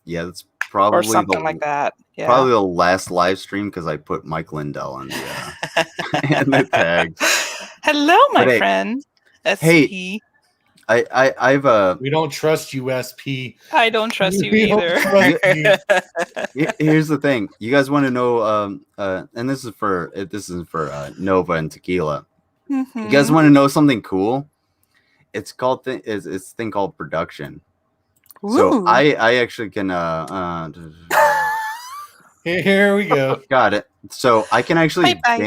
[SPEAKER 1] Yeah, that's probably
[SPEAKER 13] or something like that. Yeah.
[SPEAKER 1] Probably the last live stream because I put Mike Lindell in the in the tags.
[SPEAKER 13] Hello, my
[SPEAKER 1] But,
[SPEAKER 13] friend.
[SPEAKER 1] Hey, I've
[SPEAKER 3] We don't trust you, SP.
[SPEAKER 13] I don't trust you
[SPEAKER 3] We don't
[SPEAKER 13] either.
[SPEAKER 3] trust you.
[SPEAKER 1] Here's the thing. You guys want to know and this is for Nova and Tequila. You guys want to know something cool? It's called it's a thing called production. So
[SPEAKER 13] Ooh.
[SPEAKER 1] I actually can
[SPEAKER 3] Here we go.
[SPEAKER 1] Got it. So I can actually
[SPEAKER 13] Bye-bye.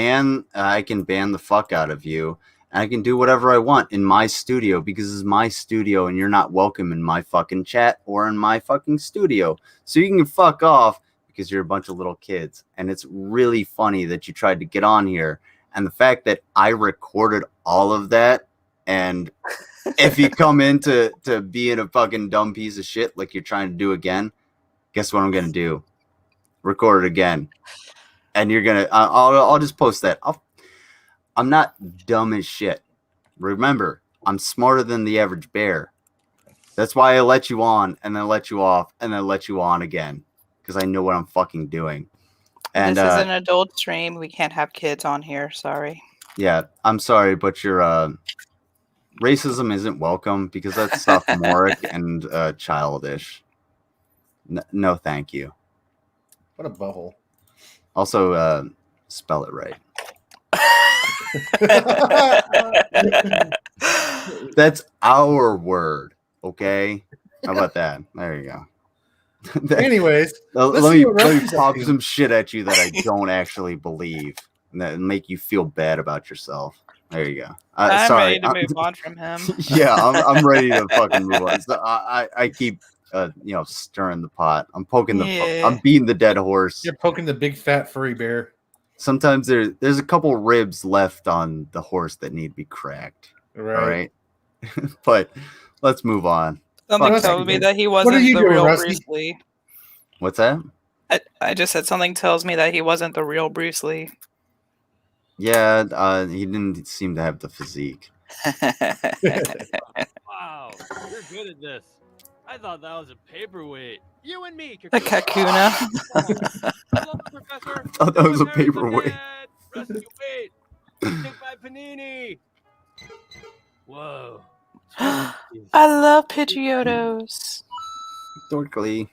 [SPEAKER 1] ban the fuck out of you. And I can do whatever I want in my studio because this is my studio and you're not welcome in my fucking chat or in my fucking studio. So you can fuck off because you're a bunch of little kids. And it's really funny that you tried to get on here. And the fact that I recorded all of that, and if you come in to being a fucking dumb piece of shit like you're trying to do again, guess what I'm gonna do? Record it again. And you're gonna I'll just post that. I'm not dumb as shit. Remember, I'm smarter than the average bear. That's why I let you on and then let you off and then let you on again. Because I know what I'm fucking doing. And
[SPEAKER 13] this is an adult stream. We can't have kids on here. Sorry.
[SPEAKER 1] yeah, I'm sorry, but your racism isn't welcome because that's sophomoric and childish. No, thank you.
[SPEAKER 3] What a butthole.
[SPEAKER 1] Also, spell it right. That's our word, okay? How about that? There you go.
[SPEAKER 3] Anyways,
[SPEAKER 1] let me pop some shit at you that I don't actually believe and that make you feel bad about yourself. There you go.
[SPEAKER 13] I'm
[SPEAKER 1] sorry.
[SPEAKER 13] ready to move on from him.
[SPEAKER 1] Yeah, I'm ready to fucking move on. So I keep stirring the pot. I'm poking I'm beating the dead horse.
[SPEAKER 3] You're poking the big fat furry bear.
[SPEAKER 1] Sometimes there's a couple ribs left on the horse that need to be cracked.
[SPEAKER 3] Right.
[SPEAKER 1] All right. But let's move on.
[SPEAKER 13] Something told me that he wasn't the real Bruce Lee.
[SPEAKER 1] What's that?
[SPEAKER 13] I just said something tells me that he wasn't the real Bruce Lee.
[SPEAKER 1] Yeah, he didn't seem to have the physique.
[SPEAKER 18] Wow, you're good at this. I thought that was a paperweight. You and me,
[SPEAKER 13] The Kakuna.
[SPEAKER 18] Professor.
[SPEAKER 1] Oh, that was a paperweight.
[SPEAKER 18] Rescue weight. Take my panini. Whoa.
[SPEAKER 13] I love Pidgeotos.
[SPEAKER 1] Dorkly.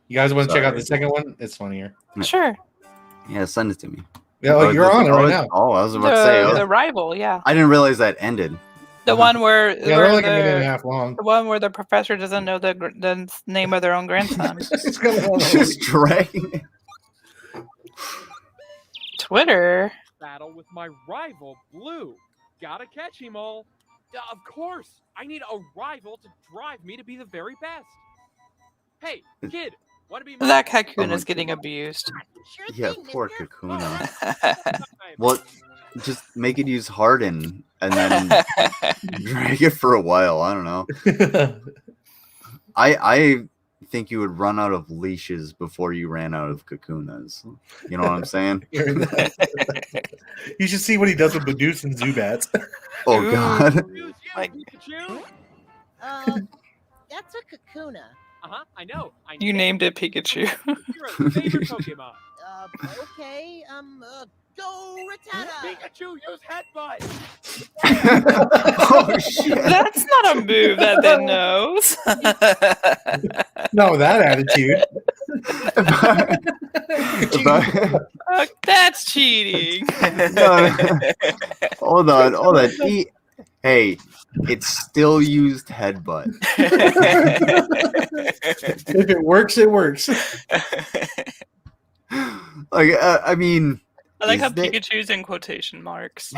[SPEAKER 3] You guys want to check out the second one? It's funnier.
[SPEAKER 13] Sure.
[SPEAKER 1] Yeah, send it to me.
[SPEAKER 3] Yeah, you're on it right now.
[SPEAKER 1] Oh, I was about to say.
[SPEAKER 13] The rival, yeah.
[SPEAKER 1] I didn't realize that ended.
[SPEAKER 13] The one where
[SPEAKER 3] they're like a minute and a half long.
[SPEAKER 13] The one where the professor doesn't know the name of their own grandson.
[SPEAKER 1] Just dragging it.
[SPEAKER 13] Twitter.
[SPEAKER 17] Battle with my rival, Blue. Gotta catch him all. Of course, I need a rival to drive me to be the very best. Hey, kid, want to be?
[SPEAKER 13] That Kakuna is getting abused.
[SPEAKER 1] Yeah, poor Kakuna. Well, just make it use Harden and then drag it for a while. I don't know. I think you would run out of leashes before you ran out of Kakunas. You know what I'm saying?
[SPEAKER 3] You should see what he does with Badoots and Zubats.
[SPEAKER 1] Oh God.
[SPEAKER 13] Like,
[SPEAKER 20] That's a Kakuna.
[SPEAKER 17] I know.
[SPEAKER 13] you named it Pikachu.
[SPEAKER 17] You're a favorite Pokemon.
[SPEAKER 20] Okay. Go Rattata.
[SPEAKER 17] Pikachu, use headbutt.
[SPEAKER 1] Oh shit.
[SPEAKER 13] That's not a move that they knows.
[SPEAKER 3] No, that attitude.
[SPEAKER 13] That's cheating.
[SPEAKER 1] Hold on. Hey, it still used headbutt.
[SPEAKER 3] If it works, it works.
[SPEAKER 1] Like, I mean,
[SPEAKER 13] I like how
[SPEAKER 1] is that-
[SPEAKER 13] Pikachu's in quotation marks.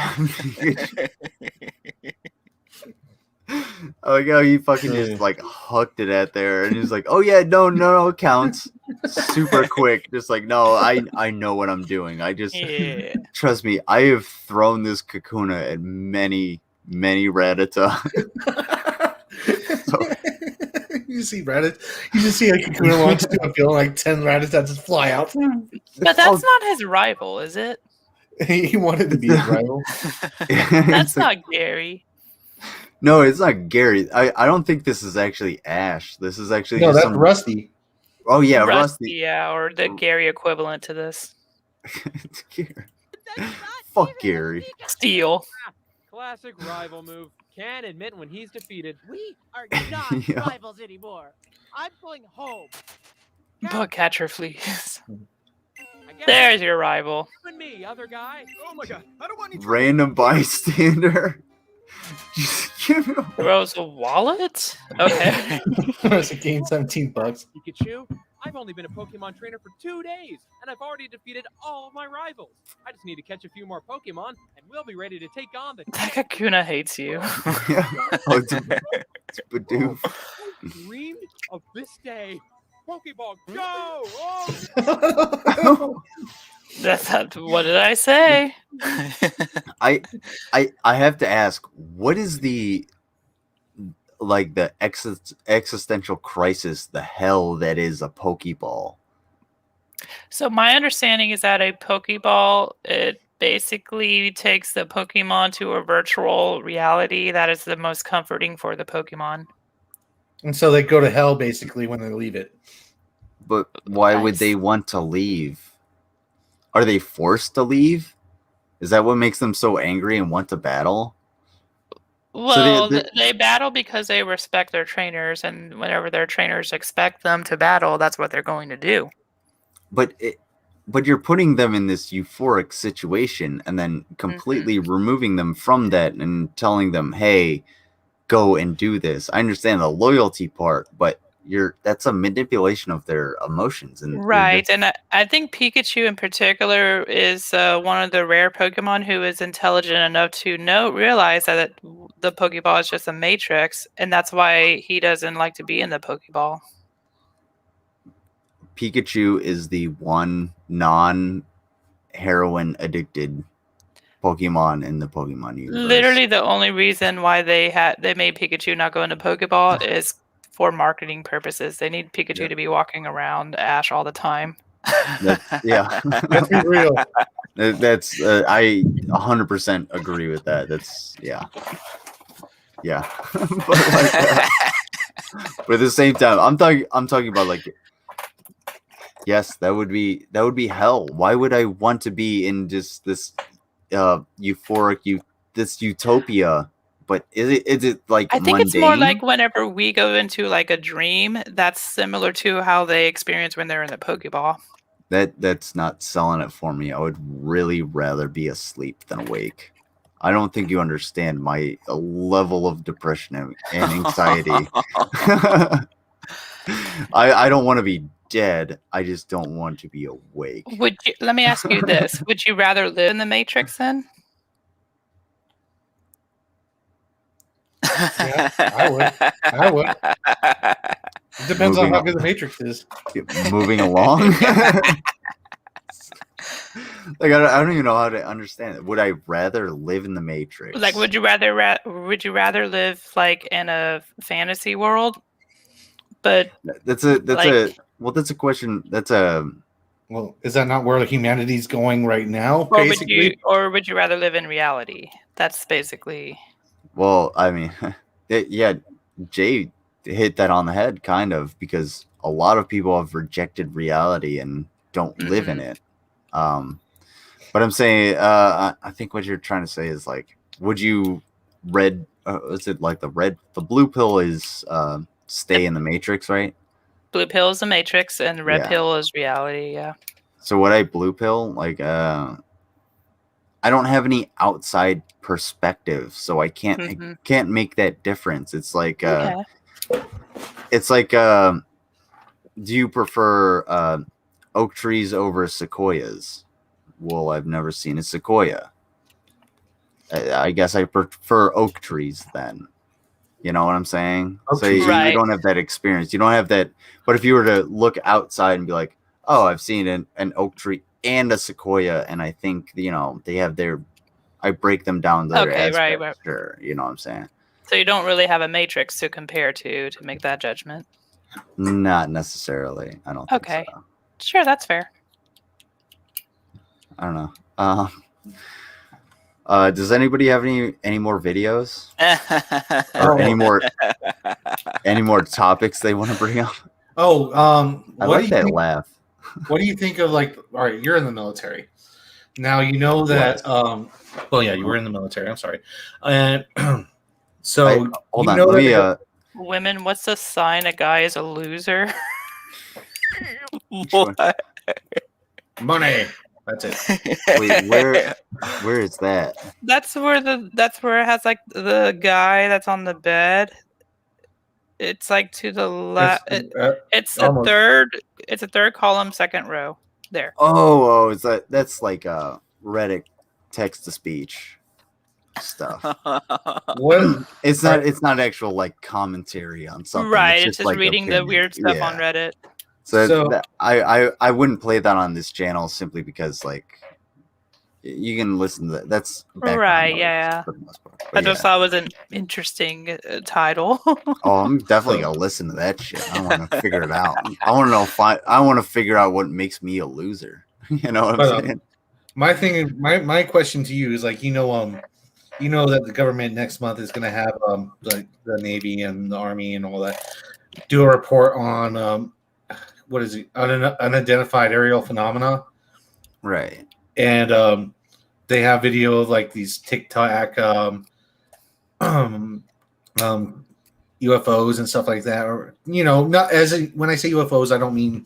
[SPEAKER 1] I like how he fucking just like hooked it at there, and he's like, "Oh yeah, no, it counts." Super quick, just like, no, I know what I'm doing. I just trust me. I have thrown this Kakuna at many Rattata.
[SPEAKER 3] You see Rattata, you just see a Kakuna launch to a field, like 10 Rattata just fly out.
[SPEAKER 13] But that's not his rival, is it?
[SPEAKER 3] He wanted to be his rival.
[SPEAKER 13] That's not Gary.
[SPEAKER 1] No, it's not Gary. I don't think this is actually Ash. This is actually
[SPEAKER 3] No,
[SPEAKER 1] just
[SPEAKER 3] that's Rusty.
[SPEAKER 1] Oh yeah,
[SPEAKER 13] Rusty,
[SPEAKER 1] Rusty.
[SPEAKER 13] yeah, or the Gary equivalent to this.
[SPEAKER 1] Fuck Gary.
[SPEAKER 13] Steel.
[SPEAKER 18] Classic rival move. Can't admit when he's defeated.
[SPEAKER 20] We are not
[SPEAKER 1] Yeah.
[SPEAKER 20] rivals anymore. I'm going home.
[SPEAKER 13] But catcher, please. There's your rival.
[SPEAKER 18] You and me, other guy. Oh my god, I don't want any
[SPEAKER 1] Random bystander. Just give him
[SPEAKER 13] Throws a wallet? Okay.
[SPEAKER 3] It's a game, $17.
[SPEAKER 18] Pikachu, I've only been a Pokemon trainer for 2 days, and I've already defeated all of my rivals. I just need to catch a few more Pokemon, and we'll be ready to take on the...
[SPEAKER 13] That Kakuna hates you.
[SPEAKER 1] Oh, it's Bidoof.
[SPEAKER 18] I dreamed of this day. Pokeball, go! Oh!
[SPEAKER 13] That's not, what did I say?
[SPEAKER 1] I have to ask, what is the existential crisis, the hell that is a Pokeball?
[SPEAKER 13] So my understanding is that a Pokeball, it basically takes the Pokemon to a virtual reality that is the most comforting for the Pokemon.
[SPEAKER 3] And so they go to hell basically when they leave it.
[SPEAKER 1] But why would they want to leave? Are they forced to leave? Is that what makes them so angry and want to battle?
[SPEAKER 13] Well, they battle because they respect their trainers, and whenever their trainers expect them to battle, that's what they're going to do.
[SPEAKER 1] But you're putting them in this euphoric situation and then completely removing them from that and telling them, "Hey, go and do this." I understand the loyalty part, but that's a manipulation of their emotions, and
[SPEAKER 13] Right, and I think Pikachu in particular is one of the rare Pokemon who is intelligent enough to realize that the Pokeball is just a matrix, and that's why he doesn't like to be in the Pokeball.
[SPEAKER 1] Pikachu is the one non-heroin addicted Pokemon in the Pokemon universe.
[SPEAKER 13] Literally, the only reason why they made Pikachu not go into Pokeball is for marketing purposes. They need Pikachu to be walking around Ash all the time.
[SPEAKER 1] Yeah,
[SPEAKER 3] let's be real.
[SPEAKER 1] That's I 100% agree with that. That's yeah. But at the same time, I'm talking about like, yes, that would be hell. Why would I want to be in just this euphoric this utopia? But is it like
[SPEAKER 13] I think
[SPEAKER 1] mundane?
[SPEAKER 13] it's more like whenever we go into like a dream, that's similar to how they experience when they're in the Pokeball.
[SPEAKER 1] That's not selling it for me. I would really rather be asleep than awake. I don't think you understand my level of depression and anxiety. I don't want to be dead. I just don't want to be awake.
[SPEAKER 13] Let me ask you this. Would you rather live in the Matrix then?
[SPEAKER 3] Yeah, I would. It depends on how good the Matrix is.
[SPEAKER 1] Moving along. Like I don't even know how to understand it. Would I rather live in the Matrix?
[SPEAKER 13] Like, would you rather live like in a fantasy world? But
[SPEAKER 1] that's a question.
[SPEAKER 3] Well, is that not where humanity's going right now?
[SPEAKER 13] Or would you rather live in reality? That's basically.
[SPEAKER 1] Well, I mean, yeah, Jay hit that on the head, kind of, because a lot of people have rejected reality and don't live in it. But I'm saying, I think what you're trying to say is like, would you is it like the blue pill is stay in the Matrix, right?
[SPEAKER 13] Blue pill is the Matrix, and the red pill is reality. Yeah.
[SPEAKER 1] So would I blue pill? Like, I don't have any outside perspective, so I can't make that difference. It's like, do you prefer oak trees over sequoias. Well, I've never seen a sequoia. I guess I prefer oak trees then. You know what I'm saying? So you don't have that experience. You don't have that. But if you were to look outside and be like, oh, I've seen an oak tree and a sequoia, and I think, you know, they have I break them down to their aspects.
[SPEAKER 13] Right.
[SPEAKER 1] Sure, you know what I'm saying?
[SPEAKER 13] So you don't really have a matrix to compare to make that judgment.
[SPEAKER 1] Not necessarily. I don't think so.
[SPEAKER 13] Sure, that's fair.
[SPEAKER 1] I don't know. Does anybody have any more videos or any more topics they want to bring up?
[SPEAKER 3] Oh,
[SPEAKER 1] I like that laugh.
[SPEAKER 3] What do you think of, like, all right, you're in the military. Now, you know that, well, yeah, you were in the military. I'm sorry. And so,
[SPEAKER 1] hold on. Let me,
[SPEAKER 13] women, what's the sign a guy is a loser?
[SPEAKER 15] What?
[SPEAKER 3] Money. That's it.
[SPEAKER 1] Wait, where is that?
[SPEAKER 13] That's where it has like the guy that's on the bed. It's like to the left. It's the
[SPEAKER 3] almost.
[SPEAKER 13] It's a third column, second row. There.
[SPEAKER 1] Oh, is that's like Reddit text to speech stuff.
[SPEAKER 3] What?
[SPEAKER 1] It's not actual like commentary on something.
[SPEAKER 13] Right. It's just
[SPEAKER 1] like
[SPEAKER 13] reading the weird stuff on Reddit.
[SPEAKER 1] So I wouldn't play that on this channel simply because like you can listen to that. That's
[SPEAKER 13] right. Yeah. I just thought it was an interesting title.
[SPEAKER 1] Oh, I'm definitely gonna listen to that shit. I want to figure it out. I want to know if I want to figure out what makes me a loser. You know what I'm saying?
[SPEAKER 3] My thing, my question to you is like, you know that the government next month is going to have like the Navy and the Army and all that do a report on what is it, unidentified aerial phenomena,
[SPEAKER 1] right?
[SPEAKER 3] And they have video of like these TikTok UFOs and stuff like that, or not when I say UFOs, I don't mean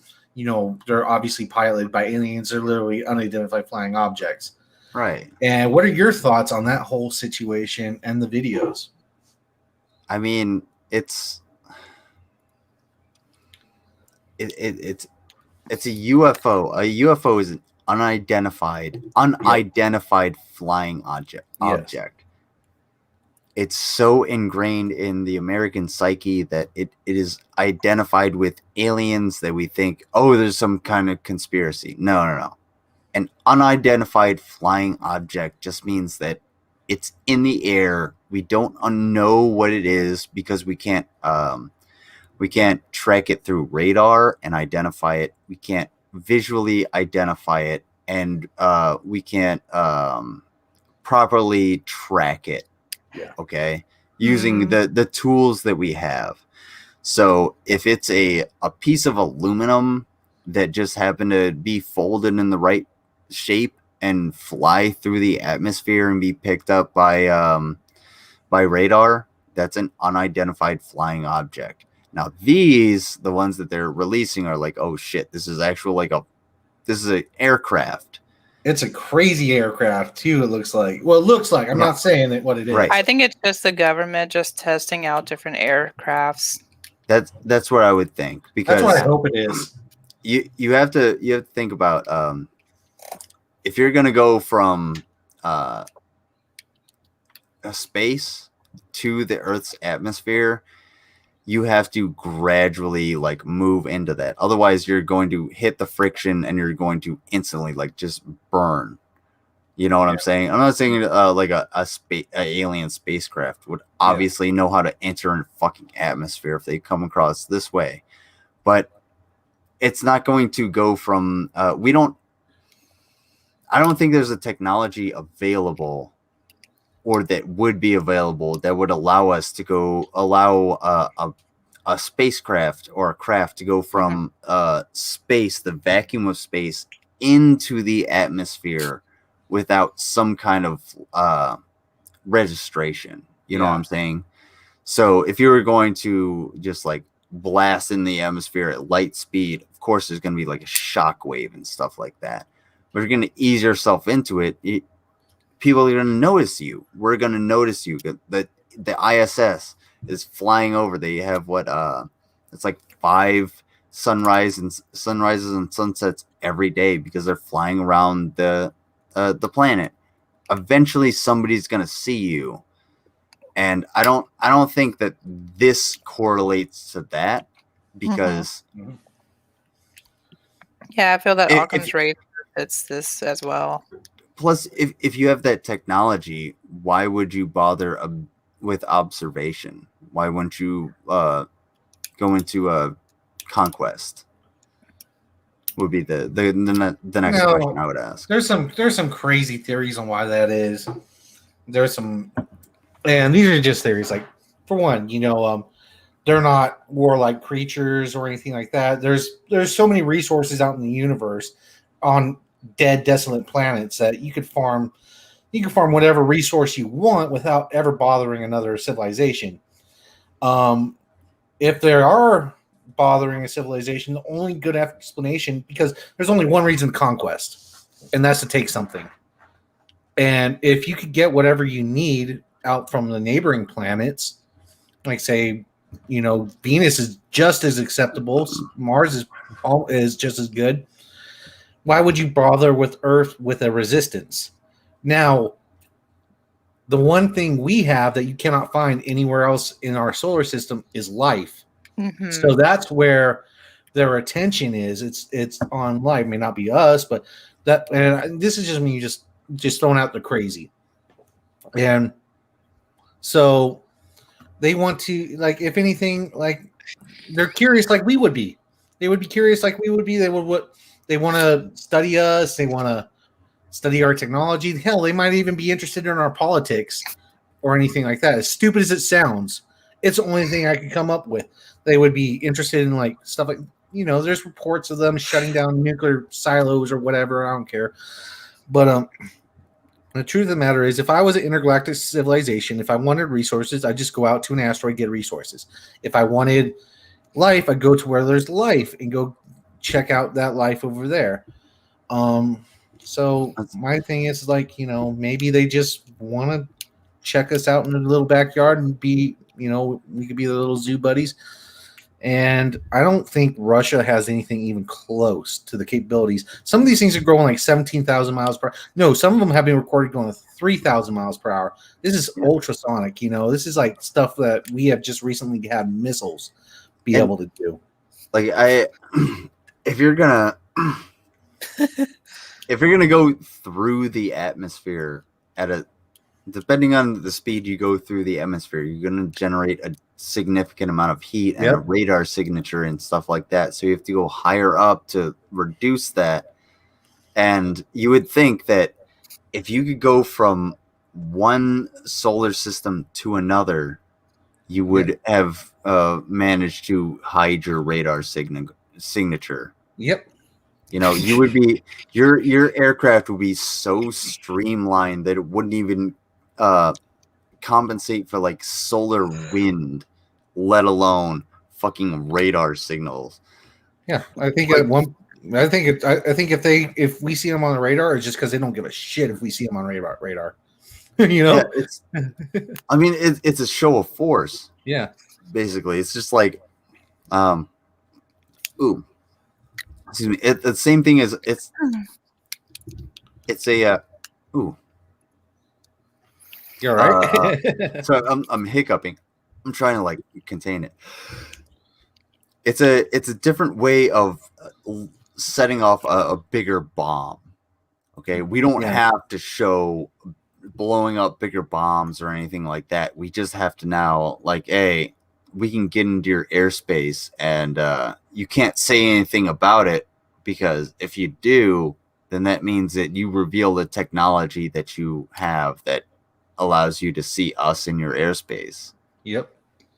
[SPEAKER 3] they're obviously piloted by aliens. They're literally unidentified flying objects.
[SPEAKER 1] Right.
[SPEAKER 3] And what are your thoughts on that whole situation and the videos?
[SPEAKER 1] I mean, it's a UFO. A UFO is an unidentified flying object.
[SPEAKER 3] Yes.
[SPEAKER 1] It's so ingrained in the American psyche that it is identified with aliens that we think, oh, there's some kind of conspiracy. No. An unidentified flying object just means that it's in the air. We don't know what it is because we can't track it through radar and identify it. We can't visually identify it, and we can't properly track it.
[SPEAKER 3] Yeah.
[SPEAKER 1] Okay. Using the tools that we have. So if it's a piece of aluminum that just happened to be folded in the right shape and fly through the atmosphere and be picked up by radar, that's an unidentified flying object. Now the ones that they're releasing are like, oh shit, this is an aircraft.
[SPEAKER 3] It's a crazy aircraft too. It looks like. I'm not saying that what it is.
[SPEAKER 1] Right.
[SPEAKER 13] I think it's just the government just testing out different aircrafts.
[SPEAKER 1] That's what I would think, because
[SPEAKER 3] that's what I hope it is.
[SPEAKER 1] You have to think about if you're gonna go from a space to the Earth's atmosphere, you have to gradually like move into that. Otherwise, you're going to hit the friction and you're going to instantly like just burn. You know what I'm saying? I'm not saying like a alien spacecraft would obviously know how to enter a fucking atmosphere if they come across this way, but it's not going to go from. I don't think there's a technology available, or that would be available, that would allow us to allow a spacecraft or a craft to go from space, the vacuum of space, into the atmosphere without some kind of registration. You know what I'm saying? So if you were going to just like blast in the atmosphere at light speed, of course there's going to be like a shock wave and stuff like that. But if you're going to ease yourself into it, people are going to notice you. We're going to notice you. The ISS is flying over. They have it's like 5 sunrises and sunsets every day because they're flying around the planet. Eventually, somebody's gonna see you, and I don't think that this correlates to that because.
[SPEAKER 13] Yeah, I feel that Occam's razor fits this as well.
[SPEAKER 1] Plus, if you have that technology, why would you bother with observation? Why wouldn't you go into a conquest? Would be the next question I would ask.
[SPEAKER 3] There's some crazy theories on why that is. There's some, and these are just theories. Like, for one, they're not warlike creatures or anything like that. There's so many resources out in the universe on dead, desolate planets that you could farm whatever resource you want without ever bothering another civilization. If there are bothering a civilization, the only good explanation, because there's only one reason to conquest, and that's to take something. And if you could get whatever you need out from the neighboring planets, like say, Venus is just as acceptable, Mars is just as good. Why would you bother with Earth with a resistance? Now, the one thing we have that you cannot find anywhere else in our solar system is life.
[SPEAKER 13] Mm-hmm.
[SPEAKER 3] So that's where their attention is. It's on life. It may not be us, but that. And this is just me just throwing out the crazy. And so they want to, like, if anything, like, they're curious like we would be. They would be curious like we would be. They want to study us. They want to study our technology. Hell, they might even be interested in our politics or anything like that. As stupid as it sounds, it's the only thing I could come up with. They would be interested in like stuff like, there's reports of them shutting down nuclear silos or whatever. I don't care. But the truth of the matter is, if I was an intergalactic civilization, if I wanted resources, I'd just go out to an asteroid, get resources. If I wanted life, I'd go to where there's life and go check out that life over there. So my thing is like, maybe they just want to check us out in the little backyard and be, we could be the little zoo buddies. And I don't think Russia has anything even close to the capabilities. Some of these things are growing like 17,000 miles per hour. No, some of them have been recorded going 3,000 miles per hour. This is ultrasonic, This is like stuff that we have just recently had missiles be able to do.
[SPEAKER 1] Like if you're gonna go through the atmosphere depending on the speed you go through the atmosphere, you're going to generate a significant amount of heat and a radar signature and stuff like that. So you have to go higher up to reduce that. And you would think that if you could go from one solar system to another, you would have managed to hide your radar signature.
[SPEAKER 3] Yep.
[SPEAKER 1] You would be your aircraft would be so streamlined that it wouldn't even compensate for like solar wind, let alone fucking radar signals.
[SPEAKER 3] Yeah, I think if we see them on the radar, it's just because they don't give a shit if we see them on radar.
[SPEAKER 1] Yeah, it's a show of force.
[SPEAKER 3] Yeah,
[SPEAKER 1] basically, it's just like, excuse me. The same thing as it's a
[SPEAKER 3] You're right.
[SPEAKER 1] So I'm hiccuping. I'm trying to like contain it. It's a different way of setting off a bigger bomb. Okay, we don't have to show blowing up bigger bombs or anything like that. We just have to now like, hey, we can get into your airspace and you can't say anything about it, because if you do, then that means that you reveal the technology that you have that allows you to see us in your airspace.
[SPEAKER 3] Yep.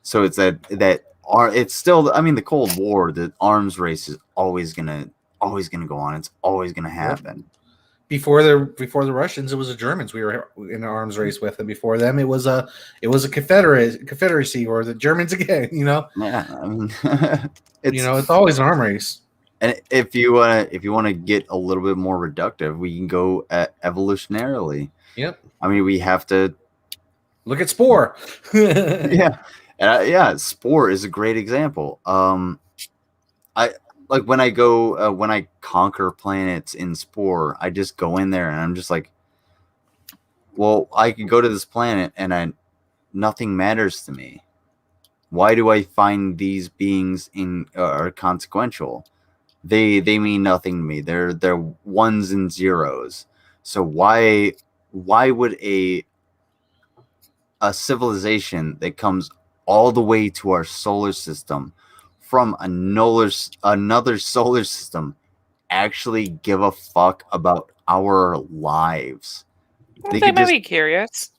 [SPEAKER 1] So it's it's still, I mean, the Cold War, the arms race is always gonna go on. It's always gonna happen.
[SPEAKER 3] Yep. Before the Russians, it was the Germans we were in an arms race with, and before them, it was a confederacy or the Germans again.
[SPEAKER 1] Yeah, I mean,
[SPEAKER 3] it's always an arm race.
[SPEAKER 1] And if you want to get a little bit more reductive, we can go evolutionarily.
[SPEAKER 3] Yep.
[SPEAKER 1] I mean, we have to
[SPEAKER 3] look at Spore.
[SPEAKER 1] Yeah. Spore is a great example. like when I go when I conquer planets in Spore, I just go in there and I'm just like, well, I can go to this planet and nothing matters to me. Why do I find these beings are consequential? They mean nothing to me. They're ones and zeros. So why would a civilization that comes all the way to our solar system from another solar system actually give a fuck about our lives?
[SPEAKER 13] They might be curious.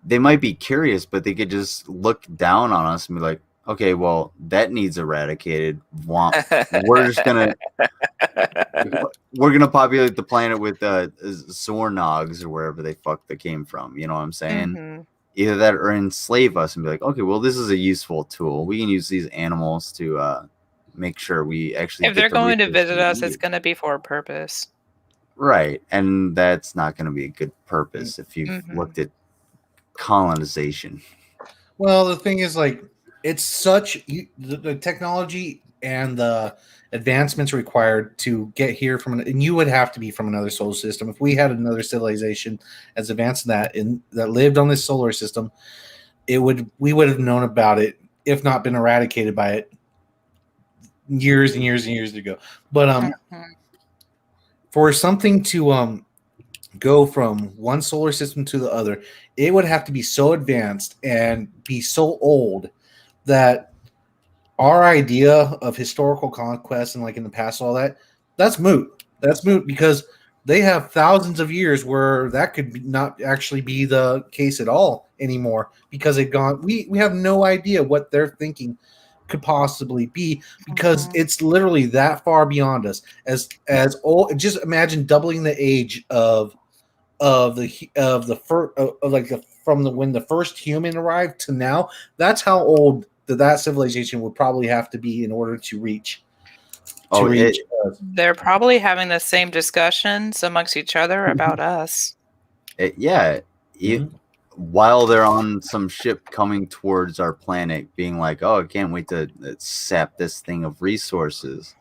[SPEAKER 1] They might be curious, but they could just look down on us and be like, okay, well, that needs eradicated. We're just gonna populate the planet with Zornogs or wherever they fuck they came from. You know what I'm saying?
[SPEAKER 13] Mhm.
[SPEAKER 1] Either that or enslave us and be like, okay, well, this is a useful tool. We can use these animals to make sure we actually.
[SPEAKER 13] If they're going to visit us, it's going to be for a purpose.
[SPEAKER 1] Right, and that's not going to be a good purpose if you've looked at colonization.
[SPEAKER 3] Well, the thing is, like, it's such the technology and the advancements required to get here from, and you would have to be from another solar system. If we had another civilization as advanced as that that lived on this solar system, we would have known about it, if not been eradicated by it, years and years and years ago. But for something to go from one solar system to the other, it would have to be so advanced and be so old that our idea of historical conquest and like in the past, all that's moot. That's moot because they have thousands of years where that could not actually be the case at all anymore because they've gone. We have no idea what they're thinking could possibly be because it's literally that far beyond us. As old, just imagine doubling the age of when the first human arrived to now. That's how old that civilization would probably have to be in order to reach.
[SPEAKER 13] They're probably having the same discussions amongst each other about us.
[SPEAKER 1] While they're on some ship coming towards our planet, being like, "Oh, I can't wait to sap this thing of resources."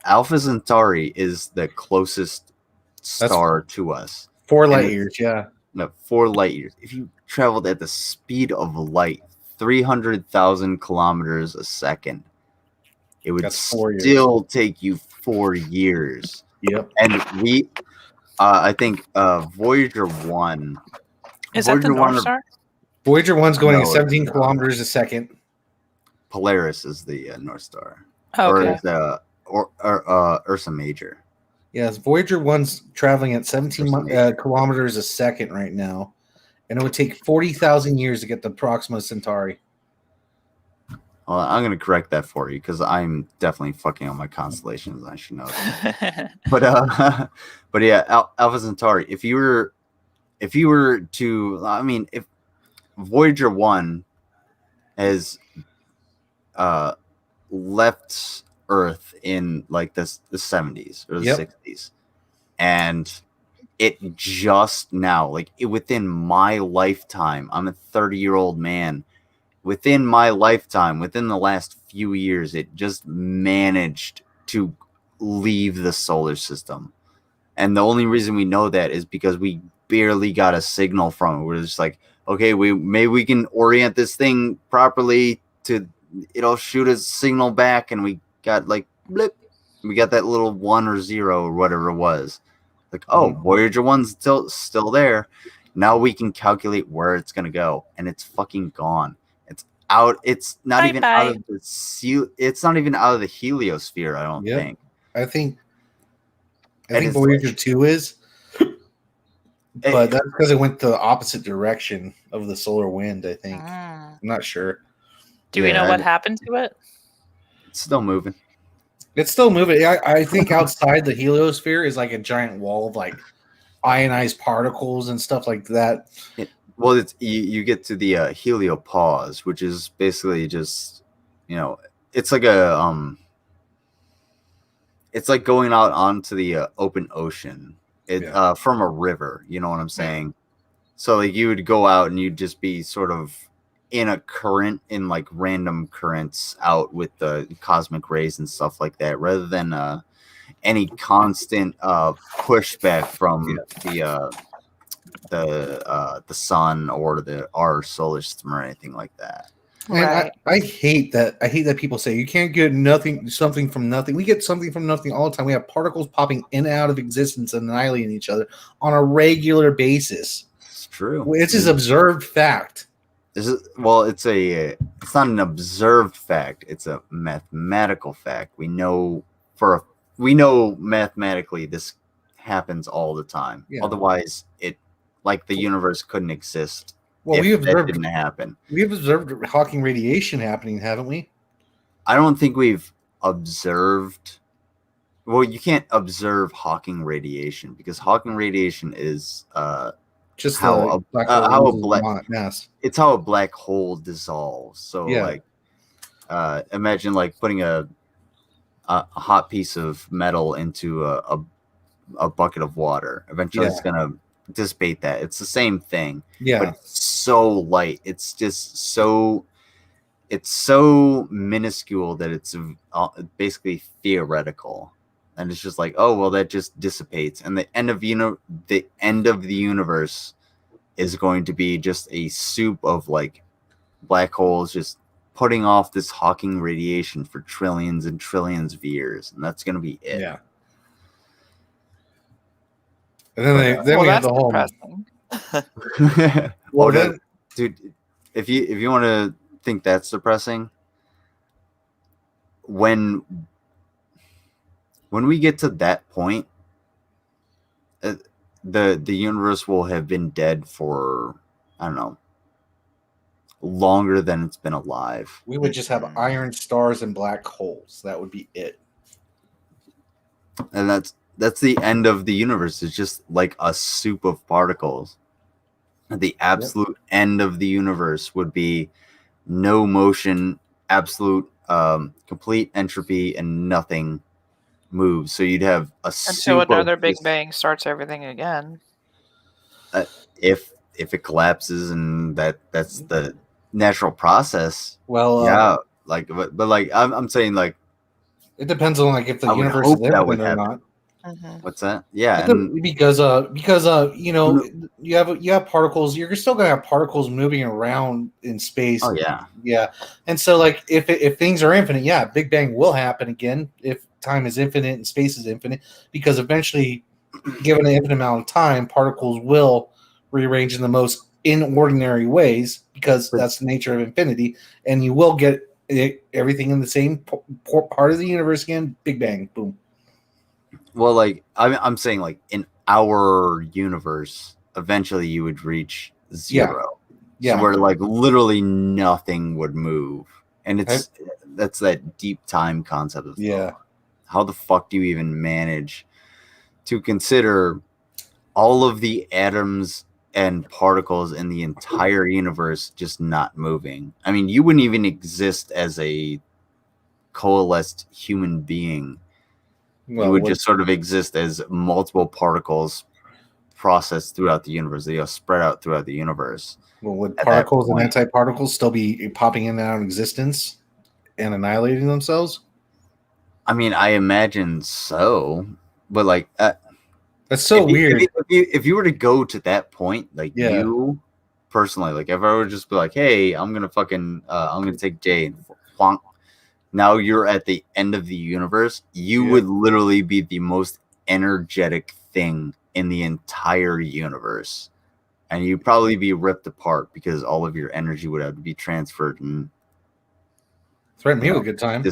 [SPEAKER 1] Alpha Centauri is the closest star to us.
[SPEAKER 3] 4 light years, yeah.
[SPEAKER 1] No, 4 light years. If you traveled at the speed of light, 300,000 kilometers a second, it would still take you 4 years.
[SPEAKER 3] Yep.
[SPEAKER 1] And I think Voyager 1.
[SPEAKER 13] Is that the North Star?
[SPEAKER 3] Voyager 1's going at 17 kilometers a second.
[SPEAKER 1] Polaris is the North Star.
[SPEAKER 13] Okay.
[SPEAKER 1] Or Ursa Major.
[SPEAKER 3] Yes, Voyager 1's traveling at 17 kilometers a second right now, and it would take 40,000 years to get to Proxima Centauri.
[SPEAKER 1] Well, I'm going to correct that for you because I'm definitely fucking on my constellations. I should know that. but yeah, Alpha Centauri. If you were to, I mean, if Voyager 1 has left Earth in like the 70s or the 60s, and it just now, like within my lifetime, I'm a 30-year-old man. Within my lifetime, within the last few years, it just managed to leave the solar system. And the only reason we know that is because we barely got a signal from it. We're just like, okay, maybe we can orient this thing properly to it'll shoot a signal back, and we got like blip. We got that little 1 or 0 or whatever it was. Like, oh, Voyager 1's still there. Now we can calculate where it's gonna go, and it's fucking gone. It's out. It's not even out of the it's not even out of the heliosphere. I don't think.
[SPEAKER 3] I think Voyager 2 is, but that's because it went the opposite direction of the solar wind. I think. I'm not sure.
[SPEAKER 13] Do we know what happened to it?
[SPEAKER 1] It's still moving.
[SPEAKER 3] It's still moving. I think outside the heliosphere is like a giant wall of like ionized particles and stuff like that.
[SPEAKER 1] Well, it's you get to the heliopause, which is basically just, it's like it's like going out onto the open ocean from a river. You know what I'm saying? So like you would go out and you'd just be sort of in a current, in like random currents out with the cosmic rays and stuff like that, rather than any constant pushback from the sun or our solar system or anything like that.
[SPEAKER 3] And I hate that. I hate that people say you can't get something from nothing. We get something from nothing all the time. We have particles popping in and out of existence and annihilating each other on a regular basis.
[SPEAKER 1] It's true.
[SPEAKER 3] It's just observed fact.
[SPEAKER 1] It's not an observed fact. It's a mathematical fact. We know mathematically this happens all the time.
[SPEAKER 3] Yeah.
[SPEAKER 1] Otherwise, the universe couldn't exist.
[SPEAKER 3] Well,
[SPEAKER 1] that didn't happen.
[SPEAKER 3] We've observed Hawking radiation happening, haven't we?
[SPEAKER 1] I don't think we've observed. Well, you can't observe Hawking radiation because Hawking radiation is
[SPEAKER 3] just
[SPEAKER 1] how a black hole dissolves. So
[SPEAKER 3] yeah.
[SPEAKER 1] Imagine like putting a hot piece of metal into a bucket of water. Eventually, it's gonna dissipate that. It's the same thing.
[SPEAKER 3] Yeah,
[SPEAKER 1] but it's so light. It's just so minuscule that it's basically theoretical, and it's just like, oh well, that just dissipates, and the end of the universe is going to be just a soup of like black holes just putting off this Hawking radiation for trillions and trillions of years, and that's going to be it.
[SPEAKER 3] Yeah. And then we have the whole.
[SPEAKER 1] Well, dude, if you want to think that's depressing, when we get to that point, the universe will have been dead for, I don't know, longer than it's been alive.
[SPEAKER 3] We would just have iron stars and black holes. That would be it.
[SPEAKER 1] And that's the end of the universe. It's just like a soup of particles. The absolute end of the universe would be no motion, absolute complete entropy, and nothing moves. So you'd have
[SPEAKER 13] until another Big Bang starts everything again.
[SPEAKER 1] If it collapses, and that's the natural process.
[SPEAKER 3] Well,
[SPEAKER 1] yeah, but like I'm saying, like
[SPEAKER 3] it depends on like if the universe is infinite or not.
[SPEAKER 1] What's that? Yeah,
[SPEAKER 3] because you know, you have particles. You're still gonna have particles moving around in space.
[SPEAKER 1] Oh yeah,
[SPEAKER 3] yeah. And so like if things are infinite, yeah, Big Bang will happen again if time is infinite and space is infinite. Because eventually, given an infinite amount of time, particles will rearrange in the most inordinary ways because that's the nature of infinity, and you will get everything in the same part of the universe again. Big Bang, boom.
[SPEAKER 1] Well, like I'm saying, like in our universe, eventually you would reach zero.
[SPEAKER 3] Yeah.
[SPEAKER 1] So where like literally nothing would move, and that's that deep time concept of how the fuck do you even manage to consider all of the atoms and particles in the entire universe just not moving? I mean, you wouldn't even exist as a coalesced human being. Well, you would just sort of exist as multiple particles processed throughout the universe. They are spread out throughout the universe.
[SPEAKER 3] Well, would particles and antiparticles still be popping in and out of existence and annihilating themselves?
[SPEAKER 1] I mean, I imagine so, but like
[SPEAKER 3] that's so weird.
[SPEAKER 1] If you were to go to that point, like you personally, like if I would just be like, hey, I'm gonna take Jay and plonk. Now you're at the end of the universe. You would literally be the most energetic thing in the entire universe. And you'd probably be ripped apart because all of your energy would have to be transferred. And
[SPEAKER 3] threaten me with a good time.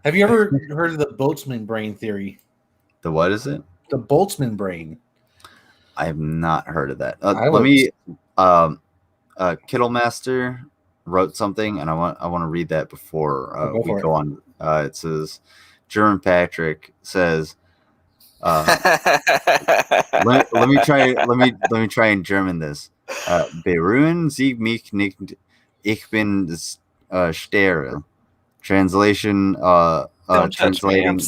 [SPEAKER 3] Have you ever heard of the Boltzmann brain theory?
[SPEAKER 1] The what is it?
[SPEAKER 3] The Boltzmann brain.
[SPEAKER 1] I have not heard of that. Let me Kittlemeister wrote something, and I want to read that before we go on. It says, German Patrick says, let me try in German this. Berühren Sie mich nicht, ich bin steril. Translation, translating.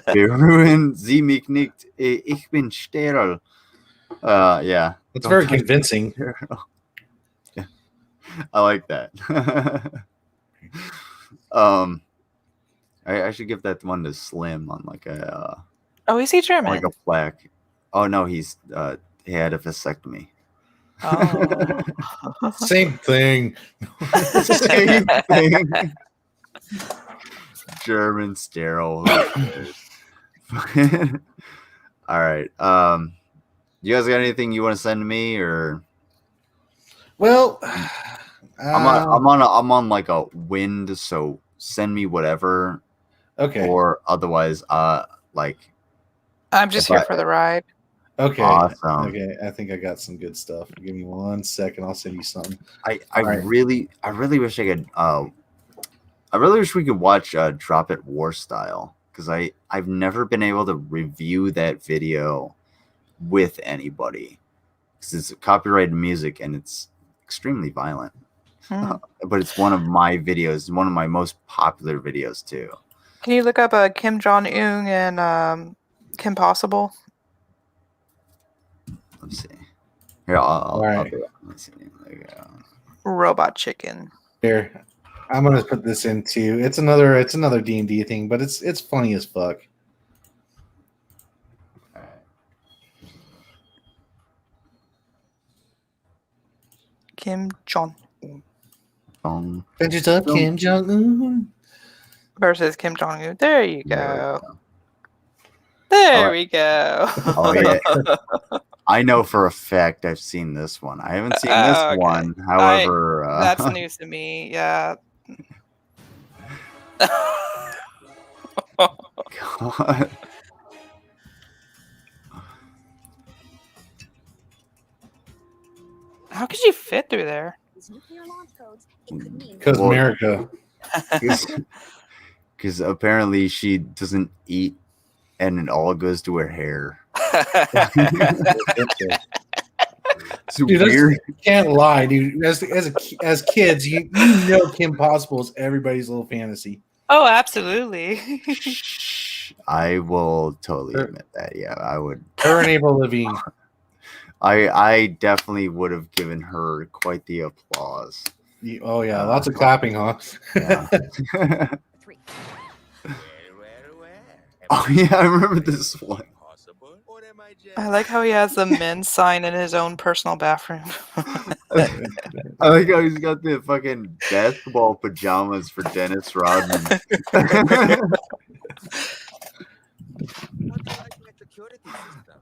[SPEAKER 1] Berühren Sie mich nicht, ich bin steril. Yeah.
[SPEAKER 3] It's very convincing.
[SPEAKER 1] Yeah. I like that. I should give that one to Slim on like a
[SPEAKER 13] Oh, is he German?
[SPEAKER 1] like a plaque. Oh no, he had a vasectomy.
[SPEAKER 13] Oh.
[SPEAKER 3] Same thing.
[SPEAKER 1] Same thing. German sterile. All right. You guys got anything you want to send to me, or?
[SPEAKER 3] Well,
[SPEAKER 1] I'm on like a wind, so send me whatever.
[SPEAKER 3] Okay.
[SPEAKER 1] Or otherwise, like.
[SPEAKER 13] I'm just here for the ride.
[SPEAKER 3] Okay.
[SPEAKER 1] Awesome.
[SPEAKER 3] Okay. I think I got some good stuff. Give me 1 second. I'll send you something.
[SPEAKER 1] I really wish I could. I really wish we could watch Drop It War Style, because I've never been able to review that video with anybody, because it's copyrighted music and it's extremely violent. But it's one of my videos, one of my most popular videos too.
[SPEAKER 13] Can you look up Kim Jong-un and Kim Possible?
[SPEAKER 1] Let's see. Here, I'll do it. Let's see. There you go.
[SPEAKER 13] Robot Chicken.
[SPEAKER 3] Here, I'm gonna put this into. It's another D&D thing, but it's funny as fuck.
[SPEAKER 13] Kim Jong.
[SPEAKER 3] Adventures of Kim Jong-un
[SPEAKER 13] versus Kim Jong-un. There you go. There we go.
[SPEAKER 1] Oh yeah. I know for a fact I've seen this one. I haven't seen this one. However,
[SPEAKER 13] that's news to me. Yeah.
[SPEAKER 1] God.
[SPEAKER 13] How could you fit through there?
[SPEAKER 3] Because America.
[SPEAKER 1] Because apparently she doesn't eat, and it all goes to her hair. It's
[SPEAKER 3] Dude,
[SPEAKER 1] weird.
[SPEAKER 3] You can't lie, dude. As kids, you know Kim Possible is everybody's little fantasy.
[SPEAKER 13] Oh, absolutely.
[SPEAKER 1] I will totally admit that. Yeah, I would.
[SPEAKER 3] Her and Avril Lavigne.
[SPEAKER 1] I definitely would have given her quite the applause.
[SPEAKER 3] Oh yeah, lots of clapping, huh?
[SPEAKER 1] Yeah. Oh yeah, I remember this one.
[SPEAKER 13] I like how he has the men's sign in his own personal bathroom.
[SPEAKER 1] I like how he's got the fucking basketball pajamas for Dennis Rodman.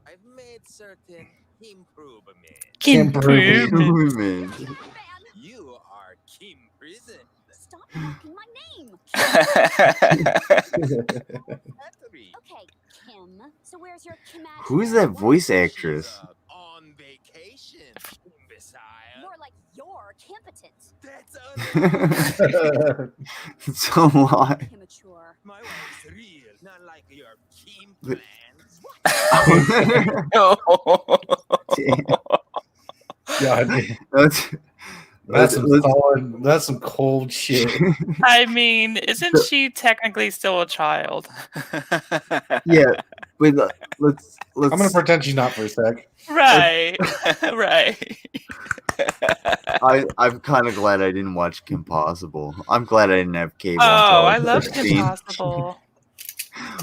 [SPEAKER 21] I've made certain improvements.
[SPEAKER 1] Improvement.
[SPEAKER 21] You are Kim Prison.
[SPEAKER 12] Stop mocking my name. Okay, Kim. So where's your Kim?
[SPEAKER 1] Who's that voice actress?
[SPEAKER 21] On vacation, imbecile.
[SPEAKER 12] More like you're competent.
[SPEAKER 1] It's a lot.
[SPEAKER 12] Immature.
[SPEAKER 21] My wife's real, not like your Kim plans.
[SPEAKER 3] God, that's some cold shit.
[SPEAKER 13] I mean, isn't she technically still a child?
[SPEAKER 1] Yeah, wait, let's.
[SPEAKER 3] I'm gonna pretend she's not for a sec.
[SPEAKER 13] Right, right.
[SPEAKER 1] I'm kind of glad I didn't watch Kim Possible. I'm glad I didn't have cable.
[SPEAKER 13] Oh, I love Kim Possible.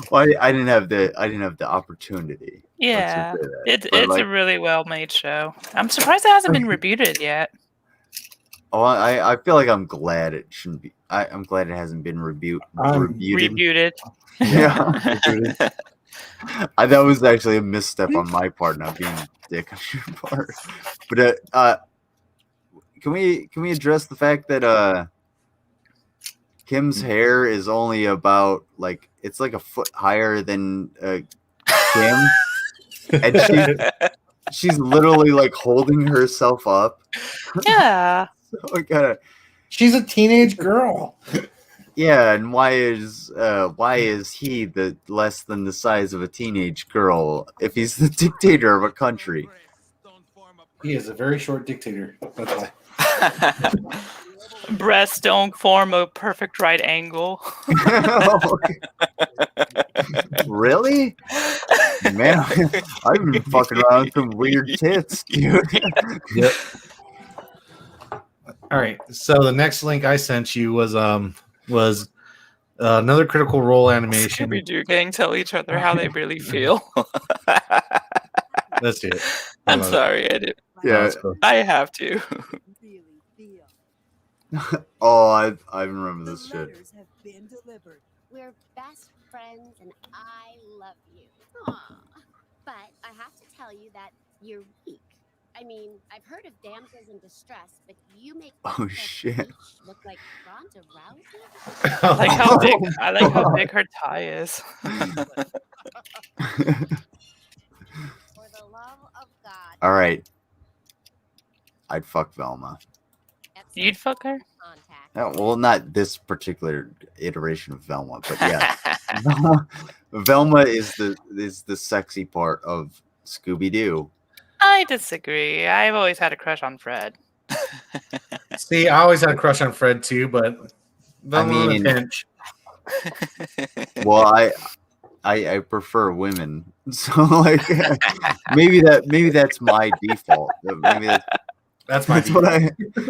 [SPEAKER 1] Well, I didn't have the opportunity.
[SPEAKER 13] Yeah, it's
[SPEAKER 1] like,
[SPEAKER 13] a really well made show. I'm surprised it hasn't been rebooted yet.
[SPEAKER 1] Oh, I feel like I'm glad it shouldn't be. I'm glad it hasn't been rebooted. Yeah. That was actually a misstep on my part, not being a dick on your part. But can we address the fact that Kim's hair is only about it's like a foot higher than Kim, and she's literally like holding herself up.
[SPEAKER 13] Yeah.
[SPEAKER 1] So
[SPEAKER 3] she's a teenage girl.
[SPEAKER 1] Yeah, and why is he the less than the size of a teenage girl if he's the dictator of a country?
[SPEAKER 3] He is a very short dictator. That's why.
[SPEAKER 13] Breasts don't form a perfect right angle.
[SPEAKER 1] Really? Man, I've been fucking around with some weird tits, dude.
[SPEAKER 3] Yep. All right. So the next link I sent you was another Critical Role animation.
[SPEAKER 13] Scooby-Doo gang tell each other how they really feel.
[SPEAKER 3] Let's do it.
[SPEAKER 13] I'm sorry, I did.
[SPEAKER 1] Yeah.
[SPEAKER 13] I have to.
[SPEAKER 1] Oh, I remember this shit.
[SPEAKER 12] Have been delivered. We're best friends and I love you. Aw. But I have to tell you that you're weak. I mean, I've heard of damsels in distress, but you make
[SPEAKER 1] Oh shit.
[SPEAKER 12] look like Ronda Rousey.
[SPEAKER 13] I like how big her tie is.
[SPEAKER 1] All right. I'd fuck Velma.
[SPEAKER 13] You'd fuck her?
[SPEAKER 1] Well, not this particular iteration of Velma, but yeah. Velma is the sexy part of Scooby-Doo.
[SPEAKER 13] I disagree. I've always had a crush on Fred.
[SPEAKER 3] See, I always had a crush on Fred too, but Velma on a pinch.
[SPEAKER 1] Well, I prefer women, so like maybe that's my default. Maybe
[SPEAKER 3] that's my
[SPEAKER 1] default.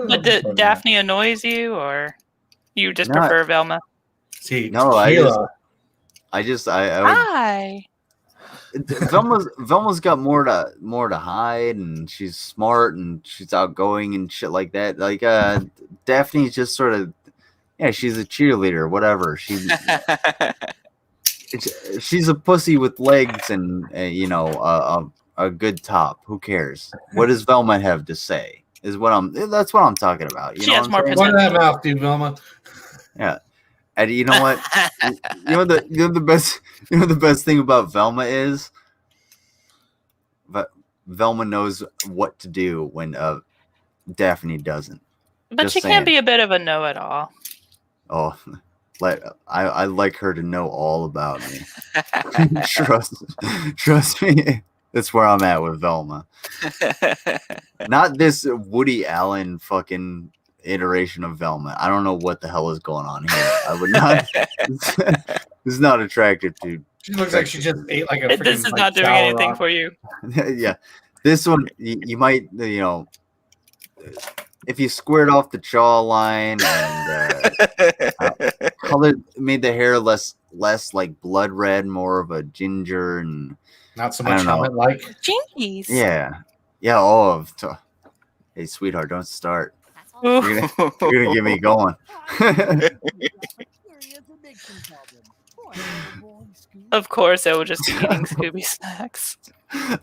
[SPEAKER 13] But Daphne annoys you, or you just
[SPEAKER 1] Not-
[SPEAKER 13] prefer Velma?
[SPEAKER 3] See,
[SPEAKER 1] No, I would,
[SPEAKER 13] Hi.
[SPEAKER 1] Velma's got more to hide, and she's smart and she's outgoing and shit like that. Like Daphne's just sort of she's a cheerleader, whatever. She's a pussy with legs and a good top. Who cares? What does Velma have to say? That's what I'm talking about.
[SPEAKER 13] She has more
[SPEAKER 3] What did that mouth do, Velma?
[SPEAKER 1] Yeah. And you know what? the best thing about Velma is Velma knows what to do when Daphne doesn't.
[SPEAKER 13] But
[SPEAKER 1] Just
[SPEAKER 13] she
[SPEAKER 1] saying.
[SPEAKER 13] can be a bit of a know-it-all.
[SPEAKER 1] Oh, I like her to know all about me. Trust me. That's where I'm at with Velma. Not this Woody Allen fucking iteration of Velma. I don't know what the hell is going on here. I would not. This is not attractive to.
[SPEAKER 3] She looks like she just ate like a.
[SPEAKER 13] This is not doing anything for you.
[SPEAKER 1] Yeah, this one you might if you squared off the jawline and made the hair less like blood red, more of a ginger, and
[SPEAKER 3] not so much helmet like.
[SPEAKER 13] Jinkies.
[SPEAKER 1] Yeah. Oh, hey, sweetheart, don't start. You're gonna get me going.
[SPEAKER 13] Of course, I was just eating Scooby snacks.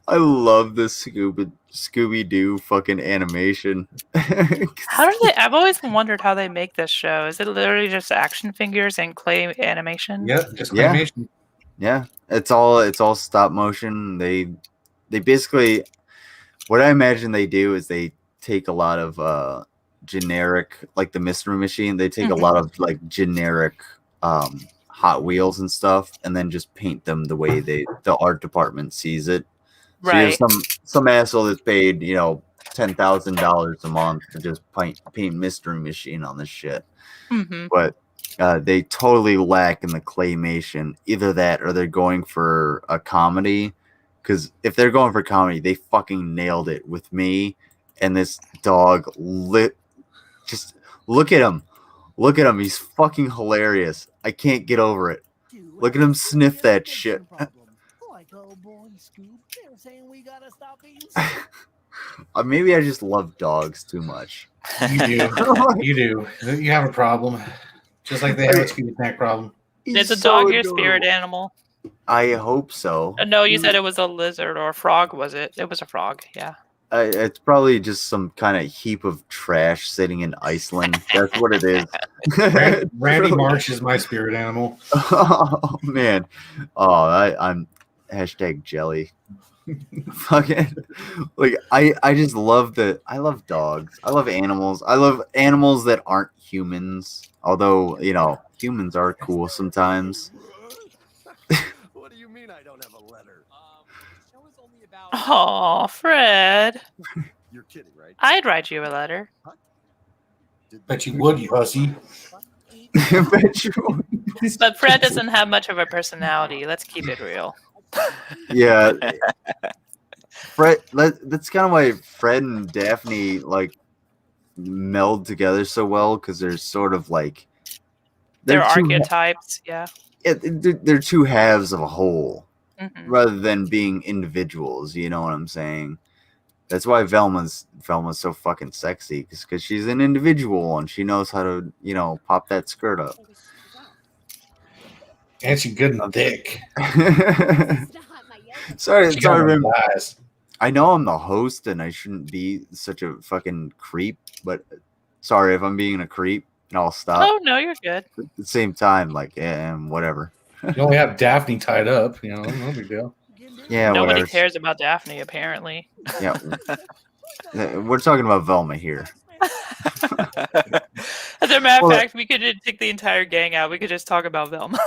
[SPEAKER 1] I love this Scooby-Doo fucking animation.
[SPEAKER 13] How do they? I've always wondered how they make this show. Is it literally just action figures and clay animation?
[SPEAKER 3] Yep, just claymation.
[SPEAKER 1] Yeah, it's all stop motion. They basically, what I imagine they do is they take a lot of generic, like the Mystery Machine. They take a lot of like generic Hot Wheels and stuff, and then just paint them the way the art department sees it. So you have some asshole that's paid $10,000 a month to just paint Mystery Machine on this shit.
[SPEAKER 13] Mm-hmm.
[SPEAKER 1] But they totally lack in the claymation. Either that, or they're going for a comedy. Because if they're going for comedy, they fucking nailed it with me and this dog. Just look at him. Look at him. He's fucking hilarious. I can't get over it. Look at him sniff that shit. Maybe I just love dogs too much.
[SPEAKER 3] You do. You do. You have a problem. Just like they have a Scooby Snack problem.
[SPEAKER 13] Is a dog your spirit animal?
[SPEAKER 1] I hope so.
[SPEAKER 13] No, you said it was a lizard or a frog, was it? It was a frog, yeah.
[SPEAKER 1] It's probably just some kind of heap of trash sitting in Iceland. That's what it is.
[SPEAKER 3] Randy Marsh is my spirit animal.
[SPEAKER 1] Oh man. Oh, I'm hashtag jelly. Fucking like I just love I love dogs. I love animals. I love animals that aren't humans. Although, humans are cool sometimes.
[SPEAKER 21] What do you mean I don't have a letter?
[SPEAKER 13] Oh, Fred.
[SPEAKER 21] You're kidding, right?
[SPEAKER 13] I'd write you a letter.
[SPEAKER 3] Bet you would, you hussy.
[SPEAKER 1] Bet you would.
[SPEAKER 13] But Fred doesn't have much of a personality. Let's keep it real.
[SPEAKER 1] Yeah. Fred, that's kind of why Fred and Daphne like meld together so well, because they're sort of like
[SPEAKER 13] They're
[SPEAKER 1] two
[SPEAKER 13] archetypes, yeah.
[SPEAKER 1] they're two halves of a whole,
[SPEAKER 13] Mhm.
[SPEAKER 1] rather than being individuals. You know what I'm saying? That's why Velma's so fucking sexy, because she's an individual and she knows how to, pop that skirt up.
[SPEAKER 3] And she's good and thick.
[SPEAKER 1] Sorry,
[SPEAKER 3] She got
[SPEAKER 1] man.
[SPEAKER 3] no thighs.
[SPEAKER 1] I know I'm the host and I shouldn't be such a fucking creep, but sorry if I'm being a creep, and I'll stop.
[SPEAKER 13] Oh no, you're good.
[SPEAKER 1] At the same time, like, whatever.
[SPEAKER 3] You only have Daphne tied up, no big deal.
[SPEAKER 1] Yeah,
[SPEAKER 13] Nobody
[SPEAKER 1] whatever.
[SPEAKER 13] cares about Daphne, apparently.
[SPEAKER 1] Yeah, we're talking about Velma here.
[SPEAKER 13] As a matter of fact, we could just take the entire gang out. We could just talk about Velma.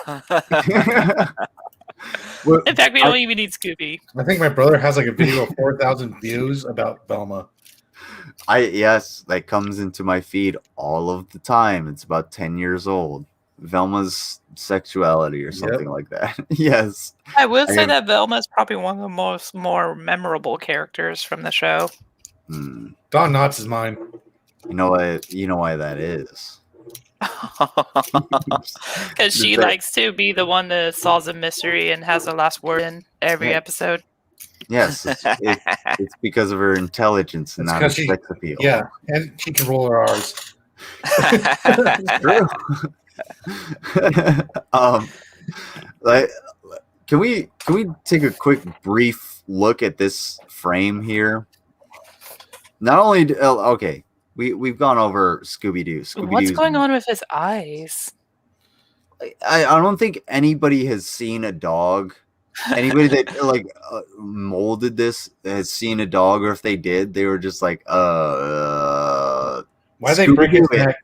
[SPEAKER 13] In fact, we don't even need Scooby.
[SPEAKER 3] I think my brother has like a video of 4,000 views about Velma.
[SPEAKER 1] Yes, that comes into my feed all of the time. It's about 10 years old. Velma's sexuality or something like that. Yes.
[SPEAKER 13] I will say that Velma is probably one of the more memorable characters from the show.
[SPEAKER 1] Hmm.
[SPEAKER 3] Don Knotts is mine.
[SPEAKER 1] You know why that is.
[SPEAKER 13] Because she likes to be the one that solves a mystery and has the last word in every episode.
[SPEAKER 1] Yes, it's because of her intelligence and not her sex appeal.
[SPEAKER 3] Yeah, and she can roll her R's.
[SPEAKER 1] True. Like, can we take a quick brief look at this frame here? Not only okay, we've gone over Scooby-Doo.
[SPEAKER 13] What's going on with his eyes?
[SPEAKER 1] I don't think anybody has seen a dog. Anybody that molded this has seen a dog, or if they did, they were just like,
[SPEAKER 3] why they break his neck?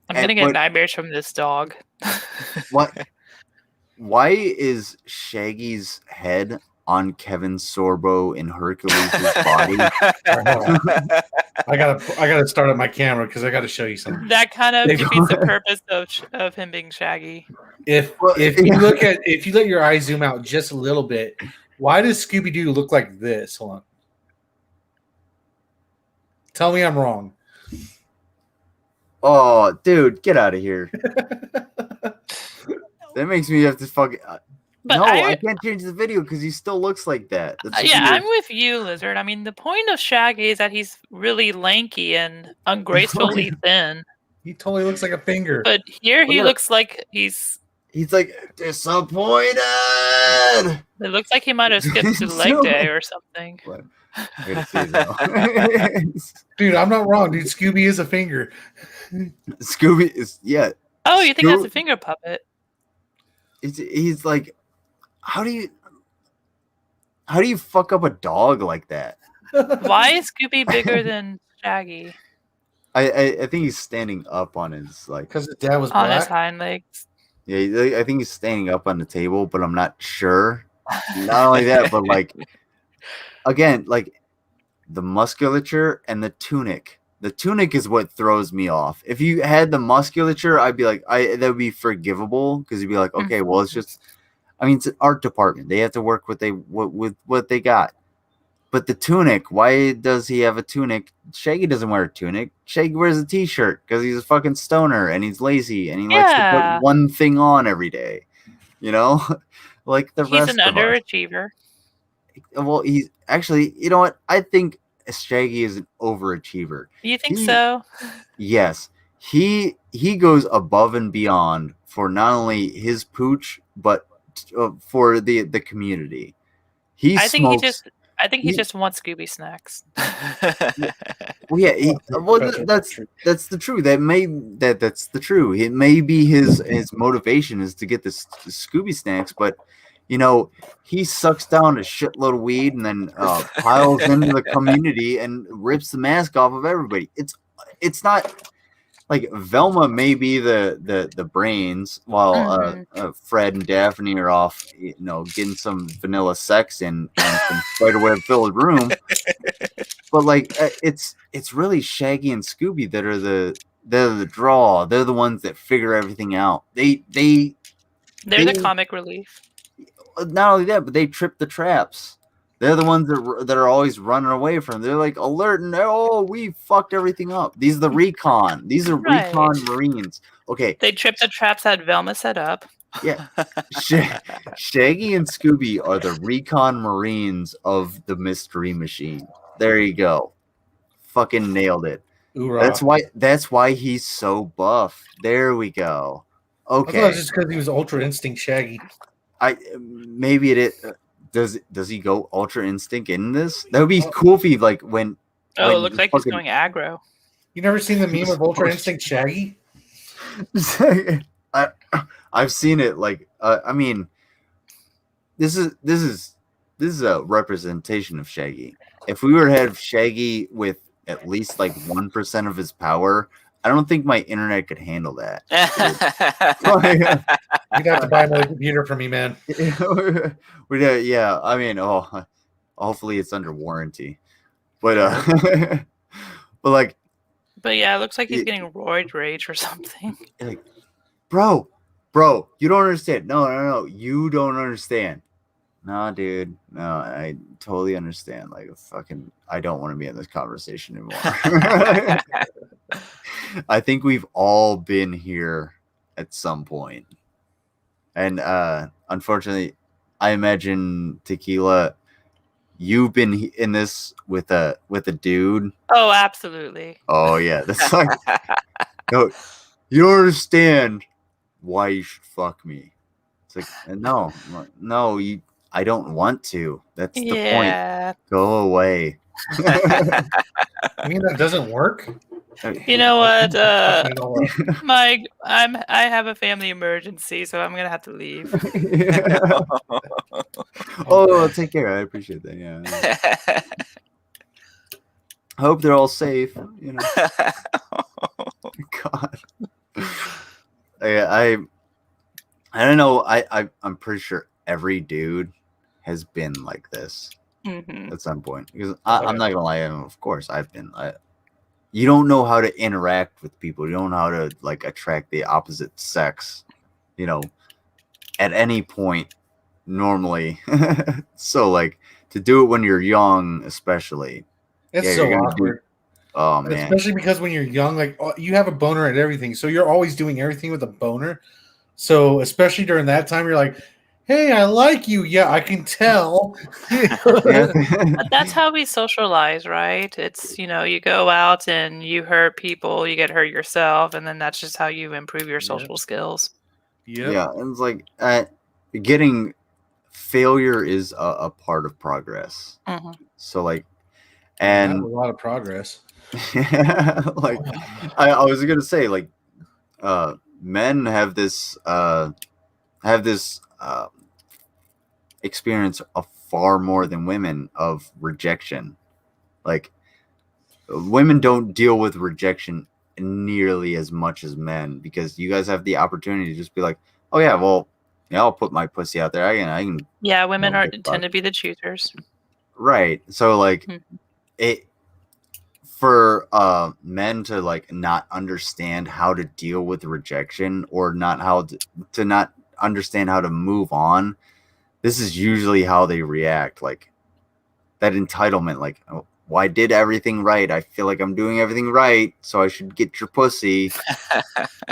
[SPEAKER 13] I'm gonna get nightmares from this dog.
[SPEAKER 1] What? Why is Shaggy's head on Kevin Sorbo in Hercules' body?
[SPEAKER 3] I gotta start up my camera because I gotta show you something.
[SPEAKER 13] That kind of defeats the purpose of him being Shaggy.
[SPEAKER 3] If you let your eyes zoom out just a little bit, why does Scooby-Doo look like this? Hold on. Tell me I'm wrong.
[SPEAKER 1] Oh, dude, get out of here. That makes me have to fucking... no, I can't change the video because he still looks like that.
[SPEAKER 13] I'm with you, Lizard. I mean, the point of Shaggy is that he's really lanky and ungracefully thin.
[SPEAKER 3] He totally looks like a finger.
[SPEAKER 13] But here he looks like he's
[SPEAKER 1] like disappointed.
[SPEAKER 13] It looks like he might have skipped to leg day or something.
[SPEAKER 3] Dude, I'm not wrong. Dude, Scooby is a finger.
[SPEAKER 1] Scooby is
[SPEAKER 13] Oh, you think that's a finger puppet?
[SPEAKER 1] He's like, how do you fuck up a dog like that?
[SPEAKER 13] Why is Scooby bigger than Shaggy?
[SPEAKER 1] I think he's standing up on his
[SPEAKER 3] because his dad was
[SPEAKER 13] on his hind legs.
[SPEAKER 1] Yeah, I think he's standing up on the table, but I'm not sure. Not only that, but again, the musculature and the tunic. The tunic is what throws me off. If you had the musculature, I'd be like, that would be forgivable because you'd be like, okay, well, it's just, it's an art department. They have to work with what they got. But the tunic, why does he have a tunic? Shaggy doesn't wear a tunic. Shaggy wears a t-shirt because he's a fucking stoner and he's lazy and he likes to put one thing on every day. Like the rest of us.
[SPEAKER 13] He's an underachiever.
[SPEAKER 1] Well, he's actually, you know what? I think Shaggy is an overachiever.
[SPEAKER 13] You think so?
[SPEAKER 1] Yes. He goes above and beyond for not only his pooch, but for the community.
[SPEAKER 13] I think he just wants Scooby snacks.
[SPEAKER 1] Well, yeah, that's the truth. That's the truth. It may be his motivation is to get the Scooby snacks, but he sucks down a shitload of weed and then piles into the community and rips the mask off of everybody. It's not like Velma may be the brains while Fred and Daphne are off, getting some vanilla sex in some spiderweb-filled room. But it's really Shaggy and Scooby that are the draw. They're the ones that figure everything out. They're
[SPEAKER 13] the comic relief.
[SPEAKER 1] not only that, but they trip the traps. They're the ones that are always running away from. They're like alert and we fucked everything up. These are the recon. These are
[SPEAKER 13] Right.
[SPEAKER 1] recon Marines. Okay.
[SPEAKER 13] They trip the traps that Velma set up.
[SPEAKER 1] Yeah. Shaggy and Scooby are the recon Marines of the Mystery Machine. There you go. Fucking nailed it.
[SPEAKER 3] Hoorah.
[SPEAKER 1] That's why he's so buff. There we go. Okay.
[SPEAKER 3] I thought it was just because he was Ultra Instinct Shaggy.
[SPEAKER 1] Maybe it is. Does he go Ultra Instinct in this? That would be cool if he when.
[SPEAKER 13] Oh, it looks like he's going aggro.
[SPEAKER 3] You never seen the meme of Ultra Instinct Shaggy?
[SPEAKER 1] I've seen it. I mean, this is a representation of Shaggy. If we were to have Shaggy with at least 1% of his power, I don't think my internet could handle that.
[SPEAKER 3] You'd have to buy another computer for me, man.
[SPEAKER 1] Yeah. I mean, hopefully it's under warranty, but
[SPEAKER 13] But yeah, it looks like he's getting roid rage or something.
[SPEAKER 1] Bro, you don't understand. No, you don't understand. No, dude. No, I totally understand. I don't want to be in this conversation anymore. I think we've all been here at some point. And unfortunately, I imagine Tequila, you've been in this with a dude.
[SPEAKER 13] Oh, absolutely.
[SPEAKER 1] Oh yeah, that's no, you don't understand why you should fuck me. It's no, I don't want to. That's the point. Go away.
[SPEAKER 3] I mean, that doesn't work.
[SPEAKER 13] You know what? I have a family emergency, so I'm gonna have to leave.
[SPEAKER 1] Take care. I appreciate that. Yeah. I hope they're all safe. God. I don't know. I'm pretty sure every dude has been like this at some point. Because I'm not gonna lie. Of course, I've been. You don't know how to interact with people. You don't know how to attract the opposite sex, at any point normally. So to do it when you're young, especially,
[SPEAKER 3] it's so awkward.
[SPEAKER 1] Oh man,
[SPEAKER 3] especially because when you're young, you have a boner at everything, so you're always doing everything with a boner. So especially during that time, you're like, hey, I like you. Yeah, I can tell.
[SPEAKER 13] But that's how we socialize, right? It's, you go out and you hurt people, you get hurt yourself, and then that's just how you improve your social skills.
[SPEAKER 1] Yeah, and it's getting failure is a part of progress. So and
[SPEAKER 3] a lot of progress.
[SPEAKER 1] I was gonna say men have this experience of far more than women of rejection. Women don't deal with rejection nearly as much as men, because you guys have the opportunity to just be like, oh yeah, well, I'll put my pussy out there. I can.
[SPEAKER 13] Yeah, women tend to be the choosers.
[SPEAKER 1] Right. So it for men to not understand how to deal with rejection, or not understand how to move on. This is usually how they react. That entitlement, well, I did everything right. I feel like I'm doing everything right, so I should get your pussy.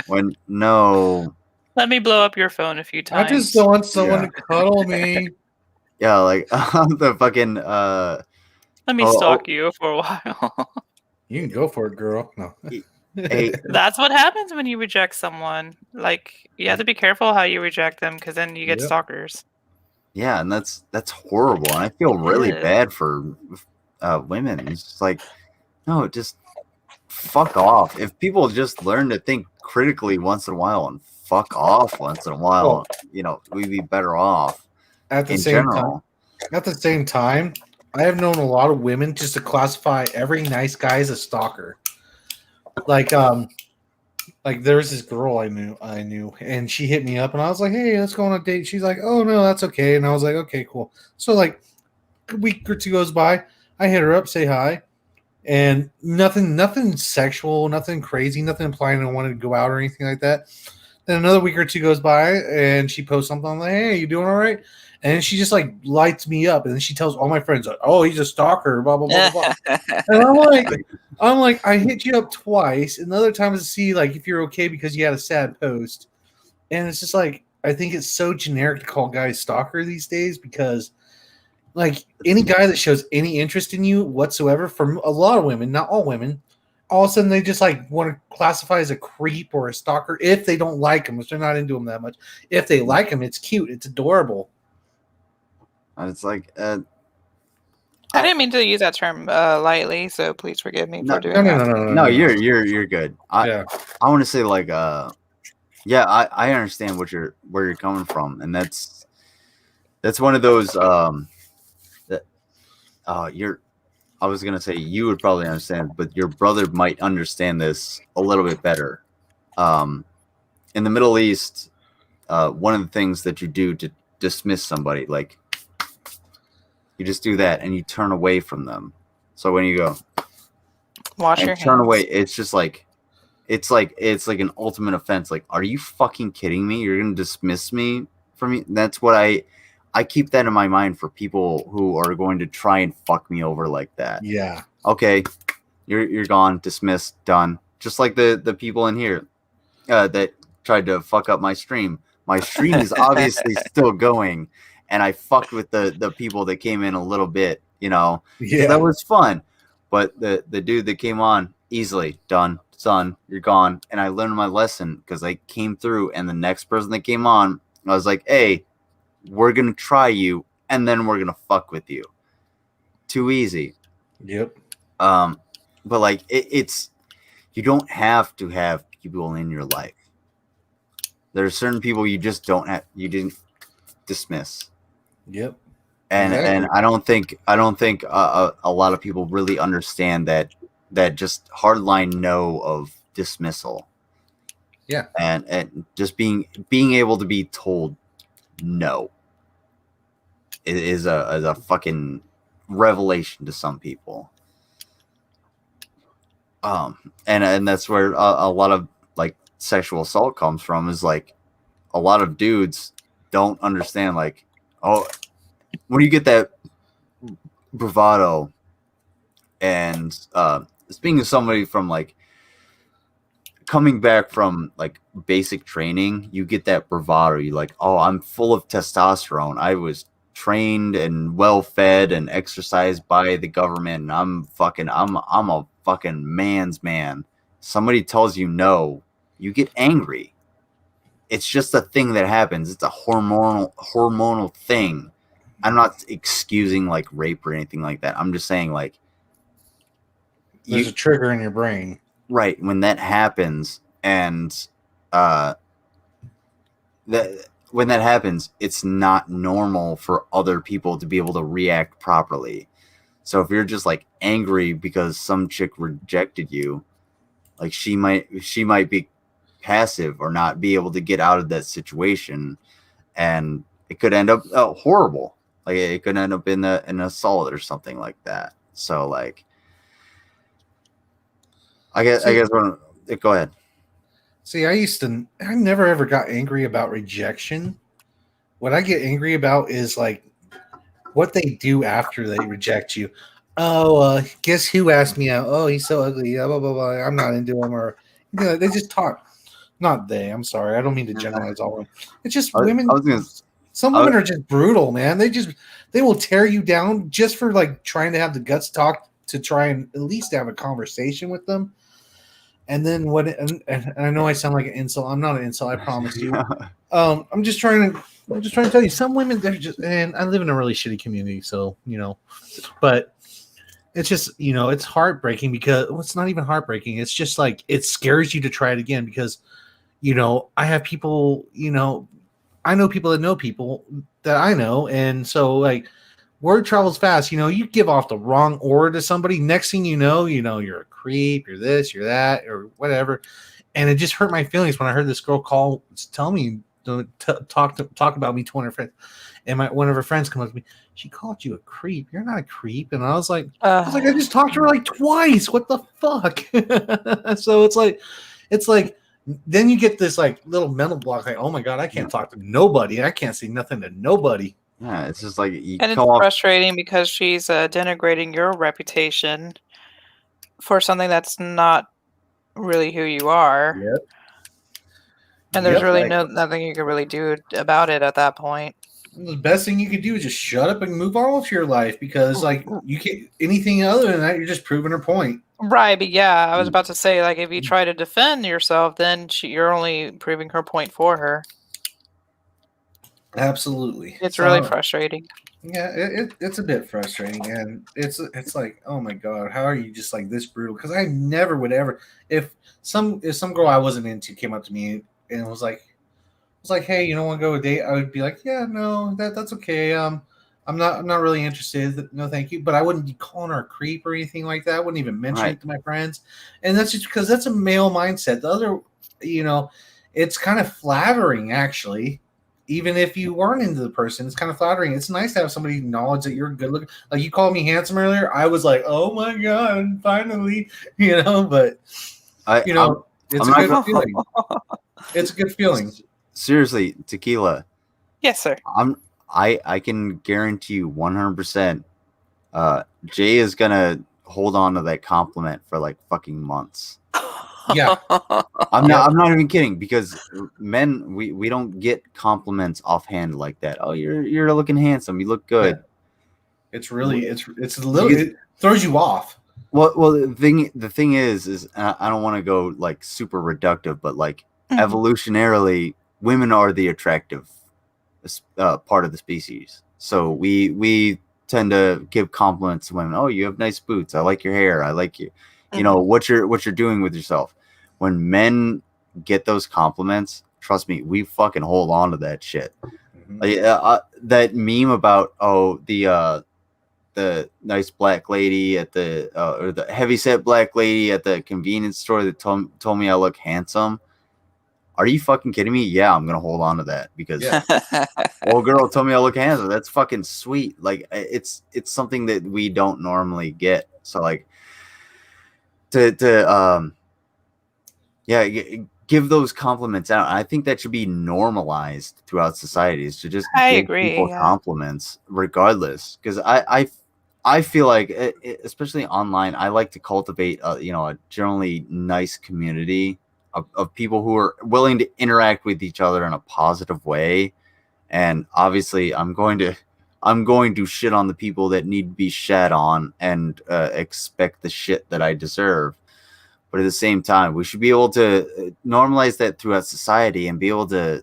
[SPEAKER 1] When no.
[SPEAKER 13] Let me blow up your phone a few times.
[SPEAKER 3] I just don't want someone to cuddle me.
[SPEAKER 1] Yeah, the fucking
[SPEAKER 13] let me stalk you for a while.
[SPEAKER 3] You can go for it, girl. No.
[SPEAKER 1] Hey.
[SPEAKER 13] That's what happens when you reject someone. You have to be careful how you reject them, because then you get stalkers.
[SPEAKER 1] Yeah, and that's horrible. And I feel really bad for women. It's just no, just fuck off. If people just learn to think critically once in a while and fuck off once in a while, we'd be better off.
[SPEAKER 3] At the same time, I have known a lot of women just to classify every nice guy as a stalker. There was this girl I knew, and she hit me up, and I was like, hey, let's go on a date. She's like, oh no, that's okay. And I was like, okay, cool. So a week or two goes by, I hit her up, say hi, and nothing sexual, nothing crazy, nothing implying I wanted to go out or anything like that. Then another week or two goes by, and she posts something. I'm like, "Hey, you doing all right?" And then she just like lights me up, and then she tells all my friends, like, "Oh, he's a stalker." Blah blah blah blah blah. And I'm like, I hit you up twice. Another time is to see like if you're okay because you had a sad post, and it's just like I think it's so generic to call guys stalker these days because like any guy that shows any interest in you whatsoever, from a lot of women, not all women, all of a sudden they just like want to classify as a creep or a stalker if they don't like him, if they're not into him that much. If they like him, it's cute, it's adorable.
[SPEAKER 1] It's like
[SPEAKER 13] I didn't mean to use that term lightly, so please forgive me for doing that.
[SPEAKER 1] No, you're good. I want to say like yeah, I understand where you're coming from, and that's one of those that I was gonna say you would probably understand, but your brother might understand this a little bit better. In the Middle East, one of the things that you do to dismiss somebody, like you just do that and you turn away from them. So when you go
[SPEAKER 13] wash
[SPEAKER 1] and
[SPEAKER 13] your
[SPEAKER 1] turn
[SPEAKER 13] hands.
[SPEAKER 1] away, it's just like it's like an ultimate offense. Like, are you fucking kidding me? You're gonna dismiss me from me? That's what I keep that in my mind for people who are going to try and fuck me over like that.
[SPEAKER 3] Yeah.
[SPEAKER 1] Okay, you're gone, dismissed, done. Just like the people in here that tried to fuck up my stream. My stream is obviously still going, and I fucked with the people that came in a little bit, you know.
[SPEAKER 3] Yeah.
[SPEAKER 1] So that was fun. But the dude that came on, easily done, son, you're gone. And I learned my lesson because I came through, and the next person that came on, I was like, hey, we're gonna try you, and then we're gonna fuck with you. Too easy.
[SPEAKER 3] Yep.
[SPEAKER 1] But like it's you don't have to have people in your life. There are certain people you just don't have. You didn't dismiss.
[SPEAKER 3] Yep.
[SPEAKER 1] And
[SPEAKER 3] Exactly.
[SPEAKER 1] and I don't think a lot of people really understand that just hardline no of dismissal.
[SPEAKER 3] Yeah.
[SPEAKER 1] And just being able to be told no is a fucking revelation to some people. And that's where a lot of like sexual assault comes from, is like a lot of dudes don't understand, like, oh, when you get that bravado, and speaking of somebody from like coming back from like basic training, you get that bravado. You're like, oh, I'm full of testosterone. I was trained and well fed and exercised by the government, and I'm a fucking man's man. Somebody tells you no, you get angry. It's just a thing that happens. It's a hormonal thing. I'm not excusing like rape or anything like that. I'm just saying, like,
[SPEAKER 3] There's a trigger in your brain.
[SPEAKER 1] Right. When that happens, and when that happens, it's not normal for other people to be able to react properly. So if you're just like angry because some chick rejected you, like she might be passive or not be able to get out of that situation, and it could end up horrible. Like it could end up in an assault or something like that. So like, I guess go ahead.
[SPEAKER 3] See, I never ever got angry about rejection. What I get angry about is like what they do after they reject you. Oh, guess who asked me out? Oh, he's so ugly. Blah, blah, blah. I'm not into him. Or they just talk. Not they. I'm sorry. I don't mean to generalize all of them. It's just women. Some women are just brutal, man. They will tear you down just for like trying to have the guts to try and at least have a conversation with them. And then and I know I sound like an insult. I'm not an insult. I promise you. I'm just trying to tell you, some women, they're just, and I live in a really shitty community, so but it's just it's heartbreaking because it's not even heartbreaking. It's just like it scares you to try it again because I have people, I know people that know people that I know, and so like word travels fast. You give off the wrong aura to somebody. Next thing you know, you're a creep, you're this, you're that, or whatever. And it just hurt my feelings when I heard this girl tell me talk about me to one of her friends, and one of her friends come up to me. She called you a creep. You're not a creep. And I was like, I just talked to her like twice. What the fuck? So it's like then you get this like little mental block, like, oh my god, I can't talk to nobody. I can't say nothing to nobody.
[SPEAKER 1] Yeah, it's just like you
[SPEAKER 13] And it's
[SPEAKER 1] come off.
[SPEAKER 13] frustrating because she's denigrating your reputation for something that's not really who you are.
[SPEAKER 3] Yep.
[SPEAKER 13] And there's
[SPEAKER 3] Yep,
[SPEAKER 13] really
[SPEAKER 3] like-
[SPEAKER 13] nothing you can really do about it at that point.
[SPEAKER 3] The best thing you could do is just shut up and move on with your life, because like you can't anything other than that, you're just proving her point.
[SPEAKER 13] Right, but yeah, I was about to say, like, if you try to defend yourself, then you're only proving her point for her.
[SPEAKER 3] Absolutely.
[SPEAKER 13] It's
[SPEAKER 3] So,
[SPEAKER 13] really frustrating.
[SPEAKER 3] Yeah, it's a bit frustrating, and it's like, oh my god, how are you just like this brutal? Because I never would ever, if some girl I wasn't into came up to me and was like, hey, you don't want to go a date? I would be like, yeah, no, that's okay. I'm not really interested. No, thank you. But I wouldn't be calling her a creep or anything like that. I wouldn't even mention it to my friends, and that's just because that's a male mindset. The other, it's kind of flattering actually. Even if you weren't into the person, it's kind of flattering. It's nice to have somebody acknowledge that you're good looking. Like you called me handsome earlier. I was like, oh my god, finally, but it's a good feeling. It's a good feeling.
[SPEAKER 1] Seriously, Tequila.
[SPEAKER 13] Yes, sir.
[SPEAKER 1] I can guarantee you 100%. Jay is gonna hold on to that compliment for like fucking months.
[SPEAKER 3] Yeah,
[SPEAKER 1] I'm not even kidding, because men we don't get compliments offhand like that. Oh, you're looking handsome. You look good.
[SPEAKER 3] Yeah. It's really it's a little, it throws you off.
[SPEAKER 1] Well, the thing is I don't want to go like super reductive, but like evolutionarily, women are the attractive part of the species. So we tend to give compliments to women. Oh, you have nice boots. I like your hair. I like you. You know what you're doing with yourself. When men get those compliments, trust me, we fucking hold on to that shit. That meme about the nice black lady at the or the heavyset black lady at the convenience store that told me I look handsome. Are you fucking kidding me? Yeah, I'm gonna hold on to that, because old girl told me I look handsome. That's fucking sweet. Like it's something that we don't normally get. So like give those compliments out. I think that should be normalized throughout society, is to just give people compliments regardless. Because I feel like, especially online, I like to cultivate a generally nice community of people who are willing to interact with each other in a positive way. And obviously I'm going to shit on the people that need to be shat on, and expect the shit that I deserve. But at the same time, we should be able to normalize that throughout society and be able to,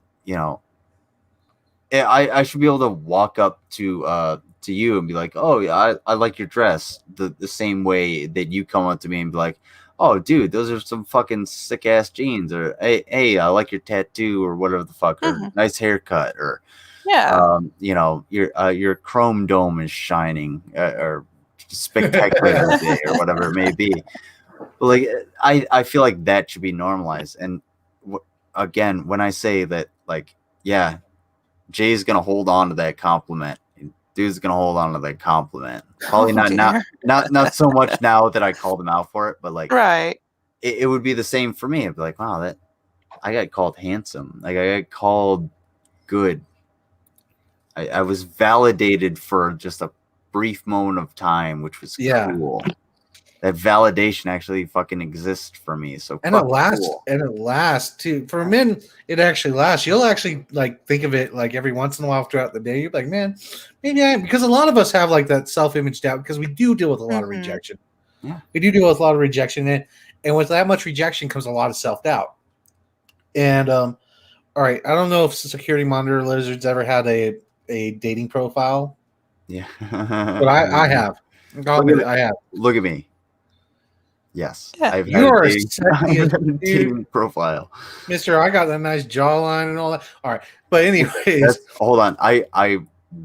[SPEAKER 1] I should be able to walk up to you and be like, oh yeah, I like your dress, the same way that you come up to me and be like, oh dude, those are some fucking sick ass jeans, or hey, I like your tattoo, or whatever the fuck, or nice haircut, or your chrome dome is shining, or spectacular today, or whatever it may be. But like I feel like that should be normalized. And again, when I say that, like, yeah, Jay's gonna hold on to that compliment. Dude's gonna hold on to that compliment. Probably not so much now that I called him out for it, but like,
[SPEAKER 13] right,
[SPEAKER 1] it would be the same for me. I'd be like, wow, that I got called handsome. Like I got called good. I was validated for just a brief moment of time, which was cool. That validation actually fucking exists for me. So
[SPEAKER 3] and it lasts too. For men, it actually lasts. You'll actually like think of it like every once in a while throughout the day. You're like, man, maybe because a lot of us have like that self-image doubt, because we do deal with a lot of rejection.
[SPEAKER 1] Yeah,
[SPEAKER 3] we do deal with a lot of rejection, and with that much rejection comes a lot of self-doubt. And all right, I don't know if Security Monitor Lizards ever had a dating profile.
[SPEAKER 1] Yeah,
[SPEAKER 3] but I have. I have.
[SPEAKER 1] Look at me. Yes, I've
[SPEAKER 3] you are a
[SPEAKER 1] dating profile,
[SPEAKER 3] Mister. I got that nice jawline and all that. All right, but anyways,
[SPEAKER 1] hold on. I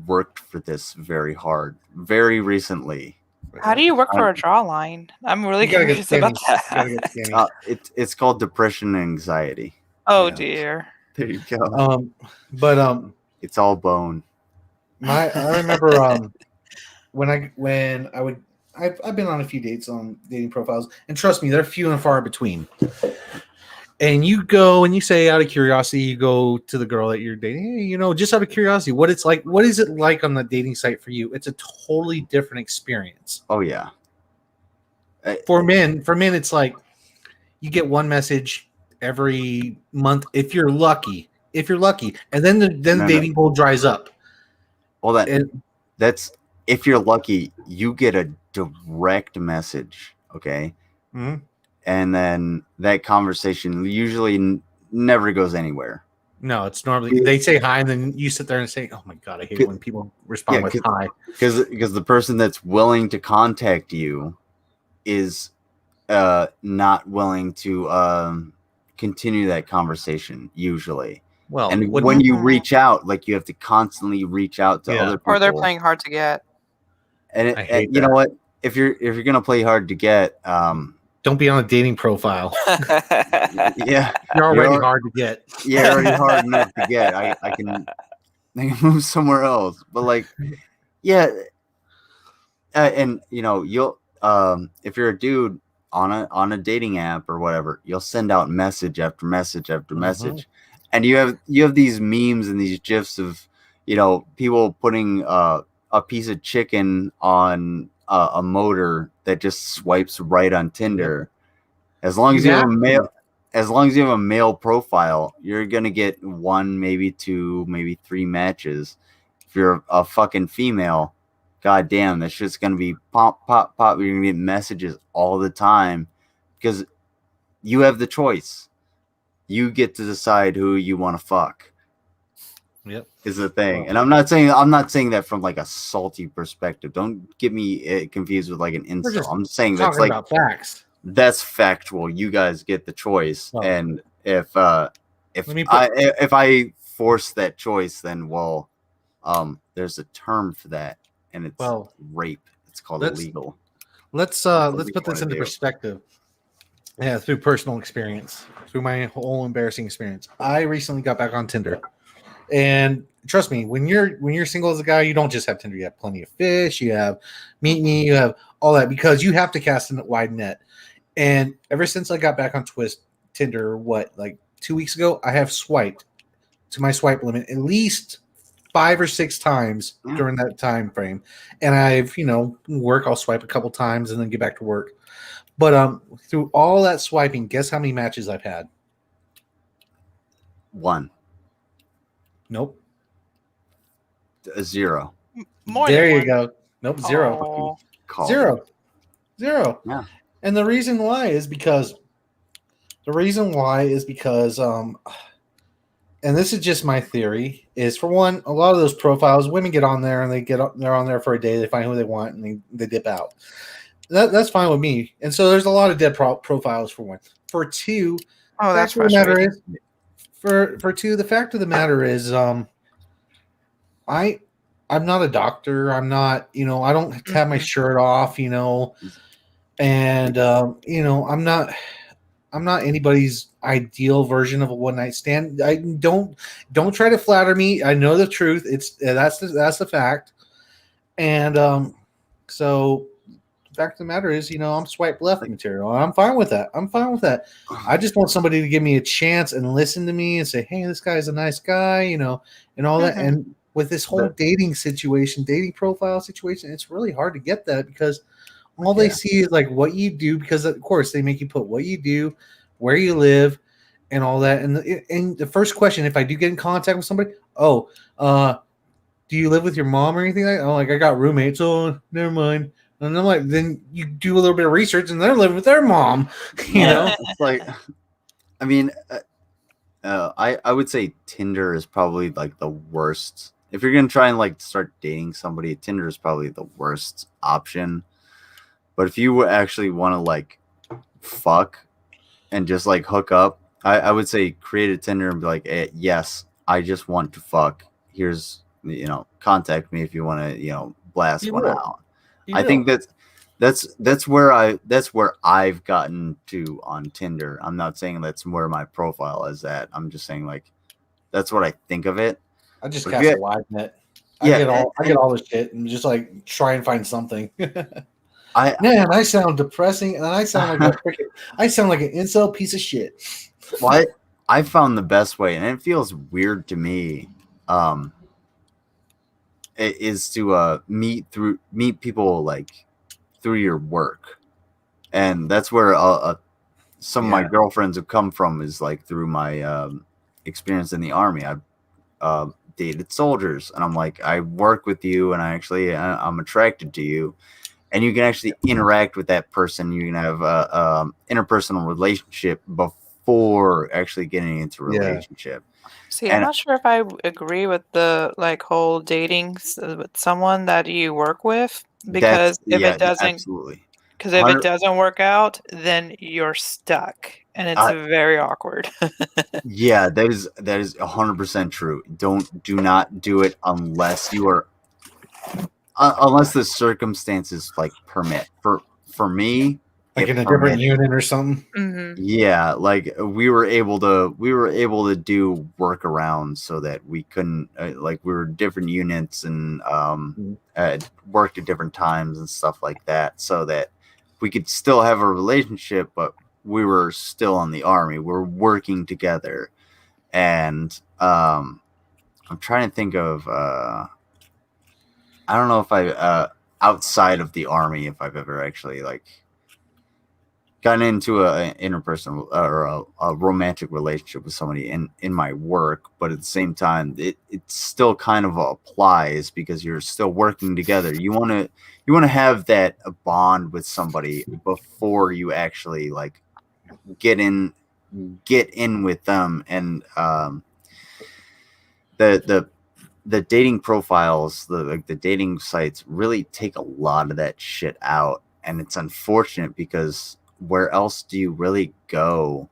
[SPEAKER 1] worked for this very hard, very recently.
[SPEAKER 13] How do you work for a jawline? I'm really curious about that.
[SPEAKER 1] It's called depression and anxiety.
[SPEAKER 13] Oh dear.
[SPEAKER 1] There you go.
[SPEAKER 3] But
[SPEAKER 1] it's all bone.
[SPEAKER 3] I remember when I would. I've been on a few dates on dating profiles, and trust me, they're few and far between. and you go and you say out of curiosity, you go to the girl that you're dating, hey, you know, just out of curiosity, what is it like on the dating site for you? It's a totally different experience.
[SPEAKER 1] Oh yeah.
[SPEAKER 3] For men, it's like you get one message every month if you're lucky. And then the dating pool dries up.
[SPEAKER 1] Well, that's if you're lucky, you get a direct message, okay?
[SPEAKER 3] Mhm.
[SPEAKER 1] And then that conversation usually never goes anywhere.
[SPEAKER 3] No, it's normally they say hi, and then you sit there and say, "Oh my god, I hate it when people respond with hi."
[SPEAKER 1] Because the person that's willing to contact you is not willing to continue that conversation usually.
[SPEAKER 3] Well,
[SPEAKER 1] and when you reach out, like you have to constantly reach out to other people,
[SPEAKER 13] or they're playing hard to get.
[SPEAKER 1] And you know what? If you're gonna play hard to get,
[SPEAKER 3] don't be on a dating profile.
[SPEAKER 1] Yeah,
[SPEAKER 3] you're already hard to get.
[SPEAKER 1] Yeah, you're already hard enough to get. I can move somewhere else, but like, yeah, and you know, you'll if you're a dude on a dating app or whatever, you'll send out message after message after message, and you have these memes and these gifs of, you know, people putting a piece of chicken on a motor that just swipes right on Tinder. As long as you have a male profile, you're gonna get 1, maybe 2, maybe 3 matches. If you're a fucking female, god damn, that shit's gonna be pop, pop, pop. You're gonna get messages all the time because you have the choice. You get to decide who you want to fuck.
[SPEAKER 3] Yep,
[SPEAKER 1] is the thing. And I'm not saying that from like a salty perspective. Don't get me confused with like an insult. I'm saying that's like
[SPEAKER 3] about facts.
[SPEAKER 1] That's factual. You guys get the choice, and if I force that choice, then there's a term for that, and it's rape. It's called illegal.
[SPEAKER 3] Let's put this into perspective. Yeah, through personal experience, through my whole embarrassing experience. I recently got back on Tinder. And trust me, when you're single as a guy, you don't just have Tinder. You have Plenty of Fish, you have Meet Me, you have all that, because you have to cast a wide net. And ever since I got back on Tinder, like 2 weeks ago, I have swiped to my swipe limit at least 5 or 6 times during that time frame. And I've, work, I'll swipe a couple times and then get back to work. But through all that swiping, guess how many matches I've had?
[SPEAKER 1] 1.
[SPEAKER 3] Nope.
[SPEAKER 1] 0.
[SPEAKER 3] There you go. Nope, 0. Zero.
[SPEAKER 1] Yeah.
[SPEAKER 3] And the reason why is because and this is just my theory, is for one, a lot of those profiles, women get on there and they're on there for a day, they find who they want and they dip out. That's fine with me. And so there's a lot of dead profiles for one. For two,
[SPEAKER 13] that's
[SPEAKER 3] the matter is, for two, the fact of the matter is, I'm not a doctor. I'm not, I don't have my shirt off, and I'm not anybody's ideal version of a one night stand. I don't try to flatter me. I know the truth. That's the fact. And so the fact of the matter is, I'm swipe left material. I'm fine with that. I just want somebody to give me a chance and listen to me and say, hey, this guy's a nice guy, and all that. And with this whole dating profile situation, it's really hard to get that, because all they see is like what you do, because of course they make you put what you do, where you live, and all that. And the first question, if I do get in contact with somebody, do you live with your mom or anything like that? Oh, like I got roommates. Oh, never mind. And I'm like, then you do a little bit of research, and they're living with their mom.
[SPEAKER 1] It's like, I mean, I would say Tinder is probably like the worst. If you're gonna try and like start dating somebody, Tinder is probably the worst option. But if you actually want to like fuck and just like hook up, I would say create a Tinder and be like, hey, yes, I just want to fuck. Here's, contact me if you want to, blast one out. I think that's where I've gotten to on Tinder. I'm not saying that's where my profile is at. I'm just saying like that's what I think of it.
[SPEAKER 3] I just cast a wide net. I get all the shit and just like try and find something. Man, I sound depressing, and I sound like I sound like an incel piece of shit.
[SPEAKER 1] Well, I found the best way, and it feels weird to me, is to meet people like through your work, and that's where some of my girlfriends have come from, is like through my experience in the army. I've dated soldiers, and I'm like, I work with you, and I'm attracted to you. And you can actually interact with that person. You can have a interpersonal relationship before actually getting into a relationship.
[SPEAKER 13] See, I'm not sure if I agree with the like whole dating with someone that you work with, because if it doesn't,
[SPEAKER 1] absolutely.
[SPEAKER 13] because if it doesn't work out, then you're stuck, and it's very awkward.
[SPEAKER 1] Yeah, that is 100% true. Do not do it unless you are. Unless the circumstances like permit. For me,
[SPEAKER 3] like in a different unit or something.
[SPEAKER 13] Mm-hmm.
[SPEAKER 1] Yeah, like we were able to do workarounds so that we couldn't like we were different units and worked at different times and stuff like that, so that we could still have a relationship, but we were still in the army. We're working together, and I'm trying to think of. I don't know if I outside of the army, if I've ever actually like gotten into an interpersonal or a romantic relationship with somebody in my work, but at the same time, it still kind of applies because you're still working together. You want to have that bond with somebody before you actually like get in with them, and the dating profiles, the dating sites really take a lot of that shit out. And it's unfortunate because where else do you really go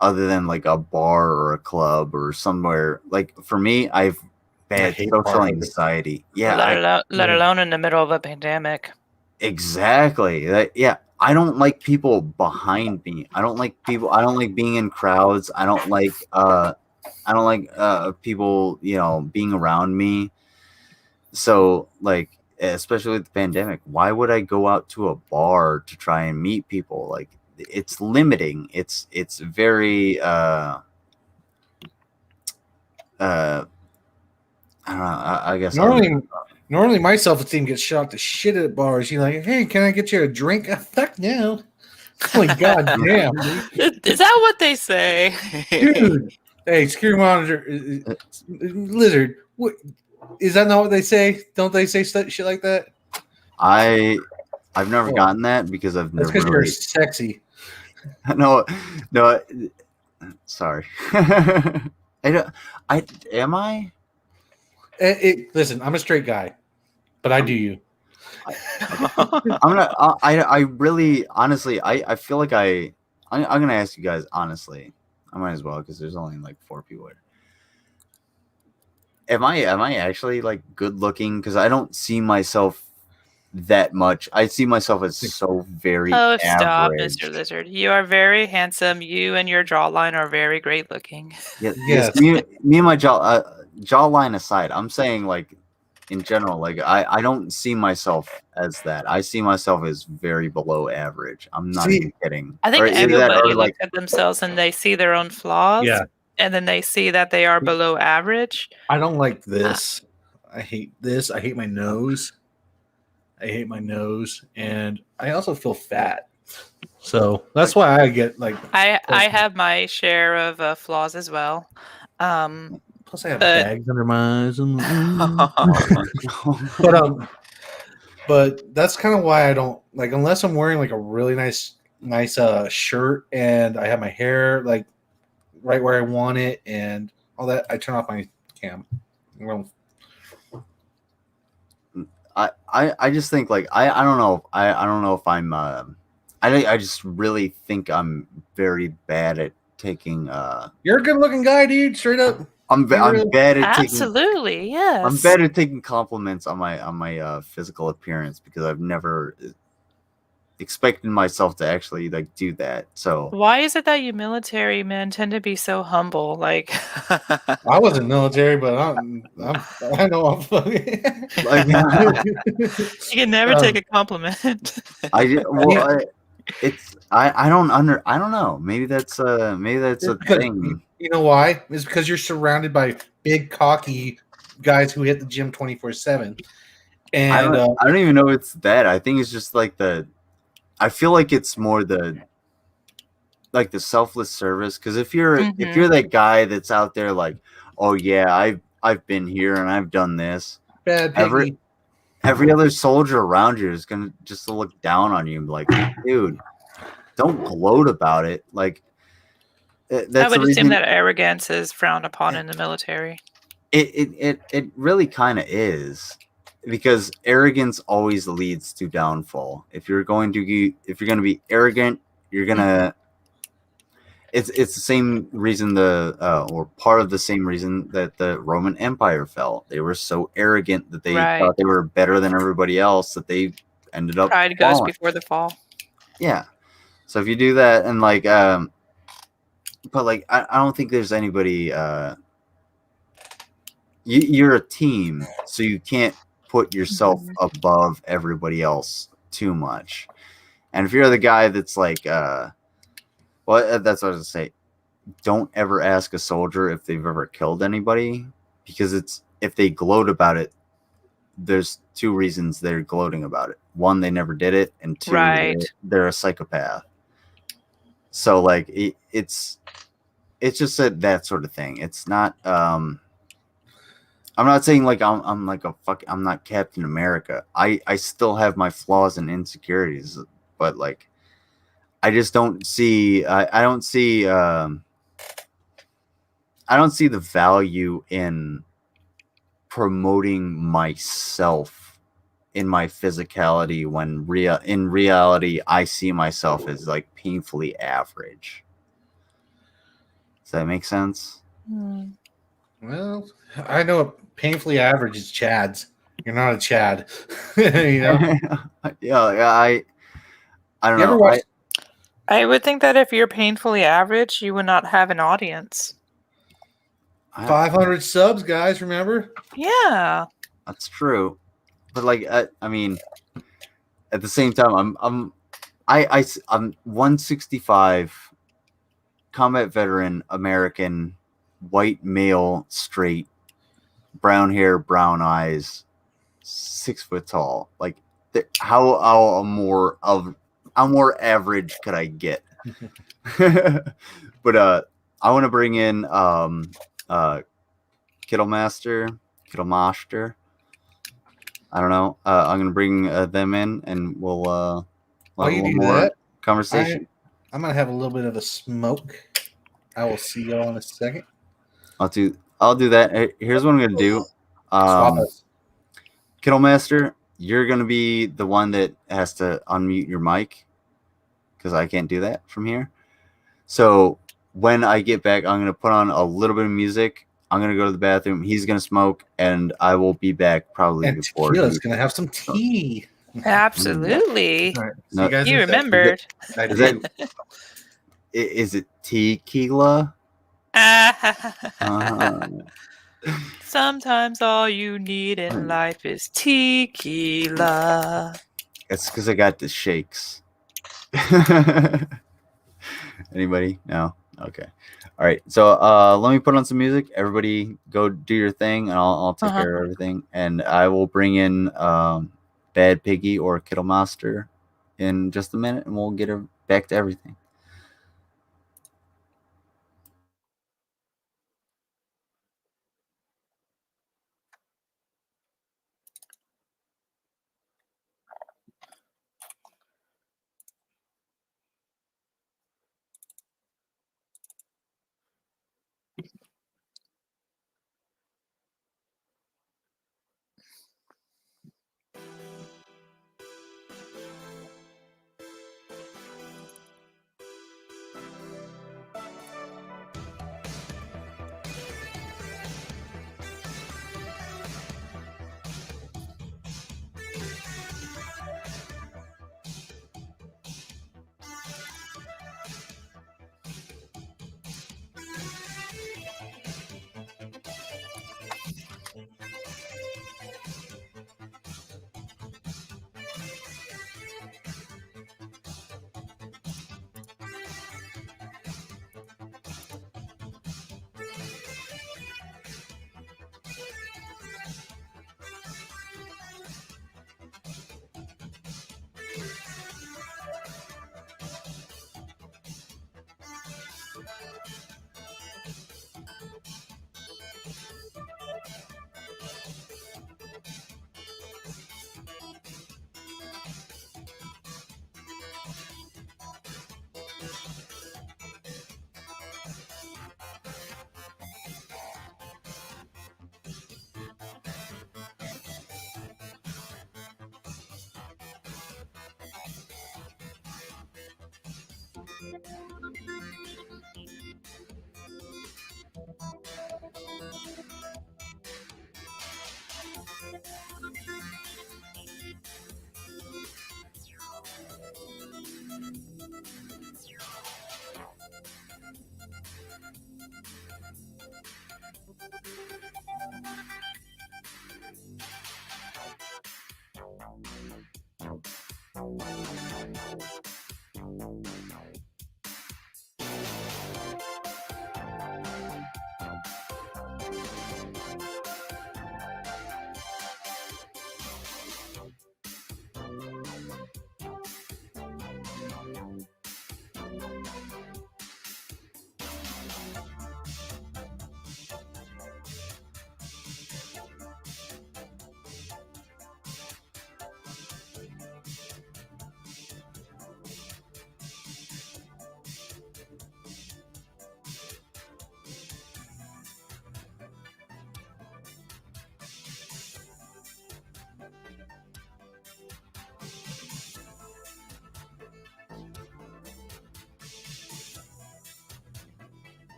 [SPEAKER 1] other than like a bar or a club or somewhere? Like for me, I've bad social anxiety. Yeah.
[SPEAKER 13] Let alone in the middle of a pandemic.
[SPEAKER 1] Exactly. Yeah. I don't like people behind me. I don't like being in crowds. I don't like people, being around me. So like, especially with the pandemic, why would I go out to a bar to try and meet people? Like, it's limiting. It's very I don't know. I guess
[SPEAKER 3] normally my self-esteem gets shot to shit at bars. You're like, hey, can I get you a drink? Fuck no. Oh my god damn.
[SPEAKER 13] Is that what they say?
[SPEAKER 3] Dude. Hey, security monitor, Lizard. What is that? Not what they say? Don't they say shit like that?
[SPEAKER 1] I've never gotten that because I've never.
[SPEAKER 3] That's because you're sexy.
[SPEAKER 1] No. Sorry. Am I?
[SPEAKER 3] Listen, I'm a straight guy, but I do you.
[SPEAKER 1] I really honestly I feel like I'm gonna ask you guys honestly. I might as well because there's only like 4 people here. Am I actually like good looking? Because I don't see myself that much. I see myself as so very average.
[SPEAKER 13] Stop, Mr. Lizard. You are very handsome. You and your jawline are very great looking.
[SPEAKER 1] Yes. Me and my jawline aside, I'm saying like in general, like I don't see myself as that. I see myself as very below average. I'm not even kidding.
[SPEAKER 13] I think everybody looks at themselves and they see their own flaws.
[SPEAKER 3] Yeah.
[SPEAKER 13] And then they see that they are below average.
[SPEAKER 3] I don't like this. I hate this. I hate my nose. And I also feel fat. So that's why I get like.
[SPEAKER 13] I have my share of flaws as well.
[SPEAKER 3] Plus, I have bags under my eyes. But that's kind of why I don't like, unless I'm wearing like a really nice shirt and I have my hair like right where I want it and all that, I turn off my cam.
[SPEAKER 1] I just think like I don't know if I'm I just really think I'm very bad at taking
[SPEAKER 3] You're a good looking guy, dude, straight up.
[SPEAKER 1] I'm bad at
[SPEAKER 13] absolutely, yes.
[SPEAKER 1] I'm bad at taking compliments on my physical appearance because I've never expecting myself to actually like do that. So
[SPEAKER 13] Why is it that you military men tend to be so humble? Like,
[SPEAKER 3] I wasn't military, but I know I'm fucking.
[SPEAKER 1] like,
[SPEAKER 13] you can never take a compliment.
[SPEAKER 1] I don't know. Maybe that's a thing.
[SPEAKER 3] You know why? It's because you're surrounded by big cocky guys who hit the gym 24/7. And
[SPEAKER 1] I don't even know it's that. I think it's just like I feel like it's more the selfless service. Because if you're that guy that's out there like, oh yeah, I've been here and I've done this.
[SPEAKER 3] Bad piggy.
[SPEAKER 1] Every other soldier around you is gonna just look down on you and be like, dude, don't gloat about it. Like that's
[SPEAKER 13] I would
[SPEAKER 1] the
[SPEAKER 13] assume
[SPEAKER 1] reason
[SPEAKER 13] that arrogance is frowned upon in the military.
[SPEAKER 1] it really kind of is, because arrogance always leads to downfall. If you're going to be arrogant, you're gonna. It's the same reason or part of the same reason that the Roman Empire fell. They were so arrogant that they thought they were better than everybody else that they ended up
[SPEAKER 13] Pride goes
[SPEAKER 1] falling.
[SPEAKER 13] before the fall.
[SPEAKER 1] Yeah. So if you do that and like, but like, I don't think there's anybody. You're a team, so you can't put yourself above everybody else too much. And if you're the guy that's like, well, that's what I was gonna say. Don't ever ask a soldier if they've ever killed anybody, because if they gloat about it, there's two reasons they're gloating about it. One, they never did it, and two, they're a psychopath. So like it's just that sort of thing. It's not. I'm not saying like I'm like I'm not Captain America. I still have my flaws and insecurities, but like I just don't see. I don't see the value in promoting myself in my physicality when in reality I see myself as like painfully average. Does that make sense?
[SPEAKER 3] Well, I know painfully average is Chad's. You're not a Chad. You know?
[SPEAKER 1] Yeah, I don't know.
[SPEAKER 13] I would think that if you're painfully average, you would not have an audience.
[SPEAKER 3] 500 subs, guys, remember?
[SPEAKER 13] Yeah.
[SPEAKER 1] That's true. But like I mean, at the same time, I'm 165, combat veteran, American, white male, straight, brown hair, brown eyes, 6 foot tall. Like how more average could I get? But I want to bring in Kittlemaster. I don't know. I'm gonna bring them in, and we'll have a little more conversation.
[SPEAKER 3] I'm gonna have a little bit of a smoke. I will see y'all in a second.
[SPEAKER 1] I'll do that. Here's what I'm gonna do.
[SPEAKER 3] Swap us.
[SPEAKER 1] Kittlemaster, you're gonna be the one that has to unmute your mic, because I can't do that from here. So when I get back, I'm gonna put on a little bit of music. I'm gonna go to the bathroom. He's gonna smoke, and I will be back probably
[SPEAKER 3] and
[SPEAKER 1] before.
[SPEAKER 3] Tequila's gonna have some tea.
[SPEAKER 13] Absolutely.
[SPEAKER 3] Right.
[SPEAKER 1] No,
[SPEAKER 13] You remembered.
[SPEAKER 1] Is it tequila?
[SPEAKER 13] Sometimes all you need in life is tequila.
[SPEAKER 1] It's because I got the shakes. Anybody? No? Okay. All right. So let me put on some music. Everybody go do your thing, and I'll take care of everything. And I will bring in Bad Piggy or Kittlemaster in just a minute, and we'll get her back to everything.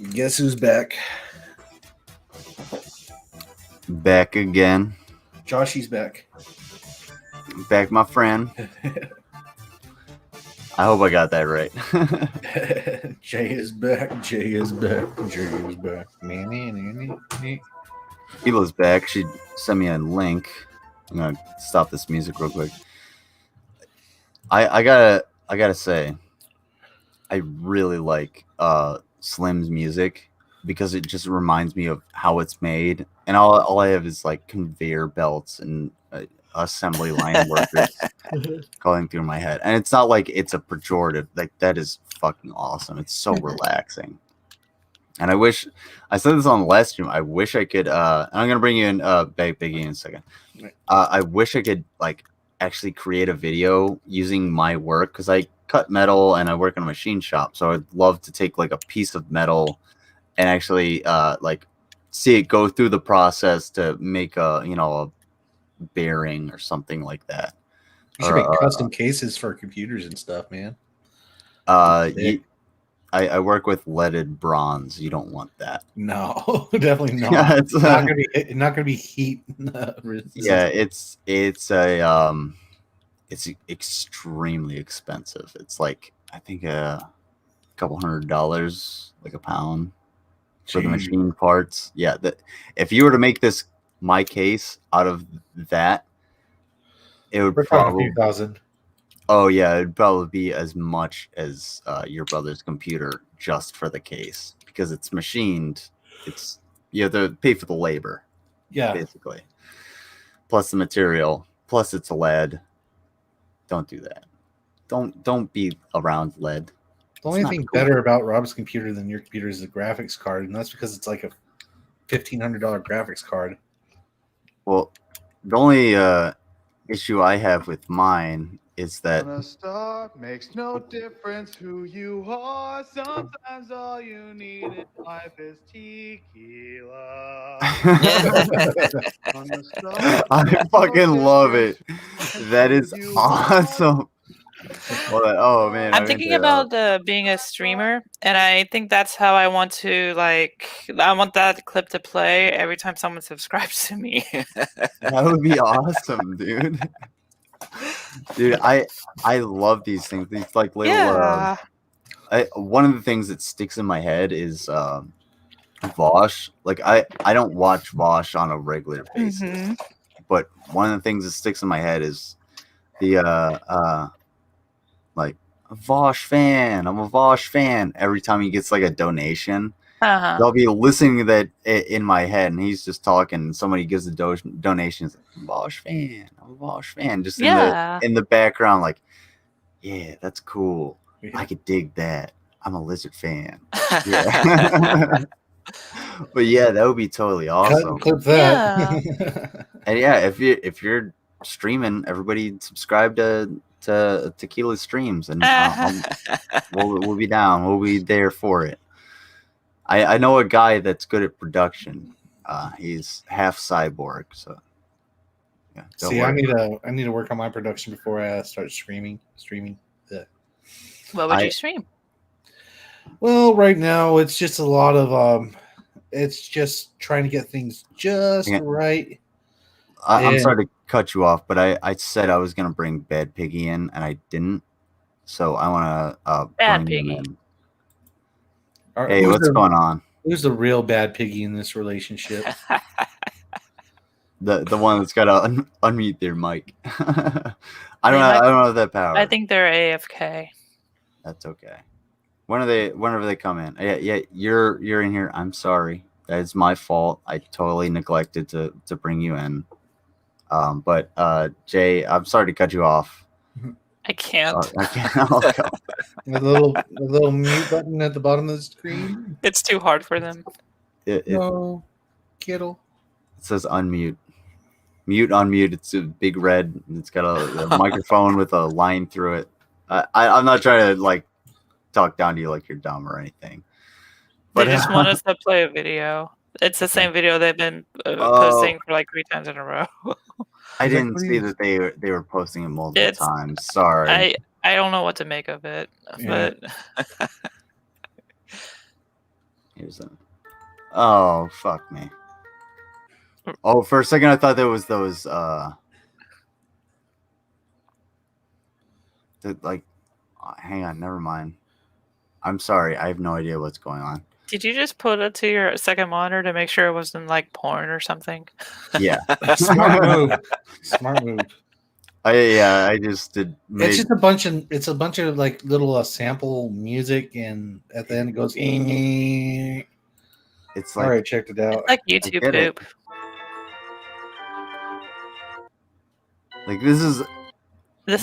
[SPEAKER 3] Guess who's back?
[SPEAKER 1] Back again.
[SPEAKER 3] Joshy's back.
[SPEAKER 1] Back, my friend. I hope I got that right.
[SPEAKER 3] Jay is back. Jay is back. Jay is back.
[SPEAKER 1] Hila's back. She sent me a link. I'm gonna stop this music real quick. I gotta say, I really like Slim's music because it just reminds me of how it's made, and all I have is like conveyor belts and assembly line workers going through my head, and it's not like it's a pejorative. Like, that is fucking awesome. It's so relaxing. And I wish I said this on the last stream. I wish I could. And I'm gonna bring you in, Biggie, in a second. I wish I could like actually create a video using my work, because I cut metal and I work in a machine shop. So I'd love to take like a piece of metal and actually like see it go through the process to make a a bearing or something like that.
[SPEAKER 3] You should make custom cases for computers and stuff, man.
[SPEAKER 1] I work with leaded bronze. You don't want that.
[SPEAKER 3] No, definitely not.
[SPEAKER 1] Yeah,
[SPEAKER 3] it's not gonna be heat.
[SPEAKER 1] Yeah, it's extremely expensive. It's like, I think a couple $100, like a pound for the machine parts. Yeah, that if you were to make my case out of that, it would probably
[SPEAKER 3] $1,000.
[SPEAKER 1] Oh yeah, it'd probably be as much as your brother's computer just for the case, because it's machined. You have to pay for the labor.
[SPEAKER 3] Yeah,
[SPEAKER 1] basically, plus the material, plus it's lead. Don't do that. Don't be around lead.
[SPEAKER 3] The only thing better about Rob's computer than your computer is the graphics card, and that's because it's like a $1,500 graphics card.
[SPEAKER 1] Well, the only issue I have with mine is that
[SPEAKER 7] On a star makes no difference who you are. Sometimes all you need in life is tequila.
[SPEAKER 1] I fucking love it. That is awesome. Well, oh man,
[SPEAKER 13] I'm thinking about being a streamer, and I think that's how I want to I want that clip to play every time someone subscribes to me.
[SPEAKER 1] That would be awesome, dude. Dude, I love these things. These like little. One of the things that sticks in my head is Vosh. Like I don't watch Vosh on a regular basis, but one of the things that sticks in my head is the like Vosh fan. I'm a Vosh fan. Every time he gets like a donation, I'll be listening to that in my head, and he's just talking. And somebody gives a donation. It's like, I'm a Vosh fan. I'm a Vosh fan. Just in the background, like, yeah, that's cool. I could dig that. I'm a Lizard fan. Yeah. But yeah, that would be totally awesome.
[SPEAKER 3] Clip that.
[SPEAKER 1] And yeah, if you're streaming, everybody subscribe to Tequila streams, and we'll be down. We'll be there for it. I know a guy that's good at production. He's half cyborg, so yeah.
[SPEAKER 3] See, I need to work on my production before I start streaming. Yeah.
[SPEAKER 13] What would you stream?
[SPEAKER 3] Well, right now it's just a lot of it's just trying to get things just right.
[SPEAKER 1] I'm sorry to cut you off, but I said I was gonna bring Bad Piggy in, and I didn't. So I want to
[SPEAKER 13] Bad
[SPEAKER 1] bring him
[SPEAKER 13] Piggy.
[SPEAKER 1] in. Hey, what's going on?
[SPEAKER 3] Who's the real Bad Piggy in this relationship?
[SPEAKER 1] The one that's got to unmute their mic. I don't have that power.
[SPEAKER 13] I think they're AFK.
[SPEAKER 1] That's okay. Whenever they come in. Yeah, you're in here. I'm sorry. That is my fault. I totally neglected to bring you in. But Jay, I'm sorry to cut you off.
[SPEAKER 13] I can't.
[SPEAKER 1] I can't. Oh,
[SPEAKER 3] The little mute button at the bottom of the screen.
[SPEAKER 13] It's too hard for them.
[SPEAKER 3] No, Kittle.
[SPEAKER 1] It says unmute. Mute, unmute. It's a big red. It's got a microphone with a line through it. I'm not trying to talk down to you like you're dumb or anything.
[SPEAKER 13] They just want us to play a video. It's the same video they've been posting for 3 times in a row.
[SPEAKER 1] I didn't see that they were posting it multiple times. Sorry.
[SPEAKER 13] I don't know what to make of it, but
[SPEAKER 1] Here's them. Oh, fuck me. Oh, for a second I thought there was those hang on, never mind. I'm sorry, I have no idea what's going on.
[SPEAKER 13] Did you just put it to your second monitor to make sure it wasn't like porn or something?
[SPEAKER 1] Yeah.
[SPEAKER 3] Smart move. Smart move.
[SPEAKER 1] I just did.
[SPEAKER 3] It's just a bunch of like little sample music, and at the end it goes.
[SPEAKER 1] It's like,
[SPEAKER 3] all right, checked it out.
[SPEAKER 13] It's like YouTube poop.
[SPEAKER 1] Like this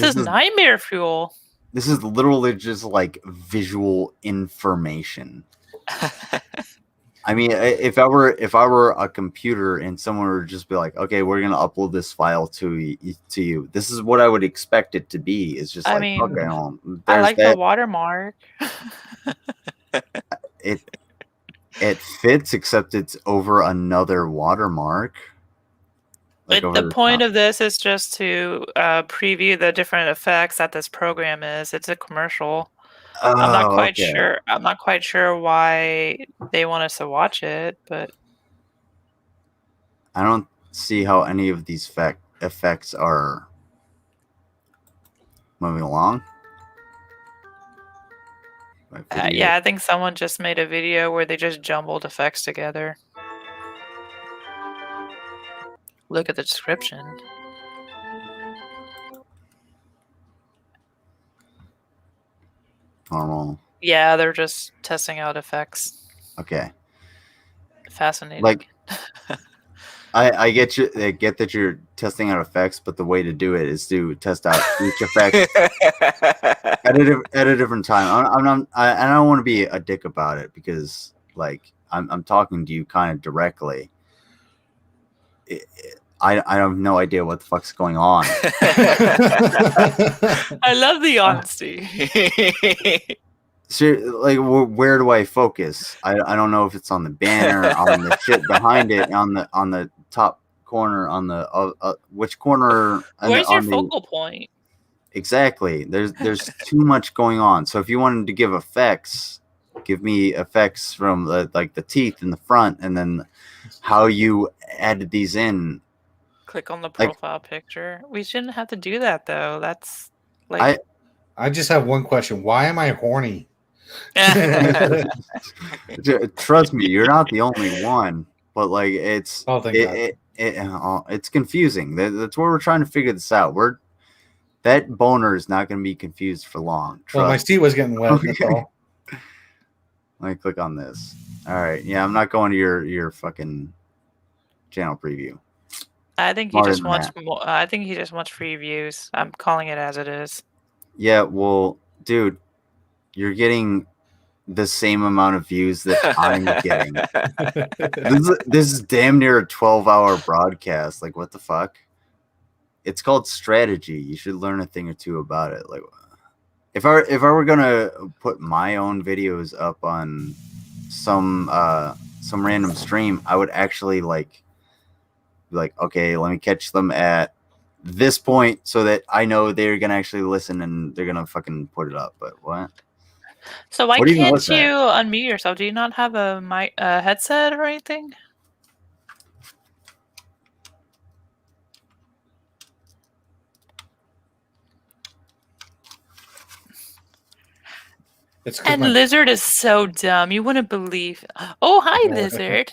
[SPEAKER 13] is nightmare fuel.
[SPEAKER 1] This is literally just like visual information. I mean, if I were a computer and someone would just be like, okay, we're gonna upload this file to you. This is what I would expect it to be. It's just
[SPEAKER 13] I
[SPEAKER 1] like,
[SPEAKER 13] mean,
[SPEAKER 1] okay, well,
[SPEAKER 13] I
[SPEAKER 1] there's
[SPEAKER 13] like
[SPEAKER 1] that.
[SPEAKER 13] the watermark.
[SPEAKER 1] It fits, except it's over another watermark. Like
[SPEAKER 13] The point of this is just to preview the different effects that this program is. It's a commercial. I'm not quite sure. I'm not quite sure why they want us to watch it, but
[SPEAKER 1] I don't see how any of these effects are moving along.
[SPEAKER 13] yeah, I think someone just made a video where they just jumbled effects together. Look at the description.
[SPEAKER 1] Normal.
[SPEAKER 13] Yeah, they're just testing out effects.
[SPEAKER 1] Okay.
[SPEAKER 13] Fascinating.
[SPEAKER 1] Like, I get you. I get that you're testing out effects, but the way to do it is to test out each effect at a different time. I don't want to be a dick about it because, like, I'm talking to you kind of directly. I have no idea what the fuck's going on.
[SPEAKER 13] I love the honesty.
[SPEAKER 1] So, like, where do I focus? I don't know if it's on the banner, on the shit behind it, on the top corner, on the which corner.
[SPEAKER 13] Where's your focal point?
[SPEAKER 1] Exactly. There's too much going on. So if you wanted to give effects, give me effects from the teeth in the front, and then how you added these in.
[SPEAKER 13] Click on the profile picture. We shouldn't have to do that though. That's like
[SPEAKER 3] I just have one question. Why am I horny?
[SPEAKER 1] Trust me, you're not the only one. But like it's it's confusing. That's where we're trying to figure this out. That boner is not going to be confused for long.
[SPEAKER 3] Well, my seat was getting wet. That's all.
[SPEAKER 1] Let me click on this. All right. Yeah, I'm not going to your fucking channel preview.
[SPEAKER 13] I think he just wants more. I think he just wants free views. I'm calling it as it is.
[SPEAKER 1] Yeah, well, dude, you're getting the same amount of views that I'm getting. This is damn near a 12-hour broadcast. Like, what the fuck? It's called strategy. You should learn a thing or two about it. Like, if I were gonna put my own videos up on some random stream, I would actually be like, okay, let me catch them at this point so that I know they're gonna actually listen and they're gonna fucking put it up. But what?
[SPEAKER 13] So why can't you unmute yourself? Do you not have a headset or anything? And Lizard is so dumb. You wouldn't believe. Oh, hi, Lizard.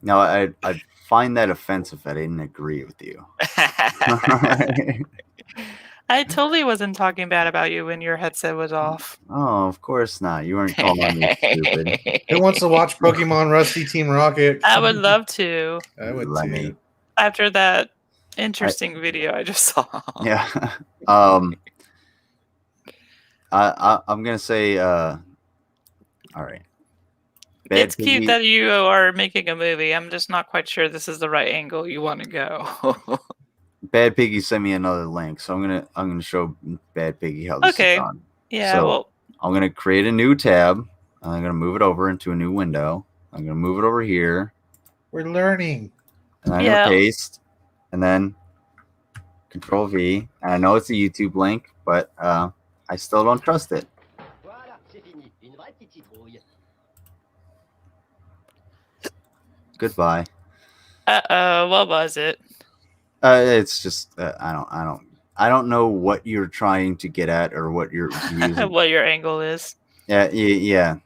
[SPEAKER 1] Well, I'd find that offensive if I didn't agree with you.
[SPEAKER 13] I totally wasn't talking bad about you when your headset was off.
[SPEAKER 1] Oh, of course not. You weren't calling me stupid.
[SPEAKER 3] Who wants to watch Pokemon Rusty Team Rocket?
[SPEAKER 13] I would love to.
[SPEAKER 3] I would
[SPEAKER 1] too.
[SPEAKER 13] After that interesting video I just saw.
[SPEAKER 1] Yeah. I'm gonna say all right.
[SPEAKER 13] It's cute that you are making a movie. I'm just not quite sure this is the right angle you want to go.
[SPEAKER 1] Bad Piggy sent me another link, so I'm gonna show Bad Piggy how this is done.
[SPEAKER 13] Yeah.
[SPEAKER 1] So
[SPEAKER 13] well,
[SPEAKER 1] I'm gonna create a new tab. I'm gonna move it over into a new window. I'm gonna move it over here.
[SPEAKER 3] We're learning.
[SPEAKER 1] And I'm gonna paste, and then Control V. And I know it's a YouTube link, but I still don't trust it. Goodbye.
[SPEAKER 13] What was it?
[SPEAKER 1] It's just I don't know what you're trying to get at or what you're using.
[SPEAKER 13] What your angle is.
[SPEAKER 1] Yeah.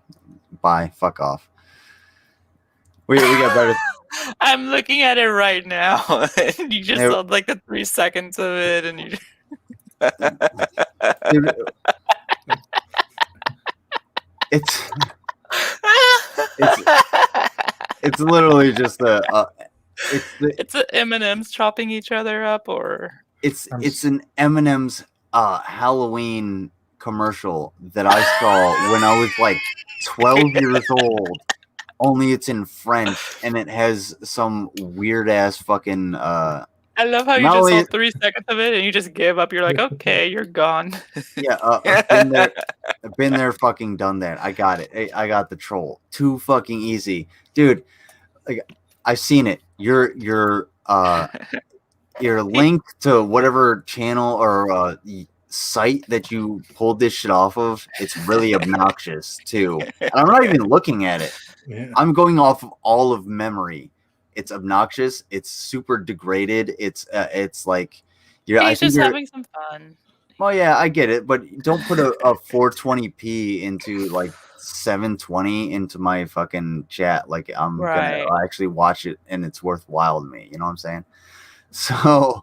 [SPEAKER 1] Bye. Fuck off. We got better.
[SPEAKER 13] I'm looking at it right now. And you just saw like the 3 seconds of it, and you.
[SPEAKER 1] Dude, it's literally just
[SPEAKER 13] it's M&M's chopping each other up, or
[SPEAKER 1] it's an M&M's Halloween commercial that I saw when I was like 12 years old. Only it's in French and it has some weird ass fucking.
[SPEAKER 13] I love how you just saw 3 seconds of it and you just give up. You're like, okay, you're gone.
[SPEAKER 1] Yeah, I've been there, fucking done that. I got it. I got the troll. Too fucking easy, dude. Like, I've seen it. Your link to whatever channel or site that you pulled this shit off of, it's really obnoxious too. And I'm not even looking at it. Yeah. I'm going off of all of memory. It's obnoxious. It's super degraded. It's like
[SPEAKER 13] he's just having some fun.
[SPEAKER 1] Well, yeah, I get it, but don't put a 420p into like 720 into my fucking chat. Like I'm gonna actually watch it and it's worthwhile to me. You know what I'm saying? So,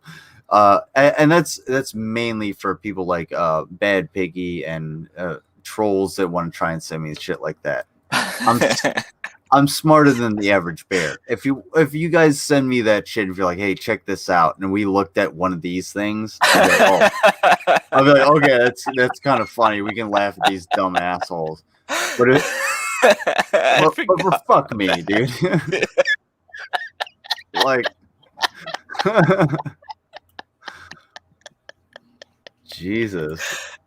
[SPEAKER 1] and that's mainly for people like Bad Piggy and trolls that want to try and send me shit like that. I'm smarter than the average bear. If you guys send me that shit, if you're like, hey, check this out, and we looked at one of these things, I'll be like, okay, that's kind of funny. We can laugh at these dumb assholes. But fuck me, dude. Like, Jesus.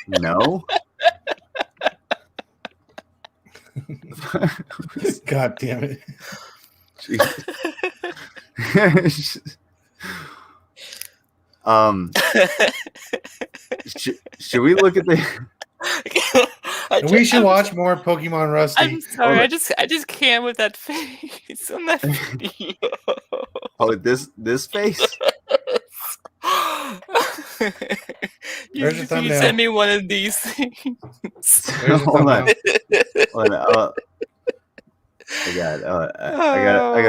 [SPEAKER 1] No.
[SPEAKER 3] God damn it.
[SPEAKER 1] Should we look at the
[SPEAKER 3] we should watch more Pokemon Rusty.
[SPEAKER 13] I'm sorry, I just can't with that face on that video.
[SPEAKER 1] Oh, this face?
[SPEAKER 13] You send me one of these things.
[SPEAKER 1] Hold on. I got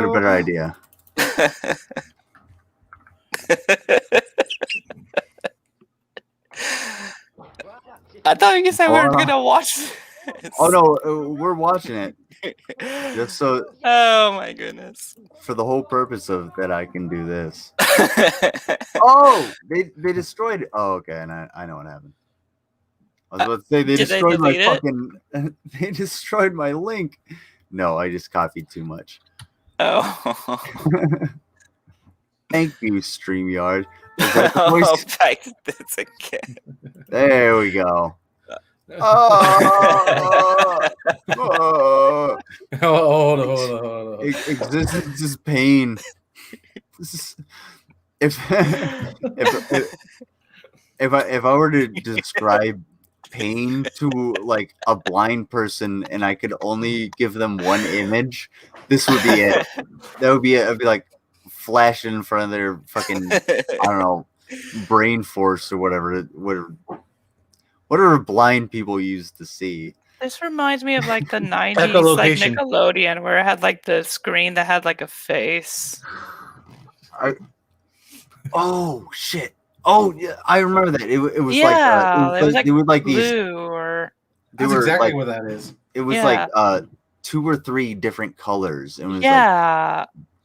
[SPEAKER 1] a better idea.
[SPEAKER 13] I thought you said we were gonna watch this.
[SPEAKER 1] Oh no, we're watching it. Just so.
[SPEAKER 13] Oh my goodness.
[SPEAKER 1] For the whole purpose of that, I can do this. Oh, they destroyed it. Oh, okay, and I know what happened. I was about to say they destroyed my fucking. They destroyed my link. No, I just copied too much.
[SPEAKER 13] Oh.
[SPEAKER 1] Thank you, StreamYard.
[SPEAKER 15] That's again.
[SPEAKER 1] There we go.
[SPEAKER 3] Hold on.
[SPEAKER 1] Existence is pain. If I were to describe pain to like a blind person and I could only give them one image, this would be it. That would be it. I'd be like flashing in front of their fucking, I don't know, brain force or whatever blind people used to see.
[SPEAKER 13] This reminds me of like the 90s like Nickelodeon where it had like the screen that had like a face.
[SPEAKER 1] Oh shit. Oh yeah, I remember that. It was
[SPEAKER 13] like
[SPEAKER 1] they would like
[SPEAKER 13] blue
[SPEAKER 1] these
[SPEAKER 13] or
[SPEAKER 3] that's exactly what that is.
[SPEAKER 1] It was like 2 or 3 different colors. It was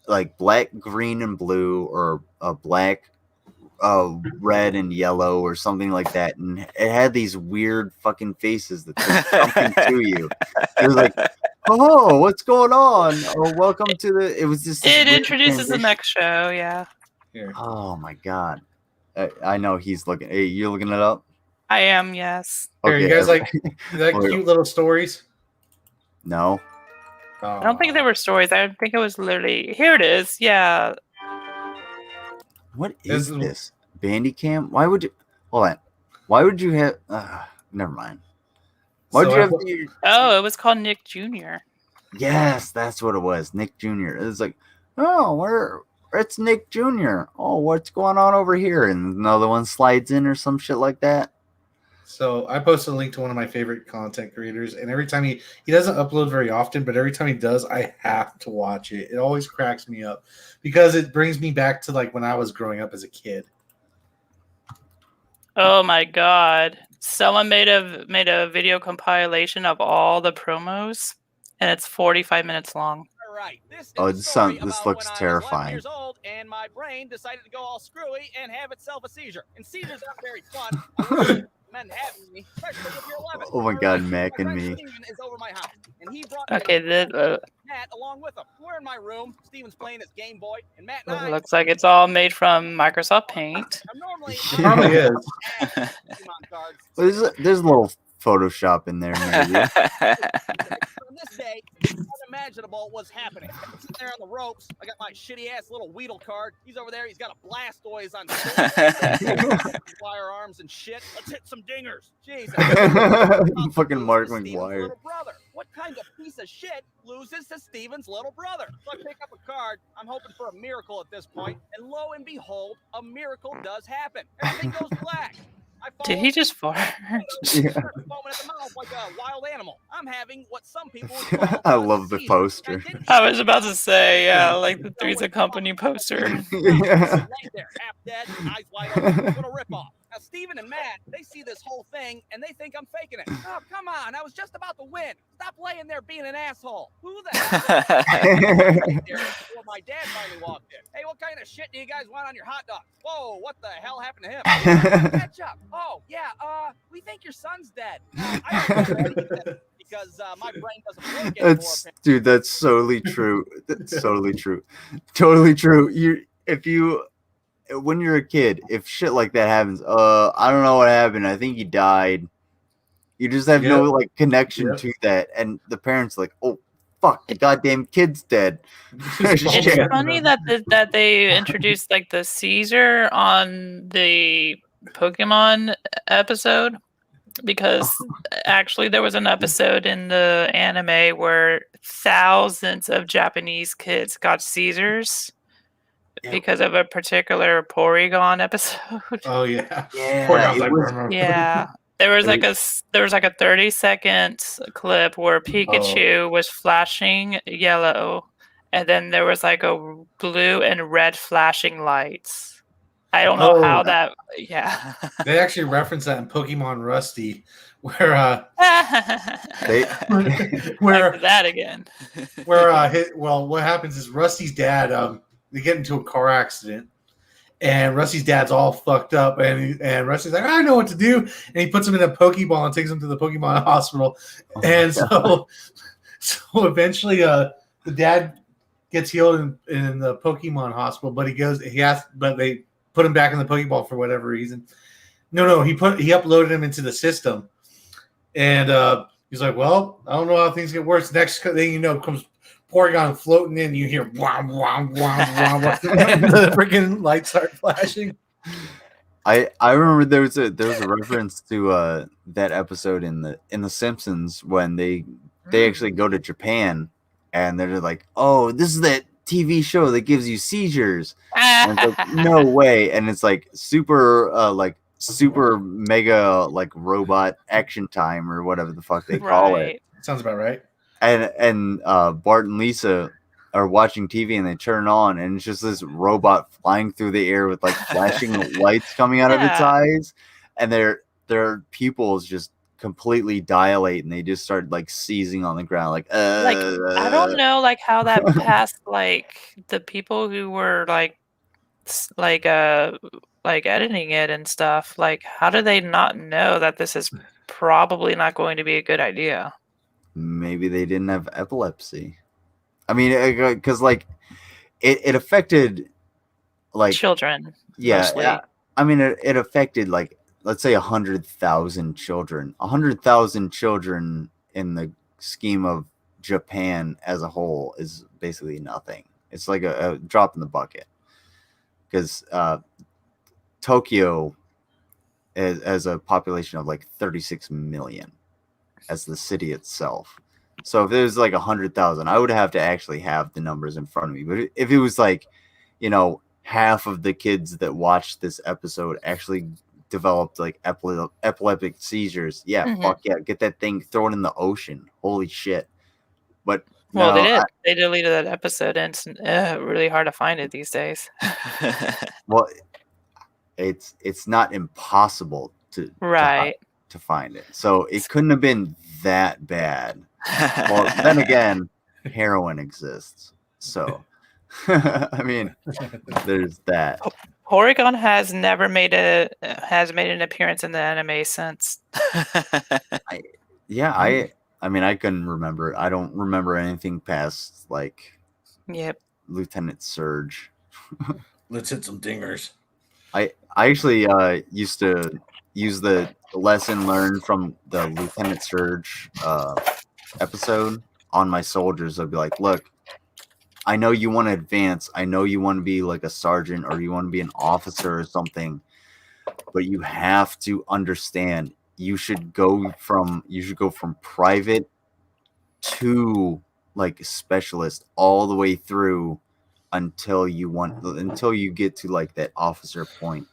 [SPEAKER 1] like black, green, and blue, or black, red and yellow, or something like that. And it had these weird fucking faces that did something to you. It was like, oh, what's going on? Oh, welcome to the. It was just.
[SPEAKER 13] It introduces the next show. Yeah.
[SPEAKER 3] Here.
[SPEAKER 1] Oh my god. I know he's looking. Hey, you're looking it up?
[SPEAKER 13] I am, yes.
[SPEAKER 3] Here, you guys like cute little stories?
[SPEAKER 1] No.
[SPEAKER 13] I don't think they were stories. I think it was literally. Here it is. Yeah.
[SPEAKER 1] What is this? Bandicam? Why would you? Hold on. Why would you have? Never mind. Why would
[SPEAKER 3] So
[SPEAKER 1] you
[SPEAKER 3] I
[SPEAKER 1] have?
[SPEAKER 3] put-
[SPEAKER 13] Oh, it was called Nick Jr.
[SPEAKER 1] Yes, that's what it was. Nick Jr. It was like, oh, it's Nick Jr. Oh, what's going on over here? And another one slides in or some shit like that.
[SPEAKER 3] So I posted a link to one of my favorite content creators, and every time he doesn't upload very often, but every time he does, I have to watch it. It always cracks me up because it brings me back to like when I was growing up as a kid.
[SPEAKER 13] Oh my god. Someone made a video compilation of all the promos, and it's 45 minutes long.
[SPEAKER 6] All right, this
[SPEAKER 1] Oh,
[SPEAKER 6] is a story
[SPEAKER 1] this
[SPEAKER 6] about
[SPEAKER 1] looks
[SPEAKER 6] when I was 11
[SPEAKER 1] terrifying.
[SPEAKER 6] years old and my brain decided to go all screwy and have itself a seizure. And seizures aren't very fun. I wouldn't recommend having me, especially if you're 11.
[SPEAKER 1] Oh my god, Mac and me.
[SPEAKER 6] Steven is over my house, and he brought me
[SPEAKER 13] Okay,
[SPEAKER 6] Matt along with him. We're in my room. Steven's playing his Game Boy, and Matt and I.
[SPEAKER 13] looks like it's all made from Microsoft Paint.
[SPEAKER 3] Probably is.
[SPEAKER 1] Well, there's a little Photoshop in there, maybe.
[SPEAKER 6] On this day, unimaginable was happening. I'm sitting there on the ropes. I got my shitty ass little Weedle card. He's over there. He's got a Blastoise on firearms and shit. Let's hit some dingers. Jesus.
[SPEAKER 1] Fucking Mark
[SPEAKER 6] Steven's
[SPEAKER 1] McGuire.
[SPEAKER 6] little brother. What kind of piece of shit loses to Steven's little brother? So I pick up a card. I'm hoping for a miracle at this point, and lo and behold, a miracle does happen. Everything goes black.
[SPEAKER 13] Did he just fart?
[SPEAKER 6] Foaming at the mouth like a wild animal. I'm having what some people would call
[SPEAKER 1] I love the poster.
[SPEAKER 13] I was about to say, yeah, like the Three's a Company poster.
[SPEAKER 6] Laying there, half dead, eyes wide open. What a ripoff. Now, Steven and Matt, they see this whole thing, and they think I'm faking it. Oh, come on. I was just about to win. Stop laying there being an asshole. Who the hell? Before my dad finally walked in. Hey, what kind of shit do you guys want on your hot dogs? Whoa, what the hell happened to him? Ketchup. Oh, yeah, we think your son's dead. I don't know that because my brain doesn't work anymore.
[SPEAKER 1] Dude, that's totally true. That's totally true. Totally true. When you're a kid, if shit like that happens, I don't know what happened. I think he died. You just have no like connection to that, and the parents like, oh fuck, the goddamn kid's dead.
[SPEAKER 13] It's funny that they introduced like the Caesar on the Pokemon episode, because actually there was an episode in the anime where thousands of Japanese kids got seizures because of a particular Porygon episode.
[SPEAKER 3] Oh yeah,
[SPEAKER 13] Yeah. There was like a 30-second clip where Pikachu was flashing yellow, and then there was like a blue and red flashing lights. I don't know how that. Yeah.
[SPEAKER 3] They actually reference that in Pokemon Rusty, where
[SPEAKER 13] that again.
[SPEAKER 3] What happens is Rusty's dad they get into a car accident, and Rusty's dad's all fucked up, and Rusty's like, I know what to do, and he puts him in a Pokeball and takes him to the Pokemon hospital, and so eventually the dad gets healed in the Pokemon hospital, but but they put him back in the Pokeball for whatever reason. No, he uploaded him into the system, and he's like, well, I don't know how things get worse. Next thing you know, comes Porygon floating in, you hear wah, wah, wah, wah, wah, and the freaking lights start flashing.
[SPEAKER 1] I remember there was a reference to that episode in the Simpsons when they actually go to Japan, and they're like, oh, this is that TV show that gives you seizures. And it's like, no way. And it's like super mega like robot action time or whatever the fuck they call it.
[SPEAKER 3] Sounds about right.
[SPEAKER 1] And Bart and Lisa are watching TV, and they turn on, and it's just this robot flying through the air with like flashing lights coming out of its eyes, and their pupils just completely dilate, and they just start like seizing on the ground, like
[SPEAKER 13] I don't know like how that passed like the people who were like editing it and stuff. Like, how do they not know that this is probably not going to be a good idea?
[SPEAKER 1] Maybe they didn't have epilepsy. I mean, because like it affected like
[SPEAKER 13] children.
[SPEAKER 1] Yeah,
[SPEAKER 13] mostly.
[SPEAKER 1] I mean, it affected like, let's say 100,000 children. 100,000 children in the scheme of Japan as a whole is basically nothing. It's like a drop in the bucket, because Tokyo as a population of like 36 million as the city itself. So if it was like 100,000, I would have to actually have the numbers in front of me. But if it was like, you know, half of the kids that watched this episode actually developed like epileptic seizures, yeah, fuck yeah, get that thing, throw it in the ocean. Holy shit. But
[SPEAKER 13] Well, they
[SPEAKER 1] no,
[SPEAKER 13] did. They deleted that episode, and it's really hard to find it these days.
[SPEAKER 1] well, it's not impossible to find it. So it couldn't have been that bad. Well, then again, heroin exists. So I mean, there's that.
[SPEAKER 13] Porygon has never made an appearance in the anime since.
[SPEAKER 1] I mean, I couldn't remember. I don't remember anything past like Lieutenant Surge.
[SPEAKER 3] Let's hit some dingers.
[SPEAKER 1] I actually used to use the lesson learned from the Lieutenant Surge episode on my soldiers. I'd be like, look, I know you want to advance. I know you want to be like a sergeant or you want to be an officer or something, but you have to understand you should go from private to like specialist all the way through until you get to like that officer point.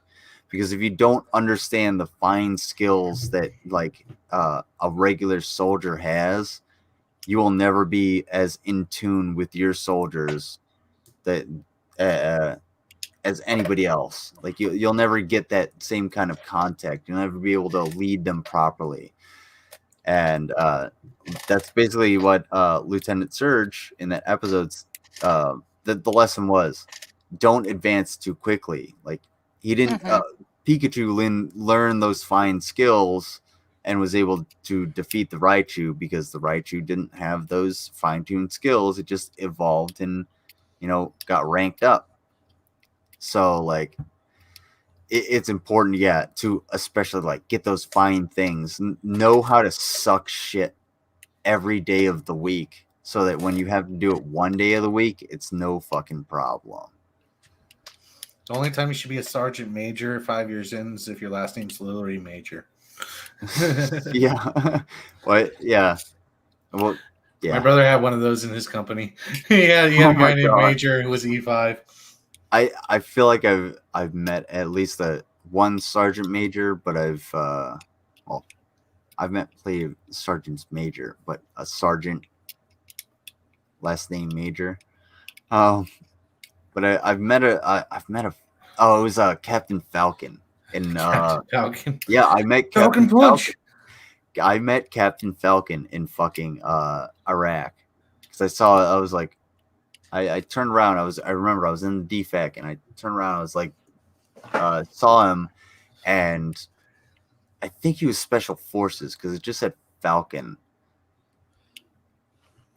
[SPEAKER 1] Because if you don't understand the fine skills that like a regular soldier has, you will never be as in tune with your soldiers that as anybody else. Like you'll never get that same kind of contact. You'll never be able to lead them properly. And that's basically what Lieutenant Surge in that episode's the lesson was. Don't advance too quickly. Like he didn't Pikachu learned those fine skills and was able to defeat the Raichu because the Raichu didn't have those fine-tuned skills. It just evolved and, you know, got ranked up. So, like, it's important, to especially, like, get those fine things. Know how to suck shit every day of the week so that when you have to do it one day of the week, it's no fucking problem.
[SPEAKER 3] The only time you should be a sergeant major 5 years in is if your last name's literally Major.
[SPEAKER 1] Yeah. What? Yeah. Well, yeah.
[SPEAKER 3] My brother had one of those in his company. He had a guy named Major who was E5.
[SPEAKER 1] I feel like I've met at least one sergeant major, but I've met plenty of sergeants major, but a sergeant last name major. But I've met it was Captain Falcon. And
[SPEAKER 3] Falcon.
[SPEAKER 1] Yeah, I met Captain Falcon. I met Captain Falcon in fucking Iraq. Because I was like, I turned around, I remember I was in the DFAC and I turned around, I was like saw him, and I think he was Special Forces because it just said Falcon.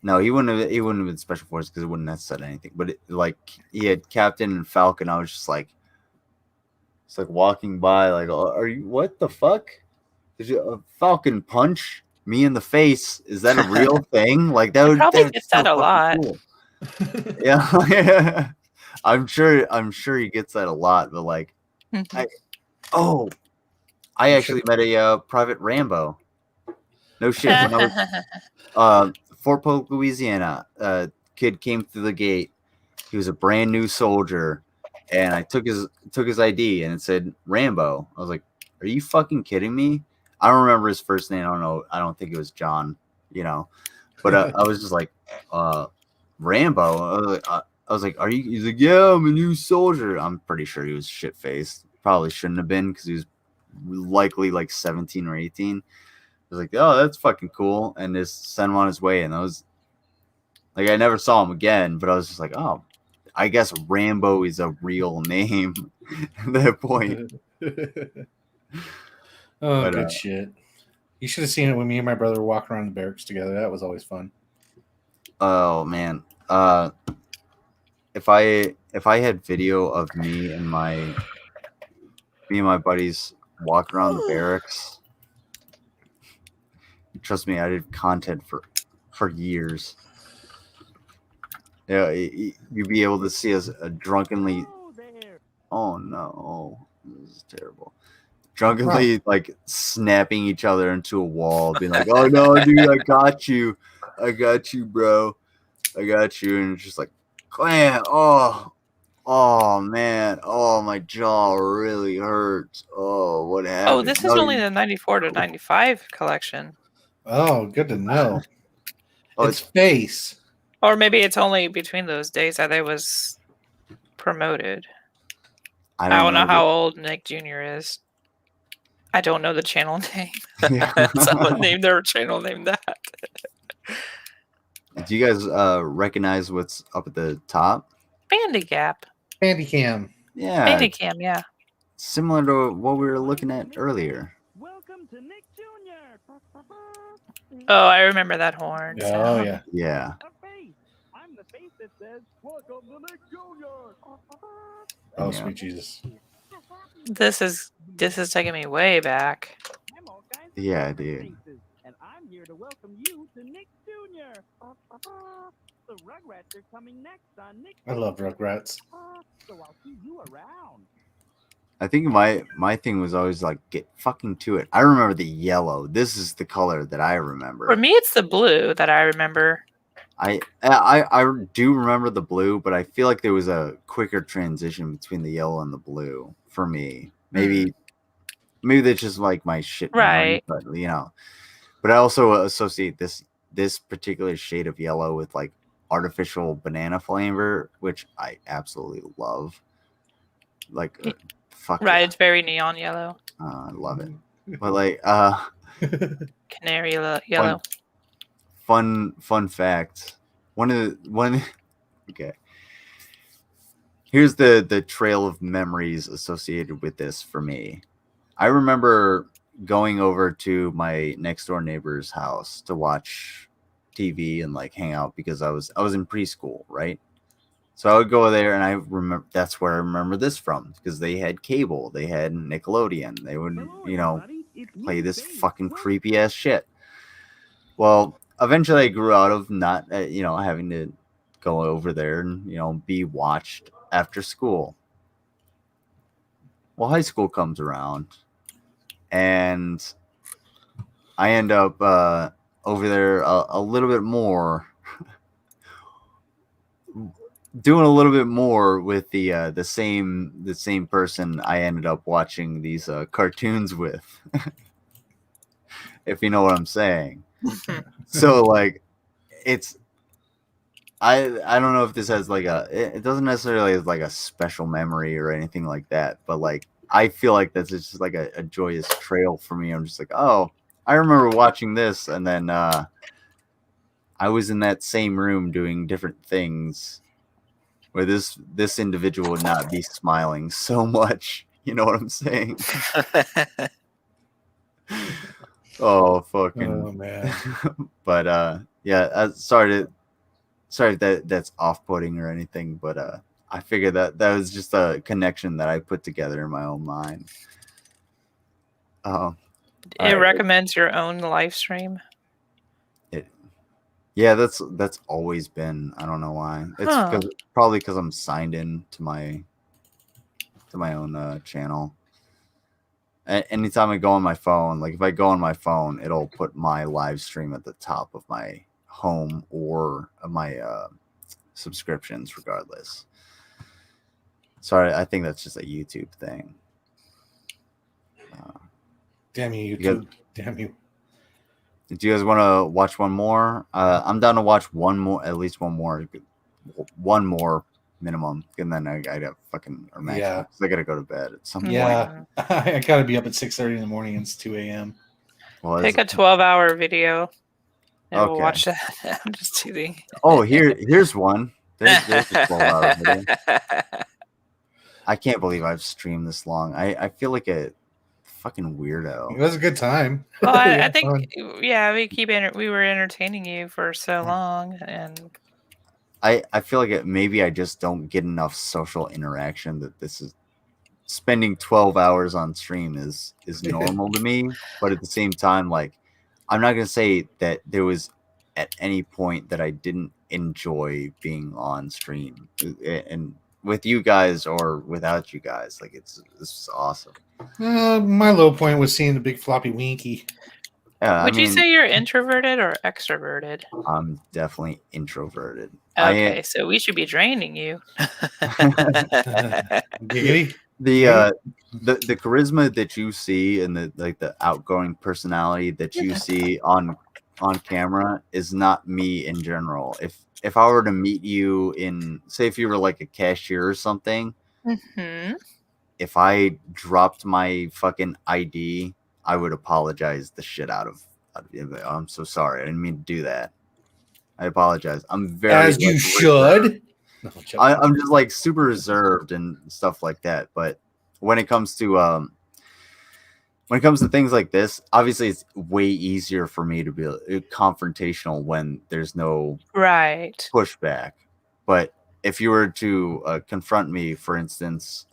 [SPEAKER 1] No, he wouldn't have been Special Forces because it wouldn't have said anything. But like he had Captain and Falcon. I was just like, it's like walking by, like, are you? What the fuck? Did you Falcon punch me in the face? Is that a real thing? Like that would
[SPEAKER 13] probably gets that a lot.
[SPEAKER 1] Cool. Yeah, I'm sure he gets that a lot. But like, I actually met a Private Rambo. No shit. When I was Fort Polk, Louisiana, kid came through the gate. He was a brand new soldier, and I took his ID, and it said Rambo. I was like, "Are you fucking kidding me?" I don't remember his first name. I don't know. I don't think it was John. You know, but I was just like, Rambo. I was like, "Are you?" He's like, "Yeah, I'm a new soldier." I'm pretty sure he was shit faced. Probably shouldn't have been because he was likely like 17 or 18. I was like, "Oh, that's fucking cool," and just sent him on his way. And I was like, I never saw him again, but I was just like, "Oh, I guess Rambo is a real name." At that point.
[SPEAKER 3] Good shit. You should have seen it when me and my brother were walking around the barracks together. That was always fun.
[SPEAKER 1] Oh man. If I had video of me and my buddies walking around the barracks, trust me, I did content for years. Yeah, you'd be able to see us drunkenly. Oh no! This is terrible. Drunkenly like snapping each other into a wall, being like, "Oh no, dude, I got you, bro, I got you," and it's just like, "Clam, oh man, oh my jaw really hurts. Oh, what happened?"
[SPEAKER 13] Oh, this is only the 94 to 95 collection.
[SPEAKER 3] Oh, good to know.
[SPEAKER 1] Oh,
[SPEAKER 3] it's face.
[SPEAKER 13] Or maybe it's only between those days that it was promoted. I don't know how old Nick Jr. is. I don't know the channel name. Someone named their channel name that.
[SPEAKER 1] Do you guys recognize what's up at the top?
[SPEAKER 13] Bandicam.
[SPEAKER 3] Bandicam.
[SPEAKER 1] Yeah.
[SPEAKER 13] Bandicam, yeah.
[SPEAKER 1] Similar to what we were looking at earlier.
[SPEAKER 13] Oh, I remember that horn.
[SPEAKER 3] Oh,
[SPEAKER 13] sound.
[SPEAKER 3] yeah.
[SPEAKER 1] Yeah.
[SPEAKER 8] I'm the face that says, "Welcome to Nick Jr."
[SPEAKER 3] Oh, sweet Jesus.
[SPEAKER 13] This is taking me way back.
[SPEAKER 1] Yeah, dude.
[SPEAKER 8] And I'm here to welcome you to Nick Jr. The Rugrats are coming next on Nick.
[SPEAKER 3] I love Rugrats.
[SPEAKER 8] So I'll see you around.
[SPEAKER 1] I think my thing was always like, get fucking to it. I remember the yellow. This is the color that I remember.
[SPEAKER 13] For me, it's the blue that I remember.
[SPEAKER 1] I do remember the blue, but I feel like there was a quicker transition between the yellow and the blue for me. Maybe that's just like my shit memory,
[SPEAKER 13] Right.
[SPEAKER 1] but you know. But I also associate this particular shade of yellow with like artificial banana flavor, which I absolutely love. Like fuck
[SPEAKER 13] Right,
[SPEAKER 1] yeah.
[SPEAKER 13] it's very neon yellow.
[SPEAKER 1] I love it. But like
[SPEAKER 13] Canary yellow.
[SPEAKER 1] Fun fact. Okay. Here's the trail of memories associated with this for me. I remember going over to my next door neighbor's house to watch TV and like hang out because I was in preschool, right? So I would go there, and I remember that's where I remember this from because they had cable, they had Nickelodeon, they would play this fucking creepy ass shit. Well, eventually I grew out of not having to go over there and be watched after school. Well, high school comes around, and I end up over there a little bit more. Doing a little bit more with the same person I ended up watching these cartoons with, if you know what I'm saying. So like, I don't know if this has like it doesn't necessarily have like a special memory or anything like that, but like I feel like that's just like a joyous trail for me. I'm just like, oh, I remember watching this, and then I was in that same room doing different things where this individual would not be smiling so much. You know what I'm saying? Oh fucking.
[SPEAKER 3] Oh man.
[SPEAKER 1] But yeah, sorry if that's off-putting or anything, but I figured that was just a connection that I put together in my own mind.
[SPEAKER 13] It recommends your own live stream.
[SPEAKER 1] Yeah, that's always been. I don't know why. It's probably because I'm signed in to my own channel. Anytime I go on my phone, like if I go on my phone, it'll put my live stream at the top of my home or my subscriptions, regardless. Sorry, I think that's just a YouTube thing.
[SPEAKER 3] Damn you, YouTube! Damn you!
[SPEAKER 1] Do you guys want to watch one more? I'm down to watch one more, at least one more minimum, and then I gotta fucking or maximum.
[SPEAKER 3] Yeah.
[SPEAKER 1] 'Cause I gotta go to bed at some point.
[SPEAKER 3] Yeah, I gotta be up at 6:30 in the morning. And it's 2 a.m.
[SPEAKER 1] Well,
[SPEAKER 13] Pick a 12-hour video and we'll
[SPEAKER 1] Okay.
[SPEAKER 13] watch that. I'm just teasing.
[SPEAKER 1] Oh, here's one. There's a 12-hour video. I can't believe I've streamed this long. I feel like a fucking weirdo.
[SPEAKER 3] It was a good time.
[SPEAKER 13] Well,
[SPEAKER 3] We
[SPEAKER 13] I
[SPEAKER 3] had
[SPEAKER 13] think,
[SPEAKER 3] fun.
[SPEAKER 13] yeah, we were entertaining you for so long, and
[SPEAKER 1] I feel like maybe I just don't get enough social interaction that this is spending 12 hours on stream is normal to me. But at the same time, like, I'm not gonna say that there was at any point that I didn't enjoy being on stream, and with you guys or without you guys. Like this is awesome.
[SPEAKER 3] My low point was seeing the big floppy winky.
[SPEAKER 13] Would you say you're introverted or extroverted?
[SPEAKER 1] I'm definitely introverted.
[SPEAKER 13] Okay, so we should be draining you.
[SPEAKER 3] Giggity.
[SPEAKER 1] The charisma that you see and the outgoing personality that you see on camera is not me in general. If I were to meet you in, say, if you were like a cashier or something, if I dropped my fucking ID, I would apologize the shit out of you. I'm so sorry. I didn't mean to do that. I apologize. I'm very
[SPEAKER 3] as you should.
[SPEAKER 1] No, I'm just like super reserved and stuff like that. But when it comes to things like this, obviously it's way easier for me to be confrontational when there's no pushback. But if you were to confront me, for instance,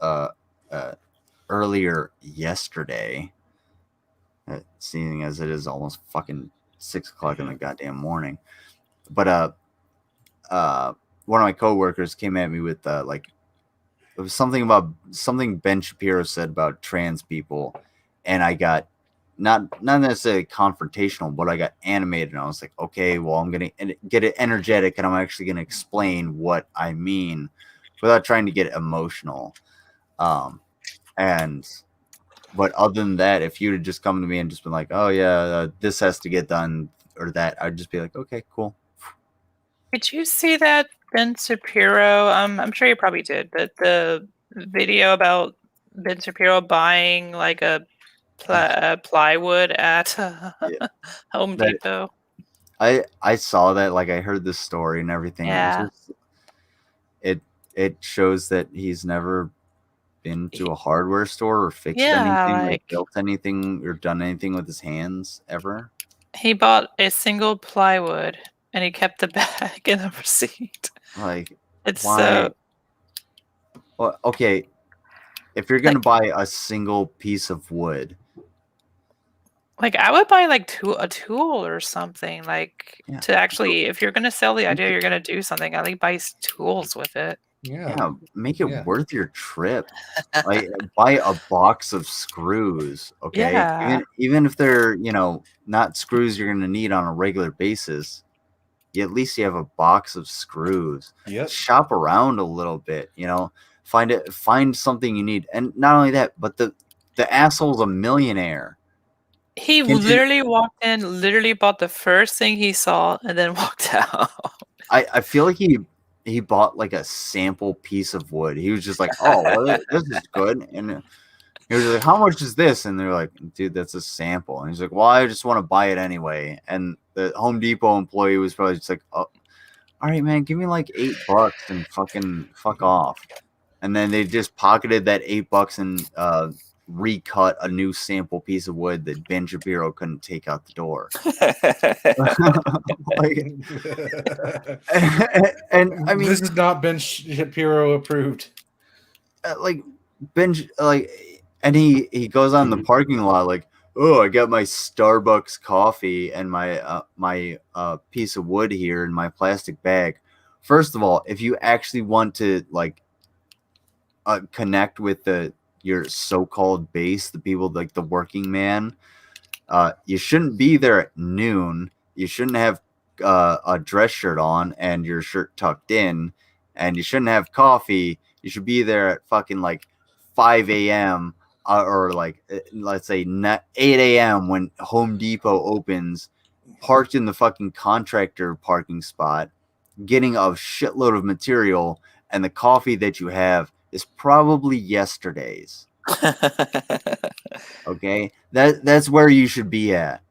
[SPEAKER 1] earlier yesterday, seeing as it is almost fucking 6 o'clock in the goddamn morning, but one of my coworkers came at me with like, it was something Ben Shapiro said about trans people, and I got not necessarily confrontational, but I got animated, and I was like, okay, well, I'm gonna get it energetic, and I'm actually gonna explain what I mean without trying to get emotional. But other than that, if you'd have just come to me and just been like, oh yeah, this has to get done or that, I'd just be like, okay, cool.
[SPEAKER 13] Did you see that Ben Shapiro? I'm sure you probably did, but the video about Ben Shapiro buying like a plywood at Home Depot.
[SPEAKER 1] I saw that. Like, I heard this story and everything.
[SPEAKER 13] Yeah.
[SPEAKER 1] It shows that he's never been to a hardware store or fixed
[SPEAKER 13] Yeah,
[SPEAKER 1] anything, or
[SPEAKER 13] like-
[SPEAKER 1] built anything, or done anything with his hands ever.
[SPEAKER 13] He bought a single plywood and he kept the bag and the receipt.
[SPEAKER 1] Like,
[SPEAKER 13] It's
[SPEAKER 1] why?
[SPEAKER 13] so
[SPEAKER 1] Well, okay, if you're gonna buy a single piece of wood,
[SPEAKER 13] like I would buy like a tool or something like to actually, if you're gonna sell the idea, you're gonna do something. I like buy tools with it.
[SPEAKER 1] yeah, make it worth your trip. Like, buy a box of screws, okay?
[SPEAKER 13] Yeah.
[SPEAKER 1] Even if they're, not screws you're gonna need on a regular basis, at least you have a box of screws.
[SPEAKER 3] Yep.
[SPEAKER 1] Shop around a little bit, find something you need. And not only that, but the asshole's a millionaire.
[SPEAKER 13] He literally walked in, literally bought the first thing he saw, and then walked out.
[SPEAKER 1] I feel like he bought like a sample piece of wood. He was just like, oh, well, this is good. And he was like, how much is this? And they're like, dude, that's a sample. And he's like, well, I just want to buy it anyway. And the Home Depot employee was probably just like, oh, all right, man, give me like $8 and fucking fuck off. And then they just pocketed that $8 and recut a new sample piece of wood that Ben Shapiro couldn't take out the door. and I mean,
[SPEAKER 3] this is not Ben Shapiro approved.
[SPEAKER 1] And he goes on the parking lot like, oh, I got my Starbucks coffee and my piece of wood here in my plastic bag. First of all, if you actually want to like connect with your so-called base, the people like the working man, you shouldn't be there at noon. You shouldn't have a dress shirt on and your shirt tucked in, and you shouldn't have coffee. You should be there at fucking like 5 a.m. Or like, let's say 8 a.m. when Home Depot opens, parked in the fucking contractor parking spot, getting a shitload of material, and the coffee that you have is probably yesterday's. Okay, that's where you should be at.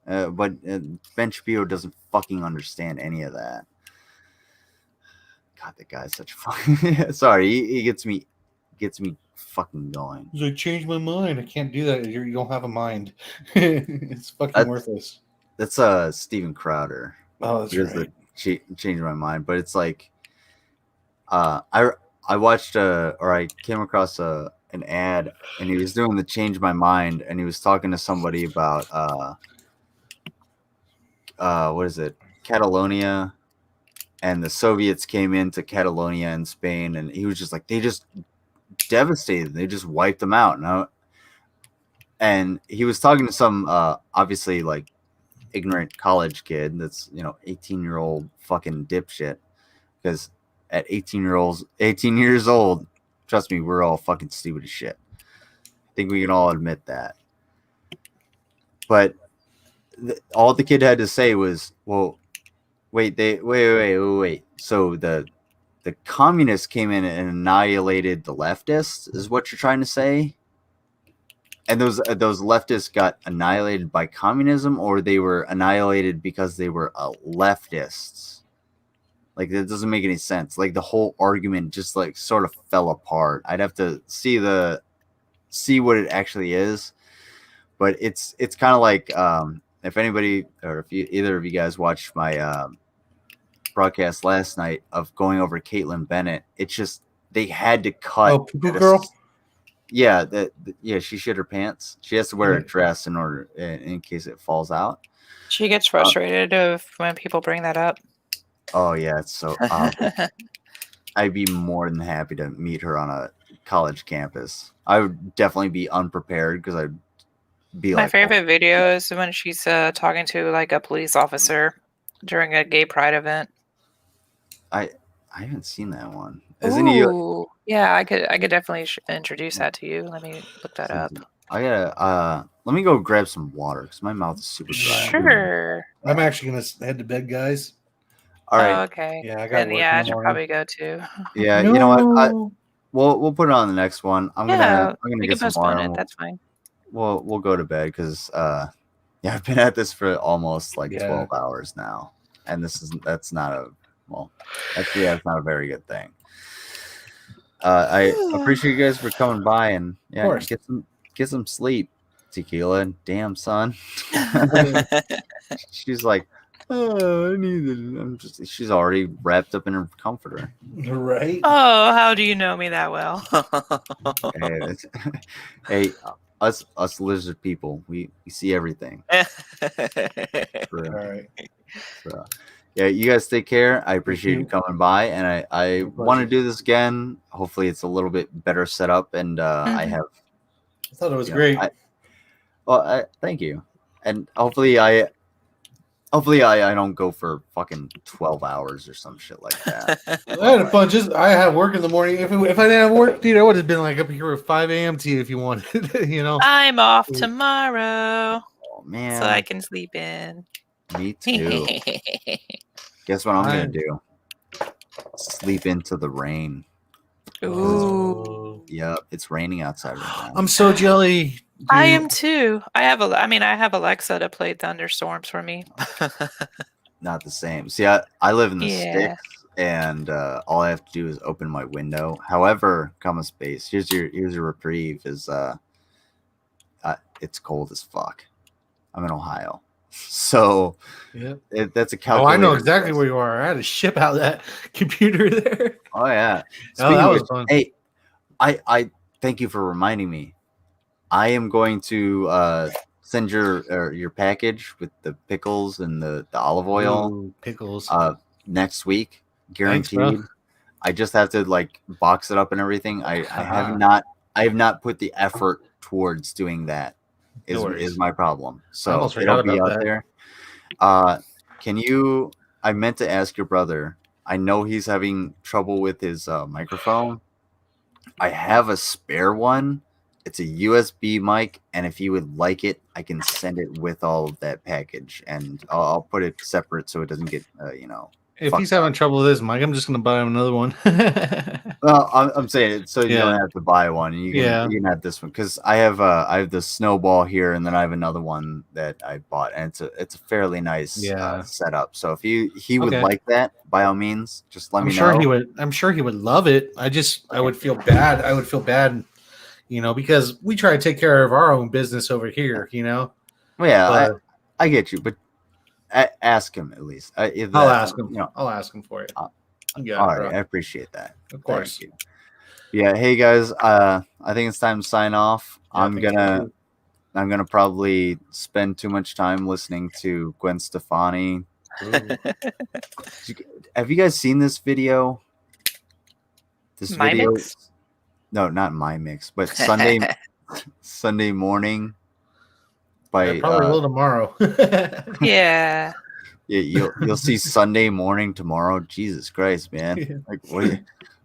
[SPEAKER 1] But Ben Shapiro doesn't fucking understand any of that. God, that guy's such a fucking. Sorry, he gets me fucking going.
[SPEAKER 3] He's like, change my mind. I can't do that. You don't have a mind. It's fucking worthless.
[SPEAKER 1] That's Steven Crowder.
[SPEAKER 3] Oh, that's right.
[SPEAKER 1] Change my mind, but it's like, I watched or I came across an ad, and he was doing the change my mind, and he was talking to somebody about what is it, Catalonia, and the Soviets came into Catalonia in Spain, and he was just like, they just devastated. They just wiped them out. And he was talking to some obviously like ignorant college kid that's 18-year-old fucking dipshit, because at 18 years old, trust me, we're all fucking stupid as shit. I think we can all admit that. But all the kid had to say was, well, wait. So the communists came in and annihilated the leftists, is what you're trying to say? And those leftists got annihilated by communism, or they were annihilated because they were leftists? Like, that doesn't make any sense. Like, the whole argument just like sort of fell apart. I'd have to see what it actually is, but it's kind of like if anybody, or if either of you guys watched my broadcast last night of going over Caitlin Bennett, it's just they had to cut.
[SPEAKER 3] Oh, Poo Girl.
[SPEAKER 1] Yeah, she shit her pants. She has to wear a dress in order in case it falls out.
[SPEAKER 13] She gets frustrated when people bring that up.
[SPEAKER 1] Oh yeah, it's so obvious. I'd be more than happy to meet her on a college campus. I would definitely be unprepared because I'd be
[SPEAKER 13] My
[SPEAKER 1] like,
[SPEAKER 13] favorite video is when she's talking to like a police officer during a gay pride event.
[SPEAKER 1] I haven't seen that one. Isn't he?
[SPEAKER 13] Yeah, I could definitely introduce that to you. Let me look that up.
[SPEAKER 1] I gotta let me go grab some water because my mouth is super dry.
[SPEAKER 13] Sure.
[SPEAKER 3] I'm actually gonna head to bed, guys.
[SPEAKER 1] All right.
[SPEAKER 13] Oh, okay.
[SPEAKER 3] Yeah, I got work
[SPEAKER 13] I
[SPEAKER 3] in the
[SPEAKER 13] should
[SPEAKER 3] morning.
[SPEAKER 13] probably go too.
[SPEAKER 1] Yeah, you know what? We'll put it on the next one. I'm
[SPEAKER 13] Yeah,
[SPEAKER 1] gonna
[SPEAKER 13] we
[SPEAKER 1] get
[SPEAKER 13] can
[SPEAKER 1] some water.
[SPEAKER 13] postpone
[SPEAKER 1] And
[SPEAKER 13] it. That's fine.
[SPEAKER 1] we'll go to bed because I've been at this for almost like 12 hours now, and that's not a very good thing. I appreciate you guys for coming by, and get some sleep, Tequila. Damn, son. She's like, oh, I need it. She's already wrapped up in her comforter.
[SPEAKER 3] Right.
[SPEAKER 13] Oh, how do you know me that well?
[SPEAKER 1] Hey, us lizard people, we see everything.
[SPEAKER 3] All right.
[SPEAKER 1] So, yeah, you guys take care. I appreciate you coming by, and I want to do this again. Hopefully, it's a little bit better set up, and I
[SPEAKER 3] thought it was great.
[SPEAKER 1] Thank you, and hopefully I don't go for fucking 12 hours or some shit like that.
[SPEAKER 3] I had a fun. I had work in the morning. If I didn't have work, dude, I would have been like up here at 5 a.m. to you if you wanted.
[SPEAKER 13] I'm off tomorrow.
[SPEAKER 1] Oh man,
[SPEAKER 13] so I can sleep in.
[SPEAKER 1] Me too. Guess what I'm gonna do? Sleep into the rain.
[SPEAKER 13] Ooh.
[SPEAKER 1] Yep, it's raining outside right now.
[SPEAKER 3] I'm so jelly. Dude.
[SPEAKER 13] I am too. I have Alexa to play thunderstorms for me.
[SPEAKER 1] Not the same. See, I live in the sticks, and all I have to do is open my window. However, comma space. Here's your reprieve. Is it's cold as fuck. I'm in Ohio, so that's a calculator.
[SPEAKER 3] Oh, I know exactly where you are. I had to ship out that computer there.
[SPEAKER 1] Oh yeah.
[SPEAKER 3] That was fun.
[SPEAKER 1] Hey, I thank you for reminding me. I am going to send your package with the pickles and the olive oil.
[SPEAKER 3] Ooh, pickles.
[SPEAKER 1] Next week, guaranteed.
[SPEAKER 3] Thanks,
[SPEAKER 1] I just have to like box it up and everything. I have not put the effort towards doing that. Is my problem. So it'll be out there. Can you? I meant to ask your brother. I know he's having trouble with his microphone. I have a spare one. It's a USB mic, and if you would like it, I can send it with all of that package, and I'll put it separate so it doesn't get
[SPEAKER 3] If he's having trouble with his mic, I'm just gonna buy him another one.
[SPEAKER 1] Well, I'm saying it so you don't have to buy one. You can have this one because I have the Snowball here, and then I have another one that I bought, and it's a fairly nice setup. So if he would like that, by all means, just let me know.
[SPEAKER 3] I'm sure he would love it. I would feel bad. I would feel bad, because we try to take care of our own business over here.
[SPEAKER 1] Well, yeah, I get you, but ask him at least.
[SPEAKER 3] I'll ask him. I'll ask him for it.
[SPEAKER 1] All right, I appreciate that.
[SPEAKER 3] Of course.
[SPEAKER 1] Thank you. Yeah. Hey guys, I think it's time to sign off.
[SPEAKER 3] Yeah,
[SPEAKER 1] I'm gonna probably spend too much time listening to Gwen Stefani Have you guys seen this video? This
[SPEAKER 13] My
[SPEAKER 1] video?
[SPEAKER 13] Mix?
[SPEAKER 1] No, not My Mix, but Sunday morning. By
[SPEAKER 3] probably will tomorrow.
[SPEAKER 13] Yeah.
[SPEAKER 1] You'll see Sunday morning tomorrow. Jesus Christ, man! Like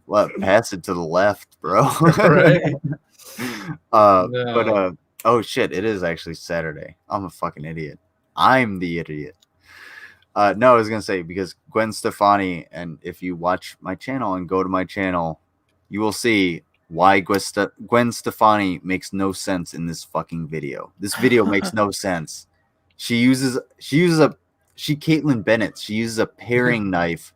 [SPEAKER 1] what? Pass it to the left, bro.
[SPEAKER 3] Right.
[SPEAKER 1] But oh shit, it is actually Saturday. I'm a fucking idiot. I'm the idiot. No, I was gonna say because Gwen Stefani, and if you watch my channel and go to my channel, you will see why Gwen Stefani makes no sense in this fucking video. This video makes no sense. She uses Caitlyn Bennett. She uses a paring knife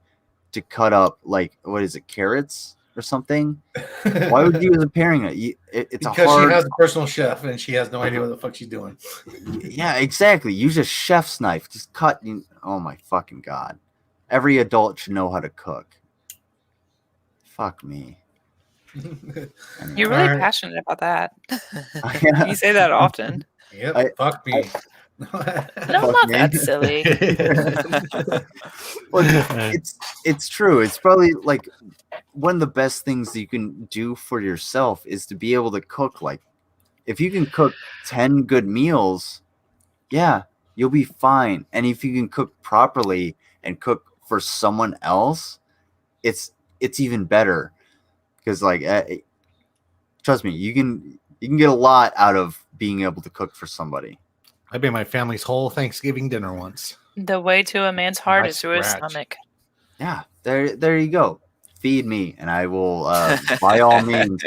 [SPEAKER 1] to cut up like what is it, carrots or something? Why would you use a paring knife? It's
[SPEAKER 3] because she has a personal chef and she has no idea what the fuck she's doing.
[SPEAKER 1] Yeah, exactly. Use a chef's knife. Just cut. Oh my fucking god! Every adult should know how to cook. Fuck me.
[SPEAKER 13] You're really passionate about that. You say that often.
[SPEAKER 3] Yep. Fuck me.
[SPEAKER 13] No, I'm not that silly.
[SPEAKER 1] Well, it's true. It's probably like one of the best things you can do for yourself is to be able to cook. Like, if you can cook 10 good meals, yeah, you'll be fine. And if you can cook properly and cook for someone else, it's even better. Because like, trust me, you can get a lot out of being able to cook for somebody.
[SPEAKER 3] I made my family's whole Thanksgiving dinner once.
[SPEAKER 13] The way to a man's heart
[SPEAKER 3] Nice
[SPEAKER 13] is through his
[SPEAKER 3] scratch.
[SPEAKER 13] stomach.
[SPEAKER 1] Yeah, there you go. Feed me, and I will, by all means,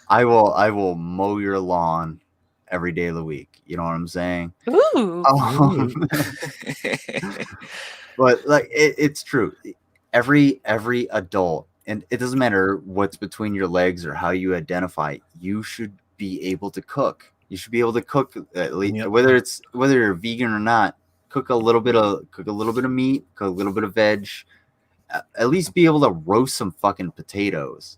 [SPEAKER 1] I will mow your lawn every day of the week. You know what I'm saying?
[SPEAKER 13] Ooh.
[SPEAKER 1] But like, it's true. Every adult, and it doesn't matter what's between your legs or how you identify, you should be able to cook. You should be able to cook at least, whether you're vegan or not. Cook a little bit of meat, cook a little bit of veg. At least be able to roast some fucking potatoes.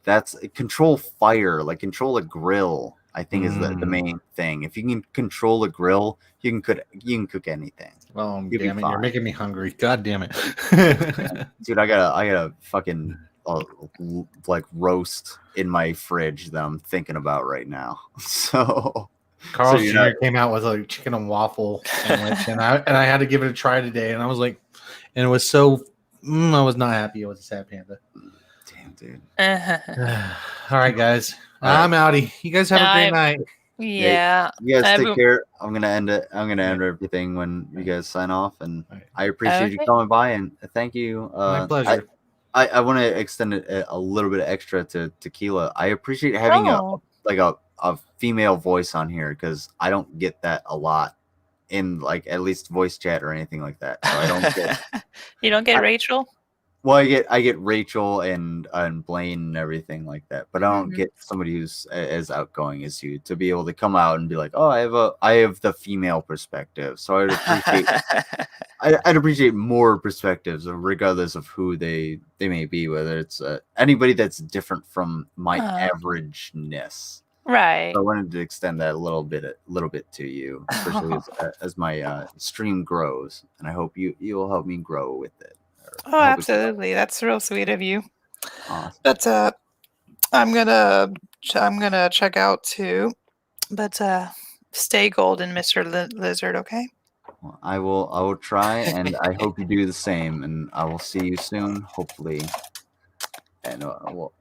[SPEAKER 1] That's control fire, like control a grill. I think is the main thing. If you can control a grill, you can cook anything.
[SPEAKER 3] Oh damn it! You're making me hungry. God damn it,
[SPEAKER 1] dude! I gotta fucking like roast in my fridge that I'm thinking about right now. So
[SPEAKER 3] Carl Jr. came out with a chicken and waffle sandwich, and I had to give it a try today, and I was like, and it was so I was not happy. It was a sad panda.
[SPEAKER 1] Damn, dude.
[SPEAKER 3] All right, guys. I'm outie. You guys have a great night.
[SPEAKER 13] Yeah.
[SPEAKER 1] You guys take care. I'm gonna end it. I'm gonna end everything when you guys sign off, and I appreciate you coming by and thank you.
[SPEAKER 3] My pleasure.
[SPEAKER 1] I want to extend a little bit extra to Tequila. I appreciate having a female voice on here because I don't get that a lot in like at least voice chat or anything like that. So I don't get.
[SPEAKER 13] You don't get Rachel?
[SPEAKER 1] Well, I get Rachel and Blaine and everything like that, but I don't get somebody who's as outgoing as you to be able to come out and be like, oh, I have the female perspective. So I'd appreciate more perspectives, regardless of who they may be, whether it's anybody that's different from my averageness.
[SPEAKER 13] Right.
[SPEAKER 1] So I wanted to extend that a little bit to you, especially as my stream grows, and I hope you'll help me grow with it.
[SPEAKER 13] Oh, absolutely. That's real sweet of you.
[SPEAKER 1] Awesome.
[SPEAKER 13] But I'm gonna check out too. But stay golden, Mr. Lizard, okay?
[SPEAKER 1] Well, I will try, and I hope you do the same, and I will see you soon, hopefully. And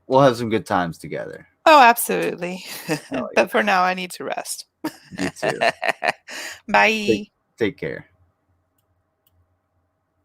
[SPEAKER 1] we'll have some good times together.
[SPEAKER 13] Oh, absolutely. But for now I need to rest.
[SPEAKER 1] You too.
[SPEAKER 13] Bye.
[SPEAKER 1] Take care.